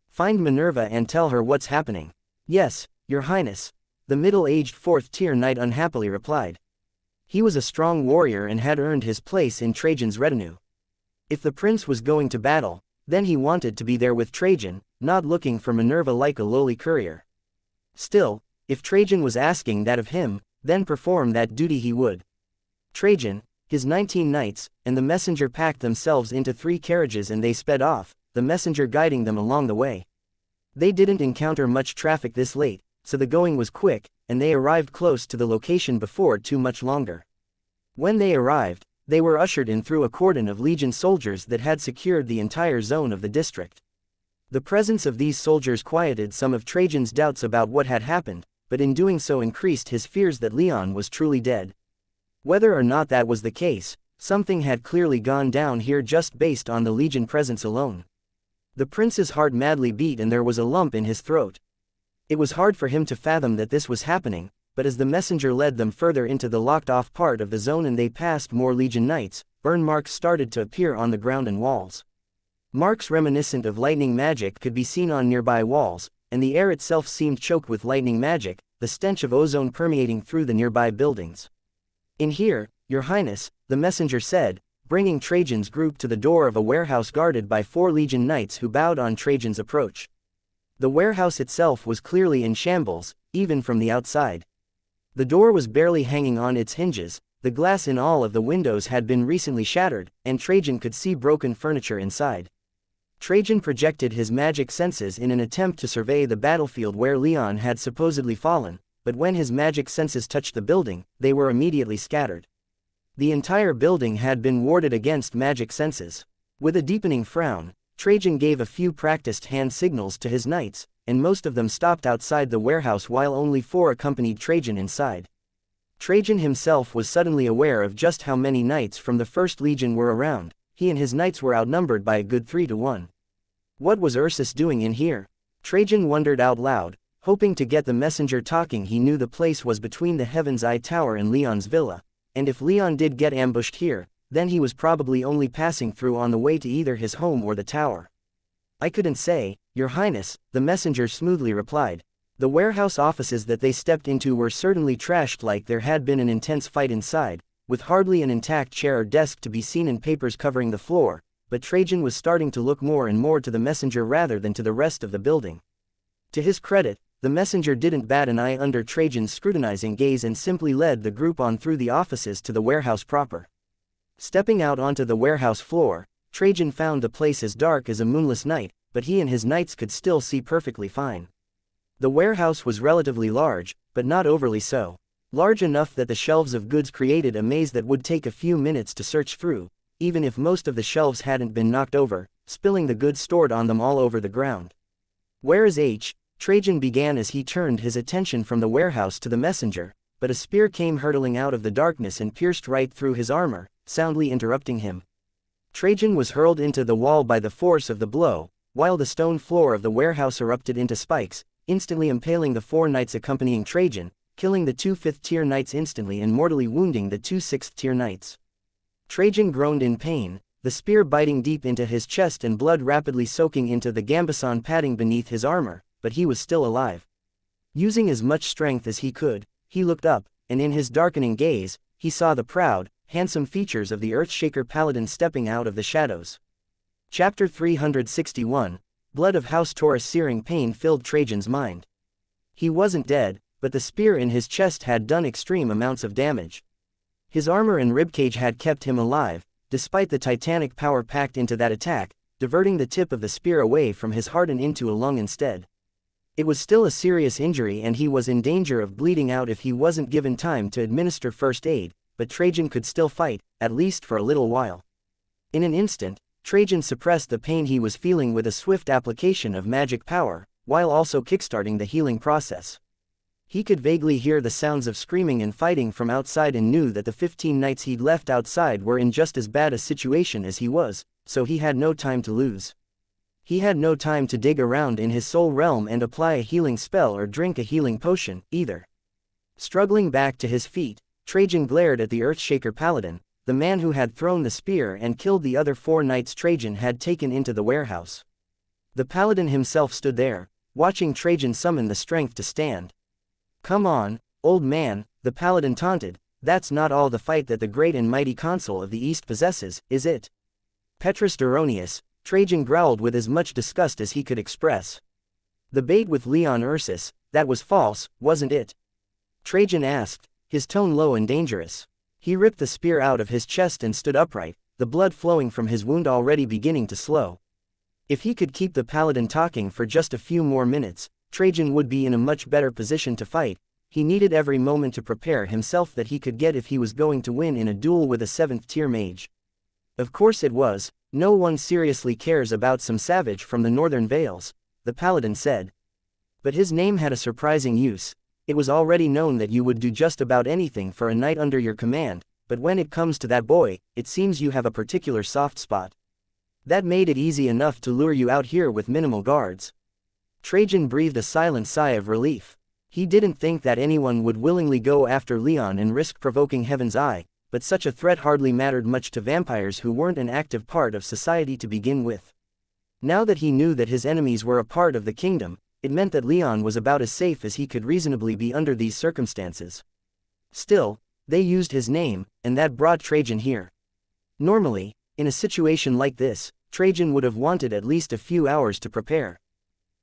Find Minerva and tell her what's happening." "Yes, Your Highness," the middle-aged fourth-tier knight unhappily replied. He was a strong warrior and had earned his place in Trajan's retinue. If the prince was going to battle, then he wanted to be there with Trajan, not looking for Minerva like a lowly courier. Still, if Trajan was asking that of him, then perform that duty he would. Trajan, his 19 knights, and the messenger packed themselves into 3 carriages and they sped off, the messenger guiding them along the way. They didn't encounter much traffic this late, so the going was quick, and they arrived close to the location before too much longer. When they arrived, they were ushered in through a cordon of legion soldiers that had secured the entire zone of the district. The presence of these soldiers quieted some of Trajan's doubts about what had happened, but in doing so increased his fears that Leon was truly dead. Whether or not that was the case, something had clearly gone down here just based on the legion presence alone. The prince's heart madly beat and there was a lump in his throat. It was hard for him to fathom that this was happening, but as the messenger led them further into the locked-off part of the zone and they passed more legion knights, burn marks started to appear on the ground and walls. Marks reminiscent of lightning magic could be seen on nearby walls, and the air itself seemed choked with lightning magic, the stench of ozone permeating through the nearby buildings. "In here, Your Highness," the messenger said, bringing Trajan's group to the door of a warehouse guarded by 4 legion knights who bowed on Trajan's approach. The warehouse itself was clearly in shambles, even from the outside. The door was barely hanging on its hinges, the glass in all of the windows had been recently shattered, and Trajan could see broken furniture inside. Trajan projected his magic senses in an attempt to survey the battlefield where Leon had supposedly fallen, but when his magic senses touched the building, they were immediately scattered. The entire building had been warded against magic senses. With a deepening frown, Trajan gave a few practiced hand signals to his knights, and most of them stopped outside the warehouse while only 4 accompanied Trajan inside. Trajan himself was suddenly aware of just how many knights from the First Legion were around. He and his knights were outnumbered by a good 3 to 1. What was Ursus doing in here? Trajan wondered out loud, hoping to get the messenger talking. He knew the place was between the Heaven's Eye Tower and Leon's villa, and if Leon did get ambushed here, then he was probably only passing through on the way to either his home or the tower. "I couldn't say, Your Highness," the messenger smoothly replied. The warehouse offices that they stepped into were certainly trashed, like there had been an intense fight inside, with hardly an intact chair or desk to be seen and papers covering the floor, but Trajan was starting to look more and more to the messenger rather than to the rest of the building. To his credit, the messenger didn't bat an eye under Trajan's scrutinizing gaze and simply led the group on through the offices to the warehouse proper. Stepping out onto the warehouse floor, Trajan found the place as dark as a moonless night, but he and his knights could still see perfectly fine. The warehouse was relatively large, but not overly so. Large enough that the shelves of goods created a maze that would take a few minutes to search through, even if most of the shelves hadn't been knocked over, spilling the goods stored on them all over the ground. "Where is H?" Trajan began as he turned his attention from the warehouse to the messenger, but a spear came hurtling out of the darkness and pierced right through his armor, soundly interrupting him. Trajan was hurled into the wall by the force of the blow, while the stone floor of the warehouse erupted into spikes, instantly impaling the 4 knights accompanying Trajan, killing the 2 5th-tier knights instantly and mortally wounding the 2 6th-tier knights. Trajan groaned in pain, the spear biting deep into his chest and blood rapidly soaking into the gambeson padding beneath his armor, but he was still alive. Using as much strength as he could, he looked up, and in his darkening gaze, he saw the proud, handsome features of the Earthshaker Paladin stepping out of the shadows. Chapter 361, Blood of House Taurus. Searing pain filled Trajan's mind. He wasn't dead, but the spear in his chest had done extreme amounts of damage. His armor and ribcage had kept him alive, despite the titanic power packed into that attack, diverting the tip of the spear away from his heart and into a lung instead. It was still a serious injury and he was in danger of bleeding out if he wasn't given time to administer first aid, but Trajan could still fight, at least for a little while. In an instant, Trajan suppressed the pain he was feeling with a swift application of magic power, while also kickstarting the healing process. He could vaguely hear the sounds of screaming and fighting from outside and knew that the 15 knights he'd left outside were in just as bad a situation as he was, so he had no time to lose. He had no time to dig around in his soul realm and apply a healing spell or drink a healing potion, either. Struggling back to his feet, Trajan glared at the Earthshaker Paladin, the man who had thrown the spear and killed the other 4 knights Trajan had taken into the warehouse. The Paladin himself stood there, watching Trajan summon the strength to stand. "Come on, old man," the Paladin taunted, "that's not all the fight that the great and mighty Consul of the East possesses, is it?" "Petrus Duronius," Trajan growled with as much disgust as he could express. "The bait with Leon Ursus, that was false, wasn't it?" Trajan asked, his tone low and dangerous. He ripped the spear out of his chest and stood upright, the blood flowing from his wound already beginning to slow. If he could keep the Paladin talking for just a few more minutes, Trajan would be in a much better position to fight. He needed every moment to prepare himself that he could get if he was going to win in a duel with a 7th tier mage. Of course it was, no one seriously cares about some savage from the Northern Vales, the Paladin said. But his name had a surprising use. It was already known that you would do just about anything for a knight under your command, but when it comes to that boy, it seems you have a particular soft spot. That made it easy enough to lure you out here with minimal guards. Trajan breathed a silent sigh of relief. He didn't think that anyone would willingly go after Leon and risk provoking Heaven's Eye, but such a threat hardly mattered much to vampires who weren't an active part of society to begin with. Now that he knew that his enemies were a part of the kingdom, it meant that Leon was about as safe as he could reasonably be under these circumstances. Still, they used his name, and that brought Trajan here. Normally, in a situation like this, Trajan would have wanted at least a few hours to prepare.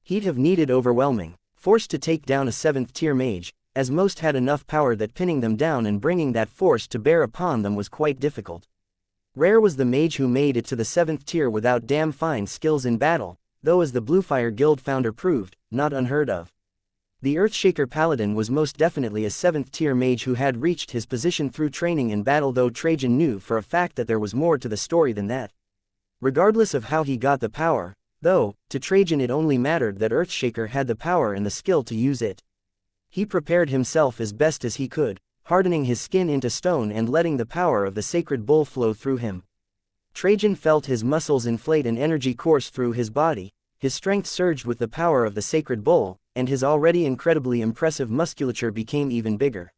He'd have needed overwhelming force to take down a 7th tier mage, as most had enough power that pinning them down and bringing that force to bear upon them was quite difficult. Rare was the mage who made it to the 7th tier without damn fine skills in battle, though as the Bluefire Guild founder proved, not unheard of. The Earthshaker Paladin was most definitely a 7th tier mage who had reached his position through training in battle, though Trajan knew for a fact that there was more to the story than that. Regardless of how he got the power, though, to Trajan it only mattered that Earthshaker had the power and the skill to use it. He prepared himself as best as he could, hardening his skin into stone and letting the power of the sacred bull flow through him. Trajan felt his muscles inflate and energy course through his body, his strength surged with the power of the sacred bull, and his already incredibly impressive musculature became even bigger.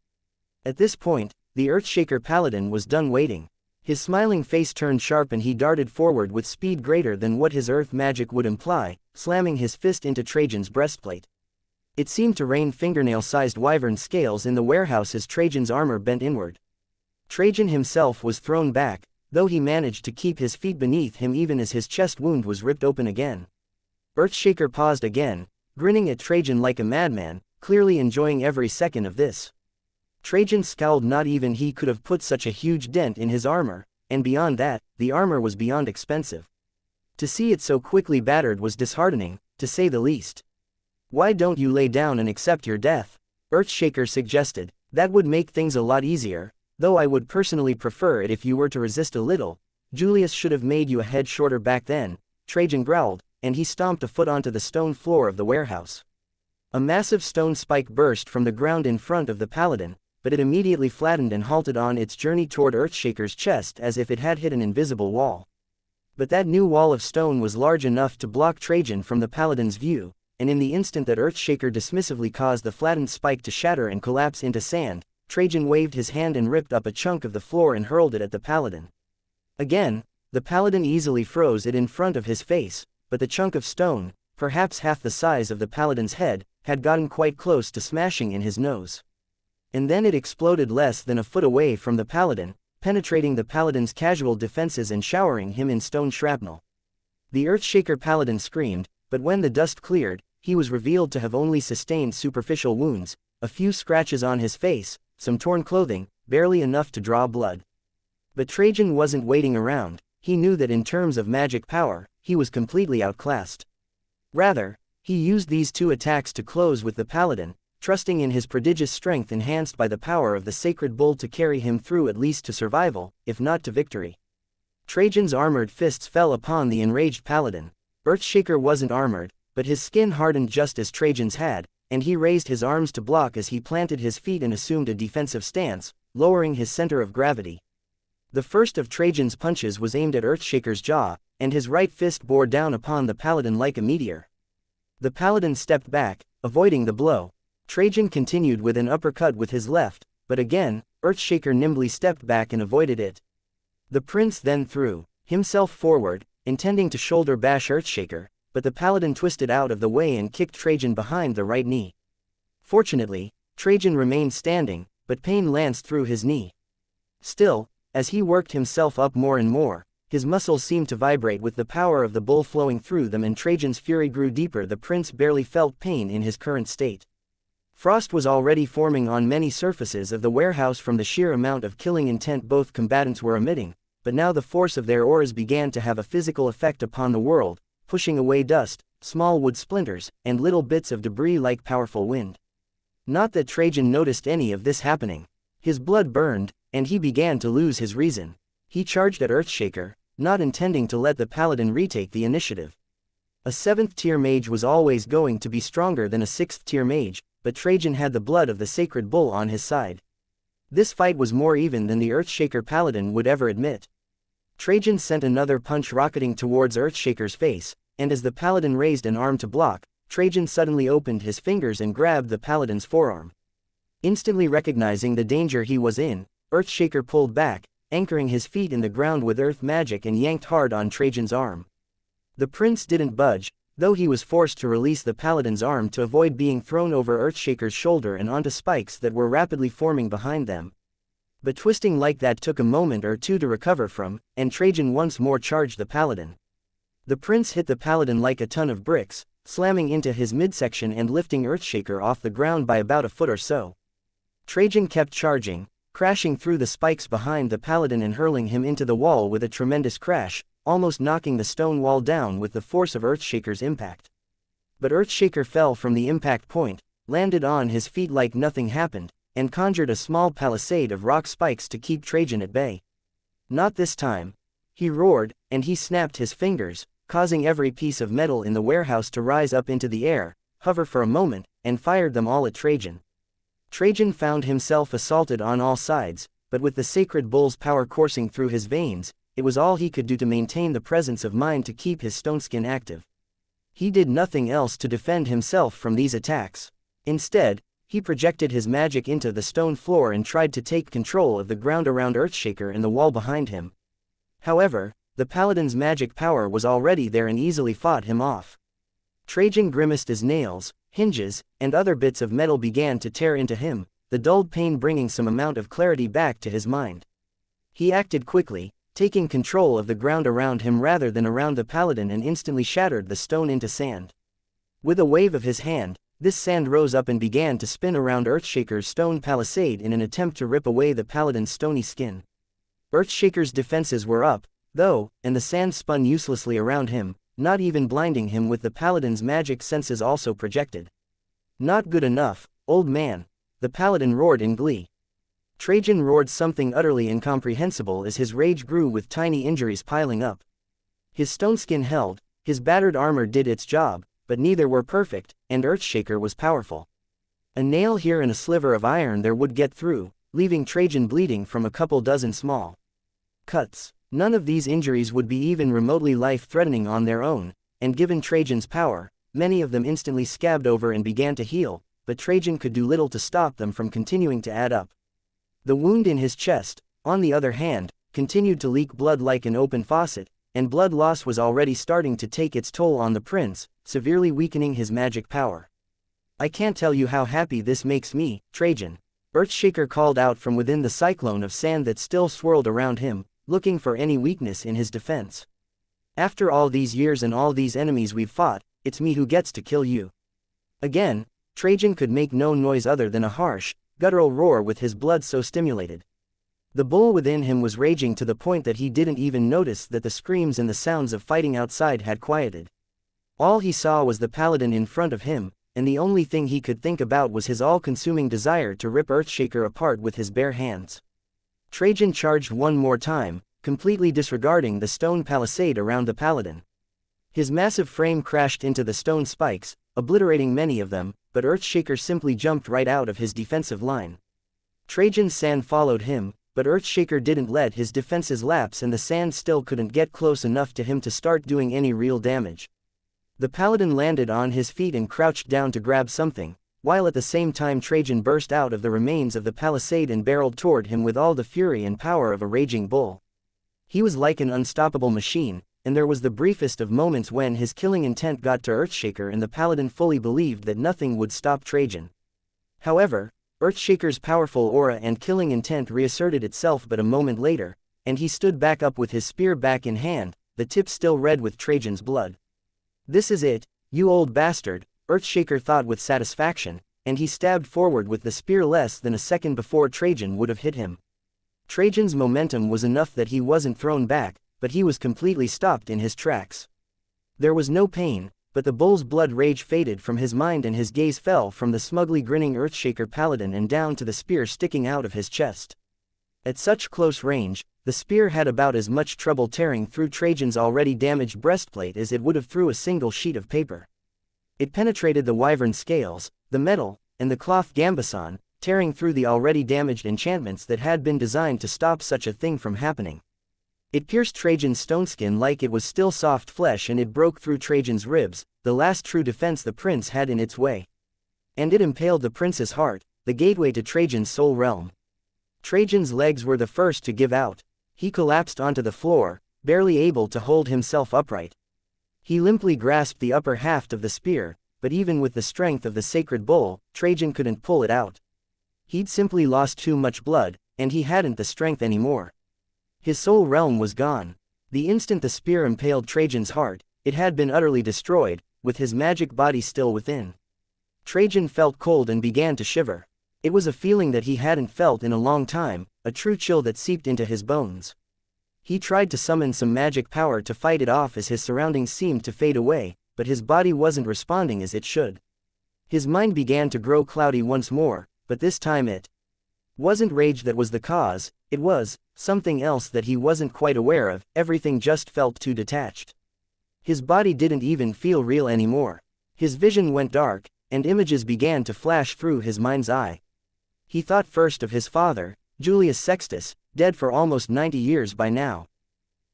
At this point, the Earthshaker Paladin was done waiting. His smiling face turned sharp and he darted forward with speed greater than what his earth magic would imply, slamming his fist into Trajan's breastplate. It seemed to rain fingernail-sized wyvern scales in the warehouse as Trajan's armor bent inward. Trajan himself was thrown back, though he managed to keep his feet beneath him even as his chest wound was ripped open again. Earthshaker paused again, grinning at Trajan like a madman, clearly enjoying every second of this. Trajan scowled. Not even he could have put such a huge dent in his armor, and beyond that, the armor was beyond expensive. To see it so quickly battered was disheartening, to say the least. "Why don't you lay down and accept your death?" Earthshaker suggested. "That would make things a lot easier, though I would personally prefer it if you were to resist a little. Julius should have made you a head shorter back then," Trajan growled, and he stomped a foot onto the stone floor of the warehouse. A massive stone spike burst from the ground in front of the Paladin, but it immediately flattened and halted on its journey toward Earthshaker's chest as if it had hit an invisible wall. But that new wall of stone was large enough to block Trajan from the Paladin's view, and in the instant that Earthshaker dismissively caused the flattened spike to shatter and collapse into sand, Trajan waved his hand and ripped up a chunk of the floor and hurled it at the Paladin. Again, the Paladin easily froze it in front of his face, but the chunk of stone, perhaps half the size of the Paladin's head, had gotten quite close to smashing in his nose. And then it exploded less than a foot away from the Paladin, penetrating the Paladin's casual defenses and showering him in stone shrapnel. The Earthshaker Paladin screamed, but when the dust cleared, he was revealed to have only sustained superficial wounds, a few scratches on his face, some torn clothing, barely enough to draw blood. But Trajan wasn't waiting around. He knew that in terms of magic power, he was completely outclassed. Rather, he used these 2 attacks to close with the paladin, trusting in his prodigious strength enhanced by the power of the sacred bull to carry him through at least to survival, if not to victory. Trajan's armored fists fell upon the enraged paladin. Earthshaker wasn't armored, but his skin hardened just as Trajan's had, and he raised his arms to block as he planted his feet and assumed a defensive stance, lowering his center of gravity. The first of Trajan's punches was aimed at Earthshaker's jaw, and his right fist bore down upon the paladin like a meteor. The paladin stepped back, avoiding the blow. Trajan continued with an uppercut with his left, but again, Earthshaker nimbly stepped back and avoided it. The prince then threw himself forward, intending to shoulder bash Earthshaker, but the paladin twisted out of the way and kicked Trajan behind the right knee. Fortunately, Trajan remained standing, but pain lanced through his knee. Still, as he worked himself up more and more, his muscles seemed to vibrate with the power of the bull flowing through them, and Trajan's fury grew deeper. The prince barely felt pain in his current state. Frost was already forming on many surfaces of the warehouse from the sheer amount of killing intent both combatants were emitting, but now the force of their auras began to have a physical effect upon the world, pushing away dust, small wood splinters, and little bits of debris like powerful wind. Not that Trajan noticed any of this happening. His blood burned, and he began to lose his reason. He charged at Earthshaker, not intending to let the paladin retake the initiative. A 7th-tier mage was always going to be stronger than a 6th-tier mage, but Trajan had the blood of the sacred bull on his side. This fight was more even than the Earthshaker paladin would ever admit. Trajan sent another punch rocketing towards Earthshaker's face, and as the paladin raised an arm to block, Trajan suddenly opened his fingers and grabbed the paladin's forearm. Instantly recognizing the danger he was in, Earthshaker pulled back, anchoring his feet in the ground with earth magic, and yanked hard on Trajan's arm. The prince didn't budge, though he was forced to release the paladin's arm to avoid being thrown over Earthshaker's shoulder and onto spikes that were rapidly forming behind them. But twisting like that took a moment or two to recover from, and Trajan once more charged the paladin. The prince hit the paladin like a ton of bricks, slamming into his midsection and lifting Earthshaker off the ground by about a foot or so. Trajan kept charging, crashing through the spikes behind the paladin and hurling him into the wall with a tremendous crash, almost knocking the stone wall down with the force of Earthshaker's impact. But Earthshaker fell from the impact point, landed on his feet like nothing happened, and conjured a small palisade of rock spikes to keep Trajan at bay. Not this time. He roared, and he snapped his fingers, causing every piece of metal in the warehouse to rise up into the air, hover for a moment, and fired them all at Trajan. Trajan found himself assaulted on all sides, but with the sacred bull's power coursing through his veins, it was all he could do to maintain the presence of mind to keep his stone skin active. He did nothing else to defend himself from these attacks. Instead, he projected his magic into the stone floor and tried to take control of the ground around Earthshaker and the wall behind him. However, the paladin's magic power was already there and easily fought him off. Trajan grimaced as nails, hinges, and other bits of metal began to tear into him, the dulled pain bringing some amount of clarity back to his mind. He acted quickly, taking control of the ground around him rather than around the paladin, and instantly shattered the stone into sand. With a wave of his hand, this sand rose up and began to spin around Earthshaker's stone palisade in an attempt to rip away the paladin's stony skin. Earthshaker's defenses were up, though, and the sand spun uselessly around him, not even blinding him with the paladin's magic senses also projected. "Not good enough, old man," the paladin roared in glee. Trajan roared something utterly incomprehensible as his rage grew with tiny injuries piling up. His stone skin held, his battered armor did its job, but neither were perfect, and Earthshaker was powerful. A nail here and a sliver of iron there would get through, leaving Trajan bleeding from a couple dozen small cuts. None of these injuries would be even remotely life-threatening on their own, and given Trajan's power, many of them instantly scabbed over and began to heal, but Trajan could do little to stop them from continuing to add up. The wound in his chest, on the other hand, continued to leak blood like an open faucet, and blood loss was already starting to take its toll on the prince, severely weakening his magic power. "I can't tell you how happy this makes me, Trajan," Earthshaker called out from within the cyclone of sand that still swirled around him, looking for any weakness in his defense. "After all these years and all these enemies we've fought, it's me who gets to kill you." Again, Trajan could make no noise other than a harsh, guttural roar with his blood so stimulated. The bull within him was raging to the point that he didn't even notice that the screams and the sounds of fighting outside had quieted. All he saw was the paladin in front of him, and the only thing he could think about was his all-consuming desire to rip Earthshaker apart with his bare hands. Trajan charged one more time, completely disregarding the stone palisade around the paladin. His massive frame crashed into the stone spikes, obliterating many of them, but Earthshaker simply jumped right out of his defensive line. Trajan's sand followed him, but Earthshaker didn't let his defenses lapse and the sand still couldn't get close enough to him to start doing any real damage. The paladin landed on his feet and crouched down to grab something, while at the same time Trajan burst out of the remains of the palisade and barreled toward him with all the fury and power of a raging bull. He was like an unstoppable machine, and there was the briefest of moments when his killing intent got to Earthshaker and the paladin fully believed that nothing would stop Trajan. However, Earthshaker's powerful aura and killing intent reasserted itself but a moment later, and he stood back up with his spear back in hand, the tip still red with Trajan's blood. "This is it, you old bastard," Earthshaker thought with satisfaction, and he stabbed forward with the spear less than a second before Trajan would have hit him. Trajan's momentum was enough that he wasn't thrown back, but he was completely stopped in his tracks. There was no pain, but the bull's blood rage faded from his mind and his gaze fell from the smugly grinning Earthshaker paladin and down to the spear sticking out of his chest. At such close range, the spear had about as much trouble tearing through Trajan's already damaged breastplate as it would have through a single sheet of paper. It penetrated the wyvern scales, the metal, and the cloth gambeson, tearing through the already damaged enchantments that had been designed to stop such a thing from happening. It pierced Trajan's stone skin like it was still soft flesh, and it broke through Trajan's ribs, the last true defense the prince had in its way. And it impaled the prince's heart, the gateway to Trajan's soul realm. Trajan's legs were the first to give out. He collapsed onto the floor, barely able to hold himself upright. He limply grasped the upper haft of the spear, but even with the strength of the sacred bull, Trajan couldn't pull it out. He'd simply lost too much blood, and he hadn't the strength anymore. His soul realm was gone. The instant the spear impaled Trajan's heart, it had been utterly destroyed, with his magic body still within. Trajan felt cold and began to shiver. It was a feeling that he hadn't felt in a long time, a true chill that seeped into his bones. He tried to summon some magic power to fight it off as his surroundings seemed to fade away, but his body wasn't responding as it should. His mind began to grow cloudy once more, but this time it wasn't rage that was the cause, it was something else that he wasn't quite aware of. Everything just felt too detached. His body didn't even feel real anymore. His vision went dark, and images began to flash through his mind's eye. He thought first of his father, Julius Sextus, dead for almost 90 years by now.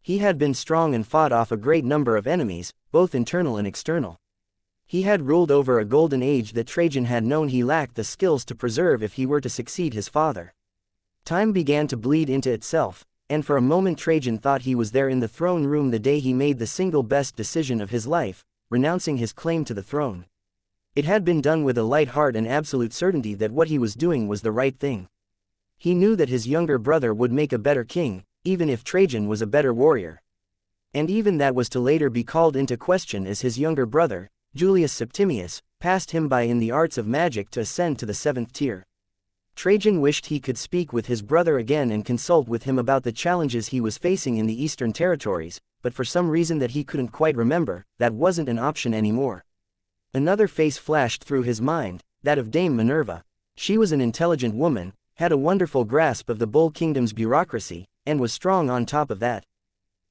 He had been strong and fought off a great number of enemies, both internal and external. He had ruled over a golden age that Trajan had known he lacked the skills to preserve if he were to succeed his father. Time began to bleed into itself, and for a moment Trajan thought he was there in the throne room the day he made the single best decision of his life, renouncing his claim to the throne. It had been done with a light heart and absolute certainty that what he was doing was the right thing. He knew that his younger brother would make a better king, even if Trajan was a better warrior. And even that was to later be called into question as his younger brother, Julius Septimius, passed him by in the arts of magic to ascend to the 7th tier. Trajan wished he could speak with his brother again and consult with him about the challenges he was facing in the eastern territories, but for some reason that he couldn't quite remember, that wasn't an option anymore. Another face flashed through his mind, that of Dame Minerva. She was an intelligent woman, had a wonderful grasp of the Bull Kingdom's bureaucracy, and was strong on top of that.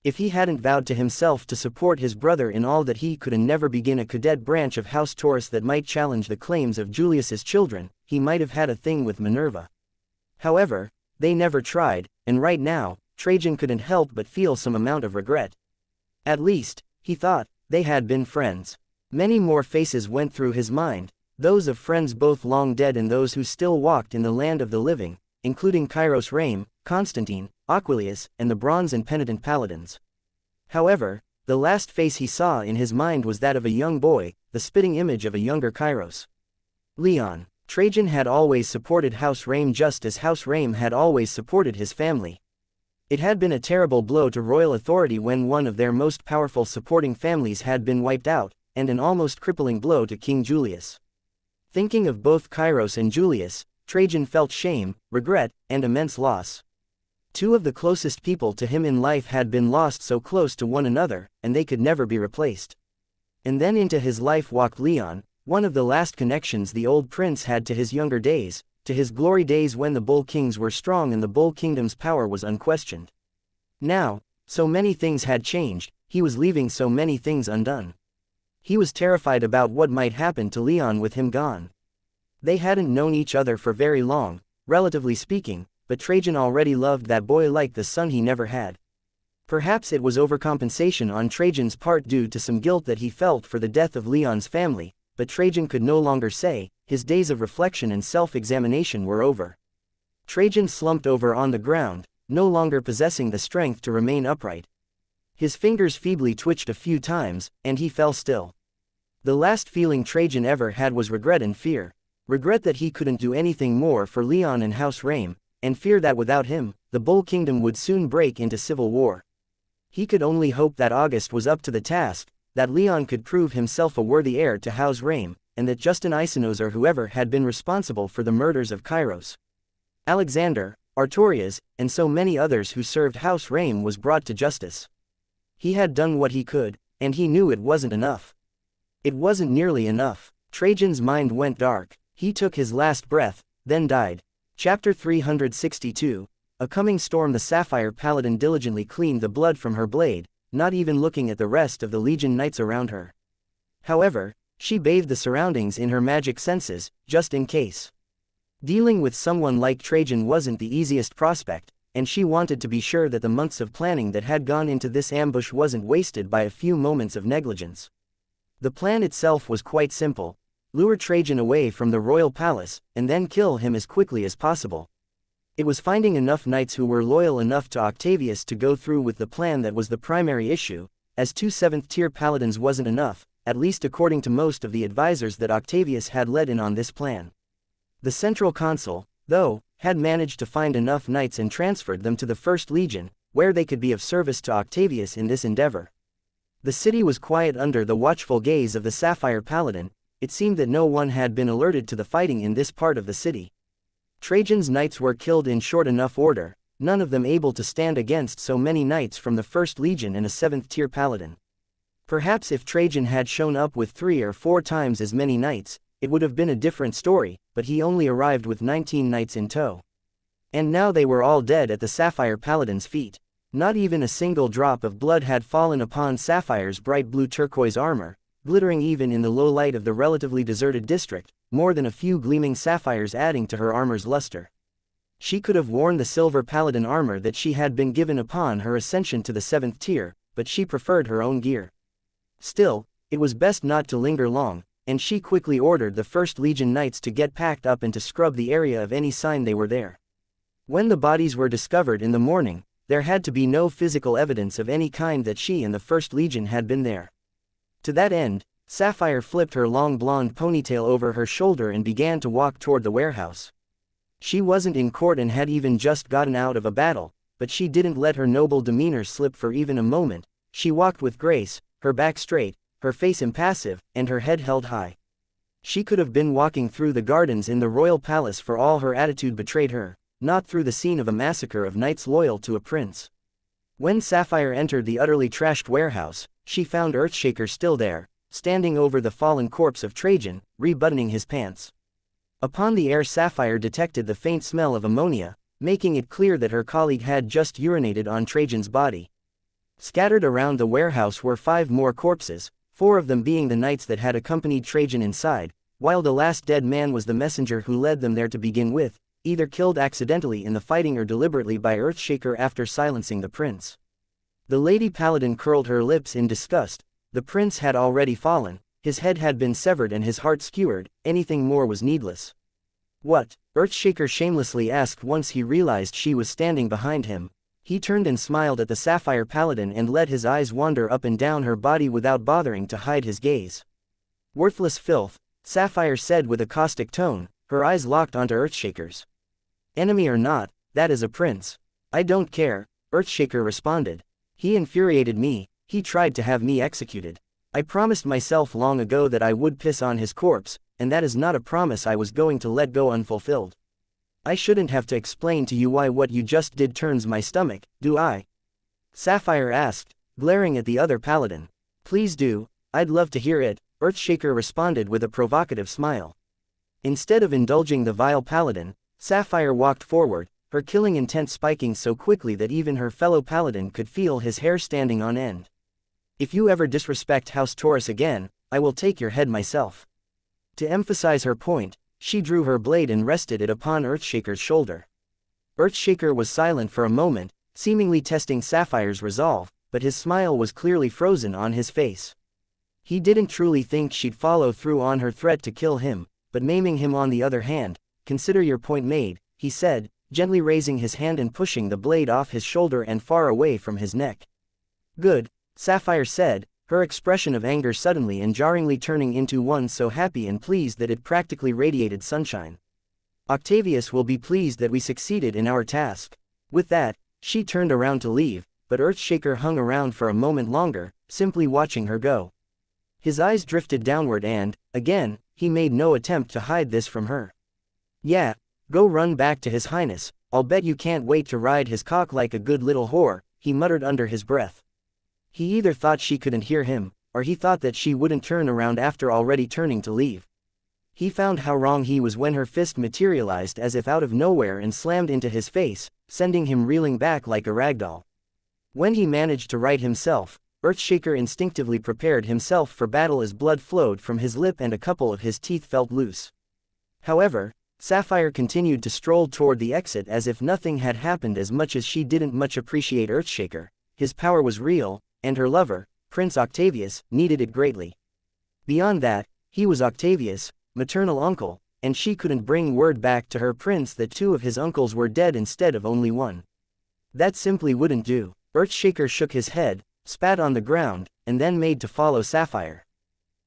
If he hadn't vowed to himself to support his brother in all that he could and never begin a cadet branch of House Taurus that might challenge the claims of Julius's children, he might have had a thing with Minerva. However, they never tried, and right now, Trajan couldn't help but feel some amount of regret. At least, he thought, they had been friends. Many more faces went through his mind, those of friends both long dead and those who still walked in the land of the living, including Kairos Rame, Constantine, Aquilius, and the Bronze and Penitent Paladins. However, the last face he saw in his mind was that of a young boy, the spitting image of a younger Kairos. Leon. Trajan had always supported House Rame just as House Rame had always supported his family. It had been a terrible blow to royal authority when one of their most powerful supporting families had been wiped out, and an almost crippling blow to King Julius. Thinking of both Kairos and Julius, Trajan felt shame, regret, and immense loss. Two of the closest people to him in life had been lost so close to one another, and they could never be replaced. And then into his life walked Leon, one of the last connections the old prince had to his younger days, to his glory days when the Bull Kings were strong and the Bull Kingdom's power was unquestioned. Now, so many things had changed, he was leaving so many things undone. He was terrified about what might happen to Leon with him gone. They hadn't known each other for very long, relatively speaking, but Trajan already loved that boy like the son he never had. Perhaps it was overcompensation on Trajan's part due to some guilt that he felt for the death of Leon's family, but Trajan could no longer say. His days of reflection and self-examination were over. Trajan slumped over on the ground, no longer possessing the strength to remain upright. His fingers feebly twitched a few times, and he fell still. The last feeling Trajan ever had was regret and fear. Regret that he couldn't do anything more for Leon and House Rame, and fear that without him, the Bull Kingdom would soon break into civil war. He could only hope that August was up to the task, that Leon could prove himself a worthy heir to House Rame, and that Justin Isonos or whoever had been responsible for the murders of Kairos, Alexander, Artorias, and so many others who served House Rame was brought to justice. He had done what he could, and he knew it wasn't enough. It wasn't nearly enough. Trajan's mind went dark. He took his last breath, then died. Chapter 362. A coming storm. The Sapphire Paladin diligently cleaned the blood from her blade, not even looking at the rest of the Legion Knights around her. However, she bathed the surroundings in her magic senses, just in case. Dealing with someone like Trajan wasn't the easiest prospect, and she wanted to be sure that the months of planning that had gone into this ambush wasn't wasted by a few moments of negligence. The plan itself was quite simple: lure Trajan away from the royal palace, and then kill him as quickly as possible. It was finding enough knights who were loyal enough to Octavius to go through with the plan that was the primary issue, as 2 7th-tier paladins wasn't enough, at least according to most of the advisors that Octavius had led in on this plan. The central consul, though, had managed to find enough knights and transferred them to the First Legion, where they could be of service to Octavius in this endeavor. The city was quiet under the watchful gaze of the Sapphire Paladin. It seemed that no one had been alerted to the fighting in this part of the city. Trajan's knights were killed in short enough order, none of them able to stand against so many knights from the First Legion and a 7th-tier paladin. Perhaps if Trajan had shown up with 3 or 4 times as many knights, it would have been a different story, but he only arrived with 19 knights in tow. And now they were all dead at the Sapphire Paladin's feet. Not even a single drop of blood had fallen upon Sapphire's bright blue turquoise armor, glittering even in the low light of the relatively deserted district, more than a few gleaming sapphires adding to her armor's luster. She could have worn the silver paladin armor that she had been given upon her ascension to the 7th tier, but she preferred her own gear. Still, it was best not to linger long, and she quickly ordered the First Legion knights to get packed up and to scrub the area of any sign they were there. When the bodies were discovered in the morning, there had to be no physical evidence of any kind that she and the First Legion had been there. To that end, Sapphire flipped her long blonde ponytail over her shoulder and began to walk toward the warehouse. She wasn't in court and had even just gotten out of a battle, but she didn't let her noble demeanor slip for even a moment. She walked with grace, her back straight, her face impassive, and her head held high. She could have been walking through the gardens in the royal palace for all her attitude betrayed her, not through the scene of a massacre of knights loyal to a prince. When Sapphire entered the utterly trashed warehouse, she found Earthshaker still there, standing over the fallen corpse of Trajan, rebuttoning his pants. Upon the air, Sapphire detected the faint smell of ammonia, making it clear that her colleague had just urinated on Trajan's body. Scattered around the warehouse were 5 more corpses, 4 of them being the knights that had accompanied Trajan inside, while the last dead man was the messenger who led them there to begin with, either killed accidentally in the fighting or deliberately by Earthshaker after silencing the prince. The Lady Paladin curled her lips in disgust. The prince had already fallen, his head had been severed and his heart skewered, anything more was needless. What? Earthshaker shamelessly asked once he realized she was standing behind him. He turned and smiled at the Sapphire Paladin and let his eyes wander up and down her body without bothering to hide his gaze. Worthless filth, Sapphire said with a caustic tone, her eyes locked onto Earthshaker's. Enemy or not, that is a prince. I don't care, Earthshaker responded. He infuriated me, he tried to have me executed. I promised myself long ago that I would piss on his corpse, and that is not a promise I was going to let go unfulfilled. I shouldn't have to explain to you why what you just did turns my stomach, do I? Sapphire asked, glaring at the other paladin. Please do, I'd love to hear it, Earthshaker responded with a provocative smile. Instead of indulging the vile paladin, Sapphire walked forward, her killing intent spiking so quickly that even her fellow paladin could feel his hair standing on end. If you ever disrespect House Taurus again, I will take your head myself. To emphasize her point, she drew her blade and rested it upon Earthshaker's shoulder. Earthshaker was silent for a moment, seemingly testing Sapphire's resolve, but his smile was clearly frozen on his face. He didn't truly think she'd follow through on her threat to kill him, but maiming him on the other hand, consider your point made, he said, gently raising his hand and pushing the blade off his shoulder and far away from his neck. Good, Sapphire said, her expression of anger suddenly and jarringly turning into one so happy and pleased that it practically radiated sunshine. Octavius will be pleased that we succeeded in our task. With that, she turned around to leave, but Earthshaker hung around for a moment longer, simply watching her go. His eyes drifted downward and, again, he made no attempt to hide this from her. Yeah, go run back to His Highness, I'll bet you can't wait to ride his cock like a good little whore, he muttered under his breath. He either thought she couldn't hear him, or he thought that she wouldn't turn around after already turning to leave. He found how wrong he was when her fist materialized as if out of nowhere and slammed into his face, sending him reeling back like a ragdoll. When he managed to right himself, Earthshaker instinctively prepared himself for battle as blood flowed from his lip and a couple of his teeth felt loose. However, Sapphire continued to stroll toward the exit as if nothing had happened. As much as she didn't much appreciate Earthshaker, his power was real, and her lover, Prince Octavius, needed it greatly. Beyond that, he was Octavius' maternal uncle, and she couldn't bring word back to her prince that two of his uncles were dead instead of only one. That simply wouldn't do. Earthshaker shook his head, spat on the ground, and then made to follow Sapphire.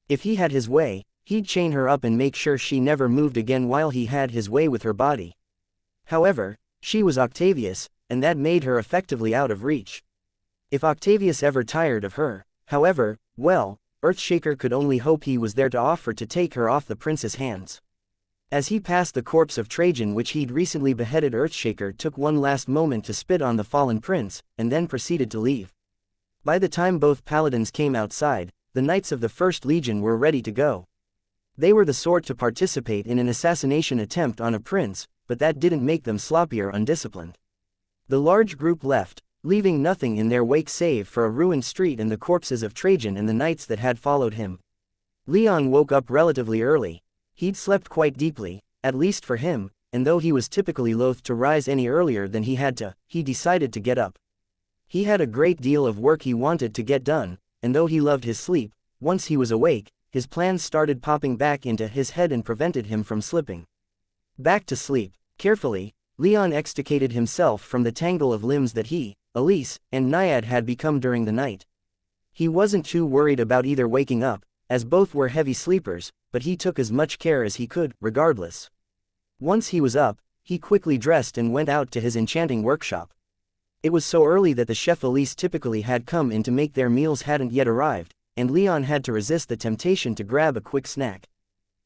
If he had his way, he'd chain her up and make sure she never moved again while he had his way with her body. However, she was Octavius, and that made her effectively out of reach. If Octavius ever tired of her, however, well, Earthshaker could only hope he was there to offer to take her off the prince's hands. As he passed the corpse of Trajan which he'd recently beheaded, Earthshaker took one last moment to spit on the fallen prince, and then proceeded to leave. By the time both paladins came outside, the knights of the First Legion were ready to go. They were the sort to participate in an assassination attempt on a prince, but that didn't make them sloppy or undisciplined. The large group left, leaving nothing in their wake save for a ruined street and the corpses of Trajan and the knights that had followed him. Leon woke up relatively early. He'd slept quite deeply, at least for him, and though he was typically loath to rise any earlier than he had to, he decided to get up. He had a great deal of work he wanted to get done, and though he loved his sleep, once he was awake, his plans started popping back into his head and prevented him from slipping back to sleep. Carefully, Leon extricated himself from the tangle of limbs that he, Elise, and Naiad had become during the night. He wasn't too worried about either waking up, as both were heavy sleepers, but he took as much care as he could, regardless. Once he was up, he quickly dressed and went out to his enchanting workshop. It was so early that the chef Elise typically had come in to make their meals hadn't yet arrived, and Leon had to resist the temptation to grab a quick snack.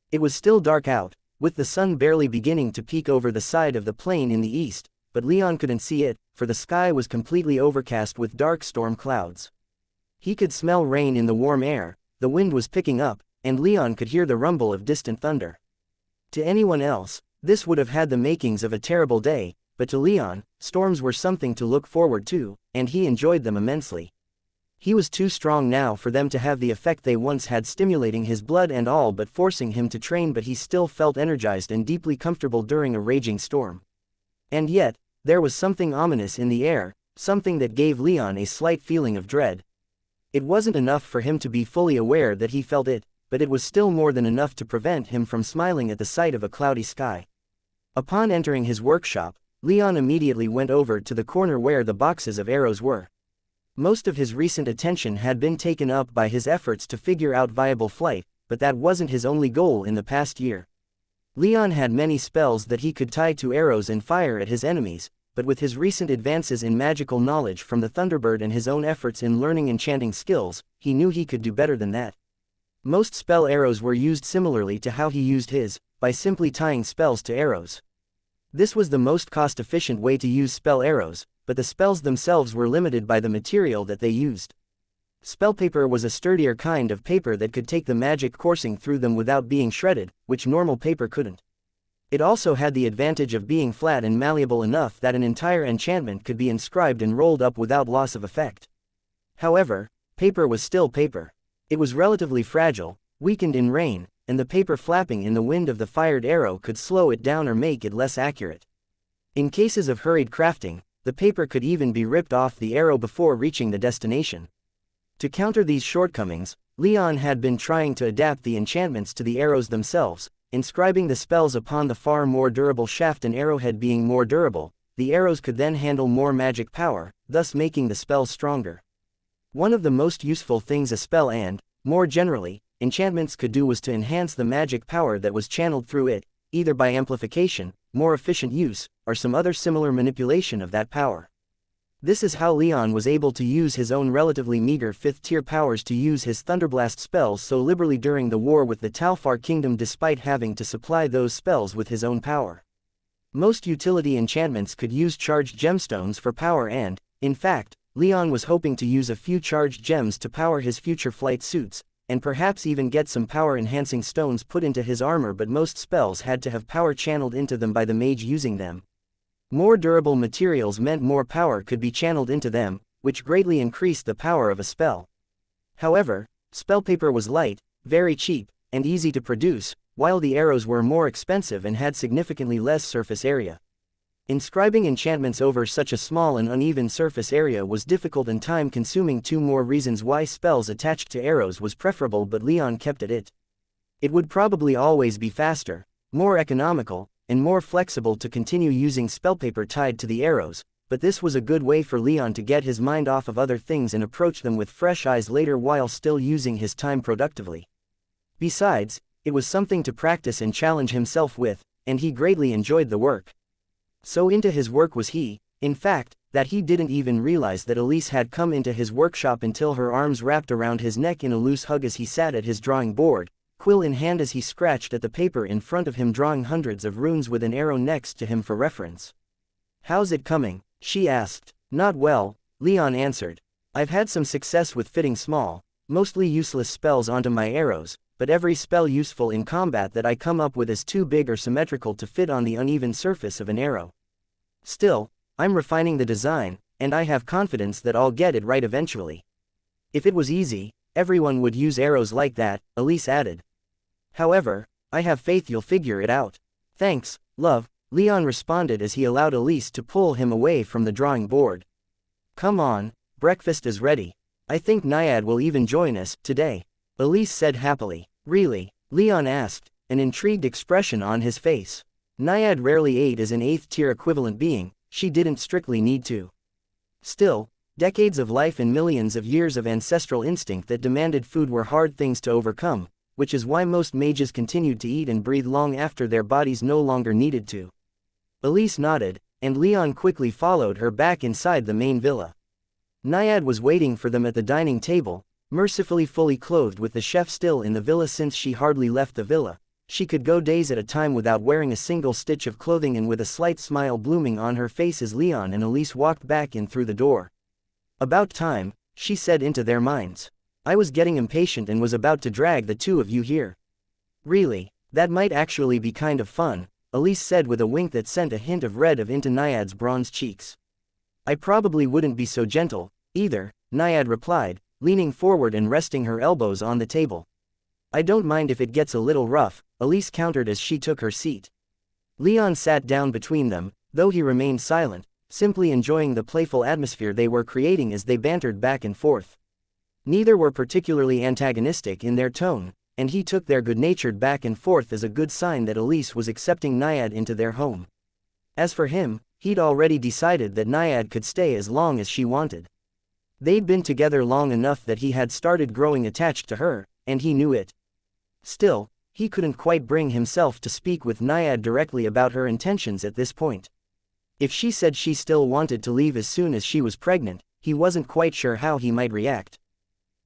It was still dark out, with the sun barely beginning to peek over the side of the plain in the east, but Leon couldn't see it, for the sky was completely overcast with dark storm clouds. He could smell rain in the warm air, the wind was picking up, and Leon could hear the rumble of distant thunder. To anyone else, this would have had the makings of a terrible day, but to Leon, storms were something to look forward to, and he enjoyed them immensely. He was too strong now for them to have the effect they once had, stimulating his blood and all but forcing him to train, but he still felt energized and deeply comfortable during a raging storm. And yet, there was something ominous in the air, something that gave Leon a slight feeling of dread. It wasn't enough for him to be fully aware that he felt it, but it was still more than enough to prevent him from smiling at the sight of a cloudy sky. Upon entering his workshop, Leon immediately went over to the corner where the boxes of arrows were. Most of his recent attention had been taken up by his efforts to figure out viable flight, but that wasn't his only goal in the past year. Leon had many spells that he could tie to arrows and fire at his enemies, but with his recent advances in magical knowledge from the Thunderbird and his own efforts in learning enchanting skills, he knew he could do better than that. Most spell arrows were used similarly to how he used his, by simply tying spells to arrows. This was the most cost-efficient way to use spell arrows, but the spells themselves were limited by the material that they used. Spell paper was a sturdier kind of paper that could take the magic coursing through them without being shredded, which normal paper couldn't. It also had the advantage of being flat and malleable enough that an entire enchantment could be inscribed and rolled up without loss of effect. However, paper was still paper. It was relatively fragile, weakened in rain, and the paper flapping in the wind of the fired arrow could slow it down or make it less accurate. In cases of hurried crafting, the paper could even be ripped off the arrow before reaching the destination. To counter these shortcomings, Leon had been trying to adapt the enchantments to the arrows themselves, inscribing the spells upon the far more durable shaft, and arrowhead being more durable. The arrows could then handle more magic power, thus making the spells stronger. One of the most useful things a spell and, more generally, enchantments could do was to enhance the magic power that was channeled through it, either by amplification, more efficient use, or some other similar manipulation of that power. This is how Leon was able to use his own relatively meager 5th-tier powers to use his Thunderblast spells so liberally during the war with the Talfar Kingdom, despite having to supply those spells with his own power. Most utility enchantments could use charged gemstones for power and, in fact, Leon was hoping to use a few charged gems to power his future flight suits, and perhaps even get some power-enhancing stones put into his armor, but most spells had to have power channeled into them by the mage using them. More durable materials meant more power could be channeled into them, which greatly increased the power of a spell. However, spell paper was light, very cheap, and easy to produce, while the arrows were more expensive and had significantly less surface area. Inscribing enchantments over such a small and uneven surface area was difficult and time-consuming. 2 more reasons why spells attached to arrows was preferable, but Leon kept at it. It would probably always be faster, more economical, and more flexible to continue using spell paper tied to the arrows, but this was a good way for Leon to get his mind off of other things and approach them with fresh eyes later while still using his time productively. Besides, it was something to practice and challenge himself with, and he greatly enjoyed the work. So into his work was he, in fact, that he didn't even realize that Elise had come into his workshop until her arms wrapped around his neck in a loose hug as he sat at his drawing board, quill in hand, as he scratched at the paper in front of him, drawing hundreds of runes with an arrow next to him for reference. "How's it coming?" she asked. "Not well," Leon answered. "I've had some success with fitting small, mostly useless spells onto my arrows, but every spell useful in combat that I come up with is too big or symmetrical to fit on the uneven surface of an arrow. Still, I'm refining the design, and I have confidence that I'll get it right eventually. If it was easy, everyone would use arrows like that," Elise added. "However, I have faith you'll figure it out." "Thanks, love," Leon responded as he allowed Elise to pull him away from the drawing board. "Come on, breakfast is ready. I think Naiad will even join us today," Elise said happily. "Really?" Leon asked, an intrigued expression on his face. Naiad rarely ate as an 8th-tier equivalent being, she didn't strictly need to. Still, decades of life and millions of years of ancestral instinct that demanded food were hard things to overcome, which is why most mages continued to eat and breathe long after their bodies no longer needed to. Elise nodded, and Leon quickly followed her back inside the main villa. Naiad was waiting for them at the dining table, mercifully fully clothed, with the chef still in the villa since she hardly left the villa. She could go days at a time without wearing a single stitch of clothing, and with a slight smile blooming on her face as Leon and Elise walked back in through the door. "About time," she said into their minds. "I was getting impatient and was about to drag the 2 of you here." "Really, that might actually be kind of fun," Elise said with a wink that sent a hint of red into Naiad's bronze cheeks. "I probably wouldn't be so gentle, either," Naiad replied, leaning forward and resting her elbows on the table. "I don't mind if it gets a little rough," Elise countered as she took her seat. Leon sat down between them, though he remained silent, simply enjoying the playful atmosphere they were creating as they bantered back and forth. Neither were particularly antagonistic in their tone, and he took their good-natured back and forth as a good sign that Elise was accepting Naiad into their home. As for him, he'd already decided that Naiad could stay as long as she wanted. They'd been together long enough that he had started growing attached to her, and he knew it. Still, he couldn't quite bring himself to speak with Naiad directly about her intentions at this point. If she said she still wanted to leave as soon as she was pregnant, he wasn't quite sure how he might react.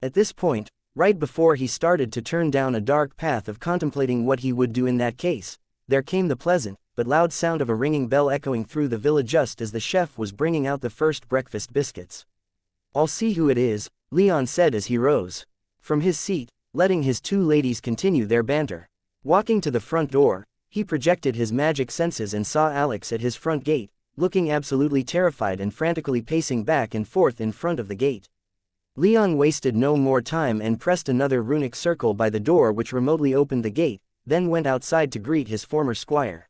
At this point, Right before he started to turn down a dark path of contemplating what he would do in that case, there came the pleasant, but loud sound of a ringing bell echoing through the villa just as the chef was bringing out the first breakfast biscuits. "I'll see who it is," Leon said as he rose from his seat, letting his two ladies continue their banter. Walking to the front door, he projected his magic senses and saw Alex at his front gate, looking absolutely terrified and frantically pacing back and forth in front of the gate. Leon wasted no more time and pressed another runic circle by the door which remotely opened the gate, then went outside to greet his former squire.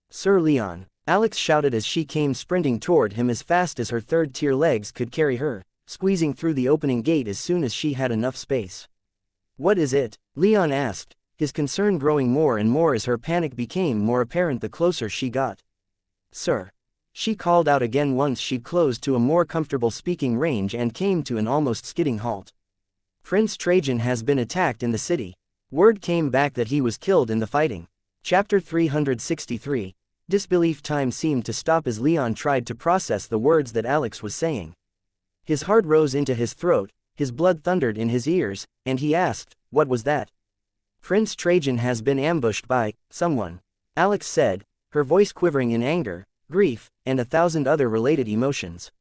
"Sir Leon," Alex shouted as she came sprinting toward him as fast as her third-tier legs could carry her, squeezing through the opening gate as soon as she had enough space. "What is it?" Leon asked, his concern growing more and more as her panic became more apparent the closer she got. "Sir," she called out again once she'd closed to a more comfortable speaking range and came to an almost skidding halt. "Prince Trajan has been attacked in the city. Word came back that he was killed in the fighting." Chapter 363. Disbelief. Time seemed to stop as Leon tried to process the words that Alex was saying. His heart rose into his throat, his blood thundered in his ears, and he asked, "What was that?" "Prince Trajan has been ambushed by someone," Alex said, her voice quivering in anger, grief, and 1,000 other related emotions.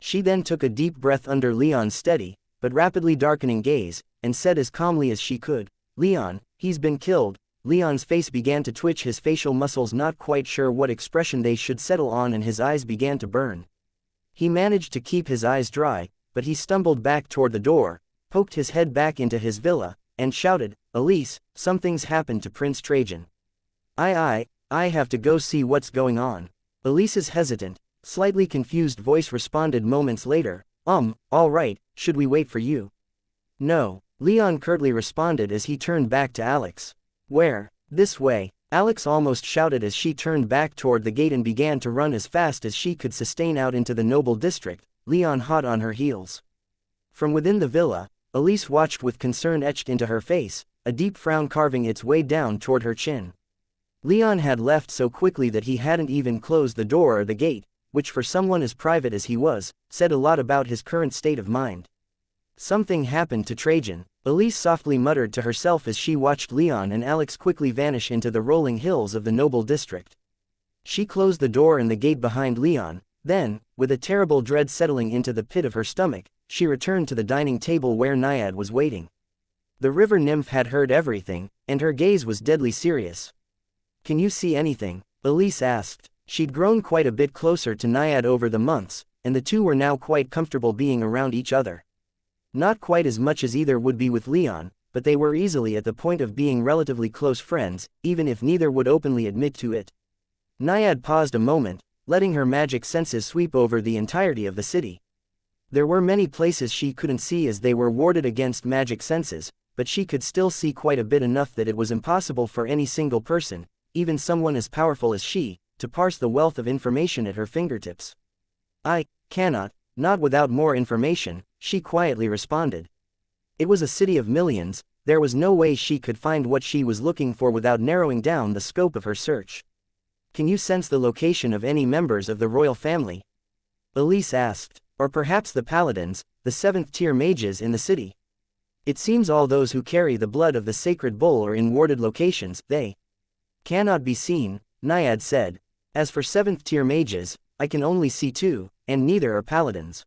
She then took a deep breath under Leon's steady, but rapidly darkening gaze, and said as calmly as she could, "Leon, he's been killed." Leon's face began to twitch, his facial muscles not quite sure what expression they should settle on, and his eyes began to burn. He managed to keep his eyes dry, but he stumbled back toward the door, poked his head back into his villa, and shouted, "Elise, something's happened to Prince Trajan. I have to go see what's going on." Elise's hesitant, slightly confused voice responded moments later, "All right, should we wait for you?" "No," Leon curtly responded as he turned back to Alex. "Where?" "This way," Alex almost shouted as she turned back toward the gate and began to run as fast as she could sustain out into the noble district, Leon hot on her heels. From within the villa, Elise watched with concern etched into her face, a deep frown carving its way down toward her chin. Leon had left so quickly that he hadn't even closed the door or the gate, which for someone as private as he was, said a lot about his current state of mind. "Something happened to Trajan," Elise softly muttered to herself as she watched Leon and Alex quickly vanish into the rolling hills of the noble district. She closed the door and the gate behind Leon, then, with a terrible dread settling into the pit of her stomach, she returned to the dining table where Naiad was waiting. The river nymph had heard everything, and her gaze was deadly serious. "Can you see anything?" Elise asked. She'd grown quite a bit closer to Naiad over the months, and the two were now quite comfortable being around each other. Not quite as much as either would be with Leon, but they were easily at the point of being relatively close friends, even if neither would openly admit to it. Naiad paused a moment, letting her magic senses sweep over the entirety of the city. There were many places she couldn't see as they were warded against magic senses, but she could still see quite a bit, enough that it was impossible for any single person, even someone as powerful as she, to parse the wealth of information at her fingertips. "I cannot, not without more information," she quietly responded. It was a city of millions, there was no way she could find what she was looking for without narrowing down the scope of her search. "Can you sense the location of any members of the royal family?" Elise asked. "Or perhaps the paladins, the 7th-tier mages in the city? It seems all those who carry the blood of the sacred bull are in warded locations. They cannot be seen," Naiad said. "As for 7th-tier mages, I can only see 2, and neither are paladins."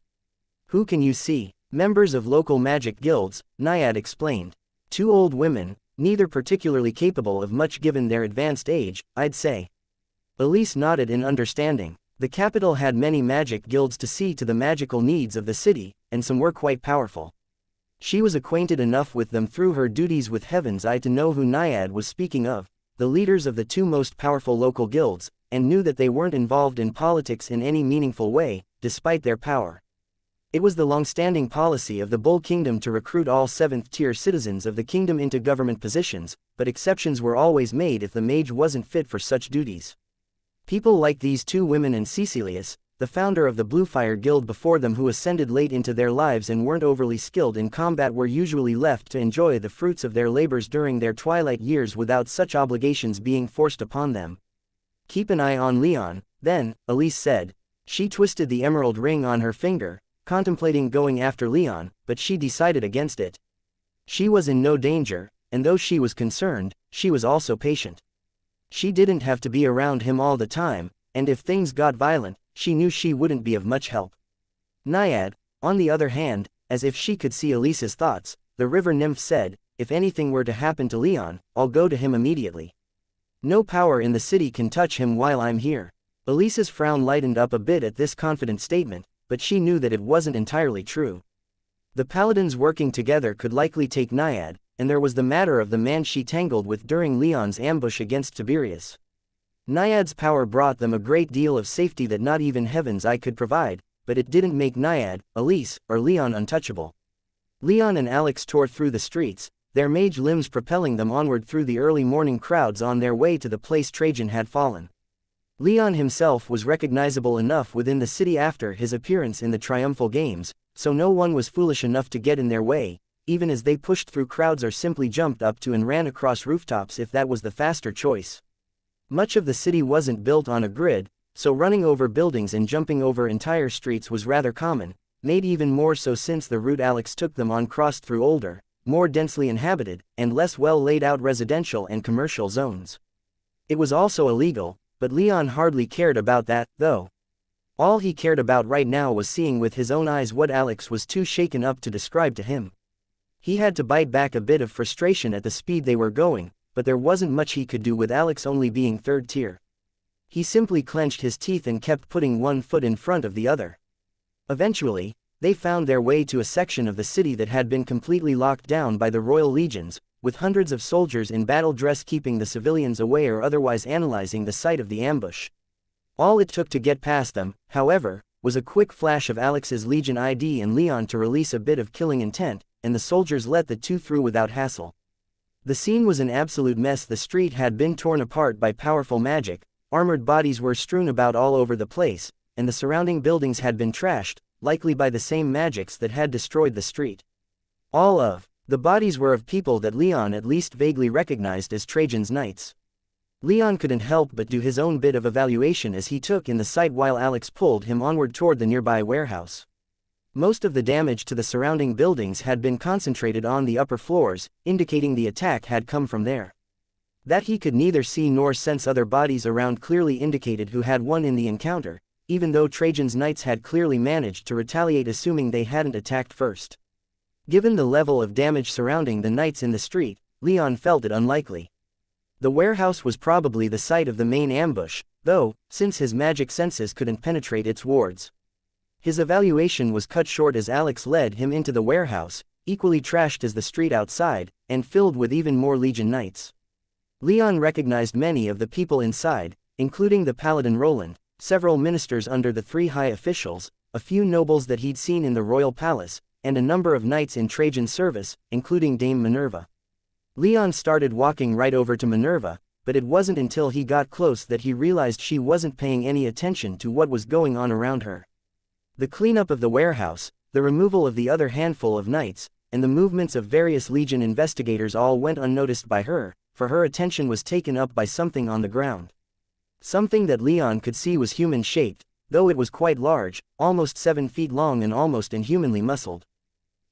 "Who can you see?" "Members of local magic guilds," Naiad explained. "2 old women, neither particularly capable of much given their advanced age, I'd say." Elise nodded in understanding. The capital had many magic guilds to see to the magical needs of the city, and some were quite powerful. She was acquainted enough with them through her duties with Heaven's Eye to know who Naiad was speaking of, the leaders of the 2 most powerful local guilds, and knew that they weren't involved in politics in any meaningful way, despite their power. It was the long-standing policy of the Bull Kingdom to recruit all 7th-tier citizens of the kingdom into government positions, but exceptions were always made if the mage wasn't fit for such duties. People like these 2 women and Cecilius, the founder of the Bluefire Guild before them, who ascended late into their lives and weren't overly skilled in combat, were usually left to enjoy the fruits of their labors during their twilight years without such obligations being forced upon them. "Keep an eye on Leon, then," Elise said. She twisted the emerald ring on her finger, contemplating going after Leon, but she decided against it. She was in no danger, and though she was concerned, she was also patient. She didn't have to be around him all the time, and if things got violent, she knew she wouldn't be of much help. Naiad, on the other hand, as if she could see Elise's thoughts, the river nymph said, "If anything were to happen to Leon, I'll go to him immediately. No power in the city can touch him while I'm here." Elise's frown lightened up a bit at this confident statement, but she knew that it wasn't entirely true. The paladins working together could likely take Naiad, and there was the matter of the man she tangled with during Leon's ambush against Tiberius. Naiad's power brought them a great deal of safety that not even Heaven's Eye could provide, but it didn't make Naiad, Elise, or Leon untouchable. Leon and Alex tore through the streets, their mage limbs propelling them onward through the early morning crowds on their way to the place Trajan had fallen. Leon himself was recognizable enough within the city after his appearance in the triumphal games, so no one was foolish enough to get in their way, even as they pushed through crowds or simply jumped up to and ran across rooftops if that was the faster choice. Much of the city wasn't built on a grid, so running over buildings and jumping over entire streets was rather common, made even more so since the route Alex took them on crossed through older, more densely inhabited, and less well laid out residential and commercial zones. It was also illegal, but Leon hardly cared about that, though. All he cared about right now was seeing with his own eyes what Alex was too shaken up to describe to him. He had to bite back a bit of frustration at the speed they were going, but there wasn't much he could do with Alex only being third tier. He simply clenched his teeth and kept putting one foot in front of the other. Eventually, they found their way to a section of the city that had been completely locked down by the royal legions, with hundreds of soldiers in battle dress keeping the civilians away or otherwise analyzing the site of the ambush. All it took to get past them, however, was a quick flash of Alex's Legion ID and Leon to release a bit of killing intent, and the soldiers let the two through without hassle. The scene was an absolute mess. The street had been torn apart by powerful magic, armored bodies were strewn about all over the place, and the surrounding buildings had been trashed, likely by the same magics that had destroyed the street. All of the bodies were of people that Leon at least vaguely recognized as Trajan's knights. Leon couldn't help but do his own bit of evaluation as he took in the sight while Alex pulled him onward toward the nearby warehouse. Most of the damage to the surrounding buildings had been concentrated on the upper floors, indicating the attack had come from there. That he could neither see nor sense other bodies around clearly indicated who had won in the encounter, even though Trajan's knights had clearly managed to retaliate assuming they hadn't attacked first. Given the level of damage surrounding the knights in the street, Leon felt it unlikely. The warehouse was probably the site of the main ambush, though, since his magic senses couldn't penetrate its wards. His evaluation was cut short as Alex led him into the warehouse, equally trashed as the street outside, and filled with even more Legion knights. Leon recognized many of the people inside, including the paladin Roland, several ministers under the three high officials, a few nobles that he'd seen in the royal palace, and a number of knights in Trajan's service, including Dame Minerva. Leon started walking right over to Minerva, but it wasn't until he got close that he realized she wasn't paying any attention to what was going on around her. The cleanup of the warehouse, the removal of the other handful of knights, and the movements of various Legion investigators all went unnoticed by her, for her attention was taken up by something on the ground. Something that Leon could see was human-shaped, though it was quite large, almost 7 feet long and almost inhumanly muscled.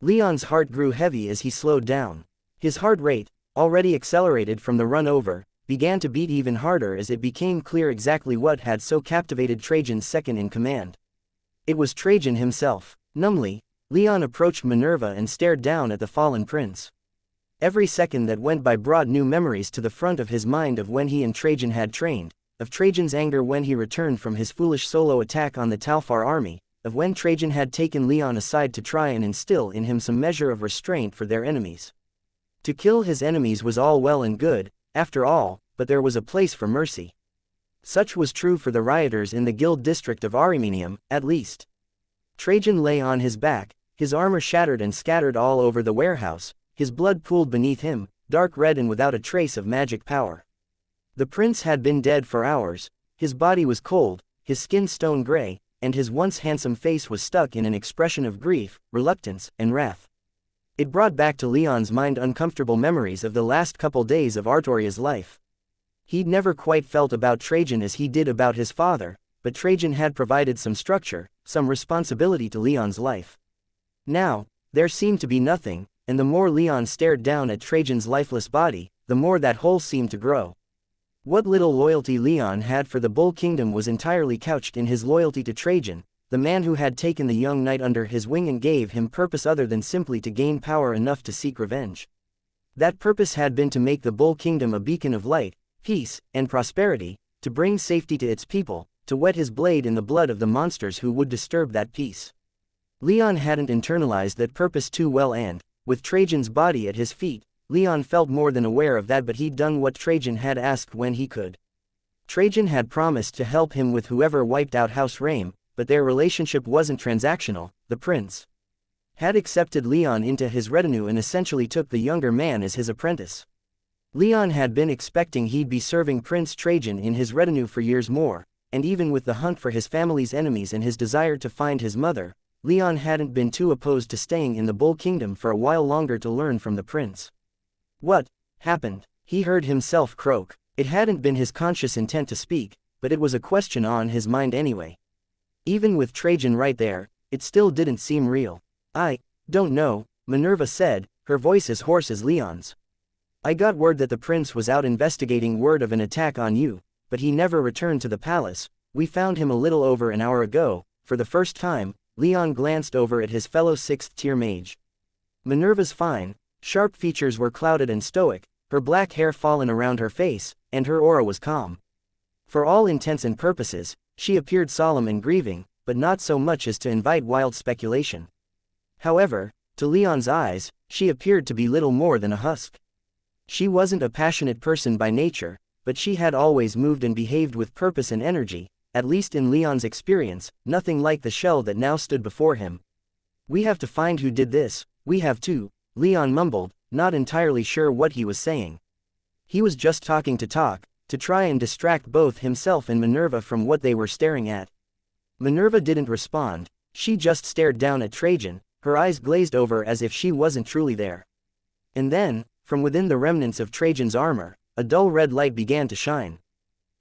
Leon's heart grew heavy as he slowed down. His heart rate, already accelerated from the run over, began to beat even harder as it became clear exactly what had so captivated Trajan's second-in-command. It was Trajan himself. Numbly, Leon approached Minerva and stared down at the fallen prince. Every second that went by brought new memories to the front of his mind of when he and Trajan had trained, of Trajan's anger when he returned from his foolish solo attack on the Talfar army, of when Trajan had taken Leon aside to try and instill in him some measure of restraint for their enemies. To kill his enemies was all well and good, after all, but there was a place for mercy. Such was true for the rioters in the guild district of Arimenium, at least. Trajan lay on his back, his armor shattered and scattered all over the warehouse, his blood pooled beneath him, dark red and without a trace of magic power. The prince had been dead for hours, his body was cold, his skin stone gray, and his once handsome face was stuck in an expression of grief, reluctance, and wrath. It brought back to Leon's mind uncomfortable memories of the last couple days of Artoria's life. He'd never quite felt about Trajan as he did about his father, but Trajan had provided some structure, some responsibility to Leon's life. Now, there seemed to be nothing, and the more Leon stared down at Trajan's lifeless body, the more that hole seemed to grow. What little loyalty Leon had for the Bull Kingdom was entirely couched in his loyalty to Trajan, the man who had taken the young knight under his wing and gave him purpose other than simply to gain power enough to seek revenge. That purpose had been to make the Bull Kingdom a beacon of light, peace, and prosperity, to bring safety to its people, to wet his blade in the blood of the monsters who would disturb that peace. Leon hadn't internalized that purpose too well and, with Trajan's body at his feet, Leon felt more than aware of that, but he'd done what Trajan had asked when he could. Trajan had promised to help him with whoever wiped out House Rame, but their relationship wasn't transactional. The prince had accepted Leon into his retinue and essentially took the younger man as his apprentice. Leon had been expecting he'd be serving Prince Trajan in his retinue for years more, and even with the hunt for his family's enemies and his desire to find his mother, Leon hadn't been too opposed to staying in the Bull Kingdom for a while longer to learn from the prince. What happened? He heard himself croak. It hadn't been his conscious intent to speak, but it was a question on his mind anyway. Even with Trajan right there, it still didn't seem real. I don't know, Minerva said, her voice as hoarse as Leon's. I got word that the prince was out investigating word of an attack on you, but he never returned to the palace. We found him a little over an hour ago. For the first time, Leon glanced over at his fellow 6th-tier mage. Minerva's fine, sharp features were clouded and stoic, her black hair fallen around her face, and her aura was calm. For all intents and purposes, she appeared solemn and grieving, but not so much as to invite wild speculation. However, to Leon's eyes, she appeared to be little more than a husk. She wasn't a passionate person by nature, but she had always moved and behaved with purpose and energy, at least in Leon's experience, nothing like the shell that now stood before him. We have to find who did this. We have to, Leon mumbled, not entirely sure what he was saying. He was just talking to try and distract both himself and Minerva from what they were staring at. Minerva didn't respond, she just stared down at Trajan, her eyes glazed over as if she wasn't truly there. And then, from within the remnants of Trajan's armor, a dull red light began to shine.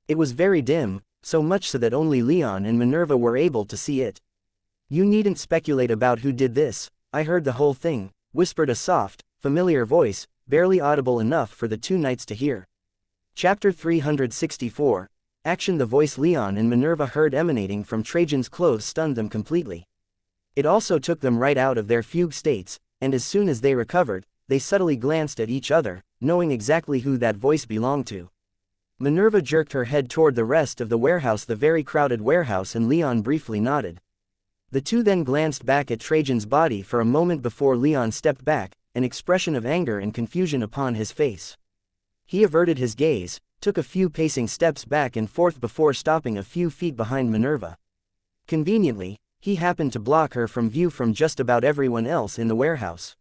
It was very dim, so much so that only Leon and Minerva were able to see it. You needn't speculate about who did this, I heard the whole thing, whispered a soft, familiar voice, barely audible enough for the two knights to hear. Chapter 364, Action. The voice Leon and Minerva heard emanating from Trajan's clothes stunned them completely. It also took them right out of their fugue states, and as soon as they recovered, they subtly glanced at each other, knowing exactly who that voice belonged to. Minerva jerked her head toward the rest of the warehouse, the very crowded warehouse, and Leon briefly nodded. The two then glanced back at Trajan's body for a moment before Leon stepped back, an expression of anger and confusion upon his face. He averted his gaze, took a few pacing steps back and forth before stopping a few feet behind Minerva. Conveniently, he happened to block her from view from just about everyone else in the warehouse.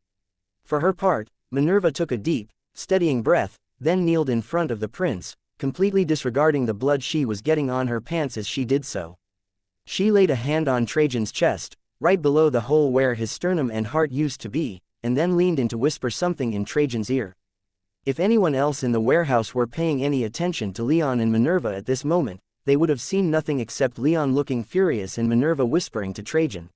For her part, Minerva took a deep, steadying breath, then kneeled in front of the prince, completely disregarding the blood she was getting on her pants as she did so. She laid a hand on Trajan's chest, right below the hole where his sternum and heart used to be, and then leaned in to whisper something in Trajan's ear. If anyone else in the warehouse were paying any attention to Leon and Minerva at this moment, they would have seen nothing except Leon looking furious and Minerva whispering to Trajan.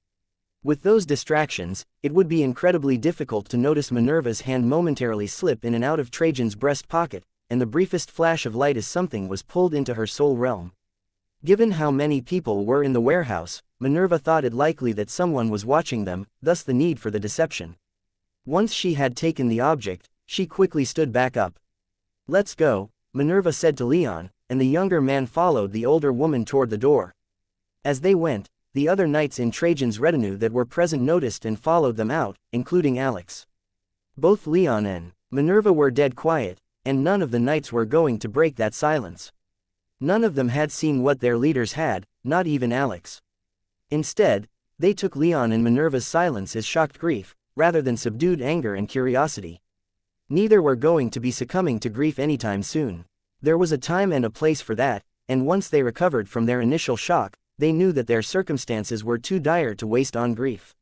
With those distractions, it would be incredibly difficult to notice Minerva's hand momentarily slip in and out of Trajan's breast pocket, and the briefest flash of light as something was pulled into her soul realm. Given how many people were in the warehouse, Minerva thought it likely that someone was watching them, thus the need for the deception. Once she had taken the object, she quickly stood back up. "Let's go," Minerva said to Leon, and the younger man followed the older woman toward the door. As they went, the other knights in Trajan's retinue that were present noticed and followed them out, including Alex. Both Leon and Minerva were dead quiet, and none of the knights were going to break that silence. None of them had seen what their leaders had, not even Alex. Instead, they took Leon and Minerva's silence as shocked grief, rather than subdued anger and curiosity. Neither were going to be succumbing to grief anytime soon. There was a time and a place for that, and once they recovered from their initial shock, they knew that their circumstances were too dire to waste on grief.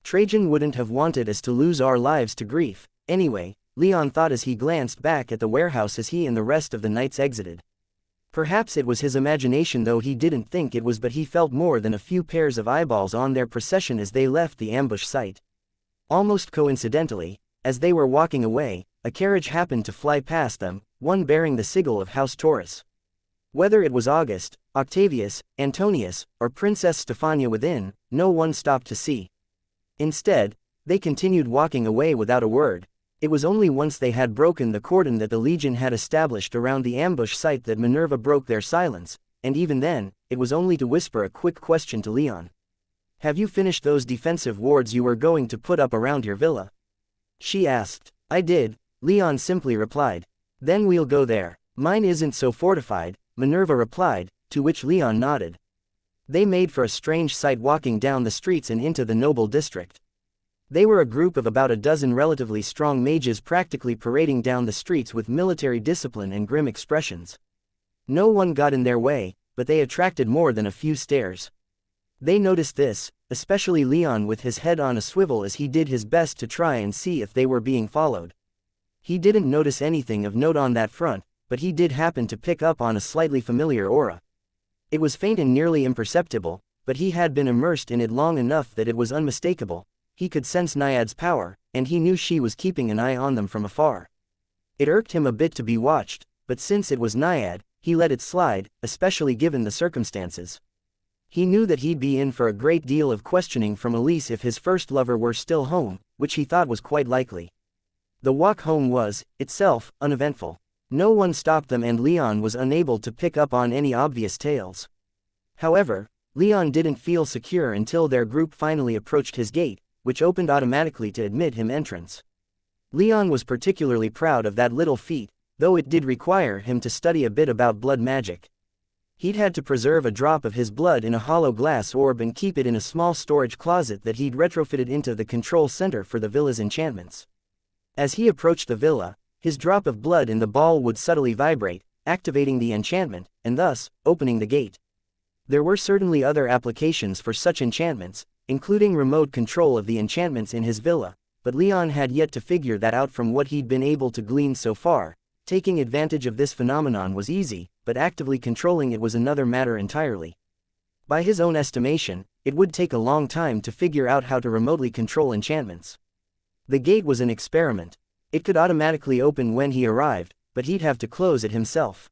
Trajan wouldn't have wanted us to lose our lives to grief, anyway, Leon thought as he glanced back at the warehouse as he and the rest of the knights exited. Perhaps it was his imagination, though he didn't think it was, but he felt more than a few pairs of eyeballs on their procession as they left the ambush site. Almost coincidentally, as they were walking away, a carriage happened to fly past them, one bearing the sigil of House Taurus. Whether it was August, Octavius, Antonius, or Princess Stephania within, no one stopped to see. Instead, they continued walking away without a word. It was only once they had broken the cordon that the Legion had established around the ambush site that Minerva broke their silence, and even then, it was only to whisper a quick question to Leon. "Have you finished those defensive wards you were going to put up around your villa?" she asked. "I did," Leon simply replied. "Then we'll go there." "Mine isn't so fortified," Minerva replied, to which Leon nodded. They made for a strange sight walking down the streets and into the noble district. They were a group of about a dozen relatively strong mages practically parading down the streets with military discipline and grim expressions. No one got in their way, but they attracted more than a few stares. They noticed this, especially Leon with his head on a swivel as he did his best to try and see if they were being followed. He didn't notice anything of note on that front, but he did happen to pick up on a slightly familiar aura. It was faint and nearly imperceptible, but he had been immersed in it long enough that it was unmistakable. He could sense Naiad's power, and he knew she was keeping an eye on them from afar. It irked him a bit to be watched, but since it was Naiad, he let it slide, especially given the circumstances. He knew that he'd be in for a great deal of questioning from Elise if his first lover were still home, which he thought was quite likely. The walk home was, itself, uneventful. No one stopped them and Leon was unable to pick up on any obvious tales. However, Leon didn't feel secure until their group finally approached his gate, which opened automatically to admit him entrance. Leon was particularly proud of that little feat, though it did require him to study a bit about blood magic. He'd had to preserve a drop of his blood in a hollow glass orb and keep it in a small storage closet that he'd retrofitted into the control center for the villa's enchantments. As he approached the villa, his drop of blood in the ball would subtly vibrate, activating the enchantment, and thus, opening the gate. There were certainly other applications for such enchantments, including remote control of the enchantments in his villa, but Leon had yet to figure that out from what he'd been able to glean so far. Taking advantage of this phenomenon was easy, but actively controlling it was another matter entirely. By his own estimation, it would take a long time to figure out how to remotely control enchantments. The gate was an experiment. It could automatically open when he arrived, but he'd have to close it himself.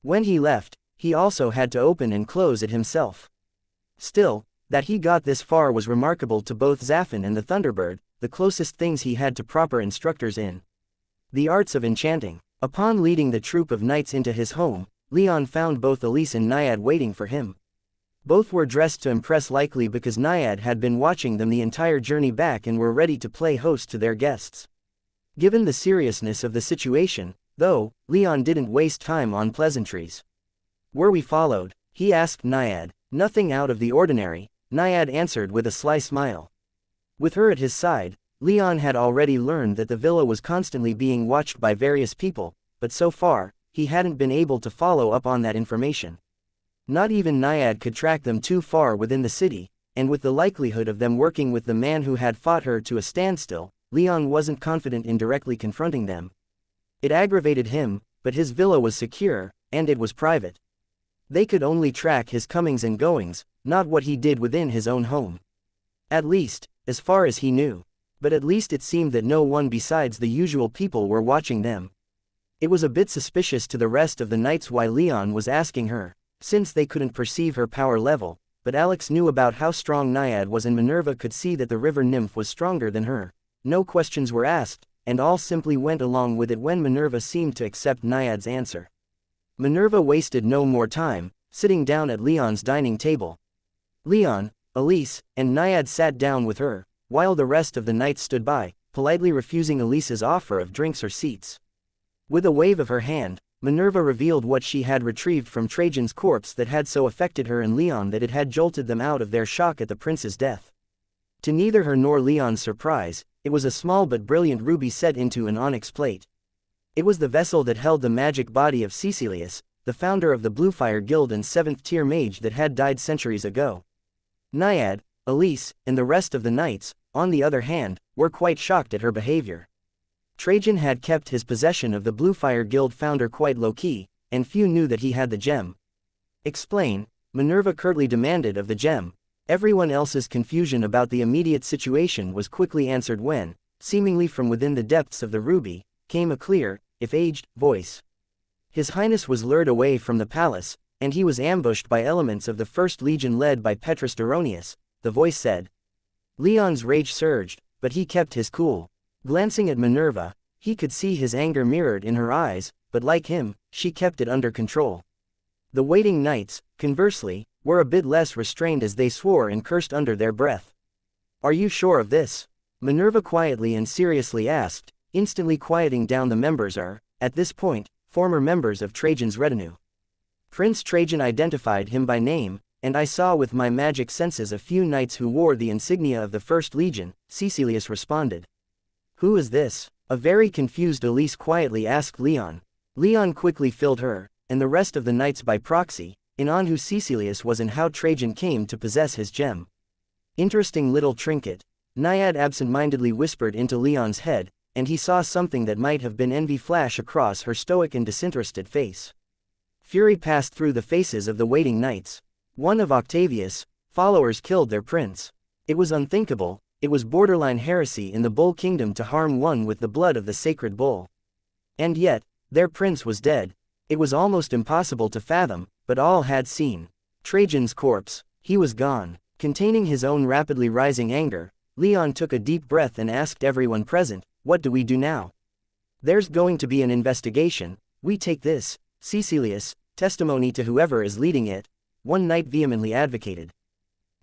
When he left, he also had to open and close it himself. Still, that he got this far was remarkable to both Zaffin and the Thunderbird, the closest things he had to proper instructors in the arts of enchanting. Upon leading the troop of knights into his home, Leon found both Elise and Naiad waiting for him. Both were dressed to impress, likely because Naiad had been watching them the entire journey back and were ready to play host to their guests. Given the seriousness of the situation, though, Leon didn't waste time on pleasantries. "Were we followed?" he asked Naiad. "Nothing out of the ordinary," Naiad answered with a sly smile. With her at his side, Leon had already learned that the villa was constantly being watched by various people, but so far, he hadn't been able to follow up on that information. Not even Naiad could track them too far within the city, and with the likelihood of them working with the man who had fought her to a standstill, Leon wasn't confident in directly confronting them. It aggravated him, but his villa was secure, and it was private. They could only track his comings and goings, not what he did within his own home. At least, as far as he knew. But at least it seemed that no one besides the usual people were watching them. It was a bit suspicious to the rest of the knights why Leon was asking her, since they couldn't perceive her power level, but Alex knew about how strong Naiad was and Minerva could see that the river nymph was stronger than her. No questions were asked, and all simply went along with it when Minerva seemed to accept Naiad's answer. Minerva wasted no more time, sitting down at Leon's dining table. Leon, Elise, and Naiad sat down with her, while the rest of the knights stood by, politely refusing Elise's offer of drinks or seats. With a wave of her hand, Minerva revealed what she had retrieved from Trajan's corpse that had so affected her and Leon that it had jolted them out of their shock at the prince's death. To neither her nor Leon's surprise, it was a small but brilliant ruby set into an onyx plate. It was the vessel that held the magic body of Caecilius, the founder of the Bluefire Guild and 7th-tier mage that had died centuries ago. Naiad, Elise, and the rest of the knights, on the other hand, were quite shocked at her behavior. Trajan had kept his possession of the Bluefire Guild founder quite low-key, and few knew that he had the gem. "Explain," Minerva curtly demanded of the gem. Everyone else's confusion about the immediate situation was quickly answered when, seemingly from within the depths of the ruby, came a clear, if aged, voice. His Highness was lured away from the palace, and he was ambushed by elements of the First Legion led by Petrus Duronius, the voice said. Leon's rage surged, but he kept his cool. Glancing at Minerva, he could see his anger mirrored in her eyes, but like him, she kept it under control. The waiting knights, conversely, were a bit less restrained as they swore and cursed under their breath. "Are you sure of this?" Minerva quietly and seriously asked, instantly quieting down the members at this point, former members of Trajan's retinue. Prince Trajan identified him by name, and I saw with my magic senses a few knights who wore the insignia of the First Legion, Caecilius responded. "Who is this?" A very confused Elise quietly asked Leon. Leon quickly filled her, and the rest of the knights by proxy, in on who Caecilius was and how Trajan came to possess his gem. "Interesting little trinket," Naiad absent-mindedly whispered into Leon's head, and he saw something that might have been envy flash across her stoic and disinterested face. Fury passed through the faces of the waiting knights. One of Octavius' followers killed their prince. It was unthinkable, it was borderline heresy in the Bull Kingdom to harm one with the blood of the sacred bull. And yet, their prince was dead. It was almost impossible to fathom, but all had seen Trajan's corpse. He was gone. Containing his own rapidly rising anger, Leon took a deep breath and asked everyone present, "What do we do now?" "There's going to be an investigation. We take this, Caecilius, testimony to whoever is leading it," one knight vehemently advocated.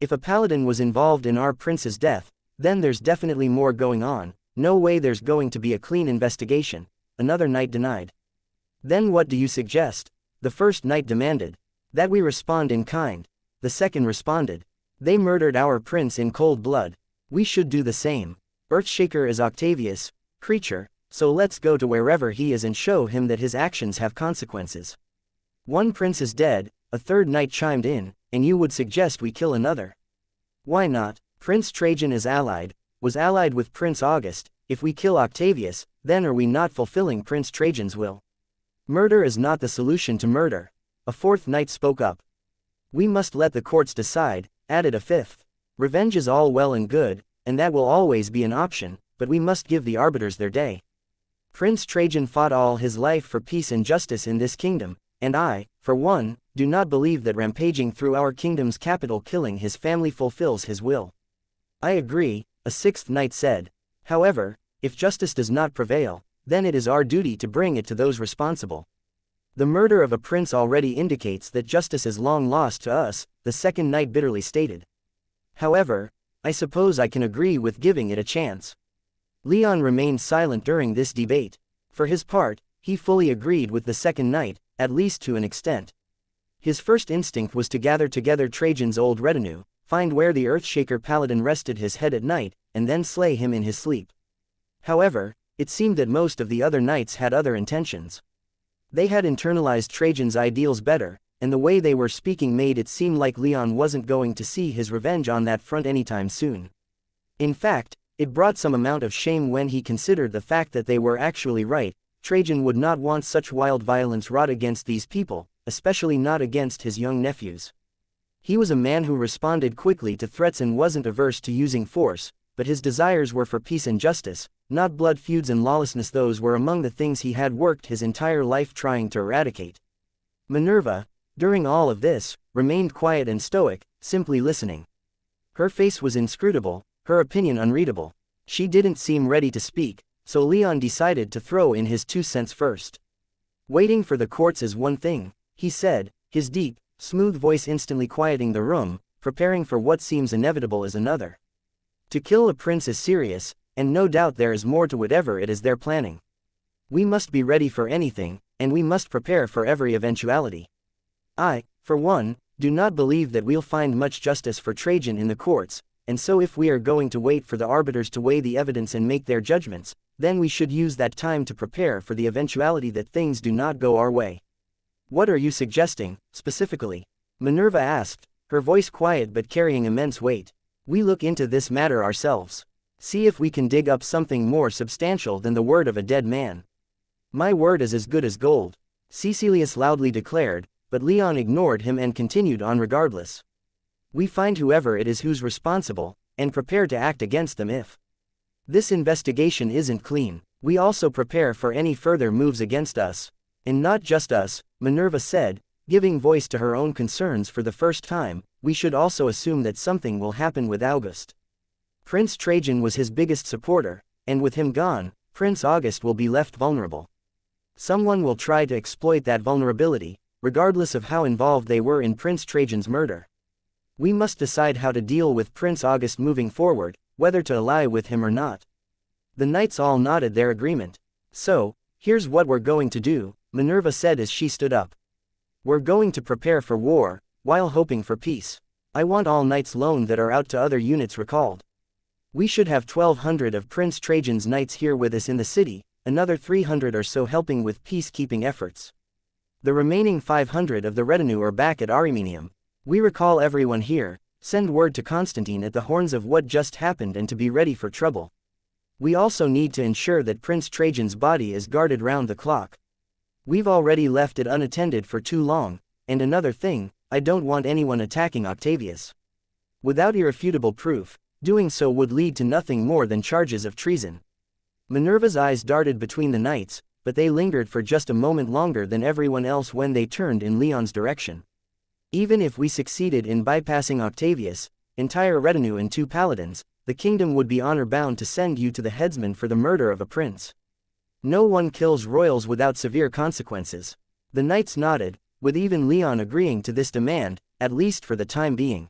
"If a paladin was involved in our prince's death, then there's definitely more going on. No way there's going to be a clean investigation," another knight denied. "Then what do you suggest?" the first knight demanded. "That we respond in kind," the second responded. "They murdered our prince in cold blood. We should do the same. Earthshaker is Octavius' creature, so let's go to wherever he is and show him that his actions have consequences." "One prince is dead," a third knight chimed in, "and you would suggest we kill another?" "Why not? Prince Trajan was allied with Prince August. If we kill Octavius, then are we not fulfilling Prince Trajan's will?" "Murder is not the solution to murder," a fourth knight spoke up. "We must let the courts decide," added a fifth. "Revenge is all well and good, and that will always be an option, but we must give the arbiters their day. Prince Trajan fought all his life for peace and justice in this kingdom, and I, for one, do not believe that rampaging through our kingdom's capital killing his family fulfills his will." "I agree," a sixth knight said. "However, if justice does not prevail, then it is our duty to bring it to those responsible. The murder of a prince already indicates that justice is long lost to us," the second knight bitterly stated. "However, I suppose I can agree with giving it a chance." Leon remained silent during this debate. For his part, he fully agreed with the second knight, at least to an extent. His first instinct was to gather together Trajan's old retinue, find where the Earthshaker paladin rested his head at night, and then slay him in his sleep. However, it seemed that most of the other knights had other intentions. They had internalized Trajan's ideals better, and the way they were speaking made it seem like Leon wasn't going to see his revenge on that front anytime soon. In fact, it brought some amount of shame when he considered the fact that they were actually right. Trajan would not want such wild violence wrought against these people, especially not against his young nephews. He was a man who responded quickly to threats and wasn't averse to using force, but his desires were for peace and justice, not blood feuds and lawlessness. Those were among the things he had worked his entire life trying to eradicate. Minerva, during all of this, remained quiet and stoic, simply listening. Her face was inscrutable, her opinion unreadable. She didn't seem ready to speak, so Leon decided to throw in his 2 cents first. "Waiting for the courts is one thing," he said, his deep, smooth voice instantly quieting the room. "Preparing for what seems inevitable is another. To kill a prince is serious, and no doubt there is more to whatever it is they're planning. We must be ready for anything, and we must prepare for every eventuality. I, for one, do not believe that we'll find much justice for Trajan in the courts, and so if we are going to wait for the arbiters to weigh the evidence and make their judgments, then we should use that time to prepare for the eventuality that things do not go our way." "What are you suggesting, specifically?" Minerva asked, her voice quiet but carrying immense weight. "We look into this matter ourselves. See if we can dig up something more substantial than the word of a dead man." "My word is as good as gold," Caecilius loudly declared, but Leon ignored him and continued on regardless. "We find whoever it is who's responsible, and prepare to act against them if This investigation isn't clean. We also prepare for any further moves against us. And not just us, Minerva said, giving voice to her own concerns for the first time. We should also assume that something will happen with August. Prince Trajan was his biggest supporter, and with him gone, Prince August will be left vulnerable. Someone will try to exploit that vulnerability, regardless of how involved they were in Prince Trajan's murder. We must decide how to deal with Prince August moving forward, whether to ally with him or not. The knights all nodded their agreement. So, here's what we're going to do, Minerva said as she stood up. We're going to prepare for war, while hoping for peace. I want all knights loaned that are out to other units recalled. We should have 1,200 of Prince Trajan's knights here with us in the city, another 300 or so helping with peacekeeping efforts. The remaining 500 of the retinue are back at Arimenium. We recall everyone here, send word to Constantine at the horns of what just happened and to be ready for trouble. We also need to ensure that Prince Trajan's body is guarded round the clock. We've already left it unattended for too long, and another thing, I don't want anyone attacking Octavius. Without irrefutable proof, doing so would lead to nothing more than charges of treason. Minerva's eyes darted between the knights, but they lingered for just a moment longer than everyone else when they turned in Leon's direction. Even if we succeeded in bypassing Octavius, entire retinue and 2 paladins, the kingdom would be honor-bound to send you to the headsman for the murder of a prince. No one kills royals without severe consequences. The knights nodded, with even Leon agreeing to this demand, at least for the time being.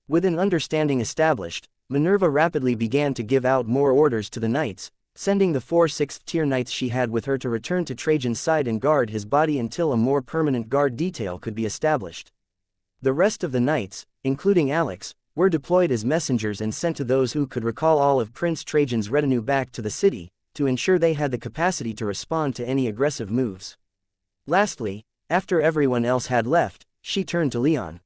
With an understanding established, Minerva rapidly began to give out more orders to the knights, sending the 4 6th-tier knights she had with her to return to Trajan's side and guard his body until a more permanent guard detail could be established. The rest of the knights, including Alex, were deployed as messengers and sent to those who could recall all of Prince Trajan's retinue back to the city, to ensure they had the capacity to respond to any aggressive moves. Lastly, after everyone else had left, she turned to Leon.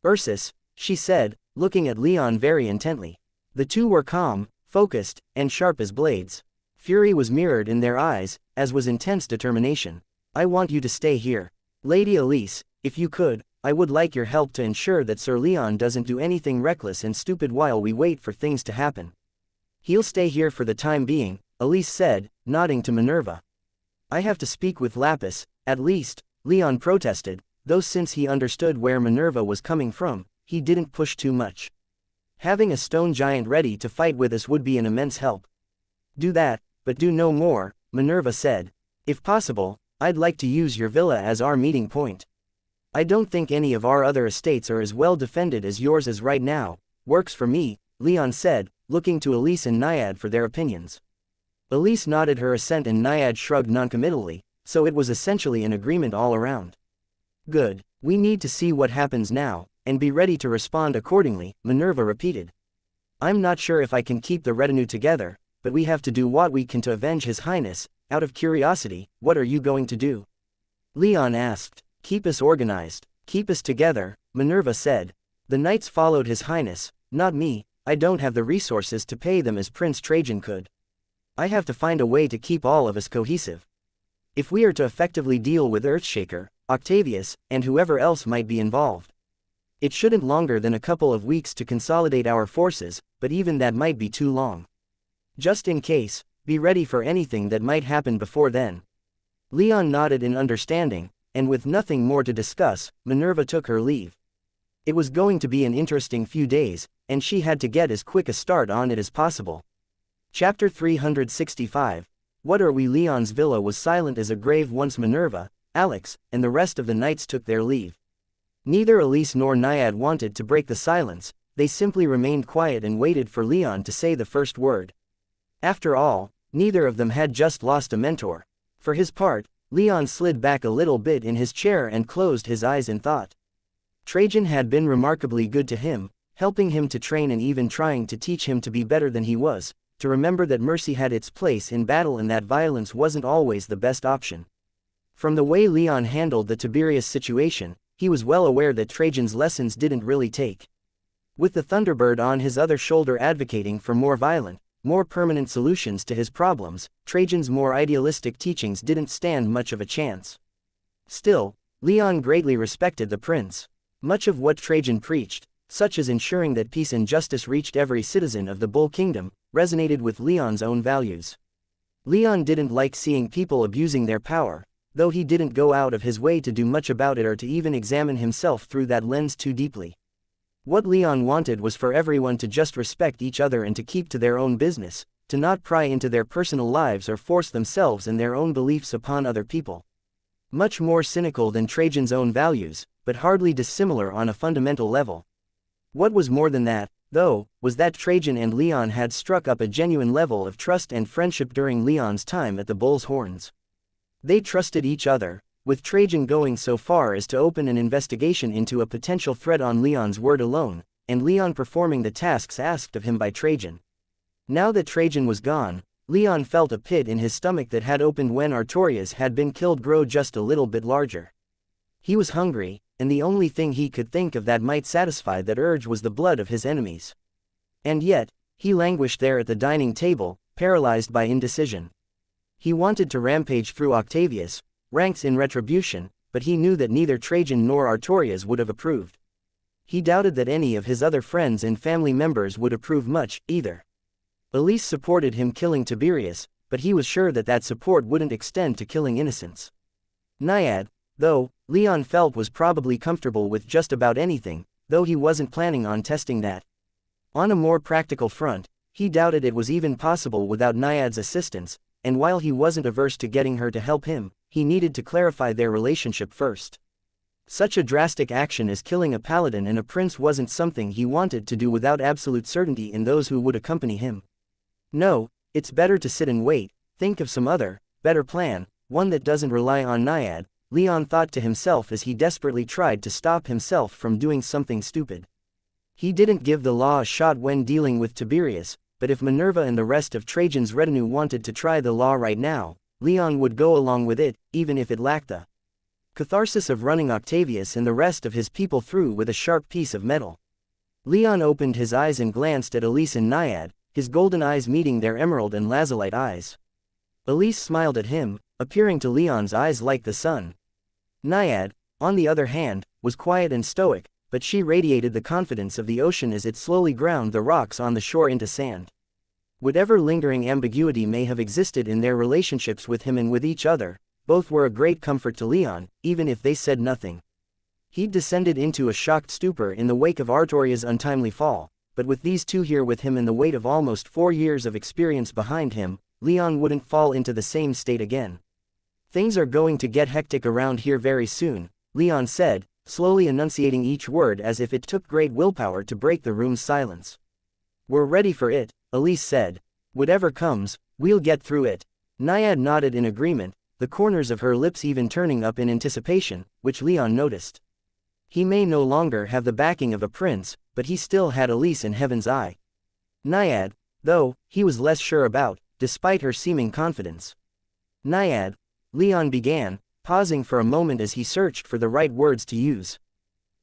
Ursus, she said, looking at Leon very intently. The two were calm, focused, and sharp as blades. Fury was mirrored in their eyes, as was intense determination. I want you to stay here. Lady Elise, if you could, I would like your help to ensure that Sir Leon doesn't do anything reckless and stupid while we wait for things to happen. He'll stay here for the time being, Elise said, nodding to Minerva. I have to speak with Lapis, at least, Leon protested, though since he understood where Minerva was coming from, he didn't push too much. Having a stone giant ready to fight with us would be an immense help. Do that, but do no more, Minerva said. If possible, I'd like to use your villa as our meeting point. I don't think any of our other estates are as well defended as yours is right now. Works for me, Leon said, looking to Elise and Naiad for their opinions. Elise nodded her assent and Naiad shrugged noncommittally, so it was essentially an agreement all around. Good, we need to see what happens now, and be ready to respond accordingly, Minerva repeated. I'm not sure if I can keep the retinue together, but we have to do what we can to avenge His Highness. Out of curiosity, what are you going to do? Leon asked. Keep us organized, keep us together, Minerva said. The knights followed His Highness, not me. I don't have the resources to pay them as Prince Trajan could. I have to find a way to keep all of us cohesive. If we are to effectively deal with Earthshaker, Octavius, and whoever else might be involved, it shouldn't longer than a couple of weeks to consolidate our forces, but even that might be too long. Just in case, be ready for anything that might happen before then. Leon nodded in understanding, and with nothing more to discuss, Minerva took her leave. It was going to be an interesting few days, and she had to get as quick a start on it as possible. Chapter 365. What are we? Leon's villa was silent as a grave once Minerva, Alex, and the rest of the knights took their leave. Neither Elise nor Naiad wanted to break the silence, they simply remained quiet and waited for Leon to say the first word. After all, neither of them had just lost a mentor. For his part, Leon slid back a little bit in his chair and closed his eyes in thought. Trajan had been remarkably good to him, helping him to train and even trying to teach him to be better than he was, to remember that mercy had its place in battle and that violence wasn't always the best option. From the way Leon handled the Tiberius situation, he was well aware that Trajan's lessons didn't really take. With the Thunderbird on his other shoulder advocating for more violent, more permanent solutions to his problems, Trajan's more idealistic teachings didn't stand much of a chance. Still, Leon greatly respected the prince. Much of what Trajan preached, such as ensuring that peace and justice reached every citizen of the Bull Kingdom, resonated with Leon's own values. Leon didn't like seeing people abusing their power, though he didn't go out of his way to do much about it or to even examine himself through that lens too deeply. What Leon wanted was for everyone to just respect each other and to keep to their own business, to not pry into their personal lives or force themselves and their own beliefs upon other people. Much more cynical than Trajan's own values, but hardly dissimilar on a fundamental level. What was more than that, though, was that Trajan and Leon had struck up a genuine level of trust and friendship during Leon's time at the Bull's Horns. They trusted each other, with Trajan going so far as to open an investigation into a potential threat on Leon's word alone, and Leon performing the tasks asked of him by Trajan. Now that Trajan was gone, Leon felt a pit in his stomach that had opened when Artorias had been killed grow just a little bit larger. He was hungry, and the only thing he could think of that might satisfy that urge was the blood of his enemies. And yet, he languished there at the dining table, paralyzed by indecision. He wanted to rampage through Octavius' ranks in retribution, but he knew that neither Trajan nor Artorias would have approved. He doubted that any of his other friends and family members would approve much, either. Elise supported him killing Tiberius, but he was sure that that support wouldn't extend to killing innocents. Naiad, though, Leon felt was probably comfortable with just about anything, though he wasn't planning on testing that. On a more practical front, he doubted it was even possible without Naiad's assistance, and while he wasn't averse to getting her to help him, he needed to clarify their relationship first. Such a drastic action as killing a paladin and a prince wasn't something he wanted to do without absolute certainty in those who would accompany him. No, it's better to sit and wait, think of some other, better plan, one that doesn't rely on Naiad, Leon thought to himself as he desperately tried to stop himself from doing something stupid. He didn't give the law a shot when dealing with Tiberius, but if Minerva and the rest of Trajan's retinue wanted to try the law right now, Leon would go along with it, even if it lacked the catharsis of running Octavius and the rest of his people through with a sharp piece of metal. Leon opened his eyes and glanced at Elise and Naiad, his golden eyes meeting their emerald and lazulite eyes. Elise smiled at him, appearing to Leon's eyes like the sun. Naiad, on the other hand, was quiet and stoic, but she radiated the confidence of the ocean as it slowly ground the rocks on the shore into sand. Whatever lingering ambiguity may have existed in their relationships with him and with each other, both were a great comfort to Leon, even if they said nothing. He'd descended into a shocked stupor in the wake of Artoria's untimely fall, but with these two here with him and the weight of almost 4 years of experience behind him, Leon wouldn't fall into the same state again. Things are going to get hectic around here very soon, Leon said, slowly enunciating each word as if it took great willpower to break the room's silence. We're ready for it, Elise said. Whatever comes, we'll get through it. Naiad nodded in agreement, the corners of her lips even turning up in anticipation, which Leon noticed. He may no longer have the backing of a prince, but he still had Elise in Heaven's eye. Naiad, though, he was less sure about, despite her seeming confidence. Naiad, Leon began, pausing for a moment as he searched for the right words to use.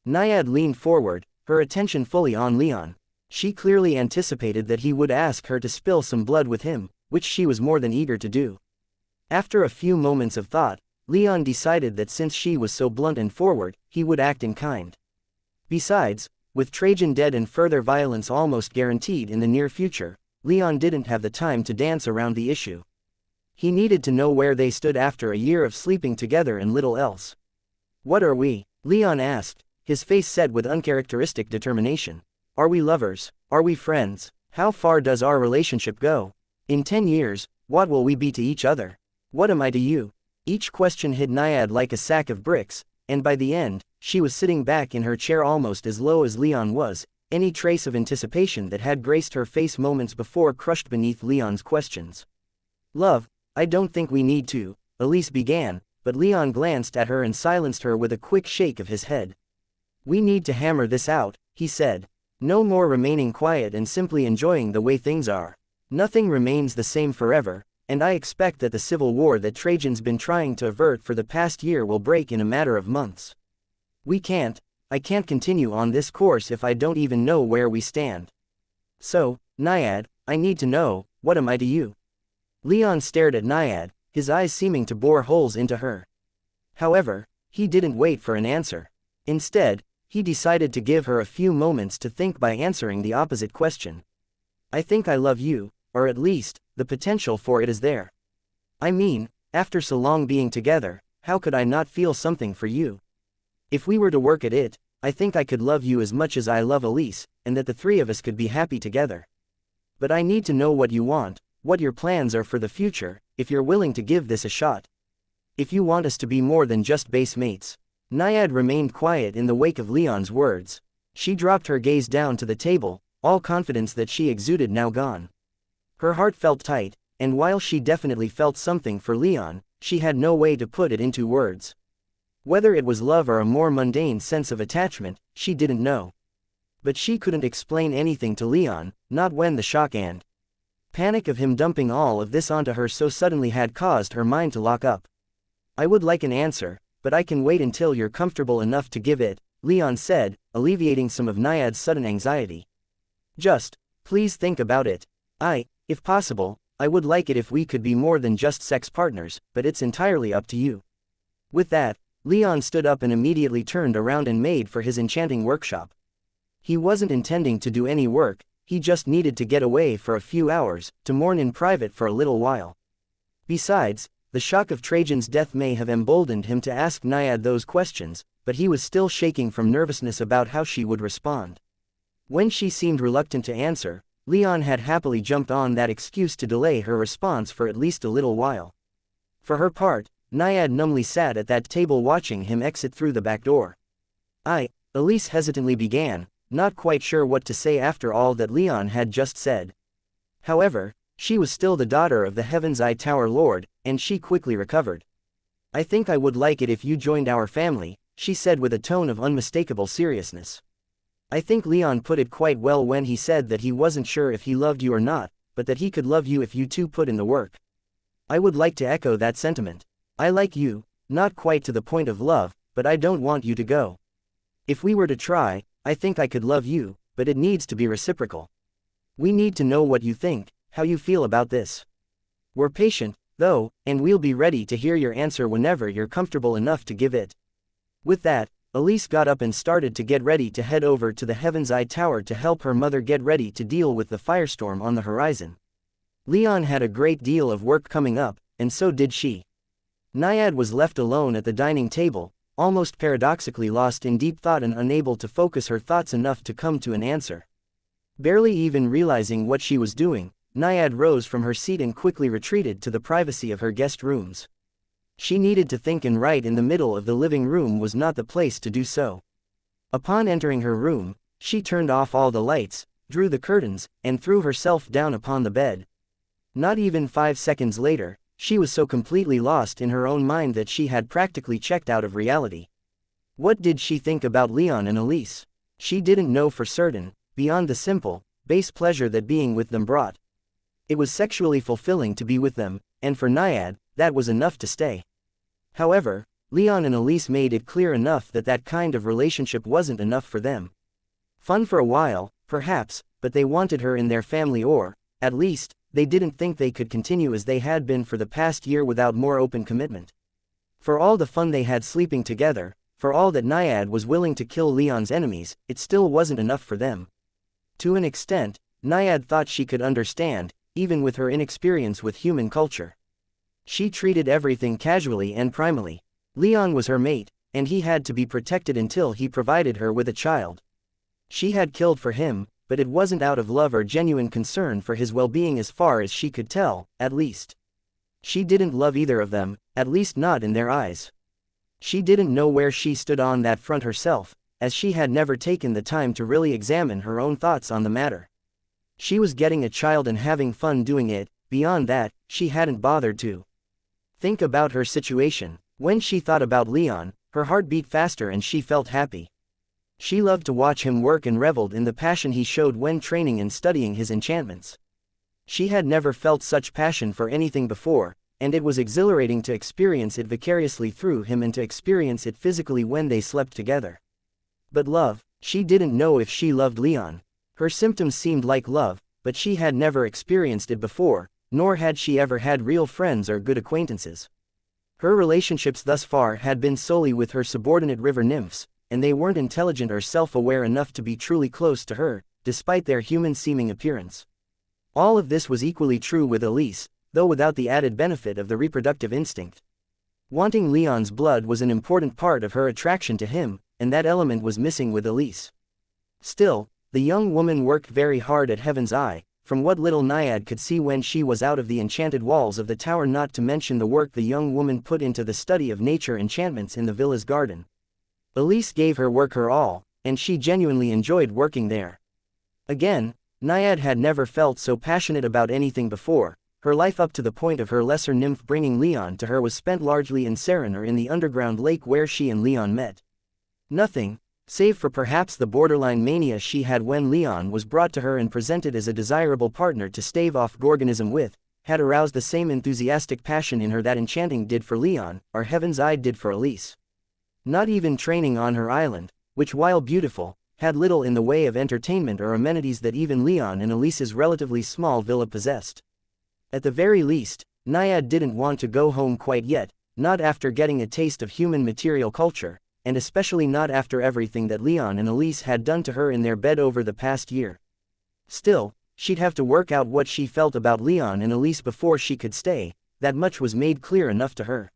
Naiad leaned forward, her attention fully on Leon. She clearly anticipated that he would ask her to spill some blood with him, which she was more than eager to do. After a few moments of thought, Leon decided that since she was so blunt and forward, he would act in kind. Besides, with Trajan dead and further violence almost guaranteed in the near future, Leon didn't have the time to dance around the issue. He needed to know where they stood after a year of sleeping together and little else. What are we? Leon asked, his face set with uncharacteristic determination. Are we lovers? Are we friends? How far does our relationship go? In 10 years, what will we be to each other? What am I to you? Each question hit Naiad like a sack of bricks, and by the end, she was sitting back in her chair almost as low as Leon was, any trace of anticipation that had graced her face moments before crushed beneath Leon's questions. Love, I don't think we need to, Elise began, but Leon glanced at her and silenced her with a quick shake of his head. We need to hammer this out, he said. No more remaining quiet and simply enjoying the way things are. Nothing remains the same forever, and I expect that the civil war that Trajan's been trying to avert for the past year will break in a matter of months. I can't continue on this course if I don't even know where we stand. So, Naiad, I need to know, what am I to you? Leon stared at Naiad, his eyes seeming to bore holes into her. However, he didn't wait for an answer. Instead, he decided to give her a few moments to think by answering the opposite question. I think I love you, or at least, the potential for it is there. I mean, after so long being together, how could I not feel something for you? If we were to work at it, I think I could love you as much as I love Elise, and that the three of us could be happy together. But I need to know what you want, what your plans are for the future, if you're willing to give this a shot. If you want us to be more than just base mates. Naiad remained quiet in the wake of Leon's words. She dropped her gaze down to the table, all confidence that she exuded now gone. Her heart felt tight, and while she definitely felt something for Leon, she had no way to put it into words. Whether it was love or a more mundane sense of attachment, she didn't know. But she couldn't explain anything to Leon, not when the shock and panic of him dumping all of this onto her so suddenly had caused her mind to lock up. I would like an answer, but I can wait until you're comfortable enough to give it, Leon said, alleviating some of Naiad's sudden anxiety. Just, please think about it. If possible, I would like it if we could be more than just sex partners, but it's entirely up to you. With that, Leon stood up and immediately turned around and made for his enchanting workshop. He wasn't intending to do any work, he just needed to get away for a few hours, to mourn in private for a little while. Besides, the shock of Trajan's death may have emboldened him to ask Naiad those questions, but he was still shaking from nervousness about how she would respond. When she seemed reluctant to answer, Leon had happily jumped on that excuse to delay her response for at least a little while. For her part, Naiad numbly sat at that table watching him exit through the back door. Elise hesitantly began, not quite sure what to say after all that Leon had just said. However, she was still the daughter of the Heaven's Eye Tower Lord, and she quickly recovered. I think I would like it if you joined our family, she said with a tone of unmistakable seriousness. I think Leon put it quite well when he said that he wasn't sure if he loved you or not, but that he could love you if you two put in the work. I would like to echo that sentiment. I like you, not quite to the point of love, but I don't want you to go. If we were to try, I think I could love you, but it needs to be reciprocal. We need to know what you think, how you feel about this. We're patient, though, and we'll be ready to hear your answer whenever you're comfortable enough to give it. With that, Elise got up and started to get ready to head over to the Heaven's Eye Tower to help her mother get ready to deal with the firestorm on the horizon. Leon had a great deal of work coming up, and so did she. Naiad was left alone at the dining table, almost paradoxically lost in deep thought and unable to focus her thoughts enough to come to an answer. Barely even realizing what she was doing, Naiad rose from her seat and quickly retreated to the privacy of her guest rooms. She needed to think, and right in the middle of the living room was not the place to do so. Upon entering her room, she turned off all the lights, drew the curtains, and threw herself down upon the bed. Not even 5 seconds later, she was so completely lost in her own mind that she had practically checked out of reality. What did she think about Leon and Elise? She didn't know for certain, beyond the simple, base pleasure that being with them brought. It was sexually fulfilling to be with them, and for Naiad, that was enough to stay. However, Leon and Elise made it clear enough that that kind of relationship wasn't enough for them. Fun for a while, perhaps, but they wanted her in their family, or, at least, they didn't think they could continue as they had been for the past year without more open commitment. For all the fun they had sleeping together, for all that Naiad was willing to kill Leon's enemies, it still wasn't enough for them. To an extent, Naiad thought she could understand, even with her inexperience with human culture. She treated everything casually and primally. Leon was her mate, and he had to be protected until he provided her with a child. She had killed for him, but it wasn't out of love or genuine concern for his well-being as far as she could tell, at least. She didn't love either of them, at least not in their eyes. She didn't know where she stood on that front herself, as she had never taken the time to really examine her own thoughts on the matter. She was getting a child and having fun doing it, beyond that, she hadn't bothered to think about her situation. When she thought about Leon, her heart beat faster and she felt happy. She loved to watch him work and reveled in the passion he showed when training and studying his enchantments. She had never felt such passion for anything before, and it was exhilarating to experience it vicariously through him and to experience it physically when they slept together. But love, she didn't know if she loved Leon. Her symptoms seemed like love, but she had never experienced it before, nor had she ever had real friends or good acquaintances. Her relationships thus far had been solely with her subordinate river nymphs, and they weren't intelligent or self-aware enough to be truly close to her, despite their human-seeming appearance. All of this was equally true with Elise, though without the added benefit of the reproductive instinct. Wanting Leon's blood was an important part of her attraction to him, and that element was missing with Elise. Still, the young woman worked very hard at Heaven's Eye, from what little Naiad could see when she was out of the enchanted walls of the tower, not to mention the work the young woman put into the study of nature enchantments in the villa's garden. Elise gave her work her all, and she genuinely enjoyed working there. Again, Naiad had never felt so passionate about anything before. Her life up to the point of her lesser nymph bringing Leon to her was spent largely in Seren or in the underground lake where she and Leon met. Nothing, save for perhaps the borderline mania she had when Leon was brought to her and presented as a desirable partner to stave off Gorgonism with, had aroused the same enthusiastic passion in her that enchanting did for Leon, or Heaven's Eye did for Elise. Not even training on her island, which while beautiful, had little in the way of entertainment or amenities that even Leon and Elise's relatively small villa possessed. At the very least, Naiad didn't want to go home quite yet, not after getting a taste of human material culture, and especially not after everything that Leon and Elise had done to her in their bed over the past year. Still, she'd have to work out what she felt about Leon and Elise before she could stay, that much was made clear enough to her.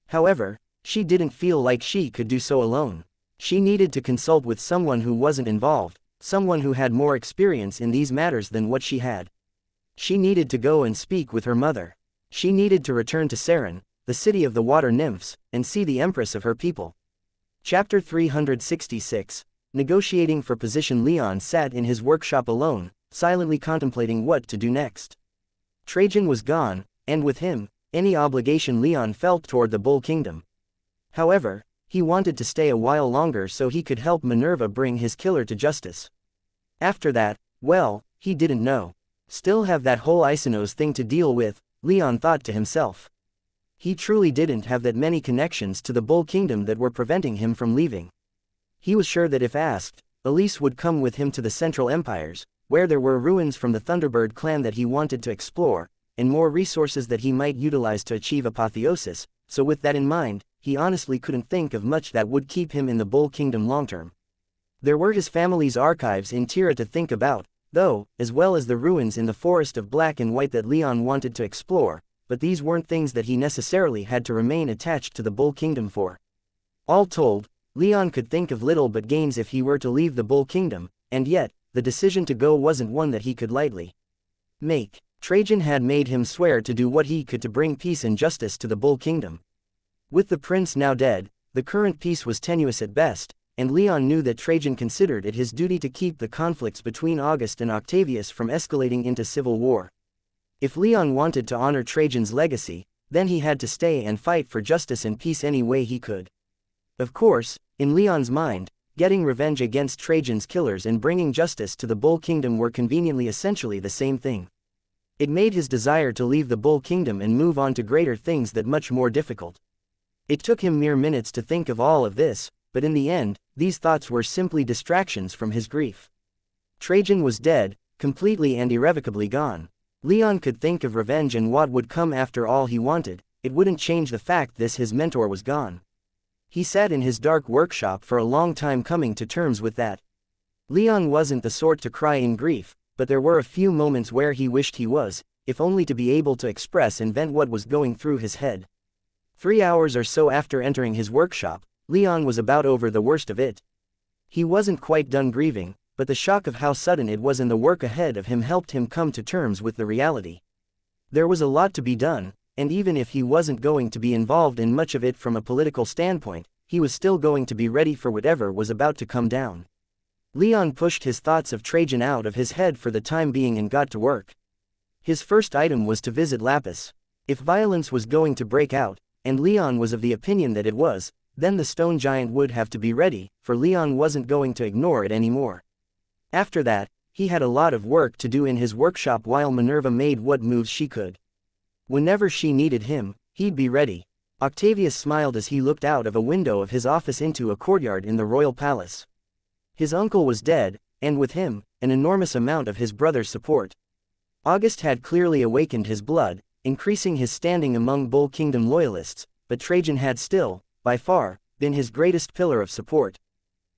However, she didn't feel like she could do so alone. She needed to consult with someone who wasn't involved, someone who had more experience in these matters than what she had. She needed to go and speak with her mother. She needed to return to Seren, the city of the water nymphs, and see the empress of her people. Chapter 366. Negotiating for position. Leon sat in his workshop alone, silently contemplating what to do next. Trajan was gone, and with him, any obligation Leon felt toward the Bull Kingdom. However, he wanted to stay a while longer so he could help Minerva bring his killer to justice. After that, well, he didn't know. Still have that whole Isonos thing to deal with, Leon thought to himself. He truly didn't have that many connections to the Bull Kingdom that were preventing him from leaving. He was sure that if asked, Elise would come with him to the Central Empires, where there were ruins from the Thunderbird clan that he wanted to explore, and more resources that he might utilize to achieve apotheosis, so with that in mind, he honestly couldn't think of much that would keep him in the Bull Kingdom long-term. There were his family's archives in Tira to think about, though, as well as the ruins in the Forest of Black and White that Leon wanted to explore, but these weren't things that he necessarily had to remain attached to the Bull Kingdom for. All told, Leon could think of little but gains if he were to leave the Bull Kingdom, and yet, the decision to go wasn't one that he could lightly make. Trajan had made him swear to do what he could to bring peace and justice to the Bull Kingdom. With the prince now dead, the current peace was tenuous at best, and Leon knew that Trajan considered it his duty to keep the conflicts between August and Octavius from escalating into civil war. If Leon wanted to honor Trajan's legacy, then he had to stay and fight for justice and peace any way he could. Of course, in Leon's mind, getting revenge against Trajan's killers and bringing justice to the Bull Kingdom were conveniently essentially the same thing. It made his desire to leave the Bull Kingdom and move on to greater things that much more difficult. It took him mere minutes to think of all of this, but in the end, these thoughts were simply distractions from his grief. Trajan was dead, completely and irrevocably gone. Leon could think of revenge and what would come after all he wanted. It wouldn't change the fact that his mentor was gone. He sat in his dark workshop for a long time coming to terms with that. Leon wasn't the sort to cry in grief, but there were a few moments where he wished he was, if only to be able to express and vent what was going through his head. 3 hours or so after entering his workshop, Leon was about over the worst of it. He wasn't quite done grieving, but the shock of how sudden it was and the work ahead of him helped him come to terms with the reality. There was a lot to be done, and even if he wasn't going to be involved in much of it from a political standpoint, he was still going to be ready for whatever was about to come down. Leon pushed his thoughts of Trajan out of his head for the time being and got to work. His first item was to visit Lapis. If violence was going to break out, and Leon was of the opinion that it was, then the stone giant would have to be ready, for Leon wasn't going to ignore it anymore. After that, he had a lot of work to do in his workshop while Minerva made what moves she could. Whenever she needed him, he'd be ready. Octavius smiled as he looked out of a window of his office into a courtyard in the royal palace. His uncle was dead, and with him, an enormous amount of his brother's support. August had clearly awakened his blood, increasing his standing among Bull Kingdom loyalists, but Trajan had still, by far, been his greatest pillar of support.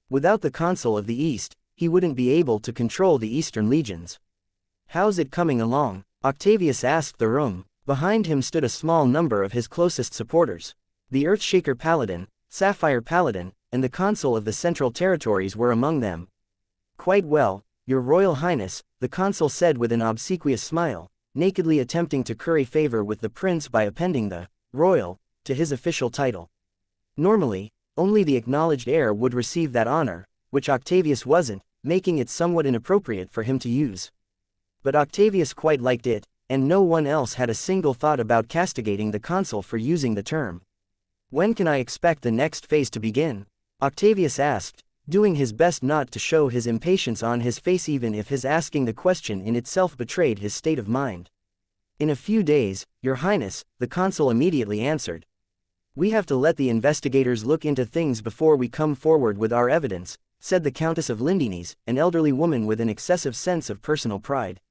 Without the Consul of the East, he wouldn't be able to control the Eastern legions. "How's it coming along?" Octavius asked the room. Behind him stood a small number of his closest supporters. The Earthshaker Paladin, Sapphire Paladin, and the Consul of the Central Territories were among them. "Quite well, Your Royal Highness," the Consul said with an obsequious smile, nakedly attempting to curry favor with the prince by appending the "Royal" to his official title. Normally, only the acknowledged heir would receive that honor, which Octavius wasn't, making it somewhat inappropriate for him to use. But Octavius quite liked it, and no one else had a single thought about castigating the consul for using the term. "When can I expect the next phase to begin?" Octavius asked, doing his best not to show his impatience on his face even if his asking the question in itself betrayed his state of mind. "In a few days, Your Highness," the consul immediately answered. "We have to let the investigators look into things before we come forward with our evidence," said the Countess of Lindines, an elderly woman with an excessive sense of personal pride.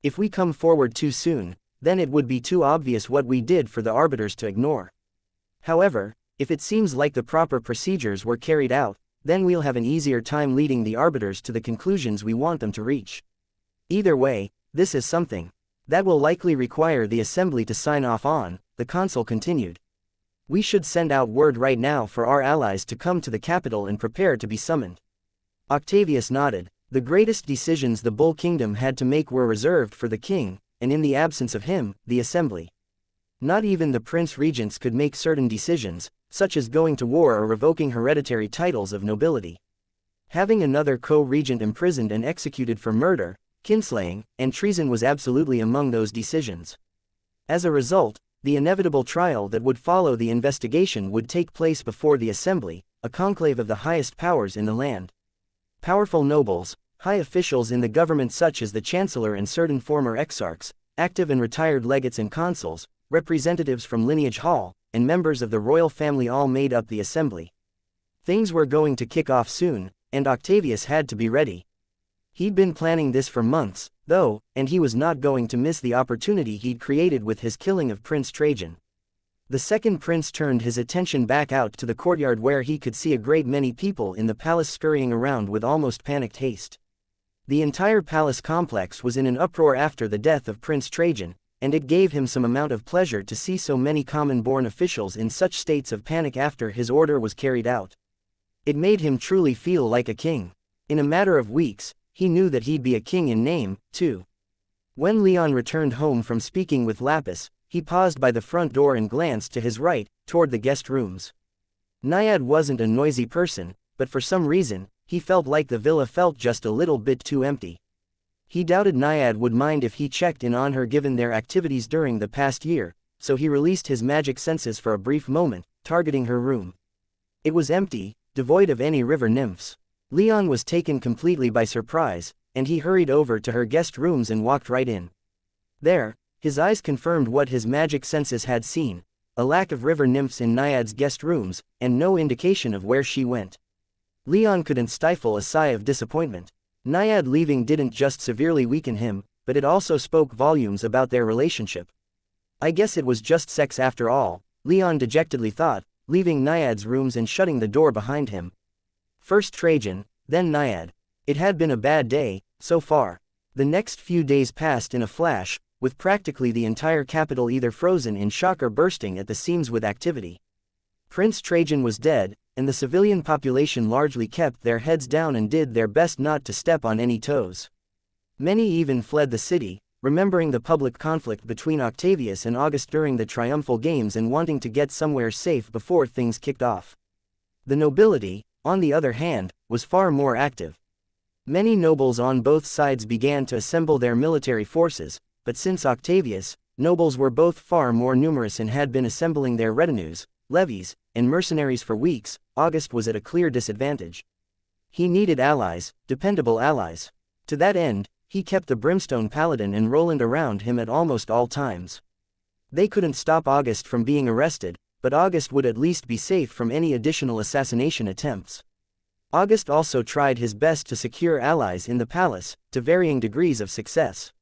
"If we come forward too soon, then it would be too obvious what we did for the arbiters to ignore. However, if it seems like the proper procedures were carried out, then we'll have an easier time leading the arbiters to the conclusions we want them to reach. Either way, this is something that will likely require the assembly to sign off on," the consul continued. "We should send out word right now for our allies to come to the capital and prepare to be summoned." Octavius nodded. The greatest decisions the Bull Kingdom had to make were reserved for the king, and in the absence of him, the assembly. Not even the prince regents could make certain decisions, such as going to war or revoking hereditary titles of nobility. Having another co-regent imprisoned and executed for murder, kinslaying, and treason was absolutely among those decisions. As a result, the inevitable trial that would follow the investigation would take place before the assembly, a conclave of the highest powers in the land. Powerful nobles, high officials in the government such as the chancellor and certain former exarchs, active and retired legates and consuls, representatives from Lineage Hall, and members of the royal family all made up the assembly. Things were going to kick off soon, and Octavius had to be ready. He'd been planning this for months, though, and he was not going to miss the opportunity he'd created with his killing of Prince Trajan. The second prince turned his attention back out to the courtyard where he could see a great many people in the palace scurrying around with almost panicked haste. The entire palace complex was in an uproar after the death of Prince Trajan, and it gave him some amount of pleasure to see so many common-born officials in such states of panic after his order was carried out. It made him truly feel like a king. In a matter of weeks, he knew that he'd be a king in name, too. When Leon returned home from speaking with Lapis, he paused by the front door and glanced to his right, toward the guest rooms. Naiad wasn't a noisy person, but for some reason, he felt like the villa felt just a little bit too empty. He doubted Naiad would mind if he checked in on her given their activities during the past year, so he released his magic senses for a brief moment, targeting her room. It was empty, devoid of any river nymphs. Leon was taken completely by surprise, and he hurried over to her guest rooms and walked right in. There, his eyes confirmed what his magic senses had seen, a lack of river nymphs in Naiad's guest rooms, and no indication of where she went. Leon couldn't stifle a sigh of disappointment. Naiad leaving didn't just severely weaken him, but it also spoke volumes about their relationship. "I guess it was just sex after all," Leon dejectedly thought, leaving Naiad's rooms and shutting the door behind him. First Trajan, then Naiad. It had been a bad day, so far. The next few days passed in a flash, with practically the entire capital either frozen in shock or bursting at the seams with activity. Prince Trajan was dead, and the civilian population largely kept their heads down and did their best not to step on any toes. Many even fled the city, remembering the public conflict between Octavius and August during the triumphal games and wanting to get somewhere safe before things kicked off. The nobility, on the other hand, was far more active. Many nobles on both sides began to assemble their military forces, but since Octavius, nobles were both far more numerous and had been assembling their retinues, levies, and mercenaries for weeks, August was at a clear disadvantage. He needed allies, dependable allies. To that end, he kept the Brimstone Paladin and Roland around him at almost all times. They couldn't stop August from being arrested, but August would at least be safe from any additional assassination attempts. August also tried his best to secure allies in the palace, to varying degrees of success.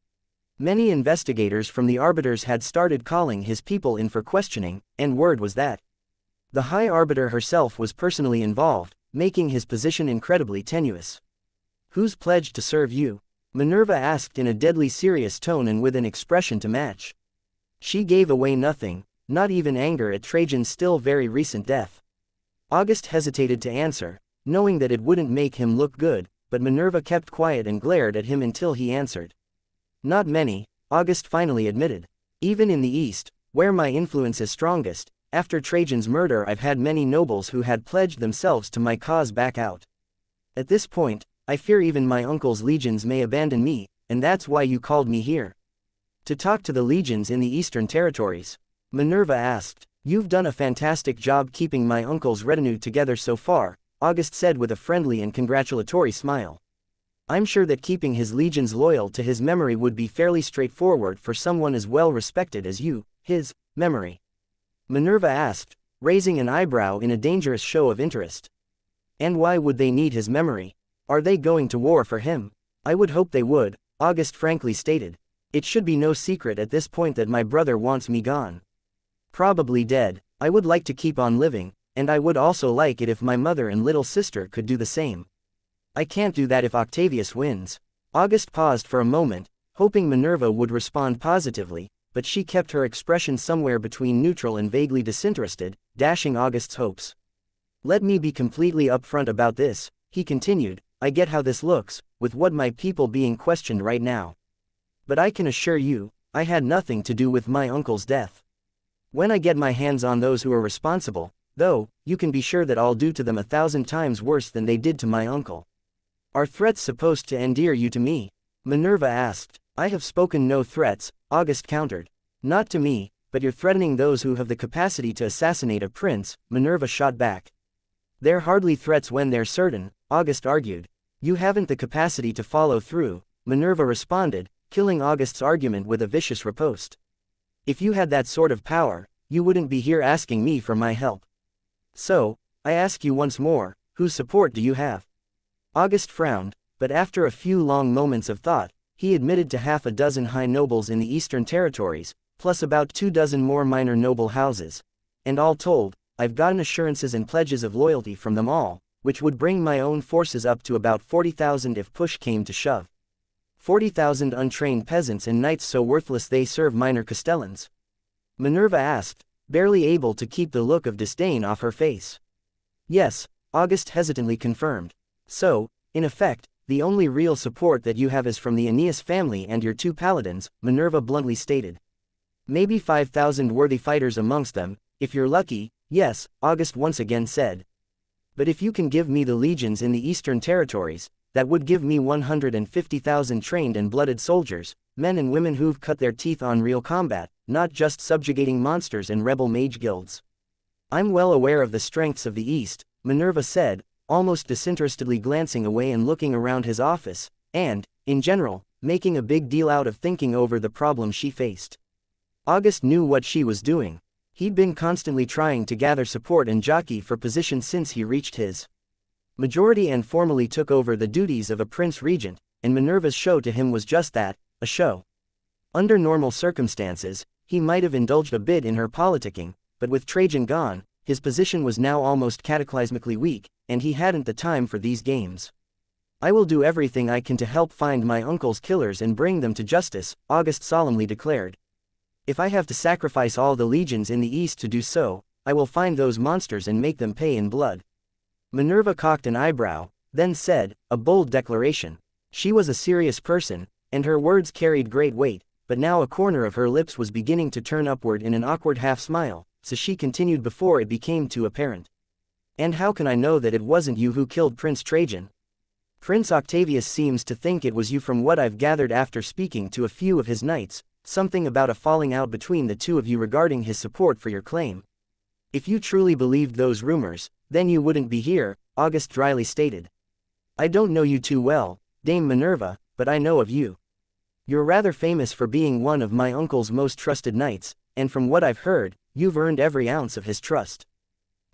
Many investigators from the arbiters had started calling his people in for questioning, and word was that the High Arbiter herself was personally involved, making his position incredibly tenuous. "Who's pledged to serve you?" Minerva asked in a deadly serious tone and with an expression to match. She gave away nothing, not even anger at Trajan's still very recent death. August hesitated to answer, knowing that it wouldn't make him look good, but Minerva kept quiet and glared at him until he answered. "Not many," August finally admitted. "Even in the East, where my influence is strongest, after Trajan's murder I've had many nobles who had pledged themselves to my cause back out. At this point, I fear even my uncle's legions may abandon me, and that's why you called me here." "To talk to the legions in the Eastern territories?" Minerva asked. "You've done a fantastic job keeping my uncle's retinue together so far," August said with a friendly and congratulatory smile. "I'm sure that keeping his legions loyal to his memory would be fairly straightforward for someone as well respected as you." "His memory?" Minerva asked, raising an eyebrow in a dangerous show of interest. "And why would they need his memory? Are they going to war for him?" "I would hope they would," August frankly stated. "It should be no secret at this point that my brother wants me gone. Probably dead. I would like to keep on living, and I would also like it if my mother and little sister could do the same. I can't do that if Octavius wins." August paused for a moment, hoping Minerva would respond positively, but she kept her expression somewhere between neutral and vaguely disinterested, dashing August's hopes. "Let me be completely upfront about this," he continued. "I get how this looks, with what my people being questioned right now. But I can assure you, I had nothing to do with my uncle's death. When I get my hands on those who are responsible, though, you can be sure that I'll do to them 1,000 times worse than they did to my uncle." "Are threats supposed to endear you to me?" Minerva asked. "I have spoken no threats," August countered. "Not to me, but you're threatening those who have the capacity to assassinate a prince," Minerva shot back. "They're hardly threats when they're certain," August argued. "You haven't the capacity to follow through," Minerva responded, killing August's argument with a vicious riposte. "If you had that sort of power, you wouldn't be here asking me for my help. So, I ask you once more, whose support do you have?" August frowned, but after a few long moments of thought, he admitted to half a dozen high nobles in the Eastern territories, plus about 24 more minor noble houses. "And all told, I've gotten assurances and pledges of loyalty from them all, which would bring my own forces up to about 40,000 if push came to shove. 40,000 untrained peasants and knights so worthless they serve minor castellans?" Minerva asked, barely able to keep the look of disdain off her face. "Yes," August hesitantly confirmed. "So, in effect, the only real support that you have is from the Aeneas family and your 2 paladins," Minerva bluntly stated. "Maybe 5,000 worthy fighters amongst them, if you're lucky." "Yes," August once again said. "But if you can give me the legions in the Eastern territories, that would give me 150,000 trained and blooded soldiers, men and women who've cut their teeth on real combat, not just subjugating monsters and rebel mage guilds." "I'm well aware of the strengths of the East," Minerva said, almost disinterestedly glancing away and looking around his office, and, in general, making a big deal out of thinking over the problem she faced. August knew what she was doing. He'd been constantly trying to gather support and jockey for position since he reached his majority and formally took over the duties of a prince regent, and Minerva's show to him was just that, a show. Under normal circumstances, he might have indulged a bit in her politicking, but with Trajan gone, his position was now almost cataclysmically weak, and he hadn't the time for these games. "I will do everything I can to help find my uncle's killers and bring them to justice," August solemnly declared. "If I have to sacrifice all the legions in the East to do so, I will find those monsters and make them pay in blood." Minerva cocked an eyebrow, then said, a bold declaration. She was a serious person, and her words carried great weight, but now a corner of her lips was beginning to turn upward in an awkward half-smile, so she continued before it became too apparent. "And how can I know that it wasn't you who killed Prince Trajan? Prince Octavius seems to think it was you from what I've gathered after speaking to a few of his knights, something about a falling out between the two of you regarding his support for your claim. If you truly believed those rumors, then you wouldn't be here," August dryly stated. "I don't know you too well, Dame Minerva, but I know of you. You're rather famous for being one of my uncle's most trusted knights, and from what I've heard, you've earned every ounce of his trust.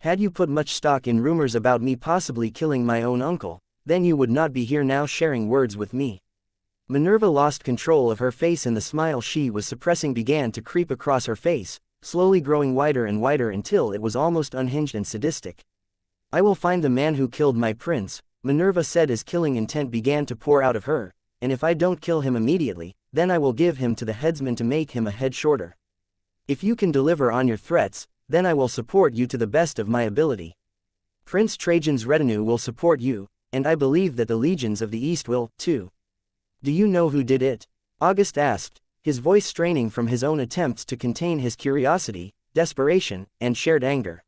Had you put much stock in rumors about me possibly killing my own uncle, then you would not be here now sharing words with me." Minerva lost control of her face and the smile she was suppressing began to creep across her face, slowly growing wider and wider until it was almost unhinged and sadistic. I will find the man who killed my prince, Minerva said as killing intent began to pour out of her, and if I don't kill him immediately, then I will give him to the headsman to make him a head shorter. If you can deliver on your threats, then I will support you to the best of my ability. Prince Trajan's retinue will support you, and I believe that the legions of the East will, too. Do you know who did it? August asked, his voice straining from his own attempts to contain his curiosity, desperation, and shared anger.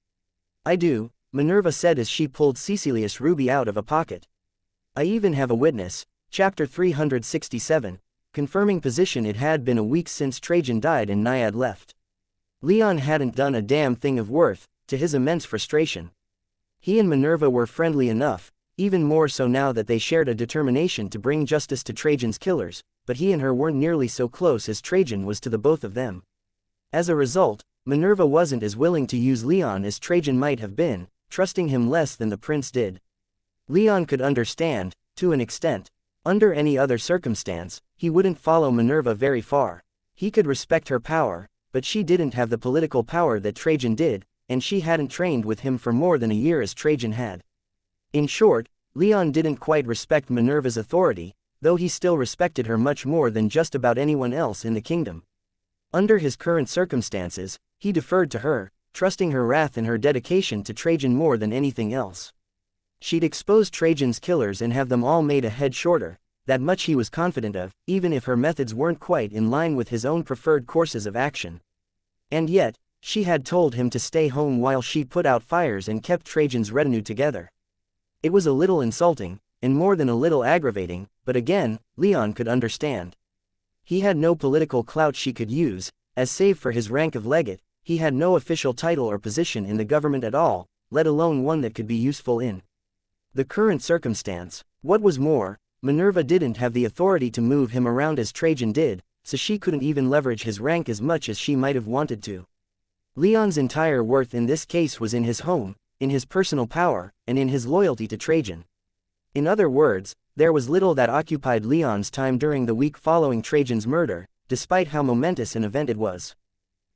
I do, Minerva said as she pulled Cecilius' ruby out of a pocket. I even have a witness. Chapter 367, confirming position. It had been a week since Trajan died and Naiad left. Leon hadn't done a damn thing of worth, to his immense frustration. He and Minerva were friendly enough, even more so now that they shared a determination to bring justice to Trajan's killers, but he and her weren't nearly so close as Trajan was to the both of them. As a result, Minerva wasn't as willing to use Leon as Trajan might have been, trusting him less than the prince did. Leon could understand, to an extent. Under any other circumstance, he wouldn't follow Minerva very far. He could respect her power, but she didn't have the political power that Trajan did, and she hadn't trained with him for more than a year as Trajan had. In short, Leon didn't quite respect Minerva's authority, though he still respected her much more than just about anyone else in the kingdom. Under his current circumstances, he deferred to her, trusting her wrath and her dedication to Trajan more than anything else. She'd expose Trajan's killers and have them all made a head shorter, that much he was confident of, even if her methods weren't quite in line with his own preferred courses of action. And yet, she had told him to stay home while she put out fires and kept Trajan's retinue together. It was a little insulting, and more than a little aggravating, but again, Leon could understand. He had no political clout she could use, as save for his rank of legate, he had no official title or position in the government at all, let alone one that could be useful in the current circumstance. What was more, Minerva didn't have the authority to move him around as Trajan did, so she couldn't even leverage his rank as much as she might have wanted to. Leon's entire worth in this case was in his home, in his personal power, and in his loyalty to Trajan. In other words, there was little that occupied Leon's time during the week following Trajan's murder, despite how momentous an event it was.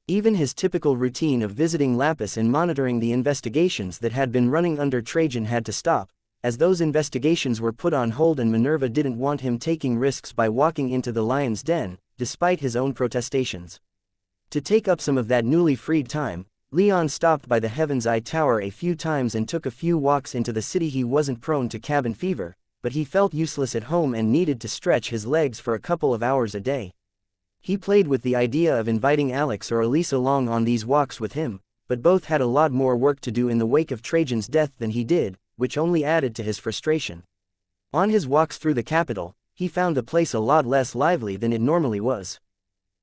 Even his typical routine of visiting Lapis and monitoring the investigations that had been running under Trajan had to stop, as those investigations were put on hold and Minerva didn't want him taking risks by walking into the lion's den, despite his own protestations. To take up some of that newly freed time, Leon stopped by the Heaven's Eye Tower a few times and took a few walks into the city. He wasn't prone to cabin fever, but he felt useless at home and needed to stretch his legs for a couple of hours a day. He played with the idea of inviting Alex or Elise along on these walks with him, but both had a lot more work to do in the wake of Trajan's death than he did, which only added to his frustration. On his walks through the capital, he found the place a lot less lively than it normally was.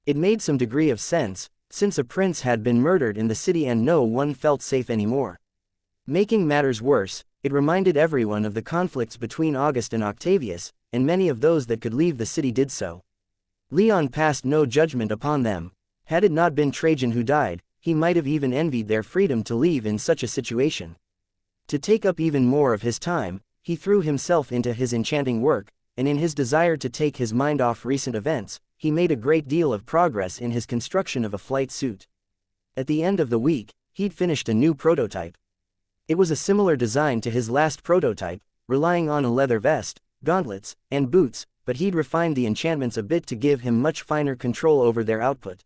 It made some degree of sense, since a prince had been murdered in the city and no one felt safe anymore. Making matters worse, it reminded everyone of the conflicts between August and Octavius, and many of those that could leave the city did so. Leon passed no judgment upon them. Had it not been Trajan who died, he might have even envied their freedom to leave in such a situation. To take up even more of his time, he threw himself into his enchanting work, and in his desire to take his mind off recent events, he made a great deal of progress in his construction of a flight suit. At the end of the week, he'd finished a new prototype. It was a similar design to his last prototype, relying on a leather vest, gauntlets, and boots, but he'd refined the enchantments a bit to give him much finer control over their output.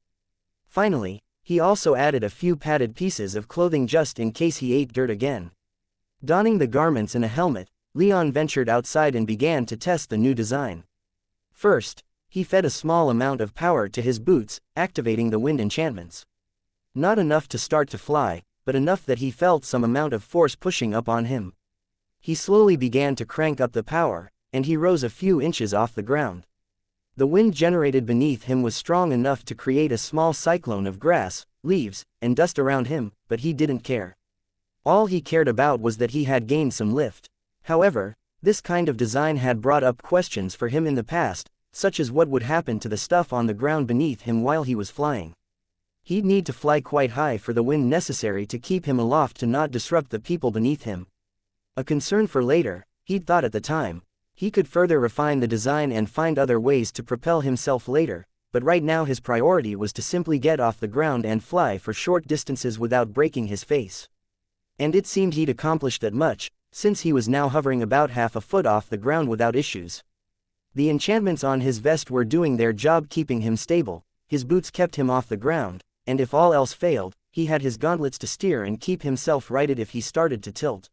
Finally, he also added a few padded pieces of clothing just in case he ate dirt again. Donning the garments and a helmet, Leon ventured outside and began to test the new design. First, he fed a small amount of power to his boots, activating the wind enchantments. Not enough to start to fly, but enough that he felt some amount of force pushing up on him. He slowly began to crank up the power, and he rose a few inches off the ground. The wind generated beneath him was strong enough to create a small cyclone of grass, leaves, and dust around him, but he didn't care. All he cared about was that he had gained some lift. However, this kind of design had brought up questions for him in the past, such as what would happen to the stuff on the ground beneath him while he was flying. He'd need to fly quite high for the wind necessary to keep him aloft to not disrupt the people beneath him. A concern for later, he'd thought at the time. He could further refine the design and find other ways to propel himself later, but right now his priority was to simply get off the ground and fly for short distances without breaking his face. And it seemed he'd accomplished that much, since he was now hovering about half a foot off the ground without issues. The enchantments on his vest were doing their job keeping him stable, his boots kept him off the ground, and if all else failed, he had his gauntlets to steer and keep himself righted if he started to tilt.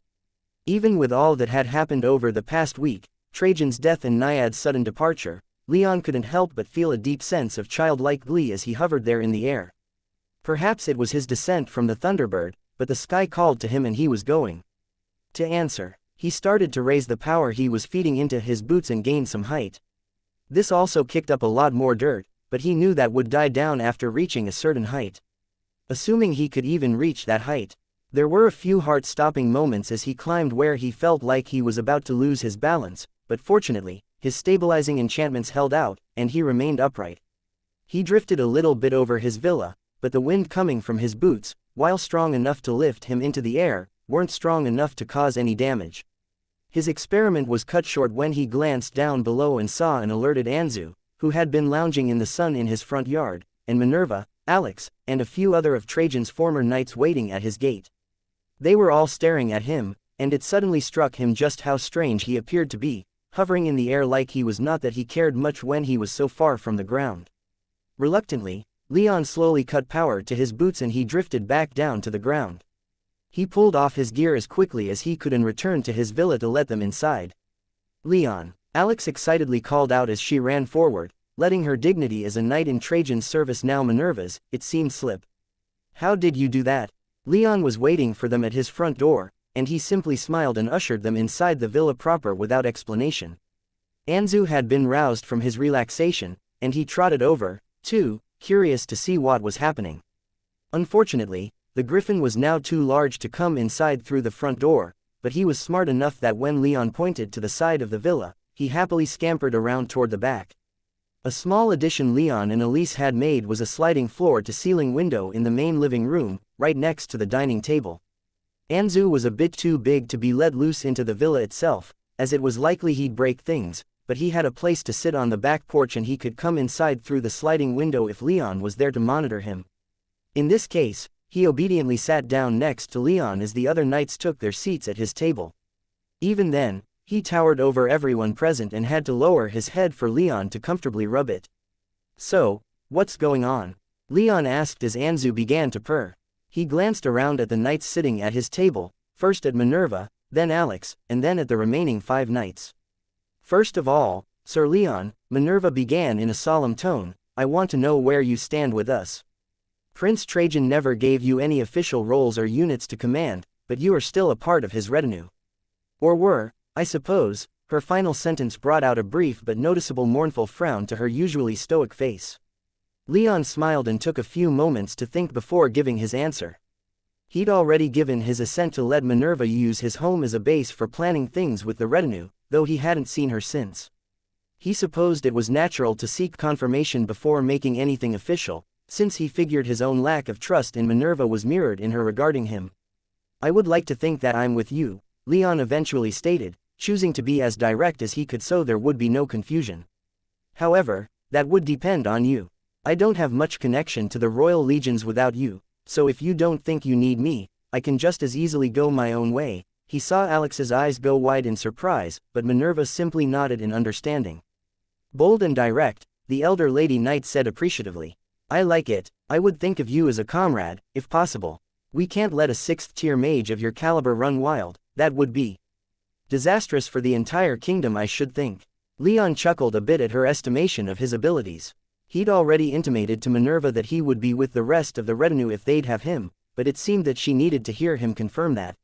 Even with all that had happened over the past week, Trajan's death and Naiad's sudden departure, Leon couldn't help but feel a deep sense of childlike glee as he hovered there in the air. Perhaps it was his descent from the Thunderbird, but the sky called to him and he was going to answer. He started to raise the power he was feeding into his boots and gain some height. This also kicked up a lot more dirt, but he knew that would die down after reaching a certain height. Assuming he could even reach that height. There were a few heart-stopping moments as he climbed where he felt like he was about to lose his balance, but fortunately, his stabilizing enchantments held out, and he remained upright. He drifted a little bit over his villa, but the wind coming from his boots, while strong enough to lift him into the air, weren't strong enough to cause any damage. His experiment was cut short when he glanced down below and saw an alerted Anzu, who had been lounging in the sun in his front yard, and Minerva, Alex, and a few other of Trajan's former knights waiting at his gate. They were all staring at him, and it suddenly struck him just how strange he appeared to be, hovering in the air like he was not that he cared much when he was so far from the ground. Reluctantly, Leon slowly cut power to his boots and he drifted back down to the ground. He pulled off his gear as quickly as he could and returned to his villa to let them inside. Leon, Alex excitedly called out as she ran forward, letting her dignity as a knight in Trajan's service now Minerva's, it seemed slip. How did you do that? Leon was waiting for them at his front door, and he simply smiled and ushered them inside the villa proper without explanation. Anzu had been roused from his relaxation, and he trotted over, too, curious to see what was happening. Unfortunately, the griffin was now too large to come inside through the front door, but he was smart enough that when Leon pointed to the side of the villa, he happily scampered around toward the back. A small addition Leon and Elise had made was a sliding floor-to-ceiling window in the main living room, right next to the dining table. Anzu was a bit too big to be let loose into the villa itself, as it was likely he'd break things, but he had a place to sit on the back porch and he could come inside through the sliding window if Leon was there to monitor him. In this case, he obediently sat down next to Leon as the other knights took their seats at his table. Even then, he towered over everyone present and had to lower his head for Leon to comfortably rub it. So, what's going on? Leon asked as Anzu began to purr. He glanced around at the knights sitting at his table, first at Minerva, then Alex, and then at the remaining 5 knights. First of all, Sir Leon, Minerva began in a solemn tone, I want to know where you stand with us. Prince Trajan never gave you any official roles or units to command, but you are still a part of his retinue. Or were, I suppose. Her final sentence brought out a brief but noticeable mournful frown to her usually stoic face. Leon smiled and took a few moments to think before giving his answer. He'd already given his assent to let Minerva use his home as a base for planning things with the retinue, though he hadn't seen her since. He supposed it was natural to seek confirmation before making anything official, since he figured his own lack of trust in Minerva was mirrored in her regarding him. I would like to think that I'm with you, Leon eventually stated, choosing to be as direct as he could so there would be no confusion. However, that would depend on you. I don't have much connection to the royal legions without you, so if you don't think you need me, I can just as easily go my own way. He saw Alex's eyes go wide in surprise, but Minerva simply nodded in understanding. Bold and direct, the elder lady knight said appreciatively. I like it. I would think of you as a comrade, if possible. We can't let a 6th-tier mage of your caliber run wild, that would be disastrous for the entire kingdom I should think. Leon chuckled a bit at her estimation of his abilities. He'd already intimated to Minerva that he would be with the rest of the retinue if they'd have him, but it seemed that she needed to hear him confirm that.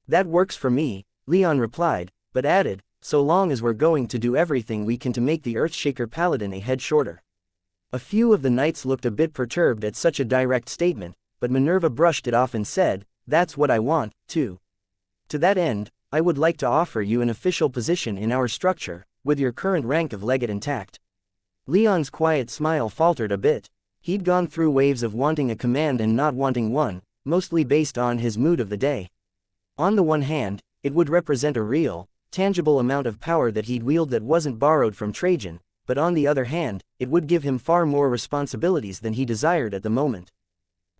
That works for me, Leon replied, but added, so long as we're going to do everything we can to make the Earthshaker Paladin a head shorter. A few of the knights looked a bit perturbed at such a direct statement, but Minerva brushed it off and said, that's what I want, too. To that end, I would like to offer you an official position in our structure, with your current rank of legate intact. Leon's quiet smile faltered a bit. He'd gone through waves of wanting a command and not wanting one, mostly based on his mood of the day. On the one hand, it would represent a real, tangible amount of power that he'd wield that wasn't borrowed from Trajan, but on the other hand, it would give him far more responsibilities than he desired at the moment.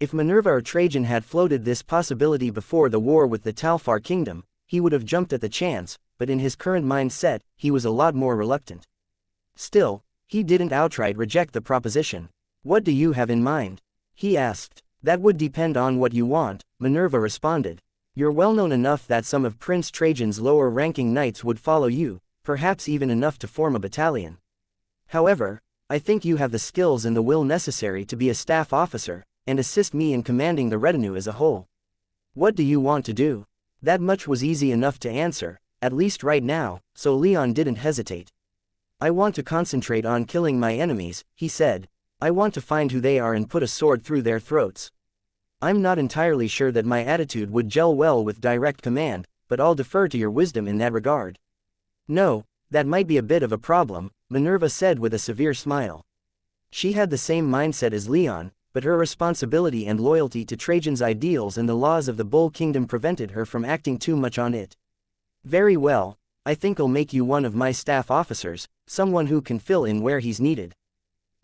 If Minerva or Trajan had floated this possibility before the war with the Talfar kingdom, he would have jumped at the chance, but in his current mindset, he was a lot more reluctant. Still, he didn't outright reject the proposition. "What do you have in mind?" he asked. "That would depend on what you want," Minerva responded. "You're well known enough that some of Prince Trajan's lower-ranking knights would follow you, perhaps even enough to form a battalion. However, I think you have the skills and the will necessary to be a staff officer, and assist me in commanding the retinue as a whole. What do you want to do?" That much was easy enough to answer, at least right now, so Leon didn't hesitate. "I want to concentrate on killing my enemies," he said. "I want to find who they are and put a sword through their throats. I'm not entirely sure that my attitude would gel well with direct command, but I'll defer to your wisdom in that regard." "No, that might be a bit of a problem," Minerva said with a severe smile. She had the same mindset as Leon, but her responsibility and loyalty to Trajan's ideals and the laws of the Bull Kingdom prevented her from acting too much on it. "Very well, I think I'll make you one of my staff officers, someone who can fill in where he's needed."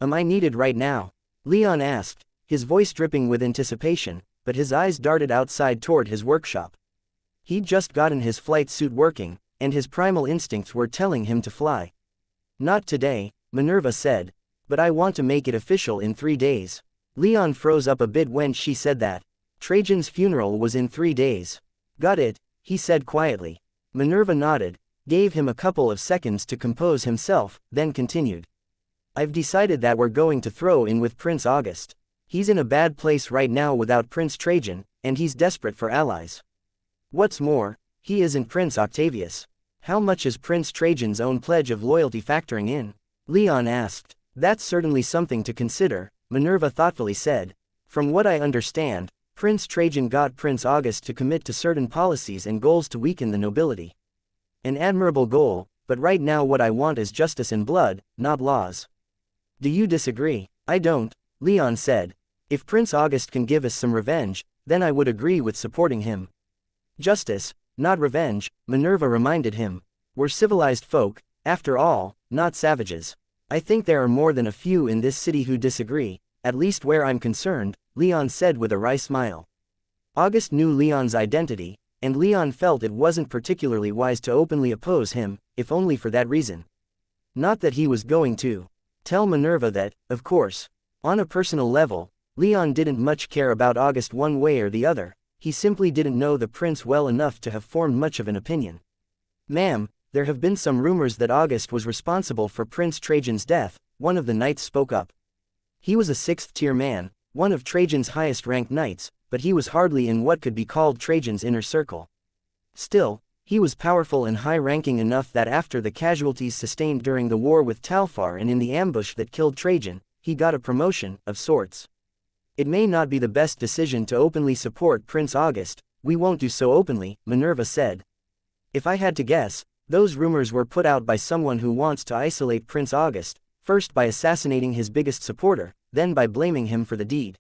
"Am I needed right now?" Leon asked, his voice dripping with anticipation, but his eyes darted outside toward his workshop. He'd just gotten his flight suit working, and his primal instincts were telling him to fly. "Not today," Minerva said, "but I want to make it official in 3 days." Leon froze up a bit when she said that. Trajan's funeral was in 3 days. "Got it," he said quietly. Minerva nodded, gave him a couple of seconds to compose himself, then continued. "I've decided that we're going to throw in with Prince August. He's in a bad place right now without Prince Trajan, and he's desperate for allies. What's more, he isn't Prince Octavius. How much is Prince Trajan's own pledge of loyalty factoring in?" Leon asked. "That's certainly something to consider," Minerva thoughtfully said. "From what I understand, Prince Trajan got Prince August to commit to certain policies and goals to weaken the nobility. An admirable goal, but right now what I want is justice and blood, not laws." "Do you disagree?" "I don't," Leon said. "If Prince August can give us some revenge, then I would agree with supporting him." "Justice, not revenge," Minerva reminded him. "We're civilized folk, after all, not savages." "I think there are more than a few in this city who disagree, at least where I'm concerned," Leon said with a wry smile. August knew Leon's identity, and Leon felt it wasn't particularly wise to openly oppose him, if only for that reason. Not that he was going to tell Minerva that, of course. On a personal level, Leon didn't much care about August one way or the other, he simply didn't know the prince well enough to have formed much of an opinion. "Ma'am, there have been some rumors that August was responsible for Prince Trajan's death," one of the knights spoke up. He was a 6th-tier man, one of Trajan's highest-ranked knights, but he was hardly in what could be called Trajan's inner circle. Still, he was powerful and high-ranking enough that after the casualties sustained during the war with Talfar and in the ambush that killed Trajan, he got a promotion, of sorts. "It may not be the best decision to openly support Prince August, we won't do so openly," Minerva said. "If I had to guess, those rumors were put out by someone who wants to isolate Prince August, first by assassinating his biggest supporter, then by blaming him for the deed."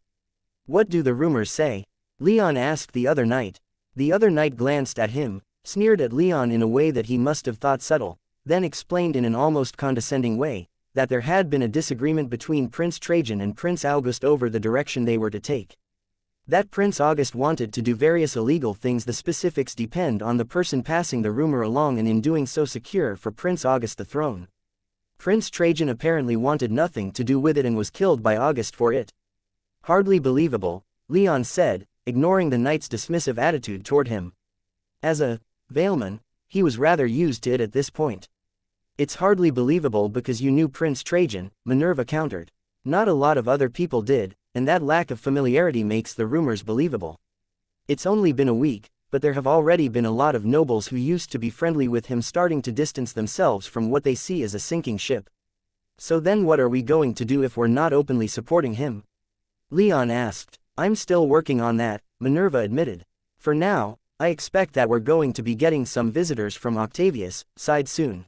"What do the rumors say?" Leon asked the other knight. The other knight glanced at him, sneered at Leon in a way that he must have thought subtle, then explained in an almost condescending way, that there had been a disagreement between Prince Trajan and Prince August over the direction they were to take. That Prince August wanted to do various illegal things. The specifics depend on the person passing the rumor along and in doing so secure for Prince August the throne. Prince Trajan apparently wanted nothing to do with it and was killed by August for it. "Hardly believable," Leon said, ignoring the knight's dismissive attitude toward him. As a Valeman, he was rather used to it at this point. "It's hardly believable because you knew Prince Trajan," Minerva countered. "Not a lot of other people did, and that lack of familiarity makes the rumors believable. It's only been a week, but there have already been a lot of nobles who used to be friendly with him starting to distance themselves from what they see as a sinking ship. So then what are we going to do if we're not openly supporting him?" Leon asked. "I'm still working on that," Minerva admitted. "For now, I expect that we're going to be getting some visitors from Octavius' side soon.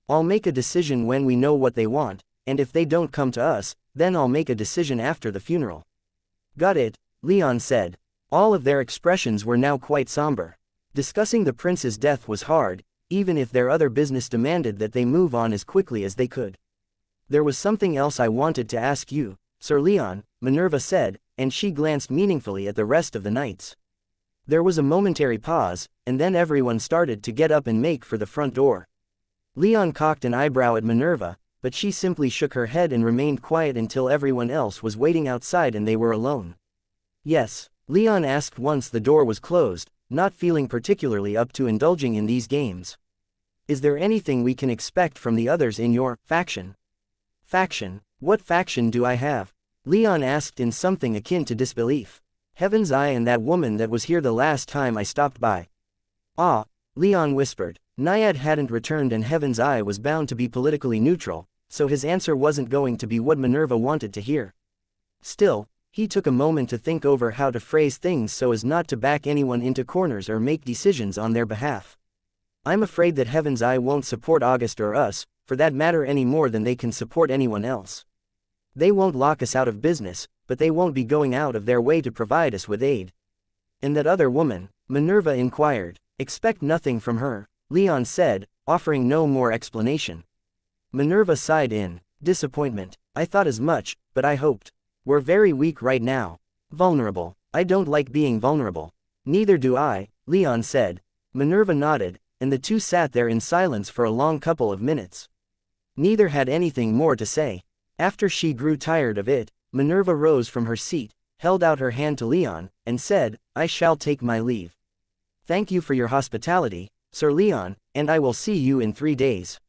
I'll make a decision when we know what they want, and if they don't come to us, then I'll make a decision after the funeral." "Got it," Leon said. All of their expressions were now quite somber. Discussing the prince's death was hard, even if their other business demanded that they move on as quickly as they could. "There was something else I wanted to ask you, Sir Leon," Minerva said, and she glanced meaningfully at the rest of the knights. There was a momentary pause, and then everyone started to get up and make for the front door. Leon cocked an eyebrow at Minerva, but she simply shook her head and remained quiet until everyone else was waiting outside and they were alone. Yes, Leon asked once the door was closed, not feeling particularly up to indulging in these games. Is there anything we can expect from the others in your faction? Faction? What faction do I have? Leon asked in something akin to disbelief. Heaven's Eye and that woman that was here the last time I stopped by. Ah, Leon whispered. Naiad hadn't returned and Heaven's Eye was bound to be politically neutral, so his answer wasn't going to be what Minerva wanted to hear. Still, he took a moment to think over how to phrase things so as not to back anyone into corners or make decisions on their behalf. I'm afraid that Heaven's Eye won't support August or us, for that matter, any more than they can support anyone else. They won't lock us out of business, but they won't be going out of their way to provide us with aid. And that other woman? Minerva inquired. Expect nothing from her, Leon said, offering no more explanation. Minerva sighed in disappointment. I thought as much, but I hoped. We're very weak right now. Vulnerable. I don't like being vulnerable. Neither do I, Leon said. Minerva nodded, and the two sat there in silence for a long couple of minutes. Neither had anything more to say. After she grew tired of it, Minerva rose from her seat, held out her hand to Leon, and said, I shall take my leave. Thank you for your hospitality, Sir Leon, and I will see you in 3 days.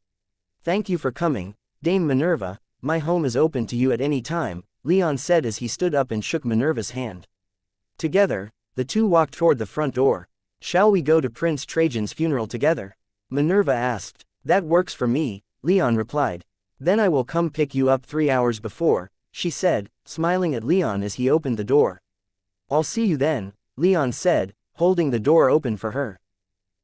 Thank you for coming, Dame Minerva, my home is open to you at any time, Leon said as he stood up and shook Minerva's hand. Together, the two walked toward the front door. Shall we go to Prince Trajan's funeral together? Minerva asked. That works for me, Leon replied. Then I will come pick you up 3 hours before, she said, smiling at Leon as he opened the door. I'll see you then, Leon said, holding the door open for her.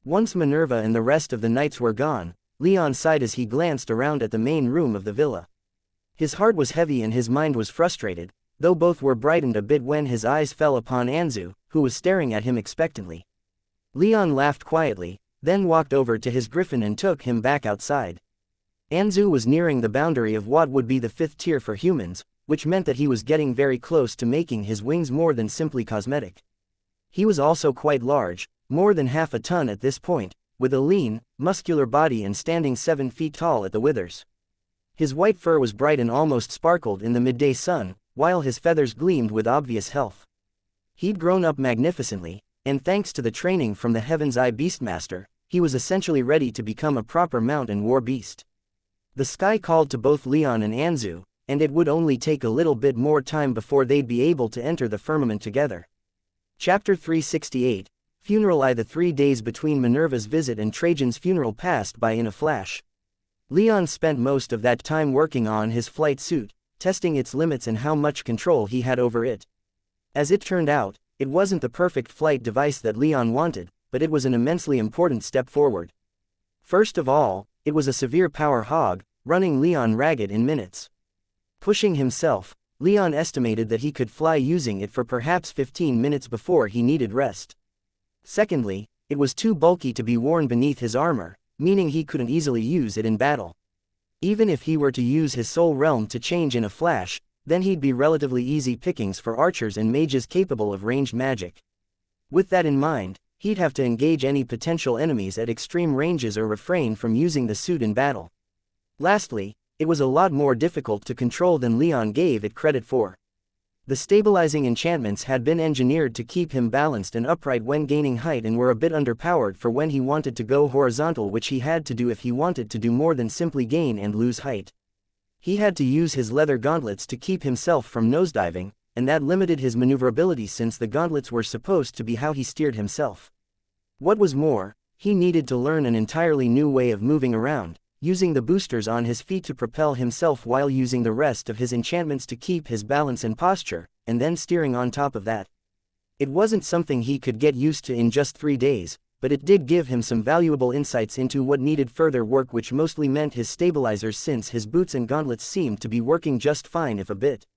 Once Minerva and the rest of the knights were gone, Leon sighed as he glanced around at the main room of the villa. His heart was heavy and his mind was frustrated, though both were brightened a bit when his eyes fell upon Anzu, who was staring at him expectantly. Leon laughed quietly, then walked over to his griffin and took him back outside. Anzu was nearing the boundary of what would be the 5th tier for humans, which meant that he was getting very close to making his wings more than simply cosmetic. He was also quite large, more than half a ton at this point, with a lean, muscular body and standing 7 feet tall at the withers. His white fur was bright and almost sparkled in the midday sun, while his feathers gleamed with obvious health. He'd grown up magnificently, and thanks to the training from the Heaven's Eye Beastmaster, he was essentially ready to become a proper mount and war beast. The sky called to both Leon and Anzu, and it would only take a little bit more time before they'd be able to enter the firmament together. Chapter 368, Funeral. The 3 days between Minerva's visit and Trajan's funeral passed by in a flash. Leon spent most of that time working on his flight suit, testing its limits and how much control he had over it. As it turned out, it wasn't the perfect flight device that Leon wanted, but it was an immensely important step forward. First of all, it was a severe power hog, running Leon ragged in minutes. Pushing himself, Leon estimated that he could fly using it for perhaps 15 minutes before he needed rest. Secondly, it was too bulky to be worn beneath his armor, meaning he couldn't easily use it in battle. Even if he were to use his soul realm to change in a flash, then he'd be relatively easy pickings for archers and mages capable of ranged magic. With that in mind, he'd have to engage any potential enemies at extreme ranges or refrain from using the suit in battle. Lastly, it was a lot more difficult to control than Leon gave it credit for. The stabilizing enchantments had been engineered to keep him balanced and upright when gaining height and were a bit underpowered for when he wanted to go horizontal, which he had to do if he wanted to do more than simply gain and lose height. He had to use his leather gauntlets to keep himself from nosediving, and that limited his maneuverability since the gauntlets were supposed to be how he steered himself. What was more, he needed to learn an entirely new way of moving around, using the boosters on his feet to propel himself while using the rest of his enchantments to keep his balance and posture, and then steering on top of that. It wasn't something he could get used to in just 3 days, but it did give him some valuable insights into what needed further work, which mostly meant his stabilizers, since his boots and gauntlets seemed to be working just fine if a bit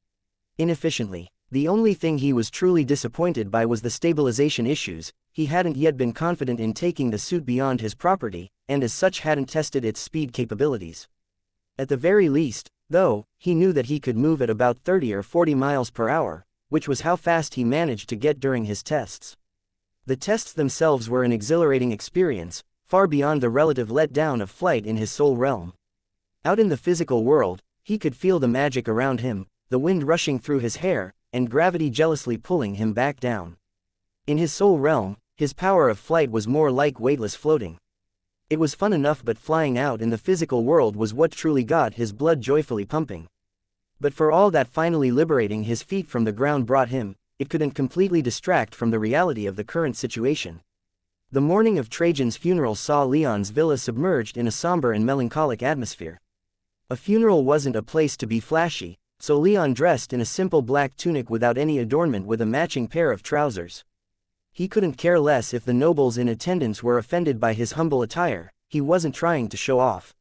inefficiently. The only thing he was truly disappointed by was the stabilization issues. He hadn't yet been confident in taking the suit beyond his property, and as such hadn't tested its speed capabilities. At the very least, though, he knew that he could move at about 30 or 40 miles per hour, which was how fast he managed to get during his tests. The tests themselves were an exhilarating experience, far beyond the relative letdown of flight in his soul realm. Out in the physical world, he could feel the magic around him, the wind rushing through his hair, and gravity jealously pulling him back down. In his soul realm, his power of flight was more like weightless floating. It was fun enough, but flying out in the physical world was what truly got his blood joyfully pumping. But for all that, finally liberating his feet from the ground brought him, it couldn't completely distract from the reality of the current situation. The morning of Trajan's funeral saw Leon's villa submerged in a somber and melancholic atmosphere. A funeral wasn't a place to be flashy, so Leon dressed in a simple black tunic without any adornment with a matching pair of trousers. He couldn't care less if the nobles in attendance were offended by his humble attire. He wasn't trying to show off.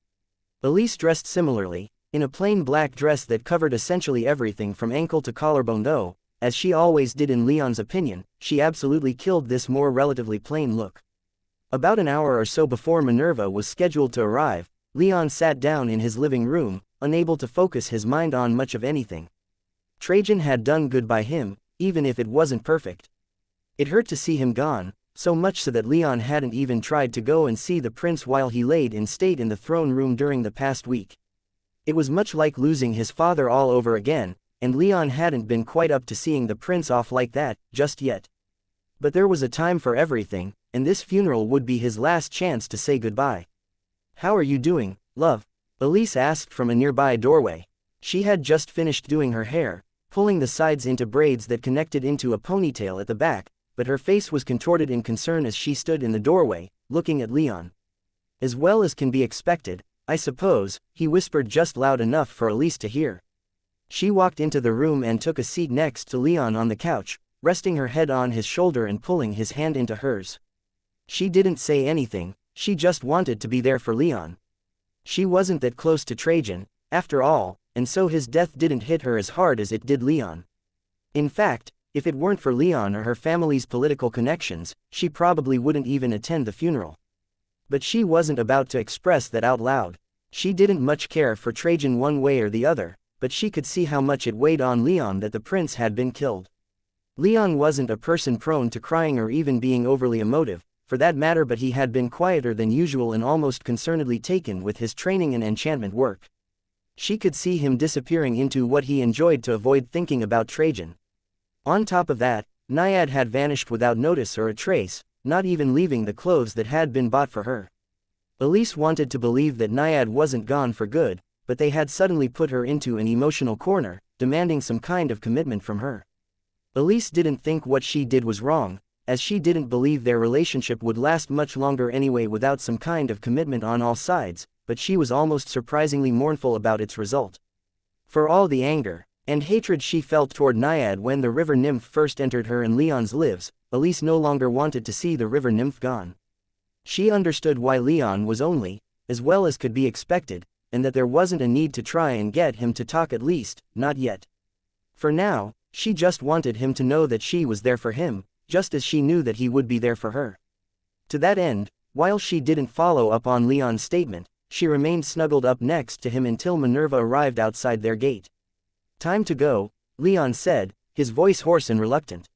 Elise dressed similarly, in a plain black dress that covered essentially everything from ankle to collarbone, though, as she always did in Leon's opinion, she absolutely killed this more relatively plain look. About an hour or so before Minerva was scheduled to arrive, Leon sat down in his living room, unable to focus his mind on much of anything. Trajan had done good by him, even if it wasn't perfect. It hurt to see him gone, so much so that Leon hadn't even tried to go and see the prince while he laid in state in the throne room during the past week. It was much like losing his father all over again, and Leon hadn't been quite up to seeing the prince off like that, just yet. But there was a time for everything, and this funeral would be his last chance to say goodbye. "How are you doing, love?" Elise asked from a nearby doorway. She had just finished doing her hair, pulling the sides into braids that connected into a ponytail at the back, but her face was contorted in concern as she stood in the doorway, looking at Leon. "As well as can be expected, I suppose," he whispered just loud enough for Elise to hear. She walked into the room and took a seat next to Leon on the couch, resting her head on his shoulder and pulling his hand into hers. She didn't say anything, she just wanted to be there for Leon. She wasn't that close to Trajan, after all, and so his death didn't hit her as hard as it did Leon. In fact, if it weren't for Leon or her family's political connections, she probably wouldn't even attend the funeral. But she wasn't about to express that out loud. She didn't much care for Trajan one way or the other, but she could see how much it weighed on Leon that the prince had been killed. Leon wasn't a person prone to crying or even being overly emotive, for that matter, but he had been quieter than usual and almost concernedly taken with his training and enchantment work. She could see him disappearing into what he enjoyed to avoid thinking about Trajan. On top of that, Naiad had vanished without notice or a trace, not even leaving the clothes that had been bought for her. Elise wanted to believe that Naiad wasn't gone for good, but they had suddenly put her into an emotional corner, demanding some kind of commitment from her. Elise didn't think what she did was wrong, as she didn't believe their relationship would last much longer anyway without some kind of commitment on all sides, but she was almost surprisingly mournful about its result. For all the anger and hatred she felt toward Naiad when the river nymph first entered her and Leon's lives, Elise no longer wanted to see the river nymph gone. She understood why Leon was only, as well as could be expected, and that there wasn't a need to try and get him to talk, at least, not yet. For now, she just wanted him to know that she was there for him, just as she knew that he would be there for her. To that end, while she didn't follow up on Leon's statement, she remained snuggled up next to him until Minerva arrived outside their gate. "Time to go," Leon said, his voice hoarse and reluctant.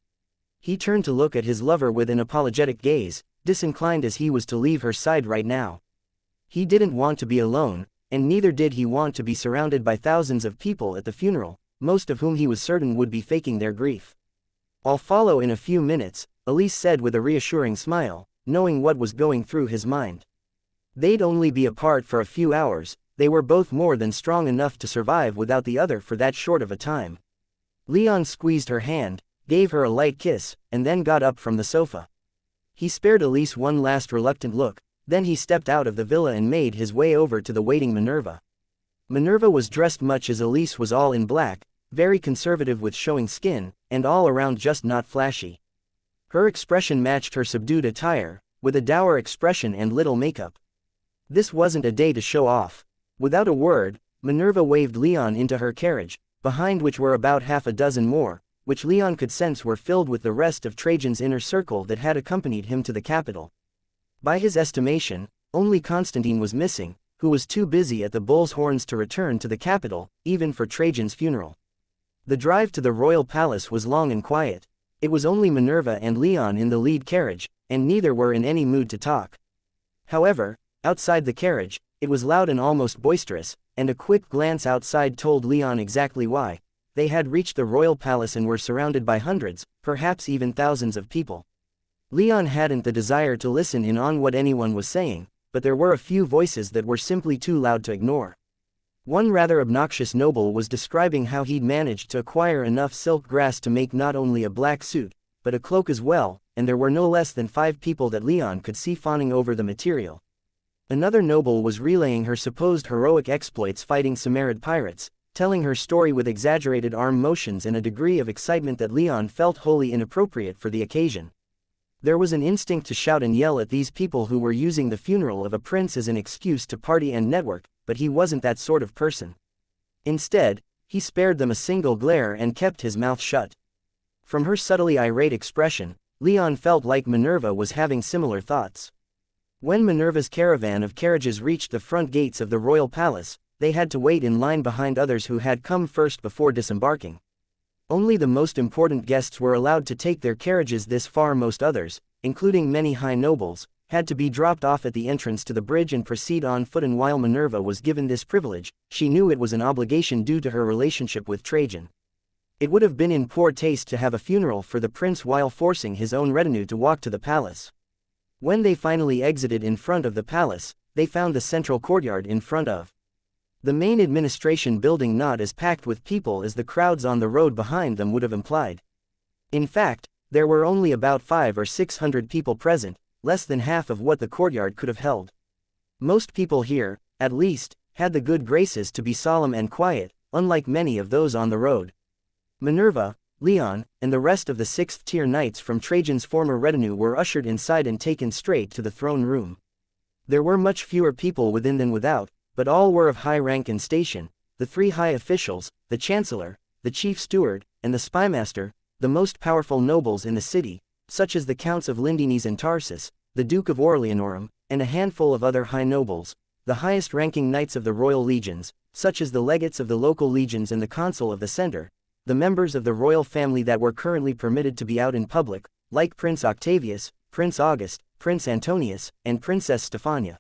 He turned to look at his lover with an apologetic gaze, disinclined as he was to leave her side right now. He didn't want to be alone, and neither did he want to be surrounded by thousands of people at the funeral, most of whom he was certain would be faking their grief. "I'll follow in a few minutes," Elise said with a reassuring smile, knowing what was going through his mind. They'd only be apart for a few hours, they were both more than strong enough to survive without the other for that short of a time. Leon squeezed her hand, gave her a light kiss, and then got up from the sofa. He spared Elise one last reluctant look, then he stepped out of the villa and made his way over to the waiting Minerva. Minerva was dressed much as Elise was, all in black, very conservative with showing skin, and all around just not flashy. Her expression matched her subdued attire, with a dour expression and little makeup. This wasn't a day to show off. Without a word, Minerva waved Leon into her carriage, behind which were about half a dozen more, which Leon could sense were filled with the rest of Trajan's inner circle that had accompanied him to the capital. By his estimation, only Constantine was missing, who was too busy at the bull's horns to return to the capital, even for Trajan's funeral. The drive to the royal palace was long and quiet. It was only Minerva and Leon in the lead carriage, and neither were in any mood to talk. However, outside the carriage, it was loud and almost boisterous, and a quick glance outside told Leon exactly why. They had reached the royal palace and were surrounded by hundreds, perhaps even thousands of people. Leon hadn't the desire to listen in on what anyone was saying, but there were a few voices that were simply too loud to ignore. One rather obnoxious noble was describing how he'd managed to acquire enough silk grass to make not only a black suit, but a cloak as well, and there were no less than 5 people that Leon could see fawning over the material. Another noble was relaying her supposed heroic exploits fighting Samarad pirates, telling her story with exaggerated arm motions and a degree of excitement that Leon felt wholly inappropriate for the occasion. There was an instinct to shout and yell at these people who were using the funeral of a prince as an excuse to party and network, but he wasn't that sort of person. Instead, he spared them a single glare and kept his mouth shut. From her subtly irate expression, Leon felt like Minerva was having similar thoughts. When Minerva's caravan of carriages reached the front gates of the royal palace, they had to wait in line behind others who had come first before disembarking. Only the most important guests were allowed to take their carriages this far. Most others, including many high nobles, had to be dropped off at the entrance to the bridge and proceed on foot, and while Minerva was given this privilege, she knew it was an obligation due to her relationship with Trajan. It would have been in poor taste to have a funeral for the prince while forcing his own retinue to walk to the palace. When they finally exited in front of the palace, they found the central courtyard in front of the main administration building not as packed with people as the crowds on the road behind them would have implied. In fact, there were only about 500 or 600 people present, less than half of what the courtyard could have held. Most people here, at least, had the good graces to be solemn and quiet, unlike many of those on the road. Minerva, Leon, and the rest of the 6th-tier knights from Trajan's former retinue were ushered inside and taken straight to the throne room. There were much fewer people within than without, but all were of high rank and station: the 3 high officials, the chancellor, the chief steward, and the spymaster, the most powerful nobles in the city, such as the counts of Lindines and Tarsus, the Duke of Orleanorum, and a handful of other high nobles, the highest-ranking knights of the royal legions, such as the legates of the local legions and the consul of the center, the members of the royal family that were currently permitted to be out in public, like Prince Octavius, Prince August, Prince Antonius, and Princess Stephania.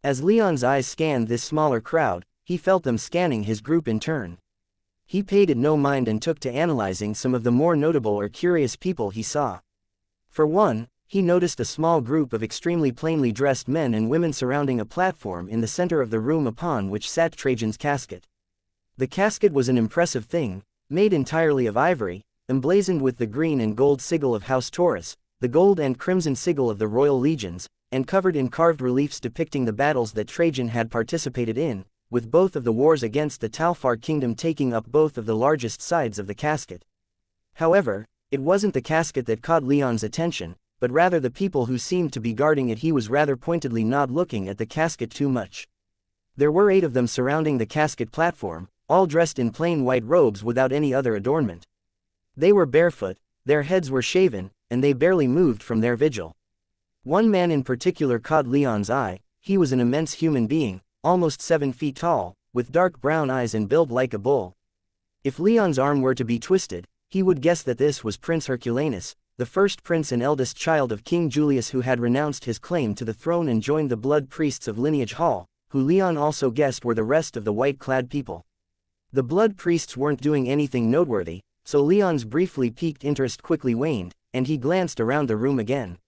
As Leon's eyes scanned this smaller crowd, he felt them scanning his group in turn. He paid it no mind and took to analyzing some of the more notable or curious people he saw. For one, he noticed a small group of extremely plainly dressed men and women surrounding a platform in the center of the room upon which sat Trajan's casket. The casket was an impressive thing, made entirely of ivory, emblazoned with the green and gold sigil of House Taurus, the gold and crimson sigil of the royal legions, and covered in carved reliefs depicting the battles that Trajan had participated in, with both of the wars against the Talfar kingdom taking up both of the largest sides of the casket. However, it wasn't the casket that caught Leon's attention, but rather the people who seemed to be guarding it. He was rather pointedly not looking at the casket too much. There were 8 of them surrounding the casket platform, all dressed in plain white robes without any other adornment. They were barefoot, their heads were shaven, and they barely moved from their vigil. One man in particular caught Leon's eye. He was an immense human being, almost 7 feet tall, with dark brown eyes and built like a bull. If Leon's arm were to be twisted, he would guess that this was Prince Herculanus, the first prince and eldest child of King Julius, who had renounced his claim to the throne and joined the blood priests of Lineage Hall, who Leon also guessed were the rest of the white-clad people. The blood priests weren't doing anything noteworthy, so Leon's briefly piqued interest quickly waned, and he glanced around the room again.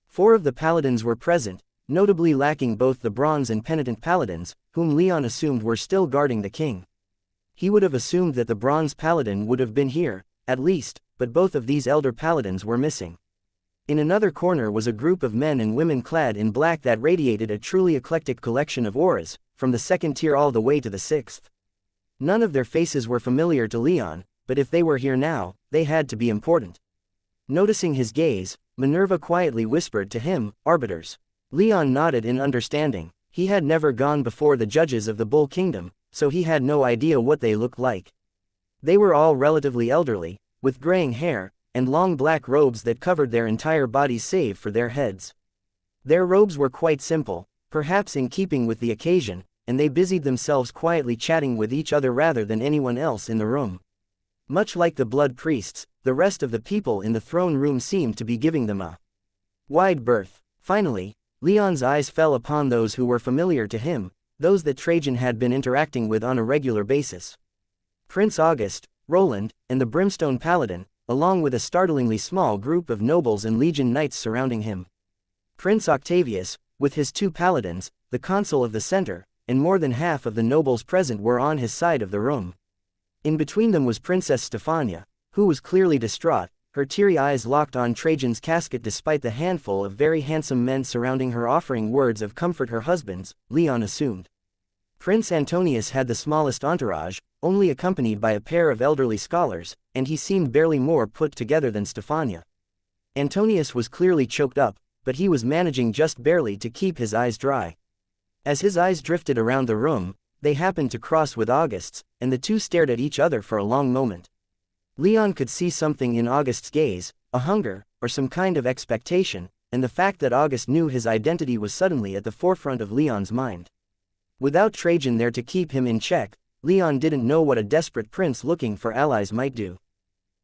4 of the paladins were present, notably lacking both the bronze and penitent paladins, whom Leon assumed were still guarding the king. He would have assumed that the bronze paladin would have been here, at least, but both of these elder paladins were missing. In another corner was a group of men and women clad in black that radiated a truly eclectic collection of auras, from the 2nd tier all the way to the 6th. None of their faces were familiar to Leon, but if they were here now, they had to be important. Noticing his gaze, Minerva quietly whispered to him, "Arbiters." Leon nodded in understanding. He had never gone before the judges of the Bull Kingdom, so he had no idea what they looked like. They were all relatively elderly, with graying hair, and long black robes that covered their entire bodies save for their heads. Their robes were quite simple, perhaps in keeping with the occasion, and they busied themselves quietly chatting with each other rather than anyone else in the room. Much like the blood priests, the rest of the people in the throne room seemed to be giving them a wide berth. Finally, Leon's eyes fell upon those who were familiar to him, those that Trajan had been interacting with on a regular basis. Prince August, Roland, and the Brimstone Paladin, along with a startlingly small group of nobles and legion knights surrounding him. Prince Octavius, with his 2 paladins, the consul of the center, and more than half of the nobles present were on his side of the room. In between them was Princess Stephania, who was clearly distraught, her teary eyes locked on Trajan's casket despite the handful of very handsome men surrounding her offering words of comfort. Her husbands, Leon assumed. Prince Antonius had the smallest entourage, only accompanied by a pair of elderly scholars, and he seemed barely more put together than Stephania. Antonius was clearly choked up, but he was managing just barely to keep his eyes dry. As his eyes drifted around the room, they happened to cross with August's, and the two stared at each other for a long moment. Leon could see something in August's gaze, a hunger, or some kind of expectation, and the fact that August knew his identity was suddenly at the forefront of Leon's mind. Without Trajan there to keep him in check, Leon didn't know what a desperate prince looking for allies might do.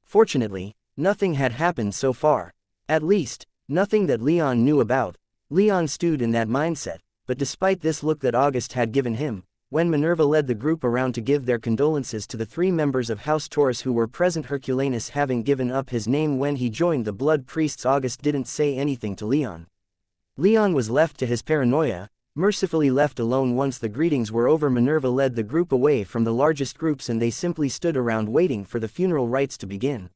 Fortunately, nothing had happened so far. At least, nothing that Leon knew about. Leon stewed in that mindset, but despite this look that August had given him, when Minerva led the group around to give their condolences to the 3 members of House Taurus who were present, Herculanus having given up his name when he joined the Blood Priests, August didn't say anything to Leon. Leon was left to his paranoia, mercifully left alone. Once the greetings were over, Minerva led the group away from the largest groups and they simply stood around waiting for the funeral rites to begin.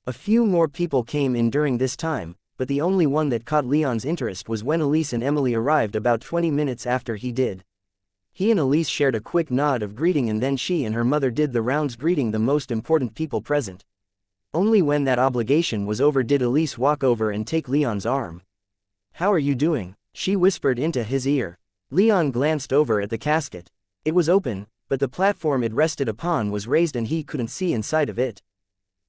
A few more people came in during this time, but the only one that caught Leon's interest was when Elise and Emily arrived about 20 minutes after he did. He and Elise shared a quick nod of greeting and then she and her mother did the rounds greeting the most important people present. Only when that obligation was over did Elise walk over and take Leon's arm. "How are you doing?" she whispered into his ear. Leon glanced over at the casket. It was open, but the platform it rested upon was raised and he couldn't see inside of it.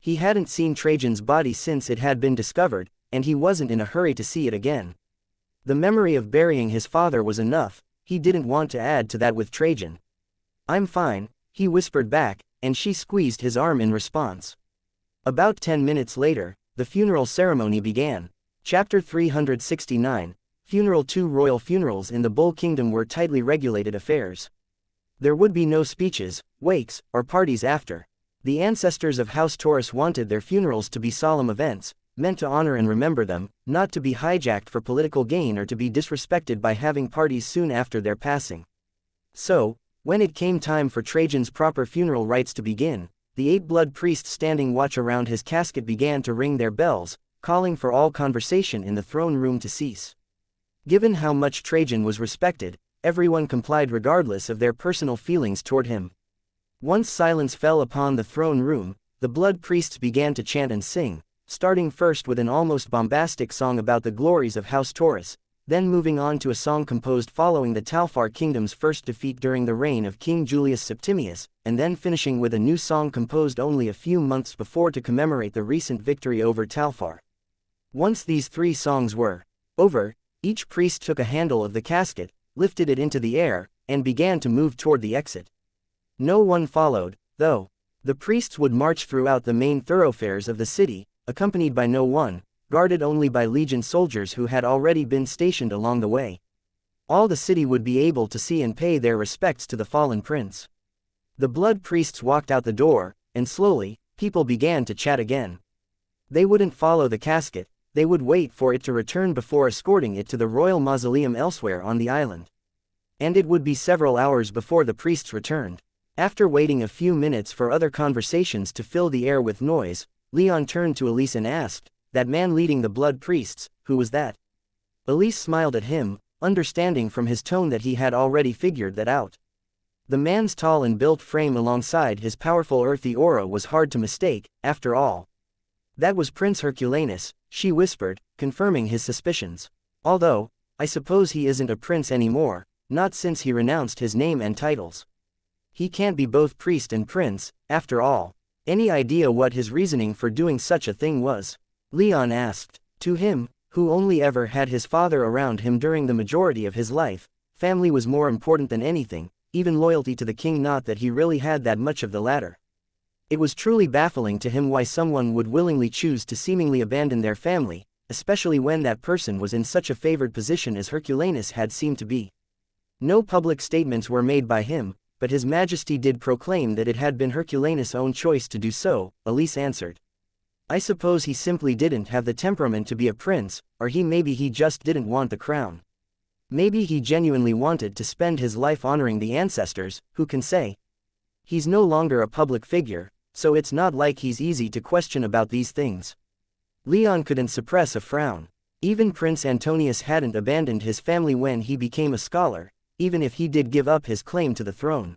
He hadn't seen Trajan's body since it had been discovered, and he wasn't in a hurry to see it again. The memory of burying his father was enough, he didn't want to add to that with Trajan. "I'm fine," he whispered back, and she squeezed his arm in response. About 10 minutes later, the funeral ceremony began. Chapter 369, Funeral. 2 royal funerals in the Bull Kingdom were tightly regulated affairs. There would be no speeches, wakes, or parties after. The ancestors of House Taurus wanted their funerals to be solemn events, meant to honor and remember them, not to be hijacked for political gain or to be disrespected by having parties soon after their passing. So, when it came time for Trajan's proper funeral rites to begin, the 8 blood priests standing watch around his casket began to ring their bells, calling for all conversation in the throne room to cease. Given how much Trajan was respected, everyone complied regardless of their personal feelings toward him. Once silence fell upon the throne room, the blood priests began to chant and sing, starting first with an almost bombastic song about the glories of House Taurus, then moving on to a song composed following the Talfar kingdom's first defeat during the reign of King Julius Septimius, and then finishing with a new song composed only a few months before to commemorate the recent victory over Talfar. Once these 3 songs were over, each priest took a handle of the casket, lifted it into the air, and began to move toward the exit. No one followed, though. The priests would march throughout the main thoroughfares of the city, accompanied by no one, guarded only by legion soldiers who had already been stationed along the way. All the city would be able to see and pay their respects to the fallen prince. The blood priests walked out the door, and slowly, people began to chat again. They wouldn't follow the casket, they would wait for it to return before escorting it to the royal mausoleum elsewhere on the island. And it would be several hours before the priests returned. After waiting a few minutes for other conversations to fill the air with noise, Leon turned to Elise and asked, "That man leading the blood priests, who was that?" Elise smiled at him, understanding from his tone that he had already figured that out. The man's tall and built frame alongside his powerful earthy aura was hard to mistake, after all. "That was Prince Herculanus," she whispered, confirming his suspicions. "Although, I suppose he isn't a prince anymore, not since he renounced his name and titles. He can't be both priest and prince, after all." "Any idea what his reasoning for doing such a thing was?" Leon asked. To him, who only ever had his father around him during the majority of his life, family was more important than anything, even loyalty to the king, not that he really had that much of the latter. It was truly baffling to him why someone would willingly choose to seemingly abandon their family, especially when that person was in such a favored position as Herculanus had seemed to be. No public statements were made by him, but His Majesty did proclaim that it had been Herculanus' own choice to do so, Elise answered. I suppose he simply didn't have the temperament to be a prince, or maybe he just didn't want the crown. Maybe he genuinely wanted to spend his life honoring the ancestors, who can say? He's no longer a public figure, so it's not like he's easy to question about these things. Leon couldn't suppress a frown. Even Prince Antonius hadn't abandoned his family when he became a scholar, even if he did give up his claim to the throne.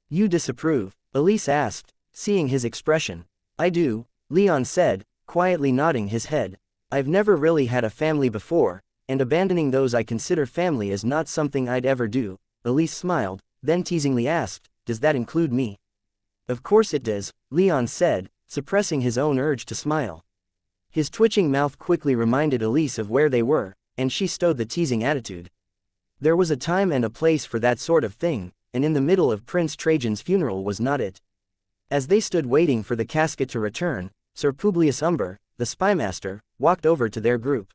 You disapprove? Elise asked, seeing his expression. I do, Leon said, quietly nodding his head. I've never really had a family before, and abandoning those I consider family is not something I'd ever do. Elise smiled, then teasingly asked, does that include me? Of course it does, Leon said, suppressing his own urge to smile. His twitching mouth quickly reminded Elise of where they were, and she stowed the teasing attitude. There was a time and a place for that sort of thing, and in the middle of Prince Trajan's funeral was not it. As they stood waiting for the casket to return, Sir Publius Umber, the spymaster, walked over to their group.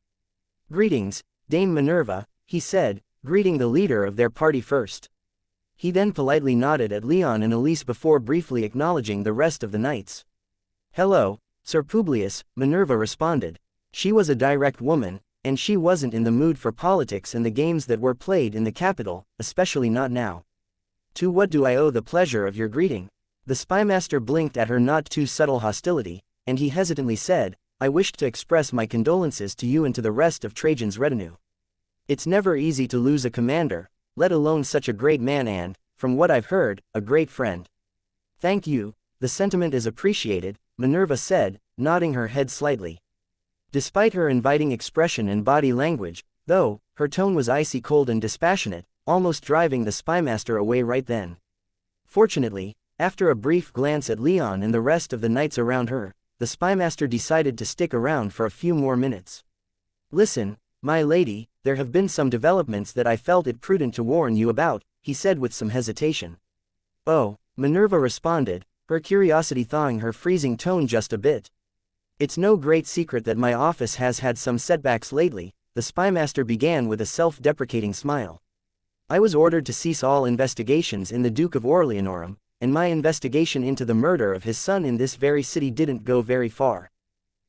Greetings, Dame Minerva, he said, greeting the leader of their party first. He then politely nodded at Leon and Elise before briefly acknowledging the rest of the knights. Hello, Sir Publius, Minerva responded. She was a direct woman, and she wasn't in the mood for politics and the games that were played in the capital, especially not now. To what do I owe the pleasure of your greeting? The spymaster blinked at her not too subtle hostility, and he hesitantly said, I wished to express my condolences to you and to the rest of Trajan's retinue. It's never easy to lose a commander, let alone such a great man and, from what I've heard, a great friend. Thank you, the sentiment is appreciated, Minerva said, nodding her head slightly. Despite her inviting expression and body language, though, her tone was icy cold and dispassionate, almost driving the spymaster away right then. Fortunately, after a brief glance at Leon and the rest of the knights around her, the spymaster decided to stick around for a few more minutes. Listen, my lady, there have been some developments that I felt it prudent to warn you about, he said with some hesitation. Oh, Minerva responded, her curiosity thawing her freezing tone just a bit. It's no great secret that my office has had some setbacks lately, the spymaster began with a self-deprecating smile. I was ordered to cease all investigations in the Duke of Orleanorum, and my investigation into the murder of his son in this very city didn't go very far.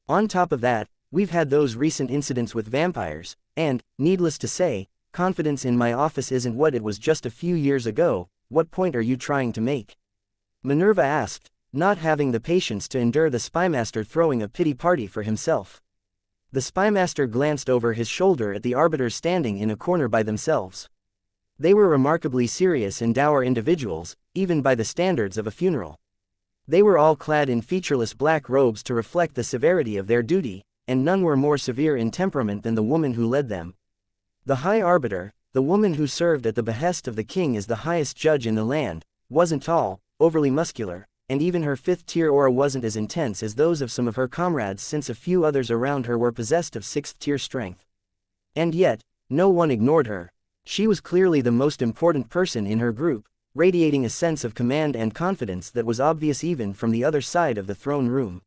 On top of that, we've had those recent incidents with vampires, and, needless to say, confidence in my office isn't what it was just a few years ago. What point are you trying to make? Minerva asked, not having the patience to endure the spymaster throwing a pity party for himself. The spymaster glanced over his shoulder at the arbiters standing in a corner by themselves. They were remarkably serious and dour individuals, even by the standards of a funeral. They were all clad in featureless black robes to reflect the severity of their duty, and none were more severe in temperament than the woman who led them. The High Arbiter, the woman who served at the behest of the king as the highest judge in the land, wasn't tall, overly muscular, and even her fifth-tier aura wasn't as intense as those of some of her comrades since a few others around her were possessed of sixth-tier strength. And yet, no one ignored her. She was clearly the most important person in her group, radiating a sense of command and confidence that was obvious even from the other side of the throne room.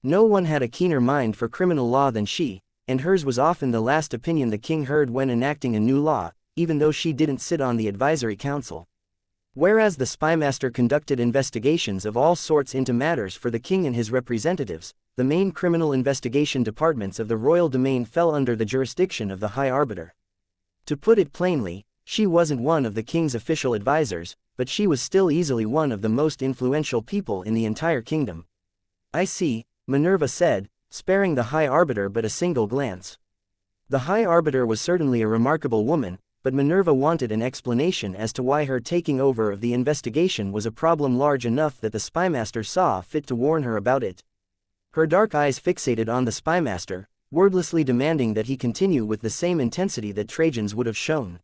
No one had a keener mind for criminal law than she, and hers was often the last opinion the king heard when enacting a new law, even though she didn't sit on the advisory council. Whereas the spymaster conducted investigations of all sorts into matters for the king and his representatives, the main criminal investigation departments of the royal domain fell under the jurisdiction of the High Arbiter. To put it plainly, she wasn't one of the king's official advisors, but she was still easily one of the most influential people in the entire kingdom. I see, Minerva said, sparing the High Arbiter but a single glance. The High Arbiter was certainly a remarkable woman, but Minerva wanted an explanation as to why her taking over of the investigation was a problem large enough that the spymaster saw fit to warn her about it. Her dark eyes fixated on the spymaster, wordlessly demanding that he continue with the same intensity that Trajan's would have shown.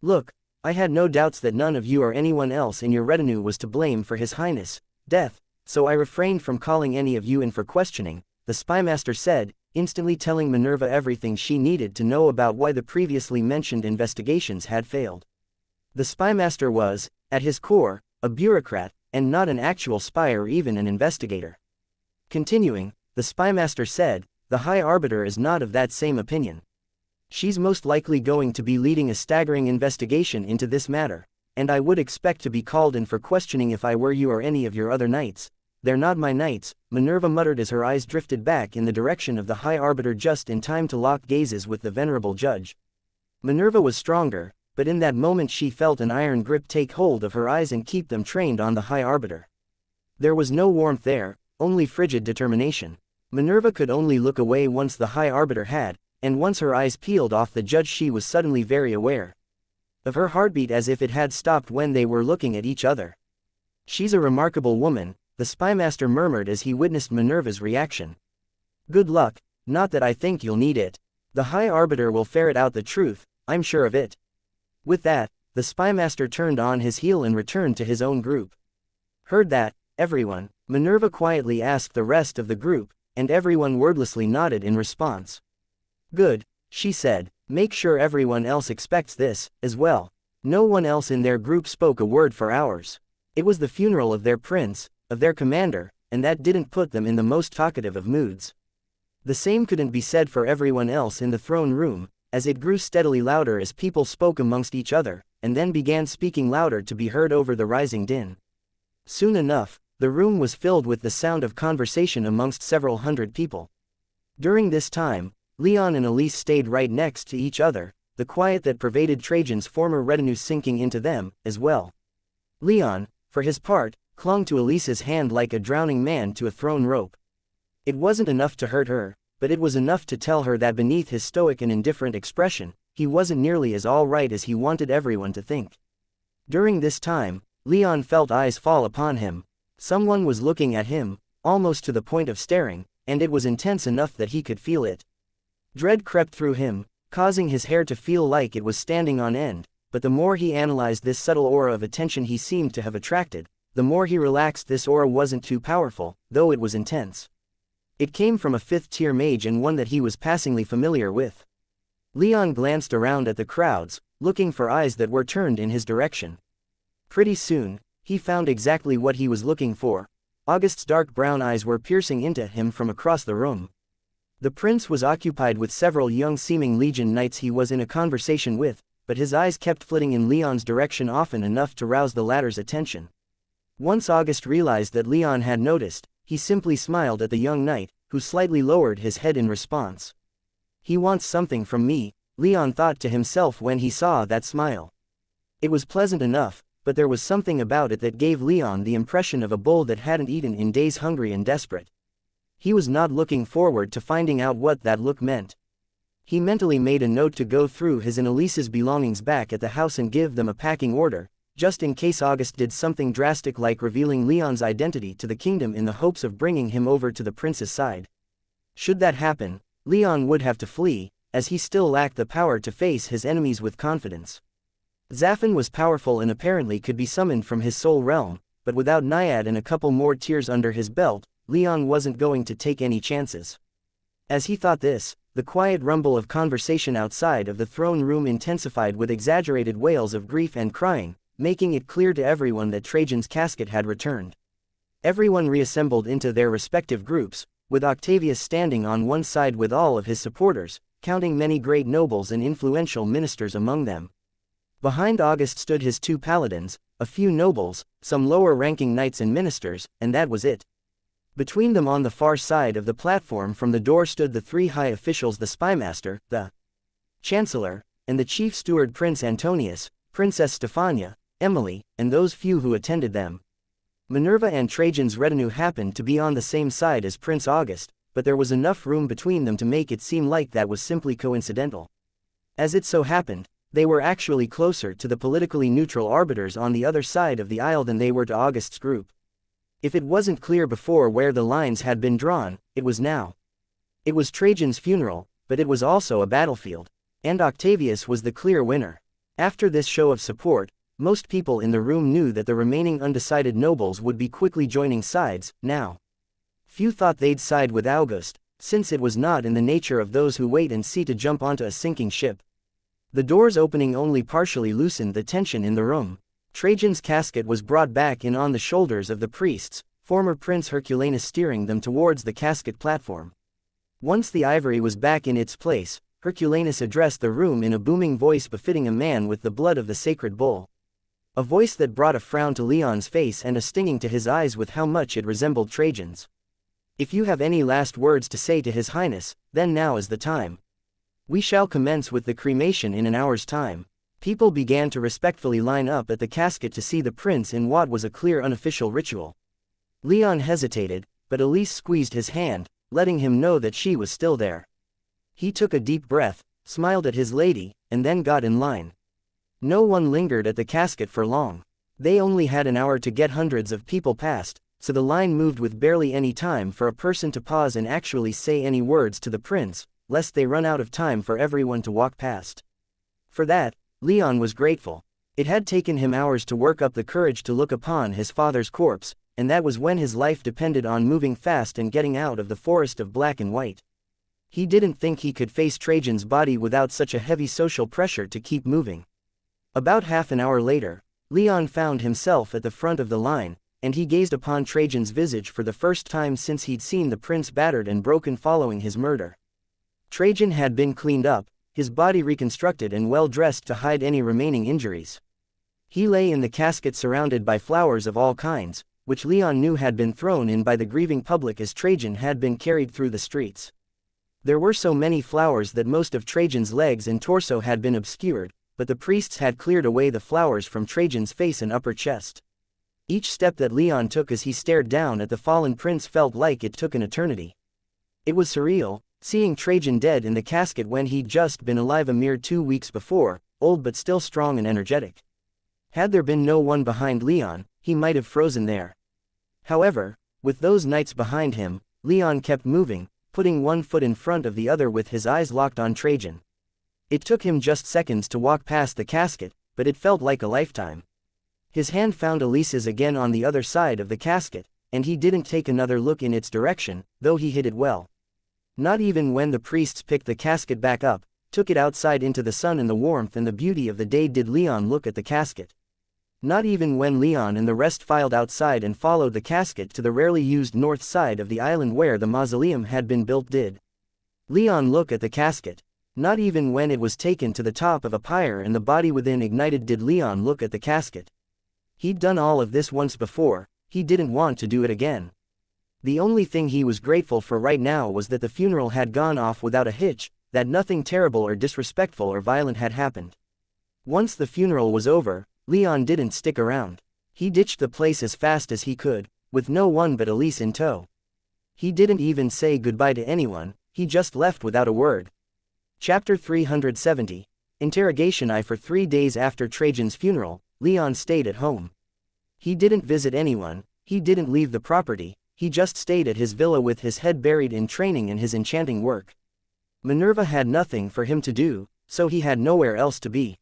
Look, I had no doubts that none of you or anyone else in your retinue was to blame for His Highness' death, so I refrained from calling any of you in for questioning, the spymaster said, instantly telling Minerva everything she needed to know about why the previously mentioned investigations had failed. The spymaster was, at his core, a bureaucrat, and not an actual spy or even an investigator. Continuing, the spymaster said, "The High Arbiter is not of that same opinion. She's most likely going to be leading a staggering investigation into this matter, and I would expect to be called in for questioning if I were you or any of your other knights." "They're not my knights," Minerva muttered as her eyes drifted back in the direction of the High Arbiter just in time to lock gazes with the venerable judge. Minerva was stronger, but in that moment she felt an iron grip take hold of her eyes and keep them trained on the High Arbiter. There was no warmth there, only frigid determination. Minerva could only look away once the High Arbiter had, and once her eyes peeled off the judge she was suddenly very aware of her heartbeat as if it had stopped when they were looking at each other. "She's a remarkable woman," the spymaster murmured as he witnessed Minerva's reaction. "Good luck, not that I think you'll need it. The High Arbiter will ferret out the truth, I'm sure of it." With that, the spymaster turned on his heel and returned to his own group. "Heard that, everyone?" Minerva quietly asked the rest of the group, and everyone wordlessly nodded in response. "Good," she said, "make sure everyone else expects this, as well." No one else in their group spoke a word for hours. It was the funeral of their prince, of their commander, and that didn't put them in the most talkative of moods. The same couldn't be said for everyone else in the throne room, as it grew steadily louder as people spoke amongst each other, and then began speaking louder to be heard over the rising din. Soon enough, the room was filled with the sound of conversation amongst several hundred people. During this time, Leon and Elise stayed right next to each other, the quiet that pervaded Trajan's former retinue sinking into them, as well. Leon, for his part, clung to Elise's hand like a drowning man to a thrown rope. It wasn't enough to hurt her, but it was enough to tell her that beneath his stoic and indifferent expression, he wasn't nearly as all right as he wanted everyone to think. During this time, Leon felt eyes fall upon him. Someone was looking at him, almost to the point of staring, and it was intense enough that he could feel it. Dread crept through him, causing his hair to feel like it was standing on end, but the more he analyzed this subtle aura of attention he seemed to have attracted, the more he relaxed. This aura wasn't too powerful, though it was intense. It came from a fifth-tier mage and one that he was passingly familiar with. Leon glanced around at the crowds, looking for eyes that were turned in his direction. Pretty soon, he found exactly what he was looking for. August's dark brown eyes were piercing into him from across the room. The prince was occupied with several young-seeming Legion knights he was in a conversation with, but his eyes kept flitting in Leon's direction often enough to rouse the latter's attention. Once August realized that Leon had noticed, he simply smiled at the young knight, who slightly lowered his head in response. "He wants something from me," Leon thought to himself when he saw that smile. It was pleasant enough, but there was something about it that gave Leon the impression of a bull that hadn't eaten in days, hungry and desperate. He was not looking forward to finding out what that look meant. He mentally made a note to go through his and Elise's belongings back at the house and give them a packing order, just in case August did something drastic like revealing Leon's identity to the kingdom in the hopes of bringing him over to the prince's side. Should that happen, Leon would have to flee, as he still lacked the power to face his enemies with confidence. Zaffin was powerful and apparently could be summoned from his soul realm, but without Naiad and a couple more tiers under his belt, Leon wasn't going to take any chances. As he thought this, the quiet rumble of conversation outside of the throne room intensified with exaggerated wails of grief and crying, making it clear to everyone that Trajan's casket had returned. Everyone reassembled into their respective groups, with Octavius standing on one side with all of his supporters, counting many great nobles and influential ministers among them. Behind August stood his two paladins, a few nobles, some lower-ranking knights and ministers, and that was it. Between them on the far side of the platform from the door stood the three high officials: the spymaster, the chancellor, and the chief steward Prince Antonius, Princess Stephania, Emily, and those few who attended them. Minerva and Trajan's retinue happened to be on the same side as Prince August, but there was enough room between them to make it seem like that was simply coincidental. As it so happened, they were actually closer to the politically neutral arbiters on the other side of the aisle than they were to August's group. If it wasn't clear before where the lines had been drawn, it was now. It was Trajan's funeral, but it was also a battlefield. And Octavius was the clear winner. After this show of support, most people in the room knew that the remaining undecided nobles would be quickly joining sides, now. Few thought they'd side with August, since it was not in the nature of those who wait and see to jump onto a sinking ship. The doors opening only partially loosened the tension in the room. Trajan's casket was brought back in on the shoulders of the priests, former Prince Herculanus steering them towards the casket platform. Once the ivory was back in its place, Herculanus addressed the room in a booming voice befitting a man with the blood of the sacred bull. A voice that brought a frown to Leon's face and a stinging to his eyes with how much it resembled Trajan's. "If you have any last words to say to His Highness, then now is the time. We shall commence with the cremation in an hour's time." People began to respectfully line up at the casket to see the prince in what was a clear unofficial ritual. Leon hesitated, but Elise squeezed his hand, letting him know that she was still there. He took a deep breath, smiled at his lady, and then got in line. No one lingered at the casket for long. They only had an hour to get hundreds of people past, so the line moved with barely any time for a person to pause and actually say any words to the prince, lest they run out of time for everyone to walk past. For that, Leon was grateful. It had taken him hours to work up the courage to look upon his father's corpse, and that was when his life depended on moving fast and getting out of the forest of black and white. He didn't think he could face Trajan's body without such a heavy social pressure to keep moving. About half an hour later, Leon found himself at the front of the line, and he gazed upon Trajan's visage for the first time since he'd seen the prince battered and broken following his murder. Trajan had been cleaned up, his body reconstructed and well-dressed to hide any remaining injuries. He lay in the casket surrounded by flowers of all kinds, which Leon knew had been thrown in by the grieving public as Trajan had been carried through the streets. There were so many flowers that most of Trajan's legs and torso had been obscured, but the priests had cleared away the flowers from Trajan's face and upper chest. Each step that Leon took as he stared down at the fallen prince felt like it took an eternity. It was surreal, seeing Trajan dead in the casket when he'd just been alive a mere 2 weeks before, old but still strong and energetic. Had there been no one behind Leon, he might have frozen there. However, with those knights behind him, Leon kept moving, putting one foot in front of the other with his eyes locked on Trajan. It took him just seconds to walk past the casket, but it felt like a lifetime. His hand found Elise's again on the other side of the casket, and he didn't take another look in its direction, though he hid it well. Not even when the priests picked the casket back up, took it outside into the sun and the warmth and the beauty of the day did Leon look at the casket. Not even when Leon and the rest filed outside and followed the casket to the rarely used north side of the island where the mausoleum had been built did Leon look at the casket. Not even when it was taken to the top of a pyre and the body within ignited did Leon look at the casket. He'd done all of this once before, he didn't want to do it again. The only thing he was grateful for right now was that the funeral had gone off without a hitch, that nothing terrible or disrespectful or violent had happened. Once the funeral was over, Leon didn't stick around. He ditched the place as fast as he could, with no one but Elise in tow. He didn't even say goodbye to anyone, he just left without a word. Chapter 370. Interrogation. For 3 days after Trajan's funeral, Leon stayed at home. He didn't visit anyone, he didn't leave the property, he just stayed at his villa with his head buried in training and his enchanting work. Minerva had nothing for him to do, so he had nowhere else to be.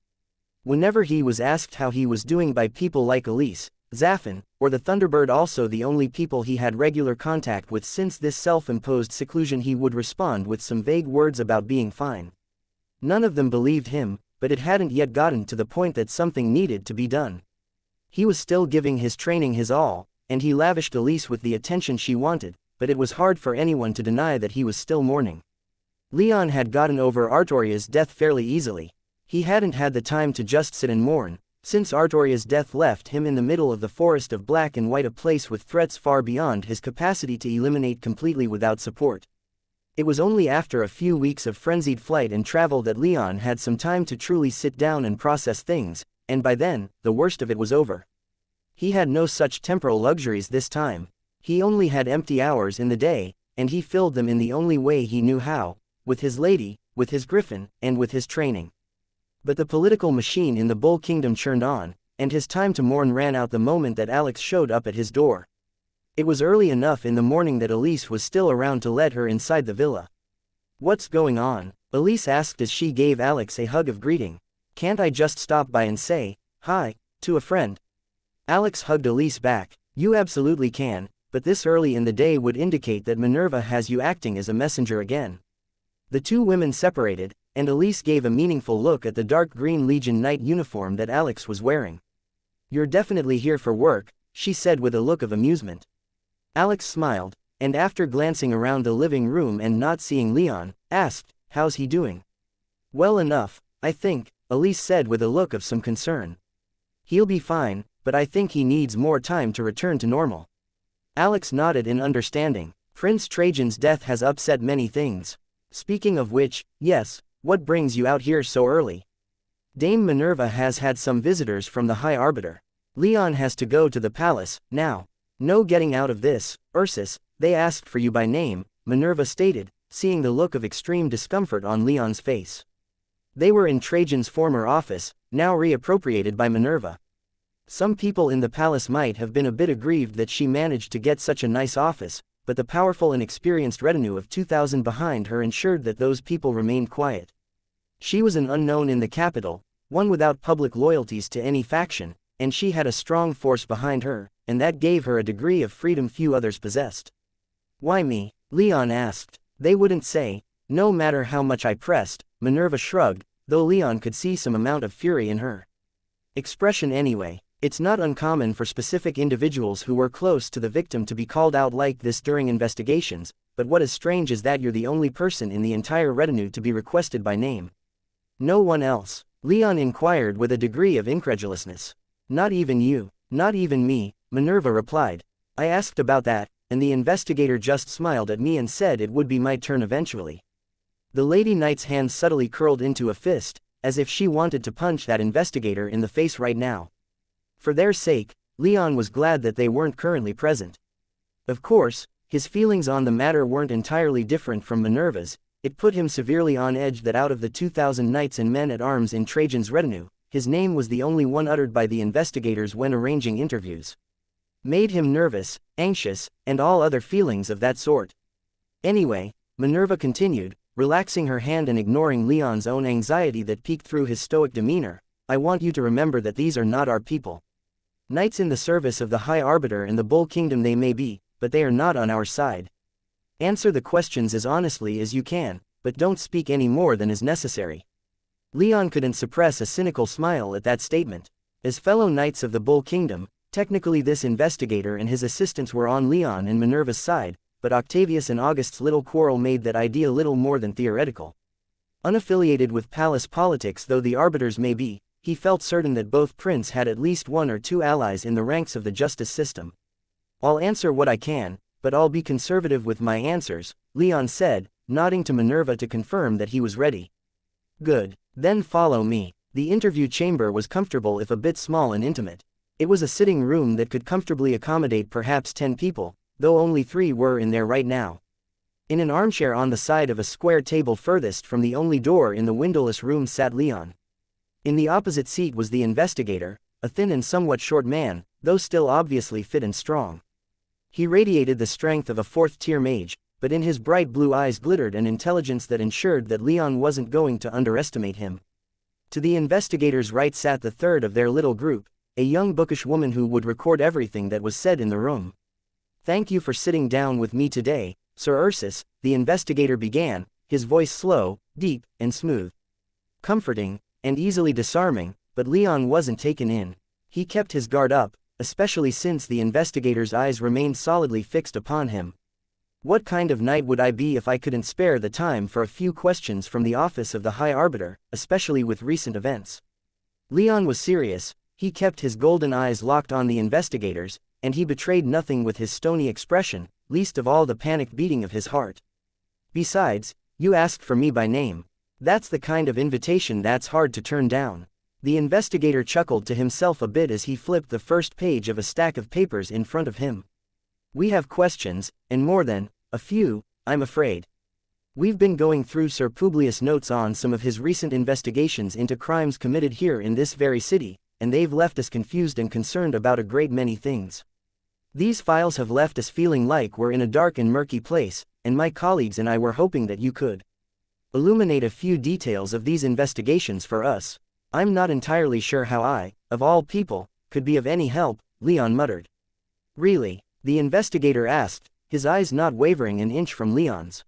Whenever he was asked how he was doing by people like Elise, Zaffin, or the Thunderbird, also the only people he had regular contact with since this self-imposed seclusion, he would respond with some vague words about being fine. None of them believed him, but it hadn't yet gotten to the point that something needed to be done. He was still giving his training his all, and he lavished Elise with the attention she wanted, but it was hard for anyone to deny that he was still mourning. Leon had gotten over Artoria's death fairly easily. He hadn't had the time to just sit and mourn, since Artoria's death left him in the middle of the forest of black and white, a place with threats far beyond his capacity to eliminate completely without support. It was only after a few weeks of frenzied flight and travel that Leon had some time to truly sit down and process things, and by then, the worst of it was over. He had no such temporal luxuries this time. He only had empty hours in the day, and he filled them in the only way he knew how, with his lady, with his griffin, and with his training. But the political machine in the Bull Kingdom churned on, and his time to mourn ran out the moment that Alex showed up at his door. It was early enough in the morning that Elise was still around to let her inside the villa. "What's going on?" Elise asked as she gave Alex a hug of greeting. "Can't I just stop by and say hi to a friend?" Alex hugged Elise back. "You absolutely can, but this early in the day would indicate that Minerva has you acting as a messenger again." The two women separated, and Elise gave a meaningful look at the dark green Legion Knight uniform that Alex was wearing. You're definitely here for work, she said with a look of amusement. Alex smiled, and after glancing around the living room and not seeing Leon, asked, "How's he doing?" "Well enough, I think," Elise said with a look of some concern. "He'll be fine, but I think he needs more time to return to normal." Alex nodded in understanding. Prince Trajan's death has upset many things. Speaking of which, yes, what brings you out here so early? Dame Minerva has had some visitors from the High Arbiter. Leon has to go to the palace, now. No getting out of this, Ursus, they asked for you by name, Minerva stated, seeing the look of extreme discomfort on Leon's face. They were in Trajan's former office, now reappropriated by Minerva. Some people in the palace might have been a bit aggrieved that she managed to get such a nice office, but the powerful and experienced retinue of 2,000 behind her ensured that those people remained quiet. She was an unknown in the capital, one without public loyalties to any faction, and she had a strong force behind her, and that gave her a degree of freedom few others possessed. "Why me?" Leon asked. "They wouldn't say, no matter how much I pressed," Minerva shrugged, though Leon could see some amount of fury in her expression anyway. It's not uncommon for specific individuals who were close to the victim to be called out like this during investigations, but what is strange is that you're the only person in the entire retinue to be requested by name. "No one else?" Leon inquired with a degree of incredulousness. "Not even you, not even me," Minerva replied. "I asked about that, and the investigator just smiled at me and said it would be my turn eventually." The Lady Knight's hand subtly curled into a fist, as if she wanted to punch that investigator in the face right now. For their sake, Leon was glad that they weren't currently present. Of course, his feelings on the matter weren't entirely different from Minerva's. It put him severely on edge that out of the 2,000 knights and men-at-arms in Trajan's retinue, his name was the only one uttered by the investigators when arranging interviews. Made him nervous, anxious, and all other feelings of that sort. Anyway, Minerva continued, relaxing her hand and ignoring Leon's own anxiety that peeked through his stoic demeanor, "I want you to remember that these are not our people. Knights in the service of the High Arbiter and the Bull Kingdom they may be, but they are not on our side. Answer the questions as honestly as you can, but don't speak any more than is necessary." Leon couldn't suppress a cynical smile at that statement. As fellow Knights of the Bull Kingdom, technically this investigator and his assistants were on Leon and Minerva's side, but Octavius and August's little quarrel made that idea little more than theoretical. Unaffiliated with palace politics though the arbiters may be, he felt certain that both princes had at least one or two allies in the ranks of the justice system. "I'll answer what I can, but I'll be conservative with my answers," Leon said, nodding to Minerva to confirm that he was ready. "Good, then follow me." The interview chamber was comfortable if a bit small and intimate. It was a sitting room that could comfortably accommodate perhaps 10 people, though only 3 were in there right now. In an armchair on the side of a square table furthest from the only door in the windowless room sat Leon. In the opposite seat was the investigator, a thin and somewhat short man, though still obviously fit and strong. He radiated the strength of a 4th-tier mage, but in his bright blue eyes glittered an intelligence that ensured that Leon wasn't going to underestimate him. To the investigator's right sat the third of their little group, a young bookish woman who would record everything that was said in the room. "Thank you for sitting down with me today, Sir Ursus," the investigator began, his voice slow, deep, and smooth. Comforting, and easily disarming, but Leon wasn't taken in. He kept his guard up, especially since the investigator's eyes remained solidly fixed upon him. "What kind of knight would I be if I couldn't spare the time for a few questions from the office of the High Arbiter, especially with recent events?" Leon was serious, he kept his golden eyes locked on the investigators, and he betrayed nothing with his stony expression, least of all the panicked beating of his heart. "Besides, you asked for me by name. That's the kind of invitation that's hard to turn down." The investigator chuckled to himself a bit as he flipped the first page of a stack of papers in front of him. "We have questions, and more than a few, I'm afraid. We've been going through Sir Publius' notes on some of his recent investigations into crimes committed here in this very city, and they've left us confused and concerned about a great many things. These files have left us feeling like we're in a dark and murky place, and my colleagues and I were hoping that you could illuminate a few details of these investigations for us. I'm not entirely sure how I, of all people, could be of any help," Leon muttered. "Really?" the investigator asked, his eyes not wavering an inch from Leon's.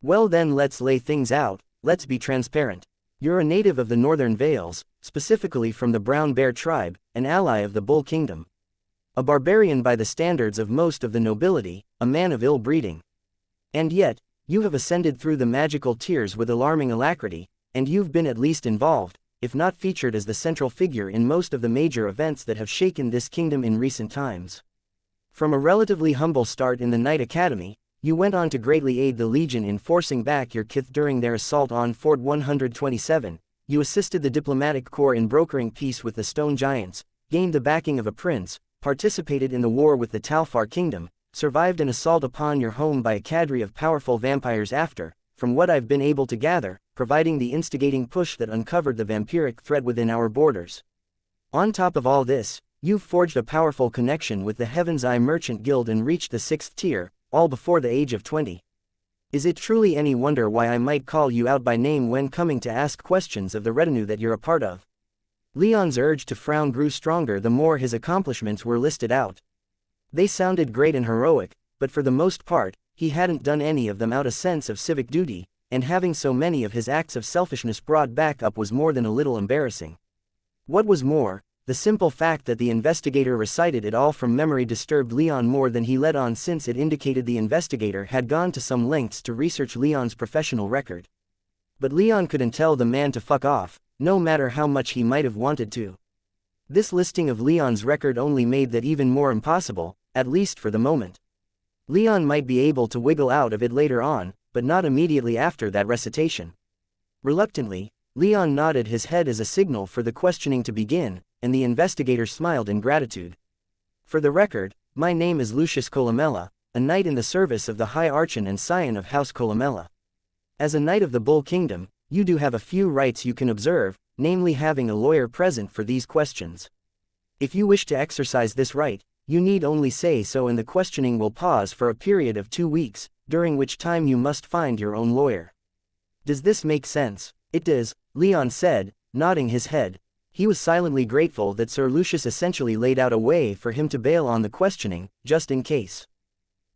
"Well then let's lay things out, let's be transparent. You're a native of the Northern Vales, specifically from the Brown Bear tribe, an ally of the Bull Kingdom. A barbarian by the standards of most of the nobility, a man of ill breeding. And yet, you have ascended through the magical tiers with alarming alacrity, and you've been at least involved, if not featured as the central figure in most of the major events that have shaken this kingdom in recent times. From a relatively humble start in the Knight Academy, you went on to greatly aid the Legion in forcing back your kith during their assault on Fort 127, you assisted the diplomatic corps in brokering peace with the Stone Giants, gained the backing of a prince, participated in the war with the Talfar Kingdom, survived an assault upon your home by a cadre of powerful vampires after, from what I've been able to gather, providing the instigating push that uncovered the vampiric threat within our borders. On top of all this, you've forged a powerful connection with the Heaven's Eye Merchant Guild and reached the 6th tier, all before the age of 20. Is it truly any wonder why I might call you out by name when coming to ask questions of the retinue that you're a part of? Leon's urge to frown grew stronger the more his accomplishments were listed out. They sounded great and heroic, but for the most part, he hadn't done any of them out of sense of civic duty, and having so many of his acts of selfishness brought back up was more than a little embarrassing. What was more, the simple fact that the investigator recited it all from memory disturbed Leon more than he let on, since it indicated the investigator had gone to some lengths to research Leon's professional record. But Leon couldn't tell the man to fuck off, no matter how much he might have wanted to. This listing of Leon's record only made that even more impossible, at least for the moment. Leon might be able to wiggle out of it later on, but not immediately after that recitation. Reluctantly, Leon nodded his head as a signal for the questioning to begin, and the investigator smiled in gratitude. For the record, my name is Lucius Columella, a knight in the service of the High Archon and scion of House Columella. As a knight of the Bull Kingdom, you do have a few rights you can observe, namely having a lawyer present for these questions. If you wish to exercise this right, you need only say so and the questioning will pause for a period of 2 weeks, during which time you must find your own lawyer. Does this make sense? It does, Leon said, nodding his head. He was silently grateful that Sir Lucius essentially laid out a way for him to bail on the questioning, just in case.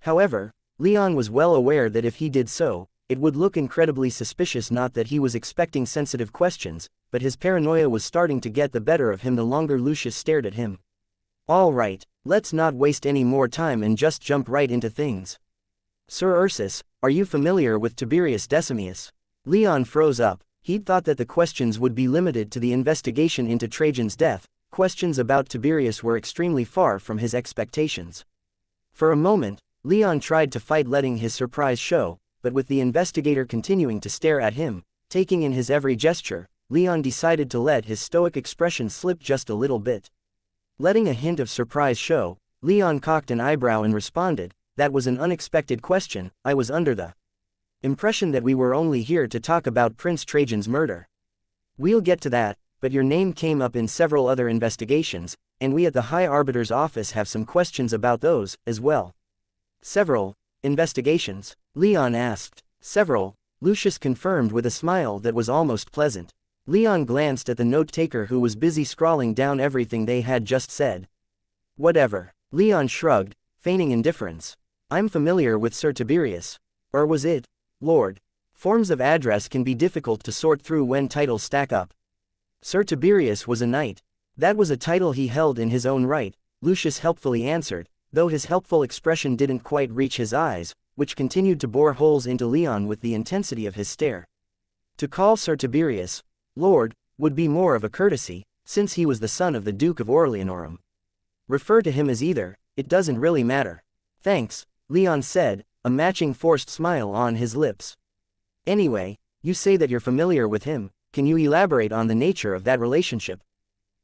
However, Leon was well aware that if he did so, it would look incredibly suspicious. Not that he was expecting sensitive questions, but his paranoia was starting to get the better of him the longer Lucius stared at him. All right, let's not waste any more time and just jump right into things. Sir Ursus, are you familiar with Tiberius Decimius? Leon froze up. He'd thought that the questions would be limited to the investigation into Trajan's death. Questions about Tiberius were extremely far from his expectations. For a moment, Leon tried to fight letting his surprise show, but with the investigator continuing to stare at him, taking in his every gesture, Leon decided to let his stoic expression slip just a little bit. Letting a hint of surprise show, Leon cocked an eyebrow and responded, "That was an unexpected question. I was under the impression that we were only here to talk about Prince Trajan's murder." "We'll get to that, but your name came up in several other investigations, and we at the High Arbiter's office have some questions about those, as well." "Several investigations?" Leon asked. "Several," Lucius confirmed with a smile that was almost pleasant. Leon glanced at the note-taker who was busy scrawling down everything they had just said. "Whatever." Leon shrugged, feigning indifference. "I'm familiar with Sir Tiberius. Or was it Lord?" Forms of address can be difficult to sort through when titles stack up. Sir Tiberius was a knight. That was a title he held in his own right, Lucius helpfully answered, though his helpful expression didn't quite reach his eyes, which continued to bore holes into Leon with the intensity of his stare. To call Sir Tiberius Lord would be more of a courtesy, since he was the son of the Duke of Orleanorum. Refer to him as either, it doesn't really matter. "Thanks," Leon said, a matching forced smile on his lips. "Anyway, you say that you're familiar with him, can you elaborate on the nature of that relationship?"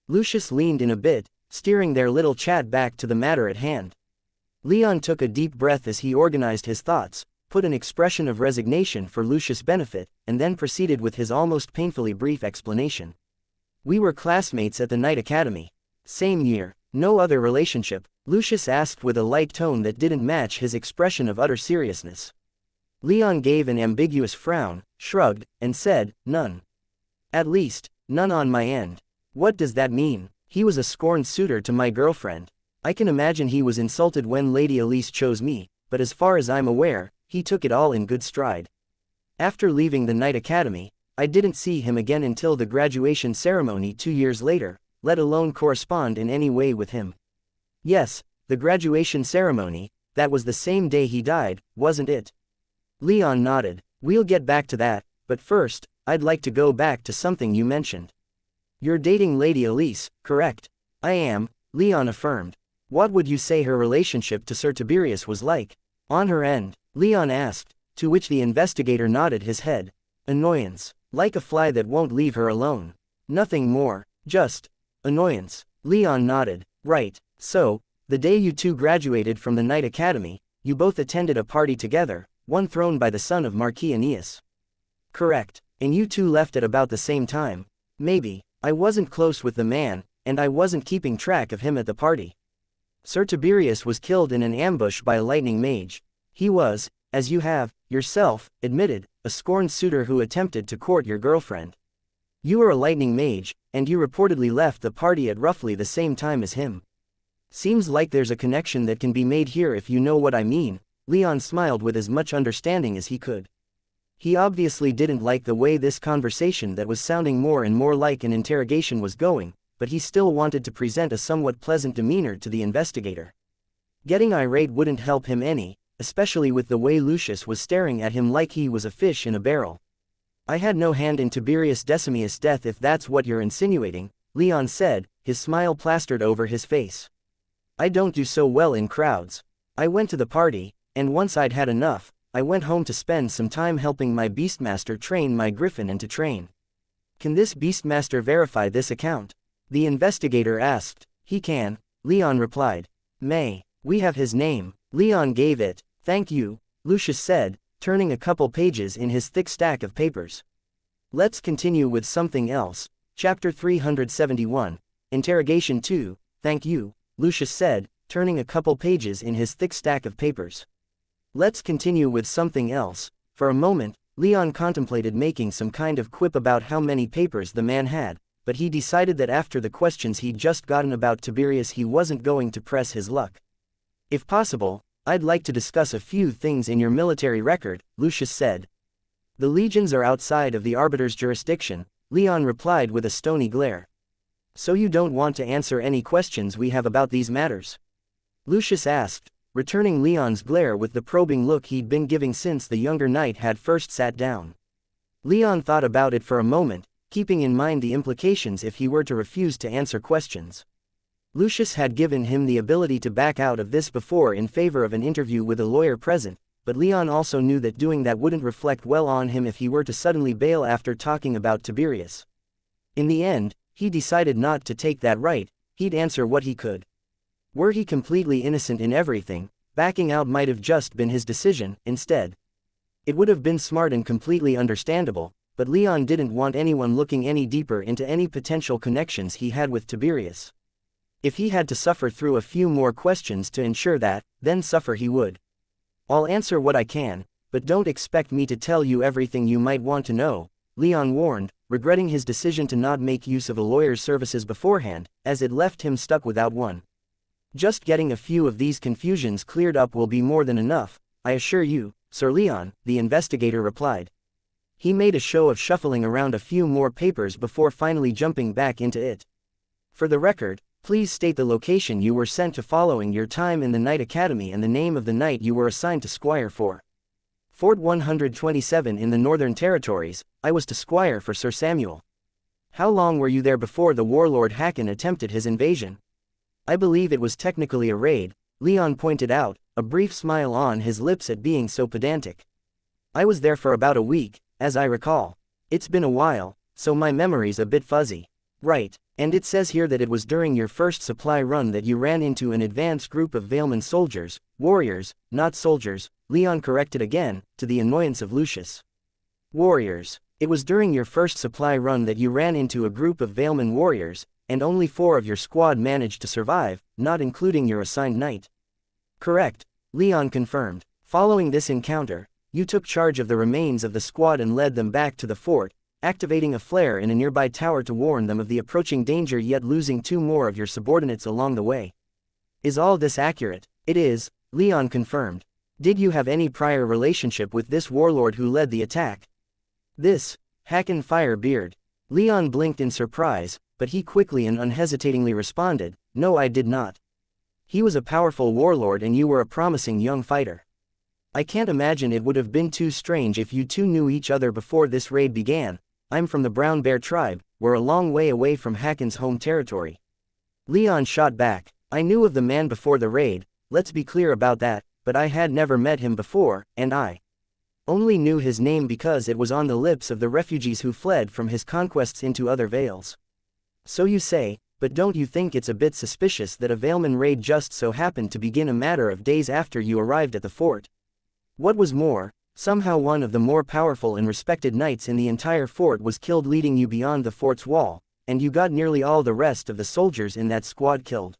Lucius leaned in a bit, steering their little chat back to the matter at hand. Leon took a deep breath as he organized his thoughts, put an expression of resignation for Lucius' benefit, and then proceeded with his almost painfully brief explanation. "We were classmates at the Knight Academy. Same year. No other relationship?" Lucius asked with a light tone that didn't match his expression of utter seriousness. Leon gave an ambiguous frown, shrugged, and said, "None. At least, none on my end." "What does that mean?" "He was a scorned suitor to my girlfriend. I can imagine he was insulted when Lady Elise chose me, but as far as I'm aware, he took it all in good stride. After leaving the Knight Academy, I didn't see him again until the graduation ceremony 2 years later, let alone correspond in any way with him. Yes, the graduation ceremony, that was the same day he died, wasn't it? Leon nodded. We'll get back to that, but first, I'd like to go back to something you mentioned. You're dating Lady Elise, correct? I am, Leon affirmed. What would you say her relationship to Sir Tiberius was like? On her end, Leon asked, to which the investigator nodded his head. Annoyance. Like a fly that won't leave her alone. Nothing more, just annoyance. Leon nodded. Right, so, the day you two graduated from the Knight Academy, you both attended a party together, one thrown by the son of Marquis Aeneas. Correct, and you two left at about the same time. Maybe. I wasn't close with the man, and I wasn't keeping track of him at the party. Sir Tiberius was killed in an ambush by a lightning mage. He was, as you have, yourself, admitted, a scorned suitor who attempted to court your girlfriend. You were a lightning mage, and you reportedly left the party at roughly the same time as him. Seems like there's a connection that can be made here if you know what I mean. Leon smiled with as much understanding as he could. He obviously didn't like the way this conversation that was sounding more and more like an interrogation was going, but he still wanted to present a somewhat pleasant demeanor to the investigator. Getting irate wouldn't help him any, especially with the way Lucius was staring at him like he was a fish in a barrel. I had no hand in Tiberius Decimus' death if that's what you're insinuating, Leon said, his smile plastered over his face. I don't do so well in crowds. I went to the party, and once I'd had enough, I went home to spend some time helping my beastmaster train my griffin and to train. Can this beastmaster verify this account? The investigator asked. He can, Leon replied. May, we have his name. Leon gave it. Thank you, Lucius said, turning a couple pages in his thick stack of papers. Let's continue with something else. Chapter 371. Interrogation 2. Thank you, Lucius said, turning a couple pages in his thick stack of papers. Let's continue with something else. For a moment, Leon contemplated making some kind of quip about how many papers the man had, but he decided that after the questions he'd just gotten about Tiberius he wasn't going to press his luck. If possible, I'd like to discuss a few things in your military record, Lucius said. The legions are outside of the arbiter's jurisdiction, Leon replied with a stony glare. So you don't want to answer any questions we have about these matters? Lucius asked, returning Leon's glare with the probing look he'd been giving since the younger knight had first sat down. Leon thought about it for a moment, keeping in mind the implications if he were to refuse to answer questions. Lucius had given him the ability to back out of this before in favor of an interview with a lawyer present, but Leon also knew that doing that wouldn't reflect well on him if he were to suddenly bail after talking about Tiberius. In the end, he decided not to take that right, he'd answer what he could. Were he completely innocent in everything, backing out might have just been his decision, instead. It would have been smart and completely understandable, but Leon didn't want anyone looking any deeper into any potential connections he had with Tiberius. If he had to suffer through a few more questions to ensure that, then suffer he would. I'll answer what I can, but don't expect me to tell you everything you might want to know, Leon warned, regretting his decision to not make use of a lawyer's services beforehand, as it left him stuck without one. Just getting a few of these confusions cleared up will be more than enough, I assure you, Sir Leon, the investigator replied. He made a show of shuffling around a few more papers before finally jumping back into it. For the record, please state the location you were sent to following your time in the Knight Academy and the name of the knight you were assigned to squire for. Fort 127 in the Northern Territories, I was to squire for Sir Samuel. How long were you there before the warlord Hakon attempted his invasion? I believe it was technically a raid, Leon pointed out, a brief smile on his lips at being so pedantic. I was there for about a week, as I recall. It's been a while, so my memory's a bit fuzzy. Right, and it says here that it was during your first supply run that you ran into an advanced group of Valeman soldiers, warriors, not soldiers, Leon corrected again, to the annoyance of Lucius. Warriors. It was during your first supply run that you ran into a group of Valeman warriors, and only 4 of your squad managed to survive, not including your assigned knight. Correct, Leon confirmed. Following this encounter, you took charge of the remains of the squad and led them back to the fort, activating a flare in a nearby tower to warn them of the approaching danger yet losing 2 more of your subordinates along the way. Is all this accurate? It is, Leon confirmed. Did you have any prior relationship with this warlord who led the attack? This, Hakon Firebeard. Leon blinked in surprise, but he quickly and unhesitatingly responded, "No, I did not. He was a powerful warlord and you were a promising young fighter. I can't imagine it would have been too strange if you two knew each other before this raid began. I'm from the Brown Bear tribe, we're a long way away from Hakon's home territory." Leon shot back, "I knew of the man before the raid, let's be clear about that, but I had never met him before, and I only knew his name because it was on the lips of the refugees who fled from his conquests into other vales." "So you say, but don't you think it's a bit suspicious that a Valeman raid just so happened to begin a matter of days after you arrived at the fort? What was more, somehow one of the more powerful and respected knights in the entire fort was killed leading you beyond the fort's wall, and you got nearly all the rest of the soldiers in that squad killed.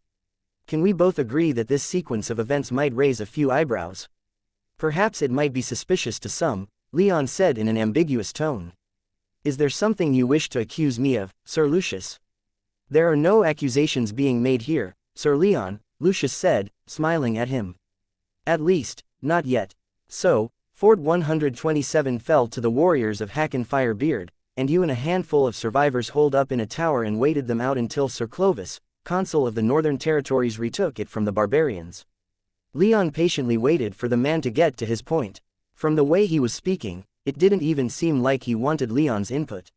Can we both agree that this sequence of events might raise a few eyebrows?" "Perhaps it might be suspicious to some," Leon said in an ambiguous tone. "Is there something you wish to accuse me of, Sir Lucius?" "There are no accusations being made here, Sir Leon," Lucius said, smiling at him. "At least, not yet. So, Fort 127 fell to the warriors of Hakon Firebeard, and you and a handful of survivors holed up in a tower and waited them out until Sir Clovis, consul of the Northern Territories, retook it from the barbarians." Leon patiently waited for the man to get to his point. From the way he was speaking, it didn't even seem like he wanted Leon's input.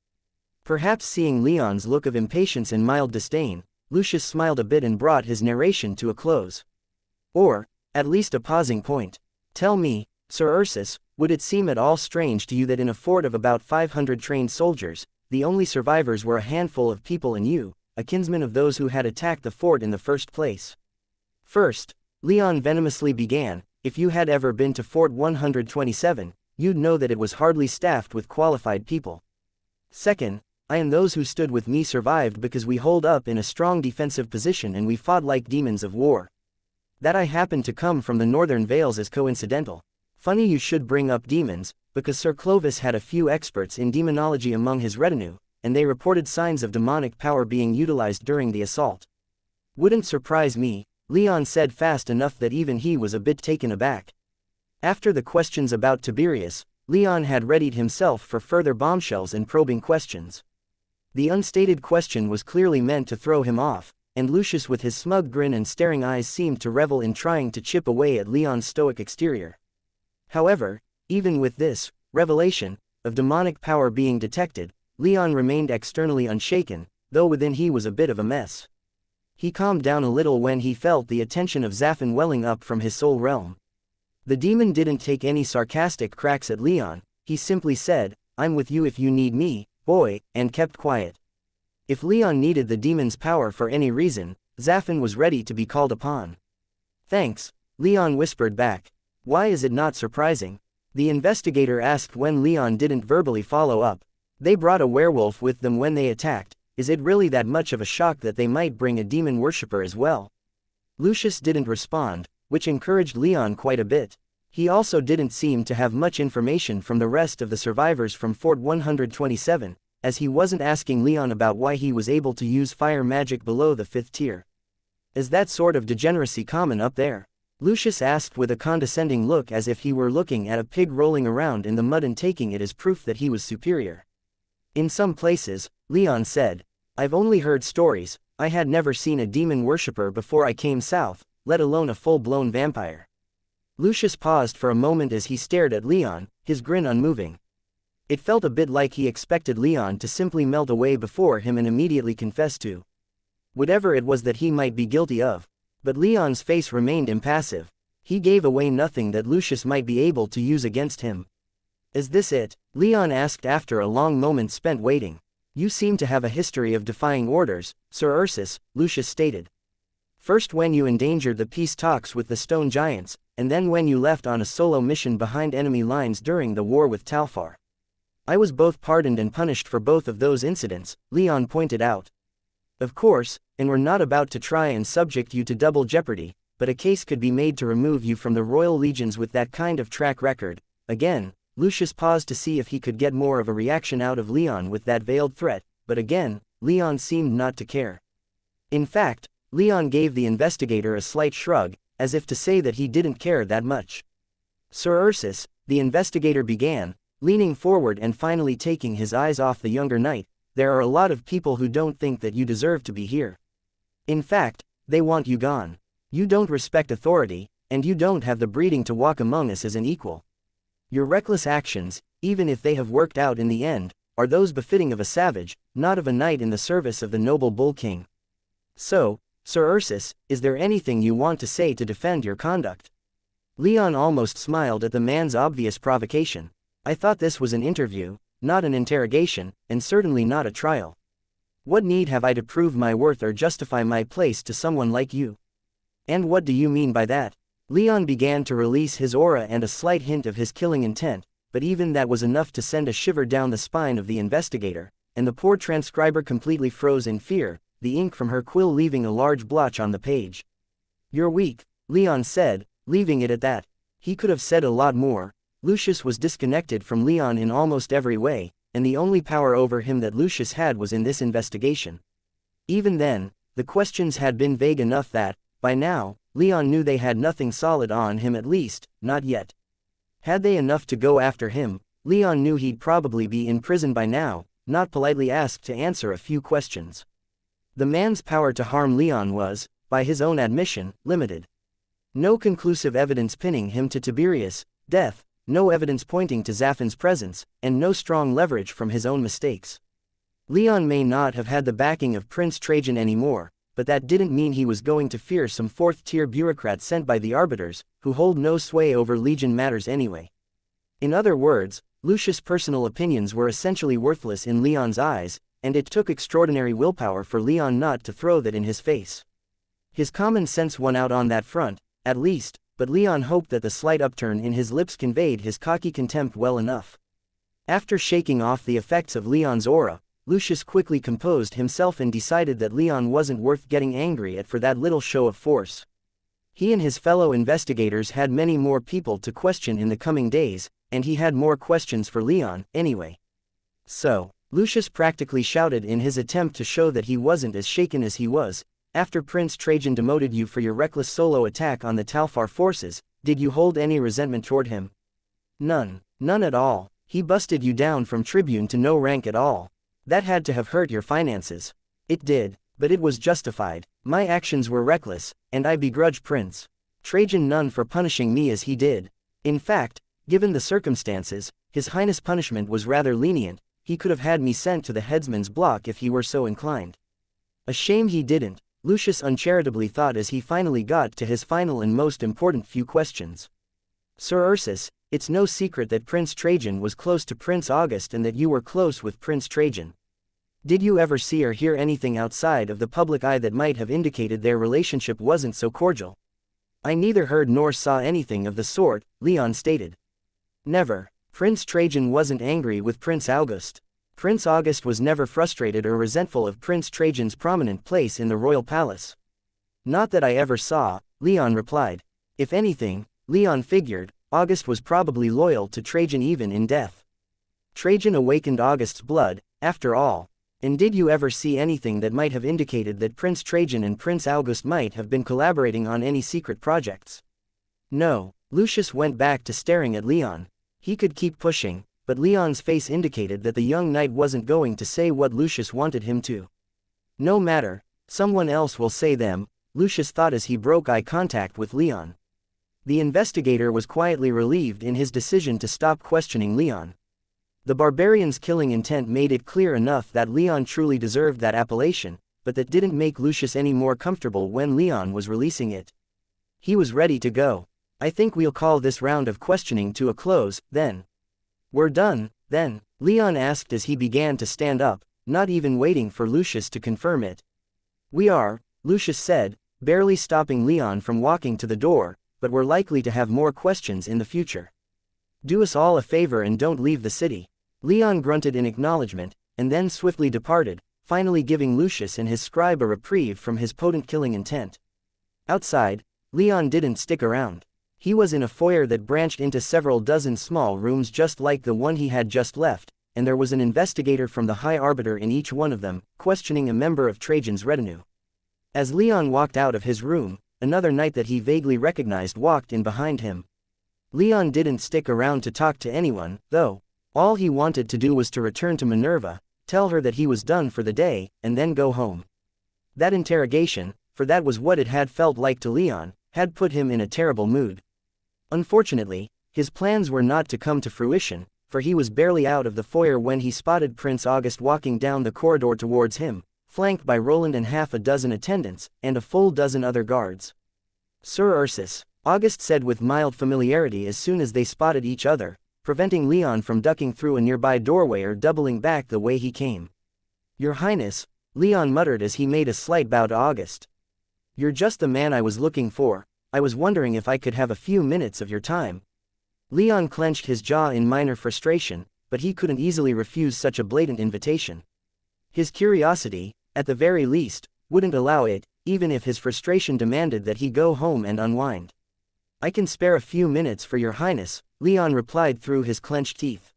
Perhaps seeing Leon's look of impatience and mild disdain, Lucius smiled a bit and brought his narration to a close. "Or, at least a pausing point. Tell me, Sir Ursus, would it seem at all strange to you that in a fort of about 500 trained soldiers, the only survivors were a handful of people and you, a kinsman of those who had attacked the fort in the first place?" "First," Leon venomously began, "if you had ever been to Fort 127, you'd know that it was hardly staffed with qualified people. Second, I and those who stood with me survived because we holed up in a strong defensive position and we fought like demons of war. That I happened to come from the northern vales is coincidental. Funny you should bring up demons, because Sir Clovis had a few experts in demonology among his retinue, and they reported signs of demonic power being utilized during the assault." "Wouldn't surprise me," Leon said fast enough that even he was a bit taken aback. After the questions about Tiberius, Leon had readied himself for further bombshells and probing questions. The unstated question was clearly meant to throw him off, and Lucius with his smug grin and staring eyes seemed to revel in trying to chip away at Leon's stoic exterior. However, even with this revelation of demonic power being detected, Leon remained externally unshaken, though within he was a bit of a mess. He calmed down a little when he felt the attention of Zaffin welling up from his soul realm. The demon didn't take any sarcastic cracks at Leon, he simply said, "I'm with you if you need me, boy," and kept quiet. If Leon needed the demon's power for any reason, Zaffin was ready to be called upon. "Thanks," Leon whispered back. "Why is it not surprising?" the investigator asked when Leon didn't verbally follow up. "They brought a werewolf with them when they attacked. Is it really that much of a shock that they might bring a demon worshipper as well?" Lucius didn't respond, which encouraged Leon quite a bit. He also didn't seem to have much information from the rest of the survivors from Fort 127, as he wasn't asking Leon about why he was able to use fire magic below the 5th tier. "Is that sort of degeneracy common up there?" Lucius asked with a condescending look as if he were looking at a pig rolling around in the mud and taking it as proof that he was superior. "In some places," Leon said. "I've only heard stories, I had never seen a demon worshipper before I came south, let alone a full-blown vampire." Lucius paused for a moment as he stared at Leon, his grin unmoving. It felt a bit like he expected Leon to simply melt away before him and immediately confess to whatever it was that he might be guilty of. But Leon's face remained impassive. He gave away nothing that Lucius might be able to use against him. "Is this it?" Leon asked after a long moment spent waiting. "You seem to have a history of defying orders, Sir Ursus," Lucius stated. "First when you endangered the peace talks with the stone giants, and then when you left on a solo mission behind enemy lines during the war with Talfar. I was both pardoned and punished for both of those incidents," Leon pointed out. "Of course, and we're not about to try and subject you to double jeopardy, but a case could be made to remove you from the royal legions with that kind of track record." Again, Lucius paused to see if he could get more of a reaction out of Leon with that veiled threat, but again, Leon seemed not to care. In fact, Leon gave the investigator a slight shrug, as if to say that he didn't care that much. "Sir Ursus," the investigator began, leaning forward and finally taking his eyes off the younger knight, "There are a lot of people who don't think that you deserve to be here. In fact, they want you gone. You don't respect authority, and you don't have the breeding to walk among us as an equal. Your reckless actions, even if they have worked out in the end, are those befitting of a savage, not of a knight in the service of the noble Bull King. So, Sir Ursus, is there anything you want to say to defend your conduct?" Leon almost smiled at the man's obvious provocation. "I thought this was an interview, not an interrogation, and certainly not a trial. What need have I to prove my worth or justify my place to someone like you?" "And what do you mean by that?" Leon began to release his aura and a slight hint of his killing intent, but even that was enough to send a shiver down the spine of the investigator, and the poor transcriber completely froze in fear, the ink from her quill leaving a large blotch on the page. "You're weak," Leon said, leaving it at that. He could have said a lot more. Lucius was disconnected from Leon in almost every way, and the only power over him that Lucius had was in this investigation. Even then, the questions had been vague enough that, by now, Leon knew they had nothing solid on him, at least, not yet. Had they enough to go after him, Leon knew he'd probably be in prison by now, not politely asked to answer a few questions. The man's power to harm Leon was, by his own admission, limited. No conclusive evidence pinning him to Tiberius' death, no evidence pointing to Zaphan's presence, and no strong leverage from his own mistakes. Leon may not have had the backing of Prince Trajan anymore, but that didn't mean he was going to fear some fourth-tier bureaucrat sent by the arbiters, who hold no sway over legion matters anyway. In other words, Lucius' personal opinions were essentially worthless in Leon's eyes, and it took extraordinary willpower for Leon not to throw that in his face. His common sense won out on that front, at least, but Leon hoped that the slight upturn in his lips conveyed his cocky contempt well enough. After shaking off the effects of Leon's aura, Lucius quickly composed himself and decided that Leon wasn't worth getting angry at for that little show of force. He and his fellow investigators had many more people to question in the coming days, and he had more questions for Leon, anyway. So, Lucius practically shouted in his attempt to show that he wasn't as shaken as he was, "After Prince Trajan demoted you for your reckless solo attack on the Talfar forces, did you hold any resentment toward him?" "None. None at all. He busted you down from tribune to no rank at all. That had to have hurt your finances." "It did, but it was justified. My actions were reckless, and I begrudge Prince Trajan none for punishing me as he did. In fact, given the circumstances, His Highness' punishment was rather lenient. He could have had me sent to the headsman's block if he were so inclined." "A shame he didn't," Lucius uncharitably thought as he finally got to his final and most important few questions. "Sir Ursus, it's no secret that Prince Trajan was close to Prince August and that you were close with Prince Trajan. Did you ever see or hear anything outside of the public eye that might have indicated their relationship wasn't so cordial?" "I neither heard nor saw anything of the sort," Leon stated. "Never. Prince Trajan wasn't angry with Prince August. Prince August was never frustrated or resentful of Prince Trajan's prominent place in the royal palace." "Not that I ever saw," Leon replied. If anything, Leon figured, August was probably loyal to Trajan even in death. Trajan awakened August's blood, after all. And did you ever see anything that might have indicated that Prince Trajan and Prince August might have been collaborating on any secret projects?" "No." Lucius went back to staring at Leon. He could keep pushing, but Leon's face indicated that the young knight wasn't going to say what Lucius wanted him to. "No matter, someone else will say them," Lucius thought as he broke eye contact with Leon. The investigator was quietly relieved in his decision to stop questioning Leon. The barbarian's killing intent made it clear enough that Leon truly deserved that appellation, but that didn't make Lucius any more comfortable when Leon was releasing it. He was ready to go. "I think we'll call this round of questioning to a close, then." "We're done, then?" Leon asked as he began to stand up, not even waiting for Lucius to confirm it. "We are," Lucius said, barely stopping Leon from walking to the door, "but we're likely to have more questions in the future. Do us all a favor and don't leave the city." Leon grunted in acknowledgement, and then swiftly departed, finally giving Lucius and his scribe a reprieve from his potent killing intent. Outside, Leon didn't stick around. He was in a foyer that branched into several dozen small rooms just like the one he had just left, and there was an investigator from the High Arbiter in each one of them, questioning a member of Trajan's retinue. As Leon walked out of his room, another knight that he vaguely recognized walked in behind him. Leon didn't stick around to talk to anyone, though. All he wanted to do was to return to Minerva, tell her that he was done for the day, and then go home. That interrogation, for that was what it had felt like to Leon, had put him in a terrible mood. Unfortunately, his plans were not to come to fruition, for he was barely out of the foyer when he spotted Prince August walking down the corridor towards him, flanked by Roland and half a dozen attendants, and a full dozen other guards. "Sir Ursus," August said with mild familiarity as soon as they spotted each other, preventing Leon from ducking through a nearby doorway or doubling back the way he came. "Your Highness," Leon muttered as he made a slight bow to August. "You're just the man I was looking for. I was wondering if I could have a few minutes of your time." Leon clenched his jaw in minor frustration, but he couldn't easily refuse such a blatant invitation. His curiosity, at the very least, wouldn't allow it, even if his frustration demanded that he go home and unwind. "I can spare a few minutes for your Highness," Leon replied through his clenched teeth.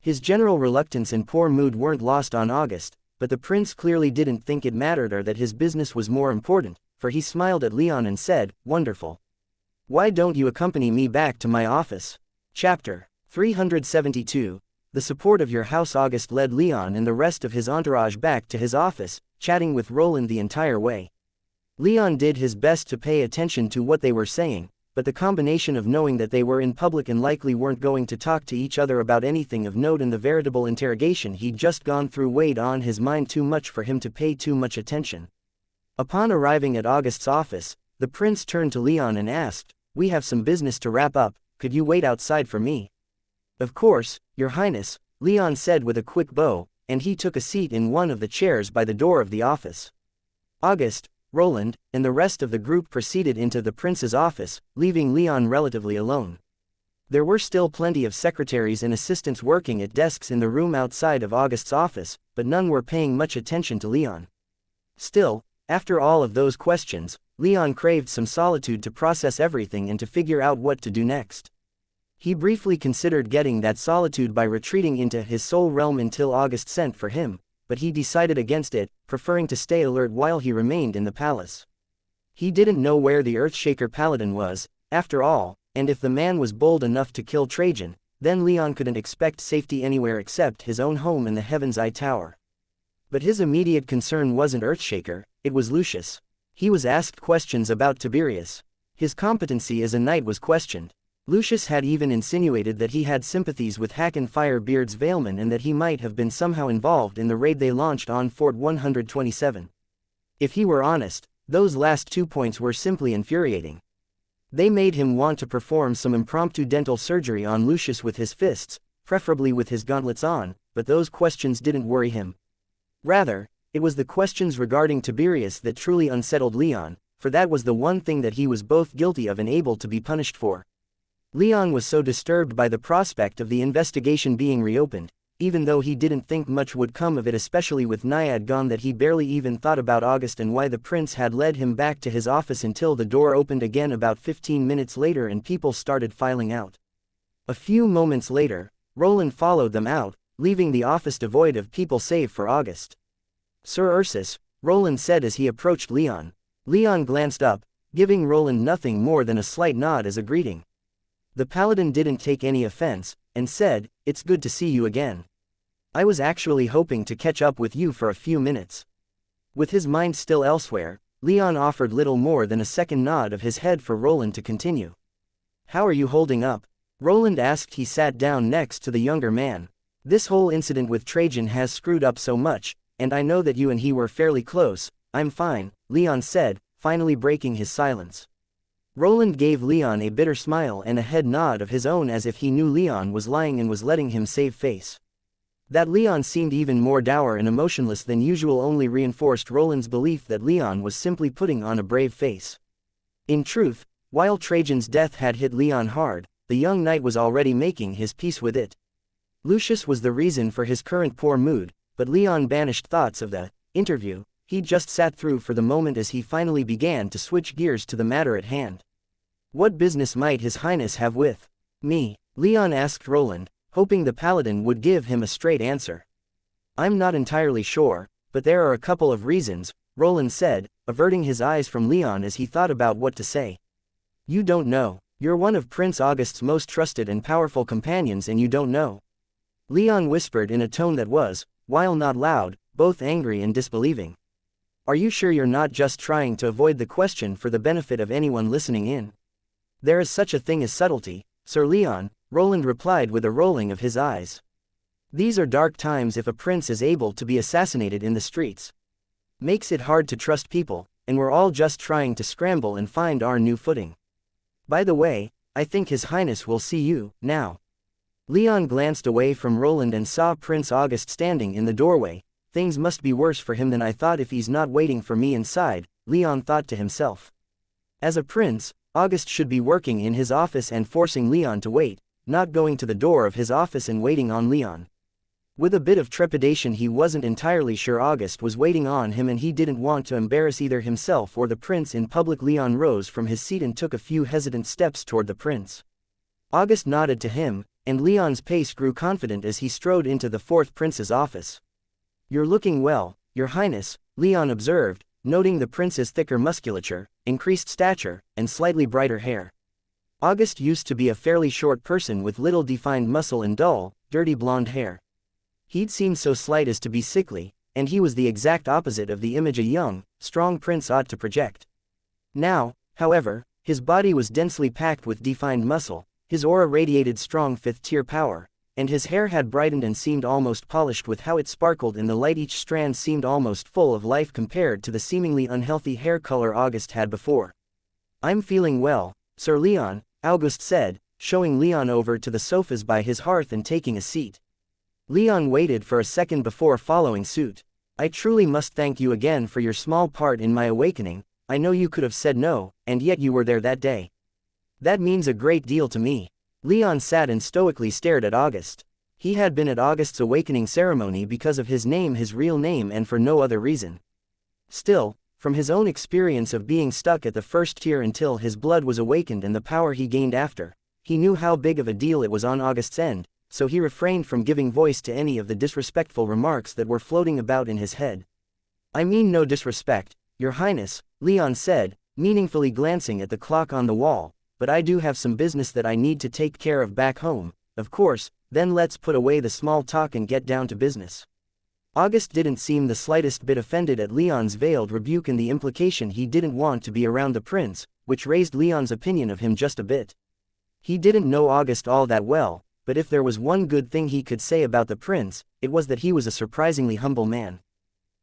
His general reluctance and poor mood weren't lost on August, but the prince clearly didn't think it mattered or that his business was more important, for he smiled at Leon and said, "Wonderful. Why don't you accompany me back to my office?" Chapter 372. The support of your house. August led Leon and the rest of his entourage back to his office, chatting with Roland the entire way. Leon did his best to pay attention to what they were saying, but the combination of knowing that they were in public and likely weren't going to talk to each other about anything of note and the veritable interrogation he'd just gone through weighed on his mind too much for him to pay too much attention. Upon arriving at August's office, the prince turned to Leon and asked, "We have some business to wrap up, could you wait outside for me?" "Of course, Your Highness," Leon said with a quick bow, and he took a seat in one of the chairs by the door of the office. August, Roland, and the rest of the group proceeded into the prince's office, leaving Leon relatively alone. There were still plenty of secretaries and assistants working at desks in the room outside of August's office, but none were paying much attention to Leon. Still, after all of those questions, Leon craved some solitude to process everything and to figure out what to do next. He briefly considered getting that solitude by retreating into his soul realm until August sent for him, but he decided against it, preferring to stay alert while he remained in the palace. He didn't know where the Earthshaker Paladin was, after all, and if the man was bold enough to kill Trajan, then Leon couldn't expect safety anywhere except his own home in the Heaven's Eye Tower. But his immediate concern wasn't Earthshaker, it was Lucius. He was asked questions about Tiberius. His competency as a knight was questioned. Lucius had even insinuated that he had sympathies with Hakon Firebeard's Veilman and that he might have been somehow involved in the raid they launched on Fort 127. If he were honest, those last 2 points were simply infuriating. They made him want to perform some impromptu dental surgery on Lucius with his fists, preferably with his gauntlets on, but those questions didn't worry him. Rather, it was the questions regarding Tiberius that truly unsettled Leon, for that was the one thing that he was both guilty of and able to be punished for. Leon was so disturbed by the prospect of the investigation being reopened, even though he didn't think much would come of it, especially with Naiad gone, that he barely even thought about August and why the prince had led him back to his office until the door opened again about 15 minutes later and people started filing out. A few moments later, Roland followed them out, leaving the office devoid of people save for August. "Sir Ursus," Roland said as he approached Leon. Leon glanced up, giving Roland nothing more than a slight nod as a greeting. The paladin didn't take any offense, and said, "It's good to see you again. I was actually hoping to catch up with you for a few minutes." With his mind still elsewhere, Leon offered little more than a second nod of his head for Roland to continue. "How are you holding up?" Roland asked. He sat down next to the younger man. "This whole incident with Trajan has screwed up so much, and I know that you and he were fairly close." "I'm fine," Leon said, finally breaking his silence. Roland gave Leon a bitter smile and a head nod of his own as if he knew Leon was lying and was letting him save face. That Leon seemed even more dour and emotionless than usual only reinforced Roland's belief that Leon was simply putting on a brave face. In truth, while Trajan's death had hit Leon hard, the young knight was already making his peace with it. Lucius was the reason for his current poor mood, but Leon banished thoughts of the interview he just sat through for the moment as he finally began to switch gears to the matter at hand. "What business might His Highness have with me?" Leon asked Roland, hoping the paladin would give him a straight answer. "I'm not entirely sure, but there are a couple of reasons," Roland said, averting his eyes from Leon as he thought about what to say. "You don't know. You're one of Prince August's most trusted and powerful companions and you don't know." Leon whispered in a tone that was, while not loud, both angry and disbelieving. Are you sure you're not just trying to avoid the question for the benefit of anyone listening in? There is such a thing as subtlety, Sir Leon, Roland replied with a rolling of his eyes. These are dark times if a prince is able to be assassinated in the streets. Makes it hard to trust people, and we're all just trying to scramble and find our new footing. By the way, I think His Highness will see you, now. Leon glanced away from Roland and saw Prince August standing in the doorway. Things must be worse for him than I thought if he's not waiting for me inside, Leon thought to himself. As a prince, August should be working in his office and forcing Leon to wait, not going to the door of his office and waiting on Leon. With a bit of trepidation, he wasn't entirely sure August was waiting on him and he didn't want to embarrass either himself or the prince in public. Leon rose from his seat and took a few hesitant steps toward the prince. August nodded to him, and Leon's pace grew confident as he strode into the fourth prince's office. You're looking well, Your Highness, Leon observed, noting the prince's thicker musculature, increased stature, and slightly brighter hair. August used to be a fairly short person with little defined muscle and dull, dirty blonde hair. He'd seemed so slight as to be sickly, and he was the exact opposite of the image a young, strong prince ought to project. Now, however, his body was densely packed with defined muscle, his aura radiated strong fifth-tier power, and his hair had brightened and seemed almost polished with how it sparkled in the light. Each strand seemed almost full of life compared to the seemingly unhealthy hair color August had before. I'm feeling well, Sir Leon, August said, showing Leon over to the sofas by his hearth and taking a seat. Leon waited for a second before following suit. I truly must thank you again for your small part in my awakening. I know you could have said no, and yet you were there that day. That means a great deal to me. Leon sat and stoically stared at August. He had been at August's awakening ceremony because of his real name, and for no other reason. Still, from his own experience of being stuck at the first tier until his blood was awakened and the power he gained after, he knew how big of a deal it was on August's end, so he refrained from giving voice to any of the disrespectful remarks that were floating about in his head. I mean no disrespect, Your Highness, Leon said, meaningfully glancing at the clock on the wall, but I do have some business that I need to take care of back home. Of course, then let's put away the small talk and get down to business. August didn't seem the slightest bit offended at Leon's veiled rebuke and the implication he didn't want to be around the prince, which raised Leon's opinion of him just a bit. He didn't know August all that well, but if there was one good thing he could say about the prince, it was that he was a surprisingly humble man.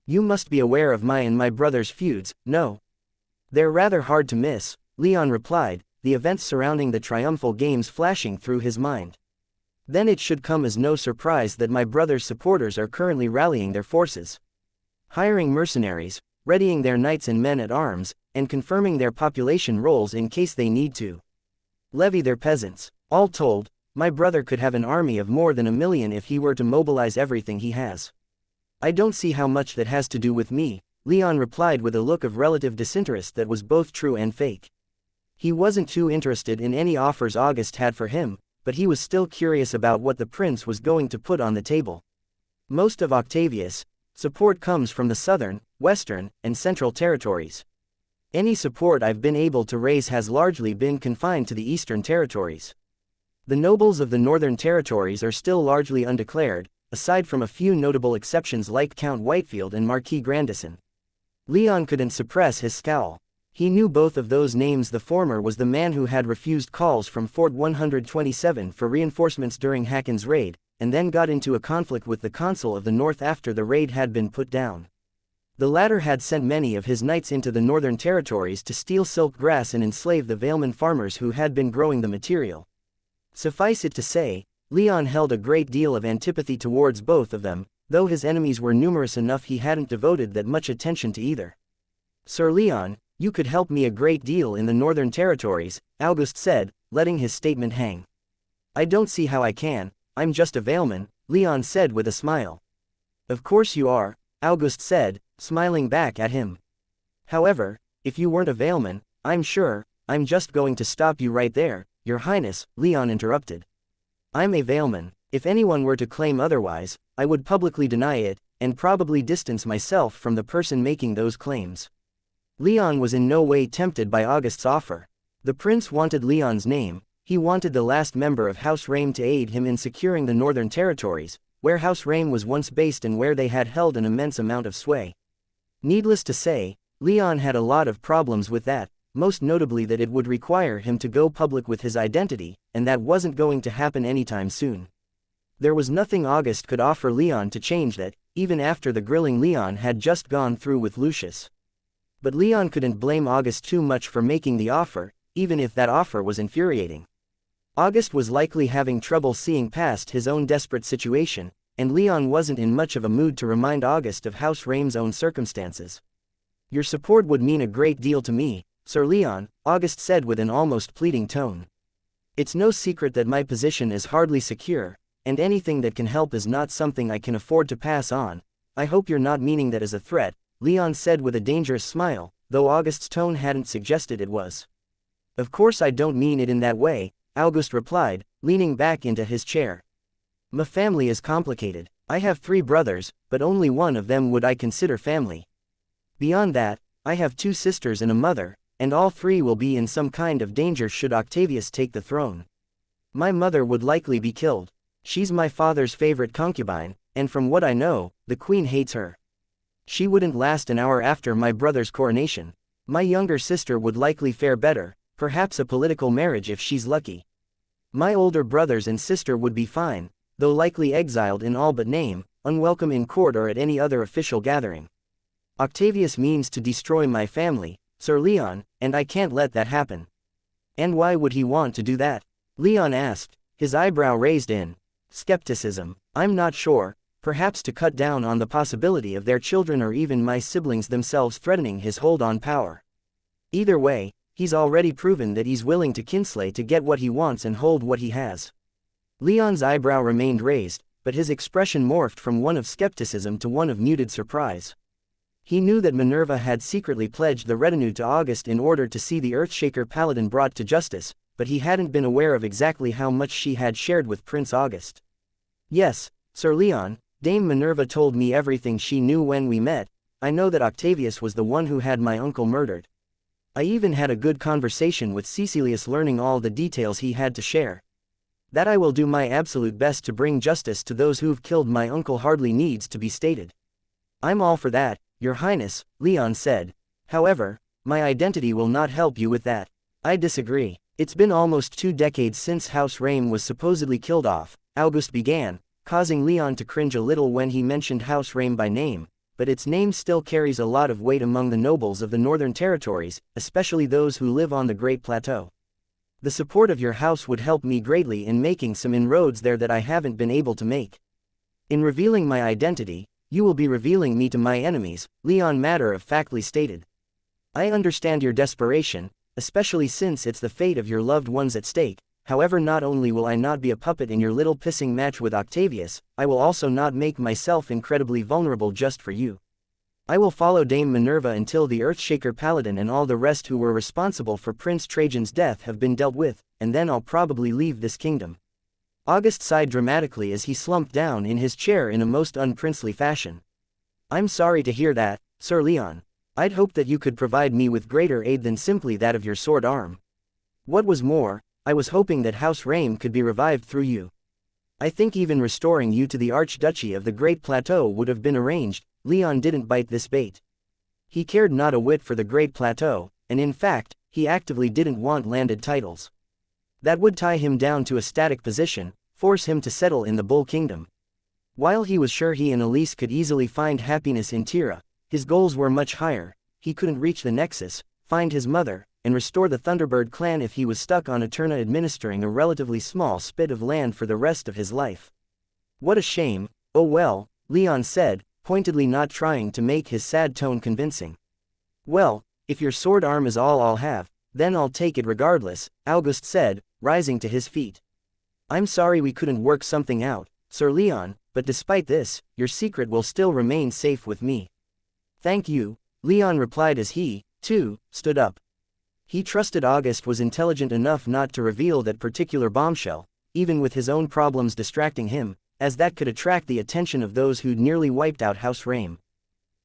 You must be aware of my and my brother's feuds, no? They're rather hard to miss, Leon replied, the events surrounding the triumphal games flashing through his mind. Then it should come as no surprise that my brother's supporters are currently rallying their forces, hiring mercenaries, readying their knights and men at arms, and confirming their population rolls in case they need to levy their peasants. All told, my brother could have an army of more than 1 million if he were to mobilize everything he has. I don't see how much that has to do with me, Leon replied with a look of relative disinterest that was both true and fake. He wasn't too interested in any offers August had for him, but he was still curious about what the prince was going to put on the table. Most of Octavius' support comes from the southern, western, and central territories. Any support I've been able to raise has largely been confined to the eastern territories. The nobles of the northern territories are still largely undeclared, aside from a few notable exceptions like Count Whitefield and Marquis Grandison. Leon couldn't suppress his scowl. He knew both of those names. The former was the man who had refused calls from Fort 127 for reinforcements during Hakon's raid, and then got into a conflict with the consul of the north after the raid had been put down. The latter had sent many of his knights into the northern territories to steal silk grass and enslave the Valeman farmers who had been growing the material. Suffice it to say, Leon held a great deal of antipathy towards both of them, though his enemies were numerous enough he hadn't devoted that much attention to either. Sir Leon, you could help me a great deal in the northern territories, August said, letting his statement hang. I don't see how I can, I'm just a Valeman, Leon said with a smile. Of course you are, August said, smiling back at him. However, if you weren't a Valeman, I'm just going to stop you right there, Your Highness, Leon interrupted. I'm a Valeman. If anyone were to claim otherwise, I would publicly deny it, and probably distance myself from the person making those claims. Leon was in no way tempted by August's offer. The prince wanted Leon's name, He wanted the last member of House Rame to aid him in securing the Northern Territories, where House Rame was once based and where they had held an immense amount of sway. Needless to say, Leon had a lot of problems with that, most notably that it would require him to go public with his identity, and that wasn't going to happen anytime soon. There was nothing August could offer Leon to change that, even after the grilling Leon had just gone through with Lucius. But Leon couldn't blame August too much for making the offer, even if that offer was infuriating. August was likely having trouble seeing past his own desperate situation, and Leon wasn't in much of a mood to remind August of House Rame's own circumstances. "Your support would mean a great deal to me, Sir Leon," August said with an almost pleading tone. "It's no secret that my position is hardly secure, and anything that can help is not something I can afford to pass on. I hope you're not meaning that as a threat," Leon said with a dangerous smile, though August's tone hadn't suggested it was. "Of course I don't mean it in that way," August replied, leaning back into his chair. "My family is complicated. I have 3 brothers, but only one of them would I consider family. Beyond that, I have 2 sisters and a mother, and all 3 will be in some kind of danger should Octavius take the throne. My mother would likely be killed. She's my father's favorite concubine, and from what I know, the queen hates her. She wouldn't last an hour after my brother's coronation. My younger sister would likely fare better, perhaps a political marriage if she's lucky. My older brothers and sister would be fine, though likely exiled in all but name, unwelcome in court or at any other official gathering. Octavius means to destroy my family, Sir Leon, and I can't let that happen." "And why would he want to do that?" Leon asked, his eyebrow raised in skepticism. "I'm not sure, perhaps to cut down on the possibility of their children or even my siblings themselves threatening his hold on power. Either way, he's already proven that he's willing to kinslay to get what he wants and hold what he has." Leon's eyebrow remained raised, but his expression morphed from one of skepticism to one of muted surprise. He knew that Minerva had secretly pledged the retinue to August in order to see the Earthshaker Paladin brought to justice, but he hadn't been aware of exactly how much she had shared with Prince August. "Yes, Sir Leon, Dame Minerva told me everything she knew when we met. I know that Octavius was the one who had my uncle murdered. I even had a good conversation with Caecilius learning all the details he had to share. That I will do my absolute best to bring justice to those who've killed my uncle hardly needs to be stated." "I'm all for that, Your Highness," Leon said. "However, my identity will not help you with that." "I disagree. It's been almost 2 decades since House Rame was supposedly killed off," August began, causing Leon to cringe a little when he mentioned House Rame by name, "but its name still carries a lot of weight among the nobles of the Northern Territories, especially those who live on the Great Plateau. The support of your house would help me greatly in making some inroads there that I haven't been able to make. In revealing my identity, you will be revealing me to my enemies," Leon matter-of-factly stated. "I understand your desperation, especially since it's the fate of your loved ones at stake. However, not only will I not be a puppet in your little pissing match with Octavius, I will also not make myself incredibly vulnerable just for you. I will follow Dame Minerva until the Earthshaker Paladin and all the rest who were responsible for Prince Trajan's death have been dealt with, and then I'll probably leave this kingdom." August sighed dramatically as he slumped down in his chair in a most unprincely fashion. "I'm sorry to hear that, Sir Leon. I'd hoped that you could provide me with greater aid than simply that of your sword arm. What was more, I was hoping that House Rame could be revived through you. I think even restoring you to the Archduchy of the Great Plateau would have been arranged." Leon didn't bite this bait. He cared not a whit for the Great Plateau, and in fact, he actively didn't want landed titles. That would tie him down to a static position, force him to settle in the Bull Kingdom. While he was sure he and Elise could easily find happiness in Tira, his goals were much higher. He couldn't reach the Nexus, find his mother, and restore the Thunderbird clan if he was stuck on Eterna administering a relatively small spit of land for the rest of his life. "What a shame." "Oh well," Leon said, pointedly not trying to make his sad tone convincing. "Well, if your sword arm is all I'll have, then I'll take it regardless," August said, rising to his feet. "I'm sorry we couldn't work something out, Sir Leon, but despite this, your secret will still remain safe with me." "Thank you," Leon replied as he, too, stood up. He trusted August was intelligent enough not to reveal that particular bombshell, even with his own problems distracting him, as that could attract the attention of those who'd nearly wiped out House Rame.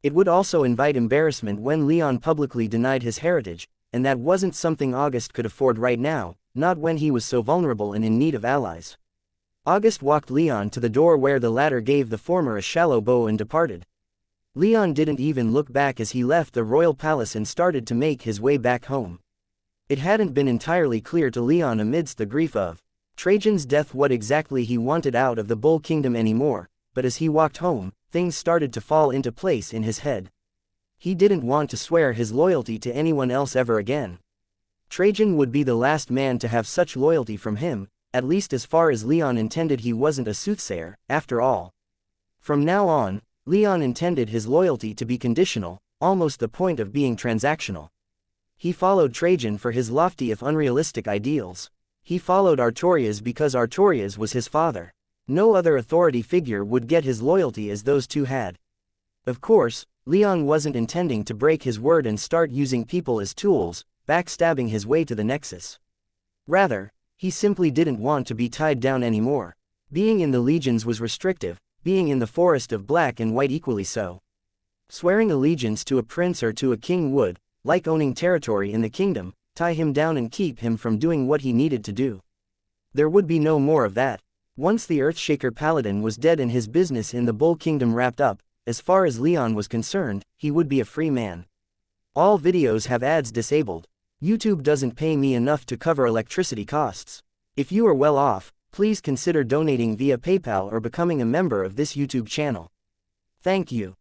It would also invite embarrassment when Leon publicly denied his heritage, and that wasn't something August could afford right now, not when he was so vulnerable and in need of allies. August walked Leon to the door where the latter gave the former a shallow bow and departed. Leon didn't even look back as he left the royal palace and started to make his way back home. It hadn't been entirely clear to Leon amidst the grief of Trajan's death what exactly he wanted out of the Bull Kingdom anymore, but as he walked home, things started to fall into place in his head. He didn't want to swear his loyalty to anyone else ever again. Trajan would be the last man to have such loyalty from him, at least as far as Leon intended. He wasn't a soothsayer, after all. From now on, Leon intended his loyalty to be conditional, almost the point of being transactional. He followed Trajan for his lofty if unrealistic ideals. He followed Artorias because Artorias was his father. No other authority figure would get his loyalty as those two had. Of course, Leon wasn't intending to break his word and start using people as tools, backstabbing his way to the Nexus. Rather, he simply didn't want to be tied down anymore. Being in the legions was restrictive, being in the forest of black and white equally so. Swearing allegiance to a prince or to a king would, like owning territory in the kingdom, tie him down and keep him from doing what he needed to do. There would be no more of that. Once the Earthshaker Paladin was dead and his business in the Bull Kingdom wrapped up, as far as Leon was concerned, he would be a free man. All videos have ads disabled. YouTube doesn't pay me enough to cover electricity costs. If you are well off, please consider donating via PayPal or becoming a member of this YouTube channel. Thank you.